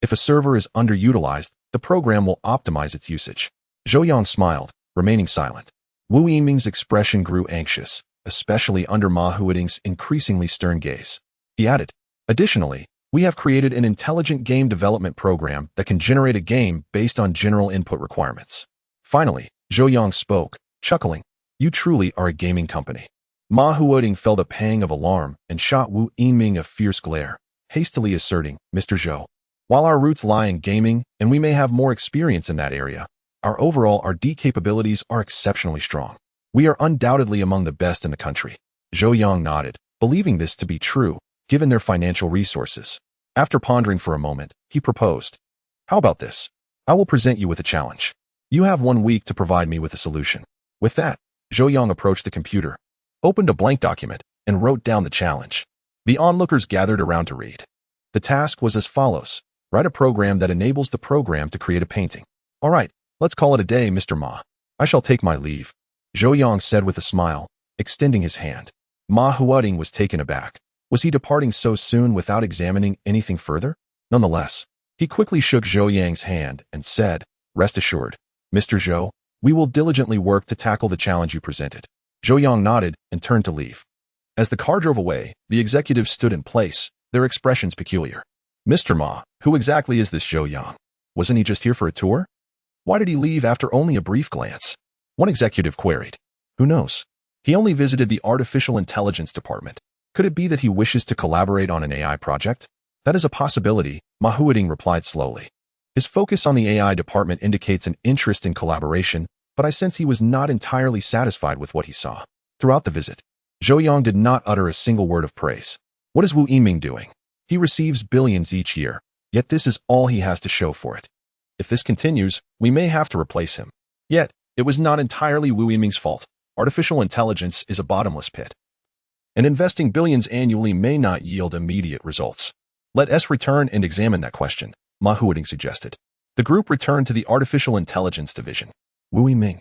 if a server is underutilized, the program will optimize its usage. Zhou Yang smiled, remaining silent. Wu Yiming's expression grew anxious, especially under Ma Huading's increasingly stern gaze. He added, "Additionally, we have created an intelligent game development program that can generate a game based on general input requirements." Finally, Zhou Yang spoke, chuckling, "You truly are a gaming company." Ma Huading felt a pang of alarm and shot Wu Yiming a fierce glare, hastily asserting, "Mr. Zhou, while our roots lie in gaming and we may have more experience in that area, our overall R&D capabilities are exceptionally strong. We are undoubtedly among the best in the country." Zhou Yang nodded, believing this to be true, given their financial resources. After pondering for a moment, he proposed, "How about this? I will present you with a challenge. You have 1 week to provide me with a solution." With that, Zhou Yang approached the computer, opened a blank document, and wrote down the challenge. The onlookers gathered around to read. The task was as follows: write a program that enables the program to create a painting. "All right, let's call it a day, Mr. Ma. I shall take my leave," Zhou Yang said with a smile, extending his hand. Ma Huading was taken aback. Was he departing so soon without examining anything further? Nonetheless, he quickly shook Zhou Yang's hand and said, "Rest assured, Mr. Zhou, we will diligently work to tackle the challenge you presented." Zhou Yang nodded and turned to leave. As the car drove away, the executives stood in place, their expressions peculiar. "Mr. Ma, who exactly is this Zhou Yang? Wasn't he just here for a tour? Why did he leave after only a brief glance?" One executive queried. "Who knows? He only visited the artificial intelligence department. Could it be that he wishes to collaborate on an AI project?" "That is a possibility," Ma Huading replied slowly. "His focus on the AI department indicates an interest in collaboration, but I sense he was not entirely satisfied with what he saw." Throughout the visit, Zhou Yang did not utter a single word of praise. What is Wu Yiming doing? He receives billions each year, yet this is all he has to show for it. If this continues, we may have to replace him. Yet, it was not entirely Wu Yiming's fault. Artificial intelligence is a bottomless pit, and investing billions annually may not yield immediate results. "Let us return and examine that question," Ma Huading suggested. The group returned to the Artificial Intelligence Division. "Wu Yiming,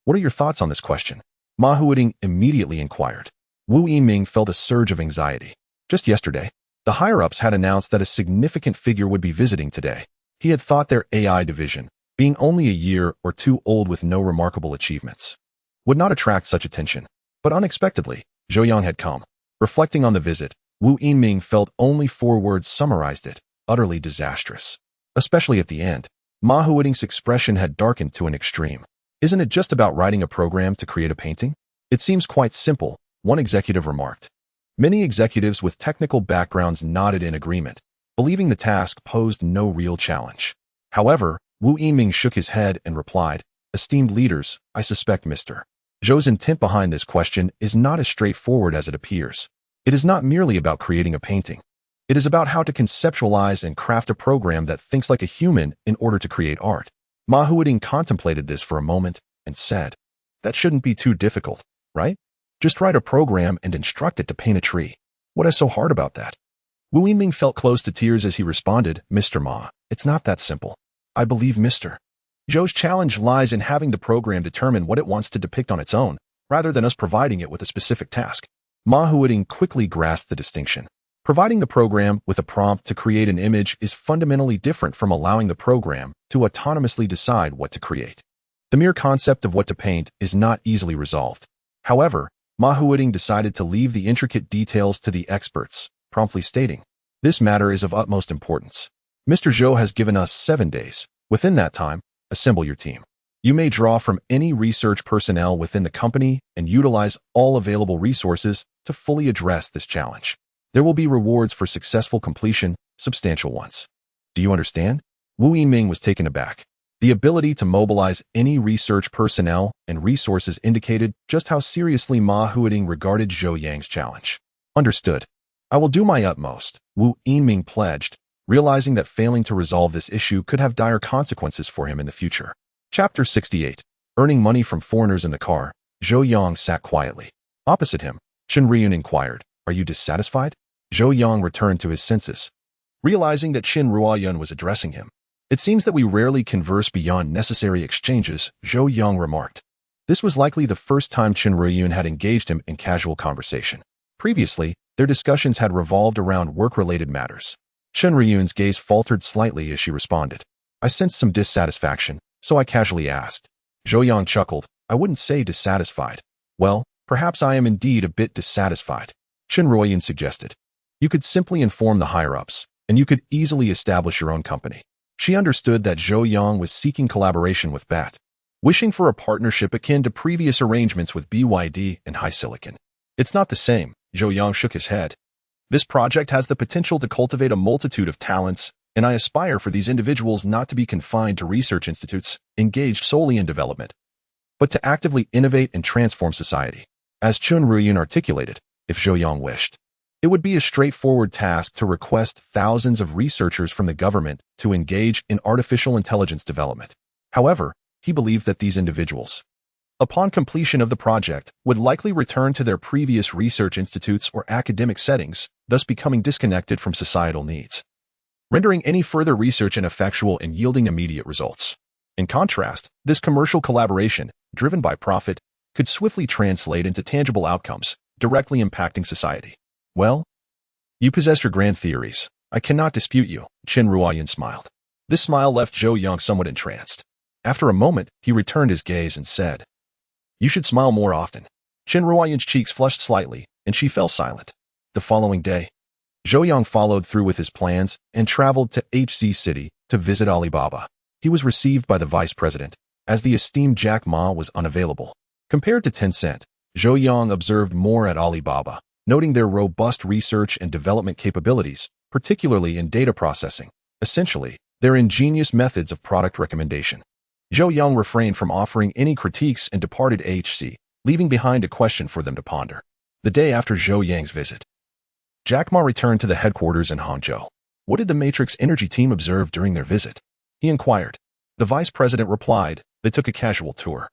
what are your thoughts on this question?" Ma Huading immediately inquired. Wu Yiming felt a surge of anxiety. Just yesterday, the higher-ups had announced that a significant figure would be visiting today. He had thought their AI division, being only a year or two old with no remarkable achievements, would not attract such attention. But unexpectedly, Zhou Yang had come. Reflecting on the visit, Wu Yiming felt only 4 words summarized it: utterly disastrous. Especially at the end, Ma Huading's expression had darkened to an extreme. "Isn't it just about writing a program to create a painting? It seems quite simple," one executive remarked. Many executives with technical backgrounds nodded in agreement, believing the task posed no real challenge. However, Wu Yiming shook his head and replied, "Esteemed leaders, I suspect Mr. Zhou's intent behind this question is not as straightforward as it appears. It is not merely about creating a painting. It is about how to conceptualize and craft a program that thinks like a human in order to create art." Ma Huading contemplated this for a moment and said, "That shouldn't be too difficult, right? Just write a program and instruct it to paint a tree. What is so hard about that?" Wu Yiming felt close to tears as he responded, "Mr. Ma, it's not that simple. I believe Mr. Zhou's challenge lies in having the program determine what it wants to depict on its own, rather than us providing it with a specific task." Ma Huading quickly grasped the distinction. Providing the program with a prompt to create an image is fundamentally different from allowing the program to autonomously decide what to create. The mere concept of what to paint is not easily resolved. However, Ma Huading decided to leave the intricate details to the experts, promptly stating, "This matter is of utmost importance. Mr. Zhou has given us 7 days. Within that time, assemble your team. You may draw from any research personnel within the company and utilize all available resources to fully address this challenge. There will be rewards for successful completion, substantial ones. Do you understand?" Wu Yiming was taken aback. The ability to mobilize any research personnel and resources indicated just how seriously Ma Huading regarded Zhou Yang's challenge. "Understood. I will do my utmost," Wu Yiming pledged, realizing that failing to resolve this issue could have dire consequences for him in the future. Chapter 68. Earning money from foreigners in the car, Zhou Yang sat quietly. Opposite him, Chen Riyun inquired, "Are you dissatisfied?" Zhou Yang returned to his senses, realizing that Qin Ruoyun was addressing him. "It seems that we rarely converse beyond necessary exchanges," Zhou Yang remarked. This was likely the first time Chen Ruiyun had engaged him in casual conversation. Previously, their discussions had revolved around work-related matters. Chen Ruiyun's gaze faltered slightly as she responded. I sensed some dissatisfaction, so I casually asked. Zhou Yang chuckled. I wouldn't say dissatisfied. Well, perhaps I am indeed a bit dissatisfied. Chen Ruiyun suggested. You could simply inform the higher-ups, and you could easily establish your own company. She understood that Zhou Yang was seeking collaboration with BAT, wishing for a partnership akin to previous arrangements with BYD and HiSilicon. It's not the same, Zhou Yang shook his head. This project has the potential to cultivate a multitude of talents, and I aspire for these individuals not to be confined to research institutes engaged solely in development, but to actively innovate and transform society. As Chen Ruiyun articulated, if Zhou Yang wished, it would be a straightforward task to request thousands of researchers from the government to engage in artificial intelligence development. However, he believed that these individuals, upon completion of the project, would likely return to their previous research institutes or academic settings, thus becoming disconnected from societal needs, rendering any further research ineffectual and yielding immediate results. In contrast, this commercial collaboration, driven by profit, could swiftly translate into tangible outcomes, directly impacting society. Well, you possess your grand theories. I cannot dispute you, Chen Ruiyun smiled. This smile left Zhou Yang somewhat entranced. After a moment, he returned his gaze and said, You should smile more often. Chen Ruiyun's cheeks flushed slightly, and she fell silent. The following day, Zhou Yang followed through with his plans and traveled to HC City to visit Alibaba. He was received by the vice president, as the esteemed Jack Ma was unavailable. Compared to Tencent, Zhou Yang observed more at Alibaba, noting their robust research and development capabilities, particularly in data processing, essentially, their ingenious methods of product recommendation. Zhou Yang refrained from offering any critiques and departed HC, leaving behind a question for them to ponder. The day after Zhou Yang's visit, Jack Ma returned to the headquarters in Hangzhou. What did the Matrix Energy team observe during their visit? He inquired. The vice president replied, They took a casual tour,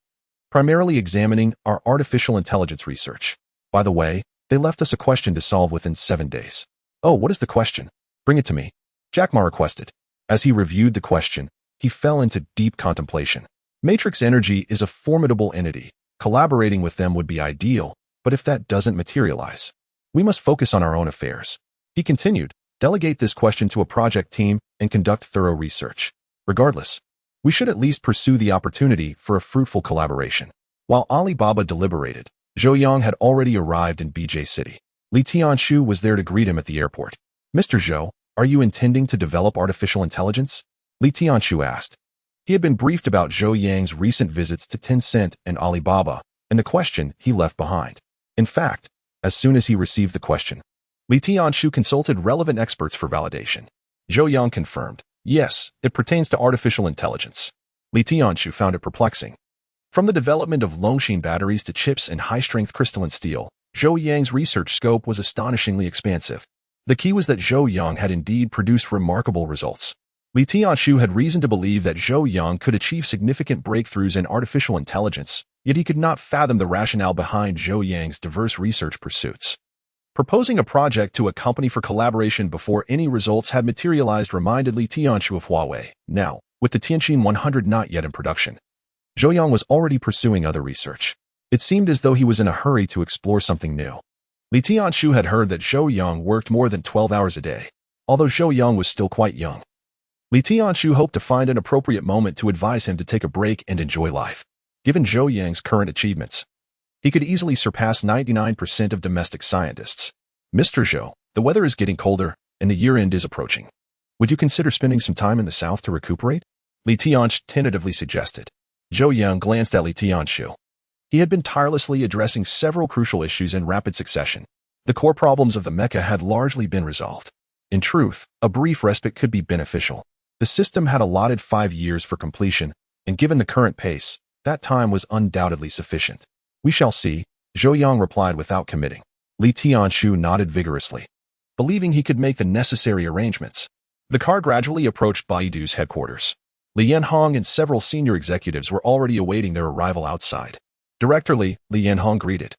primarily examining our artificial intelligence research. By the way, they left us a question to solve within 7 days. Oh, what is the question? Bring it to me, Jack Ma requested. As he reviewed the question, he fell into deep contemplation. Matrix Energy is a formidable entity. Collaborating with them would be ideal, but if that doesn't materialize, we must focus on our own affairs. He continued, Delegate this question to a project team and conduct thorough research. Regardless, we should at least pursue the opportunity for a fruitful collaboration. While Alibaba deliberated, Zhou Yang had already arrived in BJ City. Li Tianshu was there to greet him at the airport. Mr. Zhou, are you intending to develop artificial intelligence? Li Tianshu asked. He had been briefed about Zhou Yang's recent visits to Tencent and Alibaba, and the question he left behind. In fact, as soon as he received the question, Li Tianshu consulted relevant experts for validation. Zhou Yang confirmed, yes, it pertains to artificial intelligence. Li Tianshu found it perplexing. From the development of Longshan batteries to chips and high-strength crystalline steel, Zhou Yang's research scope was astonishingly expansive. The key was that Zhou Yang had indeed produced remarkable results. Li Tianshu had reason to believe that Zhou Yang could achieve significant breakthroughs in artificial intelligence, yet he could not fathom the rationale behind Zhou Yang's diverse research pursuits. Proposing a project to a company for collaboration before any results had materialized reminded Li Tianshu of Huawei. Now, with the Tianqin 100 not yet in production, Zhou Yang was already pursuing other research. It seemed as though he was in a hurry to explore something new. Li Tianshu had heard that Zhou Yang worked more than 12 hours a day, although Zhou Yang was still quite young. Li Tianshu hoped to find an appropriate moment to advise him to take a break and enjoy life. Given Zhou Yang's current achievements, he could easily surpass 99% of domestic scientists. Mr. Zhou, the weather is getting colder, and the year-end is approaching. Would you consider spending some time in the south to recuperate? Li Tianshu tentatively suggested. Zhou Yang glanced at Li Tianshu. He had been tirelessly addressing several crucial issues in rapid succession. The core problems of the mecha had largely been resolved. In truth, a brief respite could be beneficial. The system had allotted 5 years for completion, and given the current pace, that time was undoubtedly sufficient. We shall see, Zhou Yang replied without committing. Li Tianshu nodded vigorously, believing he could make the necessary arrangements. The car gradually approached Baidu's headquarters. Li Yanhong and several senior executives were already awaiting their arrival outside. Director Li Yanhong greeted,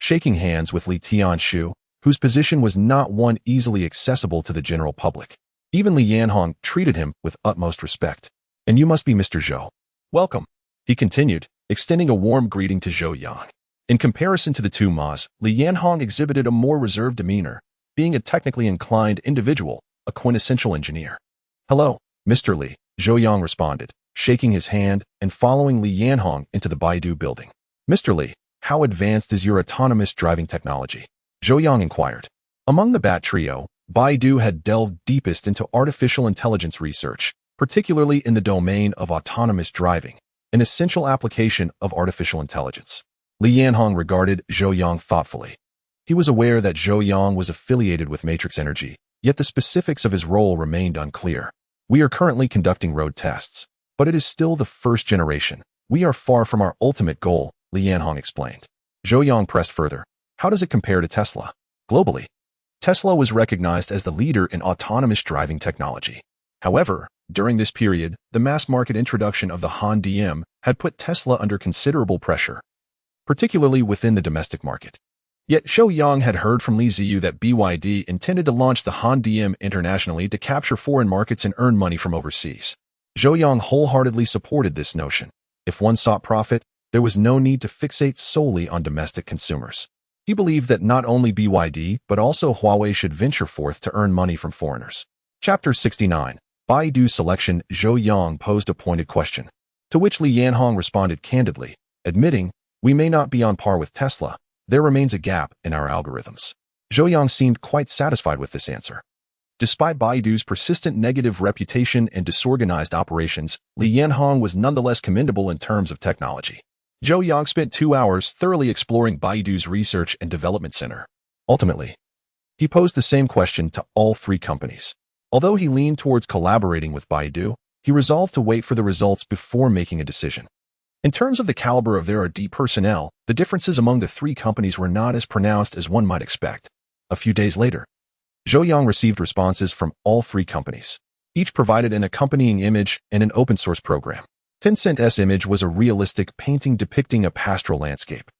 shaking hands with Li Tianshu, whose position was not one easily accessible to the general public. Even Li Yanhong treated him with utmost respect. And you must be Mr. Zhou. Welcome, he continued, extending a warm greeting to Zhou Yang. In comparison to the two Ma's, Li Yanhong exhibited a more reserved demeanor, being a technically inclined individual, a quintessential engineer. "Hello, Mr. Li," Zhou Yang responded, shaking his hand and following Li Yanhong into the Baidu building. "Mr. Li, how advanced is your autonomous driving technology?" Zhou Yang inquired. Among the Bat trio, Baidu had delved deepest into artificial intelligence research, particularly in the domain of autonomous driving, an essential application of artificial intelligence. Li Yanhong regarded Zhou Yang thoughtfully. He was aware that Zhou Yang was affiliated with Matrix Energy, yet the specifics of his role remained unclear. "We are currently conducting road tests, but it is still the first generation. We are far from our ultimate goal," Li Yanhong explained. Zhou Yang pressed further. "How does it compare to Tesla?" Globally, Tesla was recognized as the leader in autonomous driving technology. However, during this period, the mass-market introduction of the Han DM had put Tesla under considerable pressure, particularly within the domestic market. Yet Zhou Yang had heard from Li Ziyu that BYD intended to launch the Han DM internationally to capture foreign markets and earn money from overseas. Zhou Yang wholeheartedly supported this notion. If one sought profit, there was no need to fixate solely on domestic consumers. He believed that not only BYD but also Huawei should venture forth to earn money from foreigners. Chapter 69. Baidu Selection. Zhou Yang posed a pointed question, to which Li Yanhong responded candidly, admitting, "We may not be on par with Tesla. There remains a gap in our algorithms." Zhou Yang seemed quite satisfied with this answer. Despite Baidu's persistent negative reputation and disorganized operations, Li Yanhong was nonetheless commendable in terms of technology. Zhou Yang spent 2 hours thoroughly exploring Baidu's research and development center. Ultimately, he posed the same question to all three companies. Although he leaned towards collaborating with Baidu, he resolved to wait for the results before making a decision. In terms of the caliber of their R&D personnel, the differences among the three companies were not as pronounced as one might expect. A few days later, Zhou Yang received responses from all three companies. Each provided an accompanying image and an open-source program. Tencent's image was a realistic painting depicting a pastoral landscape,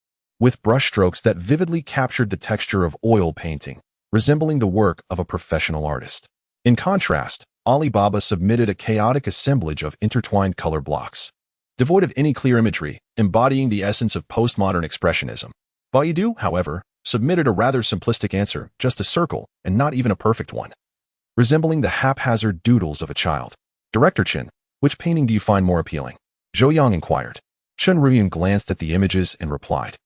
with brushstrokes that vividly captured the texture of oil painting, resembling the work of a professional artist. In contrast, Alibaba submitted a chaotic assemblage of intertwined color blocks, devoid of any clear imagery, embodying the essence of postmodern expressionism. Baidu, however, submitted a rather simplistic answer, just a circle, and not even a perfect one, resembling the haphazard doodles of a child. "Director Chen, which painting do you find more appealing?" Zhou Yang inquired. Chen Ruyan glanced at the images and replied,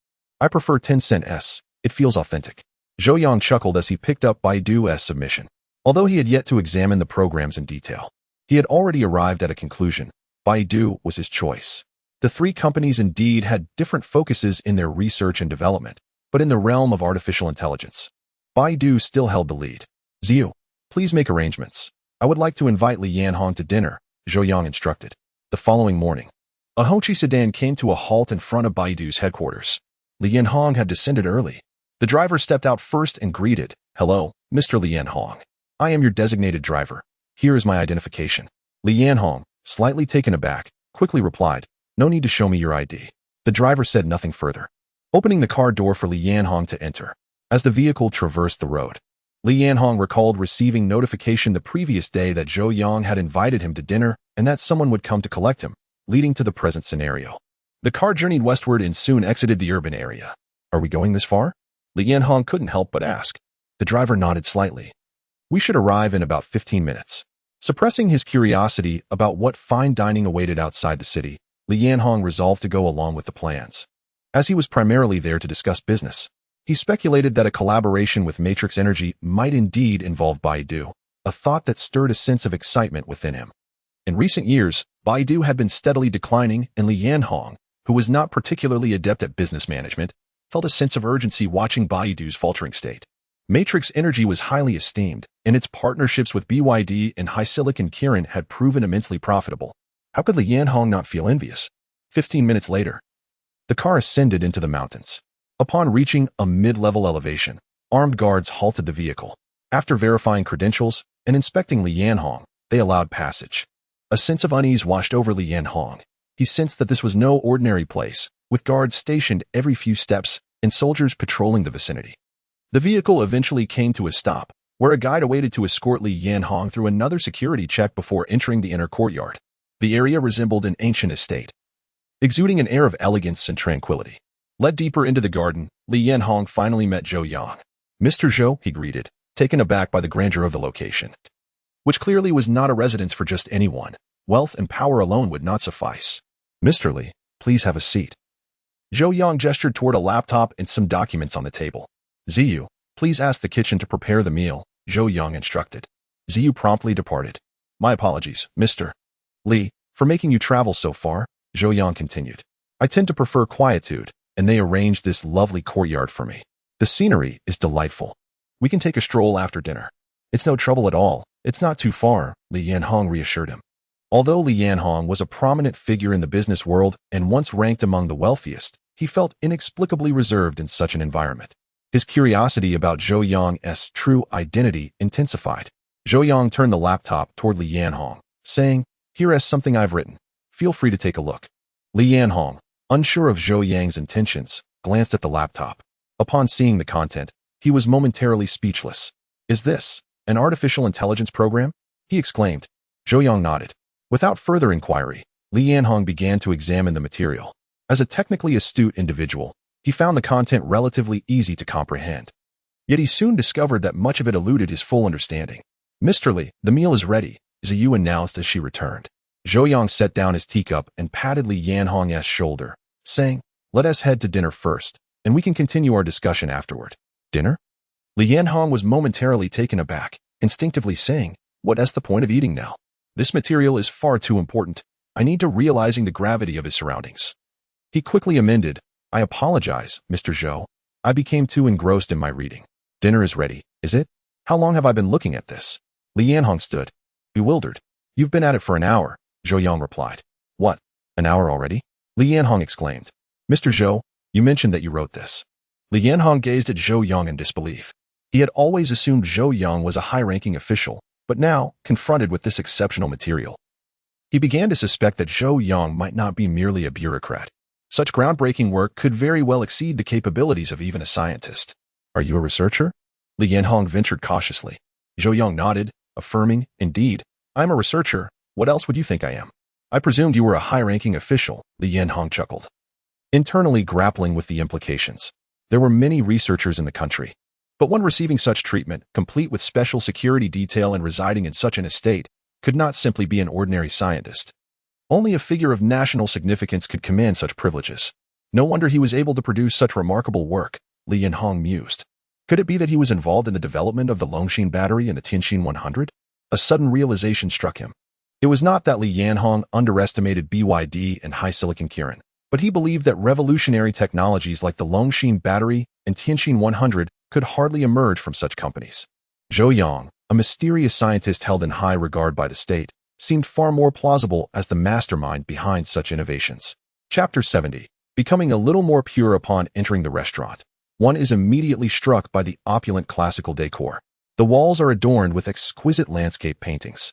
"I prefer Tencent's. It feels authentic." Zhou Yang chuckled as he picked up Baidu's submission. Although he had yet to examine the programs in detail, he had already arrived at a conclusion. Baidu was his choice. The three companies indeed had different focuses in their research and development, but in the realm of artificial intelligence, Baidu still held the lead. "Ziyu, please make arrangements. I would like to invite Li Yanhong to dinner," Zhou Yang instructed. The following morning, a Hongqi sedan came to a halt in front of Baidu's headquarters. Li Yanhong had descended early. The driver stepped out first and greeted, "Hello, Mr. Li Yanhong. I am your designated driver. Here is my identification." Li Yanhong, slightly taken aback, quickly replied, "No need to show me your ID." The driver said nothing further, opening the car door for Li Yanhong to enter. As the vehicle traversed the road, Li Yanhong recalled receiving notification the previous day that Zhou Yang had invited him to dinner and that someone would come to collect him, leading to the present scenario. The car journeyed westward and soon exited the urban area. "Are we going this far?" Li Yanhong couldn't help but ask. The driver nodded slightly. "We should arrive in about 15 minutes. Suppressing his curiosity about what fine dining awaited outside the city, Li Yanhong resolved to go along with the plans. As he was primarily there to discuss business, he speculated that a collaboration with Matrix Energy might indeed involve Baidu, a thought that stirred a sense of excitement within him. In recent years, Baidu had been steadily declining, and Li Yanhong, who was not particularly adept at business management, felt a sense of urgency watching Baidu's faltering state. Matrix Energy was highly esteemed, and its partnerships with BYD and HiSilicon Kirin had proven immensely profitable. How could Li Yanhong not feel envious? 15 minutes later, the car ascended into the mountains. Upon reaching a mid-level elevation, armed guards halted the vehicle. After verifying credentials and inspecting Li Yanhong, they allowed passage. A sense of unease washed over Li Yanhong. He sensed that this was no ordinary place, with guards stationed every few steps and soldiers patrolling the vicinity. The vehicle eventually came to a stop, where a guide awaited to escort Li Yanhong through another security check before entering the inner courtyard. The area resembled an ancient estate, exuding an air of elegance and tranquility. Led deeper into the garden, Li Yanhong finally met Zhou Yang. "Mr. Zhou," he greeted, taken aback by the grandeur of the location, which clearly was not a residence for just anyone. Wealth and power alone would not suffice. "Mr. Li, please have a seat." Zhou Yang gestured toward a laptop and some documents on the table. "Ziyu, please ask the kitchen to prepare the meal," Zhou Yang instructed. Ziyu promptly departed. "My apologies, Mr. Li, for making you travel so far," Zhou Yang continued. "I tend to prefer quietude, and they arranged this lovely courtyard for me. The scenery is delightful. We can take a stroll after dinner." "It's no trouble at all. It's not too far," Li Yanhong reassured him. Although Li Yanhong was a prominent figure in the business world and once ranked among the wealthiest, he felt inexplicably reserved in such an environment. His curiosity about Zhou Yang's true identity intensified. Zhou Yang turned the laptop toward Li Yanhong, saying, "Here is something I've written. Feel free to take a look." Li Yanhong, unsure of Zhou Yang's intentions, glanced at the laptop. Upon seeing the content, he was momentarily speechless. "Is this an artificial intelligence program?" he exclaimed. Zhou Yang nodded. Without further inquiry, Li Yanhong began to examine the material. As a technically astute individual, he found the content relatively easy to comprehend. Yet he soon discovered that much of it eluded his full understanding. "Mr. Li, the meal is ready," Ziyu announced as she returned. Zhou Yang set down his teacup and patted Li Yanhong's shoulder, saying, "Let us head to dinner first, and we can continue our discussion afterward." "Dinner?" Li Yanhong was momentarily taken aback, instinctively saying, "What is the point of eating now? This material is far too important. I need to realizing the gravity of his surroundings." He quickly amended, "I apologize, Mr. Zhou. I became too engrossed in my reading." "Dinner is ready, is it? How long have I been looking at this?" Li Yanhong stood, bewildered. "You've been at it for an hour," Zhou Yang replied. "What? An hour already?" Li Yanhong exclaimed. "Mr. Zhou, you mentioned that you wrote this." Li Yanhong gazed at Zhou Yang in disbelief. He had always assumed Zhou Yang was a high-ranking official, but now, confronted with this exceptional material, he began to suspect that Zhou Yang might not be merely a bureaucrat. Such groundbreaking work could very well exceed the capabilities of even a scientist. "Are you a researcher?" Li Yanhong ventured cautiously. Zhou Yang nodded, affirming, "Indeed, I'm a researcher. What else would you think I am?" "I presumed you were a high-ranking official," Li Yanhong chuckled, internally grappling with the implications. There were many researchers in the country, but one receiving such treatment, complete with special security detail and residing in such an estate, could not simply be an ordinary scientist. Only a figure of national significance could command such privileges. No wonder he was able to produce such remarkable work, Li Yanhong mused. Could it be that he was involved in the development of the Longshin battery and the Tianxin 100? A sudden realization struck him. It was not that Li Yanhong underestimated BYD and high silicon Kirin, but he believed that revolutionary technologies like the Longshin battery and Tianxin 100 could hardly emerge from such companies. Zhou Yang, a mysterious scientist held in high regard by the state, seemed far more plausible as the mastermind behind such innovations. Chapter 70. Becoming a little more pure upon entering the restaurant, one is immediately struck by the opulent classical decor. The walls are adorned with exquisite landscape paintings,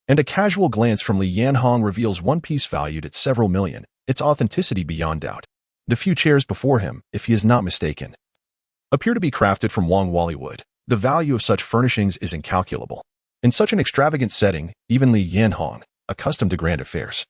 and a casual glance from Li Yanhong reveals one piece valued at several million, its authenticity beyond doubt. The few chairs before him, if he is not mistaken, appear to be crafted from Wrongfully wood. The value of such furnishings is incalculable. In such an extravagant setting, even Li Yanhong, accustomed to grand affairs,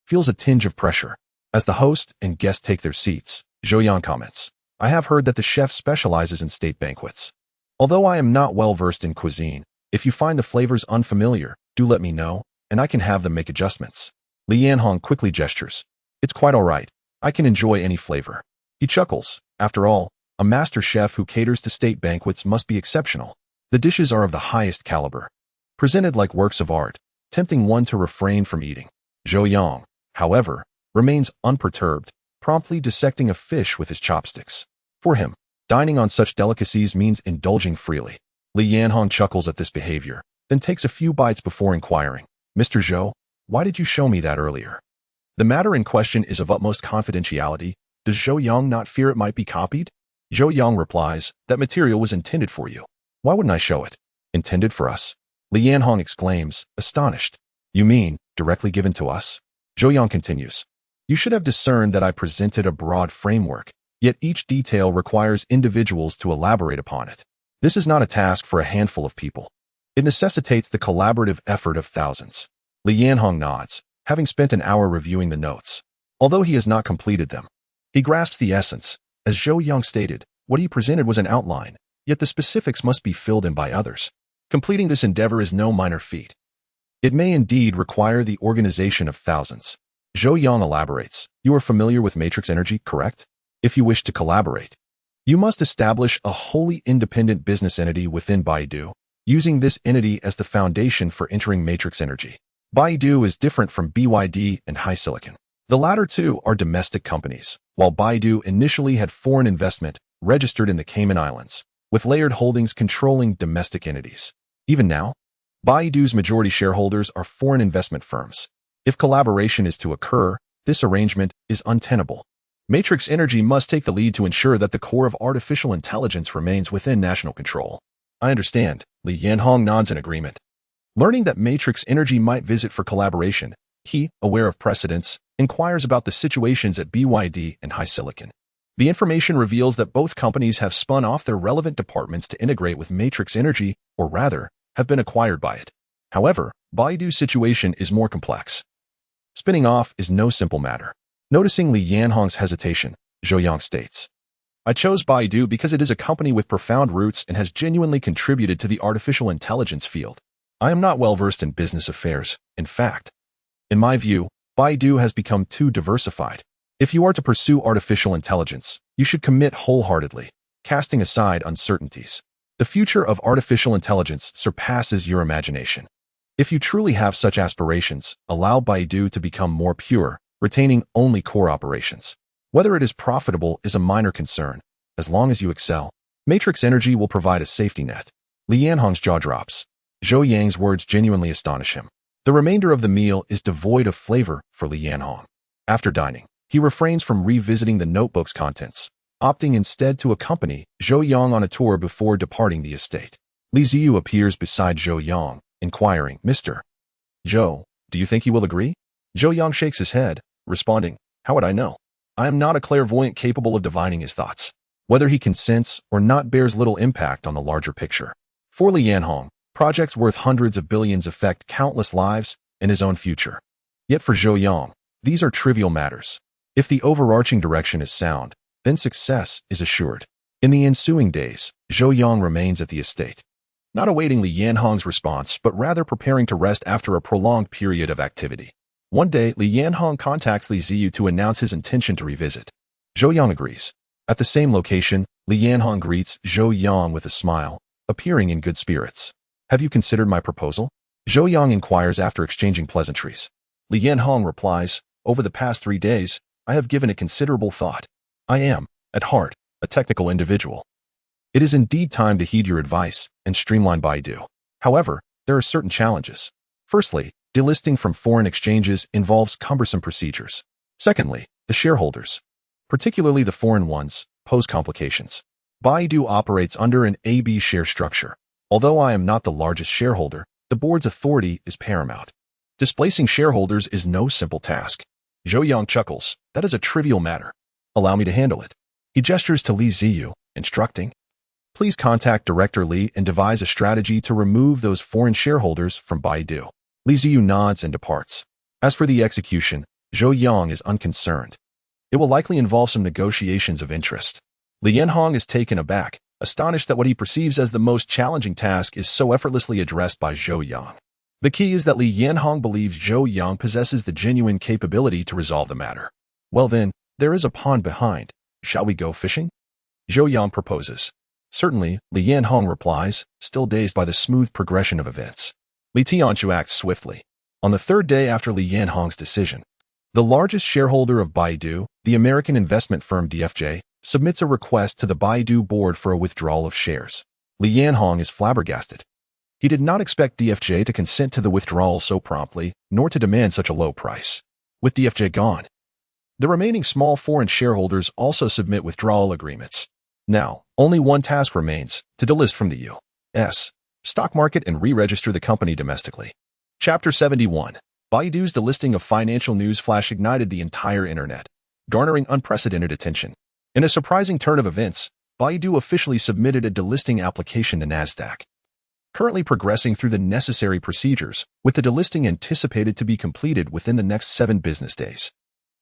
feels a tinge of pressure. As the host and guests take their seats, Zhou Yang comments, "I have heard that the chef specializes in state banquets. Although I am not well versed in cuisine, if you find the flavors unfamiliar, do let me know, and I can have them make adjustments." Li Yanhong quickly gestures. "It's quite all right. I can enjoy any flavor." He chuckles. After all, a master chef who caters to state banquets must be exceptional. The dishes are of the highest caliber, presented like works of art, tempting one to refrain from eating. Zhou Yang, however, remains unperturbed, promptly dissecting a fish with his chopsticks. For him, dining on such delicacies means indulging freely. Li Yanhong chuckles at this behavior, then takes a few bites before inquiring, "Mr. Zhou, why did you show me that earlier?" The matter in question is of utmost confidentiality. Does Zhou Yang not fear it might be copied? Zhou Yang replies, "That material was intended for you. Why wouldn't I show it?" "Intended for us?" Li Yanhong exclaims, astonished. "You mean, directly given to us?" Zhou Yang continues, "You should have discerned that I presented a broad framework, yet each detail requires individuals to elaborate upon it. This is not a task for a handful of people. It necessitates the collaborative effort of thousands." Li Yanhong nods, having spent an hour reviewing the notes. although he has not completed them. He grasps the essence. As Zhou Yang stated, what he presented was an outline, yet the specifics must be filled in by others. Completing this endeavor is no minor feat. It may indeed require the organization of thousands. Zhou Yang elaborates, you are familiar with matrix energy, correct? If you wish to collaborate, you must establish a wholly independent business entity within Baidu, using this entity as the foundation for entering matrix energy. Baidu is different from BYD and HiSilicon. The latter two are domestic companies, while Baidu initially had foreign investment registered in the Cayman Islands, with layered holdings controlling domestic entities. Even now, Baidu's majority shareholders are foreign investment firms. If collaboration is to occur, this arrangement is untenable. Matrix Energy must take the lead to ensure that the core of artificial intelligence remains within national control. I understand. Li Yanhong nods in agreement. Learning that Matrix Energy might visit for collaboration, he, aware of precedents, inquires about the situations at BYD and HiSilicon. The information reveals that both companies have spun off their relevant departments to integrate with Matrix Energy, or rather, have been acquired by it. However, Baidu's situation is more complex. Spinning off is no simple matter. Noticing Li Yanhong's hesitation, Zhou Yang states, I chose Baidu because it is a company with profound roots and has genuinely contributed to the artificial intelligence field. I am not well versed in business affairs. In fact, in my view, Baidu has become too diversified. If you are to pursue artificial intelligence, you should commit wholeheartedly, casting aside uncertainties. The future of artificial intelligence surpasses your imagination. If you truly have such aspirations, allow Baidu to become more pure, retaining only core operations. Whether it is profitable is a minor concern. As long as you excel, Matrix Energy will provide a safety net. Li Yanhong's jaw drops. Zhou Yang's words genuinely astonish him. The remainder of the meal is devoid of flavor for Li Yanhong. After dining, he refrains from revisiting the notebook's contents, opting instead to accompany Zhou Yang on a tour before departing the estate. Li Ziyu appears beside Zhou Yang, inquiring, Mr. Zhou, do you think he will agree? Zhou Yang shakes his head, responding, how would I know? I am not a clairvoyant capable of divining his thoughts. Whether he consents or not bears little impact on the larger picture. For Li Yanhong, projects worth hundreds of billions affect countless lives and his own future. Yet for Zhou Yang, these are trivial matters. If the overarching direction is sound, then success is assured. In the ensuing days, Zhou Yang remains at the estate, not awaiting Li Yanhong's response, but rather preparing to rest after a prolonged period of activity. One day, Li Yanhong contacts Li Ziyu to announce his intention to revisit. Zhou Yang agrees. At the same location, Li Yanhong greets Zhou Yang with a smile, appearing in good spirits. Have you considered my proposal? Zhou Yang inquires after exchanging pleasantries. Li Yanhong replies, over the past 3 days, I have given it considerable thought. I am, at heart, a technical individual. It is indeed time to heed your advice and streamline Baidu. However, there are certain challenges. Firstly, delisting from foreign exchanges involves cumbersome procedures. Secondly, the shareholders, particularly the foreign ones, pose complications. Baidu operates under an AB share structure. Although I am not the largest shareholder, the board's authority is paramount. Displacing shareholders is no simple task. Zhou Yang chuckles, that is a trivial matter. Allow me to handle it. He gestures to Li Ziyu, instructing, please contact Director Li and devise a strategy to remove those foreign shareholders from Baidu. Li Ziyu nods and departs. As for the execution, Zhou Yang is unconcerned. It will likely involve some negotiations of interest. Li Yanhong is taken aback, astonished that what he perceives as the most challenging task is so effortlessly addressed by Zhou Yang. The key is that Li Yanhong believes Zhou Yang possesses the genuine capability to resolve the matter. Well then, there is a pond behind. Shall we go fishing? Zhou Yang proposes. Certainly, Li Yanhong replies, still dazed by the smooth progression of events. Li Tianchu acts swiftly. On the 3rd day after Li Yanhong's decision, the largest shareholder of Baidu, the American investment firm DFJ, submits a request to the Baidu board for a withdrawal of shares. Li Yanhong is flabbergasted. He did not expect DFJ to consent to the withdrawal so promptly, nor to demand such a low price. With DFJ gone, the remaining small foreign shareholders also submit withdrawal agreements. Now, only one task remains, to delist from the U.S. stock market and re-register the company domestically. Chapter 71. Baidu's delisting of financial news flash ignited the entire internet, garnering unprecedented attention. In a surprising turn of events, Baidu officially submitted a delisting application to Nasdaq, currently progressing through the necessary procedures, with the delisting anticipated to be completed within the next 7 business days.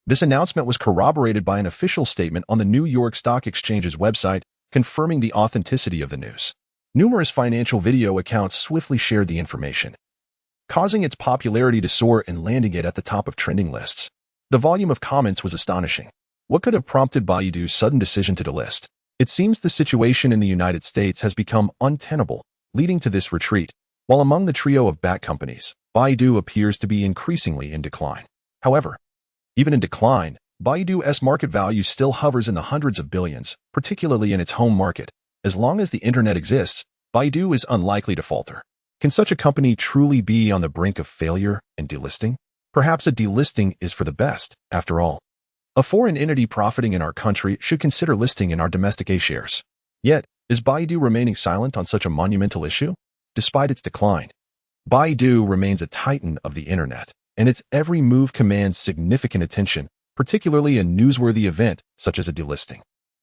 This announcement was corroborated by an official statement on the New York Stock Exchange's website, confirming the authenticity of the news. Numerous financial video accounts swiftly shared the information, causing its popularity to soar and landing it at the top of trending lists. The volume of comments was astonishing. What could have prompted Baidu's sudden decision to delist? It seems the situation in the United States has become untenable, leading to this retreat, while among the trio of bat companies, Baidu appears to be increasingly in decline. However, even in decline, Baidu's market value still hovers in the hundreds of billions, particularly in its home market. As long as the internet exists, Baidu is unlikely to falter. Can such a company truly be on the brink of failure and delisting? Perhaps a delisting is for the best, after all. A foreign entity profiting in our country should consider listing in our domestic A-shares. Yet, is Baidu remaining silent on such a monumental issue? Despite its decline, Baidu remains a titan of the internet, and its every move commands significant attention, particularly a newsworthy event such as a delisting.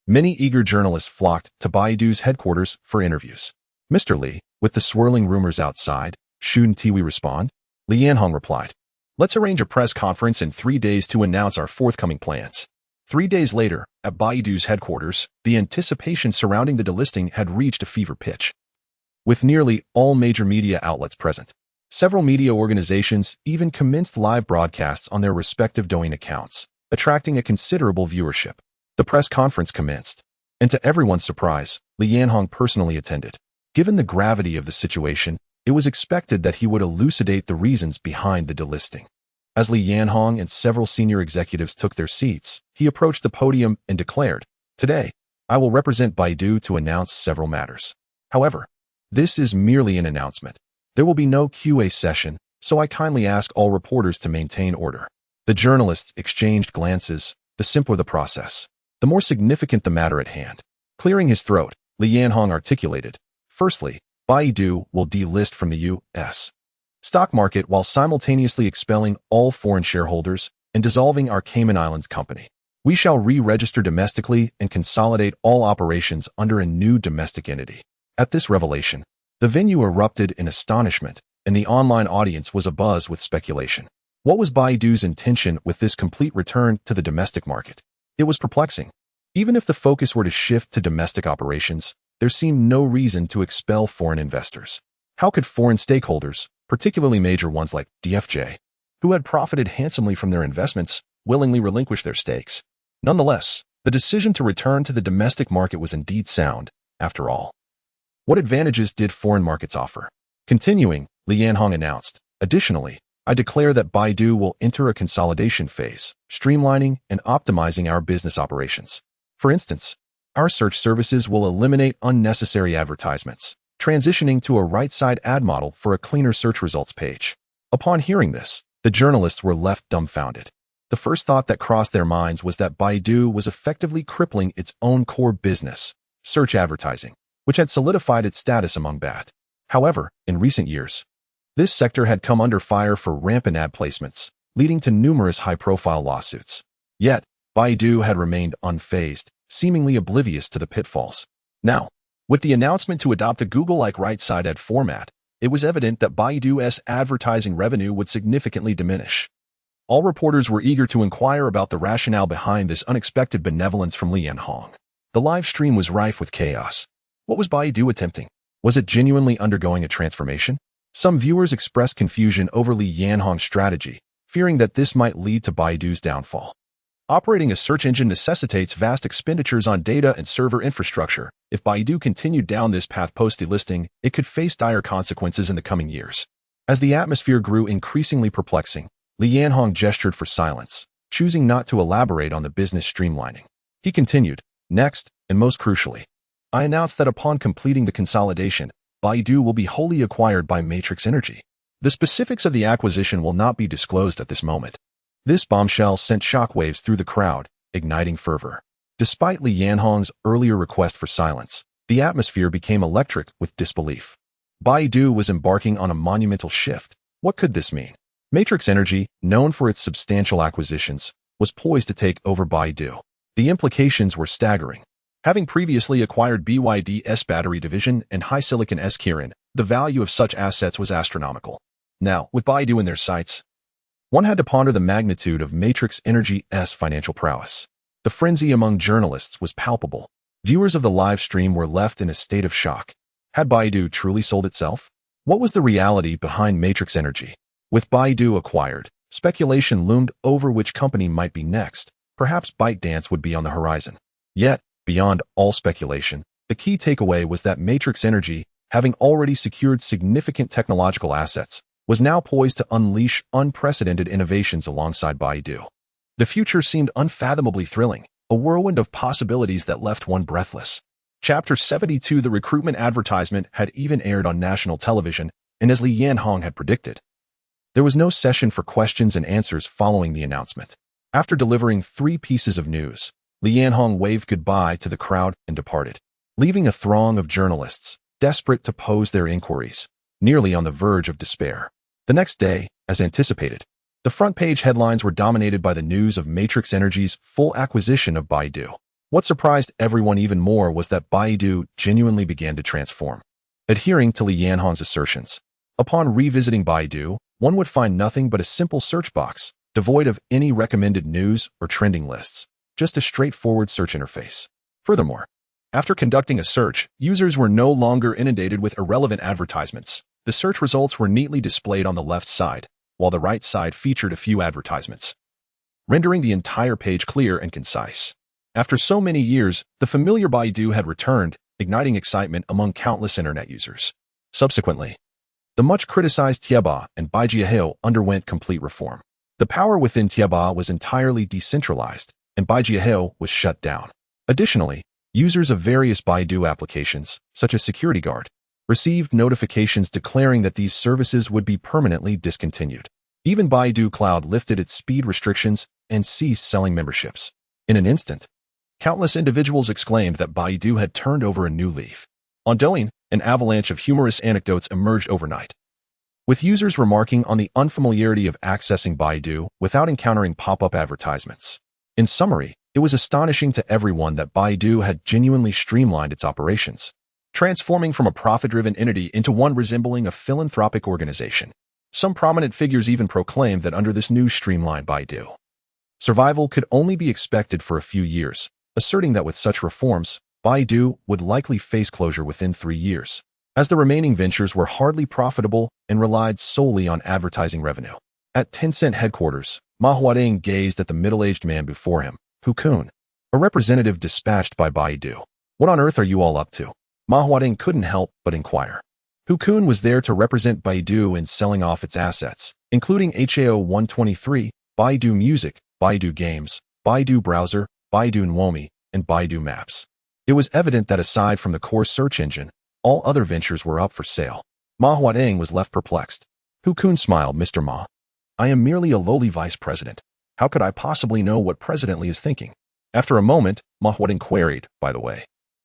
Many eager journalists flocked to Baidu's headquarters for interviews. Mr. Li, with the swirling rumors outside, shouldn't we respond? Li Yanhong replied. Let's arrange a press conference in 3 days to announce our forthcoming plans. 3 days later, at Baidu's headquarters, the anticipation surrounding the delisting had reached a fever pitch. With nearly all major media outlets present, several media organizations even commenced live broadcasts on their respective Douyin accounts, attracting a considerable viewership. The press conference commenced, and to everyone's surprise, Li Yanhong personally attended. Given the gravity of the situation, it was expected that he would elucidate the reasons behind the delisting. As Li Yanhong and several senior executives took their seats, he approached the podium and declared, "Today, I will represent Baidu to announce several matters. However, this is merely an announcement. There will be no QA session, so I kindly ask all reporters to maintain order." The journalists exchanged glances. The simpler the process, the more significant the matter at hand. Clearing his throat, Li Yanhong articulated, "Firstly, Baidu will delist from the U.S. stock market while simultaneously expelling all foreign shareholders and dissolving our Cayman Islands company. We shall re-register domestically and consolidate all operations under a new domestic entity." At this revelation, the venue erupted in astonishment, and the online audience was abuzz with speculation. What was Baidu's intention with this complete return to the domestic market? It was perplexing. Even if the focus were to shift to domestic operations, there seemed no reason to expel foreign investors. How could foreign stakeholders, particularly major ones like DFJ, who had profited handsomely from their investments, willingly relinquish their stakes? Nonetheless, the decision to return to the domestic market was indeed sound, after all. What advantages did foreign markets offer? Continuing, Li Yanhong announced, "Additionally, I declare that Baidu will enter a consolidation phase, streamlining and optimizing our business operations. For instance, our search services will eliminate unnecessary advertisements, transitioning to a right-side ad model for a cleaner search results page." Upon hearing this, the journalists were left dumbfounded. The first thought that crossed their minds was that Baidu was effectively crippling its own core business, search advertising, which had solidified its status among BAT. However, in recent years, this sector had come under fire for rampant ad placements, leading to numerous high-profile lawsuits. Yet, Baidu had remained unfazed, seemingly oblivious to the pitfalls. Now, with the announcement to adopt a Google-like right-side ad format, it was evident that Baidu's advertising revenue would significantly diminish. All reporters were eager to inquire about the rationale behind this unexpected benevolence from Li Yanhong. The live stream was rife with chaos. What was Baidu attempting? Was it genuinely undergoing a transformation? Some viewers expressed confusion over Li Yanhong's strategy, fearing that this might lead to Baidu's downfall. Operating a search engine necessitates vast expenditures on data and server infrastructure. If Baidu continued down this path post-delisting, it could face dire consequences in the coming years. As the atmosphere grew increasingly perplexing, Li Yanhong gestured for silence, choosing not to elaborate on the business streamlining. He continued, "Next, and most crucially, I announced that upon completing the consolidation, Baidu will be wholly acquired by Matrix Energy. The specifics of the acquisition will not be disclosed at this moment." This bombshell sent shockwaves through the crowd, igniting fervor. Despite Li Yanhong's earlier request for silence, the atmosphere became electric with disbelief. Baidu was embarking on a monumental shift. What could this mean? Matrix Energy, known for its substantial acquisitions, was poised to take over Baidu. The implications were staggering. Having previously acquired BYD's battery division and HiSilicon Kirin, the value of such assets was astronomical. Now, with Baidu in their sights, One had to ponder the magnitude of Matrix Energy's financial prowess. The frenzy among journalists was palpable. Viewers of the live stream were left in a state of shock. Had Baidu truly sold itself? What was the reality behind Matrix Energy? With Baidu acquired, speculation loomed over which company might be next. Perhaps ByteDance would be on the horizon. Yet, beyond all speculation, the key takeaway was that Matrix Energy, having already secured significant technological assets, was now poised to unleash unprecedented innovations alongside Baidu. The future seemed unfathomably thrilling, a whirlwind of possibilities that left one breathless. Chapter 72. The recruitment advertisement had even aired on national television, and as Li Yanhong had predicted, there was no session for questions and answers following the announcement. After delivering 3 pieces of news, Li Yanhong waved goodbye to the crowd and departed, leaving a throng of journalists, desperate to pose their inquiries, nearly on the verge of despair. The next day, as anticipated, the front-page headlines were dominated by the news of Matrix Energy's full acquisition of Baidu. What surprised everyone even more was that Baidu genuinely began to transform. Adhering to Li Yanhong's assertions, upon revisiting Baidu, one would find nothing but a simple search box, devoid of any recommended news or trending lists, just a straightforward search interface. Furthermore, after conducting a search, users were no longer inundated with irrelevant advertisements. The search results were neatly displayed on the left side, while the right side featured a few advertisements, rendering the entire page clear and concise. After so many years, the familiar Baidu had returned, igniting excitement among countless internet users. Subsequently, the much-criticized Tieba and Baijiahao underwent complete reform. The power within Tieba was entirely decentralized, and Baijiahao was shut down. Additionally, users of various Baidu applications, such as Security Guard, received notifications declaring that these services would be permanently discontinued. Even Baidu Cloud lifted its speed restrictions and ceased selling memberships. In an instant, countless individuals exclaimed that Baidu had turned over a new leaf. On Douyin, an avalanche of humorous anecdotes emerged overnight, with users remarking on the unfamiliarity of accessing Baidu without encountering pop-up advertisements. In summary, it was astonishing to everyone that Baidu had genuinely streamlined its operations, transforming from a profit-driven entity into one resembling a philanthropic organization. Some prominent figures even proclaimed that under this new streamlined Baidu, survival could only be expected for a few years, asserting that with such reforms, Baidu would likely face closure within 3 years, as the remaining ventures were hardly profitable and relied solely on advertising revenue. At Tencent headquarters, Ma Huading gazed at the middle-aged man before him, Hu Kun, a representative dispatched by Baidu. "What on earth are you all up to?" Ma Huading couldn't help but inquire. Hu Kun was there to represent Baidu in selling off its assets, including HAO 123, Baidu Music, Baidu Games, Baidu Browser, Baidu Nuomi, and Baidu Maps. It was evident that aside from the core search engine, all other ventures were up for sale. Ma Huading was left perplexed. Hu Kun smiled. "Mr. Ma, I am merely a lowly vice president. How could I possibly know what President Li is thinking?" After a moment, Ma Huading queried, "By the way,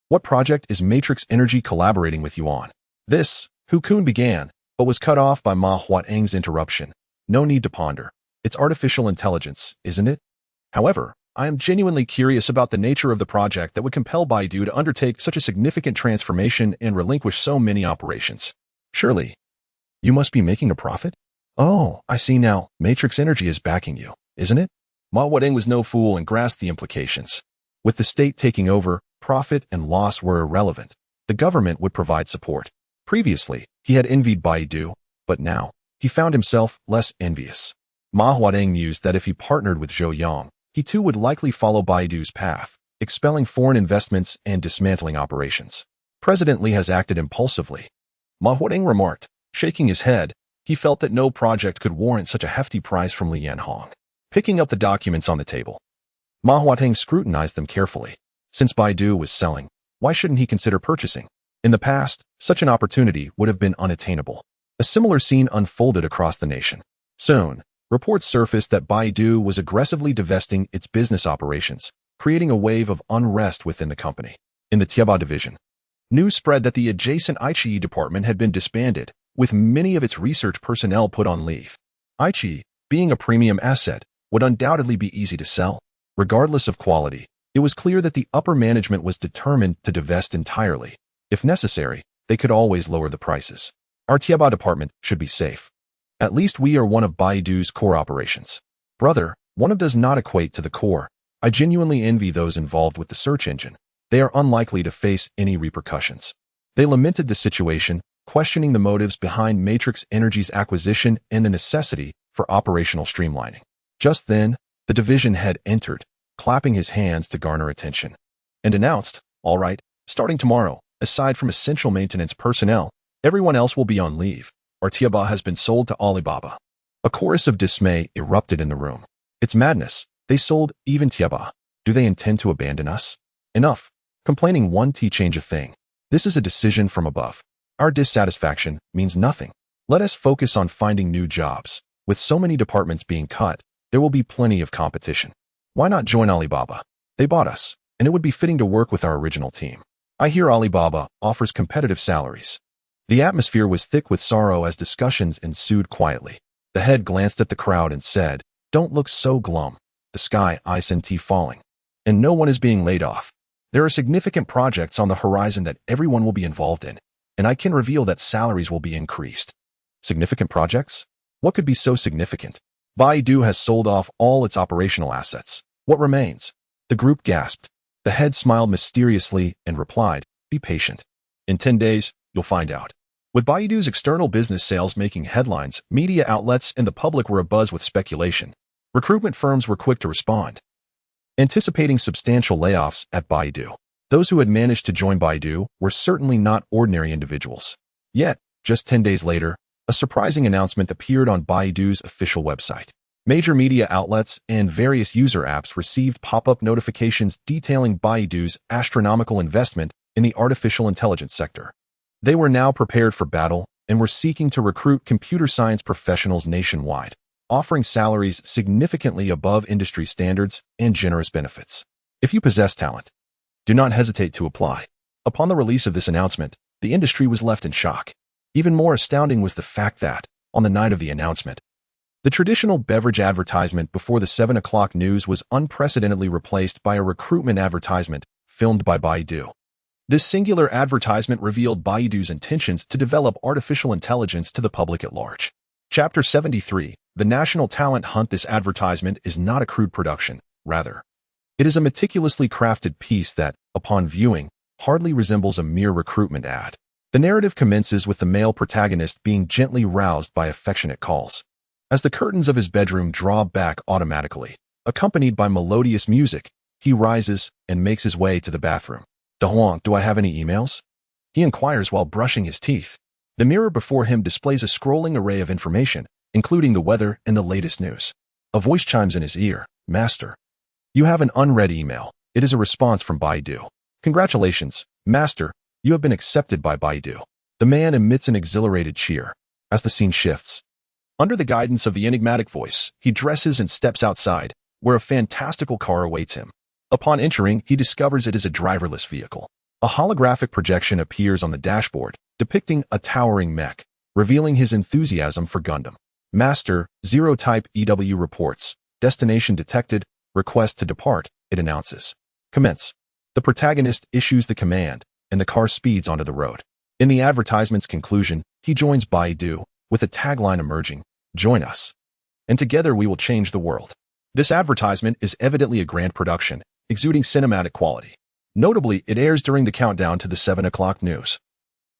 what project is Matrix Energy collaborating with you on?" This, Hu Kun began, but was cut off by Ma Huading's interruption. "No need to ponder. It's artificial intelligence, isn't it? However, I am genuinely curious about the nature of the project that would compel Baidu to undertake such a significant transformation and relinquish so many operations. Surely, you must be making a profit? Oh, I see now. Matrix Energy is backing you, isn't it?" Ma Huading was no fool and grasped the implications. With the state taking over, profit and loss were irrelevant. The government would provide support. Previously, he had envied Baidu, but now, he found himself less envious. Ma Huading mused that if he partnered with Zhou Yang, he too would likely follow Baidu's path, expelling foreign investments and dismantling operations. President Li has acted impulsively, Ma Huading remarked. Shaking his head, he felt that no project could warrant such a hefty price from Li Yanhong. Picking up the documents on the table, Ma Huading scrutinized them carefully. Since Baidu was selling, why shouldn't he consider purchasing? In the past, such an opportunity would have been unattainable. A similar scene unfolded across the nation. Soon, reports surfaced that Baidu was aggressively divesting its business operations, creating a wave of unrest within the company. In the Tieba division, news spread that the adjacent Aichi department had been disbanded, with many of its research personnel put on leave. Aichi, being a premium asset, would undoubtedly be easy to sell. Regardless of quality, it was clear that the upper management was determined to divest entirely. If necessary, they could always lower the prices. Our Tieba department should be safe. At least we are one of Baidu's core operations. Brother, one of does not equate to the core. I genuinely envy those involved with the search engine. They are unlikely to face any repercussions. They lamented the situation, questioning the motives behind Matrix Energy's acquisition and the necessity for operational streamlining. Just then, the division head entered, clapping his hands to garner attention, and announced, "All right, starting tomorrow, aside from essential maintenance personnel, everyone else will be on leave. Our Tiaba has been sold to Alibaba." A chorus of dismay erupted in the room. It's madness. They sold even Tiaba. Do they intend to abandon us? Enough. Complaining won't change a thing. This is a decision from above. Our dissatisfaction means nothing. Let us focus on finding new jobs. With so many departments being cut, there will be plenty of competition. Why not join Alibaba? They bought us, and it would be fitting to work with our original team. I hear Alibaba offers competitive salaries. The atmosphere was thick with sorrow as discussions ensued quietly. The head glanced at the crowd and said, "Don't look so glum. The sky isn't falling. And no one is being laid off. There are significant projects on the horizon that everyone will be involved in, and I can reveal that salaries will be increased." Significant projects? What could be so significant? Baidu has sold off all its operational assets. What remains? The group gasped. The head smiled mysteriously and replied, "Be patient. In 10 days, you'll find out." With Baidu's external business sales making headlines, media outlets and the public were abuzz with speculation. Recruitment firms were quick to respond, anticipating substantial layoffs at Baidu. Those who had managed to join Baidu were certainly not ordinary individuals. Yet, just 10 days later, a surprising announcement appeared on Baidu's official website. Major media outlets and various user apps received pop-up notifications detailing Baidu's astronomical investment in the artificial intelligence sector. They were now prepared for battle and were seeking to recruit computer science professionals nationwide, offering salaries significantly above industry standards and generous benefits. If you possess talent, do not hesitate to apply. Upon the release of this announcement, the industry was left in shock. Even more astounding was the fact that, on the night of the announcement, the traditional beverage advertisement before the 7 o'clock news was unprecedentedly replaced by a recruitment advertisement filmed by Baidu. This singular advertisement revealed Baidu's intentions to develop artificial intelligence to the public at large. Chapter 73, The National Talent Hunt. This advertisement is not a crude production, rather. It is a meticulously crafted piece that, upon viewing, hardly resembles a mere recruitment ad. The narrative commences with the male protagonist being gently roused by affectionate calls. As the curtains of his bedroom draw back automatically, accompanied by melodious music, he rises and makes his way to the bathroom. "Zhou Yang, do I have any emails?" he inquires while brushing his teeth. The mirror before him displays a scrolling array of information, including the weather and the latest news. A voice chimes in his ear, "Master, you have an unread email." It is a response from Baidu. "Congratulations, Master, you have been accepted by Baidu." The man emits an exhilarated cheer. As the scene shifts, under the guidance of the enigmatic voice, he dresses and steps outside, where a fantastical car awaits him. Upon entering, he discovers it is a driverless vehicle. A holographic projection appears on the dashboard, depicting a towering mech, revealing his enthusiasm for Gundam. "Master, Zero Type EW reports. Destination detected. Request to depart," it announces. "Commence." The protagonist issues the command, and the car speeds onto the road. In the advertisement's conclusion, he joins Baidu, with a tagline emerging, "Join us, and together we will change the world." This advertisement is evidently a grand production, exuding cinematic quality. Notably, it airs during the countdown to the 7 o'clock news.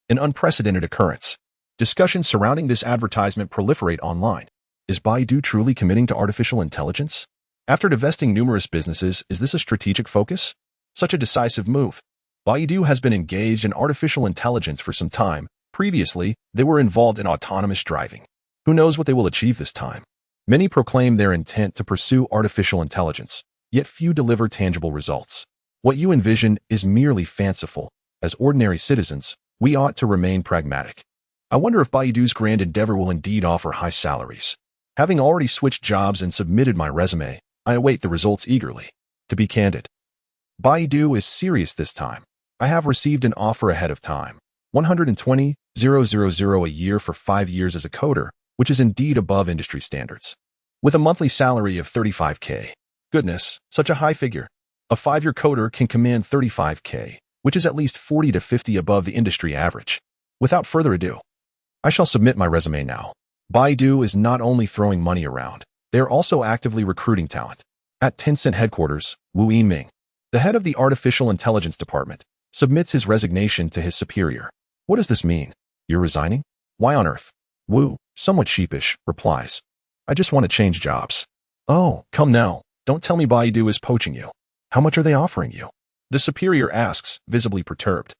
An unprecedented occurrence. Discussions surrounding this advertisement proliferate online. Is Baidu truly committing to artificial intelligence? After divesting numerous businesses, is this a strategic focus? Such a decisive move. Baidu has been engaged in artificial intelligence for some time. Previously, they were involved in autonomous driving. Who knows what they will achieve this time? Many proclaim their intent to pursue artificial intelligence, yet few deliver tangible results. What you envision is merely fanciful. As ordinary citizens, we ought to remain pragmatic. I wonder if Baidu's grand endeavor will indeed offer high salaries. Having already switched jobs and submitted my resume, I await the results eagerly. To be candid, Baidu is serious this time. I have received an offer ahead of time. 120,000 a year for 5 years as a coder, which is indeed above industry standards. With a monthly salary of 35K. Goodness, such a high figure. A 5-year coder can command 35K, which is at least 40 to 50 above the industry average. Without further ado, I shall submit my resume now. Baidu is not only throwing money around, they are also actively recruiting talent. At Tencent headquarters, Wu Yiming, the head of the artificial intelligence department, submits his resignation to his superior. What does this mean? You're resigning? Why on earth? Wu, somewhat sheepish, replies. I just want to change jobs. Oh, come now. Don't tell me Baidu is poaching you. How much are they offering you? The superior asks, visibly perturbed.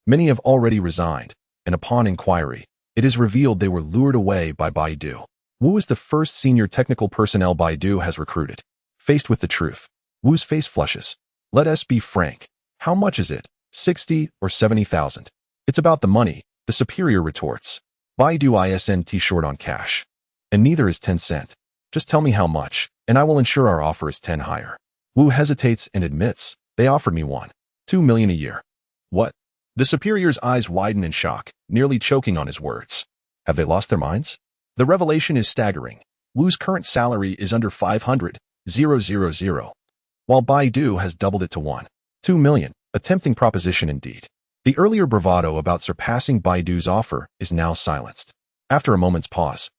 Many have already resigned, and upon inquiry, it is revealed they were lured away by Baidu. Wu is the first senior technical personnel Baidu has recruited. Faced with the truth, Wu's face flushes. Let us be frank. How much is it? 60 or 70,000? It's about the money, the superior retorts. Baidu isn't short on cash. And neither is Tencent. Just tell me how much, and I will ensure our offer is 10 higher. Wu hesitates and admits, they offered me 2 million a year. What? The superior's eyes widen in shock, nearly choking on his words. Have they lost their minds? The revelation is staggering. Wu's current salary is under 500,000, while Baidu has doubled it to 2 million, a tempting proposition indeed. The earlier bravado about surpassing Baidu's offer is now silenced. After a moment's pause,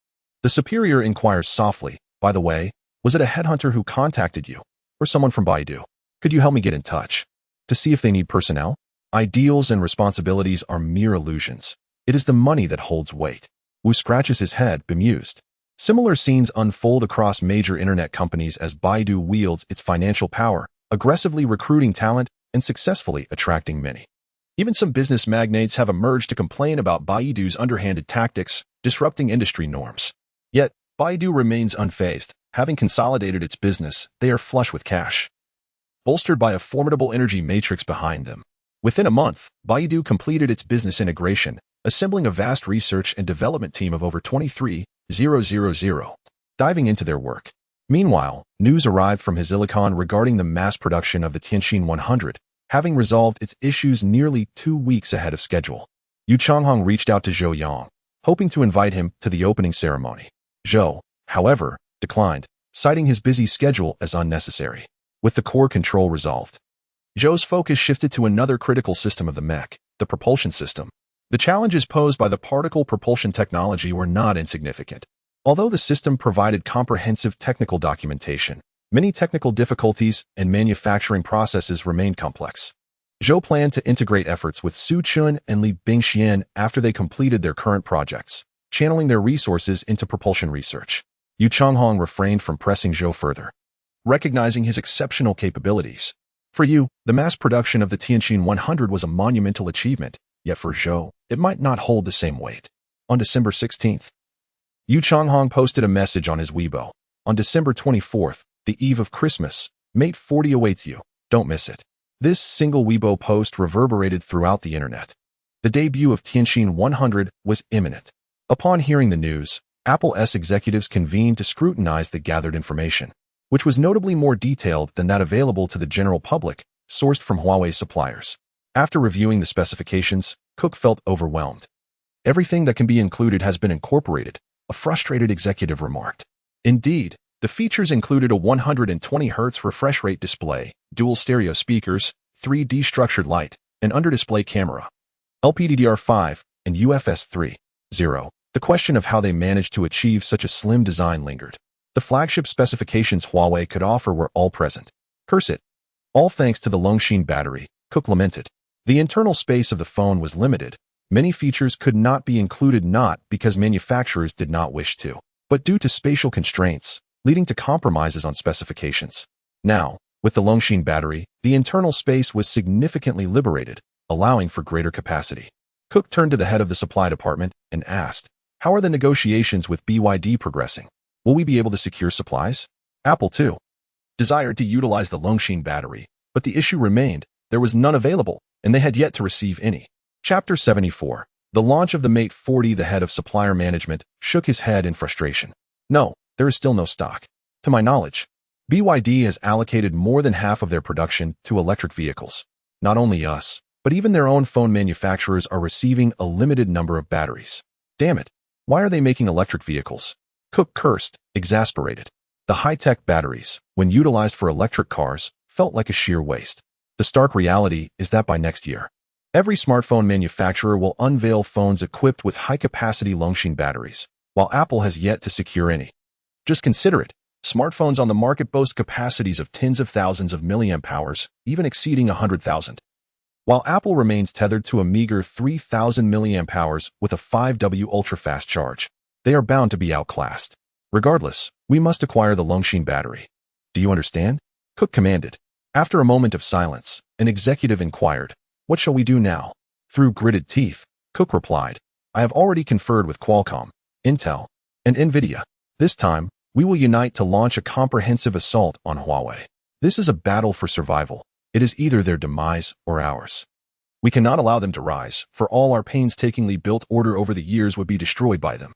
the superior inquires softly, by the way, was it a headhunter who contacted you, or someone from Baidu? Could you help me get in touch? To see if they need personnel? Ideals and responsibilities are mere illusions. It is the money that holds weight. Wu scratches his head, bemused. Similar scenes unfold across major internet companies as Baidu wields its financial power, aggressively recruiting talent and successfully attracting many. Even some business magnates have emerged to complain about Baidu's underhanded tactics, disrupting industry norms. Yet, Baidu remains unfazed. Having consolidated its business, they are flush with cash, bolstered by a formidable energy matrix behind them. Within a month, Baidu completed its business integration, assembling a vast research and development team of over 23,000, diving into their work. Meanwhile, news arrived from Hezilicon regarding the mass production of the Tianqin 100, having resolved its issues nearly 2 weeks ahead of schedule. Yu Changhong reached out to Zhou Yang, hoping to invite him to the opening ceremony. Zhou, however, declined, citing his busy schedule as unnecessary. With the core control resolved, Zhou's focus shifted to another critical system of the Mech, the propulsion system. The challenges posed by the particle propulsion technology were not insignificant. Although the system provided comprehensive technical documentation, many technical difficulties and manufacturing processes remained complex. Zhou planned to integrate efforts with Su Chun and Li Bingxian after they completed their current projects, channeling their resources into propulsion research. Yu Changhong refrained from pressing Zhou further, recognizing his exceptional capabilities. For Yu, the mass production of the Tianqin 100 was a monumental achievement, yet for Zhou, it might not hold the same weight. On December 16th, Yu Changhong posted a message on his Weibo. On December 24th, the eve of Christmas, Mate 40 awaits you. Don't miss it. This single Weibo post reverberated throughout the internet. The debut of Tianqin 100 was imminent. Upon hearing the news, Apple's executives convened to scrutinize the gathered information, which was notably more detailed than that available to the general public, sourced from Huawei suppliers. After reviewing the specifications, Cook felt overwhelmed. Everything that can be included has been incorporated, a frustrated executive remarked. Indeed, the features included a 120 Hz refresh rate display, dual stereo speakers, 3D structured light, an under-display camera, LPDDR5, and UFS 3.0. The question of how they managed to achieve such a slim design lingered. The flagship specifications Huawei could offer were all present. Curse it. All thanks to the Longshin battery, Cook lamented. The internal space of the phone was limited. Many features could not be included not because manufacturers did not wish to, but due to spatial constraints, leading to compromises on specifications. Now, with the Longshin battery, the internal space was significantly liberated, allowing for greater capacity. Cook turned to the head of the supply department and asked, how are the negotiations with BYD progressing? Will we be able to secure supplies? Apple, too, desired to utilize the Longshin battery, but the issue remained. There was none available, and they had yet to receive any. Chapter 74. The launch of the Mate 40. The head of supplier management shook his head in frustration. No, there is still no stock. To my knowledge, BYD has allocated more than half of their production to electric vehicles. Not only us, but even their own phone manufacturers are receiving a limited number of batteries. Damn it. Why are they making electric vehicles? Cook cursed, exasperated. The high-tech batteries, when utilized for electric cars, felt like a sheer waste. The stark reality is that by next year, every smartphone manufacturer will unveil phones equipped with high-capacity Longshin batteries, while Apple has yet to secure any. Just consider it. Smartphones on the market boast capacities of tens of thousands of milliamp hours, even exceeding 100,000. While Apple remains tethered to a meager 3,000 milliamp hours with a 5W ultra-fast charge, they are bound to be outclassed. Regardless, we must acquire the Longshin battery. Do you understand? Cook commanded. After a moment of silence, an executive inquired, "What shall we do now?" Through gritted teeth, Cook replied, "I have already conferred with Qualcomm, Intel, and NVIDIA. This time, we will unite to launch a comprehensive assault on Huawei. This is a battle for survival. It is either their demise or ours. We cannot allow them to rise, for all our painstakingly built order over the years would be destroyed by them.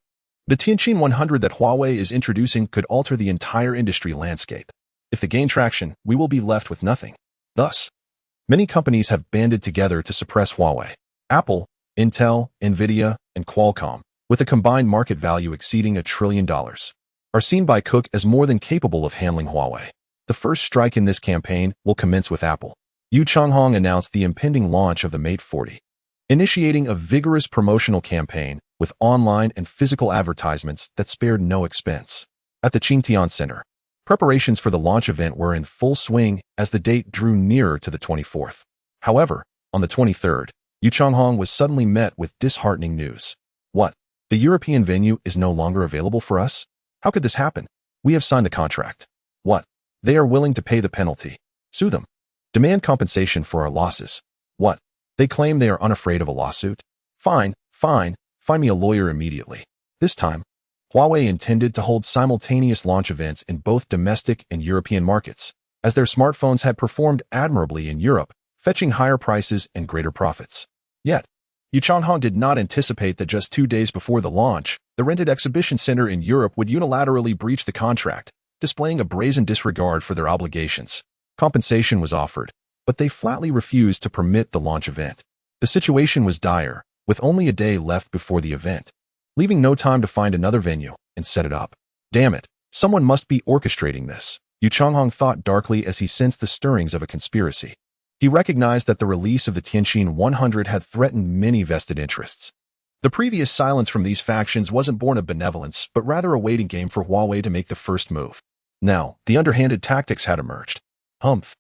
The Tianqin 100 that Huawei is introducing could alter the entire industry landscape. If they gain traction, we will be left with nothing." Thus, many companies have banded together to suppress Huawei. Apple, Intel, NVIDIA, and Qualcomm, with a combined market value exceeding $1 trillion, are seen by Cook as more than capable of handling Huawei. The first strike in this campaign will commence with Apple. Yu Changhong announced the impending launch of the Mate 40, initiating a vigorous promotional campaign with online and physical advertisements that spared no expense. At the Qingtian Center, preparations for the launch event were in full swing as the date drew nearer to the 24th. However, on the 23rd, Yu Changhong was suddenly met with disheartening news. "What? The European venue is no longer available for us? How could this happen? We have signed the contract." "What? They are willing to pay the penalty. Sue them. Demand compensation for our losses." "What? They claim they are unafraid of a lawsuit? Fine. Find me a lawyer immediately." This time, Huawei intended to hold simultaneous launch events in both domestic and European markets, as their smartphones had performed admirably in Europe, fetching higher prices and greater profits. Yet, Yu Changhong did not anticipate that just 2 days before the launch, the rented exhibition center in Europe would unilaterally breach the contract, displaying a brazen disregard for their obligations. Compensation was offered, but they flatly refused to permit the launch event. The situation was dire, with only a day left before the event, leaving no time to find another venue and set it up. Damn it, someone must be orchestrating this, Yu Changhong thought darkly as he sensed the stirrings of a conspiracy. He recognized that the release of the Tianqin 100 had threatened many vested interests. The previous silence from these factions wasn't born of benevolence, but rather a waiting game for Huawei to make the first move. Now, the underhanded tactics had emerged. "Humph.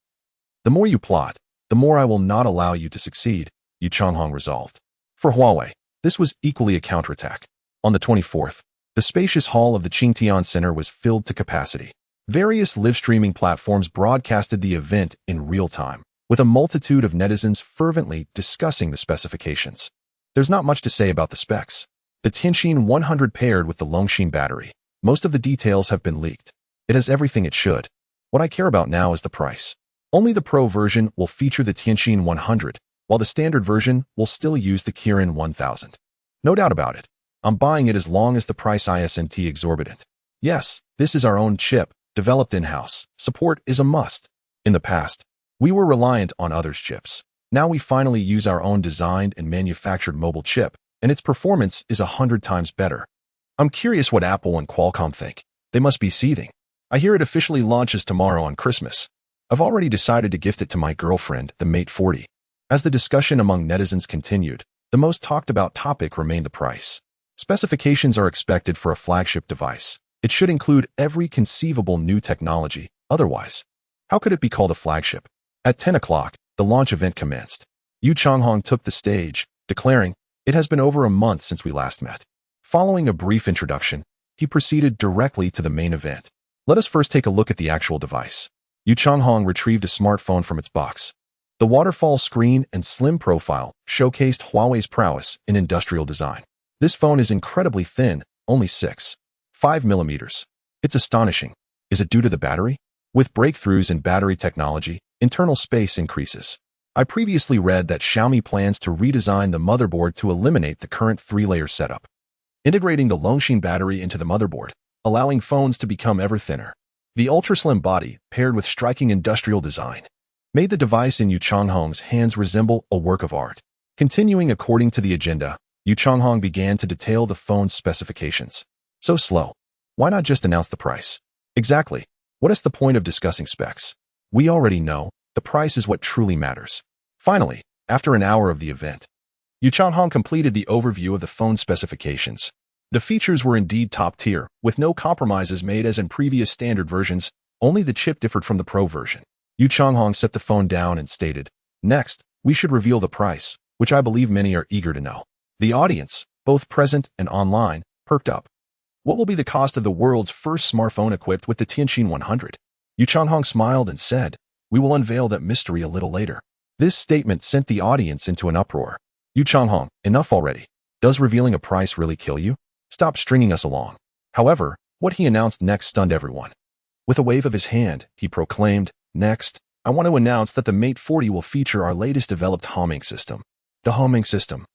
The more you plot, the more I will not allow you to succeed," Yu Changhong resolved. For Huawei, this was equally a counterattack. On the 24th, the spacious hall of the Qingtian Center was filled to capacity. Various live-streaming platforms broadcasted the event in real time, with a multitude of netizens fervently discussing the specifications. There's not much to say about the specs. The Tianqin 100 paired with the Longshin battery. Most of the details have been leaked. It has everything it should. What I care about now is the price. Only the Pro version will feature the Tianqin 100, while the standard version will still use the Kirin 1000. No doubt about it. I'm buying it as long as the price isn't exorbitant. Yes, this is our own chip, developed in-house. Support is a must. In the past, we were reliant on others' chips. Now we finally use our own designed and manufactured mobile chip, and its performance is 100 times better. I'm curious what Apple and Qualcomm think. They must be seething. I hear it officially launches tomorrow on Christmas. I've already decided to gift it to my girlfriend, the Mate 40. As the discussion among netizens continued, the most talked about topic remained the price. Specifications are expected for a flagship device. It should include every conceivable new technology. Otherwise, how could it be called a flagship? At 10 o'clock, the launch event commenced. Yu Changhong took the stage, declaring, "It has been over a month since we last met." Following a brief introduction, he proceeded directly to the main event. Let us first take a look at the actual device. Yu Changhong retrieved a smartphone from its box. The waterfall screen and slim profile showcased Huawei's prowess in industrial design. This phone is incredibly thin, only 6.5 millimeters. It's astonishing. Is it due to the battery? With breakthroughs in battery technology, internal space increases. I previously read that Xiaomi plans to redesign the motherboard to eliminate the current 3-layer setup, integrating the Longshin battery into the motherboard, allowing phones to become ever thinner. The ultra-slim body, paired with striking industrial design, made the device in Yu Changhong's hands resemble a work of art. Continuing according to the agenda, Yu Changhong began to detail the phone's specifications. So slow. Why not just announce the price? Exactly. What is the point of discussing specs? We already know, the price is what truly matters. Finally, after an hour of the event, Yu Changhong completed the overview of the phone specifications. The features were indeed top tier, with no compromises made as in previous standard versions, only the chip differed from the Pro version. Yu Changhong set the phone down and stated, "Next, we should reveal the price, which I believe many are eager to know." The audience, both present and online, perked up. What will be the cost of the world's first smartphone equipped with the Tianqin 100? Yu Changhong smiled and said, "We will unveil that mystery a little later." This statement sent the audience into an uproar. Yu Changhong, enough already. Does revealing a price really kill you? Stop stringing us along. However, what he announced next stunned everyone. With a wave of his hand, he proclaimed, "Next, I want to announce that the Mate 40 will feature our latest developed homing system." The homing system,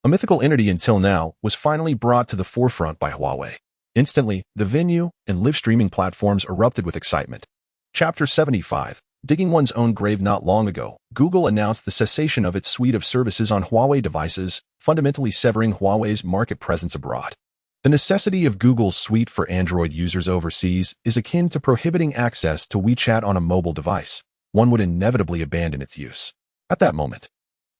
a mythical entity until now, was finally brought to the forefront by Huawei. Instantly, the venue and live streaming platforms erupted with excitement. Chapter 75. Digging one's own grave. Not long ago, Google announced the cessation of its suite of services on Huawei devices, fundamentally severing Huawei's market presence abroad. The necessity of Google's suite for Android users overseas is akin to prohibiting access to WeChat on a mobile device. One would inevitably abandon its use. At that moment,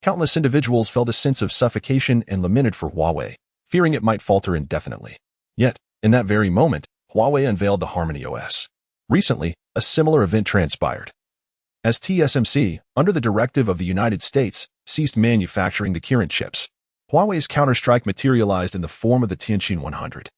countless individuals felt a sense of suffocation and lamented for Huawei, fearing it might falter indefinitely. Yet, in that very moment, Huawei unveiled the Harmony OS. Recently, a similar event transpired. As TSMC, under the directive of the United States, ceased manufacturing the Kirin chips, Huawei's counterstrike materialized in the form of the Tianqin 100.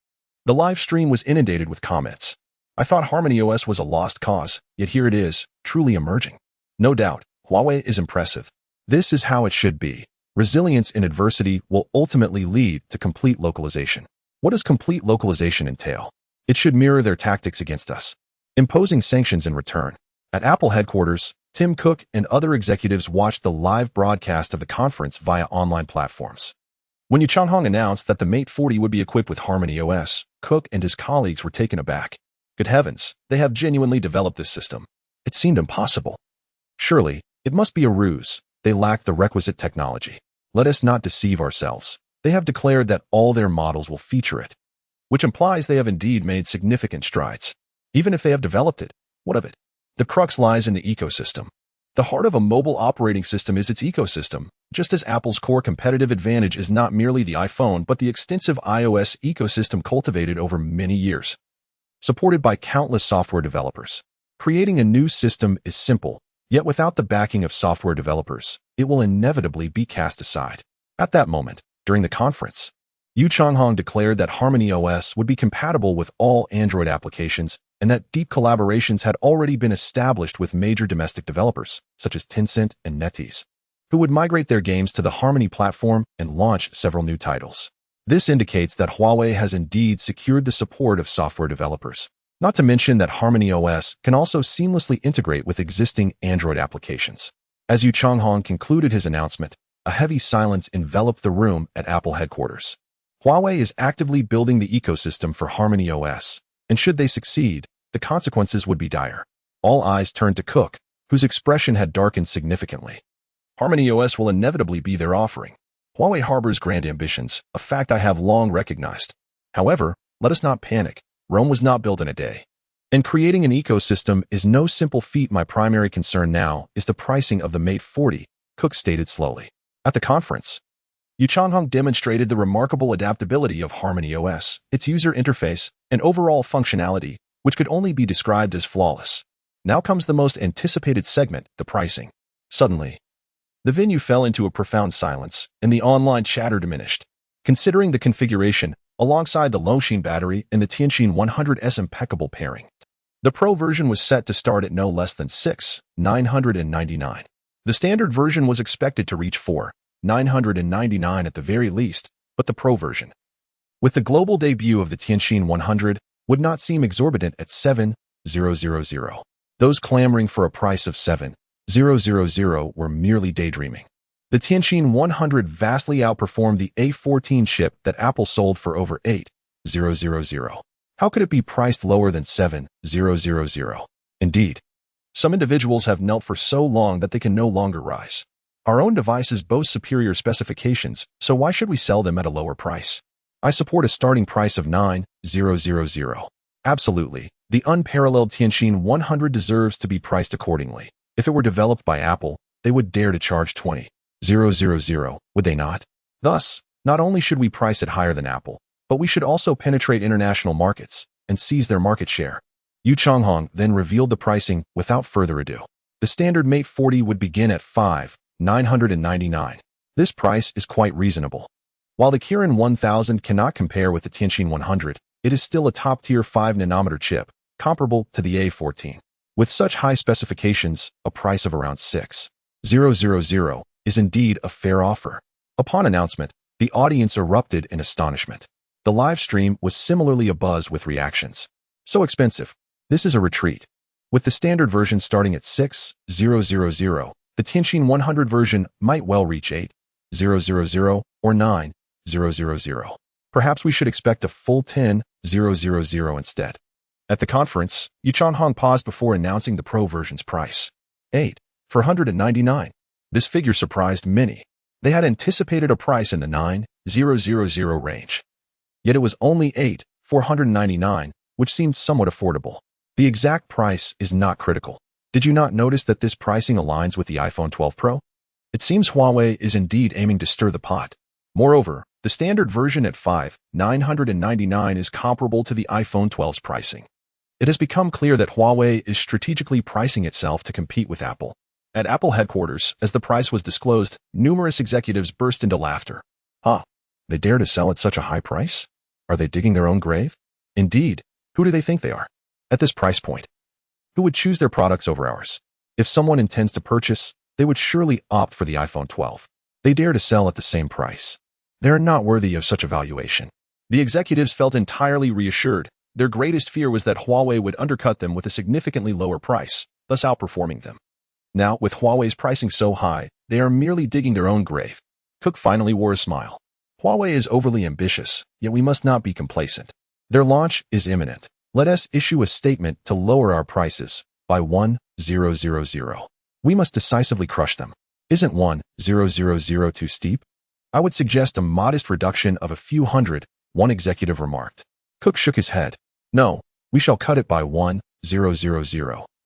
The live stream was inundated with comments. "I thought Harmony OS was a lost cause, yet here it is, truly emerging." No doubt, Huawei is impressive. This is how it should be. Resilience in adversity will ultimately lead to complete localization. What does complete localization entail? It should mirror their tactics against us, imposing sanctions in return. At Apple headquarters, Tim Cook and other executives watched the live broadcast of the conference via online platforms. When Yu Changhong announced that the Mate 40 would be equipped with Harmony OS, Cook and his colleagues were taken aback. Good heavens, they have genuinely developed this system. It seemed impossible. Surely, it must be a ruse. They lack the requisite technology. Let us not deceive ourselves. They have declared that all their models will feature it, which implies they have indeed made significant strides. Even if they have developed it, what of it? The crux lies in the ecosystem. The heart of a mobile operating system is its ecosystem, just as Apple's core competitive advantage is not merely the iPhone but the extensive iOS ecosystem cultivated over many years, supported by countless software developers. Creating a new system is simple, yet without the backing of software developers, it will inevitably be cast aside. At that moment, during the conference, Yu Changhong declared that Harmony OS would be compatible with all Android applications and that deep collaborations had already been established with major domestic developers, such as Tencent and NetEase, who would migrate their games to the Harmony platform and launch several new titles. This indicates that Huawei has indeed secured the support of software developers. Not to mention that Harmony OS can also seamlessly integrate with existing Android applications. As Yu Changhong concluded his announcement, a heavy silence enveloped the room at Apple headquarters. Huawei is actively building the ecosystem for Harmony OS, and should they succeed, the consequences would be dire. All eyes turned to Cook, whose expression had darkened significantly. Harmony OS will inevitably be their offering. Huawei harbors grand ambitions, a fact I have long recognized. However, let us not panic. Rome was not built in a day. And creating an ecosystem is no simple feat. My primary concern now is the pricing of the Mate 40, Cook stated slowly. At the conference, Yu Changhong demonstrated the remarkable adaptability of Harmony OS, its user interface, and overall functionality, which could only be described as flawless. Now comes the most anticipated segment, the pricing. Suddenly, the venue fell into a profound silence, and the online chatter diminished. Considering the configuration, alongside the Longshin battery and the Tianqin 100's impeccable pairing, the Pro version was set to start at no less than $6,999. The standard version was expected to reach $4,999 at the very least, but the Pro version, with the global debut of the Tianqin 100, would not seem exorbitant at $7,000. Those clamoring for a price of $7,000 were merely daydreaming. The Tianqin 100 vastly outperformed the A14 chip that Apple sold for over $8,000. How could it be priced lower than $7,000? Indeed, some individuals have knelt for so long that they can no longer rise. Our own devices boast superior specifications, so why should we sell them at a lower price? I support a starting price of $9,000. Absolutely, the unparalleled Tianqin 100 deserves to be priced accordingly. If it were developed by Apple, they would dare to charge $20,000, would they not? Thus, not only should we price it higher than Apple, but we should also penetrate international markets and seize their market share. Yu Changhong then revealed the pricing without further ado. The standard Mate 40 would begin at 5,999. This price is quite reasonable. While the Kirin 1000 cannot compare with the Tianqin 100, it is still a top-tier 5nm chip, comparable to the A14. With such high specifications, a price of around 6,000 is indeed a fair offer. Upon announcement, the audience erupted in astonishment. The live stream was similarly abuzz with reactions. So expensive. This is a retreat. With the standard version starting at 6,000, the Tianqin 100 version might well reach 8,000 or 9,000. Perhaps we should expect a full 10,000 instead. At the conference, Yu Changhong paused before announcing the Pro version's price. 8,499. This figure surprised many. They had anticipated a price in the 9,000 range. Yet it was only 8,499, which seemed somewhat affordable. The exact price is not critical. Did you not notice that this pricing aligns with the iPhone 12 Pro? It seems Huawei is indeed aiming to stir the pot. Moreover, the standard version at 5,999 is comparable to the iPhone 12's pricing. It has become clear that Huawei is strategically pricing itself to compete with Apple. At Apple headquarters, as the price was disclosed, numerous executives burst into laughter. They dare to sell at such a high price? Are they digging their own grave? Indeed, who do they think they are? At this price point, who would choose their products over ours? If someone intends to purchase, they would surely opt for the iPhone 12. They dare to sell at the same price. They are not worthy of such a valuation. The executives felt entirely reassured. Their greatest fear was that Huawei would undercut them with a significantly lower price, thus outperforming them. Now, with Huawei's pricing so high, they are merely digging their own grave. Cook finally wore a smile. Huawei is overly ambitious, yet we must not be complacent. Their launch is imminent. Let us issue a statement to lower our prices by 1,000. We must decisively crush them. Isn't 1,000 too steep? I would suggest a modest reduction of a few hundred, one executive remarked. Cook shook his head. No, we shall cut it by 1,000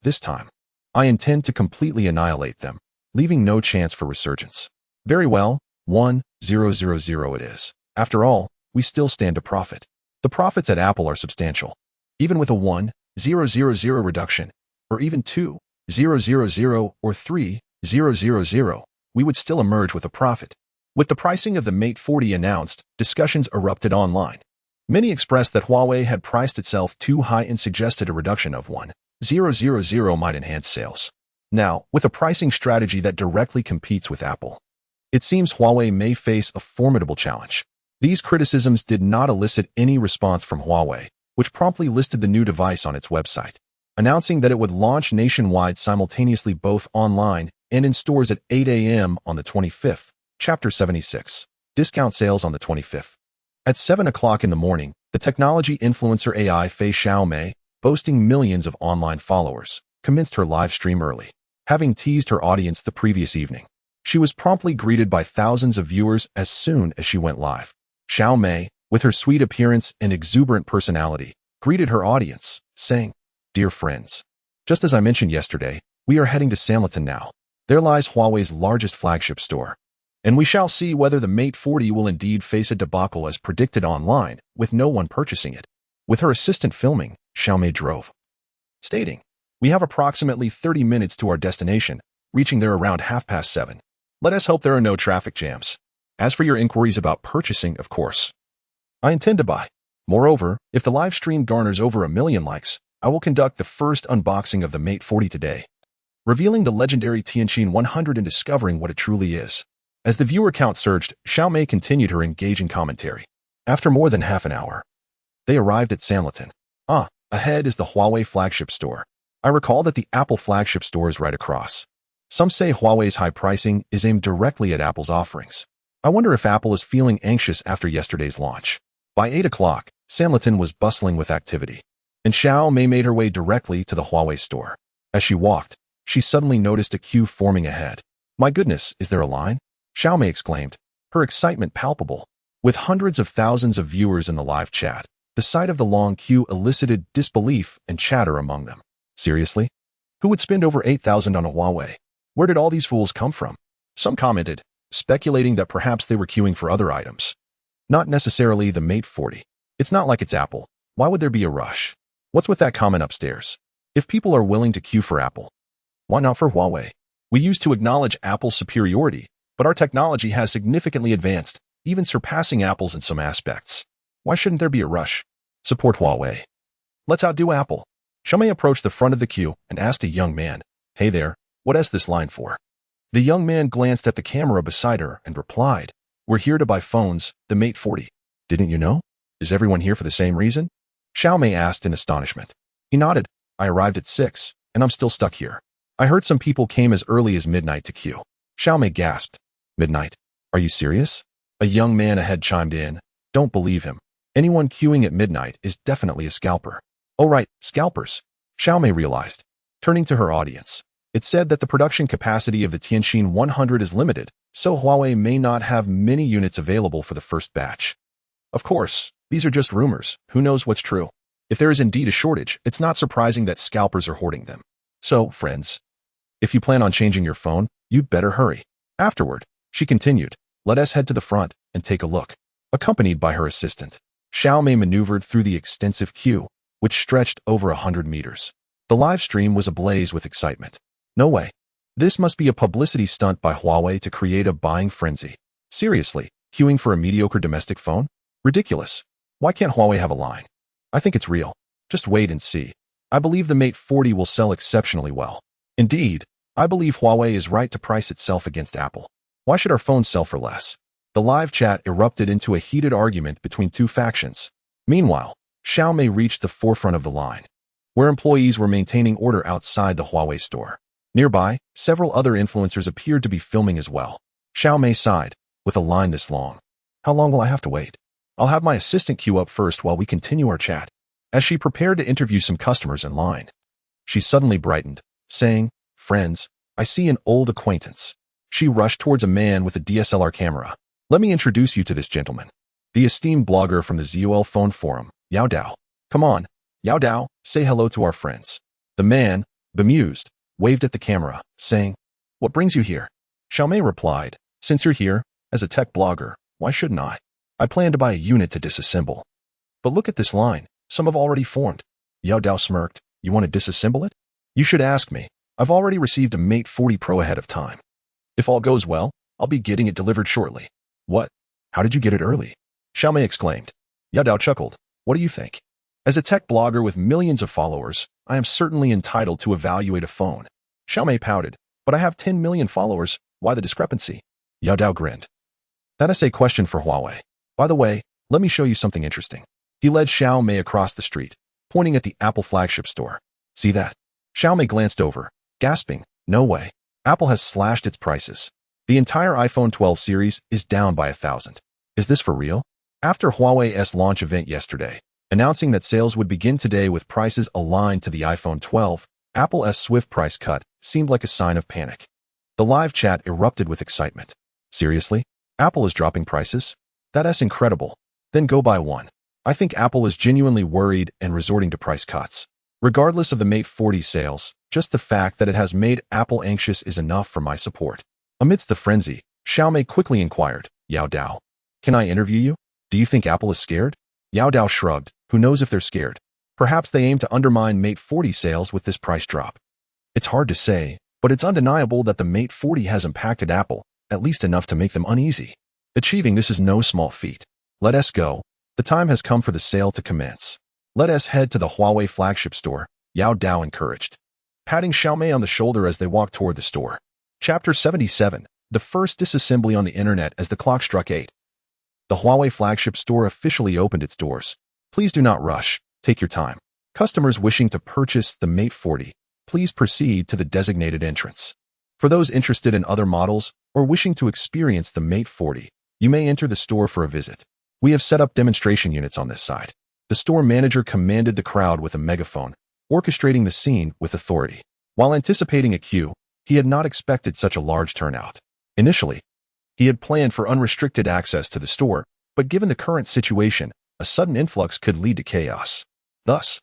this time. I intend to completely annihilate them, leaving no chance for resurgence. Very well, 1,000 it is. After all, we still stand to profit. The profits at Apple are substantial. Even with a 1,000 reduction, or even 2,000 or 3,000, we would still emerge with a profit. With the pricing of the Mate 40 announced, discussions erupted online. Many expressed that Huawei had priced itself too high and suggested a reduction of 1,000 might enhance sales. Now, with a pricing strategy that directly competes with Apple, it seems Huawei may face a formidable challenge. These criticisms did not elicit any response from Huawei, which promptly listed the new device on its website, announcing that it would launch nationwide simultaneously both online and in stores at 8 a.m. on the 25th, Chapter 76. Discount sales on the 25th. At 7 o'clock in the morning, the technology influencer AI Fei Xiaomei, boasting millions of online followers, commenced her live stream early. Having teased her audience the previous evening, she was promptly greeted by thousands of viewers as soon as she went live. Xiaomei, with her sweet appearance and exuberant personality, greeted her audience, saying, "Dear friends, just as I mentioned yesterday, we are heading to Sanlitun now. There lies Huawei's largest flagship store. And we shall see whether the Mate 40 will indeed face a debacle as predicted online, with no one purchasing it." With her assistant filming, Xiaomei drove, stating, "We have approximately 30 minutes to our destination, reaching there around 7:30. Let us hope there are no traffic jams. As for your inquiries about purchasing, of course, I intend to buy. Moreover, if the live stream garners over 1 million likes, I will conduct the first unboxing of the Mate 40 today, revealing the legendary Tianqin 100 and discovering what it truly is." As the viewer count surged, Xiaomei continued her engaging commentary. After more than half an hour, they arrived at Sanlitun. Ahead is the Huawei flagship store. I recall that the Apple flagship store is right across. Some say Huawei's high pricing is aimed directly at Apple's offerings. I wonder if Apple is feeling anxious after yesterday's launch. By 8 o'clock, Sanlitun was bustling with activity, and Xiaomei made her way directly to the Huawei store. As she walked, she suddenly noticed a queue forming ahead. "My goodness, is there a line?" Xiaomei exclaimed, her excitement palpable. With hundreds of thousands of viewers in the live chat, the sight of the long queue elicited disbelief and chatter among them. Seriously? Who would spend over 8,000 on a Huawei? Where did all these fools come from? Some commented, speculating that perhaps they were queuing for other items. Not necessarily the Mate 40. It's not like it's Apple. Why would there be a rush? What's with that comment upstairs? If people are willing to queue for Apple, why not for Huawei? We used to acknowledge Apple's superiority, but our technology has significantly advanced, even surpassing Apple's in some aspects. Why shouldn't there be a rush? Support Huawei. Let's outdo Apple. Xiaomei approached the front of the queue and asked a young man, "Hey there, what is this line for?" The young man glanced at the camera beside her and replied, "We're here to buy phones, the Mate 40. Didn't you know? Is everyone here for the same reason?" Xiaomei asked in astonishment. He nodded. "I arrived at 6, and I'm still stuck here. I heard some people came as early as midnight to queue." Xiaomei gasped. "Midnight? Are you serious?" A young man ahead chimed in. "Don't believe him. Anyone queuing at midnight is definitely a scalper." "Oh right, scalpers," Xiaomei realized. Turning to her audience, it said that the production capacity of the Tianqin 100 is limited, so Huawei may not have many units available for the first batch. Of course, these are just rumors. Who knows what's true? If there is indeed a shortage, it's not surprising that scalpers are hoarding them. So, friends, if you plan on changing your phone, you'd better hurry. Afterward, she continued, "Let us head to the front and take a look." Accompanied by her assistant, Xiaomei maneuvered through the extensive queue, which stretched over 100 meters. The live stream was ablaze with excitement. No way. This must be a publicity stunt by Huawei to create a buying frenzy. Seriously, queuing for a mediocre domestic phone? Ridiculous. Why can't Huawei have a line? I think it's real. Just wait and see. I believe the Mate 40 will sell exceptionally well. Indeed, I believe Huawei is right to price itself against Apple. Why should our phones sell for less? The live chat erupted into a heated argument between two factions. Meanwhile, Xiaomei reached the forefront of the line, where employees were maintaining order outside the Huawei store. Nearby, several other influencers appeared to be filming as well. Xiaomei sighed, "With a line this long, how long will I have to wait? I'll have my assistant queue up first while we continue our chat." As she prepared to interview some customers in line, she suddenly brightened, saying, "Friends, I see an old acquaintance." She rushed towards a man with a DSLR camera. "Let me introduce you to this gentleman, the esteemed blogger from the ZOL phone forum, Yao Dao. Come on, Yao Dao, say hello to our friends." The man, bemused, waved at the camera, saying, "What brings you here?" Xiaomei replied, "Since you're here, as a tech blogger, why shouldn't I? I plan to buy a unit to disassemble." "But look at this line. Some have already formed." Yao Dao smirked. "You want to disassemble it? You should ask me. I've already received a Mate 40 Pro ahead of time. If all goes well, I'll be getting it delivered shortly." "What? How did you get it early?" Xiaomei exclaimed. Yao Dao chuckled. "What do you think? As a tech blogger with millions of followers, I am certainly entitled to evaluate a phone." Xiaomei pouted. "But I have 10 million followers. Why the discrepancy?" Yao Dao grinned. "That is a question for Huawei. By the way, let me show you something interesting." He led Xiaomei across the street, pointing at the Apple flagship store. "See that?" Xiaomei glanced over, gasping, "No way. Apple has slashed its prices. The entire iPhone 12 series is down by 1,000. Is this for real?" After Huawei's launch event yesterday, announcing that sales would begin today with prices aligned to the iPhone 12, Apple's swift price cut seemed like a sign of panic. The live chat erupted with excitement. "Seriously? Apple is dropping prices? That's incredible. Then go buy one." I think Apple is genuinely worried and resorting to price cuts. Regardless of the Mate 40 sales, just the fact that it has made Apple anxious is enough for my support. Amidst the frenzy, Xiaomei quickly inquired, "Yao Dao, can I interview you? Do you think Apple is scared?" Yao Dao shrugged. "Who knows if they're scared? Perhaps they aim to undermine Mate 40 sales with this price drop. It's hard to say, but it's undeniable that the Mate 40 has impacted Apple, at least enough to make them uneasy. Achieving this is no small feat. Let us go. The time has come for the sale to commence. Let us head to the Huawei flagship store," Yao Dao encouraged, patting Xiaomei on the shoulder as they walked toward the store. Chapter 77, the first disassembly on the internet as the clock struck 8. The Huawei flagship store officially opened its doors. Please do not rush. Take your time. Customers wishing to purchase the Mate 40, please proceed to the designated entrance. For those interested in other models or wishing to experience the Mate 40, you may enter the store for a visit. We have set up demonstration units on this side. The store manager commanded the crowd with a megaphone, orchestrating the scene with authority. While anticipating a queue, he had not expected such a large turnout. Initially, he had planned for unrestricted access to the store, but given the current situation, a sudden influx could lead to chaos. Thus,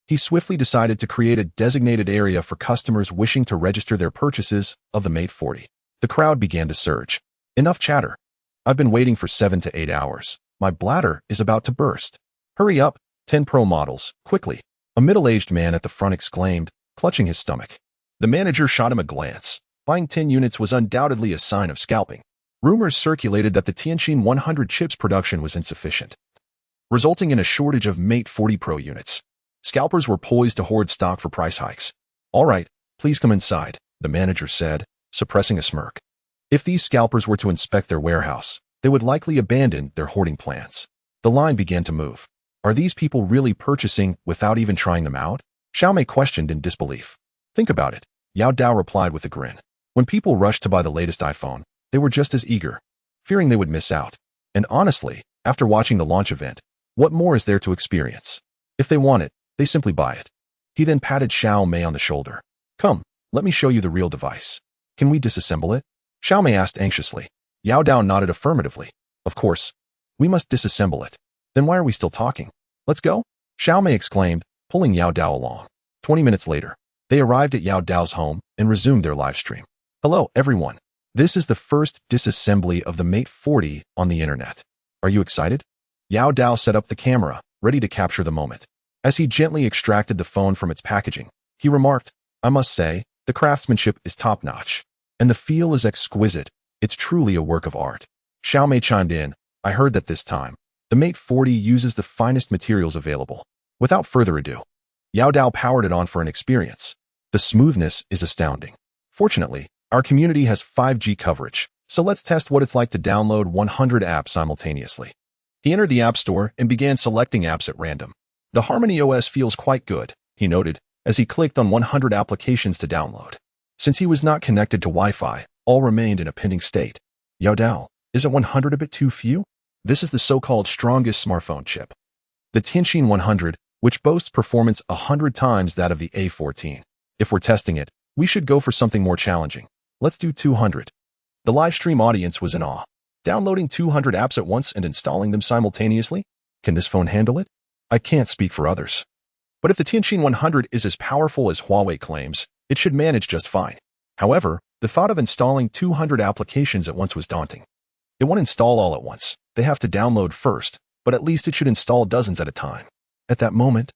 he swiftly decided to create a designated area for customers wishing to register their purchases of the Mate 40. The crowd began to surge. "Enough chatter. I've been waiting for 7 to 8 hours. My bladder is about to burst." Hurry up, 10 Pro models, quickly. A middle-aged man at the front exclaimed, clutching his stomach. The manager shot him a glance. Buying 10 units was undoubtedly a sign of scalping. Rumors circulated that the Tianqin 100 chips production was insufficient, resulting in a shortage of Mate 40 Pro units. Scalpers were poised to hoard stock for price hikes. All right, please come inside, the manager said, suppressing a smirk. If these scalpers were to inspect their warehouse, they would likely abandon their hoarding plans. The line began to move. Are these people really purchasing without even trying them out? Xiaomei questioned in disbelief. Think about it, Yao Dao replied with a grin. When people rushed to buy the latest iPhone, they were just as eager, fearing they would miss out. And honestly, after watching the launch event, what more is there to experience? If they want it, they simply buy it. He then patted Xiaomei on the shoulder. Come, let me show you the real device. Can we disassemble it? Xiaomei asked anxiously. Yao Dao nodded affirmatively. Of course. We must disassemble it. Then why are we still talking? Let's go? Xiaomei exclaimed, pulling Yao Dao along. 20 minutes later, they arrived at Yao Dao's home and resumed their live stream. Hello, everyone. This is the first disassembly of the Mate 40 on the internet. Are you excited? Yao Dao set up the camera, ready to capture the moment. As he gently extracted the phone from its packaging, he remarked, I must say, the craftsmanship is top-notch. And the feel is exquisite. It's truly a work of art. Xiaomei chimed in, I heard that this time, the Mate 40 uses the finest materials available. Without further ado, Yao Dao powered it on for an experience. The smoothness is astounding. Fortunately, our community has 5G coverage, so let's test what it's like to download 100 apps simultaneously. He entered the App Store and began selecting apps at random. The Harmony OS feels quite good, he noted, as he clicked on 100 applications to download. Since he was not connected to Wi-Fi, all remained in a pending state. Yao Dao, isn't 100 a bit too few? This is the so-called strongest smartphone chip. The Tianqin 100, which boasts performance 100 times that of the A14. If we're testing it, we should go for something more challenging. Let's do 200. The live stream audience was in awe. Downloading 200 apps at once and installing them simultaneously? Can this phone handle it? I can't speak for others. But if the Tianqin 100 is as powerful as Huawei claims, it should manage just fine. However, the thought of installing 200 applications at once was daunting. It won't install all at once. They have to download first, but at least it should install dozens at a time. At that moment,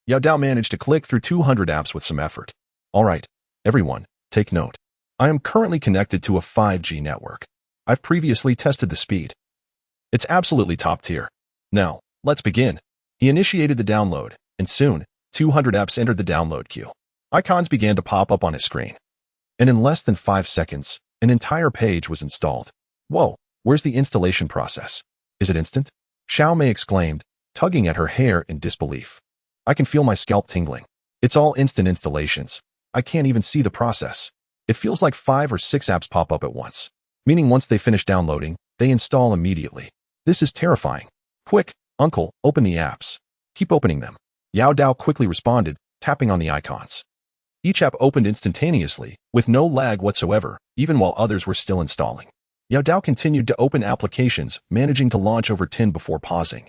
Yao Dao managed to click through 200 apps with some effort. All right, everyone, take note. I am currently connected to a 5G network. I've previously tested the speed. It's absolutely top tier. Now, let's begin. He initiated the download, and soon, 200 apps entered the download queue. Icons began to pop up on his screen. And in less than 5 seconds, an entire page was installed. Whoa, where's the installation process? Is it instant? Xiaomei exclaimed, tugging at her hair in disbelief. I can feel my scalp tingling. It's all instant installations. I can't even see the process. It feels like 5 or 6 apps pop up at once, meaning once they finish downloading, they install immediately. This is terrifying. Quick, uncle, open the apps. Keep opening them. Yao Dao quickly responded, tapping on the icons. Each app opened instantaneously, with no lag whatsoever, even while others were still installing. Yao Dao continued to open applications, managing to launch over 10 before pausing.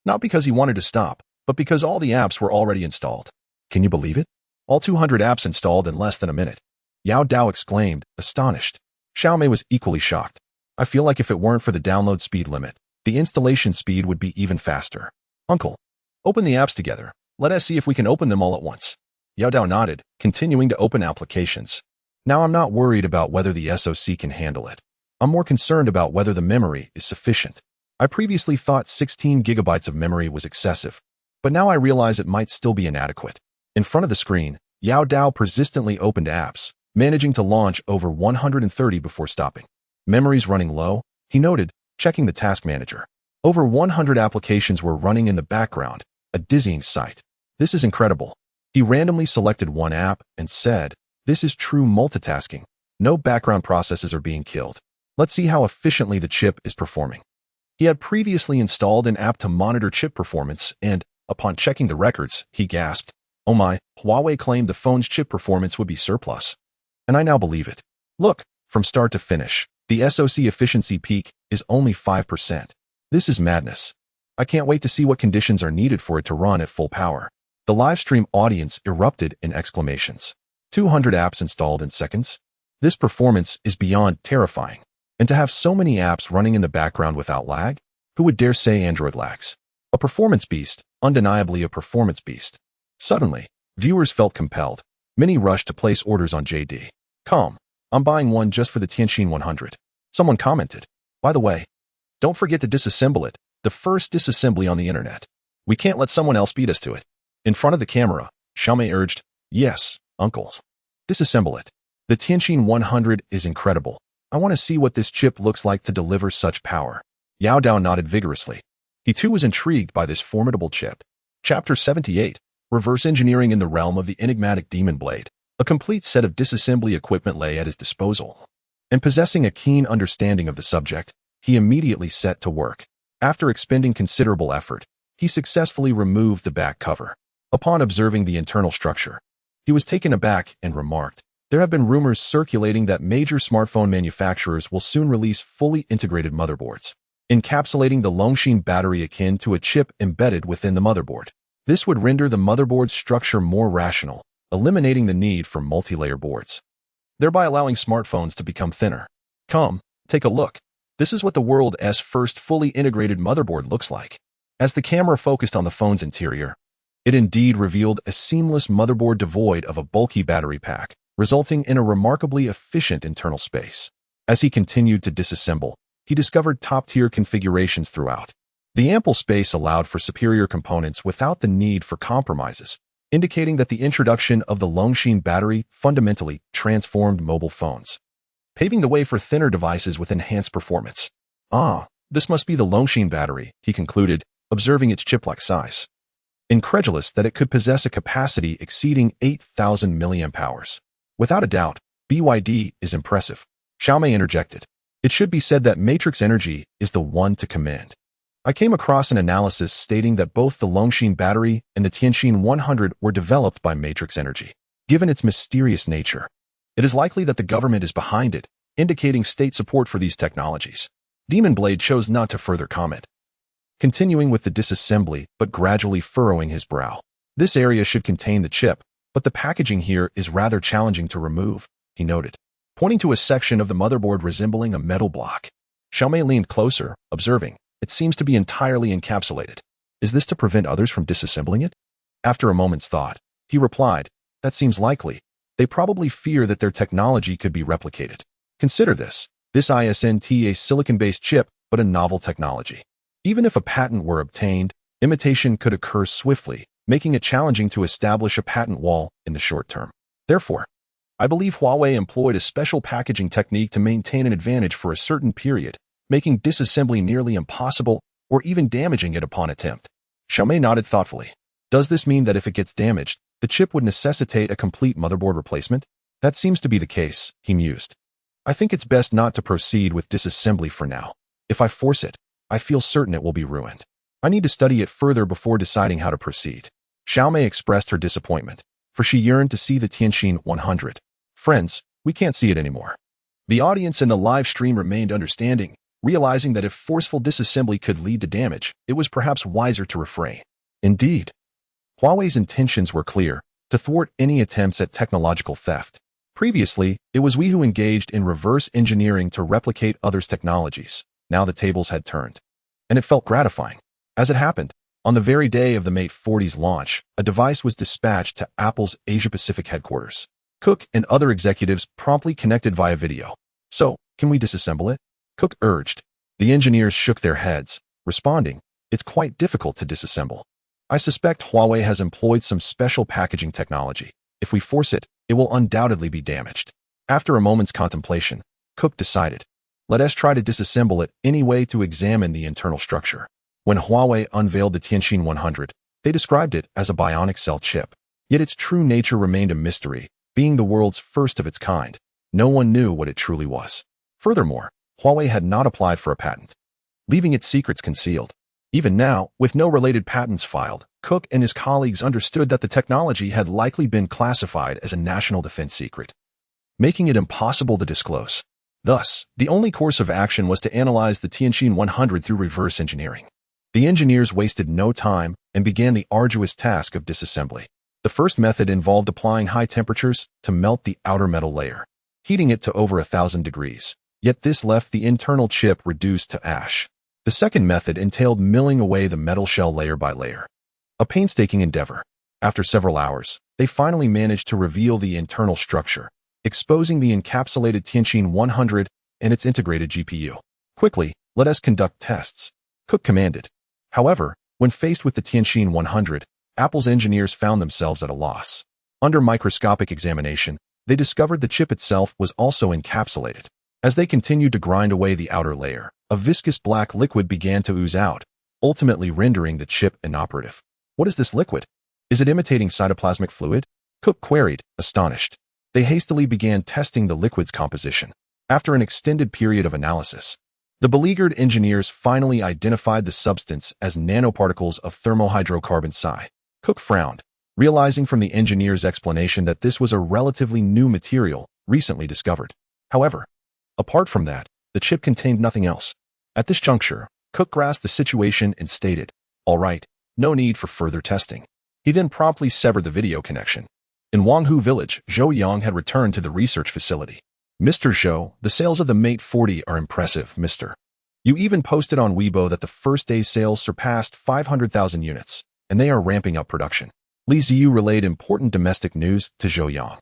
Not because he wanted to stop, but because all the apps were already installed. Can you believe it? All 200 apps installed in less than a minute. Yao Dao exclaimed, astonished. Xiaomei was equally shocked. I feel like if it weren't for the download speed limit, the installation speed would be even faster. Uncle, open the apps together. Let us see if we can open them all at once. Yao Dao nodded, continuing to open applications. Now I'm not worried about whether the SoC can handle it. I'm more concerned about whether the memory is sufficient. I previously thought 16 gigabytes of memory was excessive, but now I realize it might still be inadequate. In front of the screen, Yao Dao persistently opened apps, managing to launch over 130 before stopping. Memory's running low, he noted, checking the task manager. Over 100 applications were running in the background, a dizzying sight. This is incredible. He randomly selected one app and said, this is true multitasking. No background processes are being killed. Let's see how efficiently the chip is performing. He had previously installed an app to monitor chip performance and, upon checking the records, he gasped, oh my, Huawei claimed the phone's chip performance would be surplus. And I now believe it. Look, from start to finish, the SoC efficiency peak is only 5%. This is madness. I can't wait to see what conditions are needed for it to run at full power. The live stream audience erupted in exclamations. 200 apps installed in seconds? This performance is beyond terrifying. And to have so many apps running in the background without lag? Who would dare say Android lags? A performance beast, undeniably a performance beast. Suddenly, viewers felt compelled. Many rushed to place orders on JD.com. I'm buying one just for the Tianqin 100. Someone commented. By the way, don't forget to disassemble it, the first disassembly on the internet. We can't let someone else beat us to it. In front of the camera, Xiaomei urged, yes, uncles. Disassemble it. The Tianqin 100 is incredible. I want to see what this chip looks like to deliver such power. Yao Dao nodded vigorously. He too was intrigued by this formidable chip. Chapter 78. Reverse engineering in the realm of the enigmatic demon blade. A complete set of disassembly equipment lay at his disposal. And possessing a keen understanding of the subject, he immediately set to work. After expending considerable effort, he successfully removed the back cover. Upon observing the internal structure, he was taken aback and remarked, there have been rumors circulating that major smartphone manufacturers will soon release fully integrated motherboards, encapsulating the Longshin battery akin to a chip embedded within the motherboard. This would render the motherboard's structure more rational, eliminating the need for multi-layer boards, thereby allowing smartphones to become thinner. Come, take a look. This is what the world's first fully integrated motherboard looks like. As the camera focused on the phone's interior, it indeed revealed a seamless motherboard devoid of a bulky battery pack, resulting in a remarkably efficient internal space. As he continued to disassemble, he discovered top-tier configurations throughout. The ample space allowed for superior components without the need for compromises, indicating that the introduction of the Longshin battery fundamentally transformed mobile phones, paving the way for thinner devices with enhanced performance. Ah, this must be the Longshin battery, he concluded, observing its chip-like size. Incredulous that it could possess a capacity exceeding 8,000 mAh. Without a doubt, BYD is impressive. Xiaomei interjected. It should be said that matrix energy is the one to commend. I came across an analysis stating that both the Longshin battery and the Tianqin 100 were developed by matrix energy. Given its mysterious nature, it is likely that the government is behind it, indicating state support for these technologies. Demon Blade chose not to further comment, continuing with the disassembly but gradually furrowing his brow. This area should contain the chip, but the packaging here is rather challenging to remove, he noted, pointing to a section of the motherboard resembling a metal block. Xiaomei leaned closer, observing, it seems to be entirely encapsulated. Is this to prevent others from disassembling it? After a moment's thought, he replied, that seems likely. They probably fear that their technology could be replicated. Consider this. This isn't a silicon-based chip, but a novel technology. Even if a patent were obtained, imitation could occur swiftly, making it challenging to establish a patent wall in the short term. Therefore, I believe Huawei employed a special packaging technique to maintain an advantage for a certain period, making disassembly nearly impossible or even damaging it upon attempt. Xiaomei nodded thoughtfully. Does this mean that if it gets damaged, the chip would necessitate a complete motherboard replacement? That seems to be the case, he mused. I think it's best not to proceed with disassembly for now. If I force it, I feel certain it will be ruined. I need to study it further before deciding how to proceed. Xiaomei expressed her disappointment, for she yearned to see the Tianqin 100. Friends, we can't see it anymore. The audience in the live stream remained understanding, realizing that if forceful disassembly could lead to damage, it was perhaps wiser to refrain. Indeed, Huawei's intentions were clear, to thwart any attempts at technological theft. Previously, it was we who engaged in reverse engineering to replicate others' technologies. Now the tables had turned. And it felt gratifying. As it happened, on the very day of the Mate 40's launch, a device was dispatched to Apple's Asia-Pacific headquarters. Cook and other executives promptly connected via video. So, can we disassemble it? Cook urged. The engineers shook their heads, responding, it's quite difficult to disassemble. I suspect Huawei has employed some special packaging technology. If we force it, it will undoubtedly be damaged. After a moment's contemplation, Cook decided, let us try to disassemble it anyway to examine the internal structure. When Huawei unveiled the Tianqin 100, they described it as a bionic cell chip. Yet its true nature remained a mystery, being the world's first of its kind. No one knew what it truly was. Furthermore, Huawei had not applied for a patent, leaving its secrets concealed. Even now, with no related patents filed, Cook and his colleagues understood that the technology had likely been classified as a national defense secret, making it impossible to disclose. Thus, the only course of action was to analyze the Tianqin 100 through reverse engineering. The engineers wasted no time and began the arduous task of disassembly. The first method involved applying high temperatures to melt the outer metal layer, heating it to over 1,000 degrees. Yet this left the internal chip reduced to ash. The second method entailed milling away the metal shell layer by layer. A painstaking endeavor. After several hours, they finally managed to reveal the internal structure, exposing the encapsulated Tianqin 100 and its integrated GPU. Quickly, let us conduct tests, Cook commanded. However, when faced with the Tianqin 100, Apple's engineers found themselves at a loss. Under microscopic examination, they discovered the chip itself was also encapsulated. As they continued to grind away the outer layer, a viscous black liquid began to ooze out, ultimately rendering the chip inoperative. What is this liquid? Is it imitating cytoplasmic fluid? Cook queried, astonished. They hastily began testing the liquid's composition. After an extended period of analysis, the beleaguered engineers finally identified the substance as nanoparticles of thermohydrocarbon psi. Cook frowned, realizing from the engineer's explanation that this was a relatively new material recently discovered. However, apart from that, the chip contained nothing else. At this juncture, Cook grasped the situation and stated, "All right, no need for further testing." He then promptly severed the video connection. In Wanghu village, Zhou Yang had returned to the research facility. "Mr. Zhou, the sales of the Mate 40 are impressive, Mr. You even posted on Weibo that the first day's sales surpassed 500,000 units, and they are ramping up production." Li Ziyu relayed important domestic news to Zhou Yang.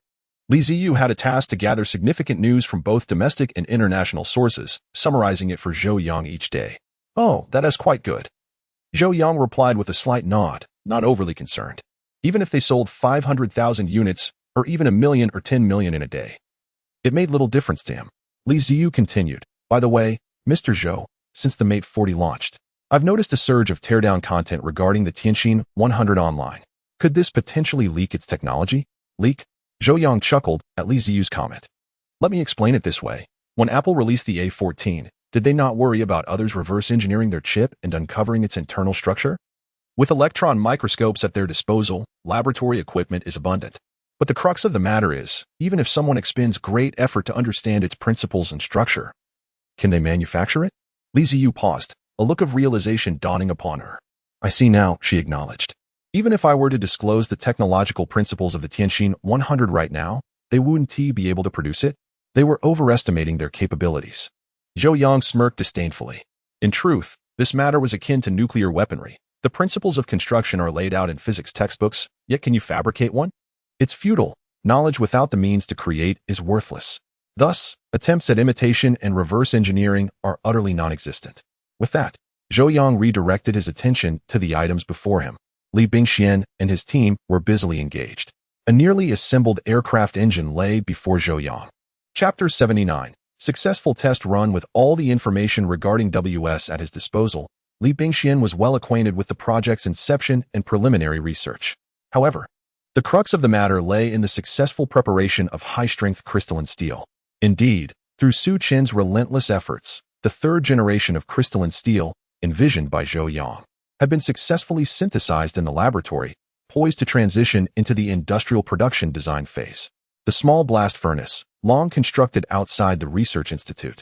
Li Ziyu had a task to gather significant news from both domestic and international sources, summarizing it for Zhou Yang each day. "Oh, that is quite good." Zhou Yang replied with a slight nod, not overly concerned. Even if they sold 500,000 units, or even 1 million or 10 million in a day, it made little difference to him. Li Ziyu continued, "By the way, Mr. Zhou, since the Mate 40 launched, I've noticed a surge of teardown content regarding the Tianqin 100 online. Could this potentially leak its technology?" "Leak?" Zhou Yang chuckled at Li Ziyu's comment. "Let me explain it this way. When Apple released the A14, did they not worry about others reverse engineering their chip and uncovering its internal structure? With electron microscopes at their disposal, laboratory equipment is abundant. But the crux of the matter is, even if someone expends great effort to understand its principles and structure, can they manufacture it?" Li Ziyu paused, a look of realization dawning upon her. "I see now," she acknowledged. "Even if I were to disclose the technological principles of the Tianqin 100 right now, they wouldn't be able to produce it. They were overestimating their capabilities." Zhou Yang smirked disdainfully. "In truth, this matter was akin to nuclear weaponry. The principles of construction are laid out in physics textbooks, yet can you fabricate one? It's futile. Knowledge without the means to create is worthless. Thus, attempts at imitation and reverse engineering are utterly non-existent." With that, Zhou Yang redirected his attention to the items before him. Li Bingxian and his team were busily engaged. A nearly assembled aircraft engine lay before Zhou Yang. Chapter 79. Successful test run. With all the information regarding WS at his disposal, Li Bingxian was well acquainted with the project's inception and preliminary research. However, the crux of the matter lay in the successful preparation of high-strength crystalline steel. Indeed, through Su Chen's relentless efforts, the third generation of crystalline steel, envisioned by Zhou Yang, had been successfully synthesized in the laboratory, poised to transition into the industrial production design phase. The small blast furnace, long constructed outside the research institute,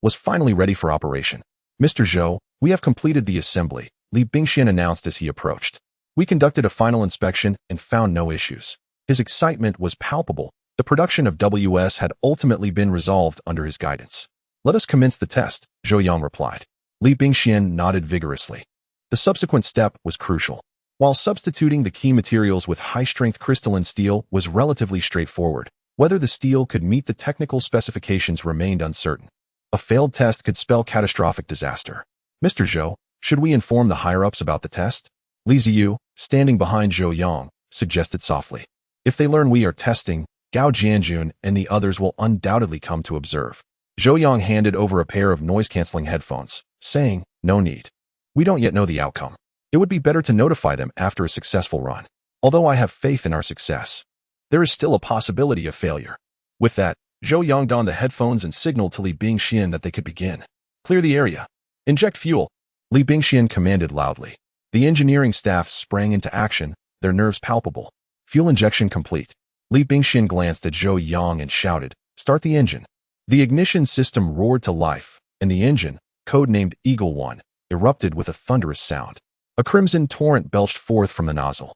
was finally ready for operation. "Mr. Zhou, we have completed the assembly," Li Bingxian announced as he approached. "We conducted a final inspection and found no issues." His excitement was palpable. The production of WS had ultimately been resolved under his guidance. "Let us commence the test," Zhou Yang replied. Li Bingxian nodded vigorously. The subsequent step was crucial. While substituting the key materials with high-strength crystalline steel was relatively straightforward, whether the steel could meet the technical specifications remained uncertain. A failed test could spell catastrophic disaster. "Mr. Zhou, should we inform the higher-ups about the test?" Li Ziyu, standing behind Zhou Yang, suggested softly. "If they learn we are testing, Gao Jianjun and the others will undoubtedly come to observe." Zhou Yang handed over a pair of noise-canceling headphones, saying, "No need. We don't yet know the outcome. It would be better to notify them after a successful run. Although I have faith in our success, there is still a possibility of failure." With that, Zhou Yang donned the headphones and signaled to Li Bingxian that they could begin. "Clear the area. Inject fuel," Li Bingxian commanded loudly. The engineering staff sprang into action, their nerves palpable. Fuel injection complete. Li Bingxian glanced at Zhou Yang and shouted, "Start the engine." The ignition system roared to life, and the engine, codenamed Eagle 1, erupted with a thunderous sound. A crimson torrent belched forth from the nozzle,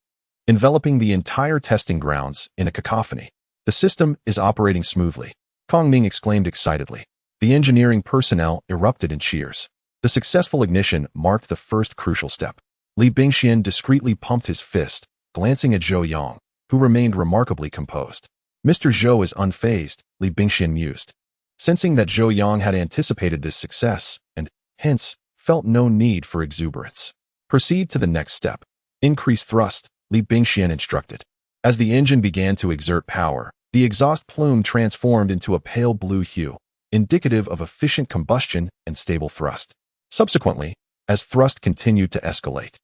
enveloping the entire testing grounds in a cacophony. "The system is operating smoothly," Kong Ming exclaimed excitedly. The engineering personnel erupted in cheers. The successful ignition marked the first crucial step. Li Bingxian discreetly pumped his fist, glancing at Zhou Yang, who remained remarkably composed. Mr. Zhou is unfazed, Li Bingxian mused. Sensing that Zhou Yang had anticipated this success, and, hence, felt no need for exuberance. Proceed to the next step. Increase thrust, Li Bingxian instructed. As the engine began to exert power, the exhaust plume transformed into a pale blue hue, indicative of efficient combustion and stable thrust. Subsequently, as thrust continued to escalate,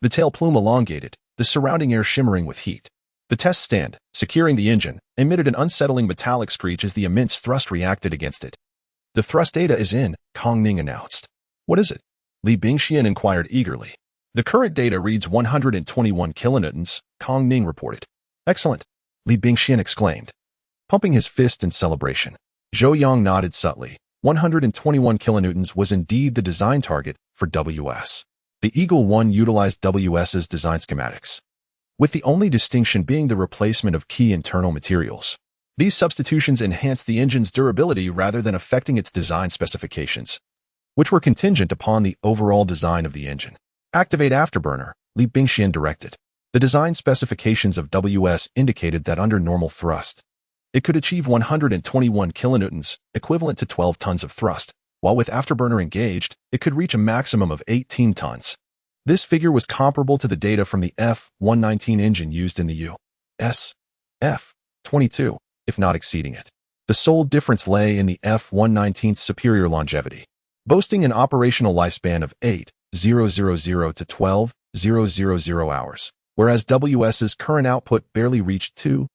the tail plume elongated, the surrounding air shimmering with heat. The test stand, securing the engine, emitted an unsettling metallic screech as the immense thrust reacted against it. The thrust data is in, Kong Ning announced. What is it? Li Bingxian inquired eagerly. The current data reads 121 kilonewtons, Kong Ning reported. Excellent, Li Bingxian exclaimed, pumping his fist in celebration. Zhou Yang nodded subtly. 121 kilonewtons was indeed the design target for WS. The Eagle 1 utilized WS's design schematics, with the only distinction being the replacement of key internal materials. These substitutions enhanced the engine's durability rather than affecting its design specifications, which were contingent upon the overall design of the engine. Activate afterburner, Li Bingxian directed. The design specifications of WS indicated that under normal thrust, it could achieve 121 kilonewtons, equivalent to 12 tons of thrust, while with afterburner engaged, it could reach a maximum of 18 tons. This figure was comparable to the data from the F-119 engine used in the U.S. F-22, if not exceeding it. The sole difference lay in the F-119's superior longevity, boasting an operational lifespan of 8,000 to 12,000 hours, whereas WS's current output barely reached 2,000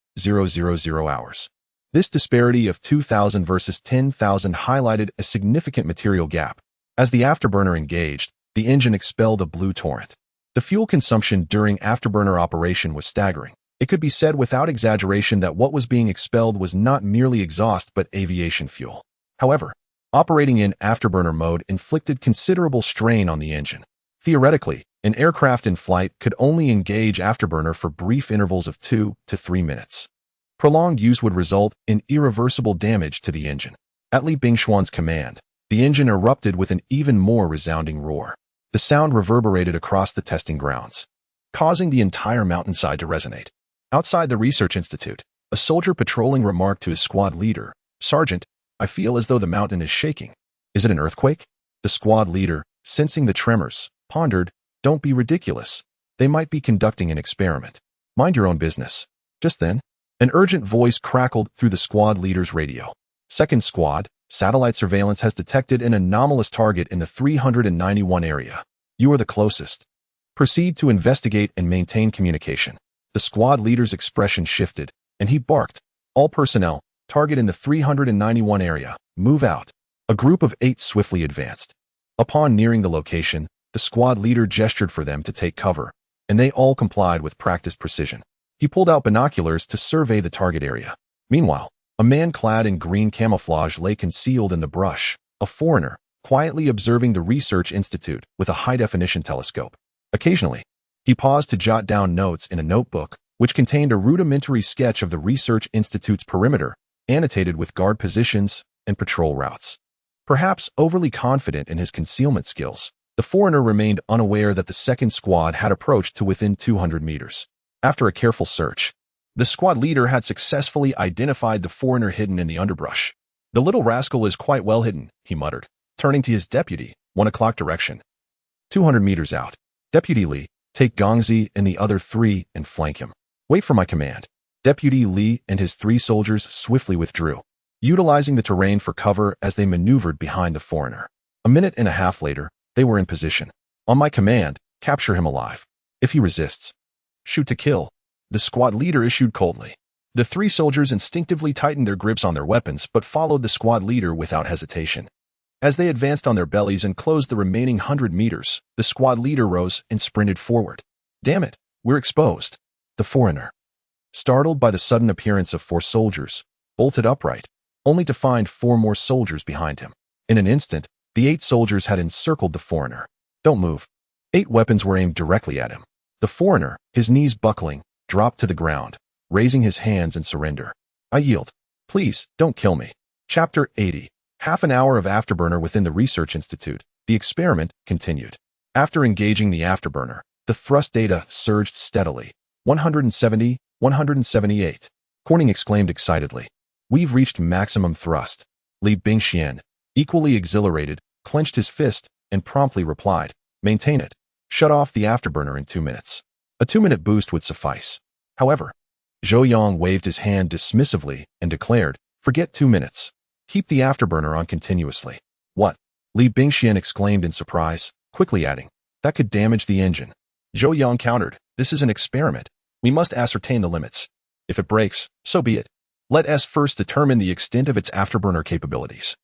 hours. This disparity of 2,000 versus 10,000 highlighted a significant material gap. As the afterburner engaged, the engine expelled a blue torrent. The fuel consumption during afterburner operation was staggering. It could be said without exaggeration that what was being expelled was not merely exhaust but aviation fuel. However, operating in afterburner mode inflicted considerable strain on the engine. Theoretically, an aircraft in flight could only engage afterburner for brief intervals of 2 to 3 minutes. Prolonged use would result in irreversible damage to the engine. At Li Bingxian's command, the engine erupted with an even more resounding roar. The sound reverberated across the testing grounds, causing the entire mountainside to resonate. Outside the research institute, a soldier patrolling remarked to his squad leader, "Sergeant, I feel as though the mountain is shaking. Is it an earthquake?" The squad leader, sensing the tremors, pondered, "Don't be ridiculous. They might be conducting an experiment. Mind your own business." Just then, an urgent voice crackled through the squad leader's radio. "Second squad, satellite surveillance has detected an anomalous target in the 391 area. You are the closest. Proceed to investigate and maintain communication." The squad leader's expression shifted, and he barked, "All personnel, target in the 391 area, move out." A group of 8 swiftly advanced. Upon nearing the location, the squad leader gestured for them to take cover, and they all complied with practiced precision. He pulled out binoculars to survey the target area. Meanwhile, a man clad in green camouflage lay concealed in the brush, a foreigner, quietly observing the research institute with a high-definition telescope. Occasionally, he paused to jot down notes in a notebook, which contained a rudimentary sketch of the research institute's perimeter, annotated with guard positions and patrol routes. Perhaps overly confident in his concealment skills, the foreigner remained unaware that the second squad had approached to within 200 meters. After a careful search, the squad leader had successfully identified the foreigner hidden in the underbrush. "The little rascal is quite well hidden," he muttered, turning to his deputy, 1 o'clock direction. 200 meters out. "Deputy Li, take Gongzi and the other 3 and flank him. Wait for my command." Deputy Li and his 3 soldiers swiftly withdrew, utilizing the terrain for cover as they maneuvered behind the foreigner. A minute and a half later, they were in position. "On my command, capture him alive. If he resists, shoot to kill," the squad leader issued coldly. The 3 soldiers instinctively tightened their grips on their weapons but followed the squad leader without hesitation. As they advanced on their bellies and closed the remaining 100 meters, the squad leader rose and sprinted forward. "Damn it, we're exposed." The foreigner, startled by the sudden appearance of 4 soldiers, bolted upright, only to find 4 more soldiers behind him. In an instant, the 8 soldiers had encircled the foreigner. "Don't move." 8 weapons were aimed directly at him. The foreigner, his knees buckling, dropped to the ground, raising his hands in surrender. "I yield. Please, don't kill me." Chapter 80. Half an hour of afterburner within the research institute. The experiment continued. After engaging the afterburner, the thrust data surged steadily. 170, 178. Corning exclaimed excitedly. We've reached maximum thrust. Li Bingxian, equally exhilarated, clenched his fist and promptly replied, maintain it. Shut off the afterburner in 2 minutes. A 2-minute boost would suffice. However, Zhou Yang waved his hand dismissively and declared, forget 2 minutes. Keep the afterburner on continuously. What? Li Bingxian exclaimed in surprise, quickly adding, that could damage the engine. Zhou Yang countered, this is an experiment. We must ascertain the limits. If it breaks, so be it. Let us first determine the extent of its afterburner capabilities.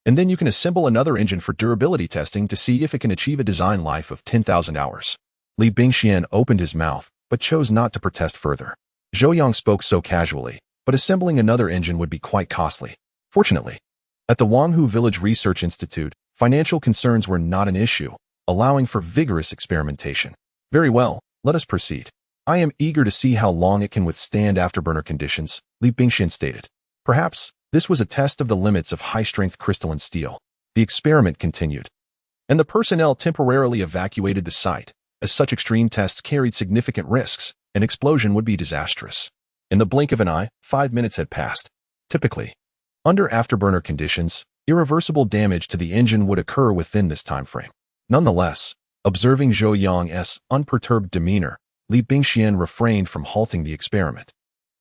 And then you can assemble another engine for durability testing to see if it can achieve a design life of 10,000 hours. Li Bingxian opened his mouth, but chose not to protest further. Zhou Yang spoke so casually, but assembling another engine would be quite costly. Fortunately, at the Wanghu Village Research Institute, financial concerns were not an issue, allowing for vigorous experimentation. Very well, let us proceed. I am eager to see how long it can withstand afterburner conditions, Li Bingxian stated. Perhaps, this was a test of the limits of high-strength crystalline steel. The experiment continued, and the personnel temporarily evacuated the site, as such extreme tests carried significant risks. An explosion would be disastrous. In the blink of an eye, 5 minutes had passed. Typically, under afterburner conditions, irreversible damage to the engine would occur within this time frame. Nonetheless, observing Zhou Yang's unperturbed demeanor, Li Bingxian refrained from halting the experiment.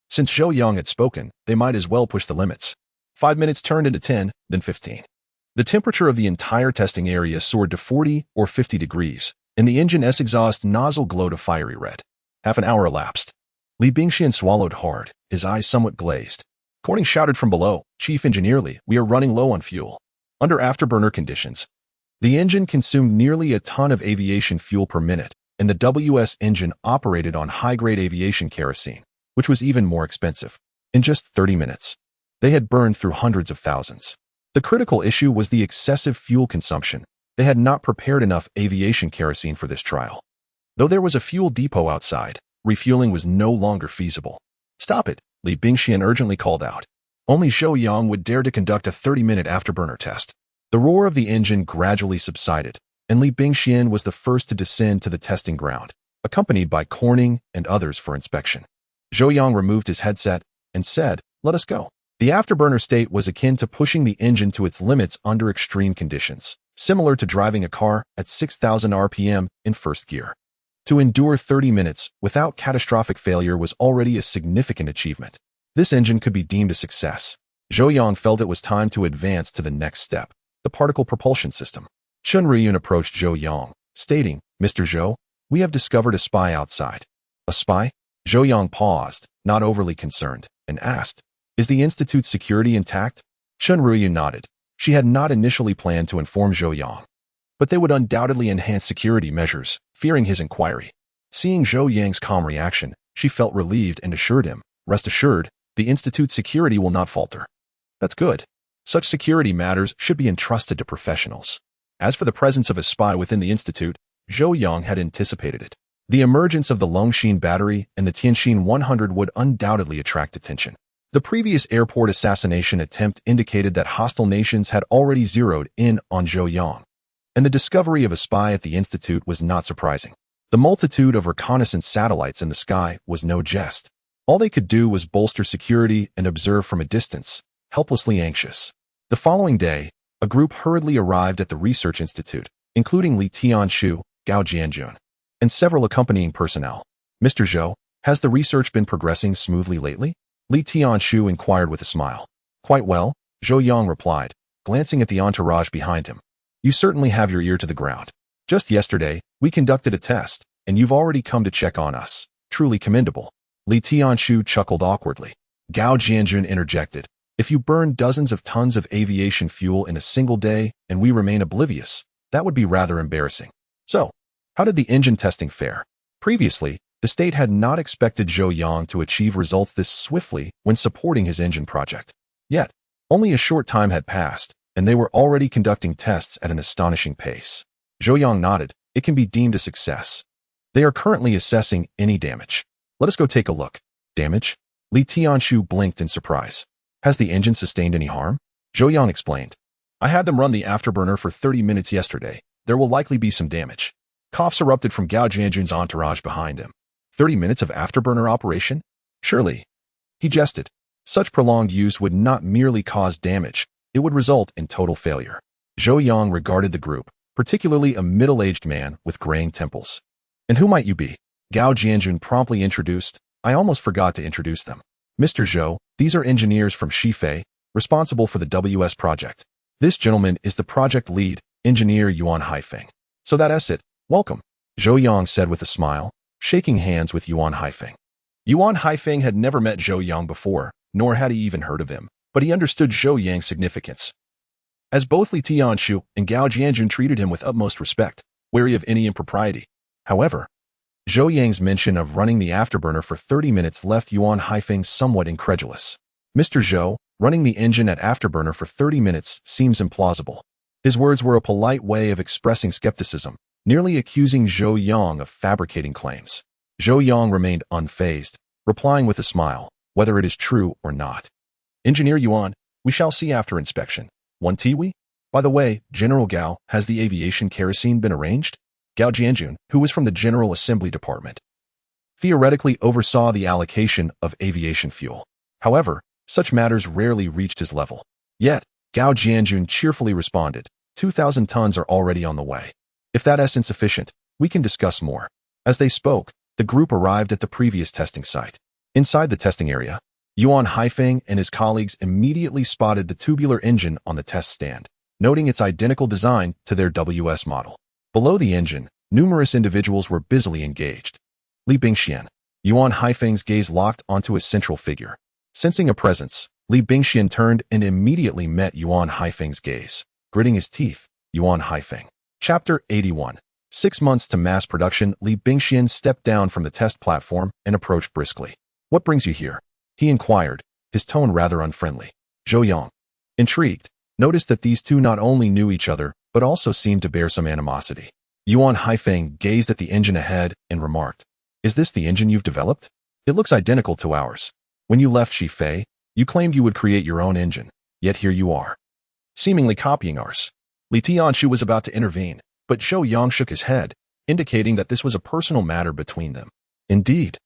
Since Zhou Yang had spoken, they might as well push the limits. 5 minutes turned into 10, then 15. The temperature of the entire testing area soared to 40 or 50 degrees, and the engine's exhaust nozzle glowed a fiery red. Half an hour elapsed. Li Bingxian swallowed hard, his eyes somewhat glazed. Corning shouted from below, Chief Engineer Li, we are running low on fuel. Under afterburner conditions, the engine consumed nearly a ton of aviation fuel per minute, and the WS engine operated on high-grade aviation kerosene, which was even more expensive. In just 30 minutes, they had burned through hundreds of thousands. The critical issue was the excessive fuel consumption. They had not prepared enough aviation kerosene for this trial. Though there was a fuel depot outside, refueling was no longer feasible. Stop it, Li Bingxian urgently called out. Only Zhou Yang would dare to conduct a 30-minute afterburner test. The roar of the engine gradually subsided, and Li Bingxian was the first to descend to the testing ground, accompanied by Corning and others for inspection. Zhou Yang removed his headset and said, let us go. The afterburner state was akin to pushing the engine to its limits under extreme conditions, similar to driving a car at 6,000 RPM in first gear. To endure 30 minutes without catastrophic failure was already a significant achievement. This engine could be deemed a success. Zhou Yang felt it was time to advance to the next step, the particle propulsion system. Chen Ruyun approached Zhou Yang, stating, Mr. Zhou, we have discovered a spy outside. A spy? Zhou Yang paused, not overly concerned, and asked, is the Institute's security intact? Chen Ruyun nodded. She had not initially planned to inform Zhou Yang, but they would undoubtedly enhance security measures, fearing his inquiry. Seeing Zhou Yang's calm reaction, she felt relieved and assured him, rest assured, the Institute's security will not falter. That's good. Such security matters should be entrusted to professionals. As for the presence of a spy within the Institute, Zhou Yang had anticipated it. The emergence of the Longxin battery and the Tianxin 100 would undoubtedly attract attention. The previous airport assassination attempt indicated that hostile nations had already zeroed in on Zhou Yang, and the discovery of a spy at the Institute was not surprising. The multitude of reconnaissance satellites in the sky was no jest. All they could do was bolster security and observe from a distance, helplessly anxious. The following day, a group hurriedly arrived at the Research Institute, including Li Tianshu, Gao Jianjun, and several accompanying personnel. Mr. Zhou, has the research been progressing smoothly lately? Li Tianshu inquired with a smile. Quite well, Zhou Yang replied, glancing at the entourage behind him. You certainly have your ear to the ground. Just yesterday, we conducted a test, and you've already come to check on us. Truly commendable. Li Tianshu chuckled awkwardly. Gao Jianjun interjected. If you burn dozens of tons of aviation fuel in a single day and we remain oblivious, that would be rather embarrassing. So, how did the engine testing fare? Previously, the state had not expected Zhou Yang to achieve results this swiftly when supporting his engine project. Yet, only a short time had passed, and they were already conducting tests at an astonishing pace. Zhou Yang nodded. It can be deemed a success. They are currently assessing any damage. Let us go take a look. Damage? Li Tianshu blinked in surprise. Has the engine sustained any harm? Zhou Yang explained. I had them run the afterburner for 30 minutes yesterday. There will likely be some damage. Coughs erupted from Gao Jianjun's entourage behind him. 30 minutes of afterburner operation? Surely. He jested. Such prolonged use would not merely cause damage, it would result in total failure. Zhou Yang regarded the group, particularly a middle-aged man with graying temples. And who might you be? Gao Jianjun promptly introduced. I almost forgot to introduce them. Mr. Zhou, these are engineers from Shifei, responsible for the WS project. This gentleman is the project lead, engineer Yuan Haifeng. So that's it. Welcome, Zhou Yang said with a smile, shaking hands with Yuan Haifeng. Yuan Haifeng had never met Zhou Yang before, nor had he even heard of him, but he understood Zhou Yang's significance. As both Li Tianshu and Gao Jianjun treated him with utmost respect, wary of any impropriety. However, Zhou Yang's mention of running the afterburner for 30 minutes left Yuan Haifeng somewhat incredulous. Mr. Zhou, running the engine at afterburner for 30 minutes seems implausible. His words were a polite way of expressing skepticism, nearly accusing Zhou Yang of fabricating claims. Zhou Yang remained unfazed, replying with a smile, whether it is true or not. Engineer Yuan, we shall see after inspection. One Tiwi? By the way, General Gao, has the aviation kerosene been arranged? Gao Jianjun, who was from the General Assembly Department, theoretically oversaw the allocation of aviation fuel. However, such matters rarely reached his level. Yet, Gao Jianjun cheerfully responded, 2,000 tons are already on the way. If that is insufficient, we can discuss more. As they spoke, the group arrived at the previous testing site. Inside the testing area, Yuan Haifeng and his colleagues immediately spotted the tubular engine on the test stand, noting its identical design to their WS model. Below the engine, numerous individuals were busily engaged. Li Bingxian. Yuan Haifeng's gaze locked onto a central figure. Sensing a presence, Li Bingxian turned and immediately met Yuan Haifeng's gaze. Gritting his teeth, Yuan Haifeng. Chapter 81. 6 months to mass production. Li Bingxian stepped down from the test platform and approached briskly. What brings you here? He inquired, his tone rather unfriendly. Zhou Yang, intrigued, noticed that these two not only knew each other, but also seemed to bear some animosity. Yuan Haifeng gazed at the engine ahead and remarked, is this the engine you've developed? It looks identical to ours. When you left Shifei, you claimed you would create your own engine, yet here you are, seemingly copying ours. Li Tianshu was about to intervene, but Zhou Yang shook his head, indicating that this was a personal matter between them. Indeed.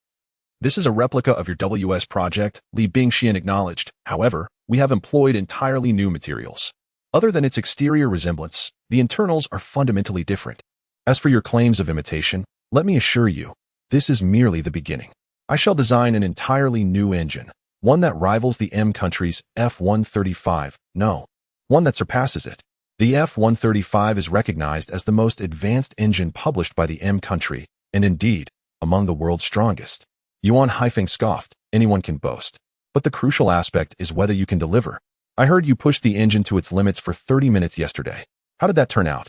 This is a replica of your WS project, Li Bingxian acknowledged. However, we have employed entirely new materials. Other than its exterior resemblance, the internals are fundamentally different. As for your claims of imitation, let me assure you, this is merely the beginning. I shall design an entirely new engine, one that rivals the M country's F-135, no, one that surpasses it. The F-135 is recognized as the most advanced engine published by the M country, and indeed, among the world's strongest. Yuan Haifeng scoffed, anyone can boast. But the crucial aspect is whether you can deliver. I heard you pushed the engine to its limits for 30 minutes yesterday. How did that turn out?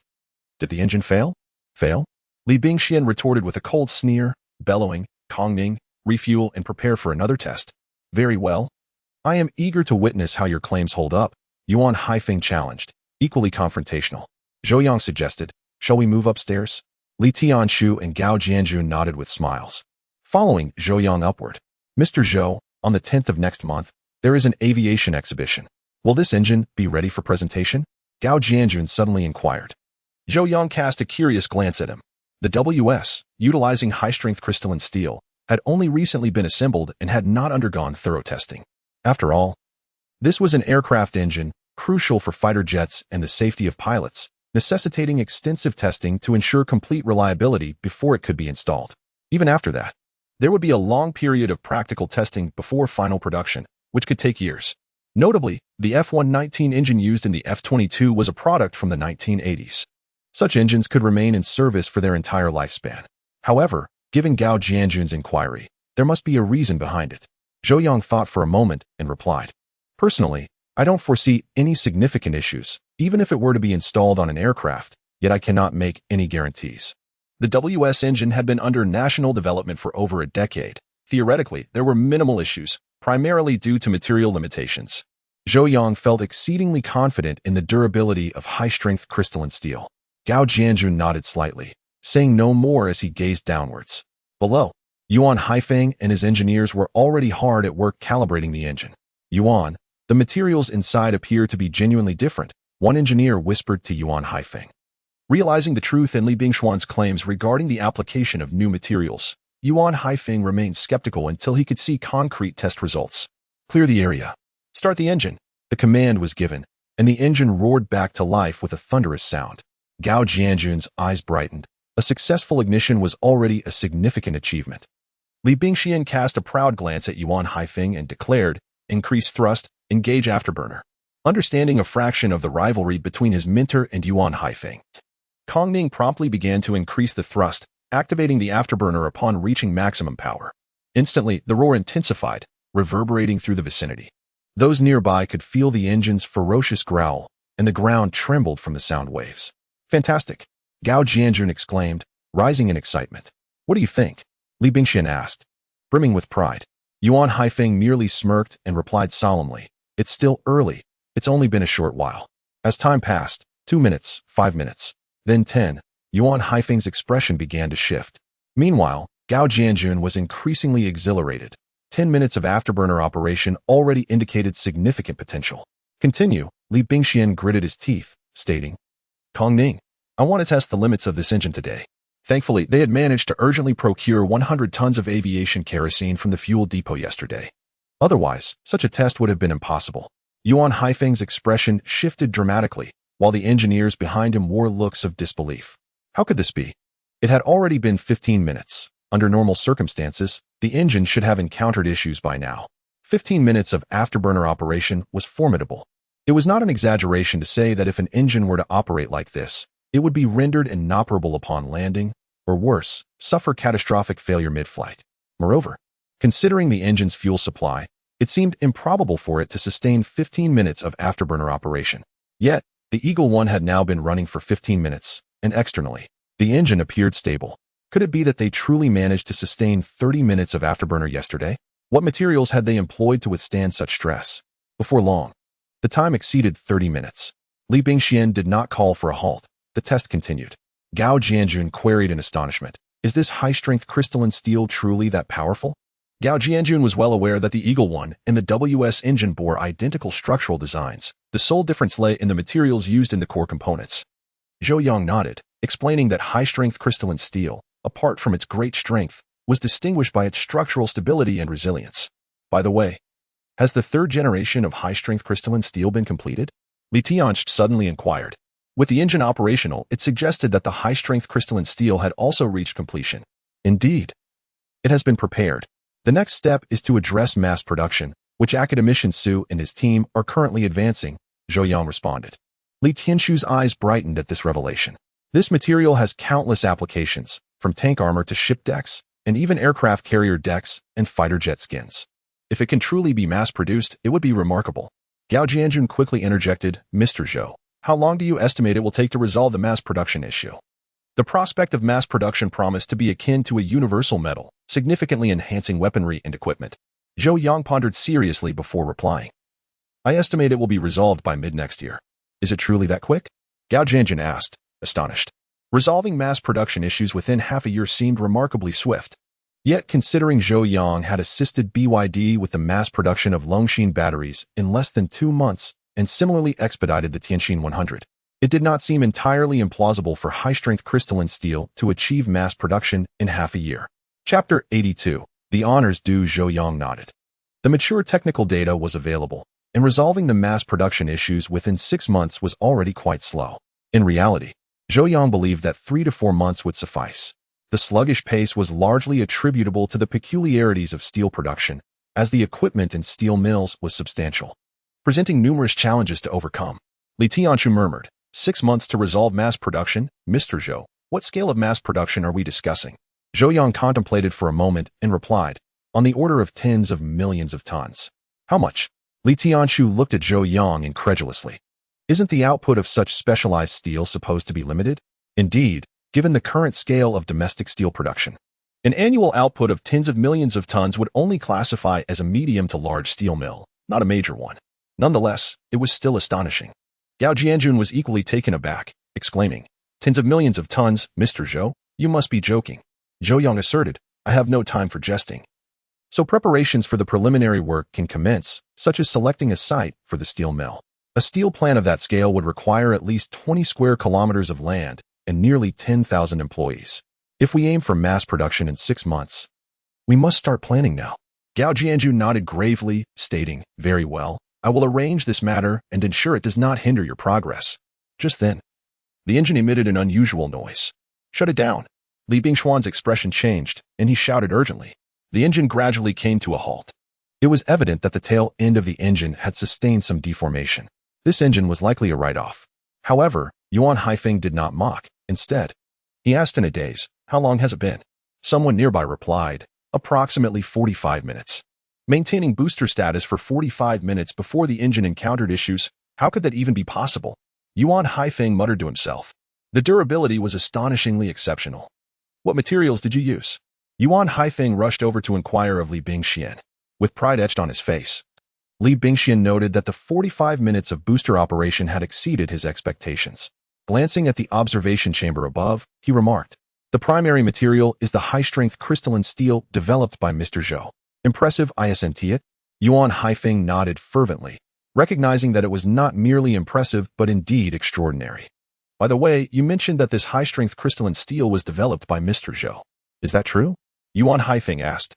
Did the engine fail? Fail? Li Bingxian retorted with a cold sneer, bellowing, Kongning, refuel and prepare for another test. Very well. I am eager to witness how your claims hold up, Yuan Haifeng challenged, equally confrontational. Zhou Yang suggested, shall we move upstairs? Li Tianshu and Gao Jianjun nodded with smiles. Following Zhou Yang upward. Mr. Zhou, on the 10th of next month, there is an aviation exhibition. Will this engine be ready for presentation? Gao Jianjun suddenly inquired. Zhou Yang cast a curious glance at him. The WS, utilizing high-strength crystalline steel, had only recently been assembled and had not undergone thorough testing. After all, this was an aircraft engine, crucial for fighter jets and the safety of pilots, necessitating extensive testing to ensure complete reliability before it could be installed. Even after that, there would be a long period of practical testing before final production, which could take years. Notably, the F-119 engine used in the F-22 was a product from the 1980s. Such engines could remain in service for their entire lifespan. However, given Gao Jianjun's inquiry, there must be a reason behind it. Zhou Yang thought for a moment and replied, personally, I don't foresee any significant issues, even if it were to be installed on an aircraft, yet I cannot make any guarantees. The WS engine had been under national development for over a decade. Theoretically, there were minimal issues, primarily due to material limitations. Zhou Yang felt exceedingly confident in the durability of high-strength crystalline steel. Gao Jianjun nodded slightly, saying no more as he gazed downwards. Below, Yuan Haifeng and his engineers were already hard at work calibrating the engine. Yuan, the materials inside appear to be genuinely different, one engineer whispered to Yuan Haifeng. Realizing the truth in Li Bingshuan's claims regarding the application of new materials, Yuan Haifeng remained skeptical until he could see concrete test results. Clear the area. Start the engine. The command was given, and the engine roared back to life with a thunderous sound. Gao Jianjun's eyes brightened. A successful ignition was already a significant achievement. Li Bingxian cast a proud glance at Yuan Haifeng and declared, "Increase thrust, engage afterburner." Understanding a fraction of the rivalry between his mentor and Yuan Haifeng, Kong Ning promptly began to increase the thrust, activating the afterburner upon reaching maximum power. Instantly, the roar intensified, reverberating through the vicinity. Those nearby could feel the engine's ferocious growl, and the ground trembled from the sound waves. "Fantastic!" Gao Jianjun exclaimed, rising in excitement. "What do you think?" Li Bingxian asked, brimming with pride. Yuan Haifeng merely smirked and replied solemnly, "It's still early. It's only been a short while." As time passed, 2 minutes, 5 minutes, then 10, Yuan Haifeng's expression began to shift. Meanwhile, Gao Jianjun was increasingly exhilarated. 10 minutes of afterburner operation already indicated significant potential. "Continue," Li Bingxian gritted his teeth, stating, "Kong Ning, I want to test the limits of this engine today." Thankfully, they had managed to urgently procure 100 tons of aviation kerosene from the fuel depot yesterday. Otherwise, such a test would have been impossible. Yuan Haifeng's expression shifted dramatically, while the engineers behind him wore looks of disbelief. How could this be? It had already been 15 minutes. Under normal circumstances, the engine should have encountered issues by now. 15 minutes of afterburner operation was formidable. It was not an exaggeration to say that if an engine were to operate like this, it would be rendered inoperable upon landing, or worse, suffer catastrophic failure mid-flight. Moreover, considering the engine's fuel supply, it seemed improbable for it to sustain 15 minutes of afterburner operation. Yet, the Eagle 1 had now been running for 15 minutes, and externally, the engine appeared stable. Could it be that they truly managed to sustain 30 minutes of afterburner yesterday? What materials had they employed to withstand such stress? Before long, the time exceeded 30 minutes. Li Bingxian did not call for a halt. The test continued. Gao Jianjun queried in astonishment, "Is this high-strength crystalline steel truly that powerful?" Gao Jianjun was well aware that the Eagle 1 and the WS engine bore identical structural designs. The sole difference lay in the materials used in the core components. Zhou Yang nodded, explaining that high-strength crystalline steel, apart from its great strength, was distinguished by its structural stability and resilience. By the way, has the third generation of high-strength crystalline steel been completed? Li Tianchi suddenly inquired. With the engine operational, it suggested that the high-strength crystalline steel had also reached completion. Indeed, it has been prepared. The next step is to address mass production, which Academician Su and his team are currently advancing, Zhou Yang responded. Li Tianchu's eyes brightened at this revelation. This material has countless applications, from tank armor to ship decks, and even aircraft carrier decks and fighter jet skins. If it can truly be mass-produced, it would be remarkable. Gao Jianjun quickly interjected, "Mr. Zhou, how long do you estimate it will take to resolve the mass production issue?" The prospect of mass production promised to be akin to a universal medal, significantly enhancing weaponry and equipment. Zhou Yang pondered seriously before replying. "I estimate it will be resolved by mid-next year." "Is it truly that quick?" Gao Jianjun asked, astonished. Resolving mass production issues within half a year seemed remarkably swift. Yet, considering Zhou Yang had assisted BYD with the mass production of Longxin batteries in less than 2 months and similarly expedited the Tianjin 100, it did not seem entirely implausible for high-strength crystalline steel to achieve mass production in half a year. Chapter 82. The honors due. Zhou Yang nodded. The mature technical data was available, and resolving the mass production issues within 6 months was already quite slow. In reality, Zhou Yang believed that 3 to 4 months would suffice. The sluggish pace was largely attributable to the peculiarities of steel production, as the equipment in steel mills was substantial, presenting numerous challenges to overcome. Li Tianchu murmured, 6 months to resolve mass production? Mr. Zhou, what scale of mass production are we discussing? Zhou Yang contemplated for a moment and replied, on the order of tens of millions of tons. How much? Li Tianchu looked at Zhou Yang incredulously. Isn't the output of such specialized steel supposed to be limited? Indeed, given the current scale of domestic steel production, an annual output of tens of millions of tons would only classify as a medium to large steel mill, not a major one. Nonetheless, it was still astonishing. Gao Jianjun was equally taken aback, exclaiming, "Tens of millions of tons, Mr. Zhou? You must be joking." Zhou Yang asserted, "I have no time for jesting." So preparations for the preliminary work can commence, such as selecting a site for the steel mill. A steel plant of that scale would require at least 20 square kilometers of land and nearly 10,000 employees. If we aim for mass production in 6 months, we must start planning now. Gao Jianju nodded gravely, stating, "Very well. I will arrange this matter and ensure it does not hinder your progress." Just then, the engine emitted an unusual noise. "Shut it down." Li Bingshuan's expression changed, and he shouted urgently. The engine gradually came to a halt. It was evident that the tail end of the engine had sustained some deformation. This engine was likely a write-off. However, Yuan Haifeng did not mock. Instead, he asked in a daze, "How long has it been?" Someone nearby replied, "Approximately 45 minutes. Maintaining booster status for 45 minutes before the engine encountered issues, how could that even be possible?" Yuan Haifeng muttered to himself. The durability was astonishingly exceptional. "What materials did you use?" Yuan Haifeng rushed over to inquire of Li Bingxian. With pride etched on his face, Li Bingxian noted that the 45 minutes of booster operation had exceeded his expectations. Glancing at the observation chamber above, he remarked, "The primary material is the high-strength crystalline steel developed by Mr. Zhou. Impressive, isn't it?" Yuan Haifeng nodded fervently, recognizing that it was not merely impressive but indeed extraordinary. "By the way, you mentioned that this high-strength crystalline steel was developed by Mr. Zhou. Is that true?" Yuan Haifeng asked,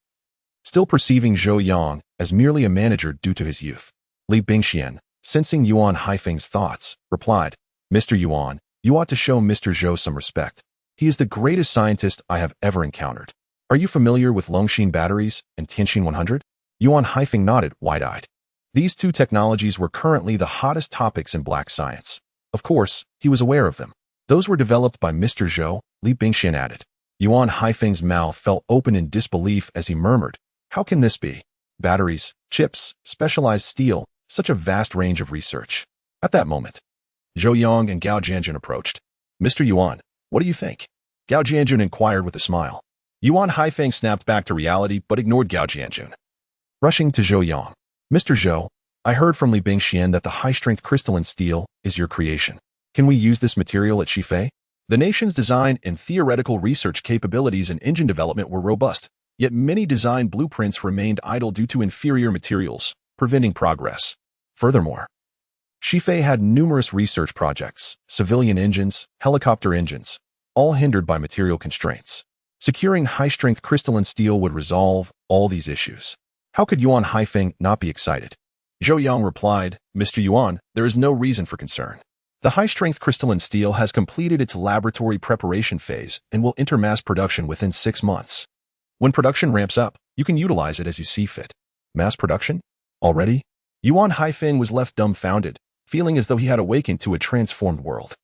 still perceiving Zhou Yang as merely a manager due to his youth. Li Bingxian, sensing Yuan Haifeng's thoughts, replied, "Mr. Yuan, you ought to show Mr. Zhou some respect. He is the greatest scientist I have ever encountered. Are you familiar with Longshin batteries and Tianxin 100? Yuan Haifeng nodded, wide-eyed. These two technologies were currently the hottest topics in black science. Of course, he was aware of them. Those were developed by Mr. Zhou, Li Bingxian added. Yuan Haifeng's mouth fell open in disbelief as he murmured, "How can this be? Batteries, chips, specialized steel, such a vast range of research." At that moment, Zhou Yang and Gao Jianjun approached. "Mr. Yuan, what do you think?" Gao Jianjun inquired with a smile. Yuan Haifeng snapped back to reality but ignored Gao Jianjun. Rushing to Zhou Yang, "Mr. Zhou, I heard from Li Bingxian that the high-strength crystalline steel is your creation. Can we use this material at Shifei?" The nation's design and theoretical research capabilities in engine development were robust, yet many design blueprints remained idle due to inferior materials, preventing progress. Furthermore, Shifei had numerous research projects, civilian engines, helicopter engines, all hindered by material constraints. Securing high-strength crystalline steel would resolve all these issues. How could Yuan Haifeng not be excited? Zhou Yang replied, "Mr. Yuan, there is no reason for concern. The high-strength crystalline steel has completed its laboratory preparation phase and will enter mass production within 6 months. When production ramps up, you can utilize it as you see fit." Mass production? Already? Yuan Haifeng was left dumbfounded, feeling as though he had awakened to a transformed world.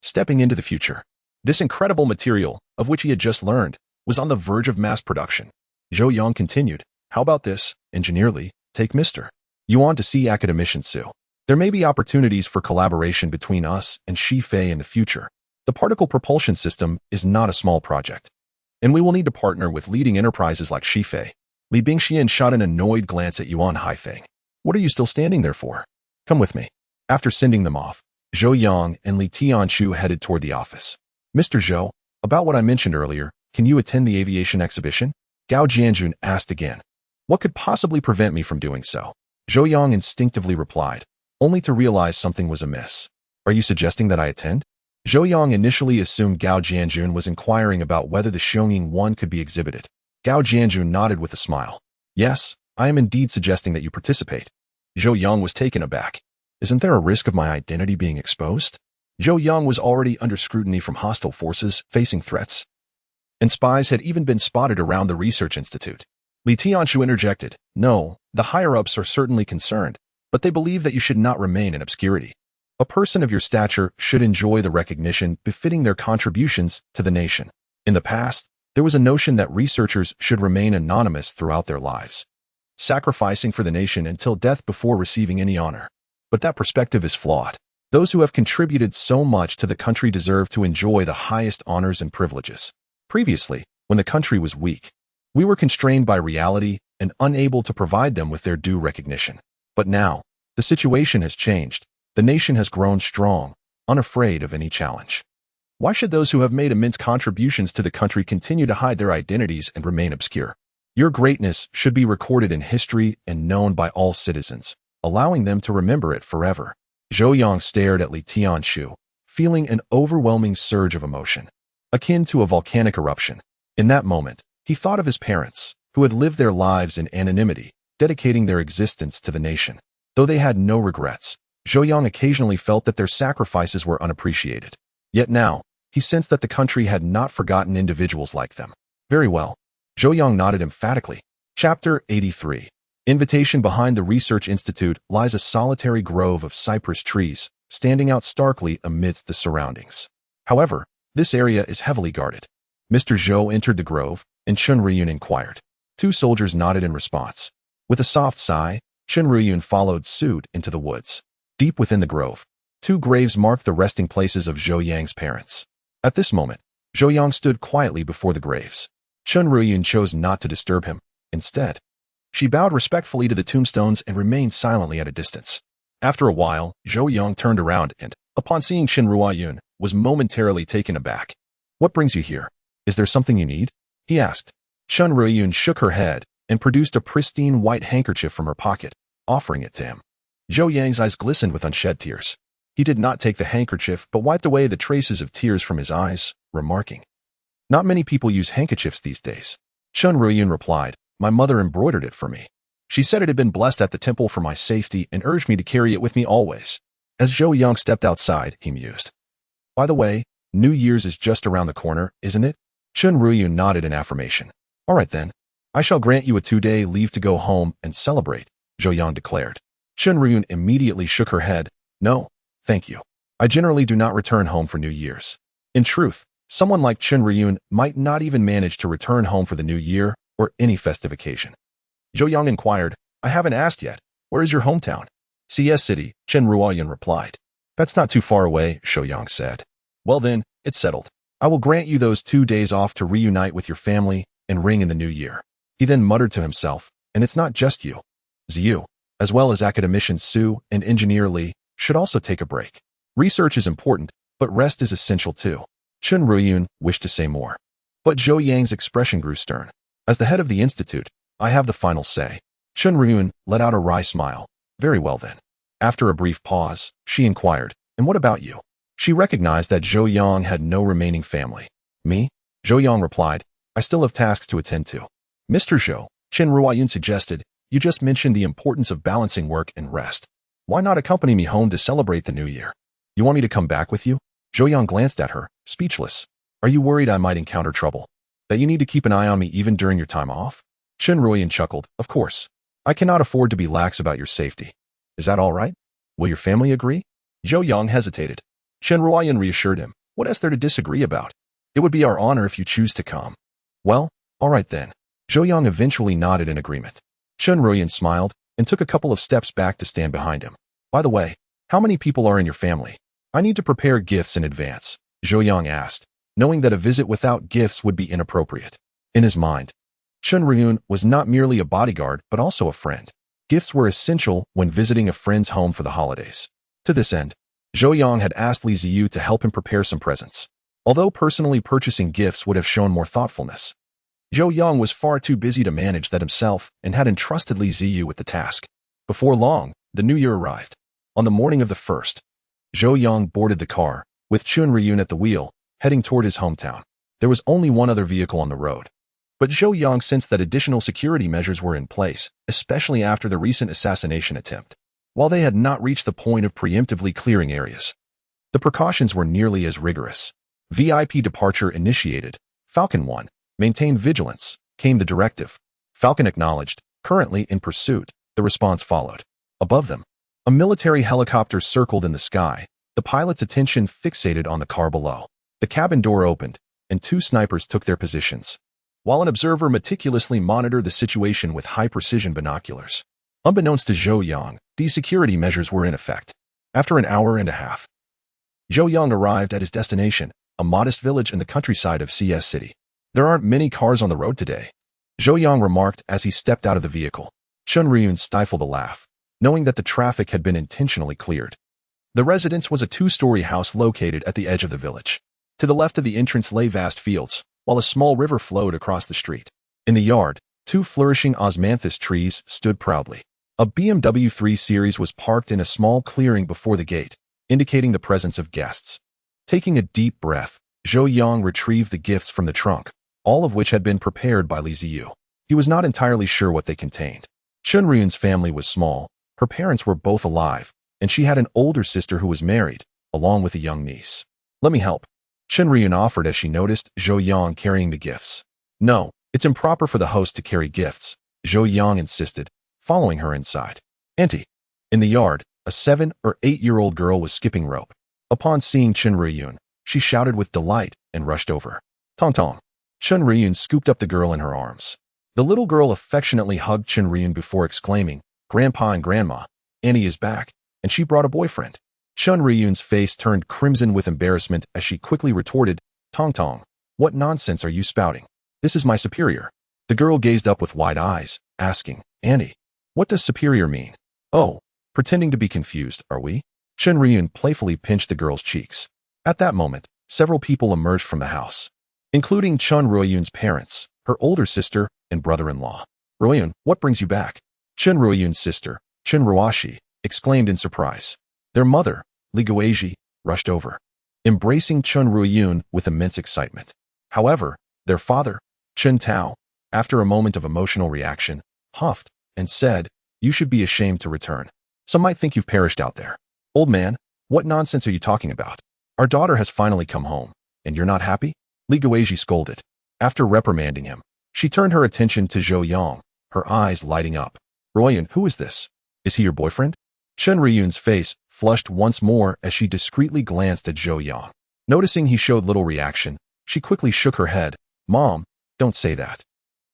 Stepping into the future, this incredible material, of which he had just learned, was on the verge of mass production. Zhou Yang continued, "How about this, Engineer Li, take Mr. Yuan to see Academician Su. There may be opportunities for collaboration between us and Shifei in the future. The particle propulsion system is not a small project, and we will need to partner with leading enterprises like Shifei." Li Bingxian shot an annoyed glance at Yuan Haifeng. "What are you still standing there for? Come with me." After sending them off, Zhou Yang and Li Tianchu headed toward the office. "Mr. Zhou, about what I mentioned earlier, can you attend the aviation exhibition?" Gao Jianjun asked again. "What could possibly prevent me from doing so?" Zhou Yang instinctively replied, only to realize something was amiss. "Are you suggesting that I attend?" Zhou Yang initially assumed Gao Jianjun was inquiring about whether the Xiongning 1 could be exhibited. Gao Jianjun nodded with a smile. "Yes, I am indeed suggesting that you participate." Zhou Yang was taken aback. "Isn't there a risk of my identity being exposed?" Zhou Yang was already under scrutiny from hostile forces, facing threats, and spies had even been spotted around the research institute. Li Tianchu interjected, "No, the higher-ups are certainly concerned, but they believe that you should not remain in obscurity. A person of your stature should enjoy the recognition befitting their contributions to the nation. In the past, there was a notion that researchers should remain anonymous throughout their lives, sacrificing for the nation until death before receiving any honor. But that perspective is flawed. Those who have contributed so much to the country deserve to enjoy the highest honors and privileges. Previously, when the country was weak, we were constrained by reality and unable to provide them with their due recognition. But now, the situation has changed. The nation has grown strong, unafraid of any challenge. Why should those who have made immense contributions to the country continue to hide their identities and remain obscure? Your greatness should be recorded in history and known by all citizens, allowing them to remember it forever." Zhou Yang stared at Li Tianshu, feeling an overwhelming surge of emotion, akin to a volcanic eruption. In that moment, he thought of his parents, who had lived their lives in anonymity, dedicating their existence to the nation. Though they had no regrets, Zhou Yang occasionally felt that their sacrifices were unappreciated. Yet now, he sensed that the country had not forgotten individuals like them. Very well. Zhou Yang nodded emphatically. Chapter 83. Invitation. Behind the research institute lies a solitary grove of cypress trees, standing out starkly amidst the surroundings. However, this area is heavily guarded. Mr. Zhou entered the grove, and Chen Ruyun inquired. Two soldiers nodded in response. With a soft sigh, Chen Ruyun followed suit into the woods. Deep within the grove, two graves marked the resting places of Zhou Yang's parents. At this moment, Zhou Yang stood quietly before the graves. Chen Ruyun chose not to disturb him. Instead, she bowed respectfully to the tombstones and remained silently at a distance. After a while, Zhou Yang turned around and, upon seeing Chen Ruyun, was momentarily taken aback. "What brings you here? Is there something you need?" he asked. Chen Ruyun shook her head and produced a pristine white handkerchief from her pocket, offering it to him. Zhou Yang's eyes glistened with unshed tears. He did not take the handkerchief but wiped away the traces of tears from his eyes, remarking, "Not many people use handkerchiefs these days." Chen Ruyun replied, "My mother embroidered it for me. She said it had been blessed at the temple for my safety and urged me to carry it with me always." As Zhou Yang stepped outside, he mused. "By the way, New Year's is just around the corner, isn't it?" Chen Ruyun nodded in affirmation. "All right then. I shall grant you a 2-day leave to go home and celebrate," Zhou Yang declared. Chen Ruyun immediately shook her head. "No, thank you. I generally do not return home for New Year's." In truth, someone like Chen Ruyun might not even manage to return home for the New Year or any festive occasion. Zhou Yang inquired, "I haven't asked yet. Where is your hometown?" "CS City," Chen Ruyun replied. "That's not too far away," Zhou Yang said. "Well then, it's settled. I will grant you those 2 days off to reunite with your family and ring in the new year." He then muttered to himself, "And it's not just you. Ziyu, as well as academician Su and engineer Li, should also take a break. Research is important, but rest is essential too." Chen Ruyun wished to say more, but Zhou Yang's expression grew stern. "As the head of the institute, I have the final say." Chen Ruyun let out a wry smile. "Very well then." After a brief pause, she inquired, "And what about you?" She recognized that Zhou Yang had no remaining family. "Me?" Zhou Yang replied, "I still have tasks to attend to." "Mr. Zhou," Chen Ruyun suggested, "you just mentioned the importance of balancing work and rest. Why not accompany me home to celebrate the new year?" "You want me to come back with you?" Zhou Yang glanced at her, speechless. "Are you worried I might encounter trouble? That you need to keep an eye on me even during your time off?" Chen Ruyun chuckled, "Of course. I cannot afford to be lax about your safety. Is that all right? Will your family agree?" Zhou Yang hesitated. Chen Ruyun reassured him, "What is there to disagree about? It would be our honor if you choose to come." "Well, all right then." Zhou Yang eventually nodded in agreement. Chen Ruyun smiled and took a couple of steps back to stand behind him. "By the way, how many people are in your family? I need to prepare gifts in advance," Zhou Yang asked, knowing that a visit without gifts would be inappropriate. In his mind, Chen Ruyun was not merely a bodyguard but also a friend. Gifts were essential when visiting a friend's home for the holidays. To this end, Zhou Yang had asked Li Ziyu to help him prepare some presents. Although personally purchasing gifts would have shown more thoughtfulness, Zhou Yang was far too busy to manage that himself and had entrusted Li Ziyu with the task. Before long, the new year arrived. On the morning of the 1st, Zhou Yang boarded the car, with Chen Ruyun at the wheel, heading toward his hometown. There was only one other vehicle on the road. But Zhou Yang sensed that additional security measures were in place, especially after the recent assassination attempt. While they had not reached the point of preemptively clearing areas, the precautions were nearly as rigorous. VIP departure initiated. Falcon 1. Maintain vigilance, came the directive. Falcon acknowledged, currently in pursuit. The response followed. Above them, a military helicopter circled in the sky, the pilot's attention fixated on the car below. The cabin door opened, and 2 snipers took their positions, while an observer meticulously monitored the situation with high-precision binoculars. Unbeknownst to Zhou Yang, these security measures were in effect. After an hour and a half, Zhou Yang arrived at his destination, a modest village in the countryside of CS City. "There aren't many cars on the road today," Zhou Yang remarked as he stepped out of the vehicle. Chen Ruyun stifled a laugh, knowing that the traffic had been intentionally cleared. The residence was a 2-story house located at the edge of the village. To the left of the entrance lay vast fields, while a small river flowed across the street. In the yard, 2 flourishing osmanthus trees stood proudly. A BMW 3 Series was parked in a small clearing before the gate, indicating the presence of guests. Taking a deep breath, Zhou Yang retrieved the gifts from the trunk, all of which had been prepared by Li Ziyu. He was not entirely sure what they contained. Chen Ryun's family was small, her parents were both alive, and she had an older sister who was married, along with a young niece. "Let me help," Chen Ryun offered as she noticed Zhou Yang carrying the gifts. "No, it's improper for the host to carry gifts," Zhou Yang insisted, following her inside. "Auntie." In the yard, a 7 or 8-year-old girl was skipping rope. Upon seeing Chen Ryun, she shouted with delight and rushed over. "Tong Tong." Chen Ryun scooped up the girl in her arms. The little girl affectionately hugged Chen Ryun before exclaiming, "Grandpa and Grandma, Annie is back, and she brought a boyfriend." Chen Ryun's face turned crimson with embarrassment as she quickly retorted, "Tong Tong, what nonsense are you spouting? This is my superior." The girl gazed up with wide eyes, asking, "Annie, what does superior mean?" "Oh, pretending to be confused, are we?" Chen Ryun playfully pinched the girl's cheeks. At that moment, several people emerged from the house, including Chen Ryun's parents, her older sister, and brother-in-law. "Ryun, what brings you back?" Chen Ryun's sister, Chen Ruashi, exclaimed in surprise. Their mother, Li Guizhi, rushed over, embracing Chen Ryun with immense excitement. However, their father, Chen Tao, after a moment of emotional reaction, huffed and said, "You should be ashamed to return. Some might think you've perished out there." "Old man, what nonsense are you talking about? Our daughter has finally come home, and you're not happy?" Li Guizhi scolded. After reprimanding him, she turned her attention to Zhou Yang, her eyes lighting up. "Ryun, who is this? Is he your boyfriend?" Chen Ryun's face flushed once more as she discreetly glanced at Zhou Yang. Noticing he showed little reaction, she quickly shook her head. "Mom, don't say that.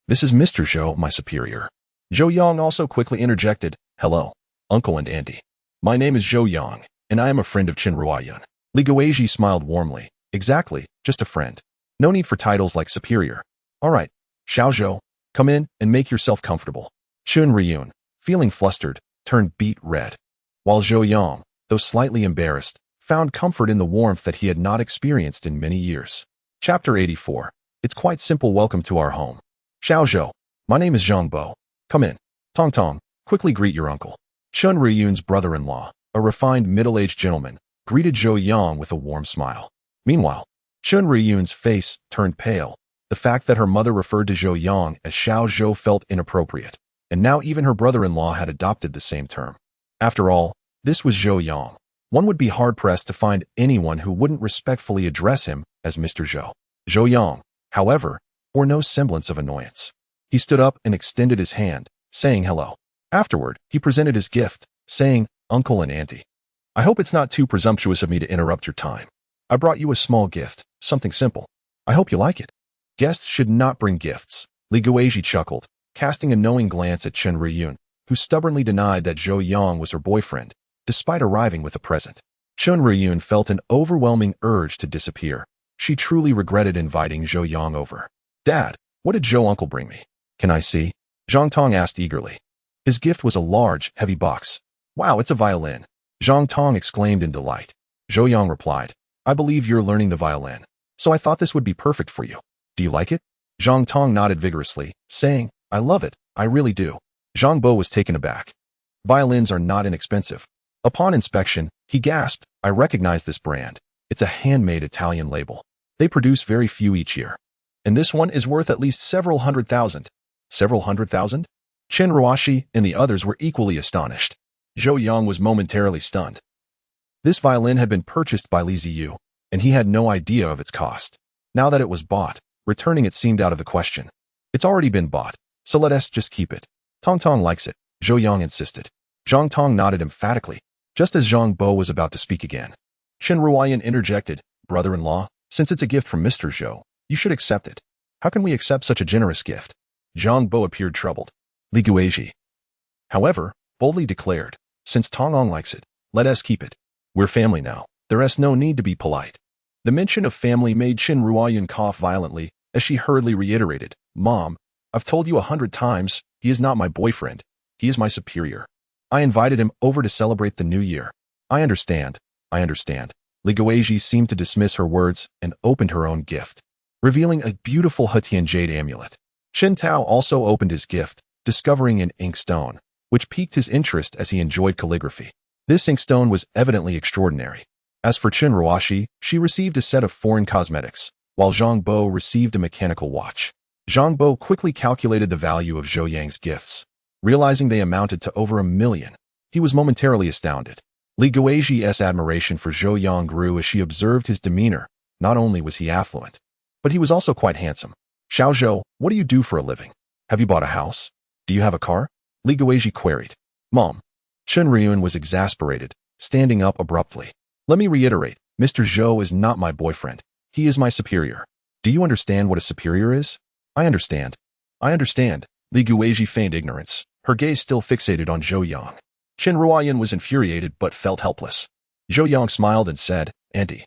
This is Mr. Zhou, my superior." Zhou Yang also quickly interjected, "Hello, uncle and auntie. My name is Zhou Yang, and I am a friend of Chen Ruoyun." Li Guizhi smiled warmly. "Exactly, just a friend. No need for titles like superior. All right, Xiao Zhou, come in and make yourself comfortable." Chen Ryun, feeling flustered, turned beet red, while Zhou Yang, though slightly embarrassed, found comfort in the warmth that he had not experienced in many years. Chapter 84. It's quite simple. Welcome to our home. "Xiao Zhou, my name is Zhang Bo. Come in. Tong Tong, quickly greet your uncle." Chen Ryun's brother-in-law, a refined middle-aged gentleman, greeted Zhou Yang with a warm smile. Meanwhile, Chen Ryun's face turned pale. The fact that her mother referred to Zhou Yang as Xiao Zhou felt inappropriate, and now even her brother-in-law had adopted the same term. After all, this was Zhou Yang. One would be hard-pressed to find anyone who wouldn't respectfully address him as Mr. Zhou. Zhou Yang, however, bore no semblance of annoyance. He stood up and extended his hand, saying hello. Afterward, he presented his gift, saying, "Uncle and Auntie, I hope it's not too presumptuous of me to interrupt your time. I brought you a small gift, something simple. I hope you like it." "Guests should not bring gifts," Li Guizhi chuckled, casting a knowing glance at Chen Ryun, who stubbornly denied that Zhou Yang was her boyfriend, despite arriving with a present. Chen Ryun felt an overwhelming urge to disappear. She truly regretted inviting Zhou Yang over. "Dad, what did Zhou uncle bring me? Can I see?" Zhang Tong asked eagerly. His gift was a large, heavy box. "Wow, it's a violin," Zhang Tong exclaimed in delight. Zhou Yang replied, "I believe you're learning the violin, so I thought this would be perfect for you. Do you like it?" Zhang Tong nodded vigorously, saying, "I love it, I really do." Zhang Bo was taken aback. Violins are not inexpensive. Upon inspection, he gasped, "I recognize this brand. It's a handmade Italian label. They produce very few each year. And this one is worth at least several hundred thousand." "Several hundred thousand?" Chen Ruashi and the others were equally astonished. Zhou Yang was momentarily stunned. This violin had been purchased by Li Ziyu, and he had no idea of its cost. Now that it was bought, returning it seemed out of the question. "It's already been bought, so let us just keep it. Tong Tong likes it," Zhou Yang insisted. Zhang Tong nodded emphatically, just as Zhang Bo was about to speak again. Chen Ruoyun interjected, "Brother-in-law, since it's a gift from Mr. Zhou, you should accept it." "How can we accept such a generous gift?" Zhang Bo appeared troubled. Li Guizhi, however, boldly declared, "Since Tong Ong likes it, let us keep it. We're family now. There is no need to be polite." The mention of family made Chen Ruoyun cough violently as she hurriedly reiterated, "Mom, I've told you 100 times, he is not my boyfriend. He is my superior. I invited him over to celebrate the new year." I understand. Li Guizhi seemed to dismiss her words and opened her own gift, revealing a beautiful Hetian jade amulet. Chen Tao also opened his gift, discovering an ink stone, which piqued his interest as he enjoyed calligraphy. This inkstone was evidently extraordinary. As for Chen Ruoxi, she received a set of foreign cosmetics, while Zhang Bo received a mechanical watch. Zhang Bo quickly calculated the value of Zhou Yang's gifts. Realizing they amounted to over 1 million, he was momentarily astounded. Li Guizhi's admiration for Zhou Yang grew as she observed his demeanor. Not only was he affluent, but he was also quite handsome. Xiao Zhou, what do you do for a living? Have you bought a house? Do you have a car? Li Guizhi queried. Mom. Chen Riyun was exasperated, standing up abruptly. Let me reiterate, Mr. Zhou is not my boyfriend. He is my superior. Do you understand what a superior is? I understand. I understand. Li Guizhi feigned ignorance, her gaze still fixated on Zhou Yang. Chen Ruoyan was infuriated but felt helpless. Zhou Yang smiled and said, Auntie,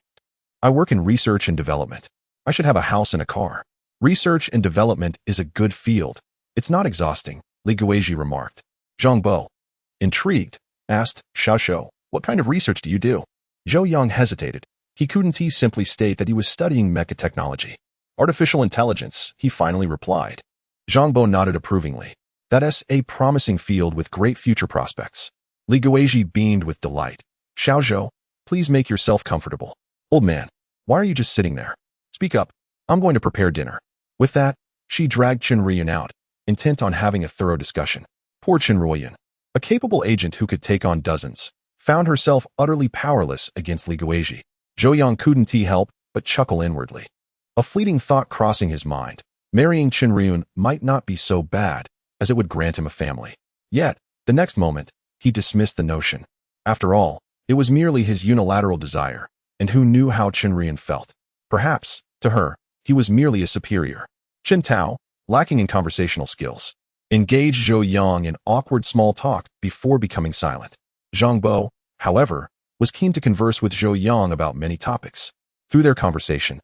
I work in research and development. I should have a house and a car. Research and development is a good field. It's not exhausting, Li Guizhi remarked. Zhang Bo, intrigued, asked, Xiao Zhou, what kind of research do you do? Zhou Yang hesitated. He couldn't simply state that he was studying mecha technology. Artificial intelligence, he finally replied. Zhang Bo nodded approvingly. That's a promising field with great future prospects. Li Guizhi beamed with delight. Xiao Zhou, please make yourself comfortable. Old man, why are you just sitting there? Speak up. I'm going to prepare dinner. With that, she dragged Chen Riyun out, intent on having a thorough discussion. Poor Chen Riyun, a capable agent who could take on dozens, found herself utterly powerless against Li Guizhi. Zhou Yang couldn't help but chuckle inwardly. A fleeting thought crossing his mind. Marrying Chen Riyun might not be so bad, as it would grant him a family. Yet, the next moment, he dismissed the notion. After all, it was merely his unilateral desire, and who knew how Chen Riyun felt? Perhaps, to her, he was merely a superior. Chen Tao, lacking in conversational skills, engaged Zhou Yang in awkward small talk before becoming silent. Zhang Bo, however, was keen to converse with Zhou Yang about many topics. Through their conversation,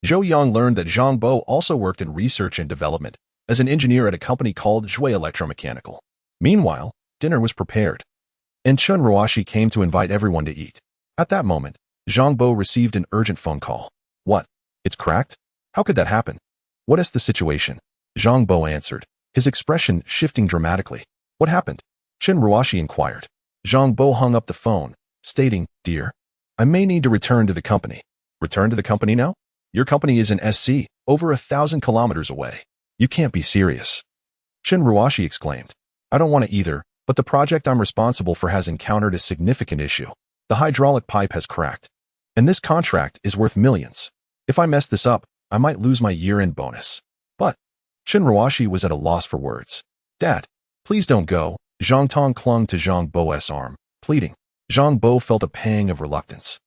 Zhou Yang learned that Zhang Bo also worked in research and development as an engineer at a company called Zhui Electromechanical. Meanwhile, dinner was prepared, and Chen Ruoxi came to invite everyone to eat. At that moment, Zhang Bo received an urgent phone call. What? It's cracked? How could that happen? What is the situation? Zhang Bo answered, his expression shifting dramatically. What happened? Chen Ruoxi inquired. Zhang Bo hung up the phone, stating, Dear, I may need to return to the company. Return to the company now? Your company is in SC, over 1,000 kilometers away. You can't be serious. Chen Ruoxi exclaimed. I don't want to either, but the project I'm responsible for has encountered a significant issue. The hydraulic pipe has cracked, and this contract is worth millions. If I mess this up, I might lose my year-end bonus. But Chen Ruoxi was at a loss for words. Dad, please don't go. Zhang Tong clung to Zhang Bo's arm, pleading. Zhang Bo felt a pang of reluctance,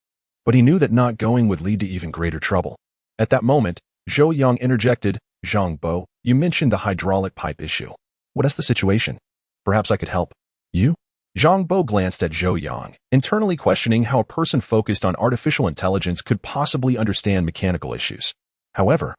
but he knew that not going would lead to even greater trouble. At that moment, Zhou Yang interjected, Zhang Bo, you mentioned the hydraulic pipe issue. What is the situation? Perhaps I could help. You? Zhang Bo glanced at Zhou Yang, internally questioning how a person focused on artificial intelligence could possibly understand mechanical issues. However,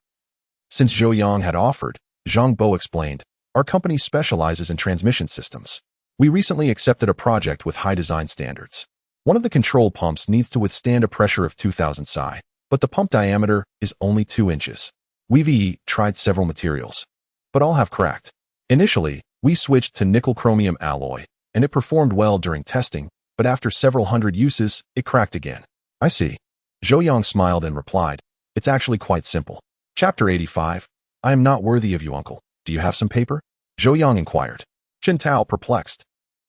since Zhou Yang had offered, Zhang Bo explained, our company specializes in transmission systems. We recently accepted a project with high design standards. One of the control pumps needs to withstand a pressure of 2,000 psi, but the pump diameter is only 2 inches. We've tried several materials, but all have cracked. Initially, we switched to nickel-chromium alloy, and it performed well during testing, but after several hundred uses, it cracked again. I see. Zhou Yang smiled and replied, it's actually quite simple. Chapter 85. I am not worthy of you, uncle. Do you have some paper? Zhou Yang inquired. Chen Tao, perplexed,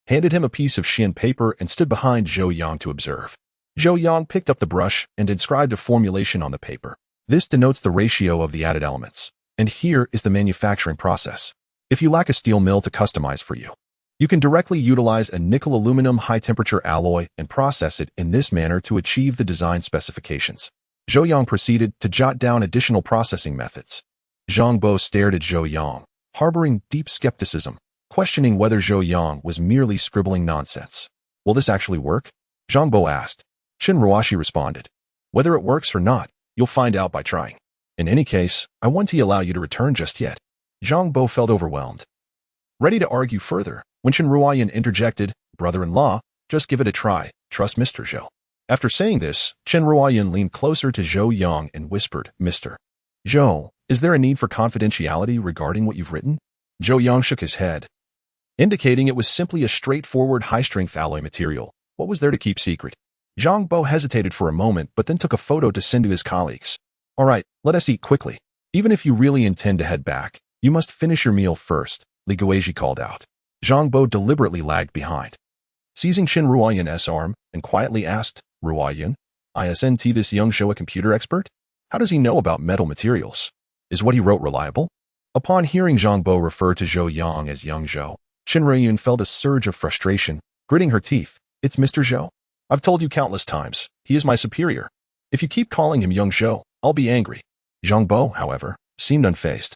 handed him a piece of Xin paper and stood behind Zhou Yang to observe. Zhou Yang picked up the brush and inscribed a formulation on the paper. This denotes the ratio of the added elements, and here is the manufacturing process. If you lack a steel mill to customize for you, you can directly utilize a nickel-aluminum high-temperature alloy and process it in this manner to achieve the design specifications. Zhou Yang proceeded to jot down additional processing methods. Zhang Bo stared at Zhou Yang, harboring deep skepticism, questioning whether Zhou Yang was merely scribbling nonsense. Will this actually work? Zhang Bo asked. Chen Ruoxi responded. Whether it works or not, you'll find out by trying. In any case, I won't allow you to return just yet. Zhang Bo felt overwhelmed, ready to argue further, when Chen Ruoyan interjected, brother-in-law, just give it a try, trust Mr. Zhou. After saying this, Chen Ruoyan leaned closer to Zhou Yang and whispered, Mr. Zhou, is there a need for confidentiality regarding what you've written? Zhou Yang shook his head. indicating it was simply a straightforward high-strength alloy material. What was there to keep secret? Zhang Bo hesitated for a moment but then took a photo to send to his colleagues. All right, let us eat quickly. Even if you really intend to head back, you must finish your meal first, Li Guizhi called out. Zhang Bo deliberately lagged behind. Seizing Qin Ruoyan's arm and quietly asked, Ruoyan, isn't this young Zhou a computer expert? How does he know about metal materials? Is what he wrote reliable? Upon hearing Zhang Bo refer to Zhou Yang as young Zhou, Qin Ruoyan felt a surge of frustration, gritting her teeth. It's Mr. Zhou. I've told you countless times, he is my superior. If you keep calling him young Zhou, I'll be angry. Zhang Bo, however, seemed unfazed.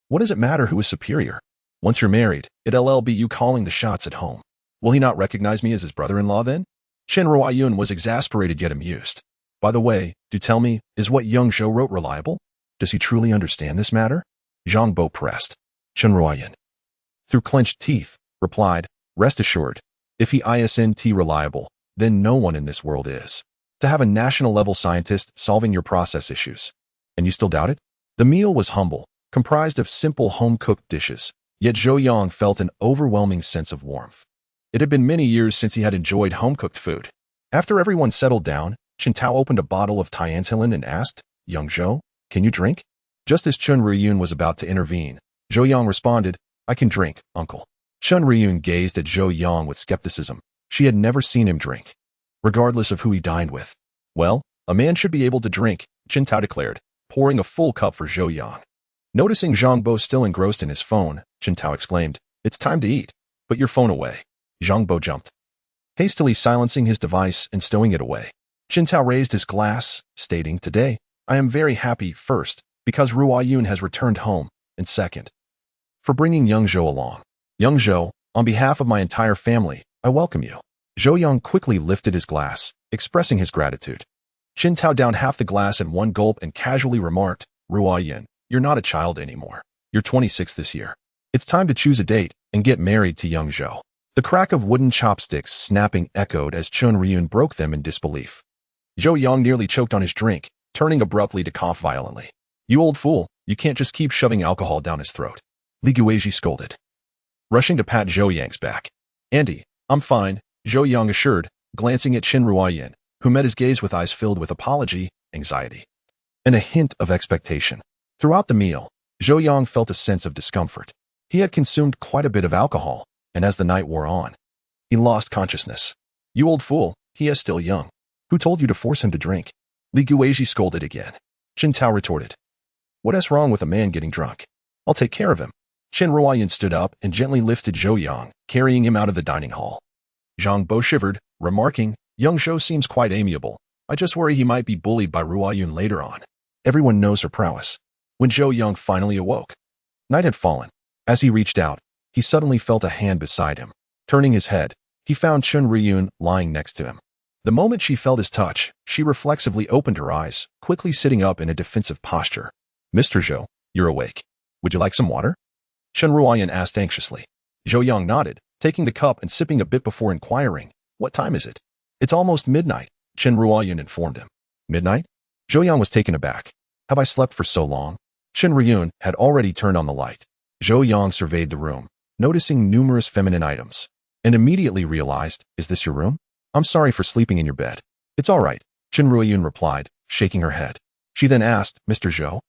What does it matter who is superior? Once you're married, it'll be you calling the shots at home. Will he not recognize me as his brother-in-law then? Qin Ruoyan was exasperated yet amused. By the way, do tell me, is what young Zhou wrote reliable? Does he truly understand this matter? Zhang Bo pressed. Qin Ruoyan, through clenched teeth, replied, rest assured, if he isn't reliable, then no one in this world is. To have a national-level scientist solving your process issues. And you still doubt it? The meal was humble, comprised of simple home-cooked dishes, yet Zhou Yang felt an overwhelming sense of warmth. It had been many years since he had enjoyed home-cooked food. After everyone settled down, Qin Tao opened a bottle of Tiantilin and asked, young Zhou, can you drink? Just as Qin Ruoyan was about to intervene, Zhou Yang responded, I can drink, uncle. Qin Ruoyan gazed at Zhou Yang with skepticism. She had never seen him drink, regardless of who he dined with. Well, a man should be able to drink, Qin Tao declared, pouring a full cup for Zhou Yang. Noticing Zhang Bo still engrossed in his phone, Qin Tao exclaimed, it's time to eat. Put your phone away. Zhang Bo jumped, hastily silencing his device and stowing it away. Qin Tao raised his glass, stating, today, I am very happy, first, because Ruoyan has returned home, and second, for bringing young Zhou along. Young Zhou, on behalf of my entire family, I welcome you. Zhou Yang quickly lifted his glass, expressing his gratitude. Qin Tao downed half the glass in one gulp and casually remarked, Ruoyan, you're not a child anymore. You're 26 this year. It's time to choose a date and get married to young Zhou. The crack of wooden chopsticks snapping echoed as Qin Ruoyan broke them in disbelief. Zhou Yang nearly choked on his drink, turning abruptly to cough violently. You old fool, you can't just keep shoving alcohol down his throat. Li Guizhi scolded, rushing to pat Zhou Yang's back. Auntie, I'm fine, Zhou Yang assured, glancing at Qin Ruoyan, who met his gaze with eyes filled with apology, anxiety, and a hint of expectation. Throughout the meal, Zhou Yang felt a sense of discomfort. He had consumed quite a bit of alcohol, and as the night wore on, he lost consciousness. You old fool, he is still young. Who told you to force him to drink? Li Guizhi scolded again. Qin Tao retorted, what's wrong with a man getting drunk? I'll take care of him. Qin Ruoyan stood up and gently lifted Zhou Yang, carrying him out of the dining hall. Zhang Bo shivered, remarking, young Zhou seems quite amiable. I just worry he might be bullied by Ruoyan later on. Everyone knows her prowess. When Zhou Yang finally awoke, night had fallen. As he reached out, he suddenly felt a hand beside him. Turning his head, he found Qin Ruoyan lying next to him. The moment she felt his touch, she reflexively opened her eyes, quickly sitting up in a defensive posture. Mr. Zhou, you're awake. Would you like some water? Qin Ruoyan asked anxiously. Zhou Yang nodded, taking the cup and sipping a bit before inquiring, what time is it? It's almost midnight, Qin Ruoyan informed him. Midnight? Zhou Yang was taken aback. Have I slept for so long? Qin Ruoyan had already turned on the light. Zhou Yang surveyed the room, noticing numerous feminine items, and immediately realized, is this your room? I'm sorry for sleeping in your bed. It's all right, Qin Ruoyan replied, shaking her head. She then asked, Mr. Zhou,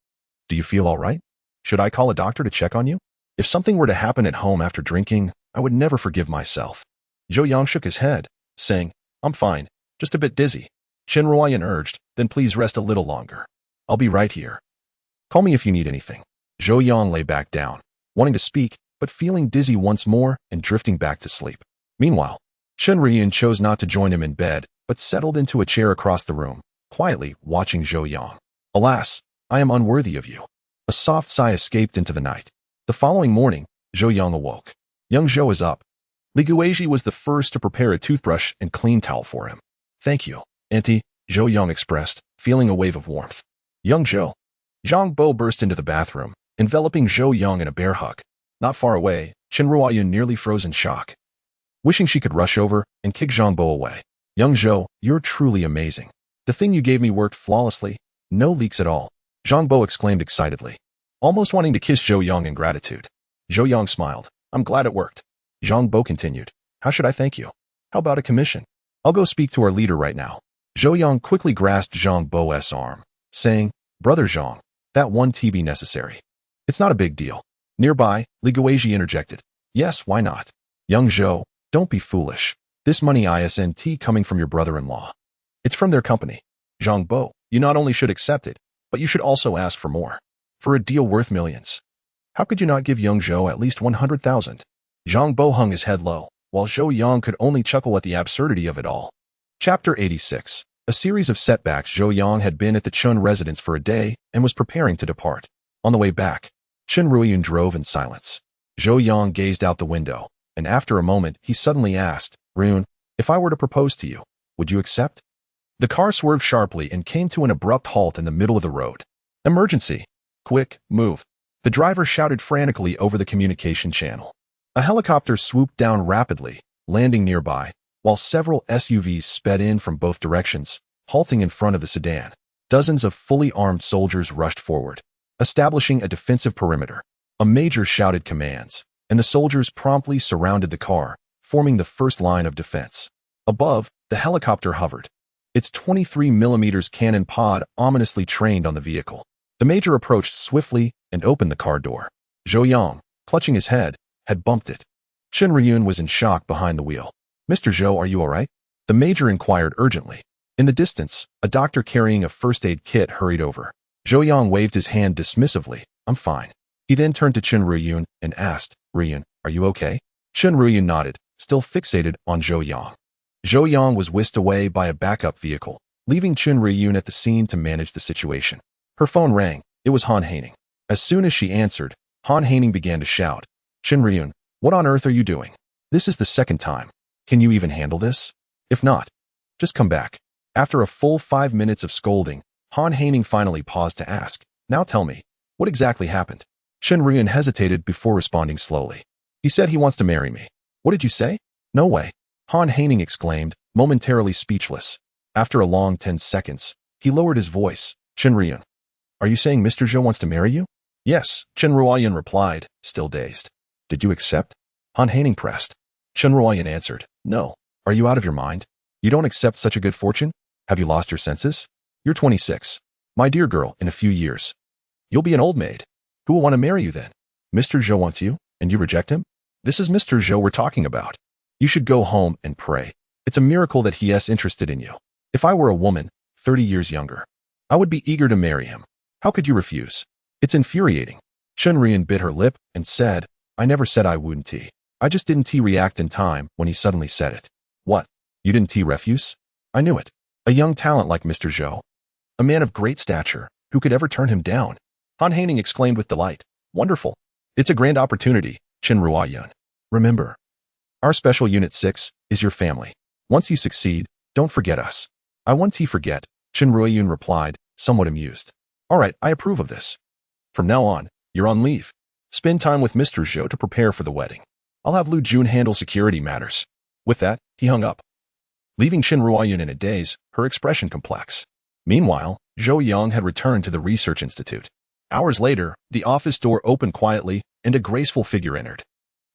do you feel all right? Should I call a doctor to check on you? If something were to happen at home after drinking, I would never forgive myself. Zhou Yang shook his head, saying, I'm fine, just a bit dizzy. Qin Ruoyan urged, then please rest a little longer. I'll be right here. Call me if you need anything. Zhou Yang lay back down, wanting to speak, but feeling dizzy once more and drifting back to sleep. Meanwhile, Qin Ruoyan chose not to join him in bed, but settled into a chair across the room, quietly watching Zhou Yang. Alas, I am unworthy of you. A soft sigh escaped into the night. The following morning, Zhou Yang awoke. Young Zhou is up. Li Guizhi was the first to prepare a toothbrush and clean towel for him. Thank you, Auntie, Zhou Yang expressed, feeling a wave of warmth. Young Zhou. Zhang Bo burst into the bathroom, enveloping Zhou Yang in a bear hug. Not far away, Qin Ruoyan nearly froze in shock, wishing she could rush over and kick Zhang Bo away. Young Zhou, you're truly amazing. The thing you gave me worked flawlessly, no leaks at all, Zhang Bo exclaimed excitedly, almost wanting to kiss Zhou Yang in gratitude. Zhou Yang smiled. I'm glad it worked. Zhang Bo continued. How should I thank you? How about a commission? I'll go speak to our leader right now. Zhou Yang quickly grasped Zhang Bo's arm, saying, Brother Zhang, that one tea be necessary. It's not a big deal. Nearby, Li Guizhi interjected. Yes, why not? Young Zhou, don't be foolish. This money isn't coming from your brother-in-law. It's from their company. Zhang Bo, you not only should accept it, but you should also ask for more. For a deal worth millions. How could you not give young Zhou at least 100,000? Zhang Bo hung his head low, while Zhou Yang could only chuckle at the absurdity of it all. Chapter 86. A series of setbacks. Zhou Yang had been at the Chun residence for a day and was preparing to depart. On the way back, Chen Ruiyun drove in silence. Zhou Yang gazed out the window, and after a moment he suddenly asked, Rune, if I were to propose to you, would you accept? The car swerved sharply and came to an abrupt halt in the middle of the road. Emergency! Quick, move! The driver shouted frantically over the communication channel. A helicopter swooped down rapidly, landing nearby, while several SUVs sped in from both directions, halting in front of the sedan. Dozens of fully armed soldiers rushed forward, establishing a defensive perimeter. A major shouted commands, and the soldiers promptly surrounded the car, forming the first line of defense. Above, the helicopter hovered, its 23mm cannon pod ominously trained on the vehicle. The major approached swiftly and opened the car door. Zhou Yang, clutching his head, had bumped it. Chen Ruiyun was in shock behind the wheel. Mr. Zhou, are you all right? The major inquired urgently. In the distance, a doctor carrying a first aid kit hurried over. Zhou Yang waved his hand dismissively. I'm fine. He then turned to Chen Ruiyun and asked, Ruiyun, are you okay? Chen Ruiyun nodded, still fixated on Zhou Yang. Zhou Yang was whisked away by a backup vehicle, leaving Chen Ruiyun at the scene to manage the situation. Her phone rang. It was Han Haining. As soon as she answered, Han Haining began to shout, Chen Ruiyun, what on earth are you doing? This is the second time. Can you even handle this? If not, just come back. After a full 5 minutes of scolding, Han Haining finally paused to ask, now tell me, what exactly happened? Chen Ruiyun hesitated before responding slowly. He said he wants to marry me. What did you say? No way. Han Haining exclaimed, momentarily speechless. After a long 10 seconds, he lowered his voice. Chen Ruiyun, are you saying Mr. Zhou wants to marry you? Yes, Chen Ruiyun replied, still dazed. Did you accept? Han Haining pressed. Chen Ruiyun answered, no. Are you out of your mind? You don't accept such a good fortune? Have you lost your senses? You're 26. My dear girl, in a few years, you'll be an old maid. Who will want to marry you then? Mr. Zhou wants you, and you reject him? This is Mr. Zhou we're talking about. You should go home and pray. It's a miracle that he is interested in you. If I were a woman, 30 years younger, I would be eager to marry him. How could you refuse? It's infuriating. Chen Ruiyun bit her lip and said, I never said I wouldn't tea. I just didn't react in time when he suddenly said it. What? You didn't refuse? I knew it. A young talent like Mr. Zhou. A man of great stature. Who could ever turn him down? Han Haining exclaimed with delight. Wonderful. It's a grand opportunity, Chen Ruiyun. Remember, our special Unit 6 is your family. Once you succeed, don't forget us. I won't forget, Chen Ruiyun replied, somewhat amused. All right, I approve of this. From now on, you're on leave. Spend time with Mr. Zhou to prepare for the wedding. I'll have Lu Jun handle security matters. With that, he hung up, leaving Chen Ruiyun in a daze, her expression complex. Meanwhile, Zhou Yang had returned to the research institute. Hours later, the office door opened quietly, and a graceful figure entered.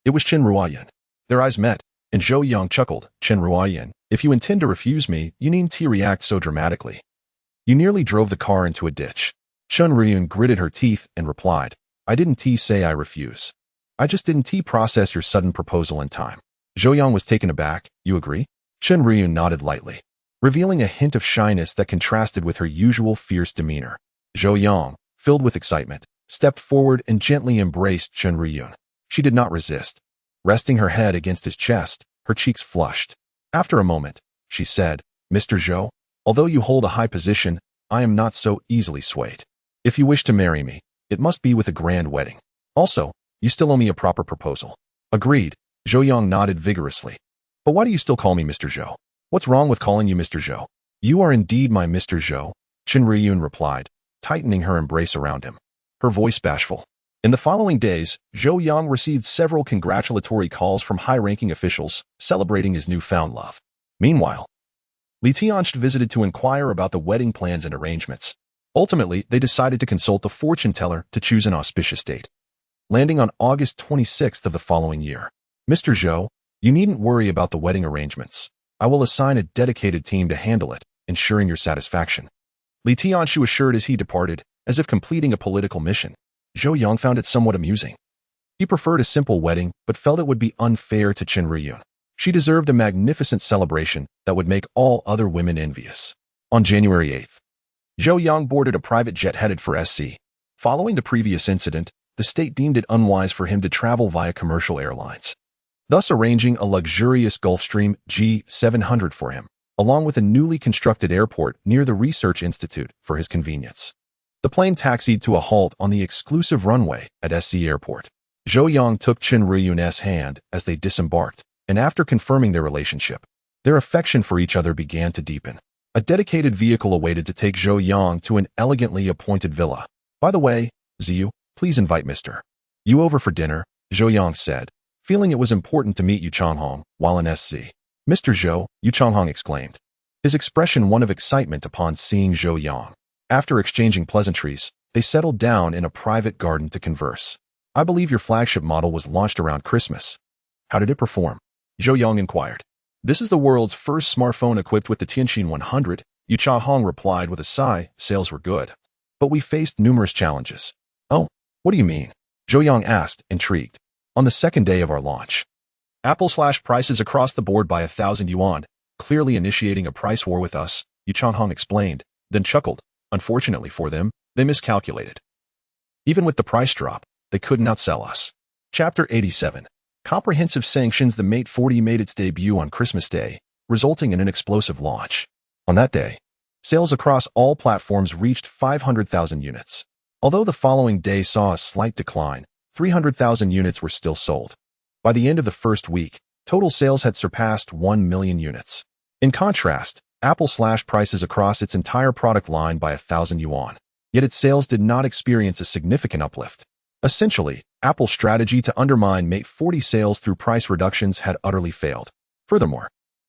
It was Chen Ruiyun. Their eyes met, and Zhou Yang chuckled. Chen Ruiyun, if you intend to refuse me, you needn't react so dramatically. You nearly drove the car into a ditch. Chen Ruiyun gritted her teeth and replied, I didn't say I refuse. I just didn't process your sudden proposal in time. Zhou Yang was taken aback. You agree? Chen Ruiyun nodded lightly, revealing a hint of shyness that contrasted with her usual fierce demeanor. Zhou Yang, filled with excitement, stepped forward and gently embraced Chen Ruiyun. She did not resist. Resting her head against his chest, her cheeks flushed. After a moment, she said, Mr. Zhou, although you hold a high position, I am not so easily swayed. If you wish to marry me, it must be with a grand wedding. Also, you still owe me a proper proposal. Agreed. Zhou Yang nodded vigorously. But why do you still call me Mr. Zhou? What's wrong with calling you Mr. Zhou? You are indeed my Mr. Zhou, Chen Ruiyun replied, tightening her embrace around him, her voice bashful. In the following days, Zhou Yang received several congratulatory calls from high-ranking officials celebrating his newfound love. Meanwhile, Li Tianchi visited to inquire about the wedding plans and arrangements. Ultimately, they decided to consult the fortune teller to choose an auspicious date, landing on August 26th of the following year. Mr. Zhou, you needn't worry about the wedding arrangements. I will assign a dedicated team to handle it, ensuring your satisfaction. Li Tianshu assured as he departed, as if completing a political mission. Zhou Yang found it somewhat amusing. He preferred a simple wedding, but felt it would be unfair to Chen Ruyun. She deserved a magnificent celebration that would make all other women envious. On January 8th, Zhou Yang boarded a private jet headed for SC. Following the previous incident, the state deemed it unwise for him to travel via commercial airlines, thus arranging a luxurious Gulfstream G700 for him, along with a newly constructed airport near the Research Institute for his convenience. The plane taxied to a halt on the exclusive runway at SC Airport. Zhou Yang took Chen Ruyun's hand as they disembarked, and after confirming their relationship, their affection for each other began to deepen. A dedicated vehicle awaited to take Zhou Yang to an elegantly appointed villa. By the way, Ziyu, please invite Mr. Yu over for dinner, Zhou Yang said, feeling it was important to meet Yu Changhong while in SC. Mr. Zhou, Yu Changhong exclaimed, his expression one of excitement upon seeing Zhou Yang. After exchanging pleasantries, they settled down in a private garden to converse. I believe your flagship model was launched around Christmas. How did it perform? Zhou Yang inquired. This is the world's first smartphone equipped with the Tianqin 100, Yu Changhong replied with a sigh. Sales were good, but we faced numerous challenges. Oh, what do you mean? Zhou Yang asked, intrigued. On the second day of our launch, Apple slashed prices across the board by 1,000 yuan, clearly initiating a price war with us, Yu Changhong explained, then chuckled. Unfortunately for them, they miscalculated. Even with the price drop, they couldn't outsell us. Chapter 87. Comprehensive sanctions. The Mate 40 made its debut on Christmas Day, resulting in an explosive launch. On that day, sales across all platforms reached 500,000 units. Although the following day saw a slight decline, 300,000 units were still sold. By the end of the first week, total sales had surpassed 1 million units. In contrast, Apple slashed prices across its entire product line by 1,000 yuan. Yet its sales did not experience a significant uplift. Essentially, Apple's strategy to undermine Mate 40 sales through price reductions had utterly failed. Furthermore,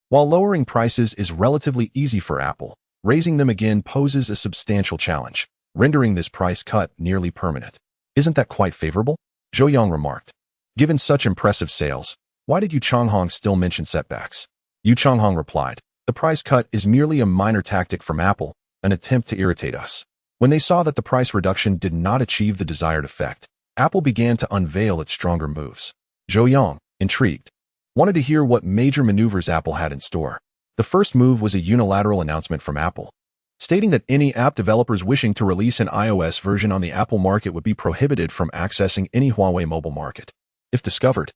while lowering prices is relatively easy for Apple, raising them again poses a substantial challenge, rendering this price cut nearly permanent. Isn't that quite favorable? Zhou Yang remarked. Given such impressive sales, why did Yu Changhong still mention setbacks? Yu Changhong replied, the price cut is merely a minor tactic from Apple, an attempt to irritate us. When they saw that the price reduction did not achieve the desired effect, Apple began to unveil its stronger moves. Zhou Yang, intrigued, wanted to hear what major maneuvers Apple had in store. The first move was a unilateral announcement from Apple, stating that any app developers wishing to release an iOS version on the Apple market would be prohibited from accessing any Huawei mobile market. If discovered,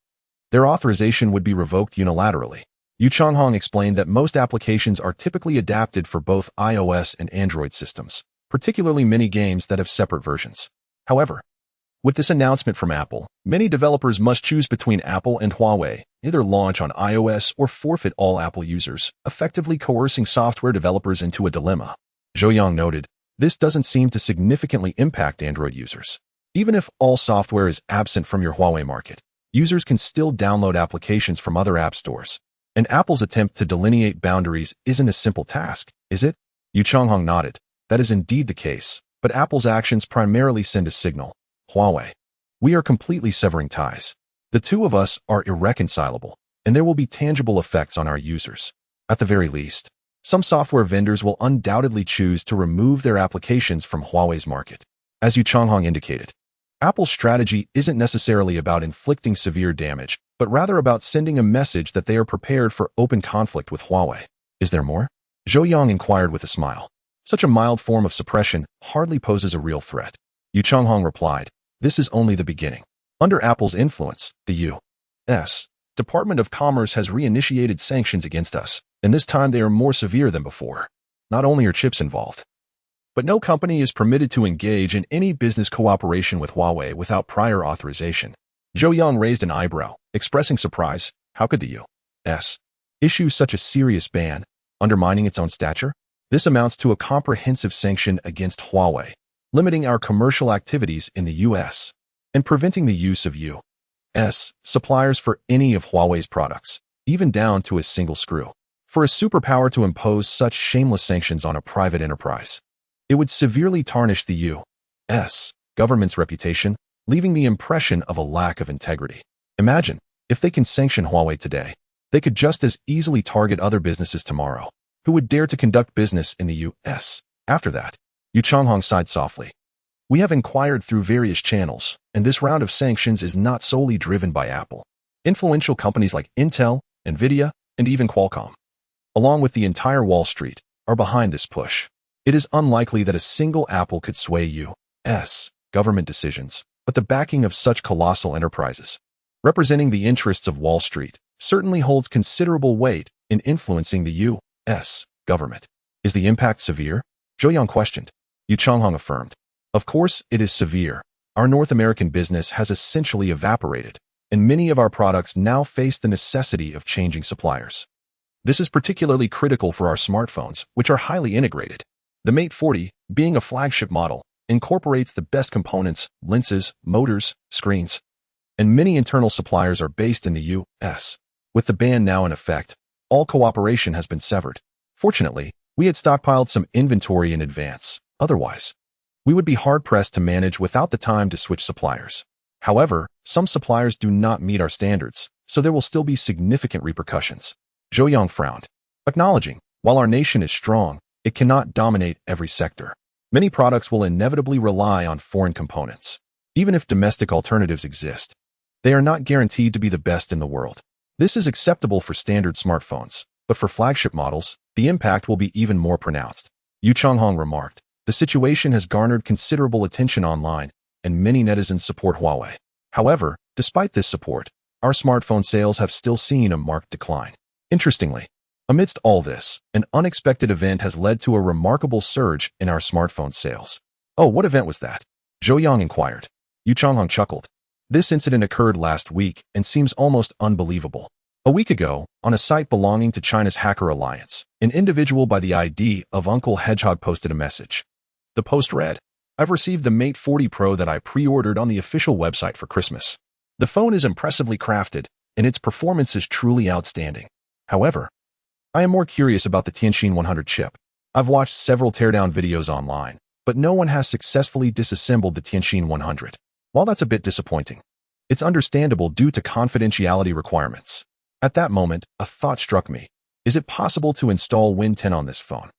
their authorization would be revoked unilaterally. Yu Changhong explained that most applications are typically adapted for both iOS and Android systems, particularly many games that have separate versions. However, with this announcement from Apple, many developers must choose between Apple and Huawei, either launch on iOS or forfeit all Apple users, effectively coercing software developers into a dilemma. Zhou Yang noted, this doesn't seem to significantly impact Android users. Even if all software is absent from your Huawei market, users can still download applications from other app stores. And Apple's attempt to delineate boundaries isn't a simple task, is it? Yu Changhong nodded. That is indeed the case, but Apple's actions primarily send a signal. Huawei. We are completely severing ties. The two of us are irreconcilable, and there will be tangible effects on our users. At the very least, some software vendors will undoubtedly choose to remove their applications from Huawei's market. As Yu Changhong indicated, Apple's strategy isn't necessarily about inflicting severe damage, but rather about sending a message that they are prepared for open conflict with Huawei. Is there more? Zhou Yang inquired with a smile. Such a mild form of suppression hardly poses a real threat. Yu Changhong replied, this is only the beginning. Under Apple's influence, the U.S. Department of Commerce has reinitiated sanctions against us, and this time they are more severe than before. Not only are chips involved, but no company is permitted to engage in any business cooperation with Huawei without prior authorization. Zhou Yang raised an eyebrow, expressing surprise. How could the U.S. issue such a serious ban, undermining its own stature? This amounts to a comprehensive sanction against Huawei, limiting our commercial activities in the U.S. and preventing the use of U.S. suppliers for any of Huawei's products, even down to a single screw. For a superpower to impose such shameless sanctions on a private enterprise, it would severely tarnish the U.S. government's reputation, leaving the impression of a lack of integrity. Imagine, If they can sanction Huawei today, they could just as easily target other businesses tomorrow who would dare to conduct business in the U.S. After that, Yu Changhong sighed softly. We have inquired through various channels, and this round of sanctions is not solely driven by Apple. Influential companies like Intel, Nvidia, and even Qualcomm, along with the entire Wall Street, are behind this push. It is unlikely that a single Apple could sway U.S. government decisions, but the backing of such colossal enterprises, representing the interests of Wall Street, certainly holds considerable weight in influencing the U.S. government. Is the impact severe? Zhou Yang questioned. Yu Changhong affirmed. Of course it is severe. Our North American business has essentially evaporated, and many of our products now face the necessity of changing suppliers. This is particularly critical for our smartphones, which are highly integrated. The Mate 40, being a flagship model, incorporates the best components, lenses, motors, screens, and many internal suppliers are based in the U.S. With the ban now in effect, all cooperation has been severed. Fortunately, we had stockpiled some inventory in advance. Otherwise, we would be hard-pressed to manage without the time to switch suppliers. However, some suppliers do not meet our standards, so there will still be significant repercussions. Zhou Yang frowned, acknowledging, while our nation is strong, it cannot dominate every sector. Many products will inevitably rely on foreign components. Even if domestic alternatives exist, they are not guaranteed to be the best in the world. This is acceptable for standard smartphones, but for flagship models, the impact will be even more pronounced. Yu Changhong remarked, the situation has garnered considerable attention online, and many netizens support Huawei. However, despite this support, our smartphone sales have still seen a marked decline. Interestingly, amidst all this, an unexpected event has led to a remarkable surge in our smartphone sales. Oh, what event was that? Zhou Yang inquired. Yu Changhong chuckled. This incident occurred last week and seems almost unbelievable. A week ago, on a site belonging to China's Hacker Alliance, an individual by the ID of Uncle Hedgehog posted a message. The post read, I've received the Mate 40 Pro that I pre-ordered on the official website for Christmas. The phone is impressively crafted, and its performance is truly outstanding. However, I am more curious about the Tianqin 100 chip. I've watched several teardown videos online, but no one has successfully disassembled the Tianqin 100. While that's a bit disappointing, it's understandable due to confidentiality requirements. At that moment, a thought struck me. Is it possible to install Win 10 on this phone?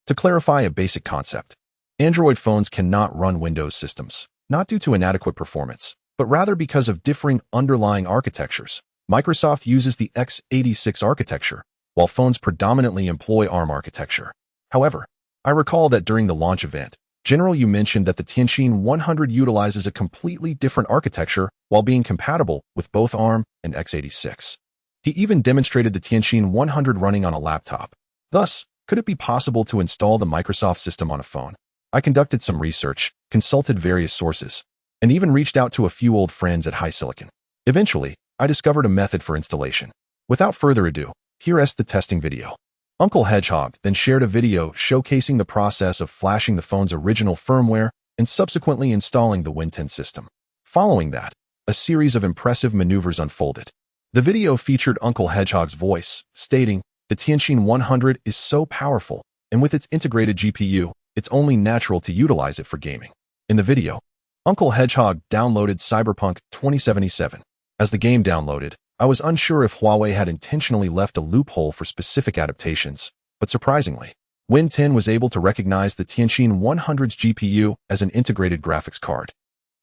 To clarify a basic concept, Android phones cannot run Windows systems, not due to inadequate performance, but rather because of differing underlying architectures. Microsoft uses the x86 architecture, while phones predominantly employ ARM architecture. However, I recall that during the launch event, General Yu mentioned that the Tianqin 100 utilizes a completely different architecture while being compatible with both ARM and x86. He even demonstrated the Tianqin 100 running on a laptop. Thus, could it be possible to install the Microsoft system on a phone? I conducted some research, consulted various sources, and even reached out to a few old friends at HiSilicon. Eventually, I discovered a method for installation. Without further ado, here is the testing video. Uncle Hedgehog then shared a video showcasing the process of flashing the phone's original firmware and subsequently installing the Win 10 system. Following that, a series of impressive maneuvers unfolded. The video featured Uncle Hedgehog's voice, stating, the Tianqin 100 is so powerful, and with its integrated GPU, it's only natural to utilize it for gaming. In the video, Uncle Hedgehog downloaded Cyberpunk 2077. As the game downloaded, I was unsure if Huawei had intentionally left a loophole for specific adaptations, but surprisingly, Win 10 was able to recognize the Tianqin 100's GPU as an integrated graphics card.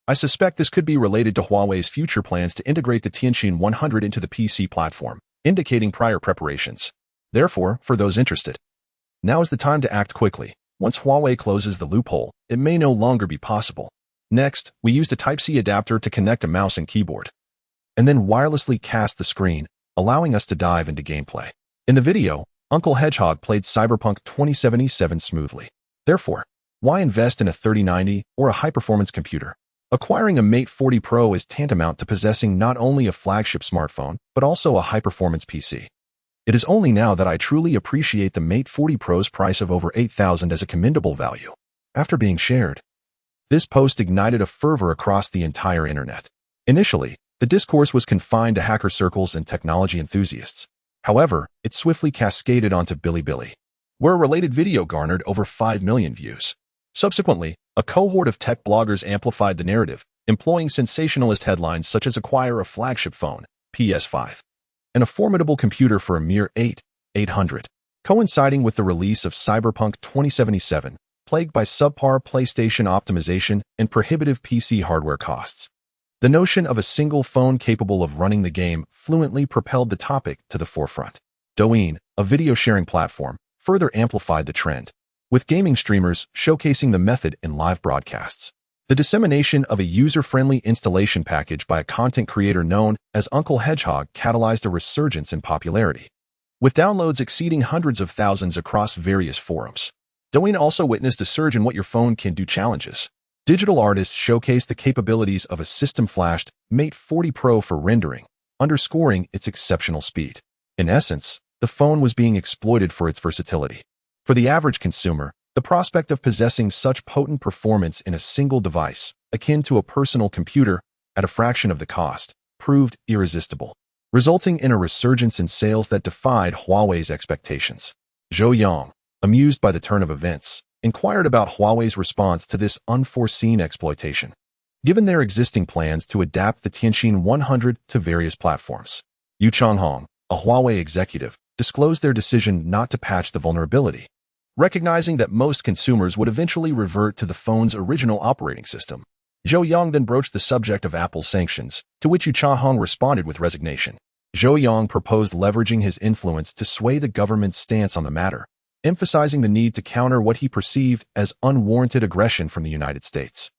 I suspect this could be related to Huawei's future plans to integrate the Tianqin 100 into the PC platform, indicating prior preparations. Therefore, for those interested, now is the time to act quickly. Once Huawei closes the loophole, it may no longer be possible. Next, we used a Type-C adapter to connect a mouse and keyboard, and then wirelessly cast the screen, allowing us to dive into gameplay. In the video, Uncle Hedgehog played Cyberpunk 2077 smoothly. Therefore, why invest in a 3090 or a high-performance computer? Acquiring a Mate 40 Pro is tantamount to possessing not only a flagship smartphone, but also a high-performance PC. It is only now that I truly appreciate the Mate 40 Pro's price of over $8,000 as a commendable value. After being shared, this post ignited a fervor across the entire internet. Initially, the discourse was confined to hacker circles and technology enthusiasts. However, it swiftly cascaded onto Bilibili, where a related video garnered over 5 million views. Subsequently, a cohort of tech bloggers amplified the narrative, employing sensationalist headlines such as acquire a flagship phone, PS5, and a formidable computer for a mere $800, coinciding with the release of Cyberpunk 2077, plagued by subpar PlayStation optimization and prohibitive PC hardware costs. The notion of a single phone capable of running the game fluently propelled the topic to the forefront. Douyin, a video-sharing platform, further amplified the trend, with gaming streamers showcasing the method in live broadcasts. The dissemination of a user-friendly installation package by a content creator known as Uncle Hedgehog catalyzed a resurgence in popularity, with downloads exceeding hundreds of thousands across various forums. Douyin also witnessed a surge in what your phone can do challenges. Digital artists showcased the capabilities of a system-flashed Mate 40 Pro for rendering, underscoring its exceptional speed. In essence, the phone was being exploited for its versatility. For the average consumer, the prospect of possessing such potent performance in a single device, akin to a personal computer, at a fraction of the cost, proved irresistible, resulting in a resurgence in sales that defied Huawei's expectations. Zhou Yang, amused by the turn of events, inquired about Huawei's response to this unforeseen exploitation, given their existing plans to adapt the Tianqin 100 to various platforms. Yu Changhong, a Huawei executive, disclosed their decision not to patch the vulnerability, recognizing that most consumers would eventually revert to the phone's original operating system. Zhou Yang then broached the subject of Apple's sanctions, to which Yu Changhong responded with resignation. Zhou Yang proposed leveraging his influence to sway the government's stance on the matter, emphasizing the need to counter what he perceived as unwarranted aggression from the United States.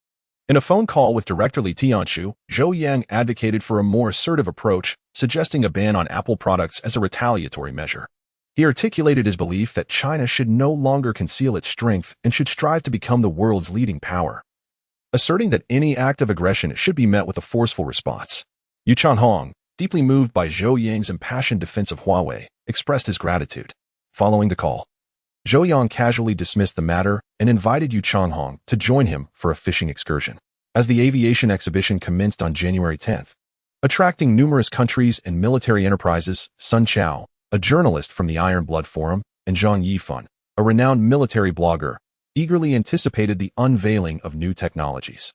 In a phone call with director Li Tianqiu, Zhou Yang advocated for a more assertive approach, suggesting a ban on Apple products as a retaliatory measure. He articulated his belief that China should no longer conceal its strength and should strive to become the world's leading power, asserting that any act of aggression should be met with a forceful response. Yu Changhong, deeply moved by Zhou Yang's impassioned defense of Huawei, expressed his gratitude. Following the call, Zhou Yang casually dismissed the matter and invited Yu Changhong to join him for a fishing excursion. As the aviation exhibition commenced on January 10th, attracting numerous countries and military enterprises, Sun Chao, a journalist from the Iron Blood Forum, and Zhang Yifan, a renowned military blogger, eagerly anticipated the unveiling of new technologies.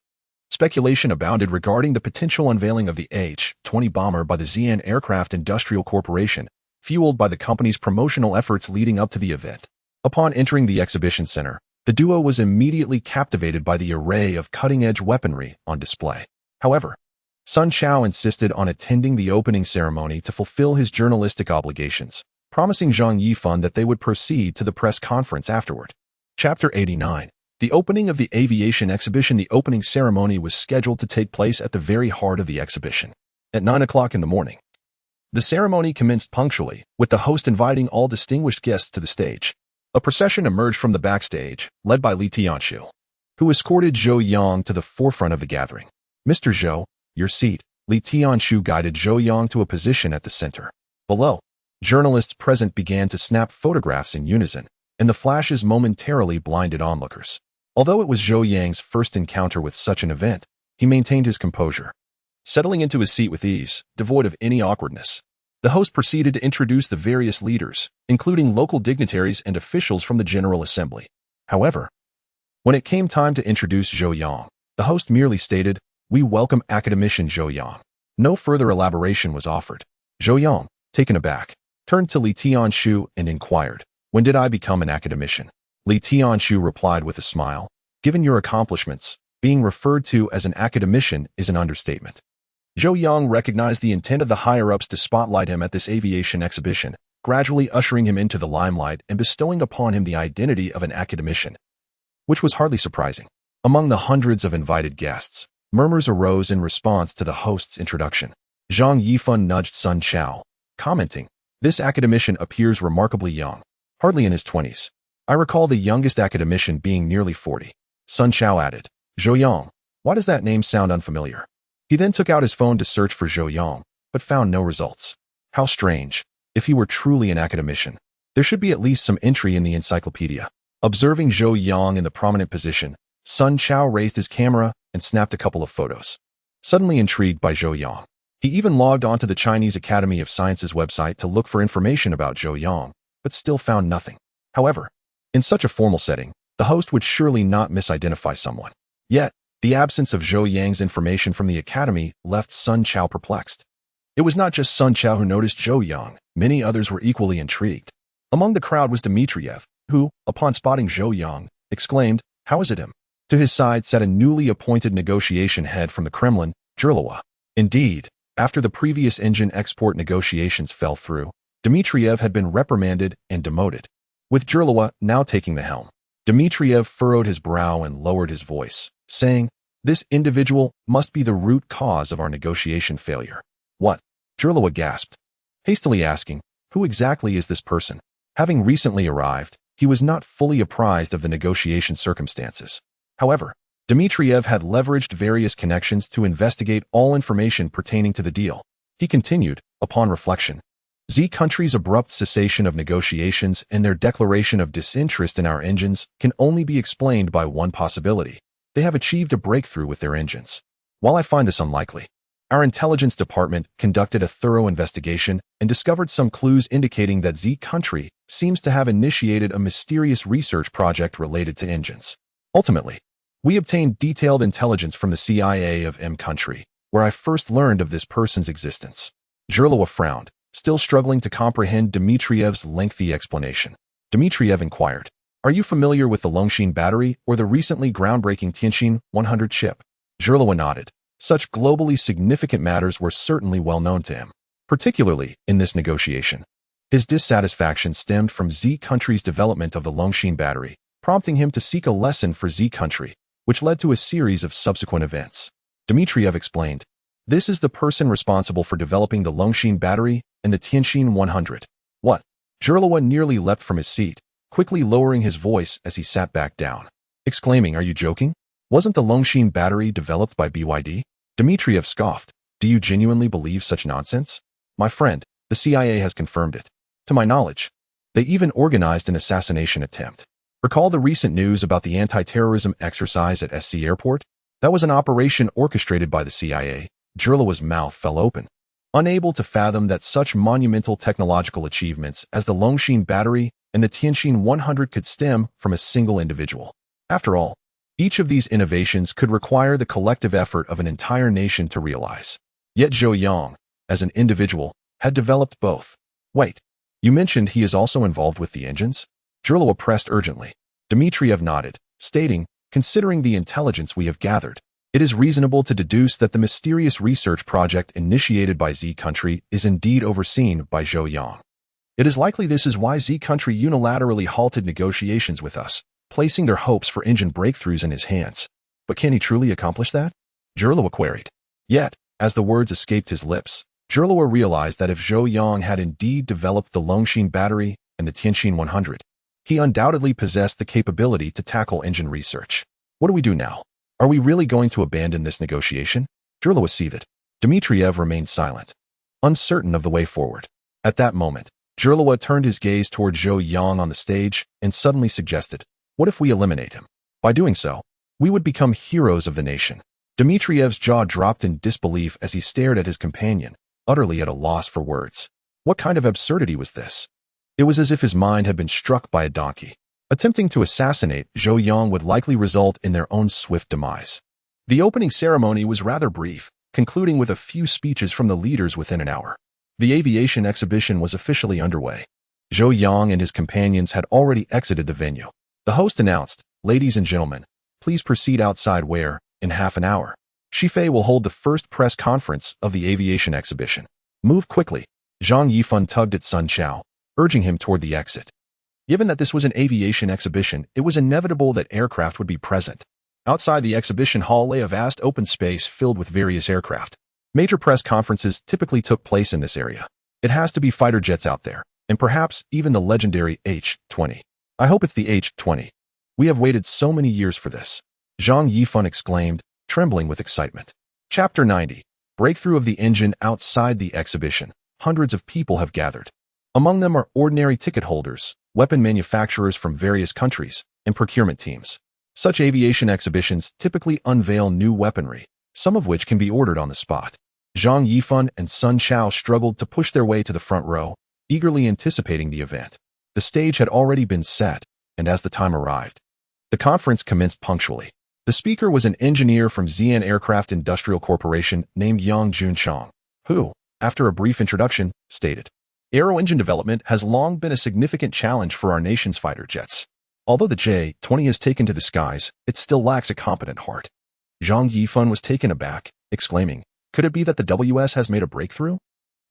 Speculation abounded regarding the potential unveiling of the H-20 bomber by the Xi'an Aircraft Industrial Corporation, fueled by the company's promotional efforts leading up to the event. Upon entering the exhibition center, the duo was immediately captivated by the array of cutting-edge weaponry on display. However, Sun Chao insisted on attending the opening ceremony to fulfill his journalistic obligations, promising Zhang Yifan that they would proceed to the press conference afterward. Chapter 89. The opening of the aviation exhibition. The opening ceremony was scheduled to take place at the very heart of the exhibition, at 9 o'clock in the morning. The ceremony commenced punctually, with the host inviting all distinguished guests to the stage. A procession emerged from the backstage, led by Li Tianqiu, who escorted Zhou Yang to the forefront of the gathering. "Mr. Zhou, your seat." Li Tianqiu guided Zhou Yang to a position at the center. Below, journalists present began to snap photographs in unison, and the flashes momentarily blinded onlookers. Although it was Zhou Yang's first encounter with such an event, he maintained his composure, settling into his seat with ease, devoid of any awkwardness. The host proceeded to introduce the various leaders, including local dignitaries and officials from the General Assembly. However, when it came time to introduce Zhou Yang, the host merely stated, "We welcome academician Zhou Yang." No further elaboration was offered. Zhou Yang, taken aback, turned to Li Tianqiu and inquired, "When did I become an academician?" Li Tianqiu replied with a smile, "Given your accomplishments, being referred to as an academician is an understatement." Zhou Yang recognized the intent of the higher-ups to spotlight him at this aviation exhibition, gradually ushering him into the limelight and bestowing upon him the identity of an academician, which was hardly surprising. Among the hundreds of invited guests, murmurs arose in response to the host's introduction. Zhang Yifan nudged Sun Chao, commenting, "This academician appears remarkably young, hardly in his 20s. I recall the youngest academician being nearly 40. Sun Chao added, "Zhou Yang, why does that name sound unfamiliar?" He then took out his phone to search for Zhou Yang, but found no results. How strange. If he were truly an academician, there should be at least some entry in the encyclopedia. Observing Zhou Yang in the prominent position, Sun Chao raised his camera and snapped a couple of photos. Suddenly intrigued by Zhou Yang, he even logged onto the Chinese Academy of Sciences website to look for information about Zhou Yang, but still found nothing. However, in such a formal setting, the host would surely not misidentify someone. Yet, the absence of Zhou Yang's information from the academy left Sun Chao perplexed. It was not just Sun Chao who noticed Zhou Yang. Many others were equally intrigued. Among the crowd was Dmitriev, who, upon spotting Zhou Yang, exclaimed, "How is it him?" To his side sat a newly appointed negotiation head from the Kremlin, Zhou. Indeed, after the previous engine export negotiations fell through, Dmitriev had been reprimanded and demoted. With Zhou now taking the helm, Dmitriev furrowed his brow and lowered his voice, saying, "This individual must be the root cause of our negotiation failure." "What?" Zhou gasped, hastily asking, "Who exactly is this person?" Having recently arrived, he was not fully apprised of the negotiation circumstances. However, Dmitriev had leveraged various connections to investigate all information pertaining to the deal. He continued, upon reflection, "Z country's abrupt cessation of negotiations and their declaration of disinterest in our engines can only be explained by one possibility. They have achieved a breakthrough with their engines. While I find this unlikely, our intelligence department conducted a thorough investigation and discovered some clues indicating that Z country seems to have initiated a mysterious research project related to engines. Ultimately, we obtained detailed intelligence from the CIA of M country, where I first learned of this person's existence." Zhou frowned, still struggling to comprehend Dmitriev's lengthy explanation. Dmitriev inquired, "Are you familiar with the Longshin battery or the recently groundbreaking Tianqin 100 ship?" Zhou nodded. Such globally significant matters were certainly well known to him, particularly in this negotiation. His dissatisfaction stemmed from Z country's development of the Longshin battery, prompting him to seek a lesson for Z country, which led to a series of subsequent events. Dmitriev explained, "This is the person responsible for developing the Longshin battery and the Tianqin 100. "What?" Zhou nearly leapt from his seat, quickly lowering his voice as he sat back down, exclaiming, "Are you joking? Wasn't the Longshin battery developed by BYD?" Dmitriev scoffed, "Do you genuinely believe such nonsense?" "My friend, the CIA has confirmed it. To my knowledge, they even organized an assassination attempt. Recall the recent news about the anti-terrorism exercise at SC Airport? That was an operation orchestrated by the CIA." Zhou's mouth fell open, unable to fathom that such monumental technological achievements as the Longshin battery and the Tianqin 100 could stem from a single individual. After all, each of these innovations could require the collective effort of an entire nation to realize. Yet Zhou Yang, as an individual, had developed both. "Wait, you mentioned he is also involved with the engines?" Zhou pressed urgently. Dmitriev nodded, stating, "Considering the intelligence we have gathered, it is reasonable to deduce that the mysterious research project initiated by Z country is indeed overseen by Zhou Yang. It is likely this is why Z country unilaterally halted negotiations with us, placing their hopes for engine breakthroughs in his hands. But can he truly accomplish that?" Zhou queried. Yet, as the words escaped his lips, Zhou realized that if Zhou Yang had indeed developed the Longshin battery and the Tianqin 100, he undoubtedly possessed the capability to tackle engine research. "What do we do now? Are we really going to abandon this negotiation?" Zhou seethed. Dmitriev remained silent, uncertain of the way forward. At that moment, Zhou turned his gaze toward Zhou Yang on the stage and suddenly suggested, "What if we eliminate him? By doing so, we would become heroes of the nation." Dmitriev's jaw dropped in disbelief as he stared at his companion, utterly at a loss for words. What kind of absurdity was this? It was as if his mind had been struck by a donkey. Attempting to assassinate Zhou Yang would likely result in their own swift demise. The opening ceremony was rather brief, concluding with a few speeches from the leaders within an hour. The aviation exhibition was officially underway. Zhou Yang and his companions had already exited the venue. The host announced, "Ladies and gentlemen, please proceed outside where, in half an hour, Shifei will hold the first press conference of the aviation exhibition. Move quickly." Zhang Yifan tugged at Sun Chao, urging him toward the exit. Given that this was an aviation exhibition, it was inevitable that aircraft would be present. Outside the exhibition hall lay a vast open space filled with various aircraft. Major press conferences typically took place in this area. It has to be fighter jets out there, and perhaps even the legendary H-20. "I hope it's the H-20. We have waited so many years for this," Zhang Yifan exclaimed, trembling with excitement. Chapter 90. Breakthrough of the engine. Outside the exhibition, hundreds of people have gathered. Among them are ordinary ticket holders, weapon manufacturers from various countries, and procurement teams. Such aviation exhibitions typically unveil new weaponry, some of which can be ordered on the spot. Zhang Yifan and Sun Chao struggled to push their way to the front row, eagerly anticipating the event. The stage had already been set, and as the time arrived, the conference commenced punctually. The speaker was an engineer from Xi'an Aircraft Industrial Corporation named Yang Junchang, who, after a brief introduction, stated, "Aero engine development has long been a significant challenge for our nation's fighter jets. Although the J-20 has taken to the skies, it still lacks a competent heart." Zhang Yifan was taken aback, exclaiming, "Could it be that the WS has made a breakthrough?"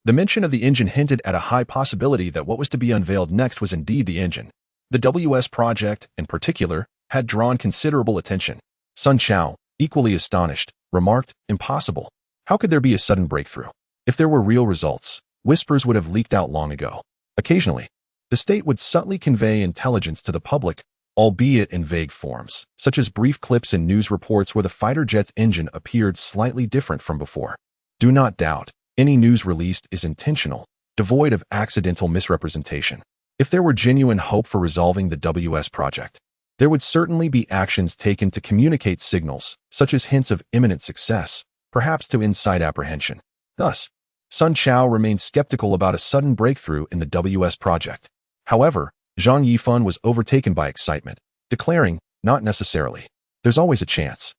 The mention of the engine hinted at a high possibility that what was to be unveiled next was indeed the engine. The WS project, in particular, had drawn considerable attention. Sun Chao, equally astonished, remarked, "Impossible. How could there be a sudden breakthrough? If there were real results, whispers would have leaked out long ago." Occasionally, the state would subtly convey intelligence to the public, albeit in vague forms, such as brief clips in news reports where the fighter jet's engine appeared slightly different from before. Do not doubt, any news released is intentional, devoid of accidental misrepresentation. If there were genuine hope for resolving the WS project, there would certainly be actions taken to communicate signals, such as hints of imminent success, perhaps to incite apprehension. Thus, Sun Chao remained skeptical about a sudden breakthrough in the WS project. However, Zhang Yifan was overtaken by excitement, declaring, "Not necessarily. There's always a chance.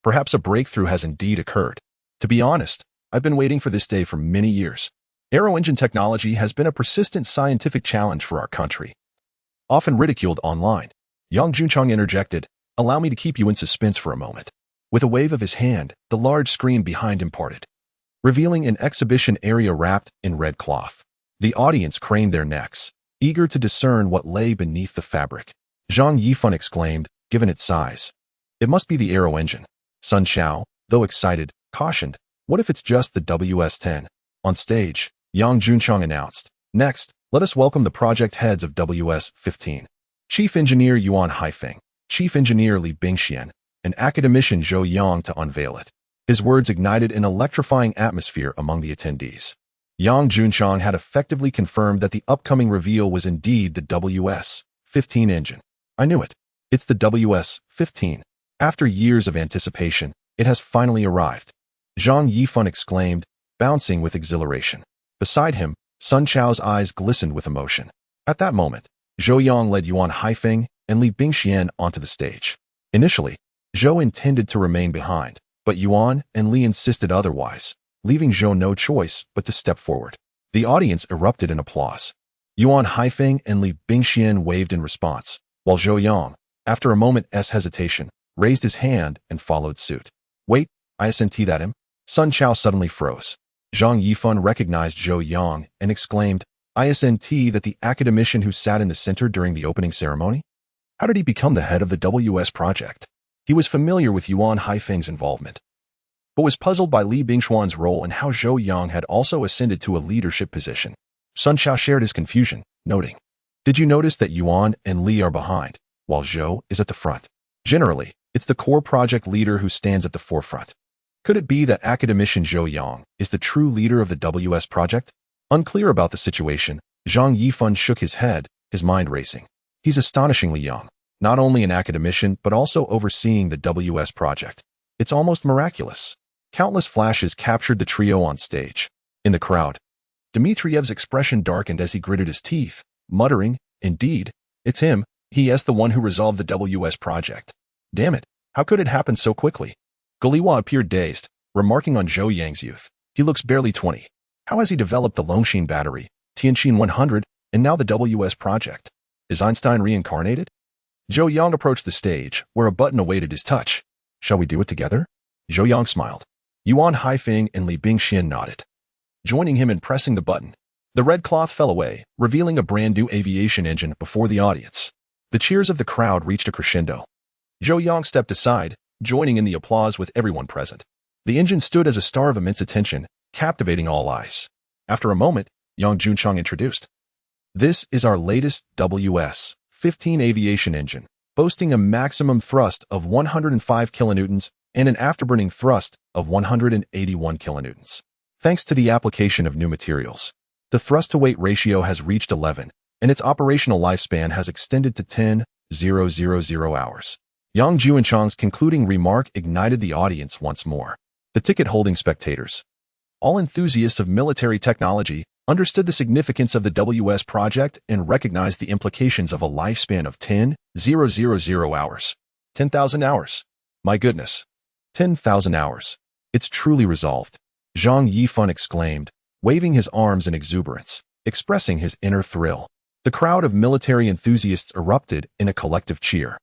Perhaps a breakthrough has indeed occurred. To be honest, I've been waiting for this day for many years. Aero engine technology has been a persistent scientific challenge for our country, often ridiculed online." Yang Junchang interjected, "Allow me to keep you in suspense for a moment." With a wave of his hand, the large screen behind him parted, revealing an exhibition area wrapped in red cloth. The audience craned their necks, eager to discern what lay beneath the fabric. Zhang Yifan exclaimed, "Given its size, it must be the aero engine." Sun Chao, though excited, cautioned, "What if it's just the WS-10? On stage, Yang Junchang announced, "Next, let us welcome the project heads of WS-15. Chief Engineer Yuan Haifeng, Chief Engineer Li Bingxian, and Academician Zhou Yang to unveil it." His words ignited an electrifying atmosphere among the attendees. Yang Junchang had effectively confirmed that the upcoming reveal was indeed the WS-15 engine. "I knew it. It's the WS-15. After years of anticipation, it has finally arrived," Zhang Yifan exclaimed, bouncing with exhilaration. Beside him, Sun Chao's eyes glistened with emotion. At that moment, Zhou Yang led Yuan Haifeng and Li Bingxian onto the stage. Initially, Zhou intended to remain behind, but Yuan and Li insisted otherwise, leaving Zhou no choice but to step forward. The audience erupted in applause. Yuan Haifeng and Li Bingxian waved in response, while Zhou Yang, after a moment's hesitation, raised his hand and followed suit. "Wait, isn't that him?" Sun Chao suddenly froze. Zhang Yifan recognized Zhou Yang and exclaimed, "Isn't that the academician who sat in the center during the opening ceremony? How did he become the head of the WS project?" He was familiar with Yuan Haifeng's involvement, but was puzzled by Li Bingxian's role and how Zhou Yang had also ascended to a leadership position. Sun Chao shared his confusion, noting, "Did you notice that Yuan and Li are behind, while Zhou is at the front? Generally, it's the core project leader who stands at the forefront. Could it be that academician Zhou Yang is the true leader of the WS project?" Unclear about the situation, Zhang Yifan shook his head, his mind racing. He's astonishingly young, not only an academician but also overseeing the WS project. It's almost miraculous. Countless flashes captured the trio on stage. In the crowd, Dmitriev's expression darkened as he gritted his teeth, muttering, "Indeed, it's him. He is the one who resolved the WS project. Damn it, how could it happen so quickly?" Goliwa appeared dazed, remarking on Zhou Yang's youth. "He looks barely 20. How has he developed the Longshin battery, Tianqin 100, and now the WS project? Is Einstein reincarnated?" Zhou Yang approached the stage, where a button awaited his touch. "Shall we do it together?" Zhou Yang smiled. Yuan Haifeng and Li Bingxian nodded, joining him in pressing the button. The red cloth fell away, revealing a brand-new aviation engine before the audience. The cheers of the crowd reached a crescendo. Zhou Yang stepped aside, joining in the applause with everyone present. The engine stood as a star of immense attention, captivating all eyes. After a moment, Yang Junchang introduced, "This is our latest WS-15 aviation engine, boasting a maximum thrust of 105 kilonewtons and an afterburning thrust of 181 kilonewtons. Thanks to the application of new materials, the thrust-to-weight ratio has reached 11, and its operational lifespan has extended to 10,000 hours." Yang Junchang's concluding remark ignited the audience once more. The ticket-holding spectators, all enthusiasts of military technology, understood the significance of the WS project and recognized the implications of a lifespan of 10,000 hours. 10,000 hours. My goodness. 10,000 hours. It's truly resolved. Zhang Yifan exclaimed, waving his arms in exuberance, expressing his inner thrill. The crowd of military enthusiasts erupted in a collective cheer.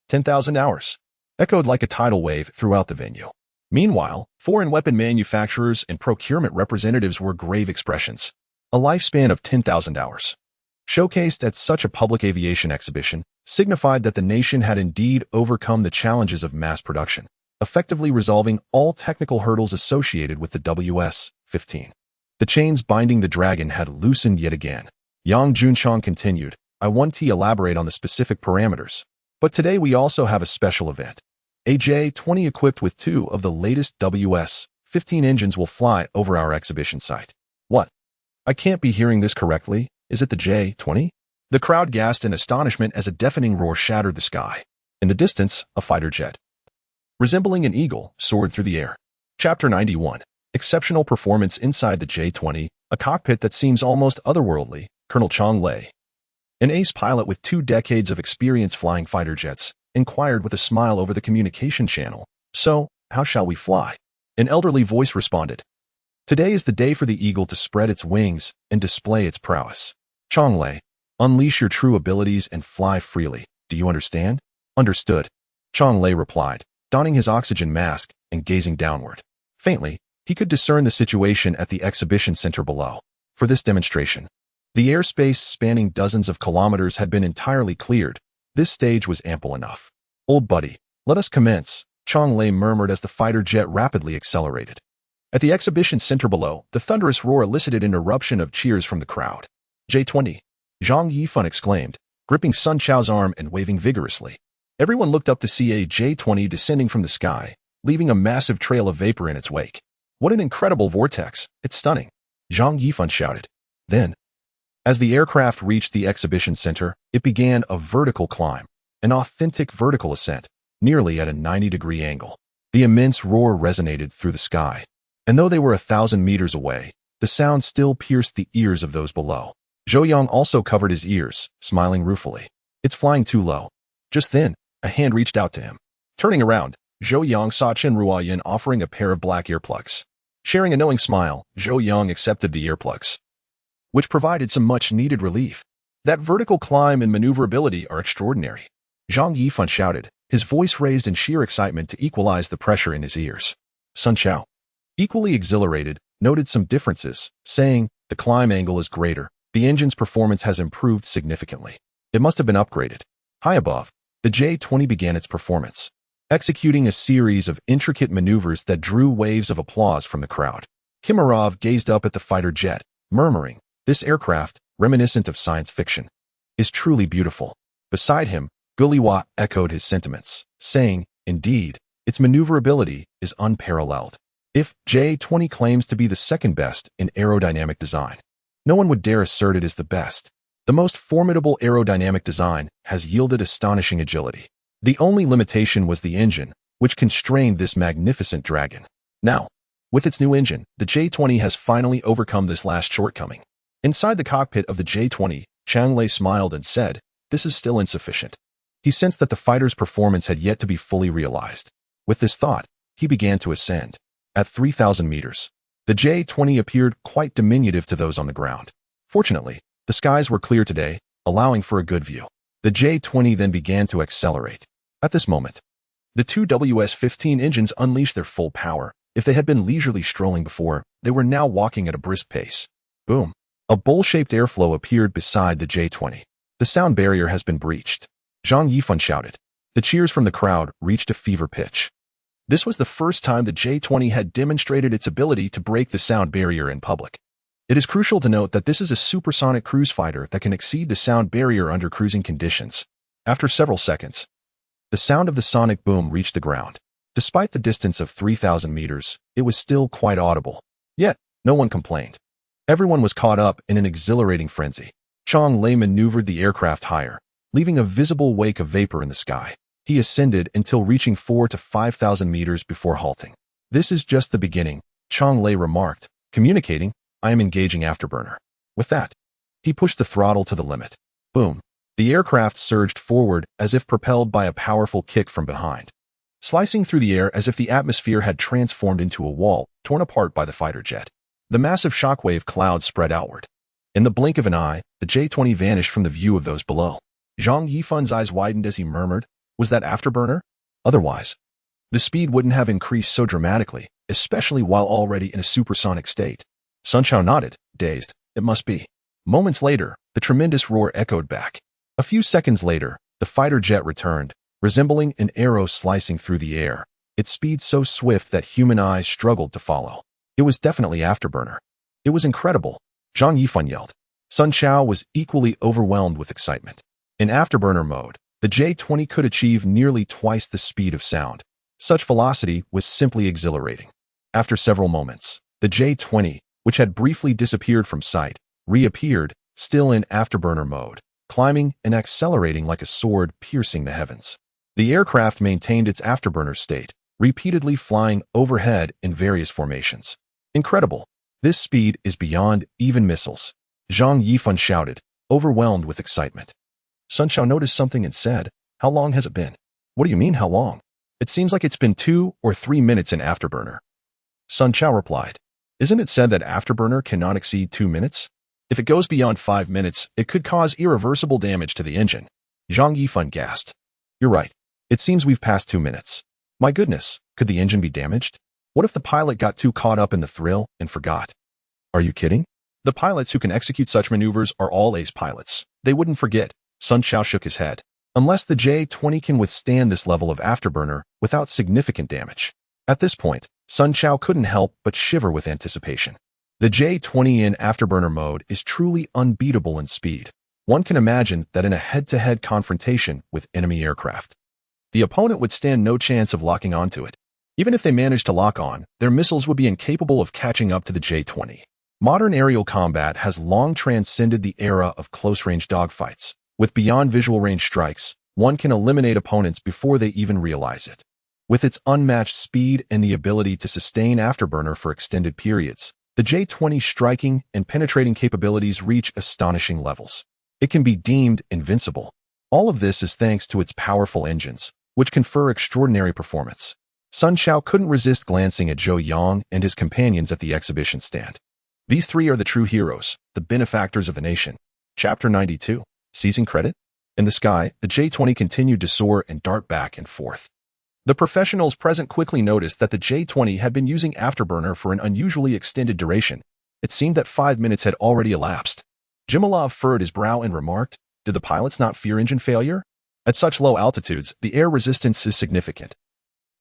10,000 hours echoed like a tidal wave throughout the venue. Meanwhile, foreign weapon manufacturers and procurement representatives were grave expressions. A lifespan of 10,000 hours, showcased at such a public aviation exhibition, signified that the nation had indeed overcome the challenges of mass production, effectively resolving all technical hurdles associated with the WS-15. The chains binding the Dragon had loosened yet again. Yang Junchang continued, I want to elaborate on the specific parameters. But today we also have a special event. A J-20 equipped with 2 of the latest WS-15 engines will fly over our exhibition site. What? I can't be hearing this correctly. Is it the J-20? The crowd gasped in astonishment as a deafening roar shattered the sky. In the distance, a fighter jet, resembling an eagle, soared through the air. Chapter 91. Exceptional performance inside the J-20, a cockpit that seems almost otherworldly. Colonel Chang Lei, an ace pilot with 2 decades of experience flying fighter jets, inquired with a smile over the communication channel. So, how shall we fly? An elderly voice responded. Today is the day for the eagle to spread its wings and display its prowess. Chang Lei, unleash your true abilities and fly freely. Do you understand? Understood. Chang Lei replied, donning his oxygen mask and gazing downward. Faintly, he could discern the situation at the exhibition center below. For this demonstration, the airspace spanning dozens of kilometers had been entirely cleared. This stage was ample enough. Old buddy, let us commence, Chang Lei murmured as the fighter jet rapidly accelerated. At the exhibition center below, the thunderous roar elicited an eruption of cheers from the crowd. J-20, Zhang Yifan exclaimed, gripping Sun Chao's arm and waving vigorously. Everyone looked up to see a J-20 descending from the sky, leaving a massive trail of vapor in its wake. What an incredible vortex! It's stunning, Zhang Yifan shouted. Then, as the aircraft reached the exhibition center, it began a vertical climb, an authentic vertical ascent, nearly at a 90-degree angle. The immense roar resonated through the sky, and though they were 1,000 meters away, the sound still pierced the ears of those below. Zhou Yang also covered his ears, smiling ruefully. It's flying too low. Just then, a hand reached out to him. Turning around, Zhou Yang saw Chen Ruoyan offering a pair of black earplugs. Sharing a knowing smile, Zhou Yang accepted the earplugs, which provided some much-needed relief. That vertical climb and maneuverability are extraordinary, Zhang Yifan shouted, his voice raised in sheer excitement to equalize the pressure in his ears. Sun Chao, equally exhilarated, noted some differences, saying, the climb angle is greater, the engine's performance has improved significantly. It must have been upgraded. High above, the J-20 began its performance, executing a series of intricate maneuvers that drew waves of applause from the crowd. Kimarov gazed up at the fighter jet, murmuring, this aircraft, reminiscent of science fiction, is truly beautiful. Beside him, Guliwa echoed his sentiments, saying, indeed, its maneuverability is unparalleled. If J-20 claims to be the second best in aerodynamic design, no one would dare assert it is the best. The most formidable aerodynamic design has yielded astonishing agility. The only limitation was the engine, which constrained this magnificent dragon. Now, with its new engine, the J-20 has finally overcome this last shortcoming. Inside the cockpit of the J-20, Chang Lei smiled and said, this is still insufficient. He sensed that the fighter's performance had yet to be fully realized. With this thought, he began to ascend. At 3,000 meters, the J-20 appeared quite diminutive to those on the ground. Fortunately, the skies were clear today, allowing for a good view. The J-20 then began to accelerate. At this moment, the 2 WS-15 engines unleashed their full power. If they had been leisurely strolling before, they were now walking at a brisk pace. Boom. A bowl-shaped airflow appeared beside the J-20. The sound barrier has been breached, Zhang Yifan shouted. The cheers from the crowd reached a fever pitch. This was the first time the J-20 had demonstrated its ability to break the sound barrier in public. It is crucial to note that this is a supersonic cruise fighter that can exceed the sound barrier under cruising conditions. After several seconds, the sound of the sonic boom reached the ground. Despite the distance of 3,000 meters, it was still quite audible. Yet, no one complained. Everyone was caught up in an exhilarating frenzy. Chang Lei maneuvered the aircraft higher, leaving a visible wake of vapor in the sky. He ascended until reaching 4,000 to 5,000 meters before halting. This is just the beginning, Chang Lei remarked, communicating, I am engaging afterburner. With that, he pushed the throttle to the limit. Boom. The aircraft surged forward as if propelled by a powerful kick from behind, slicing through the air as if the atmosphere had transformed into a wall, torn apart by the fighter jet. The massive shockwave cloud spread outward. In the blink of an eye, the J-20 vanished from the view of those below. Zhang Yifan's eyes widened as he murmured, "Was that afterburner?" Otherwise, the speed wouldn't have increased so dramatically, especially while already in a supersonic state. Sun Chao nodded, dazed. "It must be." Moments later, the tremendous roar echoed back. A few seconds later, the fighter jet returned, resembling an arrow slicing through the air, its speed so swift that human eyes struggled to follow. It was definitely afterburner. It was incredible, Zhang Yifan yelled. Sun Chao was equally overwhelmed with excitement. In afterburner mode, the J-20 could achieve nearly twice the speed of sound. Such velocity was simply exhilarating. After several moments, the J-20, which had briefly disappeared from sight, reappeared, still in afterburner mode, climbing and accelerating like a sword piercing the heavens. The aircraft maintained its afterburner state, repeatedly flying overhead in various formations. Incredible. This speed is beyond even missiles. Zhang Yifan shouted, overwhelmed with excitement. Sun Chao noticed something and said, "How long has it been?" "What do you mean, how long? It seems like it's been 2 or 3 minutes in afterburner." Sun Chao replied, "Isn't it said that afterburner cannot exceed 2 minutes? If it goes beyond 5 minutes, it could cause irreversible damage to the engine." Zhang Yifan gasped. "You're right. It seems we've passed 2 minutes. My goodness, could the engine be damaged? What if the pilot got too caught up in the thrill and forgot?" "Are you kidding? The pilots who can execute such maneuvers are all ace pilots. They wouldn't forget." Sun Chao shook his head. "Unless the J-20 can withstand this level of afterburner without significant damage." At this point, Sun Chao couldn't help but shiver with anticipation. The J-20 in afterburner mode is truly unbeatable in speed. One can imagine that in a head-to-head confrontation with enemy aircraft, the opponent would stand no chance of locking onto it. Even if they managed to lock on, their missiles would be incapable of catching up to the J-20. Modern aerial combat has long transcended the era of close-range dogfights. With beyond visual range strikes, one can eliminate opponents before they even realize it. With its unmatched speed and the ability to sustain afterburner for extended periods, the J-20's striking and penetrating capabilities reach astonishing levels. It can be deemed invincible. All of this is thanks to its powerful engines, which confer extraordinary performance. Sun Chao couldn't resist glancing at Zhou Yang and his companions at the exhibition stand. These three are the true heroes, the benefactors of the nation. Chapter 92. Seizing credit? In the sky, the J-20 continued to soar and dart back and forth. The professionals present quickly noticed that the J-20 had been using afterburner for an unusually extended duration. It seemed that 5 minutes had already elapsed. Jimalov furrowed his brow and remarked, "Did the pilots not fear engine failure? At such low altitudes, the air resistance is significant,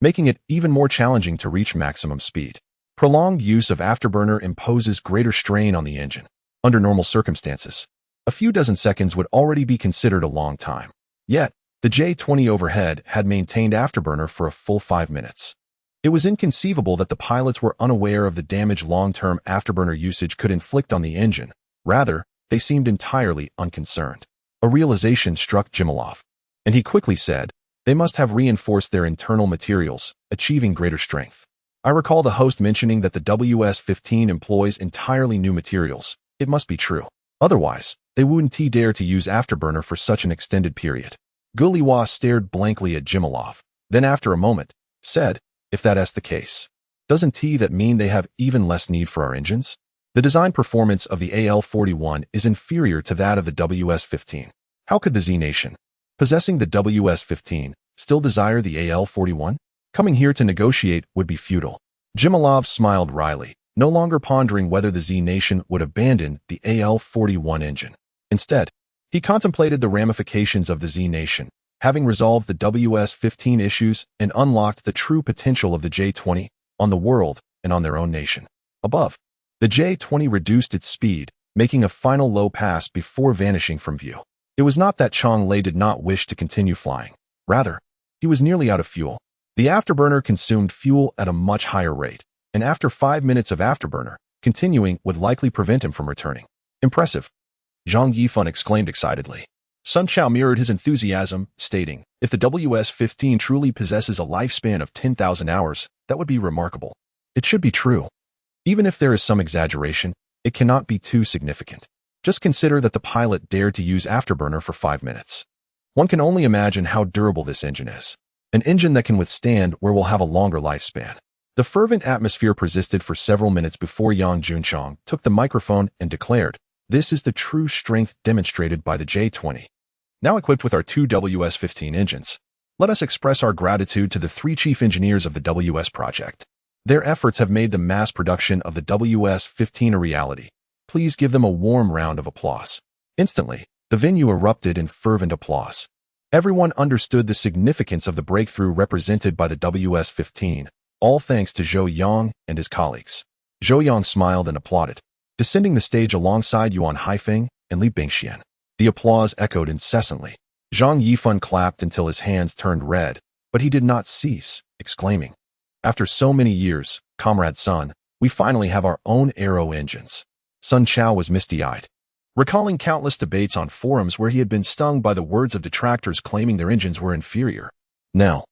making it even more challenging to reach maximum speed. Prolonged use of afterburner imposes greater strain on the engine. Under normal circumstances, a few dozen seconds would already be considered a long time. Yet, the J-20 overhead had maintained afterburner for a full 5 minutes. It was inconceivable that the pilots were unaware of the damage long-term afterburner usage could inflict on the engine. Rather, they seemed entirely unconcerned. A realization struck Jimalov, and he quickly said, "They must have reinforced their internal materials, achieving greater strength. I recall the host mentioning that the WS-15 employs entirely new materials. It must be true. Otherwise, they wouldn't dare to use afterburner for such an extended period." Guliwa stared blankly at Jimalov, then after a moment, said, "If that's the case, doesn't that mean they have even less need for our engines? The design performance of the AL-41 is inferior to that of the WS-15. How could the Z nation, possessing the WS-15, still desire the AL-41? Coming here to negotiate would be futile." Jimalov smiled wryly, no longer pondering whether the Z nation would abandon the AL-41 engine. Instead, he contemplated the ramifications of the Z nation, having resolved the WS-15 issues and unlocked the true potential of the J-20 on the world and on their own nation. Above, the J-20 reduced its speed, making a final low pass before vanishing from view. It was not that Chang Lei did not wish to continue flying. Rather, he was nearly out of fuel. The afterburner consumed fuel at a much higher rate, and after 5 minutes of afterburner, continuing would likely prevent him from returning. "Impressive," Zhang Yifan exclaimed excitedly. Sun Chao mirrored his enthusiasm, stating, "If the WS-15 truly possesses a lifespan of 10,000 hours, that would be remarkable. It should be true. Even if there is some exaggeration, it cannot be too significant. Just consider that the pilot dared to use afterburner for 5 minutes. One can only imagine how durable this engine is. An engine that can withstand where we'll have a longer lifespan. The fervent atmosphere persisted for several minutes before Yang Junchong took the microphone and declared, "This is the true strength demonstrated by the J-20. Now equipped with our two WS-15 engines, let us express our gratitude to the three chief engineers of the WS project. Their efforts have made the mass production of the WS-15 a reality. Please give them a warm round of applause." Instantly, the venue erupted in fervent applause. Everyone understood the significance of the breakthrough represented by the WS-15, all thanks to Zhou Yang and his colleagues. Zhou Yang smiled and applauded, descending the stage alongside Yuan Haifeng and Li Bingxian. The applause echoed incessantly. Zhang Yifan clapped until his hands turned red, but he did not cease, exclaiming, "After so many years, Comrade Sun, we finally have our own aero engines." Sun Chao was misty-eyed, recalling countless debates on forums where he had been stung by the words of detractors claiming their engines were inferior. Now,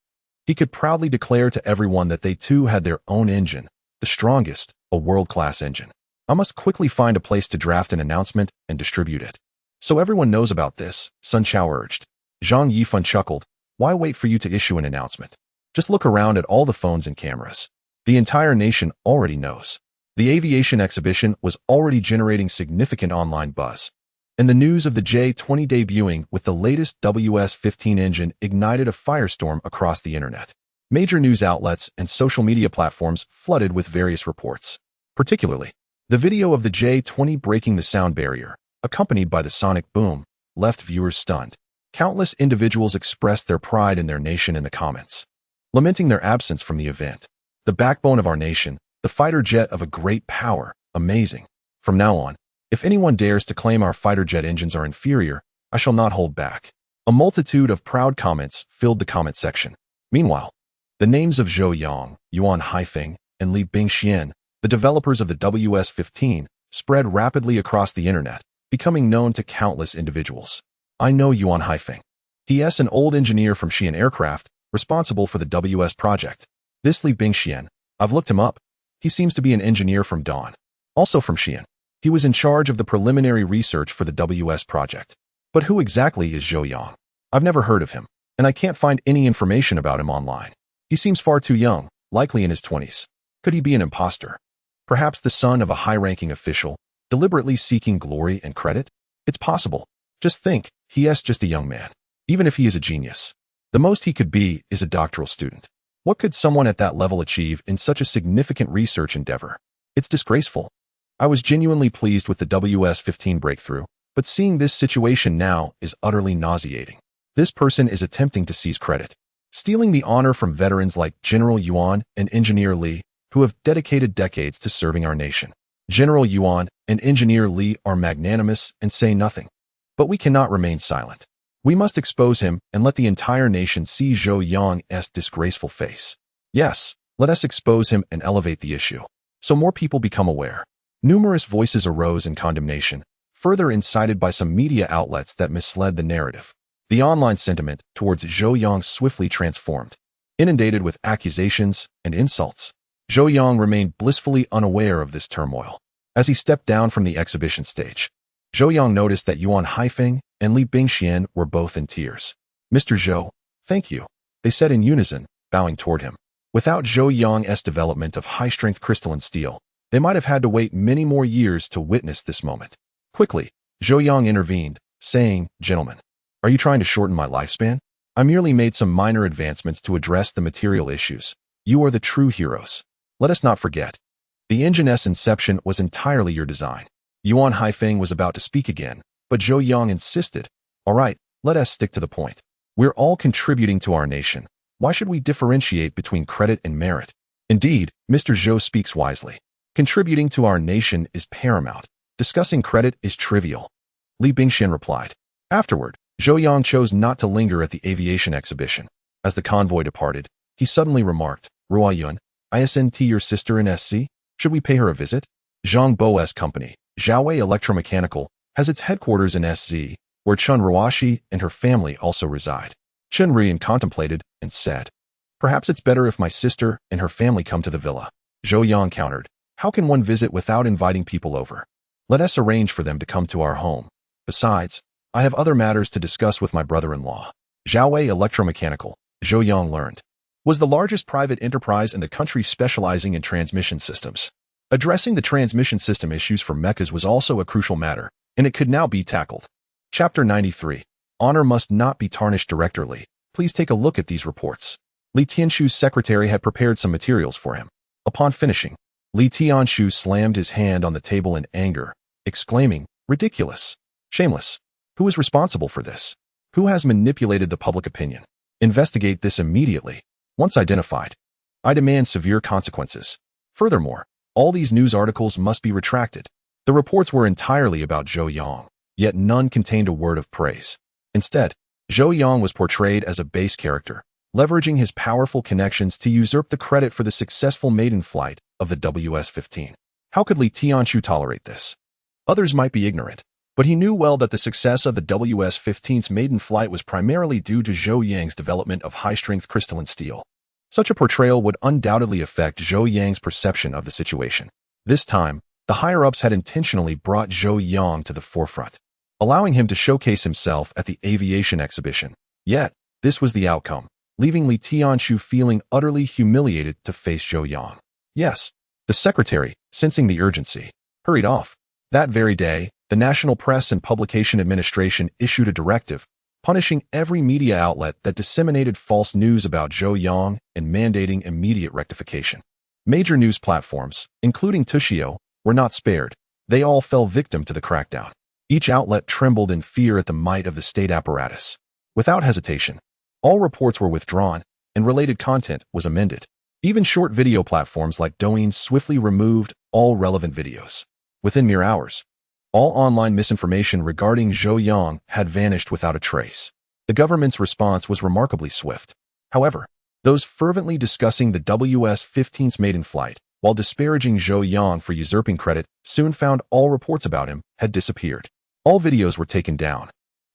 he could proudly declare to everyone that they too had their own engine, the strongest, a world-class engine. "I must quickly find a place to draft an announcement and distribute it, so everyone knows about this," Sun Chao urged. Zhang Yifan chuckled, "Why wait for you to issue an announcement? Just look around at all the phones and cameras. The entire nation already knows." The aviation exhibition was already generating significant online buzz, and the news of the J-20 debuting with the latest WS-15 engine ignited a firestorm across the internet. Major news outlets and social media platforms flooded with various reports. Particularly, the video of the J-20 breaking the sound barrier, accompanied by the sonic boom, left viewers stunned. Countless individuals expressed their pride in their nation in the comments, lamenting their absence from the event. "The backbone of our nation, the fighter jet of a great power, amazing. From now on, if anyone dares to claim our fighter jet engines are inferior, I shall not hold back." A multitude of proud comments filled the comment section. Meanwhile, the names of Zhou Yang, Yuan Haifeng, and Li Bingxian, the developers of the WS-15, spread rapidly across the internet, becoming known to countless individuals. "I know Yuan Haifeng. He is an old engineer from Xi'an Aircraft, responsible for the WS project. This Li Bingxian, I've looked him up. He seems to be an engineer from Dawn, also from Xi'an. He was in charge of the preliminary research for the WS project. But who exactly is Zhou Yang? I've never heard of him, and I can't find any information about him online. He seems far too young, likely in his 20s. Could he be an imposter? Perhaps the son of a high-ranking official, deliberately seeking glory and credit? It's possible. Just think, he is just a young man. Even if he is a genius, the most he could be is a doctoral student. What could someone at that level achieve in such a significant research endeavor? It's disgraceful. I was genuinely pleased with the WS-15 breakthrough, but seeing this situation now is utterly nauseating. This person is attempting to seize credit, stealing the honor from veterans like General Yuan and Engineer Li, who have dedicated decades to serving our nation. General Yuan and Engineer Li are magnanimous and say nothing. But we cannot remain silent. We must expose him and let the entire nation see Zhou Yang's disgraceful face. Yes, let us expose him and elevate the issue, so more people become aware. Numerous voices arose in condemnation, further incited by some media outlets that misled the narrative. The online sentiment towards Zhou Yang swiftly transformed, inundated with accusations and insults. Zhou Yang remained blissfully unaware of this turmoil. As he stepped down from the exhibition stage, Zhou Yang noticed that Yuan Haifeng and Li Bingxian were both in tears. "Mr. Zhou, thank you," they said in unison, bowing toward him. Without Zhou Yang's development of high-strength crystalline steel, they might have had to wait many more years to witness this moment. Quickly, Zhou Yang intervened, saying, "Gentlemen, are you trying to shorten my lifespan? I merely made some minor advancements to address the material issues. You are the true heroes. Let us not forget. The engine's inception was entirely your design." Yuan Haifeng was about to speak again, but Zhou Yang insisted, "All right, let us stick to the point. We're all contributing to our nation. Why should we differentiate between credit and merit?" Indeed, Mr. Zhou speaks wisely. Contributing to our nation is paramount. Discussing credit is trivial. Li Bingxian replied. Afterward, Zhou Yang chose not to linger at the aviation exhibition. As the convoy departed, he suddenly remarked, "Ruoyun, isn't your sister in SC? Should we pay her a visit?" Zhang Bo's company, Zhaowei Electromechanical, has its headquarters in SZ, where Chun Ruoshi and her family also reside. Chun Rian contemplated and said, "Perhaps it's better if my sister and her family come to the villa." Zhou Yang countered, "How can one visit without inviting people over? Let us arrange for them to come to our home. Besides, I have other matters to discuss with my brother-in-law." Zhaowei Electromechanical, Zhou Yang learned. was the largest private enterprise in the country specializing in transmission systems. Addressing the transmission system issues for mechs was also a crucial matter, and it could now be tackled. Chapter 93. Honor must not be tarnished directly. Please take a look at these reports. Li Tianshu's secretary had prepared some materials for him. Upon finishing, Li Tianshu slammed his hand on the table in anger, exclaiming, "Ridiculous! Shameless! Who is responsible for this? Who has manipulated the public opinion? Investigate this immediately. Once identified, I demand severe consequences. Furthermore, all these news articles must be retracted." The reports were entirely about Zhou Yang, yet none contained a word of praise. Instead, Zhou Yang was portrayed as a base character, leveraging his powerful connections to usurp the credit for the successful maiden flight of the WS-15. How could Li Tianshu tolerate this? Others might be ignorant, but he knew well that the success of the WS-15's maiden flight was primarily due to Zhou Yang's development of high-strength crystalline steel. Such a portrayal would undoubtedly affect Zhou Yang's perception of the situation. This time, the higher-ups had intentionally brought Zhou Yang to the forefront, allowing him to showcase himself at the aviation exhibition. Yet, this was the outcome, leaving Li Tianshu feeling utterly humiliated to face Zhou Yang. Yes, the secretary, sensing the urgency, hurried off. That very day, the National Press and Publication Administration issued a directive punishing every media outlet that disseminated false news about Zhou Yang and mandating immediate rectification. Major news platforms, including Tushio, were not spared. They all fell victim to the crackdown. Each outlet trembled in fear at the might of the state apparatus. Without hesitation, all reports were withdrawn, and related content was amended. Even short video platforms like Douyin swiftly removed all relevant videos. Within mere hours, all online misinformation regarding Zhou Yang had vanished without a trace. The government's response was remarkably swift. However, those fervently discussing the WS-15's maiden flight, while disparaging Zhou Yang for usurping credit, soon found all reports about him had disappeared. All videos were taken down,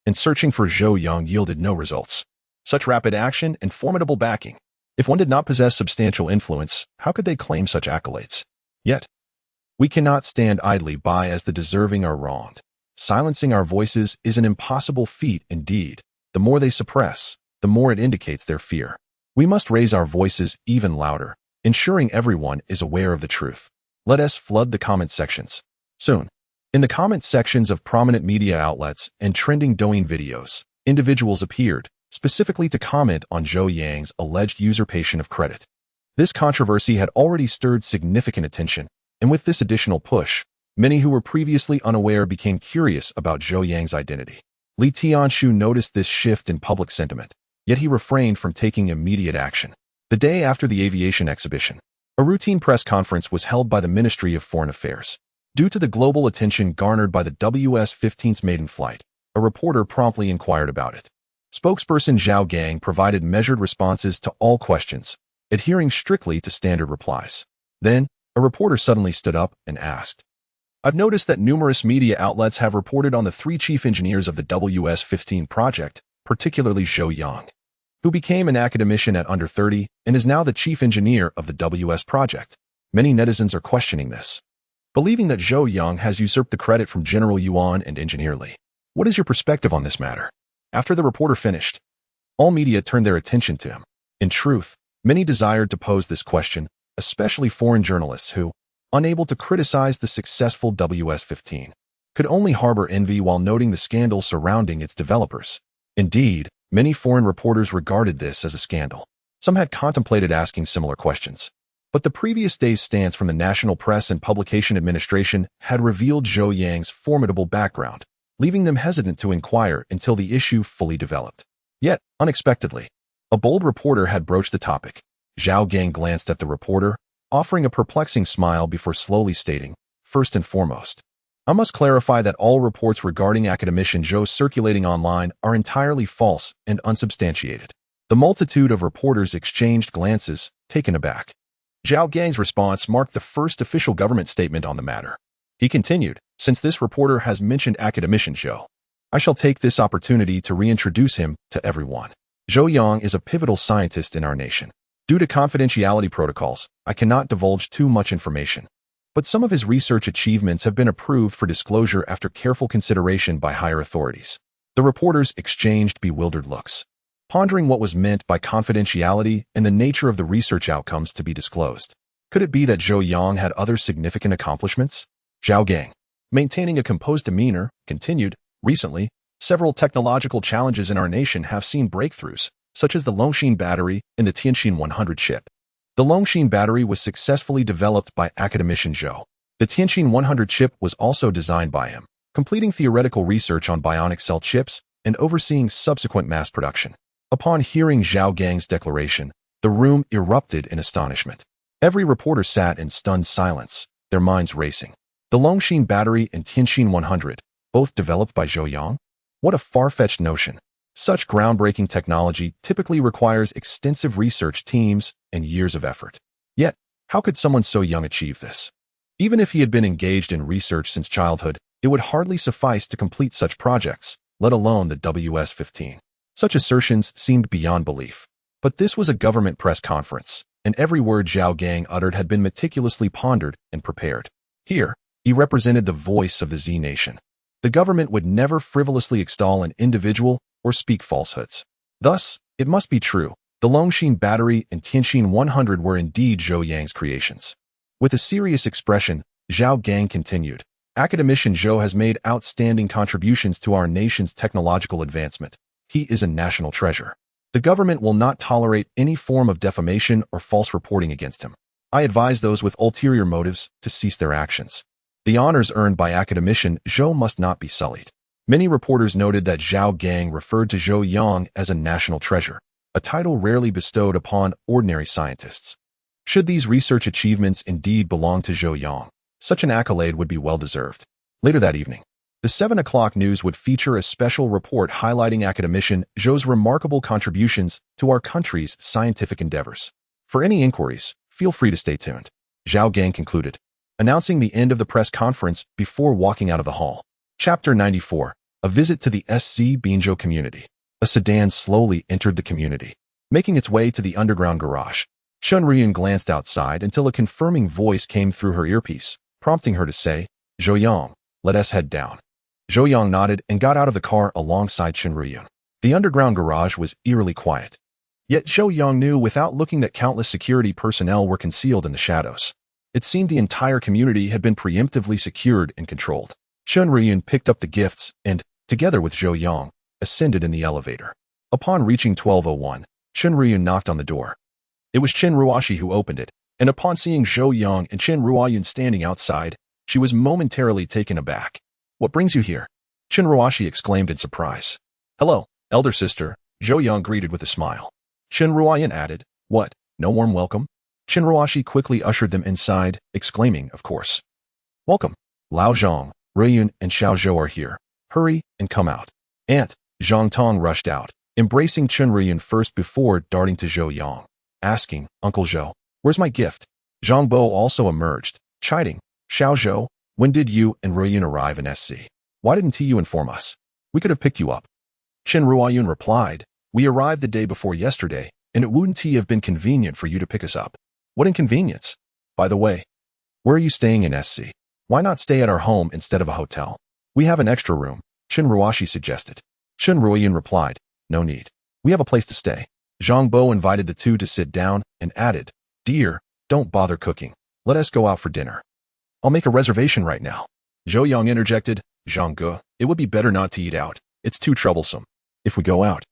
and searching for Zhou Yang yielded no results. Such rapid action and formidable backing. If one did not possess substantial influence, how could they claim such accolades? Yet, we cannot stand idly by as the deserving are wronged. Silencing our voices is an impossible feat indeed. The more they suppress, the more it indicates their fear. We must raise our voices even louder, ensuring everyone is aware of the truth. Let us flood the comment sections soon. In the comment sections of prominent media outlets and trending Douyin videos, individuals appeared, specifically to comment on Zhou Yang's alleged usurpation of credit. This controversy had already stirred significant attention, and with this additional push, many who were previously unaware became curious about Zhou Yang's identity. Li Tianshu noticed this shift in public sentiment, yet he refrained from taking immediate action. The day after the aviation exhibition, a routine press conference was held by the Ministry of Foreign Affairs. Due to the global attention garnered by the WS-15's maiden flight, a reporter promptly inquired about it. Spokesperson Zhou Yang provided measured responses to all questions, adhering strictly to standard replies. Then, a reporter suddenly stood up and asked, "I've noticed that numerous media outlets have reported on the three chief engineers of the WS-15 project, particularly Zhou Yang, who became an academician at under 30 and is now the chief engineer of the WS project. Many netizens are questioning this, believing that Zhou Yang has usurped the credit from General Yuan and Engineer Li. What is your perspective on this matter?" After the reporter finished, all media turned their attention to him. In truth, many desired to pose this question, especially foreign journalists who, unable to criticize the successful WS-15, could only harbor envy while noting the scandal surrounding its developers. Indeed, many foreign reporters regarded this as a scandal. Some had contemplated asking similar questions. But the previous day's stance from the National Press and Publication Administration had revealed Zhou Yang's formidable background, leaving them hesitant to inquire until the issue fully developed. Yet, unexpectedly, a bold reporter had broached the topic. Zhou Yang glanced at the reporter, offering a perplexing smile before slowly stating, "First and foremost, I must clarify that all reports regarding academician Zhou circulating online are entirely false and unsubstantiated." The multitude of reporters exchanged glances, taken aback. Zhou Yang's response marked the first official government statement on the matter. He continued, "Since this reporter has mentioned academician Zhou, I shall take this opportunity to reintroduce him to everyone. Zhou Yang is a pivotal scientist in our nation. Due to confidentiality protocols, I cannot divulge too much information, but some of his research achievements have been approved for disclosure after careful consideration by higher authorities." The reporters exchanged bewildered looks. pondering what was meant by confidentiality and the nature of the research outcomes to be disclosed. Could it be that Zhou Yang had other significant accomplishments? Zhou Yang, maintaining a composed demeanor, continued, recently, several technological challenges in our nation have seen breakthroughs, such as the Longshin battery and the Tianqin 100 chip. The Longshin battery was successfully developed by academician Zhou. The Tianqin 100 chip was also designed by him, completing theoretical research on bionic cell chips and overseeing subsequent mass production. Upon hearing Zhou Yang's declaration, the room erupted in astonishment. Every reporter sat in stunned silence, their minds racing. The Longshin battery and Tianqin 100, both developed by Zhou Yang? What a far-fetched notion. Such groundbreaking technology typically requires extensive research teams and years of effort. Yet, how could someone so young achieve this? Even if he had been engaged in research since childhood, it would hardly suffice to complete such projects, let alone the WS-15. Such assertions seemed beyond belief. But this was a government press conference, and every word Zhou Yang uttered had been meticulously pondered and prepared. Here, he represented the voice of the Z Nation. The government would never frivolously extol an individual or speak falsehoods. Thus, it must be true, the Longshin battery and Tianqin 100 were indeed Zhou Yang's creations. With a serious expression, Zhou Yang continued, Academician Zhou has made outstanding contributions to our nation's technological advancement. He is a national treasure. The government will not tolerate any form of defamation or false reporting against him. I advise those with ulterior motives to cease their actions. The honors earned by academician Zhou must not be sullied. Many reporters noted that Zhou Yang referred to Zhou Yang as a national treasure, a title rarely bestowed upon ordinary scientists. Should these research achievements indeed belong to Zhou Yang, such an accolade would be well-deserved. Later that evening, the 7 o'clock news would feature a special report highlighting academician Zhou's remarkable contributions to our country's scientific endeavors. For any inquiries, feel free to stay tuned. Zhou Yang concluded, announcing the end of the press conference before walking out of the hall. Chapter 94. A visit to the SC Binzhou community. A sedan slowly entered the community, making its way to the underground garage. Chen Ruiyun glanced outside until a confirming voice came through her earpiece, prompting her to say, Zhou Yang, let us head down. Zhou Yang nodded and got out of the car alongside Chen Ruiyun. The underground garage was eerily quiet. Yet Zhou Yang knew without looking that countless security personnel were concealed in the shadows. It seemed the entire community had been preemptively secured and controlled. Chen Ruiyun picked up the gifts and, together with Zhou Yang, ascended in the elevator. Upon reaching 1201, Chen Ruiyun knocked on the door. It was Chen Ruoshi who opened it, and upon seeing Zhou Yang and Chen Ruoyun standing outside, she was momentarily taken aback. What brings you here? Chen Ruoshi exclaimed in surprise. Hello, elder sister, Zhou Yang greeted with a smile. Chen Ruoyun added, what, no warm welcome? Chen Ruoshi quickly ushered them inside, exclaiming, of course. Welcome. Lao Zhang, Ruiyun, and Xiao Zhou are here. Hurry and come out. Aunt Zhang Tong rushed out, embracing Chen Ruiyun first before darting to Zhou Yang, asking, Uncle Zhou, where's my gift? Zhang Bo also emerged, chiding, Xiao Zhou, when did you and Ruiyun arrive in SC? Why didn't you inform us? We could have picked you up. Chen Ruoyun replied, we arrived the day before yesterday, and it wouldn't have been convenient for you to pick us up. What inconvenience? By the way, where are you staying in SC? Why not stay at our home instead of a hotel? We have an extra room, Chen Ruoshi suggested. Chen Ruoyun replied, no need. We have a place to stay. Zhang Bo invited the two to sit down and added, dear, don't bother cooking. Let us go out for dinner. I'll make a reservation right now. Zhou Yang interjected, Zhang Ge, it would be better not to eat out. It's too troublesome. If we go out,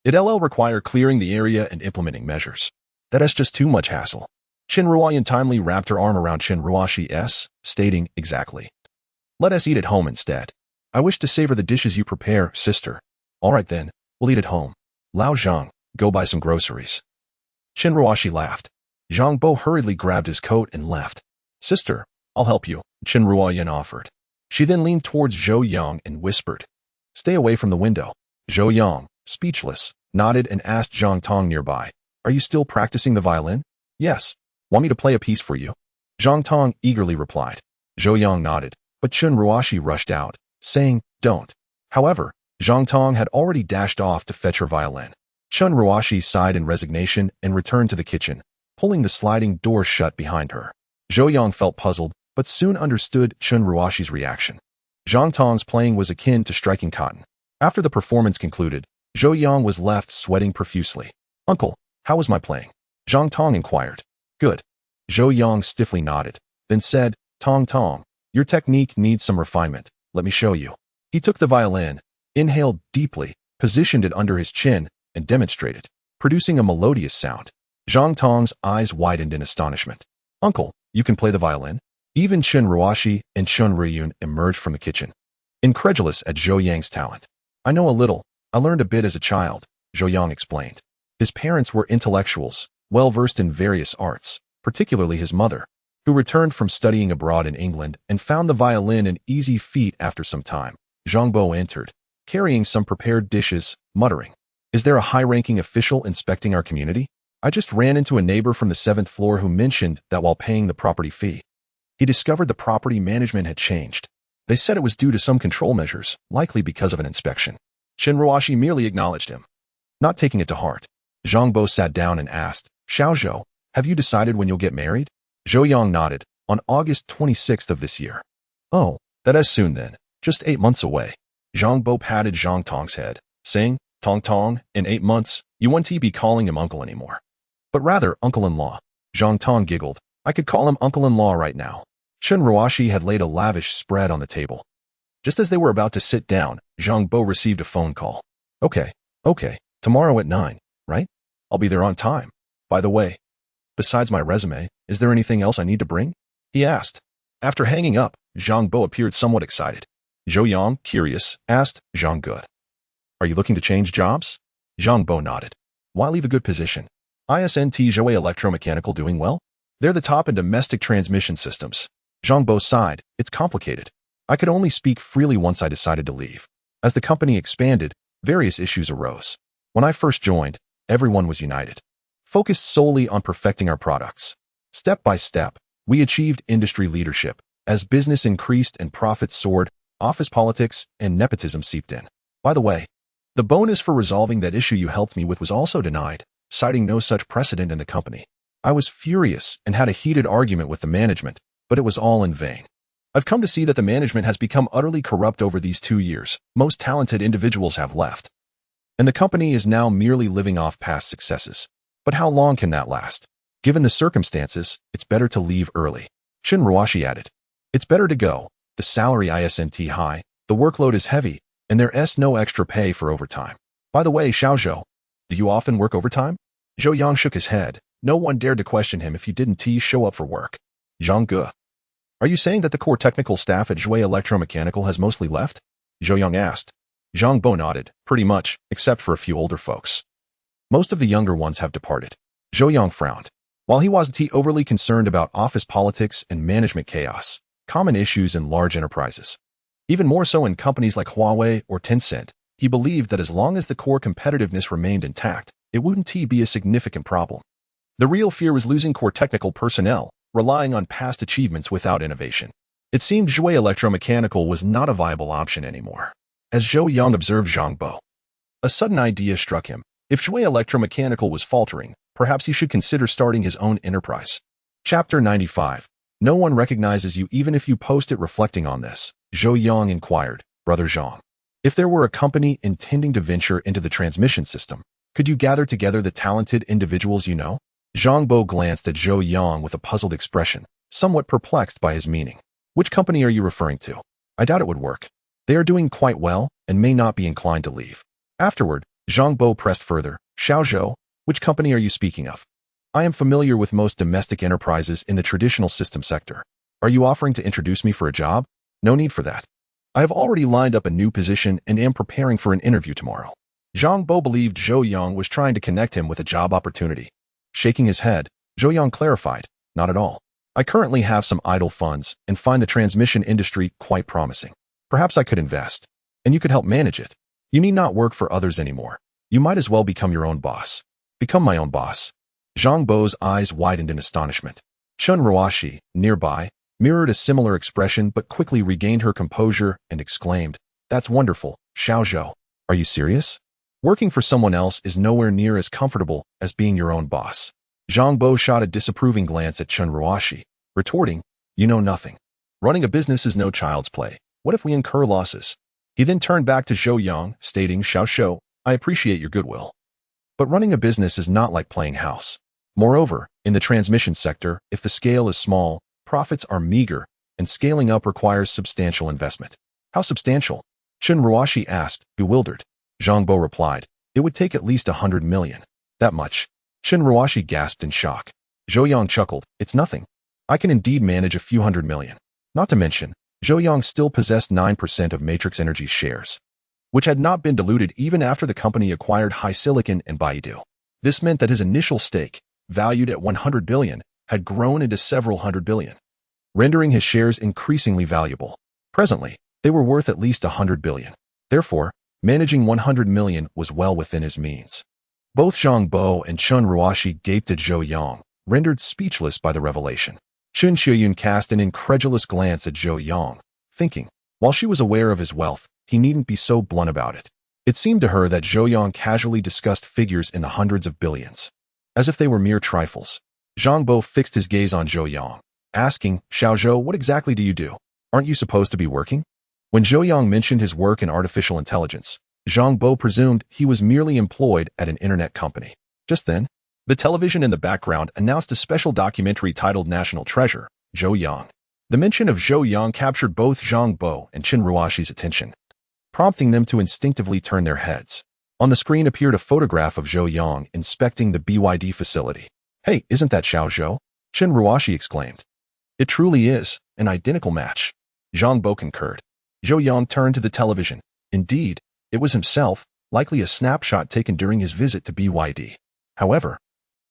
it'll require clearing the area and implementing measures. That's just too much hassle. Chen Ruoyun timely wrapped her arm around Chen Ruoshi's, stating, exactly. Let us eat at home instead. I wish to savor the dishes you prepare, sister. All right then, we'll eat at home. Lao Zhang, go buy some groceries. Chen Ruoshi laughed. Zhang Bo hurriedly grabbed his coat and left. Sister, I'll help you, Chen Ruoyun offered. She then leaned towards Zhou Yang and whispered, stay away from the window. Zhou Yang, speechless, nodded and asked Zhang Tong nearby, are you still practicing the violin? Yes. Want me to play a piece for you? Zhang Tong eagerly replied. Zhou Yang nodded, but Chen Ruoshi rushed out, saying, don't. However, Zhang Tong had already dashed off to fetch her violin. Chen Ruoshi sighed in resignation and returned to the kitchen, pulling the sliding door shut behind her. Zhou Yang felt puzzled, but soon understood Chen Ruoshi's reaction. Zhang Tong's playing was akin to striking cotton. After the performance concluded, Zhou Yang was left sweating profusely. Uncle, how was my playing? Zhang Tong inquired. Good. Zhou Yang stiffly nodded, then said, Tong Tong, your technique needs some refinement. Let me show you. He took the violin, inhaled deeply, positioned it under his chin, and demonstrated, producing a melodious sound. Zhang Tong's eyes widened in astonishment. Uncle, you can play the violin? Even Chen Ruoshi and Chen Riyun emerged from the kitchen, incredulous at Zhou Yang's talent. I know a little. I learned a bit as a child, Zhou Yang explained. His parents were intellectuals, well-versed in various arts, particularly his mother, who returned from studying abroad in England and found the violin an easy feat after some time. Zhang Bo entered, carrying some prepared dishes, muttering, Is there a high-ranking official inspecting our community? I just ran into a neighbor from the 7th floor who mentioned that while paying the property fee, he discovered the property management had changed. They said it was due to some control measures, likely because of an inspection. Chen Ruoshi merely acknowledged him, not taking it to heart. Zhang Bo sat down and asked, Xiao Zhou, have you decided when you'll get married? Zhou Yang nodded, on August 26th of this year. Oh, that is soon then, just 8 months away. Zhang Bo patted Zhang Tong's head, saying, Tong Tong, in 8 months, you won't be calling him uncle anymore, but rather uncle-in-law. Zhang Tong giggled, I could call him uncle-in-law right now. Chen Ruoshi had laid a lavish spread on the table. Just as they were about to sit down, Zhang Bo received a phone call. Okay, tomorrow at 9, right? I'll be there on time. By the way, besides my resume, is there anything else I need to bring? He asked. After hanging up, Zhang Bo appeared somewhat excited. Zhou Yang, curious, asked, Zhang Good, are you looking to change jobs? Zhang Bo nodded. Why leave a good position? ISNT Zhou Electromechanical doing well? They're the top in domestic transmission systems. Zhang Bo sighed, it's complicated. I could only speak freely once I decided to leave. As the company expanded, various issues arose. When I first joined, everyone was united, focused solely on perfecting our products. Step by step, we achieved industry leadership. As business increased and profits soared, office politics and nepotism seeped in. By the way, the bonus for resolving that issue you helped me with was also denied, citing no such precedent in the company. I was furious and had a heated argument with the management, but it was all in vain. I've come to see that the management has become utterly corrupt over these 2 years. Most talented individuals have left, and the company is now merely living off past successes. But how long can that last? Given the circumstances, it's better to leave early. Chen Ruoshi added. It's better to go. The salary isn't high, the workload is heavy, and there's no extra pay for overtime. By the way, Xiao Zhou, do you often work overtime? Zhou Yang shook his head. No one dared to question him if he didn't show up for work. Zhang Ge, are you saying that the core technical staff at Zhou Electromechanical has mostly left? Zhou Yang asked. Zhang Bo nodded, pretty much, except for a few older folks. Most of the younger ones have departed. Zhou Yang frowned. While he wasn't overly concerned about office politics and management chaos, common issues in large enterprises, even more so in companies like Huawei or Tencent, he believed that as long as the core competitiveness remained intact, it wouldn't be a significant problem. The real fear was losing core technical personnel, relying on past achievements without innovation. It seemed Zhou Electromechanical was not a viable option anymore. As Zhou Yang observed Zhang Bo, a sudden idea struck him. If Zhou Electromechanical was faltering, perhaps he should consider starting his own enterprise. Chapter 95. No one recognizes you even if you post it. Reflecting on this, Zhou Yang inquired, Brother Zhang, if there were a company intending to venture into the transmission system, could you gather together the talented individuals you know? Zhang Bo glanced at Zhou Yang with a puzzled expression, somewhat perplexed by his meaning. Which company are you referring to? I doubt it would work. They are doing quite well and may not be inclined to leave. Afterward, Zhang Bo pressed further. Xiao Zhou, which company are you speaking of? I am familiar with most domestic enterprises in the traditional system sector. Are you offering to introduce me for a job? No need for that. I have already lined up a new position and am preparing for an interview tomorrow. Zhang Bo believed Zhou Yang was trying to connect him with a job opportunity. Shaking his head, Zhou Yang clarified, not at all. I currently have some idle funds and find the transmission industry quite promising. Perhaps I could invest, and you could help manage it. You need not work for others anymore. You might as well become your own boss. Become my own boss. Zhang Bo's eyes widened in astonishment. Chen Ruoshi, nearby, mirrored a similar expression but quickly regained her composure and exclaimed, That's wonderful, Xiao Zhou. Are you serious? Working for someone else is nowhere near as comfortable as being your own boss. Zhang Bo shot a disapproving glance at Chen Ruoshi, retorting, You know nothing. Running a business is no child's play. What if we incur losses? He then turned back to Zhou Yang, stating, Xiao Zhou, I appreciate your goodwill. But running a business is not like playing house. Moreover, in the transmission sector, if the scale is small, profits are meager, and scaling up requires substantial investment. How substantial? Chen Ruoshi asked, bewildered. Zhang Bo replied, it would take at least 100 million. That much? Chen Ruoshi gasped in shock. Zhou Yang chuckled, it's nothing. I can indeed manage a few hundred million. Not to mention, Zhou Yang still possessed 9% of Matrix Energy's shares, which had not been diluted even after the company acquired HiSilicon and Baidu. This meant that his initial stake, valued at 100 billion, had grown into several hundred billion, rendering his shares increasingly valuable. Presently, they were worth at least 100 billion. Therefore, managing 100 million was well within his means. Both Zhang Bo and Chen Ruoshi gaped at Zhou Yang, rendered speechless by the revelation. Chen Xiuyun cast an incredulous glance at Zhou Yang, thinking, while she was aware of his wealth, he needn't be so blunt about it. It seemed to her that Zhou Yang casually discussed figures in the hundreds of billions, as if they were mere trifles. Zhang Bo fixed his gaze on Zhou Yang, asking, Xiao Zhou, what exactly do you do? Aren't you supposed to be working? When Zhou Yang mentioned his work in artificial intelligence, Zhang Bo presumed he was merely employed at an internet company. Just then, the television in the background announced a special documentary titled National Treasure, Zhou Yang. The mention of Zhou Yang captured both Zhang Bo and Chen Ruoshi's attention, prompting them to instinctively turn their heads. On the screen appeared a photograph of Zhou Yang inspecting the BYD facility. Hey, isn't that Xiao Zhou? Chen Ruoshi exclaimed. It truly is, an identical match. Zhang Bo concurred. Zhou Yang turned to the television. Indeed, it was himself, likely a snapshot taken during his visit to BYD. However,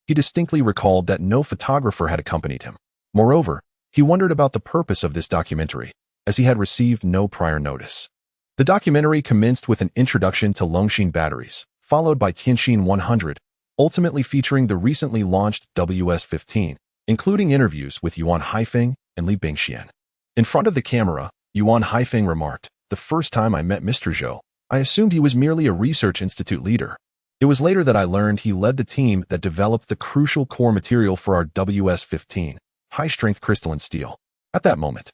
he distinctly recalled that no photographer had accompanied him. Moreover, he wondered about the purpose of this documentary, as he had received no prior notice. The documentary commenced with an introduction to Longshin batteries, followed by Tianqin 100, ultimately featuring the recently launched WS-15, including interviews with Yuan Haifeng and Li Bingxian. In front of the camera, Yuan Haifeng remarked, the first time I met Mr. Zhou, I assumed he was merely a research institute leader. It was later that I learned he led the team that developed the crucial core material for our WS-15, high-strength crystalline steel. At that moment,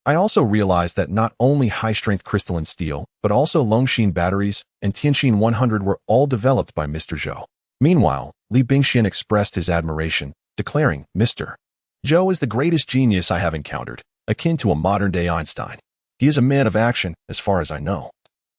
I also realized that not only high-strength crystalline steel, but also Longshin batteries and Tianqin 100 were all developed by Mr. Zhou. Meanwhile, Li Bingxian expressed his admiration, declaring, Mr. Zhou is the greatest genius I have encountered, akin to a modern-day Einstein. He is a man of action, as far as I know.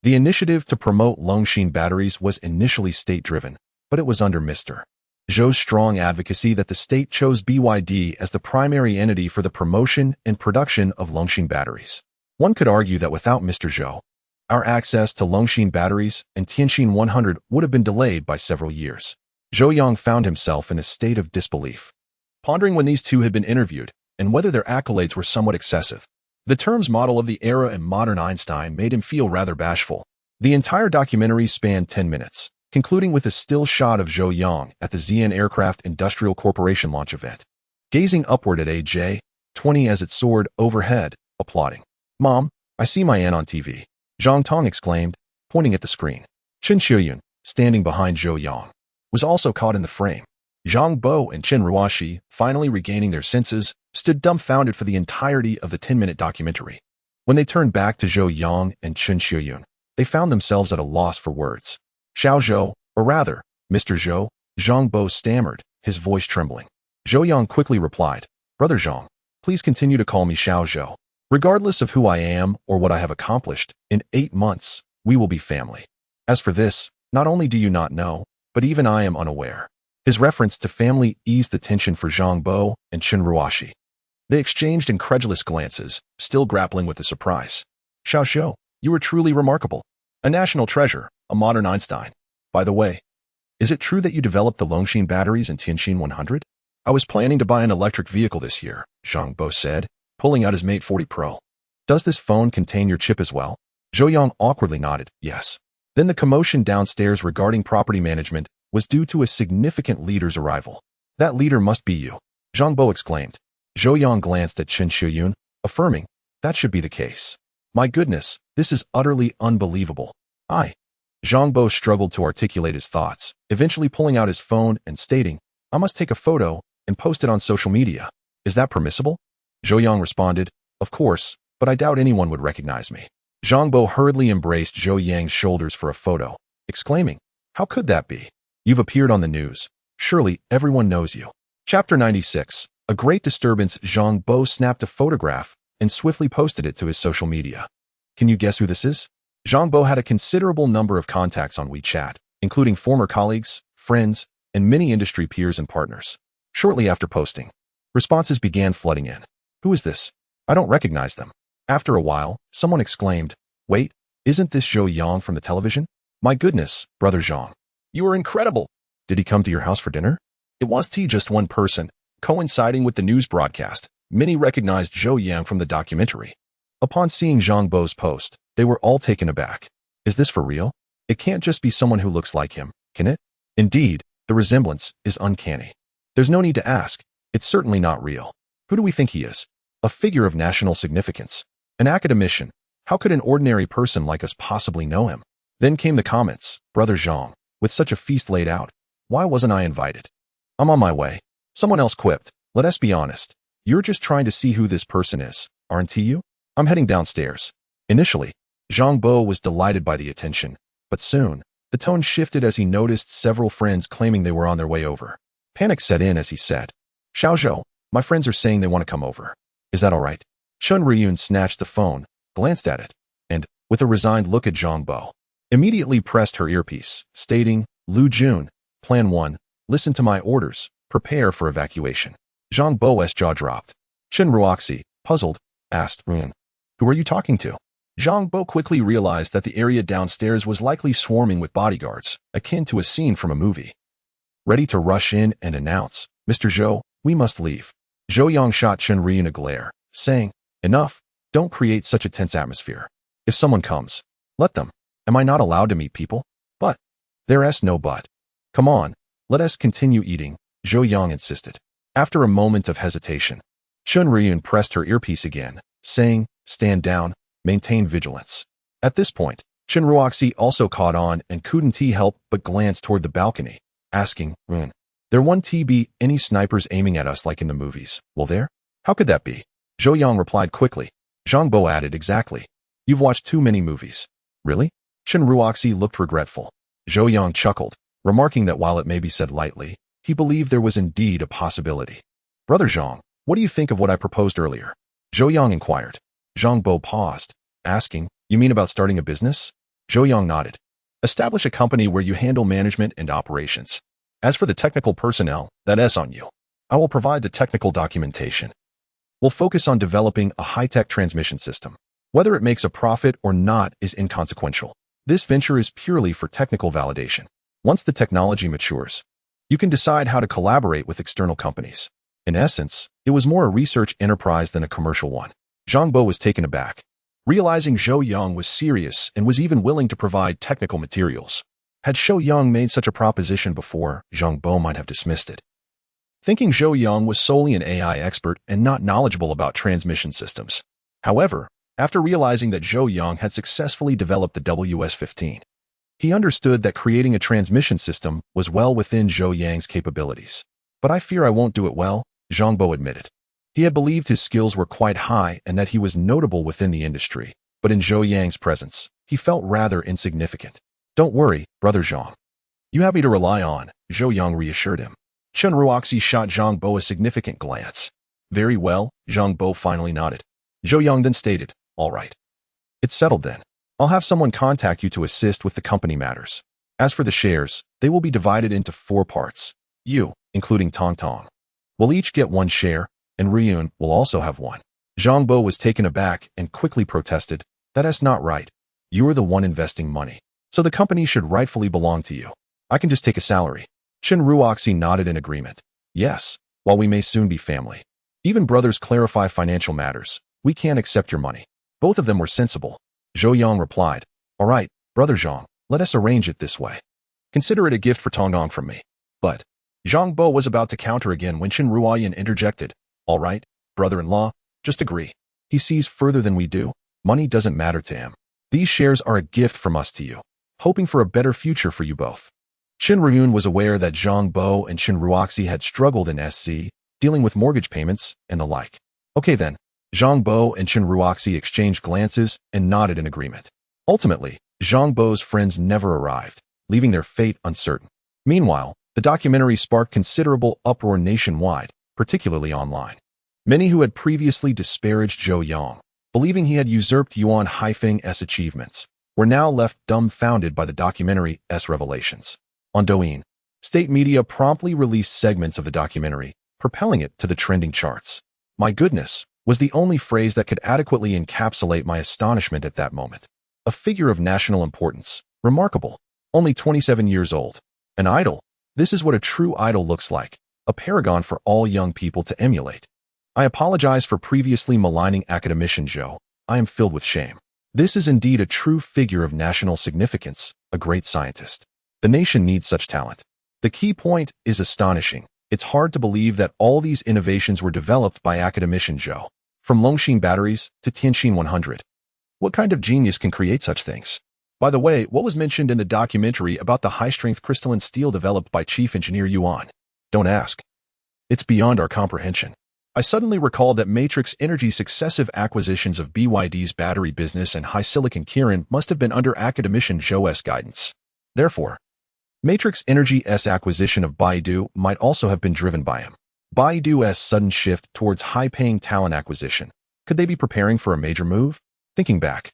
The initiative to promote Longshin batteries was initially state-driven, but it was under Mr. Zhou's strong advocacy that the state chose BYD as the primary entity for the promotion and production of Longshin batteries. One could argue that without Mr. Zhou, our access to Longshin batteries and Tianqin 100 would have been delayed by several years. Zhou Yang found himself in a state of disbelief, pondering when these two had been interviewed and whether their accolades were somewhat excessive. The terms model of the era and modern Einstein made him feel rather bashful. The entire documentary spanned 10 minutes, concluding with a still shot of Zhou Yang at the ZN Aircraft Industrial Corporation launch event, gazing upward at AJ-20 as it soared overhead, applauding. Mom, I see my aunt on TV, Zhang Tong exclaimed, pointing at the screen. Chen Xiuyun, standing behind Zhou Yang, was also caught in the frame. Zhang Bo and Chen Ruoshi, finally regaining their senses, stood dumbfounded for the entirety of the 10-minute documentary. When they turned back to Zhou Yang and Chen Xiuyun, they found themselves at a loss for words. Xiao Zhou, or rather, Mr. Zhou, Zhang Bo stammered, his voice trembling. Zhou Yang quickly replied, Brother Zhang, please continue to call me Xiao Zhou. Regardless of who I am or what I have accomplished, in 8 months, we will be family. As for this, not only do you not know, but even I am unaware. His reference to family eased the tension for Zhang Bo and Chen Ruoshi. They exchanged incredulous glances, still grappling with the surprise. Xiao Zhou, you are truly remarkable. A national treasure, a modern Einstein. By the way, is it true that you developed the Longshin batteries in Tianqin 100? I was planning to buy an electric vehicle this year, Zhang Bo said, pulling out his Mate 40 Pro. Does this phone contain your chip as well? Zhou Yang awkwardly nodded, yes. Then the commotion downstairs regarding property management was due to a significant leader's arrival. That leader must be you, Zhang Bo exclaimed. Zhou Yang glanced at Chen Xiuyun, affirming, that should be the case. My goodness, this is utterly unbelievable. Zhang Bo struggled to articulate his thoughts, eventually pulling out his phone and stating, I must take a photo and post it on social media. Is that permissible? Zhou Yang responded, of course, but I doubt anyone would recognize me. Zhang Bo hurriedly embraced Zhou Yang's shoulders for a photo, exclaiming, "How could that be? You've appeared on the news. Surely everyone knows you." Chapter 96. A great disturbance. Zhang Bo snapped a photograph and swiftly posted it to his social media. Can you guess who this is? Zhang Bo had a considerable number of contacts on WeChat, including former colleagues, friends, and many industry peers and partners. Shortly after posting, responses began flooding in. Who is this? I don't recognize them. After a while, someone exclaimed, "Wait, isn't this Zhou Yang from the television? My goodness, Brother Zhang. You are incredible. Did he come to your house for dinner?" It was just one person, coinciding with the news broadcast. Many recognized Zhou Yang from the documentary. Upon seeing Zhang Bo's post, they were all taken aback. Is this for real? It can't just be someone who looks like him, can it? Indeed, the resemblance is uncanny. There's no need to ask. It's certainly not real. Who do we think he is? A figure of national significance. An academician. How could an ordinary person like us possibly know him? Then came the comments. Brother Zhang, with such a feast laid out, why wasn't I invited? I'm on my way. Someone else quipped, let us be honest. You're just trying to see who this person is, aren't you? I'm heading downstairs. Initially, Zhang Bo was delighted by the attention, but soon, the tone shifted as he noticed several friends claiming they were on their way over. Panic set in as he said, Xiaozhou, my friends are saying they want to come over. Is that all right? Chun Ryun snatched the phone, glanced at it, and, with a resigned look at Zhang Bo, immediately pressed her earpiece, stating, Lu Jun, Plan 1, listen to my orders, prepare for evacuation. Zhang Bo's jaw dropped. Chen Ruoxi, puzzled, asked Ryun, who are you talking to? Zhang Bo quickly realized that the area downstairs was likely swarming with bodyguards, akin to a scene from a movie. Ready to rush in and announce, Mr. Zhou, we must leave. Zhou Yang shot Chen Ryun a glare, saying, enough, don't create such a tense atmosphere. If someone comes, let them. Am I not allowed to meet people? But. There's no but. Come on, let us continue eating, Zhou Yang insisted. After a moment of hesitation, Chun Ryun pressed her earpiece again, saying, stand down, maintain vigilance. At this point, Chen Ruoxi also caught on and couldn't help but glance toward the balcony, asking, Ryun, there won't be any snipers aiming at us like in the movies, will there? How could that be? Zhou Yang replied quickly. Zhang Bo added, exactly. You've watched too many movies. Really? Chen Ruoxi looked regretful. Zhou Yang chuckled, remarking that while it may be said lightly, he believed there was indeed a possibility. Brother Zhang, what do you think of what I proposed earlier? Zhou Yang inquired. Zhang Bo paused, asking, you mean about starting a business? Zhou Yang nodded. Establish a company where you handle management and operations. As for the technical personnel, that's on you. I will provide the technical documentation. We'll focus on developing a high-tech transmission system. Whether it makes a profit or not is inconsequential. This venture is purely for technical validation. Once the technology matures, you can decide how to collaborate with external companies. In essence, it was more a research enterprise than a commercial one. Zhang Bo was taken aback, realizing Zhou Yang was serious and was even willing to provide technical materials. Had Zhou Yang made such a proposition before, Zhang Bo might have dismissed it. Thinking Zhou Yang was solely an AI expert and not knowledgeable about transmission systems. However, after realizing that Zhou Yang had successfully developed the WS-15, he understood that creating a transmission system was well within Zhou Yang's capabilities. But I fear I won't do it well, Zhang Bo admitted. He had believed his skills were quite high and that he was notable within the industry, but in Zhou Yang's presence, he felt rather insignificant. Don't worry, Brother Zhang. You have me to rely on, Zhou Yang reassured him. Chen Ruoxi shot Zhang Bo a significant glance. Very well, Zhang Bo finally nodded. Zhou Yang then stated, all right. It's settled then. I'll have someone contact you to assist with the company matters. As for the shares, they will be divided into 4 parts. You, including Tong Tong, will each get 1 share, and Ryun will also have 1. Zhang Bo was taken aback and quickly protested, that's not right. You are the one investing money, so the company should rightfully belong to you. I can just take a salary. Chen Ruoxi nodded in agreement. Yes, while we may soon be family. Even brothers clarify financial matters. We can't accept your money. Both of them were sensible. Zhou Yang replied, all right, Brother Zhang, let us arrange it this way. Consider it a gift for Tongdong from me. But Zhang Bo was about to counter again when Chen Ruoyan interjected, all right, brother-in-law, just agree. He sees further than we do. Money doesn't matter to him. These shares are a gift from us to you, hoping for a better future for you both. Chen Ryun was aware that Zhang Bo and Chen Ruoxi had struggled in SC, dealing with mortgage payments and the like. Okay then, Zhang Bo and Chen Ruoxi exchanged glances and nodded in agreement. Ultimately, Zhang Bo's friends never arrived, leaving their fate uncertain. Meanwhile, the documentary sparked considerable uproar nationwide, particularly online. Many who had previously disparaged Zhou Yang, believing he had usurped Yuan Haifeng's achievements, were now left dumbfounded by the documentary's revelations. On Douyin, state media promptly released segments of the documentary, propelling it to the trending charts. "My goodness," was the only phrase that could adequately encapsulate my astonishment at that moment. A figure of national importance, remarkable, only 27 years old. An idol. This is what a true idol looks like, a paragon for all young people to emulate. I apologize for previously maligning academician Zhou. I am filled with shame. This is indeed a true figure of national significance, a great scientist. The nation needs such talent. The key point is astonishing. It's hard to believe that all these innovations were developed by academician Zhou. From Longshin batteries to Tianqin 100. What kind of genius can create such things? By the way, what was mentioned in the documentary about the high-strength crystalline steel developed by Chief Engineer Yuan? Don't ask. It's beyond our comprehension. I suddenly recalled that Matrix Energy's successive acquisitions of BYD's battery business and high silicon Kirin must have been under academician Zhou's guidance. Therefore, Matrix Energy's acquisition of Baidu might also have been driven by him. Baidu's sudden shift towards high-paying talent acquisition. Could they be preparing for a major move? Thinking back,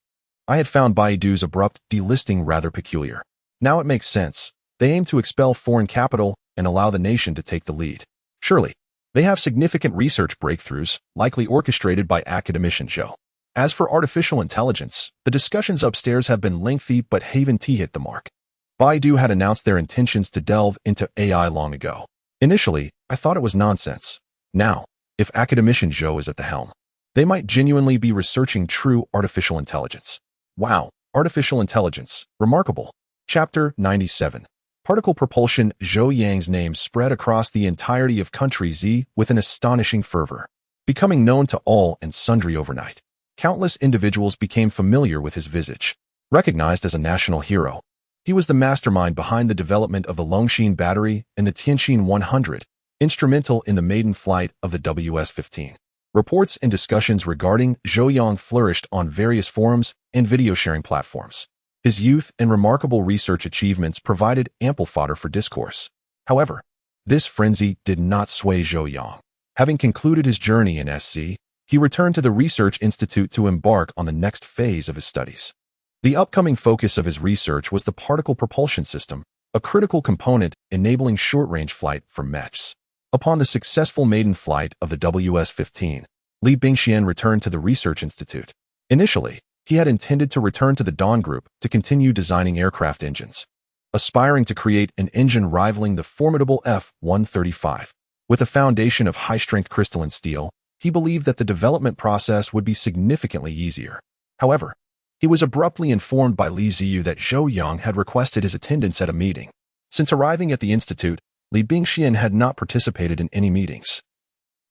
I had found Baidu's abrupt delisting rather peculiar. Now it makes sense. They aim to expel foreign capital and allow the nation to take the lead. Surely, they have significant research breakthroughs, likely orchestrated by academician Zhou. As for artificial intelligence, the discussions upstairs have been lengthy but haven't hit the mark. Baidu had announced their intentions to delve into AI long ago. Initially, I thought it was nonsense. Now, if academician Zhou is at the helm, they might genuinely be researching true artificial intelligence. Wow, artificial intelligence, remarkable. Chapter 97. Particle propulsion. Zhou Yang's name spread across the entirety of country Z with an astonishing fervor, becoming known to all and sundry overnight. Countless individuals became familiar with his visage. Recognized as a national hero, he was the mastermind behind the development of the Longshin battery and the Tianqin 100, instrumental in the maiden flight of the WS-15. Reports and discussions regarding Zhou Yang flourished on various forums and video-sharing platforms. His youth and remarkable research achievements provided ample fodder for discourse. However, this frenzy did not sway Zhou Yang. Having concluded his journey in SC, he returned to the Research Institute to embark on the next phase of his studies. The upcoming focus of his research was the particle propulsion system, a critical component enabling short-range flight for mechs. Upon the successful maiden flight of the WS-15, Li Bingxian returned to the Research Institute. Initially, he had intended to return to the Dawn Group to continue designing aircraft engines, aspiring to create an engine rivaling the formidable F-135. With a foundation of high-strength crystalline steel, he believed that the development process would be significantly easier. However, he was abruptly informed by Li Ziyu that Zhou Yang had requested his attendance at a meeting. Since arriving at the institute, Li Bingxian had not participated in any meetings.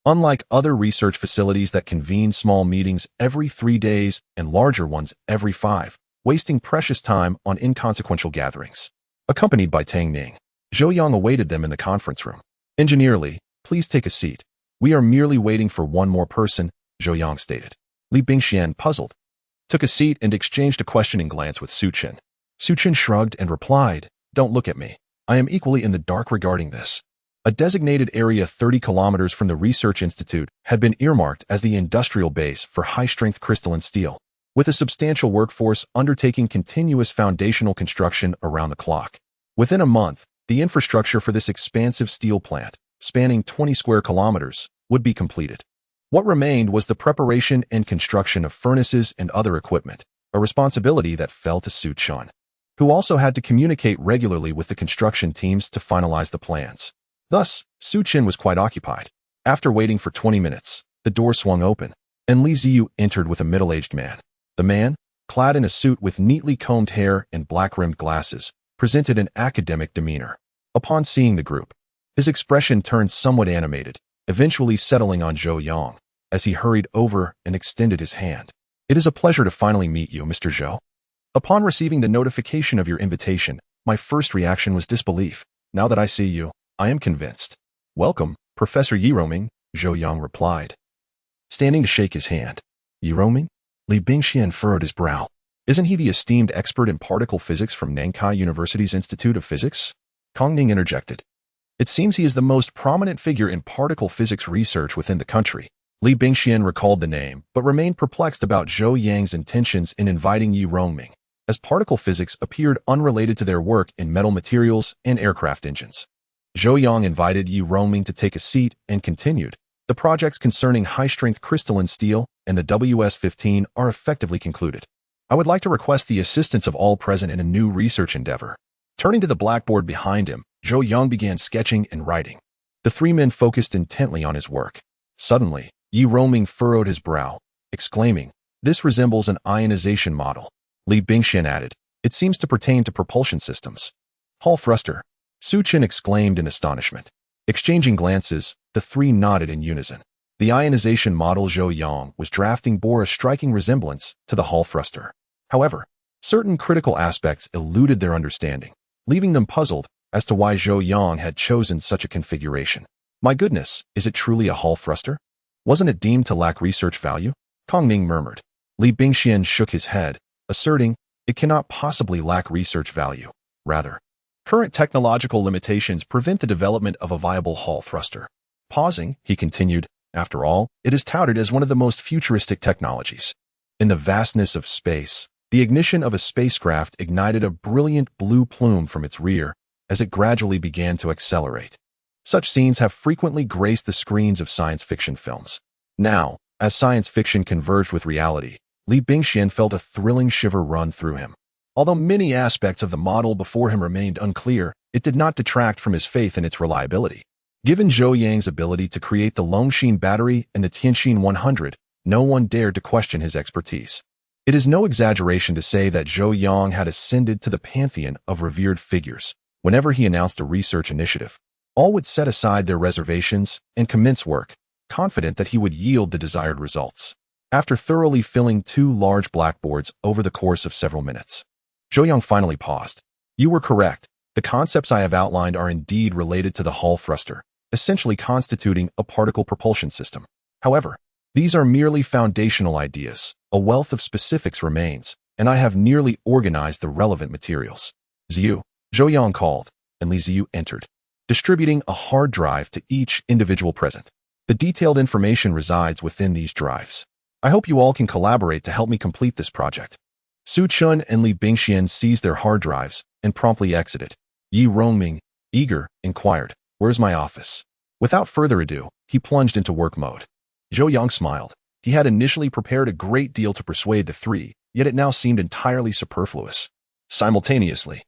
Unlike other research facilities that convene small meetings every 3 days and larger ones every 5, wasting precious time on inconsequential gatherings. Accompanied by Tang Ning, Zhou Yang awaited them in the conference room. "Engineer Li, please take a seat. We are merely waiting for one more person," Zhou Yang stated. Li Bingxian, puzzled, took a seat and exchanged a questioning glance with Su Chen. Su Chen shrugged and replied, "Don't look at me. I am equally in the dark regarding this." A designated area 30 kilometers from the Research Institute had been earmarked as the industrial base for high-strength crystalline steel, with a substantial workforce undertaking continuous foundational construction around the clock. Within a month, the infrastructure for this expansive steel plant, spanning 20 square kilometers, would be completed. What remained was the preparation and construction of furnaces and other equipment, a responsibility that fell to Su Chen, who also had to communicate regularly with the construction teams to finalize the plans. Thus, Su Chen was quite occupied. After waiting for 20 minutes, the door swung open, and Li Ziyu entered with a middle-aged man. The man, clad in a suit with neatly combed hair and black-rimmed glasses, presented an academic demeanor. Upon seeing the group, his expression turned somewhat animated, eventually settling on Zhou Yang, as he hurried over and extended his hand. "It is a pleasure to finally meet you, Mr. Zhou. Upon receiving the notification of your invitation, my first reaction was disbelief. Now that I see you, I am convinced." "Welcome, Professor Yiroming," Zhou Yang replied, standing to shake his hand. "Yiroming?" Li Bingxian furrowed his brow. Isn't he the esteemed expert in particle physics from Nankai University's Institute of Physics? Kong Ning interjected. It seems he is the most prominent figure in particle physics research within the country. Li Bingxian recalled the name, but remained perplexed about Zhou Yang's intentions in inviting Yi Rongming, as particle physics appeared unrelated to their work in metal materials and aircraft engines. Zhou Yang invited Yi Rongming to take a seat and continued. The projects concerning high-strength crystalline steel and the WS-15 are effectively concluded. I would like to request the assistance of all present in a new research endeavor. Turning to the blackboard behind him, Zhou Yang began sketching and writing. The three men focused intently on his work. Suddenly, Yi Rongming furrowed his brow, exclaiming, "This resembles an ionization model." Li Bingxian added, "It seems to pertain to propulsion systems." "Hall thruster," Su Chen exclaimed in astonishment. Exchanging glances, the three nodded in unison. The ionization model Zhou Yang was drafting bore a striking resemblance to the Hall thruster. However, certain critical aspects eluded their understanding, leaving them puzzled as to why Zhou Yang had chosen such a configuration. "My goodness, is it truly a Hall thruster? Wasn't it deemed to lack research value?" Kong Ning murmured. Li Bingxian shook his head, asserting, "It cannot possibly lack research value. Rather, current technological limitations prevent the development of a viable Hall thruster." Pausing, he continued, "After all, it is touted as one of the most futuristic technologies. In the vastness of space, the ignition of a spacecraft ignited a brilliant blue plume from its rear as it gradually began to accelerate. Such scenes have frequently graced the screens of science fiction films. Now, as science fiction converged with reality, Li Bingxian felt a thrilling shiver run through him. Although many aspects of the model before him remained unclear, it did not detract from his faith in its reliability. Given Zhou Yang's ability to create the Longxin battery and the Tianxin 100, no one dared to question his expertise. It is no exaggeration to say that Zhou Yang had ascended to the pantheon of revered figures. Whenever he announced a research initiative, all would set aside their reservations and commence work, confident that he would yield the desired results. After thoroughly filling 2 large blackboards over the course of several minutes, Zhou Yang finally paused. "You were correct. The concepts I have outlined are indeed related to the Hall thruster, essentially constituting a particle propulsion system. However, these are merely foundational ideas. A wealth of specifics remains, and I have nearly organized the relevant materials." "Zhou," Zhou Yang called, and Li Ziyu entered, distributing a hard drive to each individual present. "The detailed information resides within these drives. I hope you all can collaborate to help me complete this project." Su Chen and Li Bingxian seized their hard drives and promptly exited. Yi Rongming, eager, inquired, "Where's my office?" Without further ado, he plunged into work mode. Zhou Yang smiled. He had initially prepared a great deal to persuade the three, yet it now seemed entirely superfluous. Simultaneously,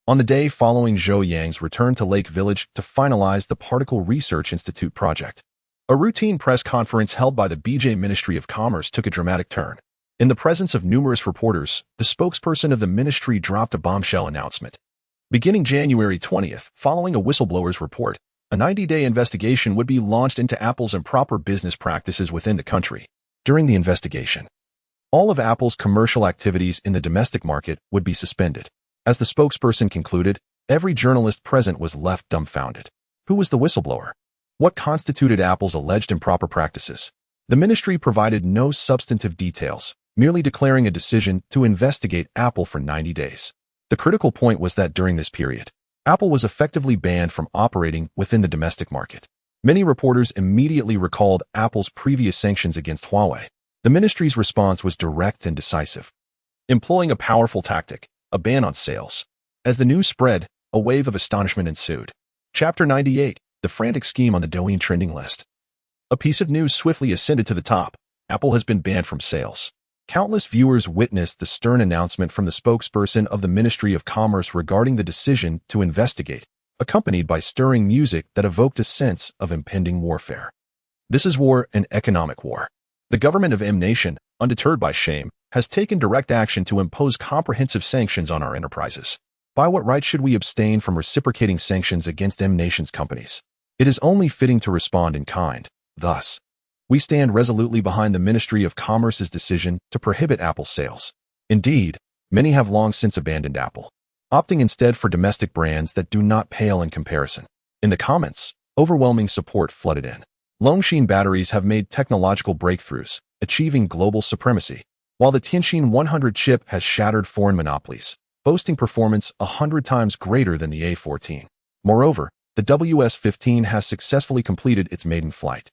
on the day following Zhou Yang's return to Lake Village to finalize the Particle Research Institute project, a routine press conference held by the BJ Ministry of Commerce took a dramatic turn. In the presence of numerous reporters, the spokesperson of the ministry dropped a bombshell announcement. Beginning January 20th, following a whistleblower's report, a 90-day investigation would be launched into Apple's improper business practices within the country. During the investigation, all of Apple's commercial activities in the domestic market would be suspended. As the spokesperson concluded, every journalist present was left dumbfounded. Who was the whistleblower? What constituted Apple's alleged improper practices? The ministry provided no substantive details, merely declaring a decision to investigate Apple for 90 days. The critical point was that during this period, Apple was effectively banned from operating within the domestic market. Many reporters immediately recalled Apple's previous sanctions against Huawei. The ministry's response was direct and decisive, employing a powerful tactic, a ban on sales. As the news spread, a wave of astonishment ensued. Chapter 98, The Frantic Scheme on the Douyin Trending List. A piece of news swiftly ascended to the top. Apple has been banned from sales. Countless viewers witnessed the stern announcement from the spokesperson of the Ministry of Commerce regarding the decision to investigate, accompanied by stirring music that evoked a sense of impending warfare. This is war, an economic war. The government of M Nation, undeterred by shame, has taken direct action to impose comprehensive sanctions on our enterprises. By what right should we abstain from reciprocating sanctions against M Nation's companies? It is only fitting to respond in kind. Thus, we stand resolutely behind the Ministry of Commerce's decision to prohibit Apple sales. Indeed, many have long since abandoned Apple, opting instead for domestic brands that do not pale in comparison. In the comments, overwhelming support flooded in. Longxin batteries have made technological breakthroughs, achieving global supremacy. while the Tianjin 100 chip has shattered foreign monopolies, boasting performance 100 times greater than the A14. Moreover, the WS-15 has successfully completed its maiden flight,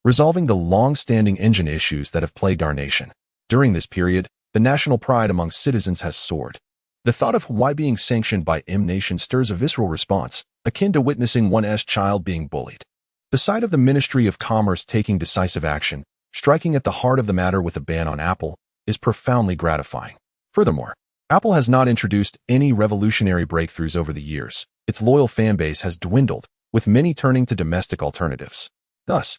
resolving the long-standing engine issues that have plagued our nation. During this period, the national pride among citizens has soared. The thought of Hawaii being sanctioned by M-Nation stirs a visceral response, akin to witnessing one's child being bullied. The sight of the Ministry of Commerce taking decisive action, striking at the heart of the matter with a ban on Apple, is profoundly gratifying. Furthermore, Apple has not introduced any revolutionary breakthroughs over the years. Its loyal fan base has dwindled, with many turning to domestic alternatives. Thus,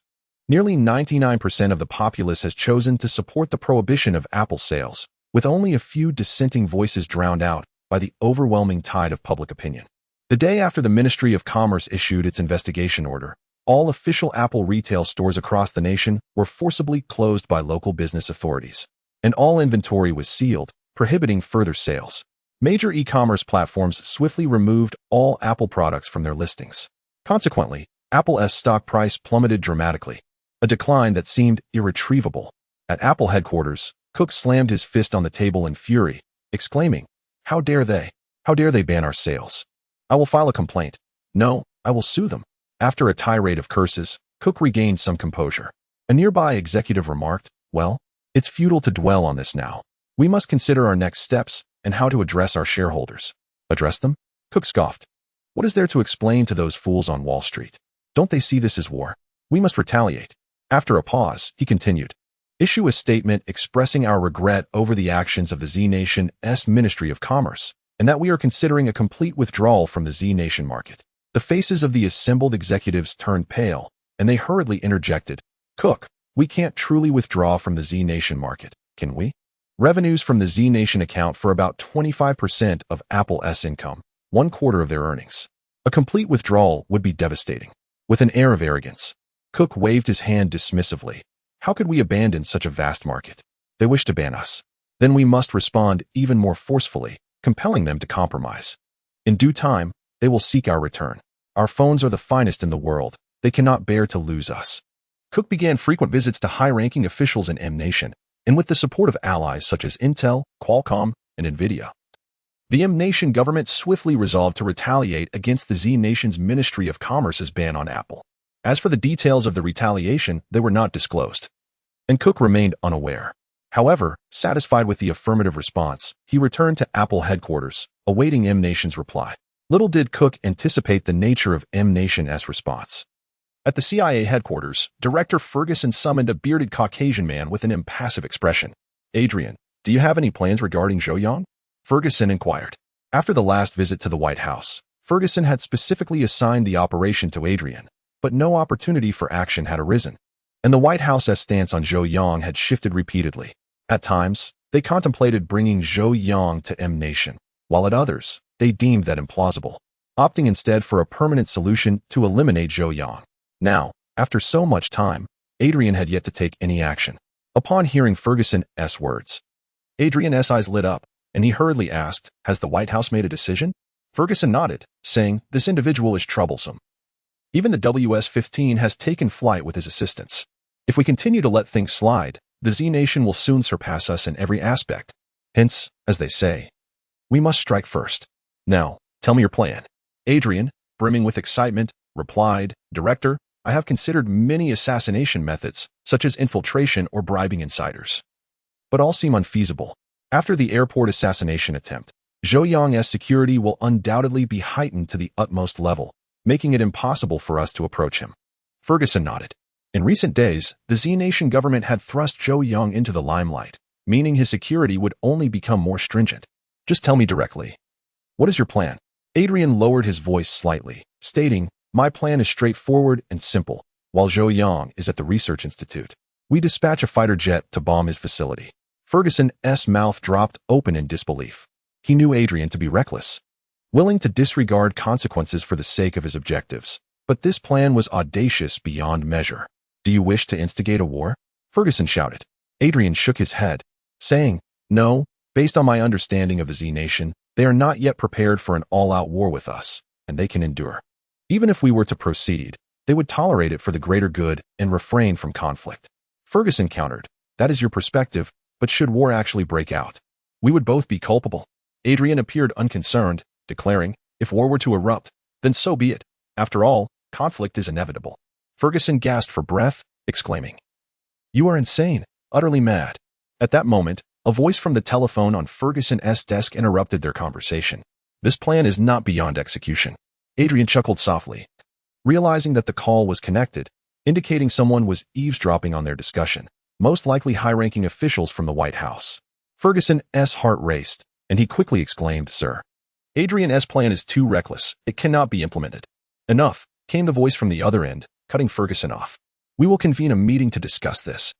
nearly 99% of the populace has chosen to support the prohibition of Apple sales, with only a few dissenting voices drowned out by the overwhelming tide of public opinion. The day after the Ministry of Commerce issued its investigation order, all official Apple retail stores across the nation were forcibly closed by local business authorities, and all inventory was sealed, prohibiting further sales. Major e-commerce platforms swiftly removed all Apple products from their listings. Consequently, Apple's stock price plummeted dramatically, a decline that seemed irretrievable. At Apple headquarters, Cook slammed his fist on the table in fury, exclaiming, "How dare they? How dare they ban our sales? I will file a complaint. No, I will sue them." After a tirade of curses, Cook regained some composure. A nearby executive remarked, "Well, it's futile to dwell on this now. We must consider our next steps and how to address our shareholders." "Address them?" Cook scoffed. "What is there to explain to those fools on Wall Street? Don't they see this as war? We must retaliate." After a pause, he continued, "Issue a statement expressing our regret over the actions of the Z Nation's Ministry of Commerce, and that we are considering a complete withdrawal from the Z Nation market." The faces of the assembled executives turned pale, and they hurriedly interjected, "Cook, we can't truly withdraw from the Z Nation market, can we? Revenues from the Z Nation account for about 25% of Apple's income, 1/4 of their earnings. A complete withdrawal would be devastating." With an air of arrogance, Cook waved his hand dismissively. "How could we abandon such a vast market? They wish to ban us. Then we must respond even more forcefully, compelling them to compromise. In due time, they will seek our return. Our phones are the finest in the world. They cannot bear to lose us." Cook began frequent visits to high-ranking officials in M-Nation, and with the support of allies such as Intel, Qualcomm, and NVIDIA, the M-Nation government swiftly resolved to retaliate against the Z Nation's Ministry of Commerce's ban on Apple. As for the details of the retaliation, they were not disclosed, and Cook remained unaware. However, satisfied with the affirmative response, he returned to Apple headquarters, awaiting M-Nation's reply. Little did Cook anticipate the nature of M-Nation's response. At the CIA headquarters, Director Ferguson summoned a bearded Caucasian man with an impassive expression. "Adrian, do you have any plans regarding Zhou Yang?" Ferguson inquired. After the last visit to the White House, Ferguson had specifically assigned the operation to Adrian, but no opportunity for action had arisen, and the White House's stance on Zhou Yang had shifted repeatedly. At times, they contemplated bringing Zhou Yang to M-Nation, while at others, they deemed that implausible, opting instead for a permanent solution to eliminate Zhou Yang. Now, after so much time, Adrian had yet to take any action. Upon hearing Ferguson's words, Adrian's eyes lit up, and he hurriedly asked, "Has the White House made a decision?" Ferguson nodded, saying, "This individual is troublesome. Even the WS-15 has taken flight with his assistance. If we continue to let things slide, the Z Nation will soon surpass us in every aspect. Hence, as they say, we must strike first. Now, tell me your plan." Adrian, brimming with excitement, replied, "Director, I have considered many assassination methods, such as infiltration or bribing insiders, but all seem unfeasible. After the airport assassination attempt, Zhou Yang's security will undoubtedly be heightened to the utmost level, making it impossible for us to approach him." Ferguson nodded. In recent days, the Z Nation government had thrust Zhou Yang into the limelight, meaning his security would only become more stringent. "Just tell me directly. What is your plan?" Adrian lowered his voice slightly, stating, "My plan is straightforward and simple. While Zhou Yang is at the research institute, we dispatch a fighter jet to bomb his facility." Ferguson's mouth dropped open in disbelief. He knew Adrian to be reckless, willing to disregard consequences for the sake of his objectives. But this plan was audacious beyond measure. "Do you wish to instigate a war?" Ferguson shouted. Adrian shook his head, saying, "No, based on my understanding of the Z Nation, they are not yet prepared for an all-out war with us, and they can endure. Even if we were to proceed, they would tolerate it for the greater good and refrain from conflict." Ferguson countered, "That is your perspective, But should war actually break out, we would both be culpable. Adrian appeared unconcerned, declaring, if war were to erupt, then so be it. After all, conflict is inevitable. Ferguson gasped for breath, exclaiming, "You are insane, utterly mad." At that moment, a voice from the telephone on Ferguson's desk interrupted their conversation. "This plan is not beyond execution." Adrian chuckled softly, realizing that the call was connected, indicating someone was eavesdropping on their discussion, most likely high-ranking officials from the White House. Ferguson's heart raced, and he quickly exclaimed, "Sir, Adrian's plan is too reckless. It cannot be implemented." "Enough," came the voice from the other end, cutting Ferguson off. "We will convene a meeting to discuss this.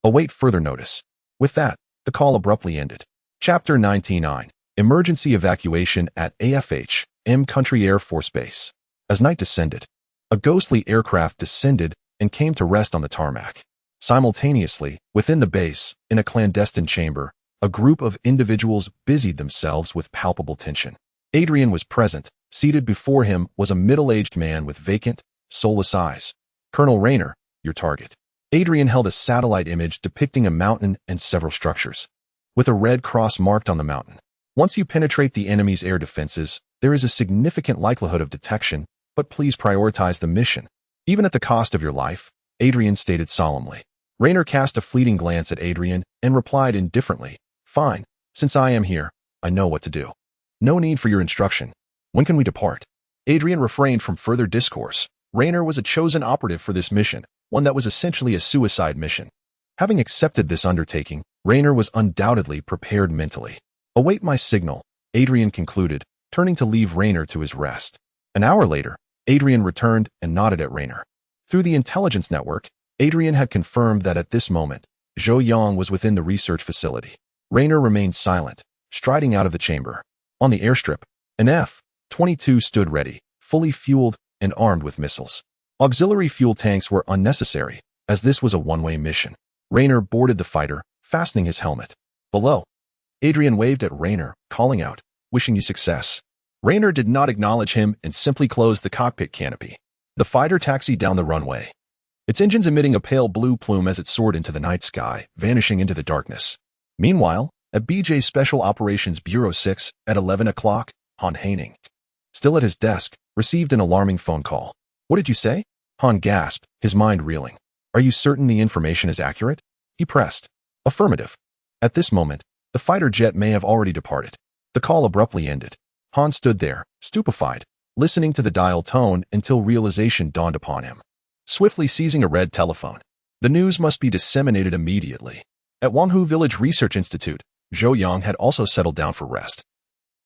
Await further notice." With that, the call abruptly ended. Chapter 99. Emergency Evacuation at AFH-M Country Air Force Base. As night descended, a ghostly aircraft descended and came to rest on the tarmac. Simultaneously, within the base, in a clandestine chamber, a group of individuals busied themselves with palpable tension. Adrian was present. Seated before him was a middle-aged man with vacant, soulless eyes. "Colonel Rayner, your target." Adrian held a satellite image depicting a mountain and several structures, with a red cross marked on the mountain. "Once you penetrate the enemy's air defenses, there is a significant likelihood of detection, but please prioritize the mission, even at the cost of your life," Adrian stated solemnly. Rayner cast a fleeting glance at Adrian and replied indifferently, "Fine, since I am here, I know what to do. No need for your instruction. When can we depart?" Adrian refrained from further discourse. Rayner was a chosen operative for this mission, one that was essentially a suicide mission. Having accepted this undertaking, Rayner was undoubtedly prepared mentally. "Await my signal," Adrian concluded, turning to leave Rayner to his rest. An hour later, Adrian returned and nodded at Rayner. Through the intelligence network, Adrian had confirmed that at this moment, Zhou Yang was within the research facility. Rayner remained silent, striding out of the chamber. On the airstrip, an F-22 stood ready, fully fueled and armed with missiles. Auxiliary fuel tanks were unnecessary, as this was a one-way mission. Rayner boarded the fighter, fastening his helmet. "Below." Adrian waved at Rayner, calling out, "Wishing you success." Rayner did not acknowledge him and simply closed the cockpit canopy. The fighter taxied down the runway, its engines emitting a pale blue plume as it soared into the night sky, vanishing into the darkness. Meanwhile, at BJ Special Operations Bureau 6 at 11 o'clock, Han Haining, still at his desk, received an alarming phone call. "What did you say?" Han gasped, his mind reeling. "Are you certain the information is accurate?" He pressed. "Affirmative." At this moment, the fighter jet may have already departed. The call abruptly ended. Han stood there, stupefied, listening to the dial tone until realization dawned upon him. Swiftly seizing a red telephone, the news must be disseminated immediately. At Wanhu Village Research Institute, Zhou Yang had also settled down for rest,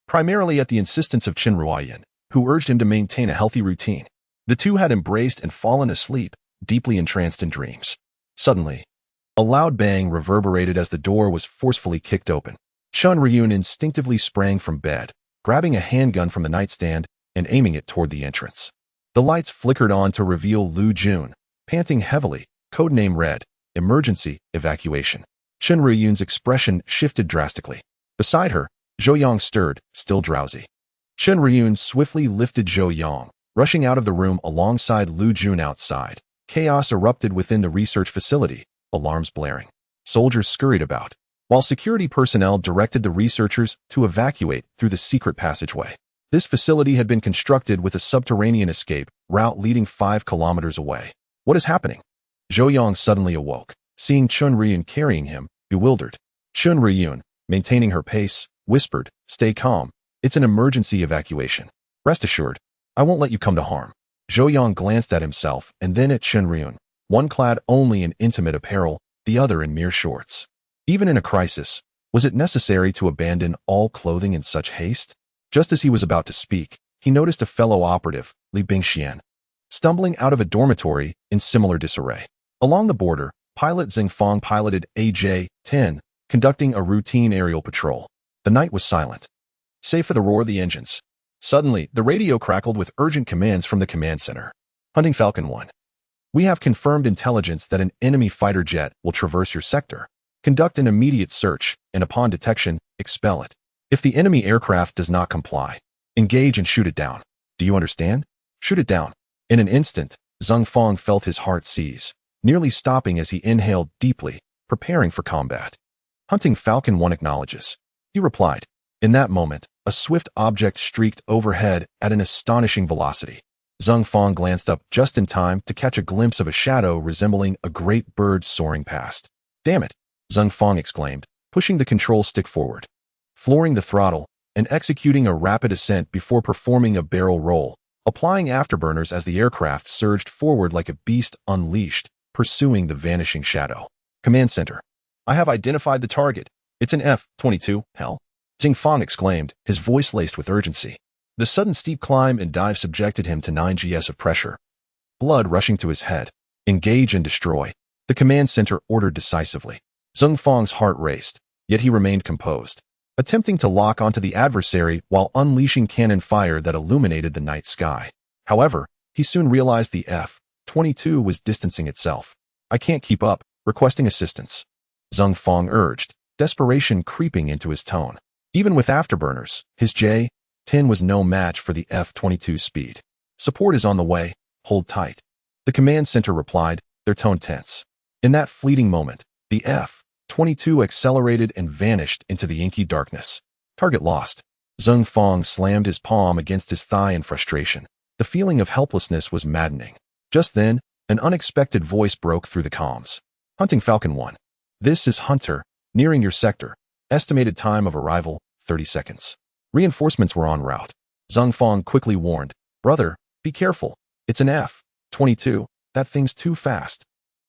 primarily at the insistence of Chen Ruoyan, who urged him to maintain a healthy routine. The two had embraced and fallen asleep, deeply entranced in dreams. Suddenly, a loud bang reverberated as the door was forcefully kicked open. Chen Ruoyan instinctively sprang from bed, grabbing a handgun from the nightstand and aiming it toward the entrance. The lights flickered on to reveal Lu Jun, panting heavily, codename Red, emergency evacuation. Chen Ruoyan's expression shifted drastically. Beside her, Zhou Yang stirred, still drowsy. Chen Ruoyan swiftly lifted Zhou Yang, rushing out of the room alongside Lu Jun outside. Chaos erupted within the research facility, alarms blaring. Soldiers scurried about, while security personnel directed the researchers to evacuate through the secret passageway. This facility had been constructed with a subterranean escape route leading 5 kilometers away. "What is happening?" Zhou Yang suddenly awoke, seeing Chen Ruoyan carrying him, bewildered. Chen Ruoyan, maintaining her pace, whispered, "Stay calm. It's an emergency evacuation. Rest assured, I won't let you come to harm." Zhou Yang glanced at himself and then at Chen Ruoyan, one clad only in intimate apparel, the other in mere shorts. Even in a crisis, was it necessary to abandon all clothing in such haste? Just as he was about to speak, he noticed a fellow operative, Li Bingxian, stumbling out of a dormitory in similar disarray. Along the border, pilot Zheng Fong piloted AJ-10, conducting a routine aerial patrol. The night was silent, save for the roar of the engines. Suddenly, the radio crackled with urgent commands from the command center. "Hunting Falcon 1. We have confirmed intelligence that an enemy fighter jet will traverse your sector. Conduct an immediate search, and upon detection, expel it. If the enemy aircraft does not comply, engage and shoot it down. Do you understand? Shoot it down." In an instant, Zheng Fong felt his heart seize, nearly stopping as he inhaled deeply, preparing for combat. Hunting Falcon 1 acknowledges. He replied. In that moment, a swift object streaked overhead at an astonishing velocity. Zhou Fang glanced up just in time to catch a glimpse of a shadow resembling a great bird soaring past. Damn it! Zhou Fang exclaimed, pushing the control stick forward, flooring the throttle, and executing a rapid ascent before performing a barrel roll, applying afterburners as the aircraft surged forward like a beast unleashed, pursuing the vanishing shadow. Command Center. I have identified the target. It's an F-22, hell. Zhou Fang exclaimed, his voice laced with urgency. The sudden steep climb and dive subjected him to 9 gs of pressure. Blood rushing to his head. Engage and destroy. The command center ordered decisively. Zhou Fang's heart raced, yet he remained composed, attempting to lock onto the adversary while unleashing cannon fire that illuminated the night sky. However, he soon realized the F-22 was distancing itself. I can't keep up, requesting assistance. Zhou Fang urged, desperation creeping into his tone. Even with afterburners, his J-10 was no match for the F-22's speed. Support is on the way, hold tight. The command center replied, their tone tense. In that fleeting moment, the F-22 accelerated and vanished into the inky darkness. Target lost. Zhou Fang slammed his palm against his thigh in frustration. The feeling of helplessness was maddening. Just then, an unexpected voice broke through the comms. Hunting Falcon 1. This is Hunter, nearing your sector. Estimated time of arrival, 30 seconds. Reinforcements were en route. Zhou Fang quickly warned, brother, be careful. It's an F-22. That thing's too fast.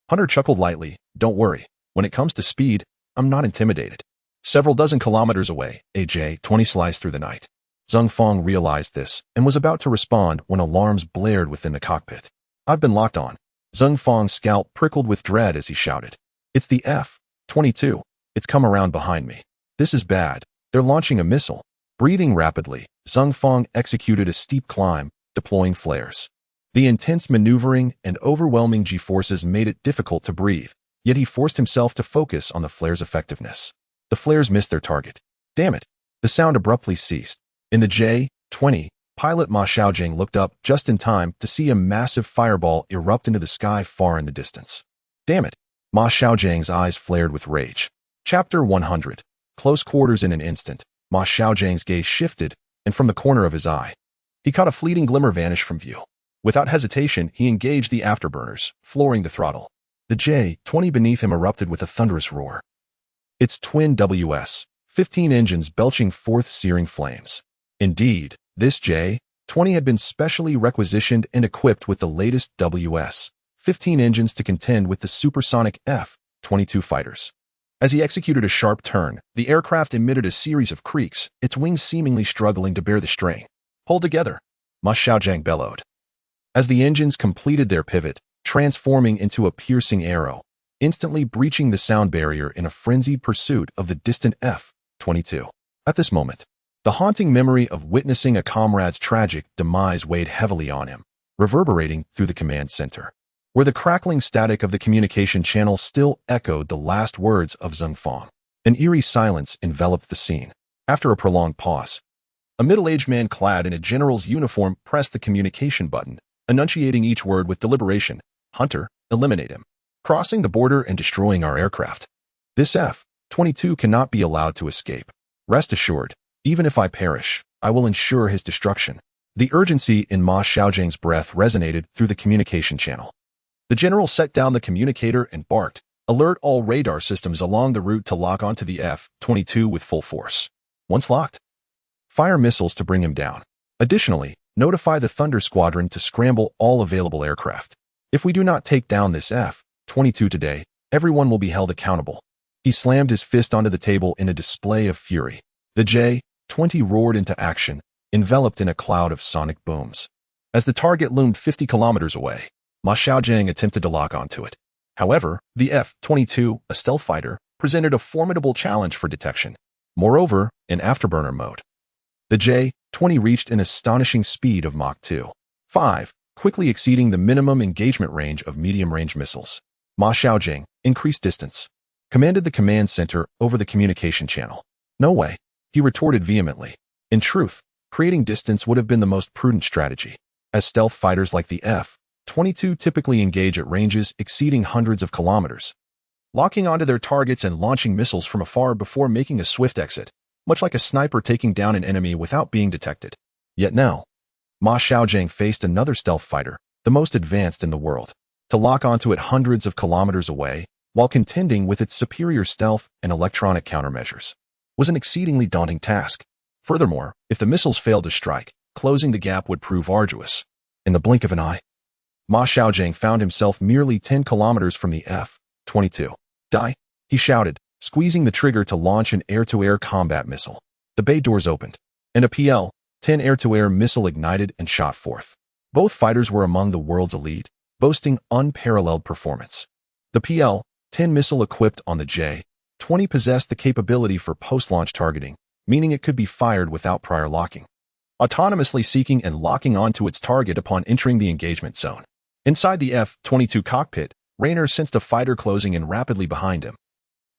Hunter chuckled lightly, don't worry. When it comes to speed, I'm not intimidated. Several dozen kilometers away, a J-20 sliced through the night. Zhou Fang realized this and was about to respond when alarms blared within the cockpit. I've been locked on. Zhou Fang's scalp prickled with dread as he shouted. It's the F-22. It's come around behind me. This is bad. They're launching a missile. Breathing rapidly, Zhou Fang executed a steep climb, deploying flares. The intense maneuvering and overwhelming G-forces made it difficult to breathe, yet he forced himself to focus on the flares' effectiveness. The flares missed their target. Damn it! The sound abruptly ceased. In the J-20, pilot Ma Xiaojing looked up just in time to see a massive fireball erupt into the sky far in the distance. Damn it! Ma Xiaojing's eyes flared with rage. Chapter 100. Close quarters. In an instant, Ma Xiaojing's gaze shifted, and from the corner of his eye, he caught a fleeting glimmer vanish from view. Without hesitation, he engaged the afterburners, flooring the throttle. The J-20 beneath him erupted with a thunderous roar. Its twin WS-15 engines belching forth searing flames. Indeed, this J-20 had been specially requisitioned and equipped with the latest WS-15 engines to contend with the supersonic F-22 fighters. As he executed a sharp turn, the aircraft emitted a series of creaks, its wings seemingly struggling to bear the strain. Hold together, Ma Xiaojing bellowed. As the engines completed their pivot, transforming into a piercing arrow, instantly breaching the sound barrier in a frenzied pursuit of the distant F-22. At this moment, the haunting memory of witnessing a comrade's tragic demise weighed heavily on him, reverberating through the command center, where the crackling static of the communication channel still echoed the last words of Zhou Fang. An eerie silence enveloped the scene. After a prolonged pause, a middle-aged man clad in a general's uniform pressed the communication button, enunciating each word with deliberation. Hunter, eliminate him. Crossing the border and destroying our aircraft. This F-22 cannot be allowed to escape. Rest assured, even if I perish, I will ensure his destruction. The urgency in Ma Xiaojing's breath resonated through the communication channel. The general set down the communicator and barked, alert all radar systems along the route to lock onto the F-22 with full force. Once locked, fire missiles to bring him down. Additionally, notify the Thunder Squadron to scramble all available aircraft. If we do not take down this F-22 today, everyone will be held accountable. He slammed his fist onto the table in a display of fury. The J-20 roared into action, enveloped in a cloud of sonic booms. As the target loomed 50 kilometers away, Ma Xiaojing attempted to lock onto it. However, the F-22, a stealth fighter, presented a formidable challenge for detection. Moreover, in afterburner mode, the J-20 reached an astonishing speed of Mach 2.5, quickly exceeding the minimum engagement range of medium-range missiles. Ma Xiaojing, increased distance, commanded the command center over the communication channel. No way, he retorted vehemently. In truth, creating distance would have been the most prudent strategy, as stealth fighters like the F-22 typically engage at ranges exceeding hundreds of kilometers. locking onto their targets and launching missiles from afar before making a swift exit, much like a sniper taking down an enemy without being detected. Yet now, Ma Xiaojing faced another stealth fighter, the most advanced in the world. To lock onto it hundreds of kilometers away, while contending with its superior stealth and electronic countermeasures, was an exceedingly daunting task. Furthermore, if the missiles failed to strike, closing the gap would prove arduous. In the blink of an eye, Ma Xiaojing found himself merely 10 kilometers from the F-22. Die, he shouted, squeezing the trigger to launch an air-to-air combat missile. The bay doors opened, and a PL-10 air-to-air missile ignited and shot forth. Both fighters were among the world's elite, boasting unparalleled performance. The PL-10 missile equipped on the J-20 possessed the capability for post-launch targeting, meaning it could be fired without prior locking, autonomously seeking and locking onto its target upon entering the engagement zone. Inside the F-22 cockpit, Raynor sensed a fighter closing in rapidly behind him.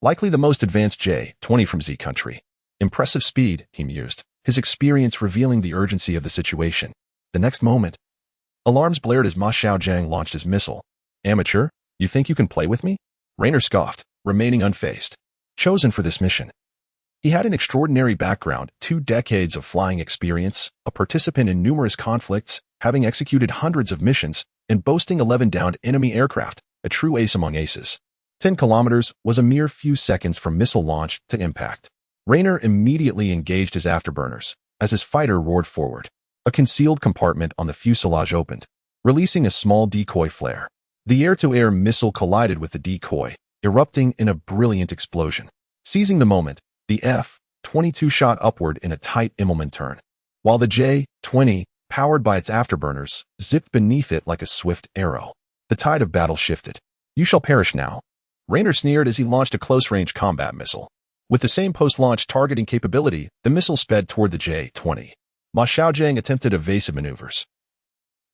Likely the most advanced J-20 from Z country. Impressive speed, he mused, his experience revealing the urgency of the situation. The next moment, alarms blared as Ma Xiaojing launched his missile. Amateur, you think you can play with me? Raynor scoffed, remaining unfazed. Chosen for this mission. He had an extraordinary background, 2 decades of flying experience, a participant in numerous conflicts, having executed hundreds of missions, and boasting 11 downed enemy aircraft, a true ace among aces. 10 kilometers was a mere few seconds from missile launch to impact. Raynor immediately engaged his afterburners, as his fighter roared forward. A concealed compartment on the fuselage opened, releasing a small decoy flare. The air-to-air missile collided with the decoy, erupting in a brilliant explosion. Seizing the moment, the F-22 shot upward in a tight Immelman turn, while the J-20, powered by its afterburners, zipped beneath it like a swift arrow. The tide of battle shifted. You shall perish now. Raynor sneered as he launched a close-range combat missile. With the same post-launch targeting capability, the missile sped toward the J-20. Ma Xiaojing attempted evasive maneuvers.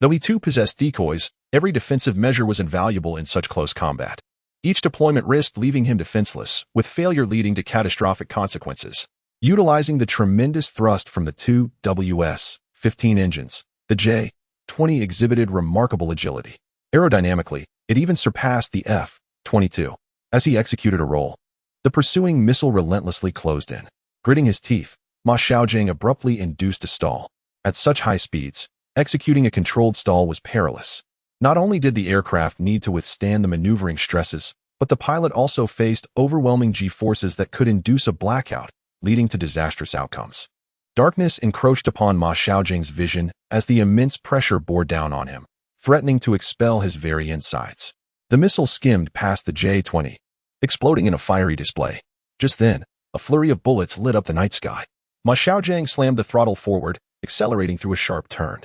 Though he too possessed decoys, every defensive measure was invaluable in such close combat. Each deployment risked leaving him defenseless, with failure leading to catastrophic consequences. Utilizing the tremendous thrust from the 2 WS-15 engines, the J-20 exhibited remarkable agility. Aerodynamically, it even surpassed the F-22. As he executed a roll, the pursuing missile relentlessly closed in. Gritting his teeth, Ma Xiaojing abruptly induced a stall. At such high speeds, executing a controlled stall was perilous. Not only did the aircraft need to withstand the maneuvering stresses, but the pilot also faced overwhelming G-forces that could induce a blackout, leading to disastrous outcomes. Darkness encroached upon Ma Xiaojing's vision as the immense pressure bore down on him, threatening to expel his very insides. The missile skimmed past the J-20, exploding in a fiery display. Just then, a flurry of bullets lit up the night sky. Ma Xiaojing slammed the throttle forward, accelerating through a sharp turn,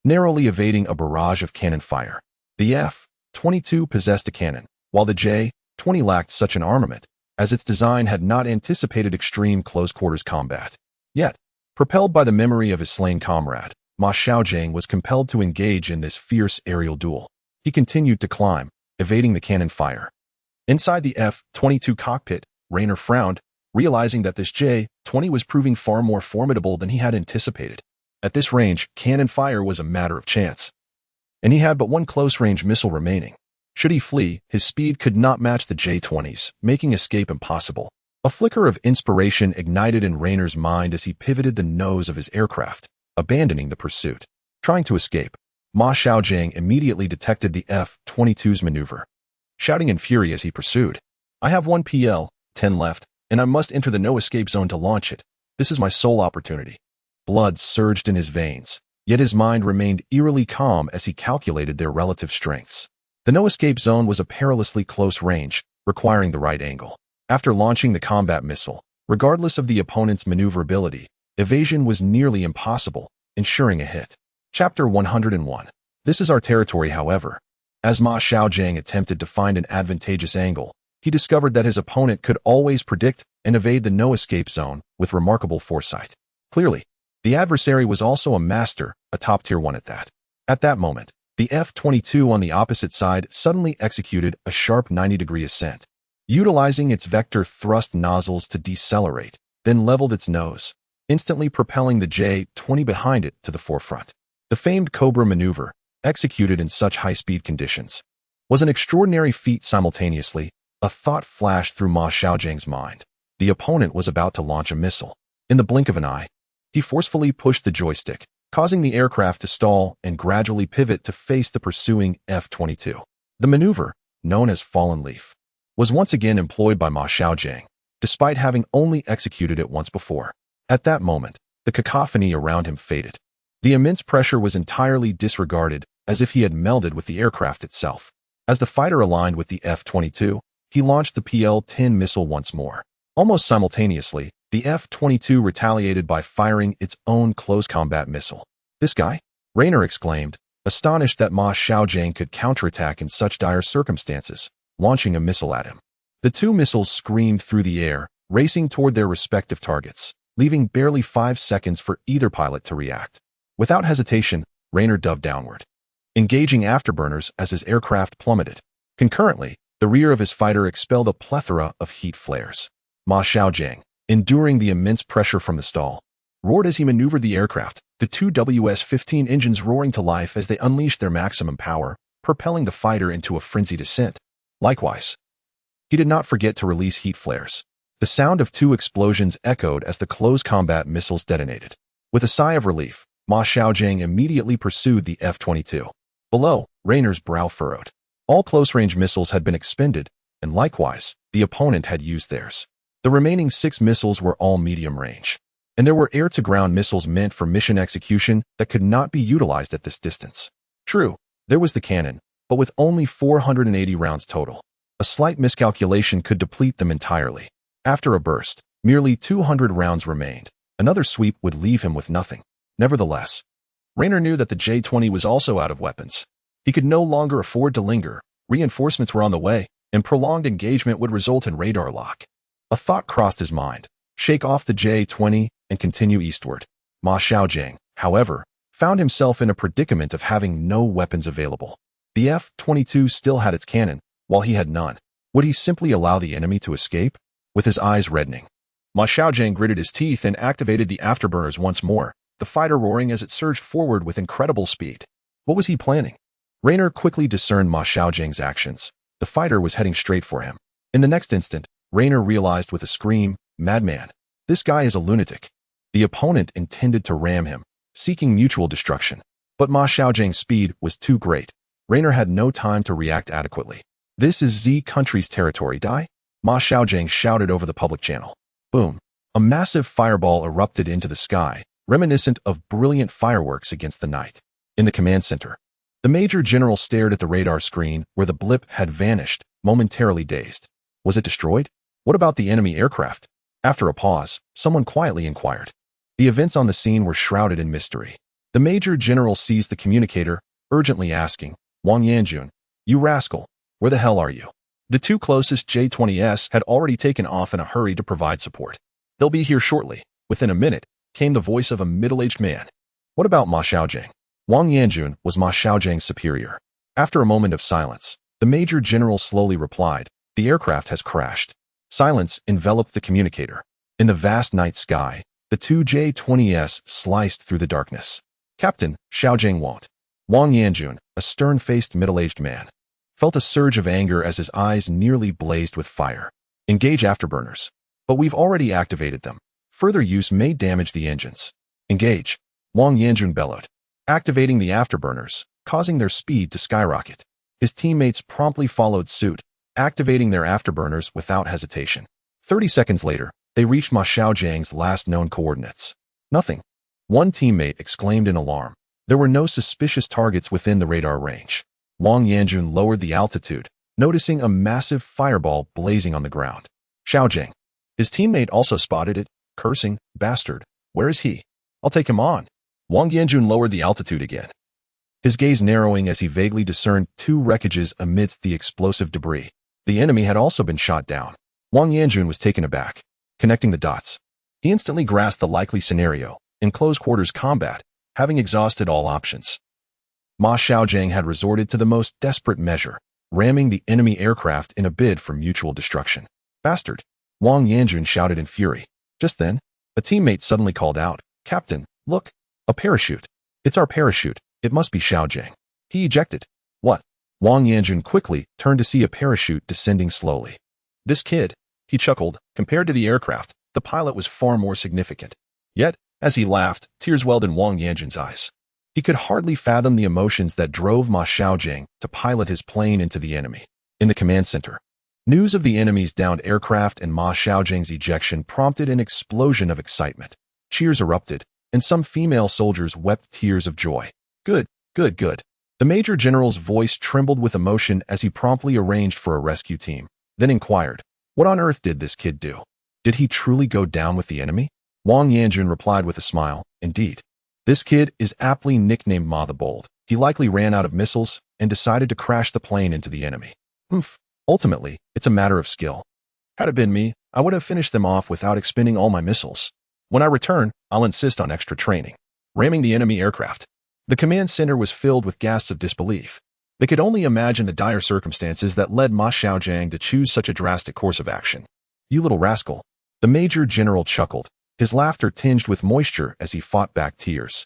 narrowly evading a barrage of cannon fire. The F-22 possessed a cannon, while the J-20 lacked such an armament, as its design had not anticipated extreme close-quarters combat. Yet, propelled by the memory of his slain comrade, Ma Xiaojing was compelled to engage in this fierce aerial duel. He continued to climb, evading the cannon fire. Inside the F-22 cockpit, Raynor frowned, realizing that this J-20 was proving far more formidable than he had anticipated. At this range, cannon fire was a matter of chance, and he had but one close-range missile remaining. Should he flee, his speed could not match the J-20's, making escape impossible. A flicker of inspiration ignited in Raynor's mind as he pivoted the nose of his aircraft, abandoning the pursuit. Trying to escape, Ma Xiaojing immediately detected the F-22's maneuver, shouting in fury as he pursued. I have one PL-10 left, and I must enter the no-escape zone to launch it. This is my sole opportunity. Blood surged in his veins, yet his mind remained eerily calm as he calculated their relative strengths. The no-escape zone was a perilously close range, requiring the right angle. After launching the combat missile, regardless of the opponent's maneuverability, evasion was nearly impossible, ensuring a hit. Chapter 101. This is our territory, however. As Ma Xiaojing attempted to find an advantageous angle, he discovered that his opponent could always predict and evade the no-escape zone with remarkable foresight. Clearly, the adversary was also a master, a top-tier one at that. At that moment, the F-22 on the opposite side suddenly executed a sharp 90-degree ascent, utilizing its vector thrust nozzles to decelerate, then leveled its nose, instantly propelling the J-20 behind it to the forefront. The famed Cobra maneuver, executed in such high-speed conditions, was an extraordinary feat simultaneously, A thought flashed through Ma Xiaojing's mind. The opponent was about to launch a missile. In the blink of an eye, he forcefully pushed the joystick, causing the aircraft to stall and gradually pivot to face the pursuing F-22. The maneuver, known as fallen leaf, was once again employed by Ma Xiaojing, despite having only executed it once before. At that moment, the cacophony around him faded. The immense pressure was entirely disregarded, as if he had melded with the aircraft itself. As the fighter aligned with the F-22, he launched the PL-10 missile once more. Almost simultaneously, the F-22 retaliated by firing its own close combat missile. "This guy?" Raynor exclaimed, astonished that Ma Xiaojing could counterattack in such dire circumstances, launching a missile at him. The two missiles screamed through the air, racing toward their respective targets, leaving barely 5 seconds for either pilot to react. Without hesitation, Raynor dove downward, engaging afterburners as his aircraft plummeted. Concurrently, the rear of his fighter expelled a plethora of heat flares. Ma Xiaojing, enduring the immense pressure from the stall, roared as he maneuvered the aircraft, the two WS-15 engines roaring to life as they unleashed their maximum power, propelling the fighter into a frenzied ascent. Likewise, he did not forget to release heat flares. The sound of two explosions echoed as the close combat missiles detonated. With a sigh of relief, Ma Xiaojing immediately pursued the F-22. Below, Raynor's brow furrowed. All close-range missiles had been expended, and likewise, the opponent had used theirs. The remaining 6 missiles were all medium-range, and there were air-to-ground missiles meant for mission execution that could not be utilized at this distance. True, there was the cannon, but with only 480 rounds total. A slight miscalculation could deplete them entirely. After a burst, merely 200 rounds remained. Another sweep would leave him with nothing. Nevertheless, Raynor knew that the J-20 was also out of weapons. He could no longer afford to linger. Reinforcements were on the way, and prolonged engagement would result in radar lock. A thought crossed his mind. Shake off the J-20 and continue eastward. Ma Xiaojing, however, found himself in a predicament of having no weapons available. The F-22 still had its cannon, while he had none. Would he simply allow the enemy to escape? With his eyes reddening, Ma Xiaojing gritted his teeth and activated the afterburners once more, the fighter roaring as it surged forward with incredible speed. What was he planning? Raynor quickly discerned Ma Xiaojing's actions. The fighter was heading straight for him. In the next instant, Raynor realized with a scream, "Madman! This guy is a lunatic." The opponent intended to ram him, seeking mutual destruction. But Ma Xiaojing's speed was too great. Raynor had no time to react adequately. "This is Z country's territory, die?" Ma Xiaojing shouted over the public channel. Boom! A massive fireball erupted into the sky, reminiscent of brilliant fireworks against the night. In the command center, the Major General stared at the radar screen where the blip had vanished, momentarily dazed. Was it destroyed? What about the enemy aircraft? After a pause, someone quietly inquired. The events on the scene were shrouded in mystery. The Major General seized the communicator, urgently asking, "Wang Yanjun, you rascal, where the hell are you?" The two closest J-20s had already taken off in a hurry to provide support. "They'll be here shortly." Within a minute, came the voice of a middle-aged man. "What about Ma Xiaojing?" Wang Yanjun was Ma Xiaojing's superior. After a moment of silence, the Major General slowly replied, "The aircraft has crashed." Silence enveloped the communicator. In the vast night sky, the two J-20s sliced through the darkness. "Captain, Xiaojing won't." Wang Yanjun, a stern-faced middle-aged man, felt a surge of anger as his eyes nearly blazed with fire. "Engage afterburners." "But we've already activated them. Further use may damage the engines." "Engage," Wang Yanjun bellowed, activating the afterburners, causing their speed to skyrocket. His teammates promptly followed suit, activating their afterburners without hesitation. 30 seconds later, they reached Ma Xiaojing's last known coordinates. "Nothing," one teammate exclaimed in alarm. There were no suspicious targets within the radar range. Wang Yanjun lowered the altitude, noticing a massive fireball blazing on the ground. "Xiaojing." His teammate also spotted it, cursing, "Bastard, where is he? I'll take him on." Wang Yanjun lowered the altitude again, his gaze narrowing as he vaguely discerned 2 wreckages amidst the explosive debris. The enemy had also been shot down. Wang Yanjun was taken aback, connecting the dots. He instantly grasped the likely scenario, in close-quarters combat, having exhausted all options. Ma Xiaojing had resorted to the most desperate measure, ramming the enemy aircraft in a bid for mutual destruction. "Bastard!" Wang Yanjun shouted in fury. Just then, a teammate suddenly called out, "Captain, look! A parachute! It's our parachute! It must be Xiaojing. He ejected." "What?" Wang Yanjun quickly turned to see a parachute descending slowly. This kid, he chuckled, compared to the aircraft, the pilot was far more significant. Yet, as he laughed, tears welled in Wang Yanjun's eyes. He could hardly fathom the emotions that drove Ma Xiaojing to pilot his plane into the enemy. In the command center, news of the enemy's downed aircraft and Ma Xiaojing's ejection prompted an explosion of excitement. Cheers erupted, and some female soldiers wept tears of joy. Good, good, good. The Major General's voice trembled with emotion as he promptly arranged for a rescue team, then inquired, "What on earth did this kid do? Did he truly go down with the enemy?" Wang Yanjun replied with a smile, "Indeed. This kid is aptly nicknamed Ma the Bold. He likely ran out of missiles and decided to crash the plane into the enemy. Ultimately, it's a matter of skill. Had it been me, I would have finished them off without expending all my missiles. When I return, I'll insist on extra training. Ramming the enemy aircraft." The command center was filled with gasps of disbelief. They could only imagine the dire circumstances that led Ma Xiaojing to choose such a drastic course of action. "You little rascal." The Major General chuckled, his laughter tinged with moisture as he fought back tears.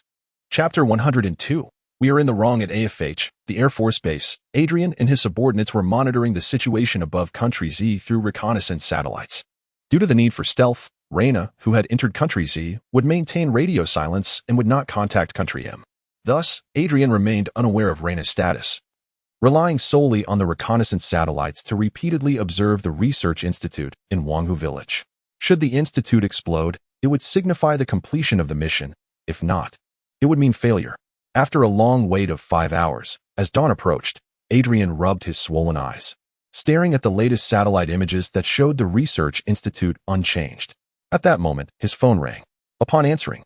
Chapter 102. We are in the wrong at AFH, the Air Force Base. Adrian and his subordinates were monitoring the situation above Country Z through reconnaissance satellites. Due to the need for stealth, Reina, who had entered Country Z, would maintain radio silence and would not contact Country M. Thus, Adrian remained unaware of Reina's status, relying solely on the reconnaissance satellites to repeatedly observe the research institute in Wanghu Village. Should the institute explode, it would signify the completion of the mission. If not, it would mean failure. After a long wait of 5 hours, as dawn approached, Adrian rubbed his swollen eyes, staring at the latest satellite images that showed the research institute unchanged. At that moment, his phone rang. Upon answering,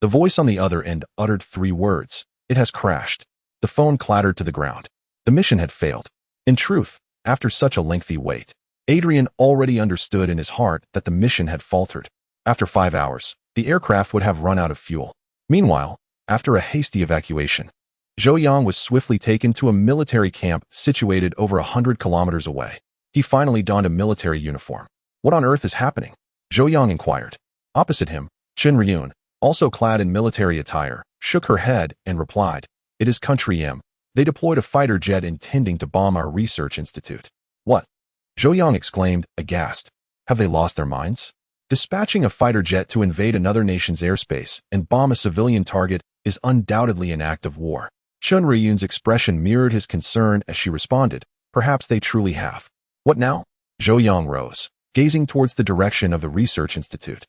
the voice on the other end uttered 3 words. "It has crashed." The phone clattered to the ground. The mission had failed. In truth, after such a lengthy wait, Adrian already understood in his heart that the mission had faltered. After 5 hours, the aircraft would have run out of fuel. Meanwhile, after a hasty evacuation, Zhou Yang was swiftly taken to a military camp situated over 100 kilometers away. He finally donned a military uniform. "What on earth is happening?" Zhou Yang inquired. Opposite him, Chen Ryun, also clad in military attire, shook her head and replied, "It is Country M. They deployed a fighter jet intending to bomb our research institute." "What?" Zhou Yang exclaimed, aghast. "Have they lost their minds? Dispatching a fighter jet to invade another nation's airspace and bomb a civilian target is undoubtedly an act of war." Chen Ryun's expression mirrored his concern as she responded, "Perhaps they truly have." "What now?" Zhou Yang rose, gazing towards the direction of the research institute.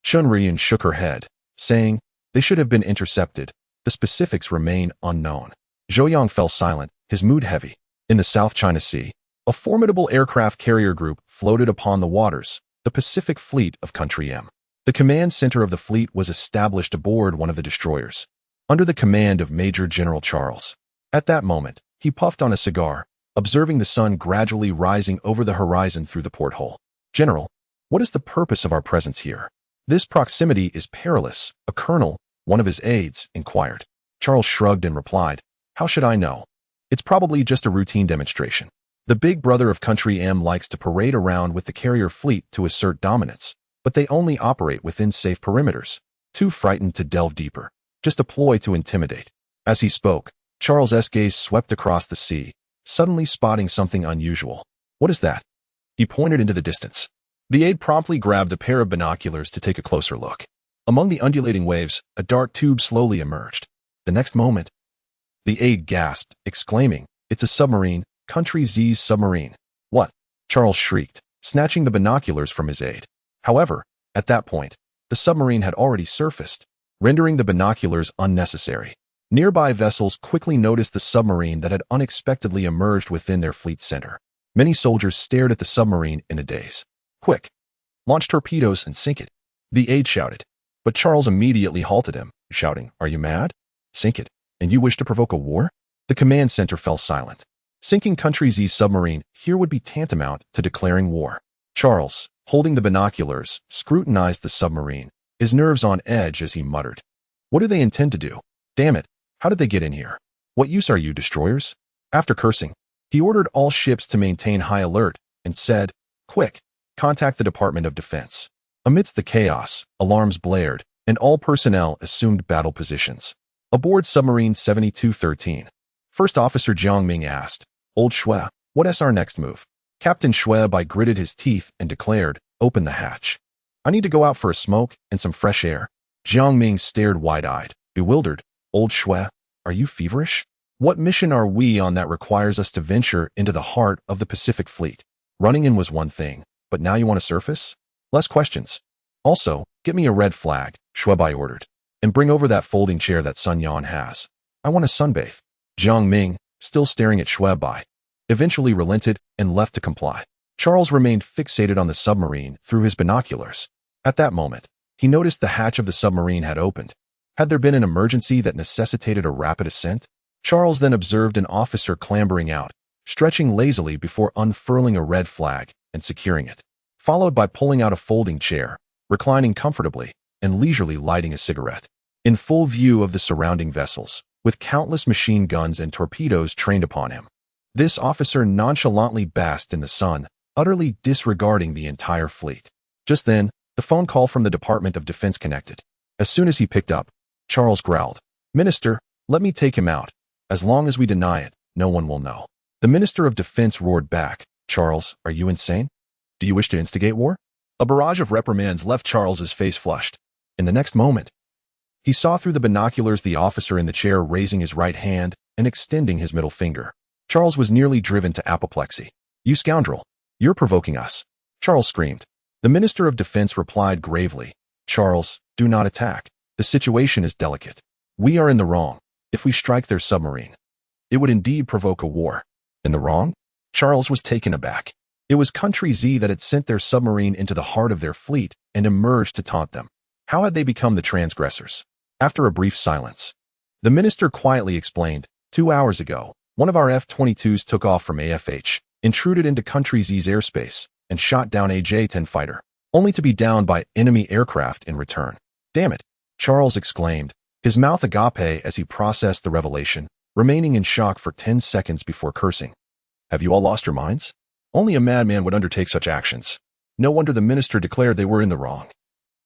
Chen Ryun shook her head, saying, "They should have been intercepted. The specifics remain unknown." Zhou Yang fell silent, his mood heavy. In the South China Sea, a formidable aircraft carrier group floated upon the waters, the Pacific Fleet of Country M. The command center of the fleet was established aboard one of the destroyers, under the command of Major General Charles. At that moment, he puffed on a cigar, observing the sun gradually rising over the horizon through the porthole. "General, what is the purpose of our presence here? This proximity is perilous," a colonel, one of his aides, inquired. Charles shrugged and replied, "How should I know? It's probably just a routine demonstration. The big brother of Country M likes to parade around with the carrier fleet to assert dominance, but they only operate within safe perimeters. Too frightened to delve deeper. Just a ploy to intimidate." As he spoke, Charles's gaze swept across the sea, suddenly spotting something unusual. "What is that?" He pointed into the distance. The aide promptly grabbed a pair of binoculars to take a closer look. Among the undulating waves, a dark tube slowly emerged. The next moment, the aide gasped, exclaiming, "It's a submarine, Country Z's submarine." "What?" Charles shrieked, snatching the binoculars from his aide. However, at that point, the submarine had already surfaced, rendering the binoculars unnecessary. Nearby vessels quickly noticed the submarine that had unexpectedly emerged within their fleet center. Many soldiers stared at the submarine in a daze. "Quick! Launch torpedoes and sink it!" the aide shouted. But Charles immediately halted him, shouting, "Are you mad? Sink it, and you wish to provoke a war?" The command center fell silent. Sinking Country Z's submarine here would be tantamount to declaring war. Charles, holding the binoculars, scrutinized the submarine, his nerves on edge as he muttered, "What do they intend to do? Damn it, how did they get in here? What use are you, destroyers?" After cursing, he ordered all ships to maintain high alert and said, "Quick, contact the Department of Defense." Amidst the chaos, alarms blared, and all personnel assumed battle positions. Aboard submarine 7213, First Officer Jiang Ming asked, "Old Shui, what is our next move? Captain Schwebai gritted his teeth and declared, "Open the hatch. I need to go out for a smoke and some fresh air." Jiang Ming stared wide-eyed, bewildered. "Old Shue, are you feverish? What mission are we on that requires us to venture into the heart of the Pacific Fleet? Running in was one thing, but now you want to surface? Less questions. Also, get me a red flag," Schwebai ordered. "And bring over that folding chair that Sun Yan has. I want to sunbathe." Jiang Ming, still staring at Schwebai, eventually relented and left to comply. Charles remained fixated on the submarine through his binoculars. At that moment, he noticed the hatch of the submarine had opened. Had there been an emergency that necessitated a rapid ascent? Charles then observed an officer clambering out, stretching lazily before unfurling a red flag and securing it, followed by pulling out a folding chair, reclining comfortably, and leisurely lighting a cigarette. In full view of the surrounding vessels, with countless machine guns and torpedoes trained upon him, this officer nonchalantly basked in the sun, utterly disregarding the entire fleet. Just then, the phone call from the Department of Defense connected. As soon as he picked up, Charles growled, "Minister, let me take him out. As long as we deny it, no one will know." The Minister of Defense roared back, "Charles, are you insane? Do you wish to instigate war?" A barrage of reprimands left Charles's face flushed. In the next moment, he saw through the binoculars the officer in the chair raising his right hand and extending his middle finger. Charles was nearly driven to apoplexy. "You scoundrel! You're provoking us!" Charles screamed. The Minister of Defense replied gravely, "Charles, do not attack. The situation is delicate. We are in the wrong. If we strike their submarine, it would indeed provoke a war." "In the wrong?" Charles was taken aback. It was Country Z that had sent their submarine into the heart of their fleet and emerged to taunt them. How had they become the transgressors? After a brief silence, the minister quietly explained, 2 hours ago, one of our F-22s took off from AFH, intruded into Country Z's airspace, and shot down a J-10 fighter, only to be downed by enemy aircraft in return. "Damn it," Charles exclaimed, his mouth agape as he processed the revelation, remaining in shock for 10 seconds before cursing. "Have you all lost your minds? Only a madman would undertake such actions." No wonder the minister declared they were in the wrong.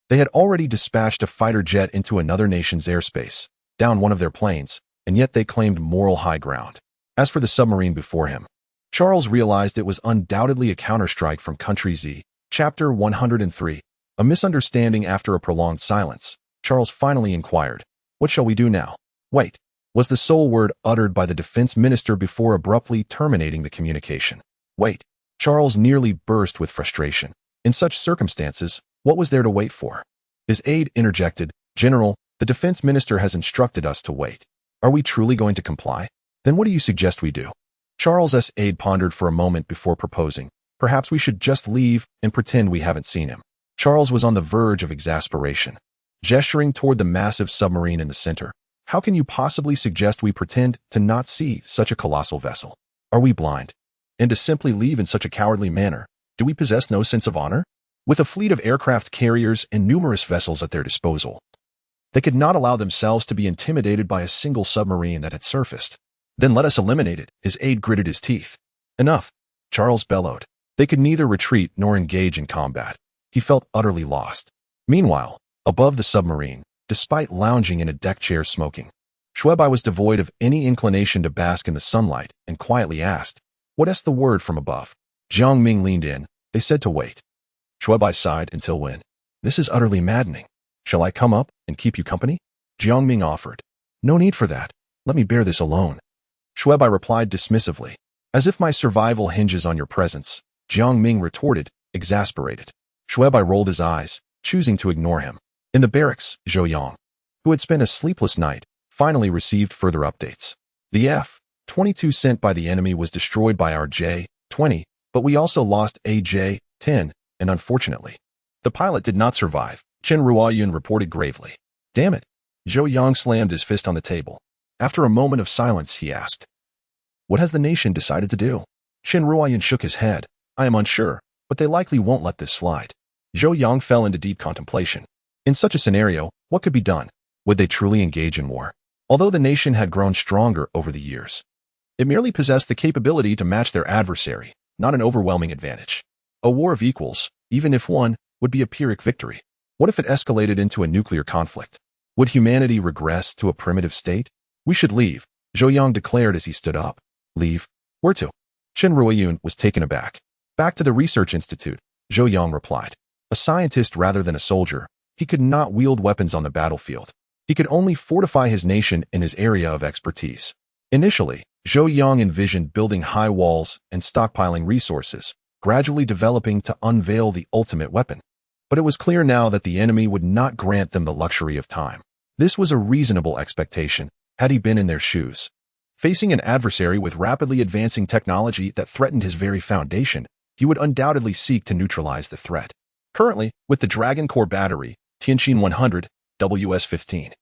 They had already dispatched a fighter jet into another nation's airspace, down one of their planes, and yet they claimed moral high ground. As for the submarine before him, Charles realized it was undoubtedly a counterstrike from Country Z. Chapter 103. A misunderstanding. After a prolonged silence, Charles finally inquired, "What shall we do now?" "Wait," was the sole word uttered by the defense minister before abruptly terminating the communication. "Wait." Charles nearly burst with frustration. In such circumstances, what was there to wait for? His aide interjected, "General, the defense minister has instructed us to wait. Are we truly going to comply? Then what do you suggest we do?" Charles's aide pondered for a moment before proposing, "Perhaps we should just leave and pretend we haven't seen him." Charles was on the verge of exasperation. Gesturing toward the massive submarine in the center, "How can you possibly suggest we pretend to not see such a colossal vessel? Are we blind? And to simply leave in such a cowardly manner, do we possess no sense of honor? With a fleet of aircraft carriers and numerous vessels at their disposal, they could not allow themselves to be intimidated by a single submarine that had surfaced. Then let us eliminate it." His aide gritted his teeth. "Enough," Charles bellowed. They could neither retreat nor engage in combat. He felt utterly lost. Meanwhile, above the submarine, despite lounging in a deck chair smoking, Schwebai was devoid of any inclination to bask in the sunlight and quietly asked, "What's the word from above?" Jiang Ming leaned in. "They said to wait." Schwebai sighed. "Until when?" "This is utterly maddening. Shall I come up and keep you company?" Jiang Ming offered. "No need for that. Let me bear this alone." Schwebai replied dismissively. "As if my survival hinges on your presence," Jiang Ming retorted, exasperated. Schwebai rolled his eyes, choosing to ignore him. In the barracks, Zhou Yang, who had spent a sleepless night, finally received further updates. The F-22 sent by the enemy was destroyed by our J-20, but we also lost a J-10, and unfortunately, the pilot did not survive, Chen Ruoyun reported gravely. "Damn it." Zhou Yang slammed his fist on the table. After a moment of silence, he asked, "What has the nation decided to do?" Chen Ruoyun shook his head. "I am unsure, but they likely won't let this slide." Zhou Yang fell into deep contemplation. In such a scenario, what could be done? Would they truly engage in war? Although the nation had grown stronger over the years, it merely possessed the capability to match their adversary, not an overwhelming advantage. A war of equals, even if won, would be a Pyrrhic victory. What if it escalated into a nuclear conflict? Would humanity regress to a primitive state? "We should leave," Zhou Yang declared as he stood up. "Leave? Where to?" Chen Ruoyun was taken aback. Back to the research institute, Zhou Yang replied. A scientist rather than a soldier, he could not wield weapons on the battlefield. He could only fortify his nation in his area of expertise. Initially, Zhou Yang envisioned building high walls and stockpiling resources, gradually developing to unveil the ultimate weapon. But it was clear now that the enemy would not grant them the luxury of time. This was a reasonable expectation, had he been in their shoes. Facing an adversary with rapidly advancing technology that threatened his very foundation, he would undoubtedly seek to neutralize the threat. Currently, with the Dragon Core battery, Tianqin 100, WS-15.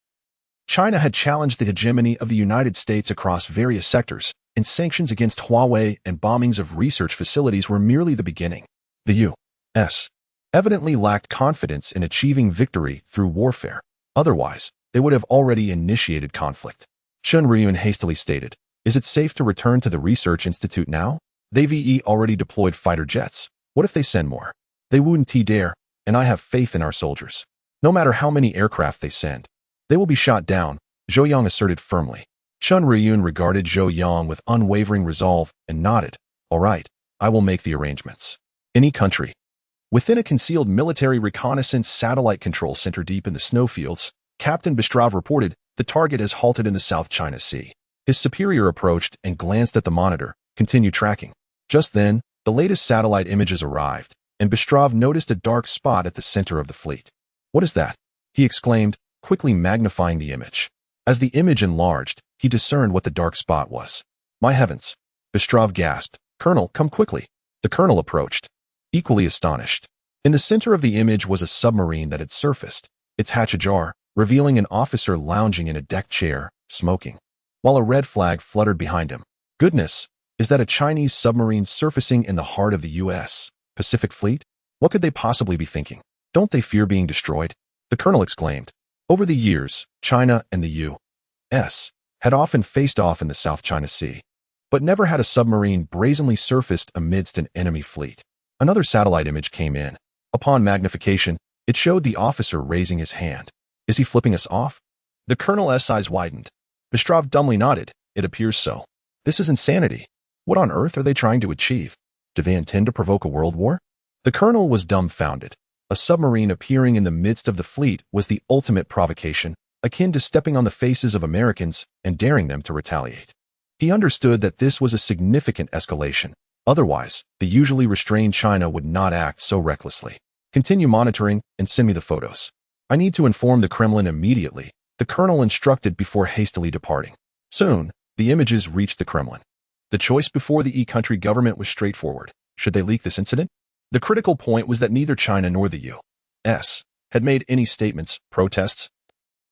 China had challenged the hegemony of the United States across various sectors, and sanctions against Huawei and bombings of research facilities were merely the beginning. The U.S. evidently lacked confidence in achieving victory through warfare. Otherwise, they would have already initiated conflict. Chen Riyun hastily stated, "Is it safe to return to the research institute now? They've already deployed fighter jets. What if they send more? They wouldn't dare, and I have faith in our soldiers. No matter how many aircraft they send, they will be shot down," Zhou Yang asserted firmly. Chen Riyun regarded Zhou Yang with unwavering resolve and nodded. "All right, I will make the arrangements." Any country. Within a concealed military reconnaissance satellite control center deep in the snowfields, Captain Bistrov reported, "The target has halted in the South China Sea." His superior approached and glanced at the monitor, "Continue tracking." Just then, the latest satellite images arrived, and Bistrov noticed a dark spot at the center of the fleet. "What is that?" he exclaimed, quickly magnifying the image. As the image enlarged, he discerned what the dark spot was. "My heavens!" Bistrov gasped. "Colonel, come quickly." The colonel approached, equally astonished. In the center of the image was a submarine that had surfaced, its hatch ajar, revealing an officer lounging in a deck chair, smoking, while a red flag fluttered behind him. Goodness, is that a Chinese submarine surfacing in the heart of the U.S. Pacific Fleet? What could they possibly be thinking? Don't they fear being destroyed? The colonel exclaimed. Over the years, China and the U.S. had often faced off in the South China Sea, but never had a submarine brazenly surfaced amidst an enemy fleet. Another satellite image came in. Upon magnification, it showed the officer raising his hand. "Is he flipping us off?" The colonel's eyes widened. Bistrov dumbly nodded. "It appears so. This is insanity. What on earth are they trying to achieve? Do they intend to provoke a world war?" The colonel was dumbfounded. A submarine appearing in the midst of the fleet was the ultimate provocation, akin to stepping on the faces of Americans and daring them to retaliate. He understood that this was a significant escalation. Otherwise, the usually restrained China would not act so recklessly. "Continue monitoring and send me the photos. I need to inform the Kremlin immediately," the colonel instructed before hastily departing. Soon, the images reached the Kremlin. The choice before the country government was straightforward. Should they leak this incident? The critical point was that neither China nor the U.S. had made any statements, protests,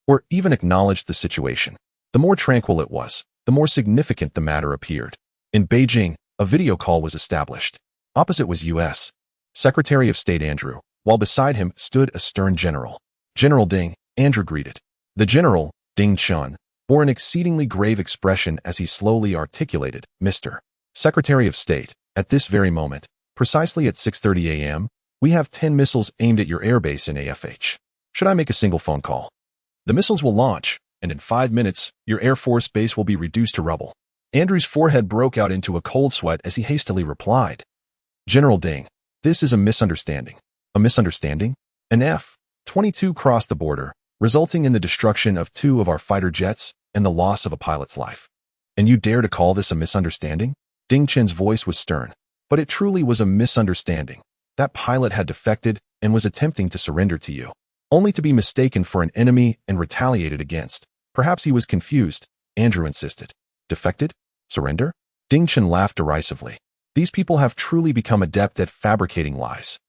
or even acknowledged the situation. The more tranquil it was, the more significant the matter appeared. In Beijing, a video call was established. Opposite was U.S. Secretary of State Andrew, while beside him stood a stern general. "General Ding," Andrew greeted. The general, Ding Chun, bore an exceedingly grave expression as he slowly articulated, "Mr. Secretary of State, at this very moment, precisely at 6:30 a.m., we have 10 missiles aimed at your airbase in AFH. Should I make a single phone call? The missiles will launch, and in 5 minutes, your Air Force base will be reduced to rubble." Andrew's forehead broke out into a cold sweat as he hastily replied, "General Ding, this is a misunderstanding." "A misunderstanding?" An F-22 crossed the border, resulting in the destruction of 2 of our fighter jets and the loss of a pilot's life. "And you dare to call this a misunderstanding?" Ding Chen's voice was stern. "But it truly was a misunderstanding. That pilot had defected and was attempting to surrender to you, only to be mistaken for an enemy and retaliated against. Perhaps he was confused," Andrew insisted. "Defected? Surrender?" Ding Chen laughed derisively. "These people have truly become adept at fabricating lies.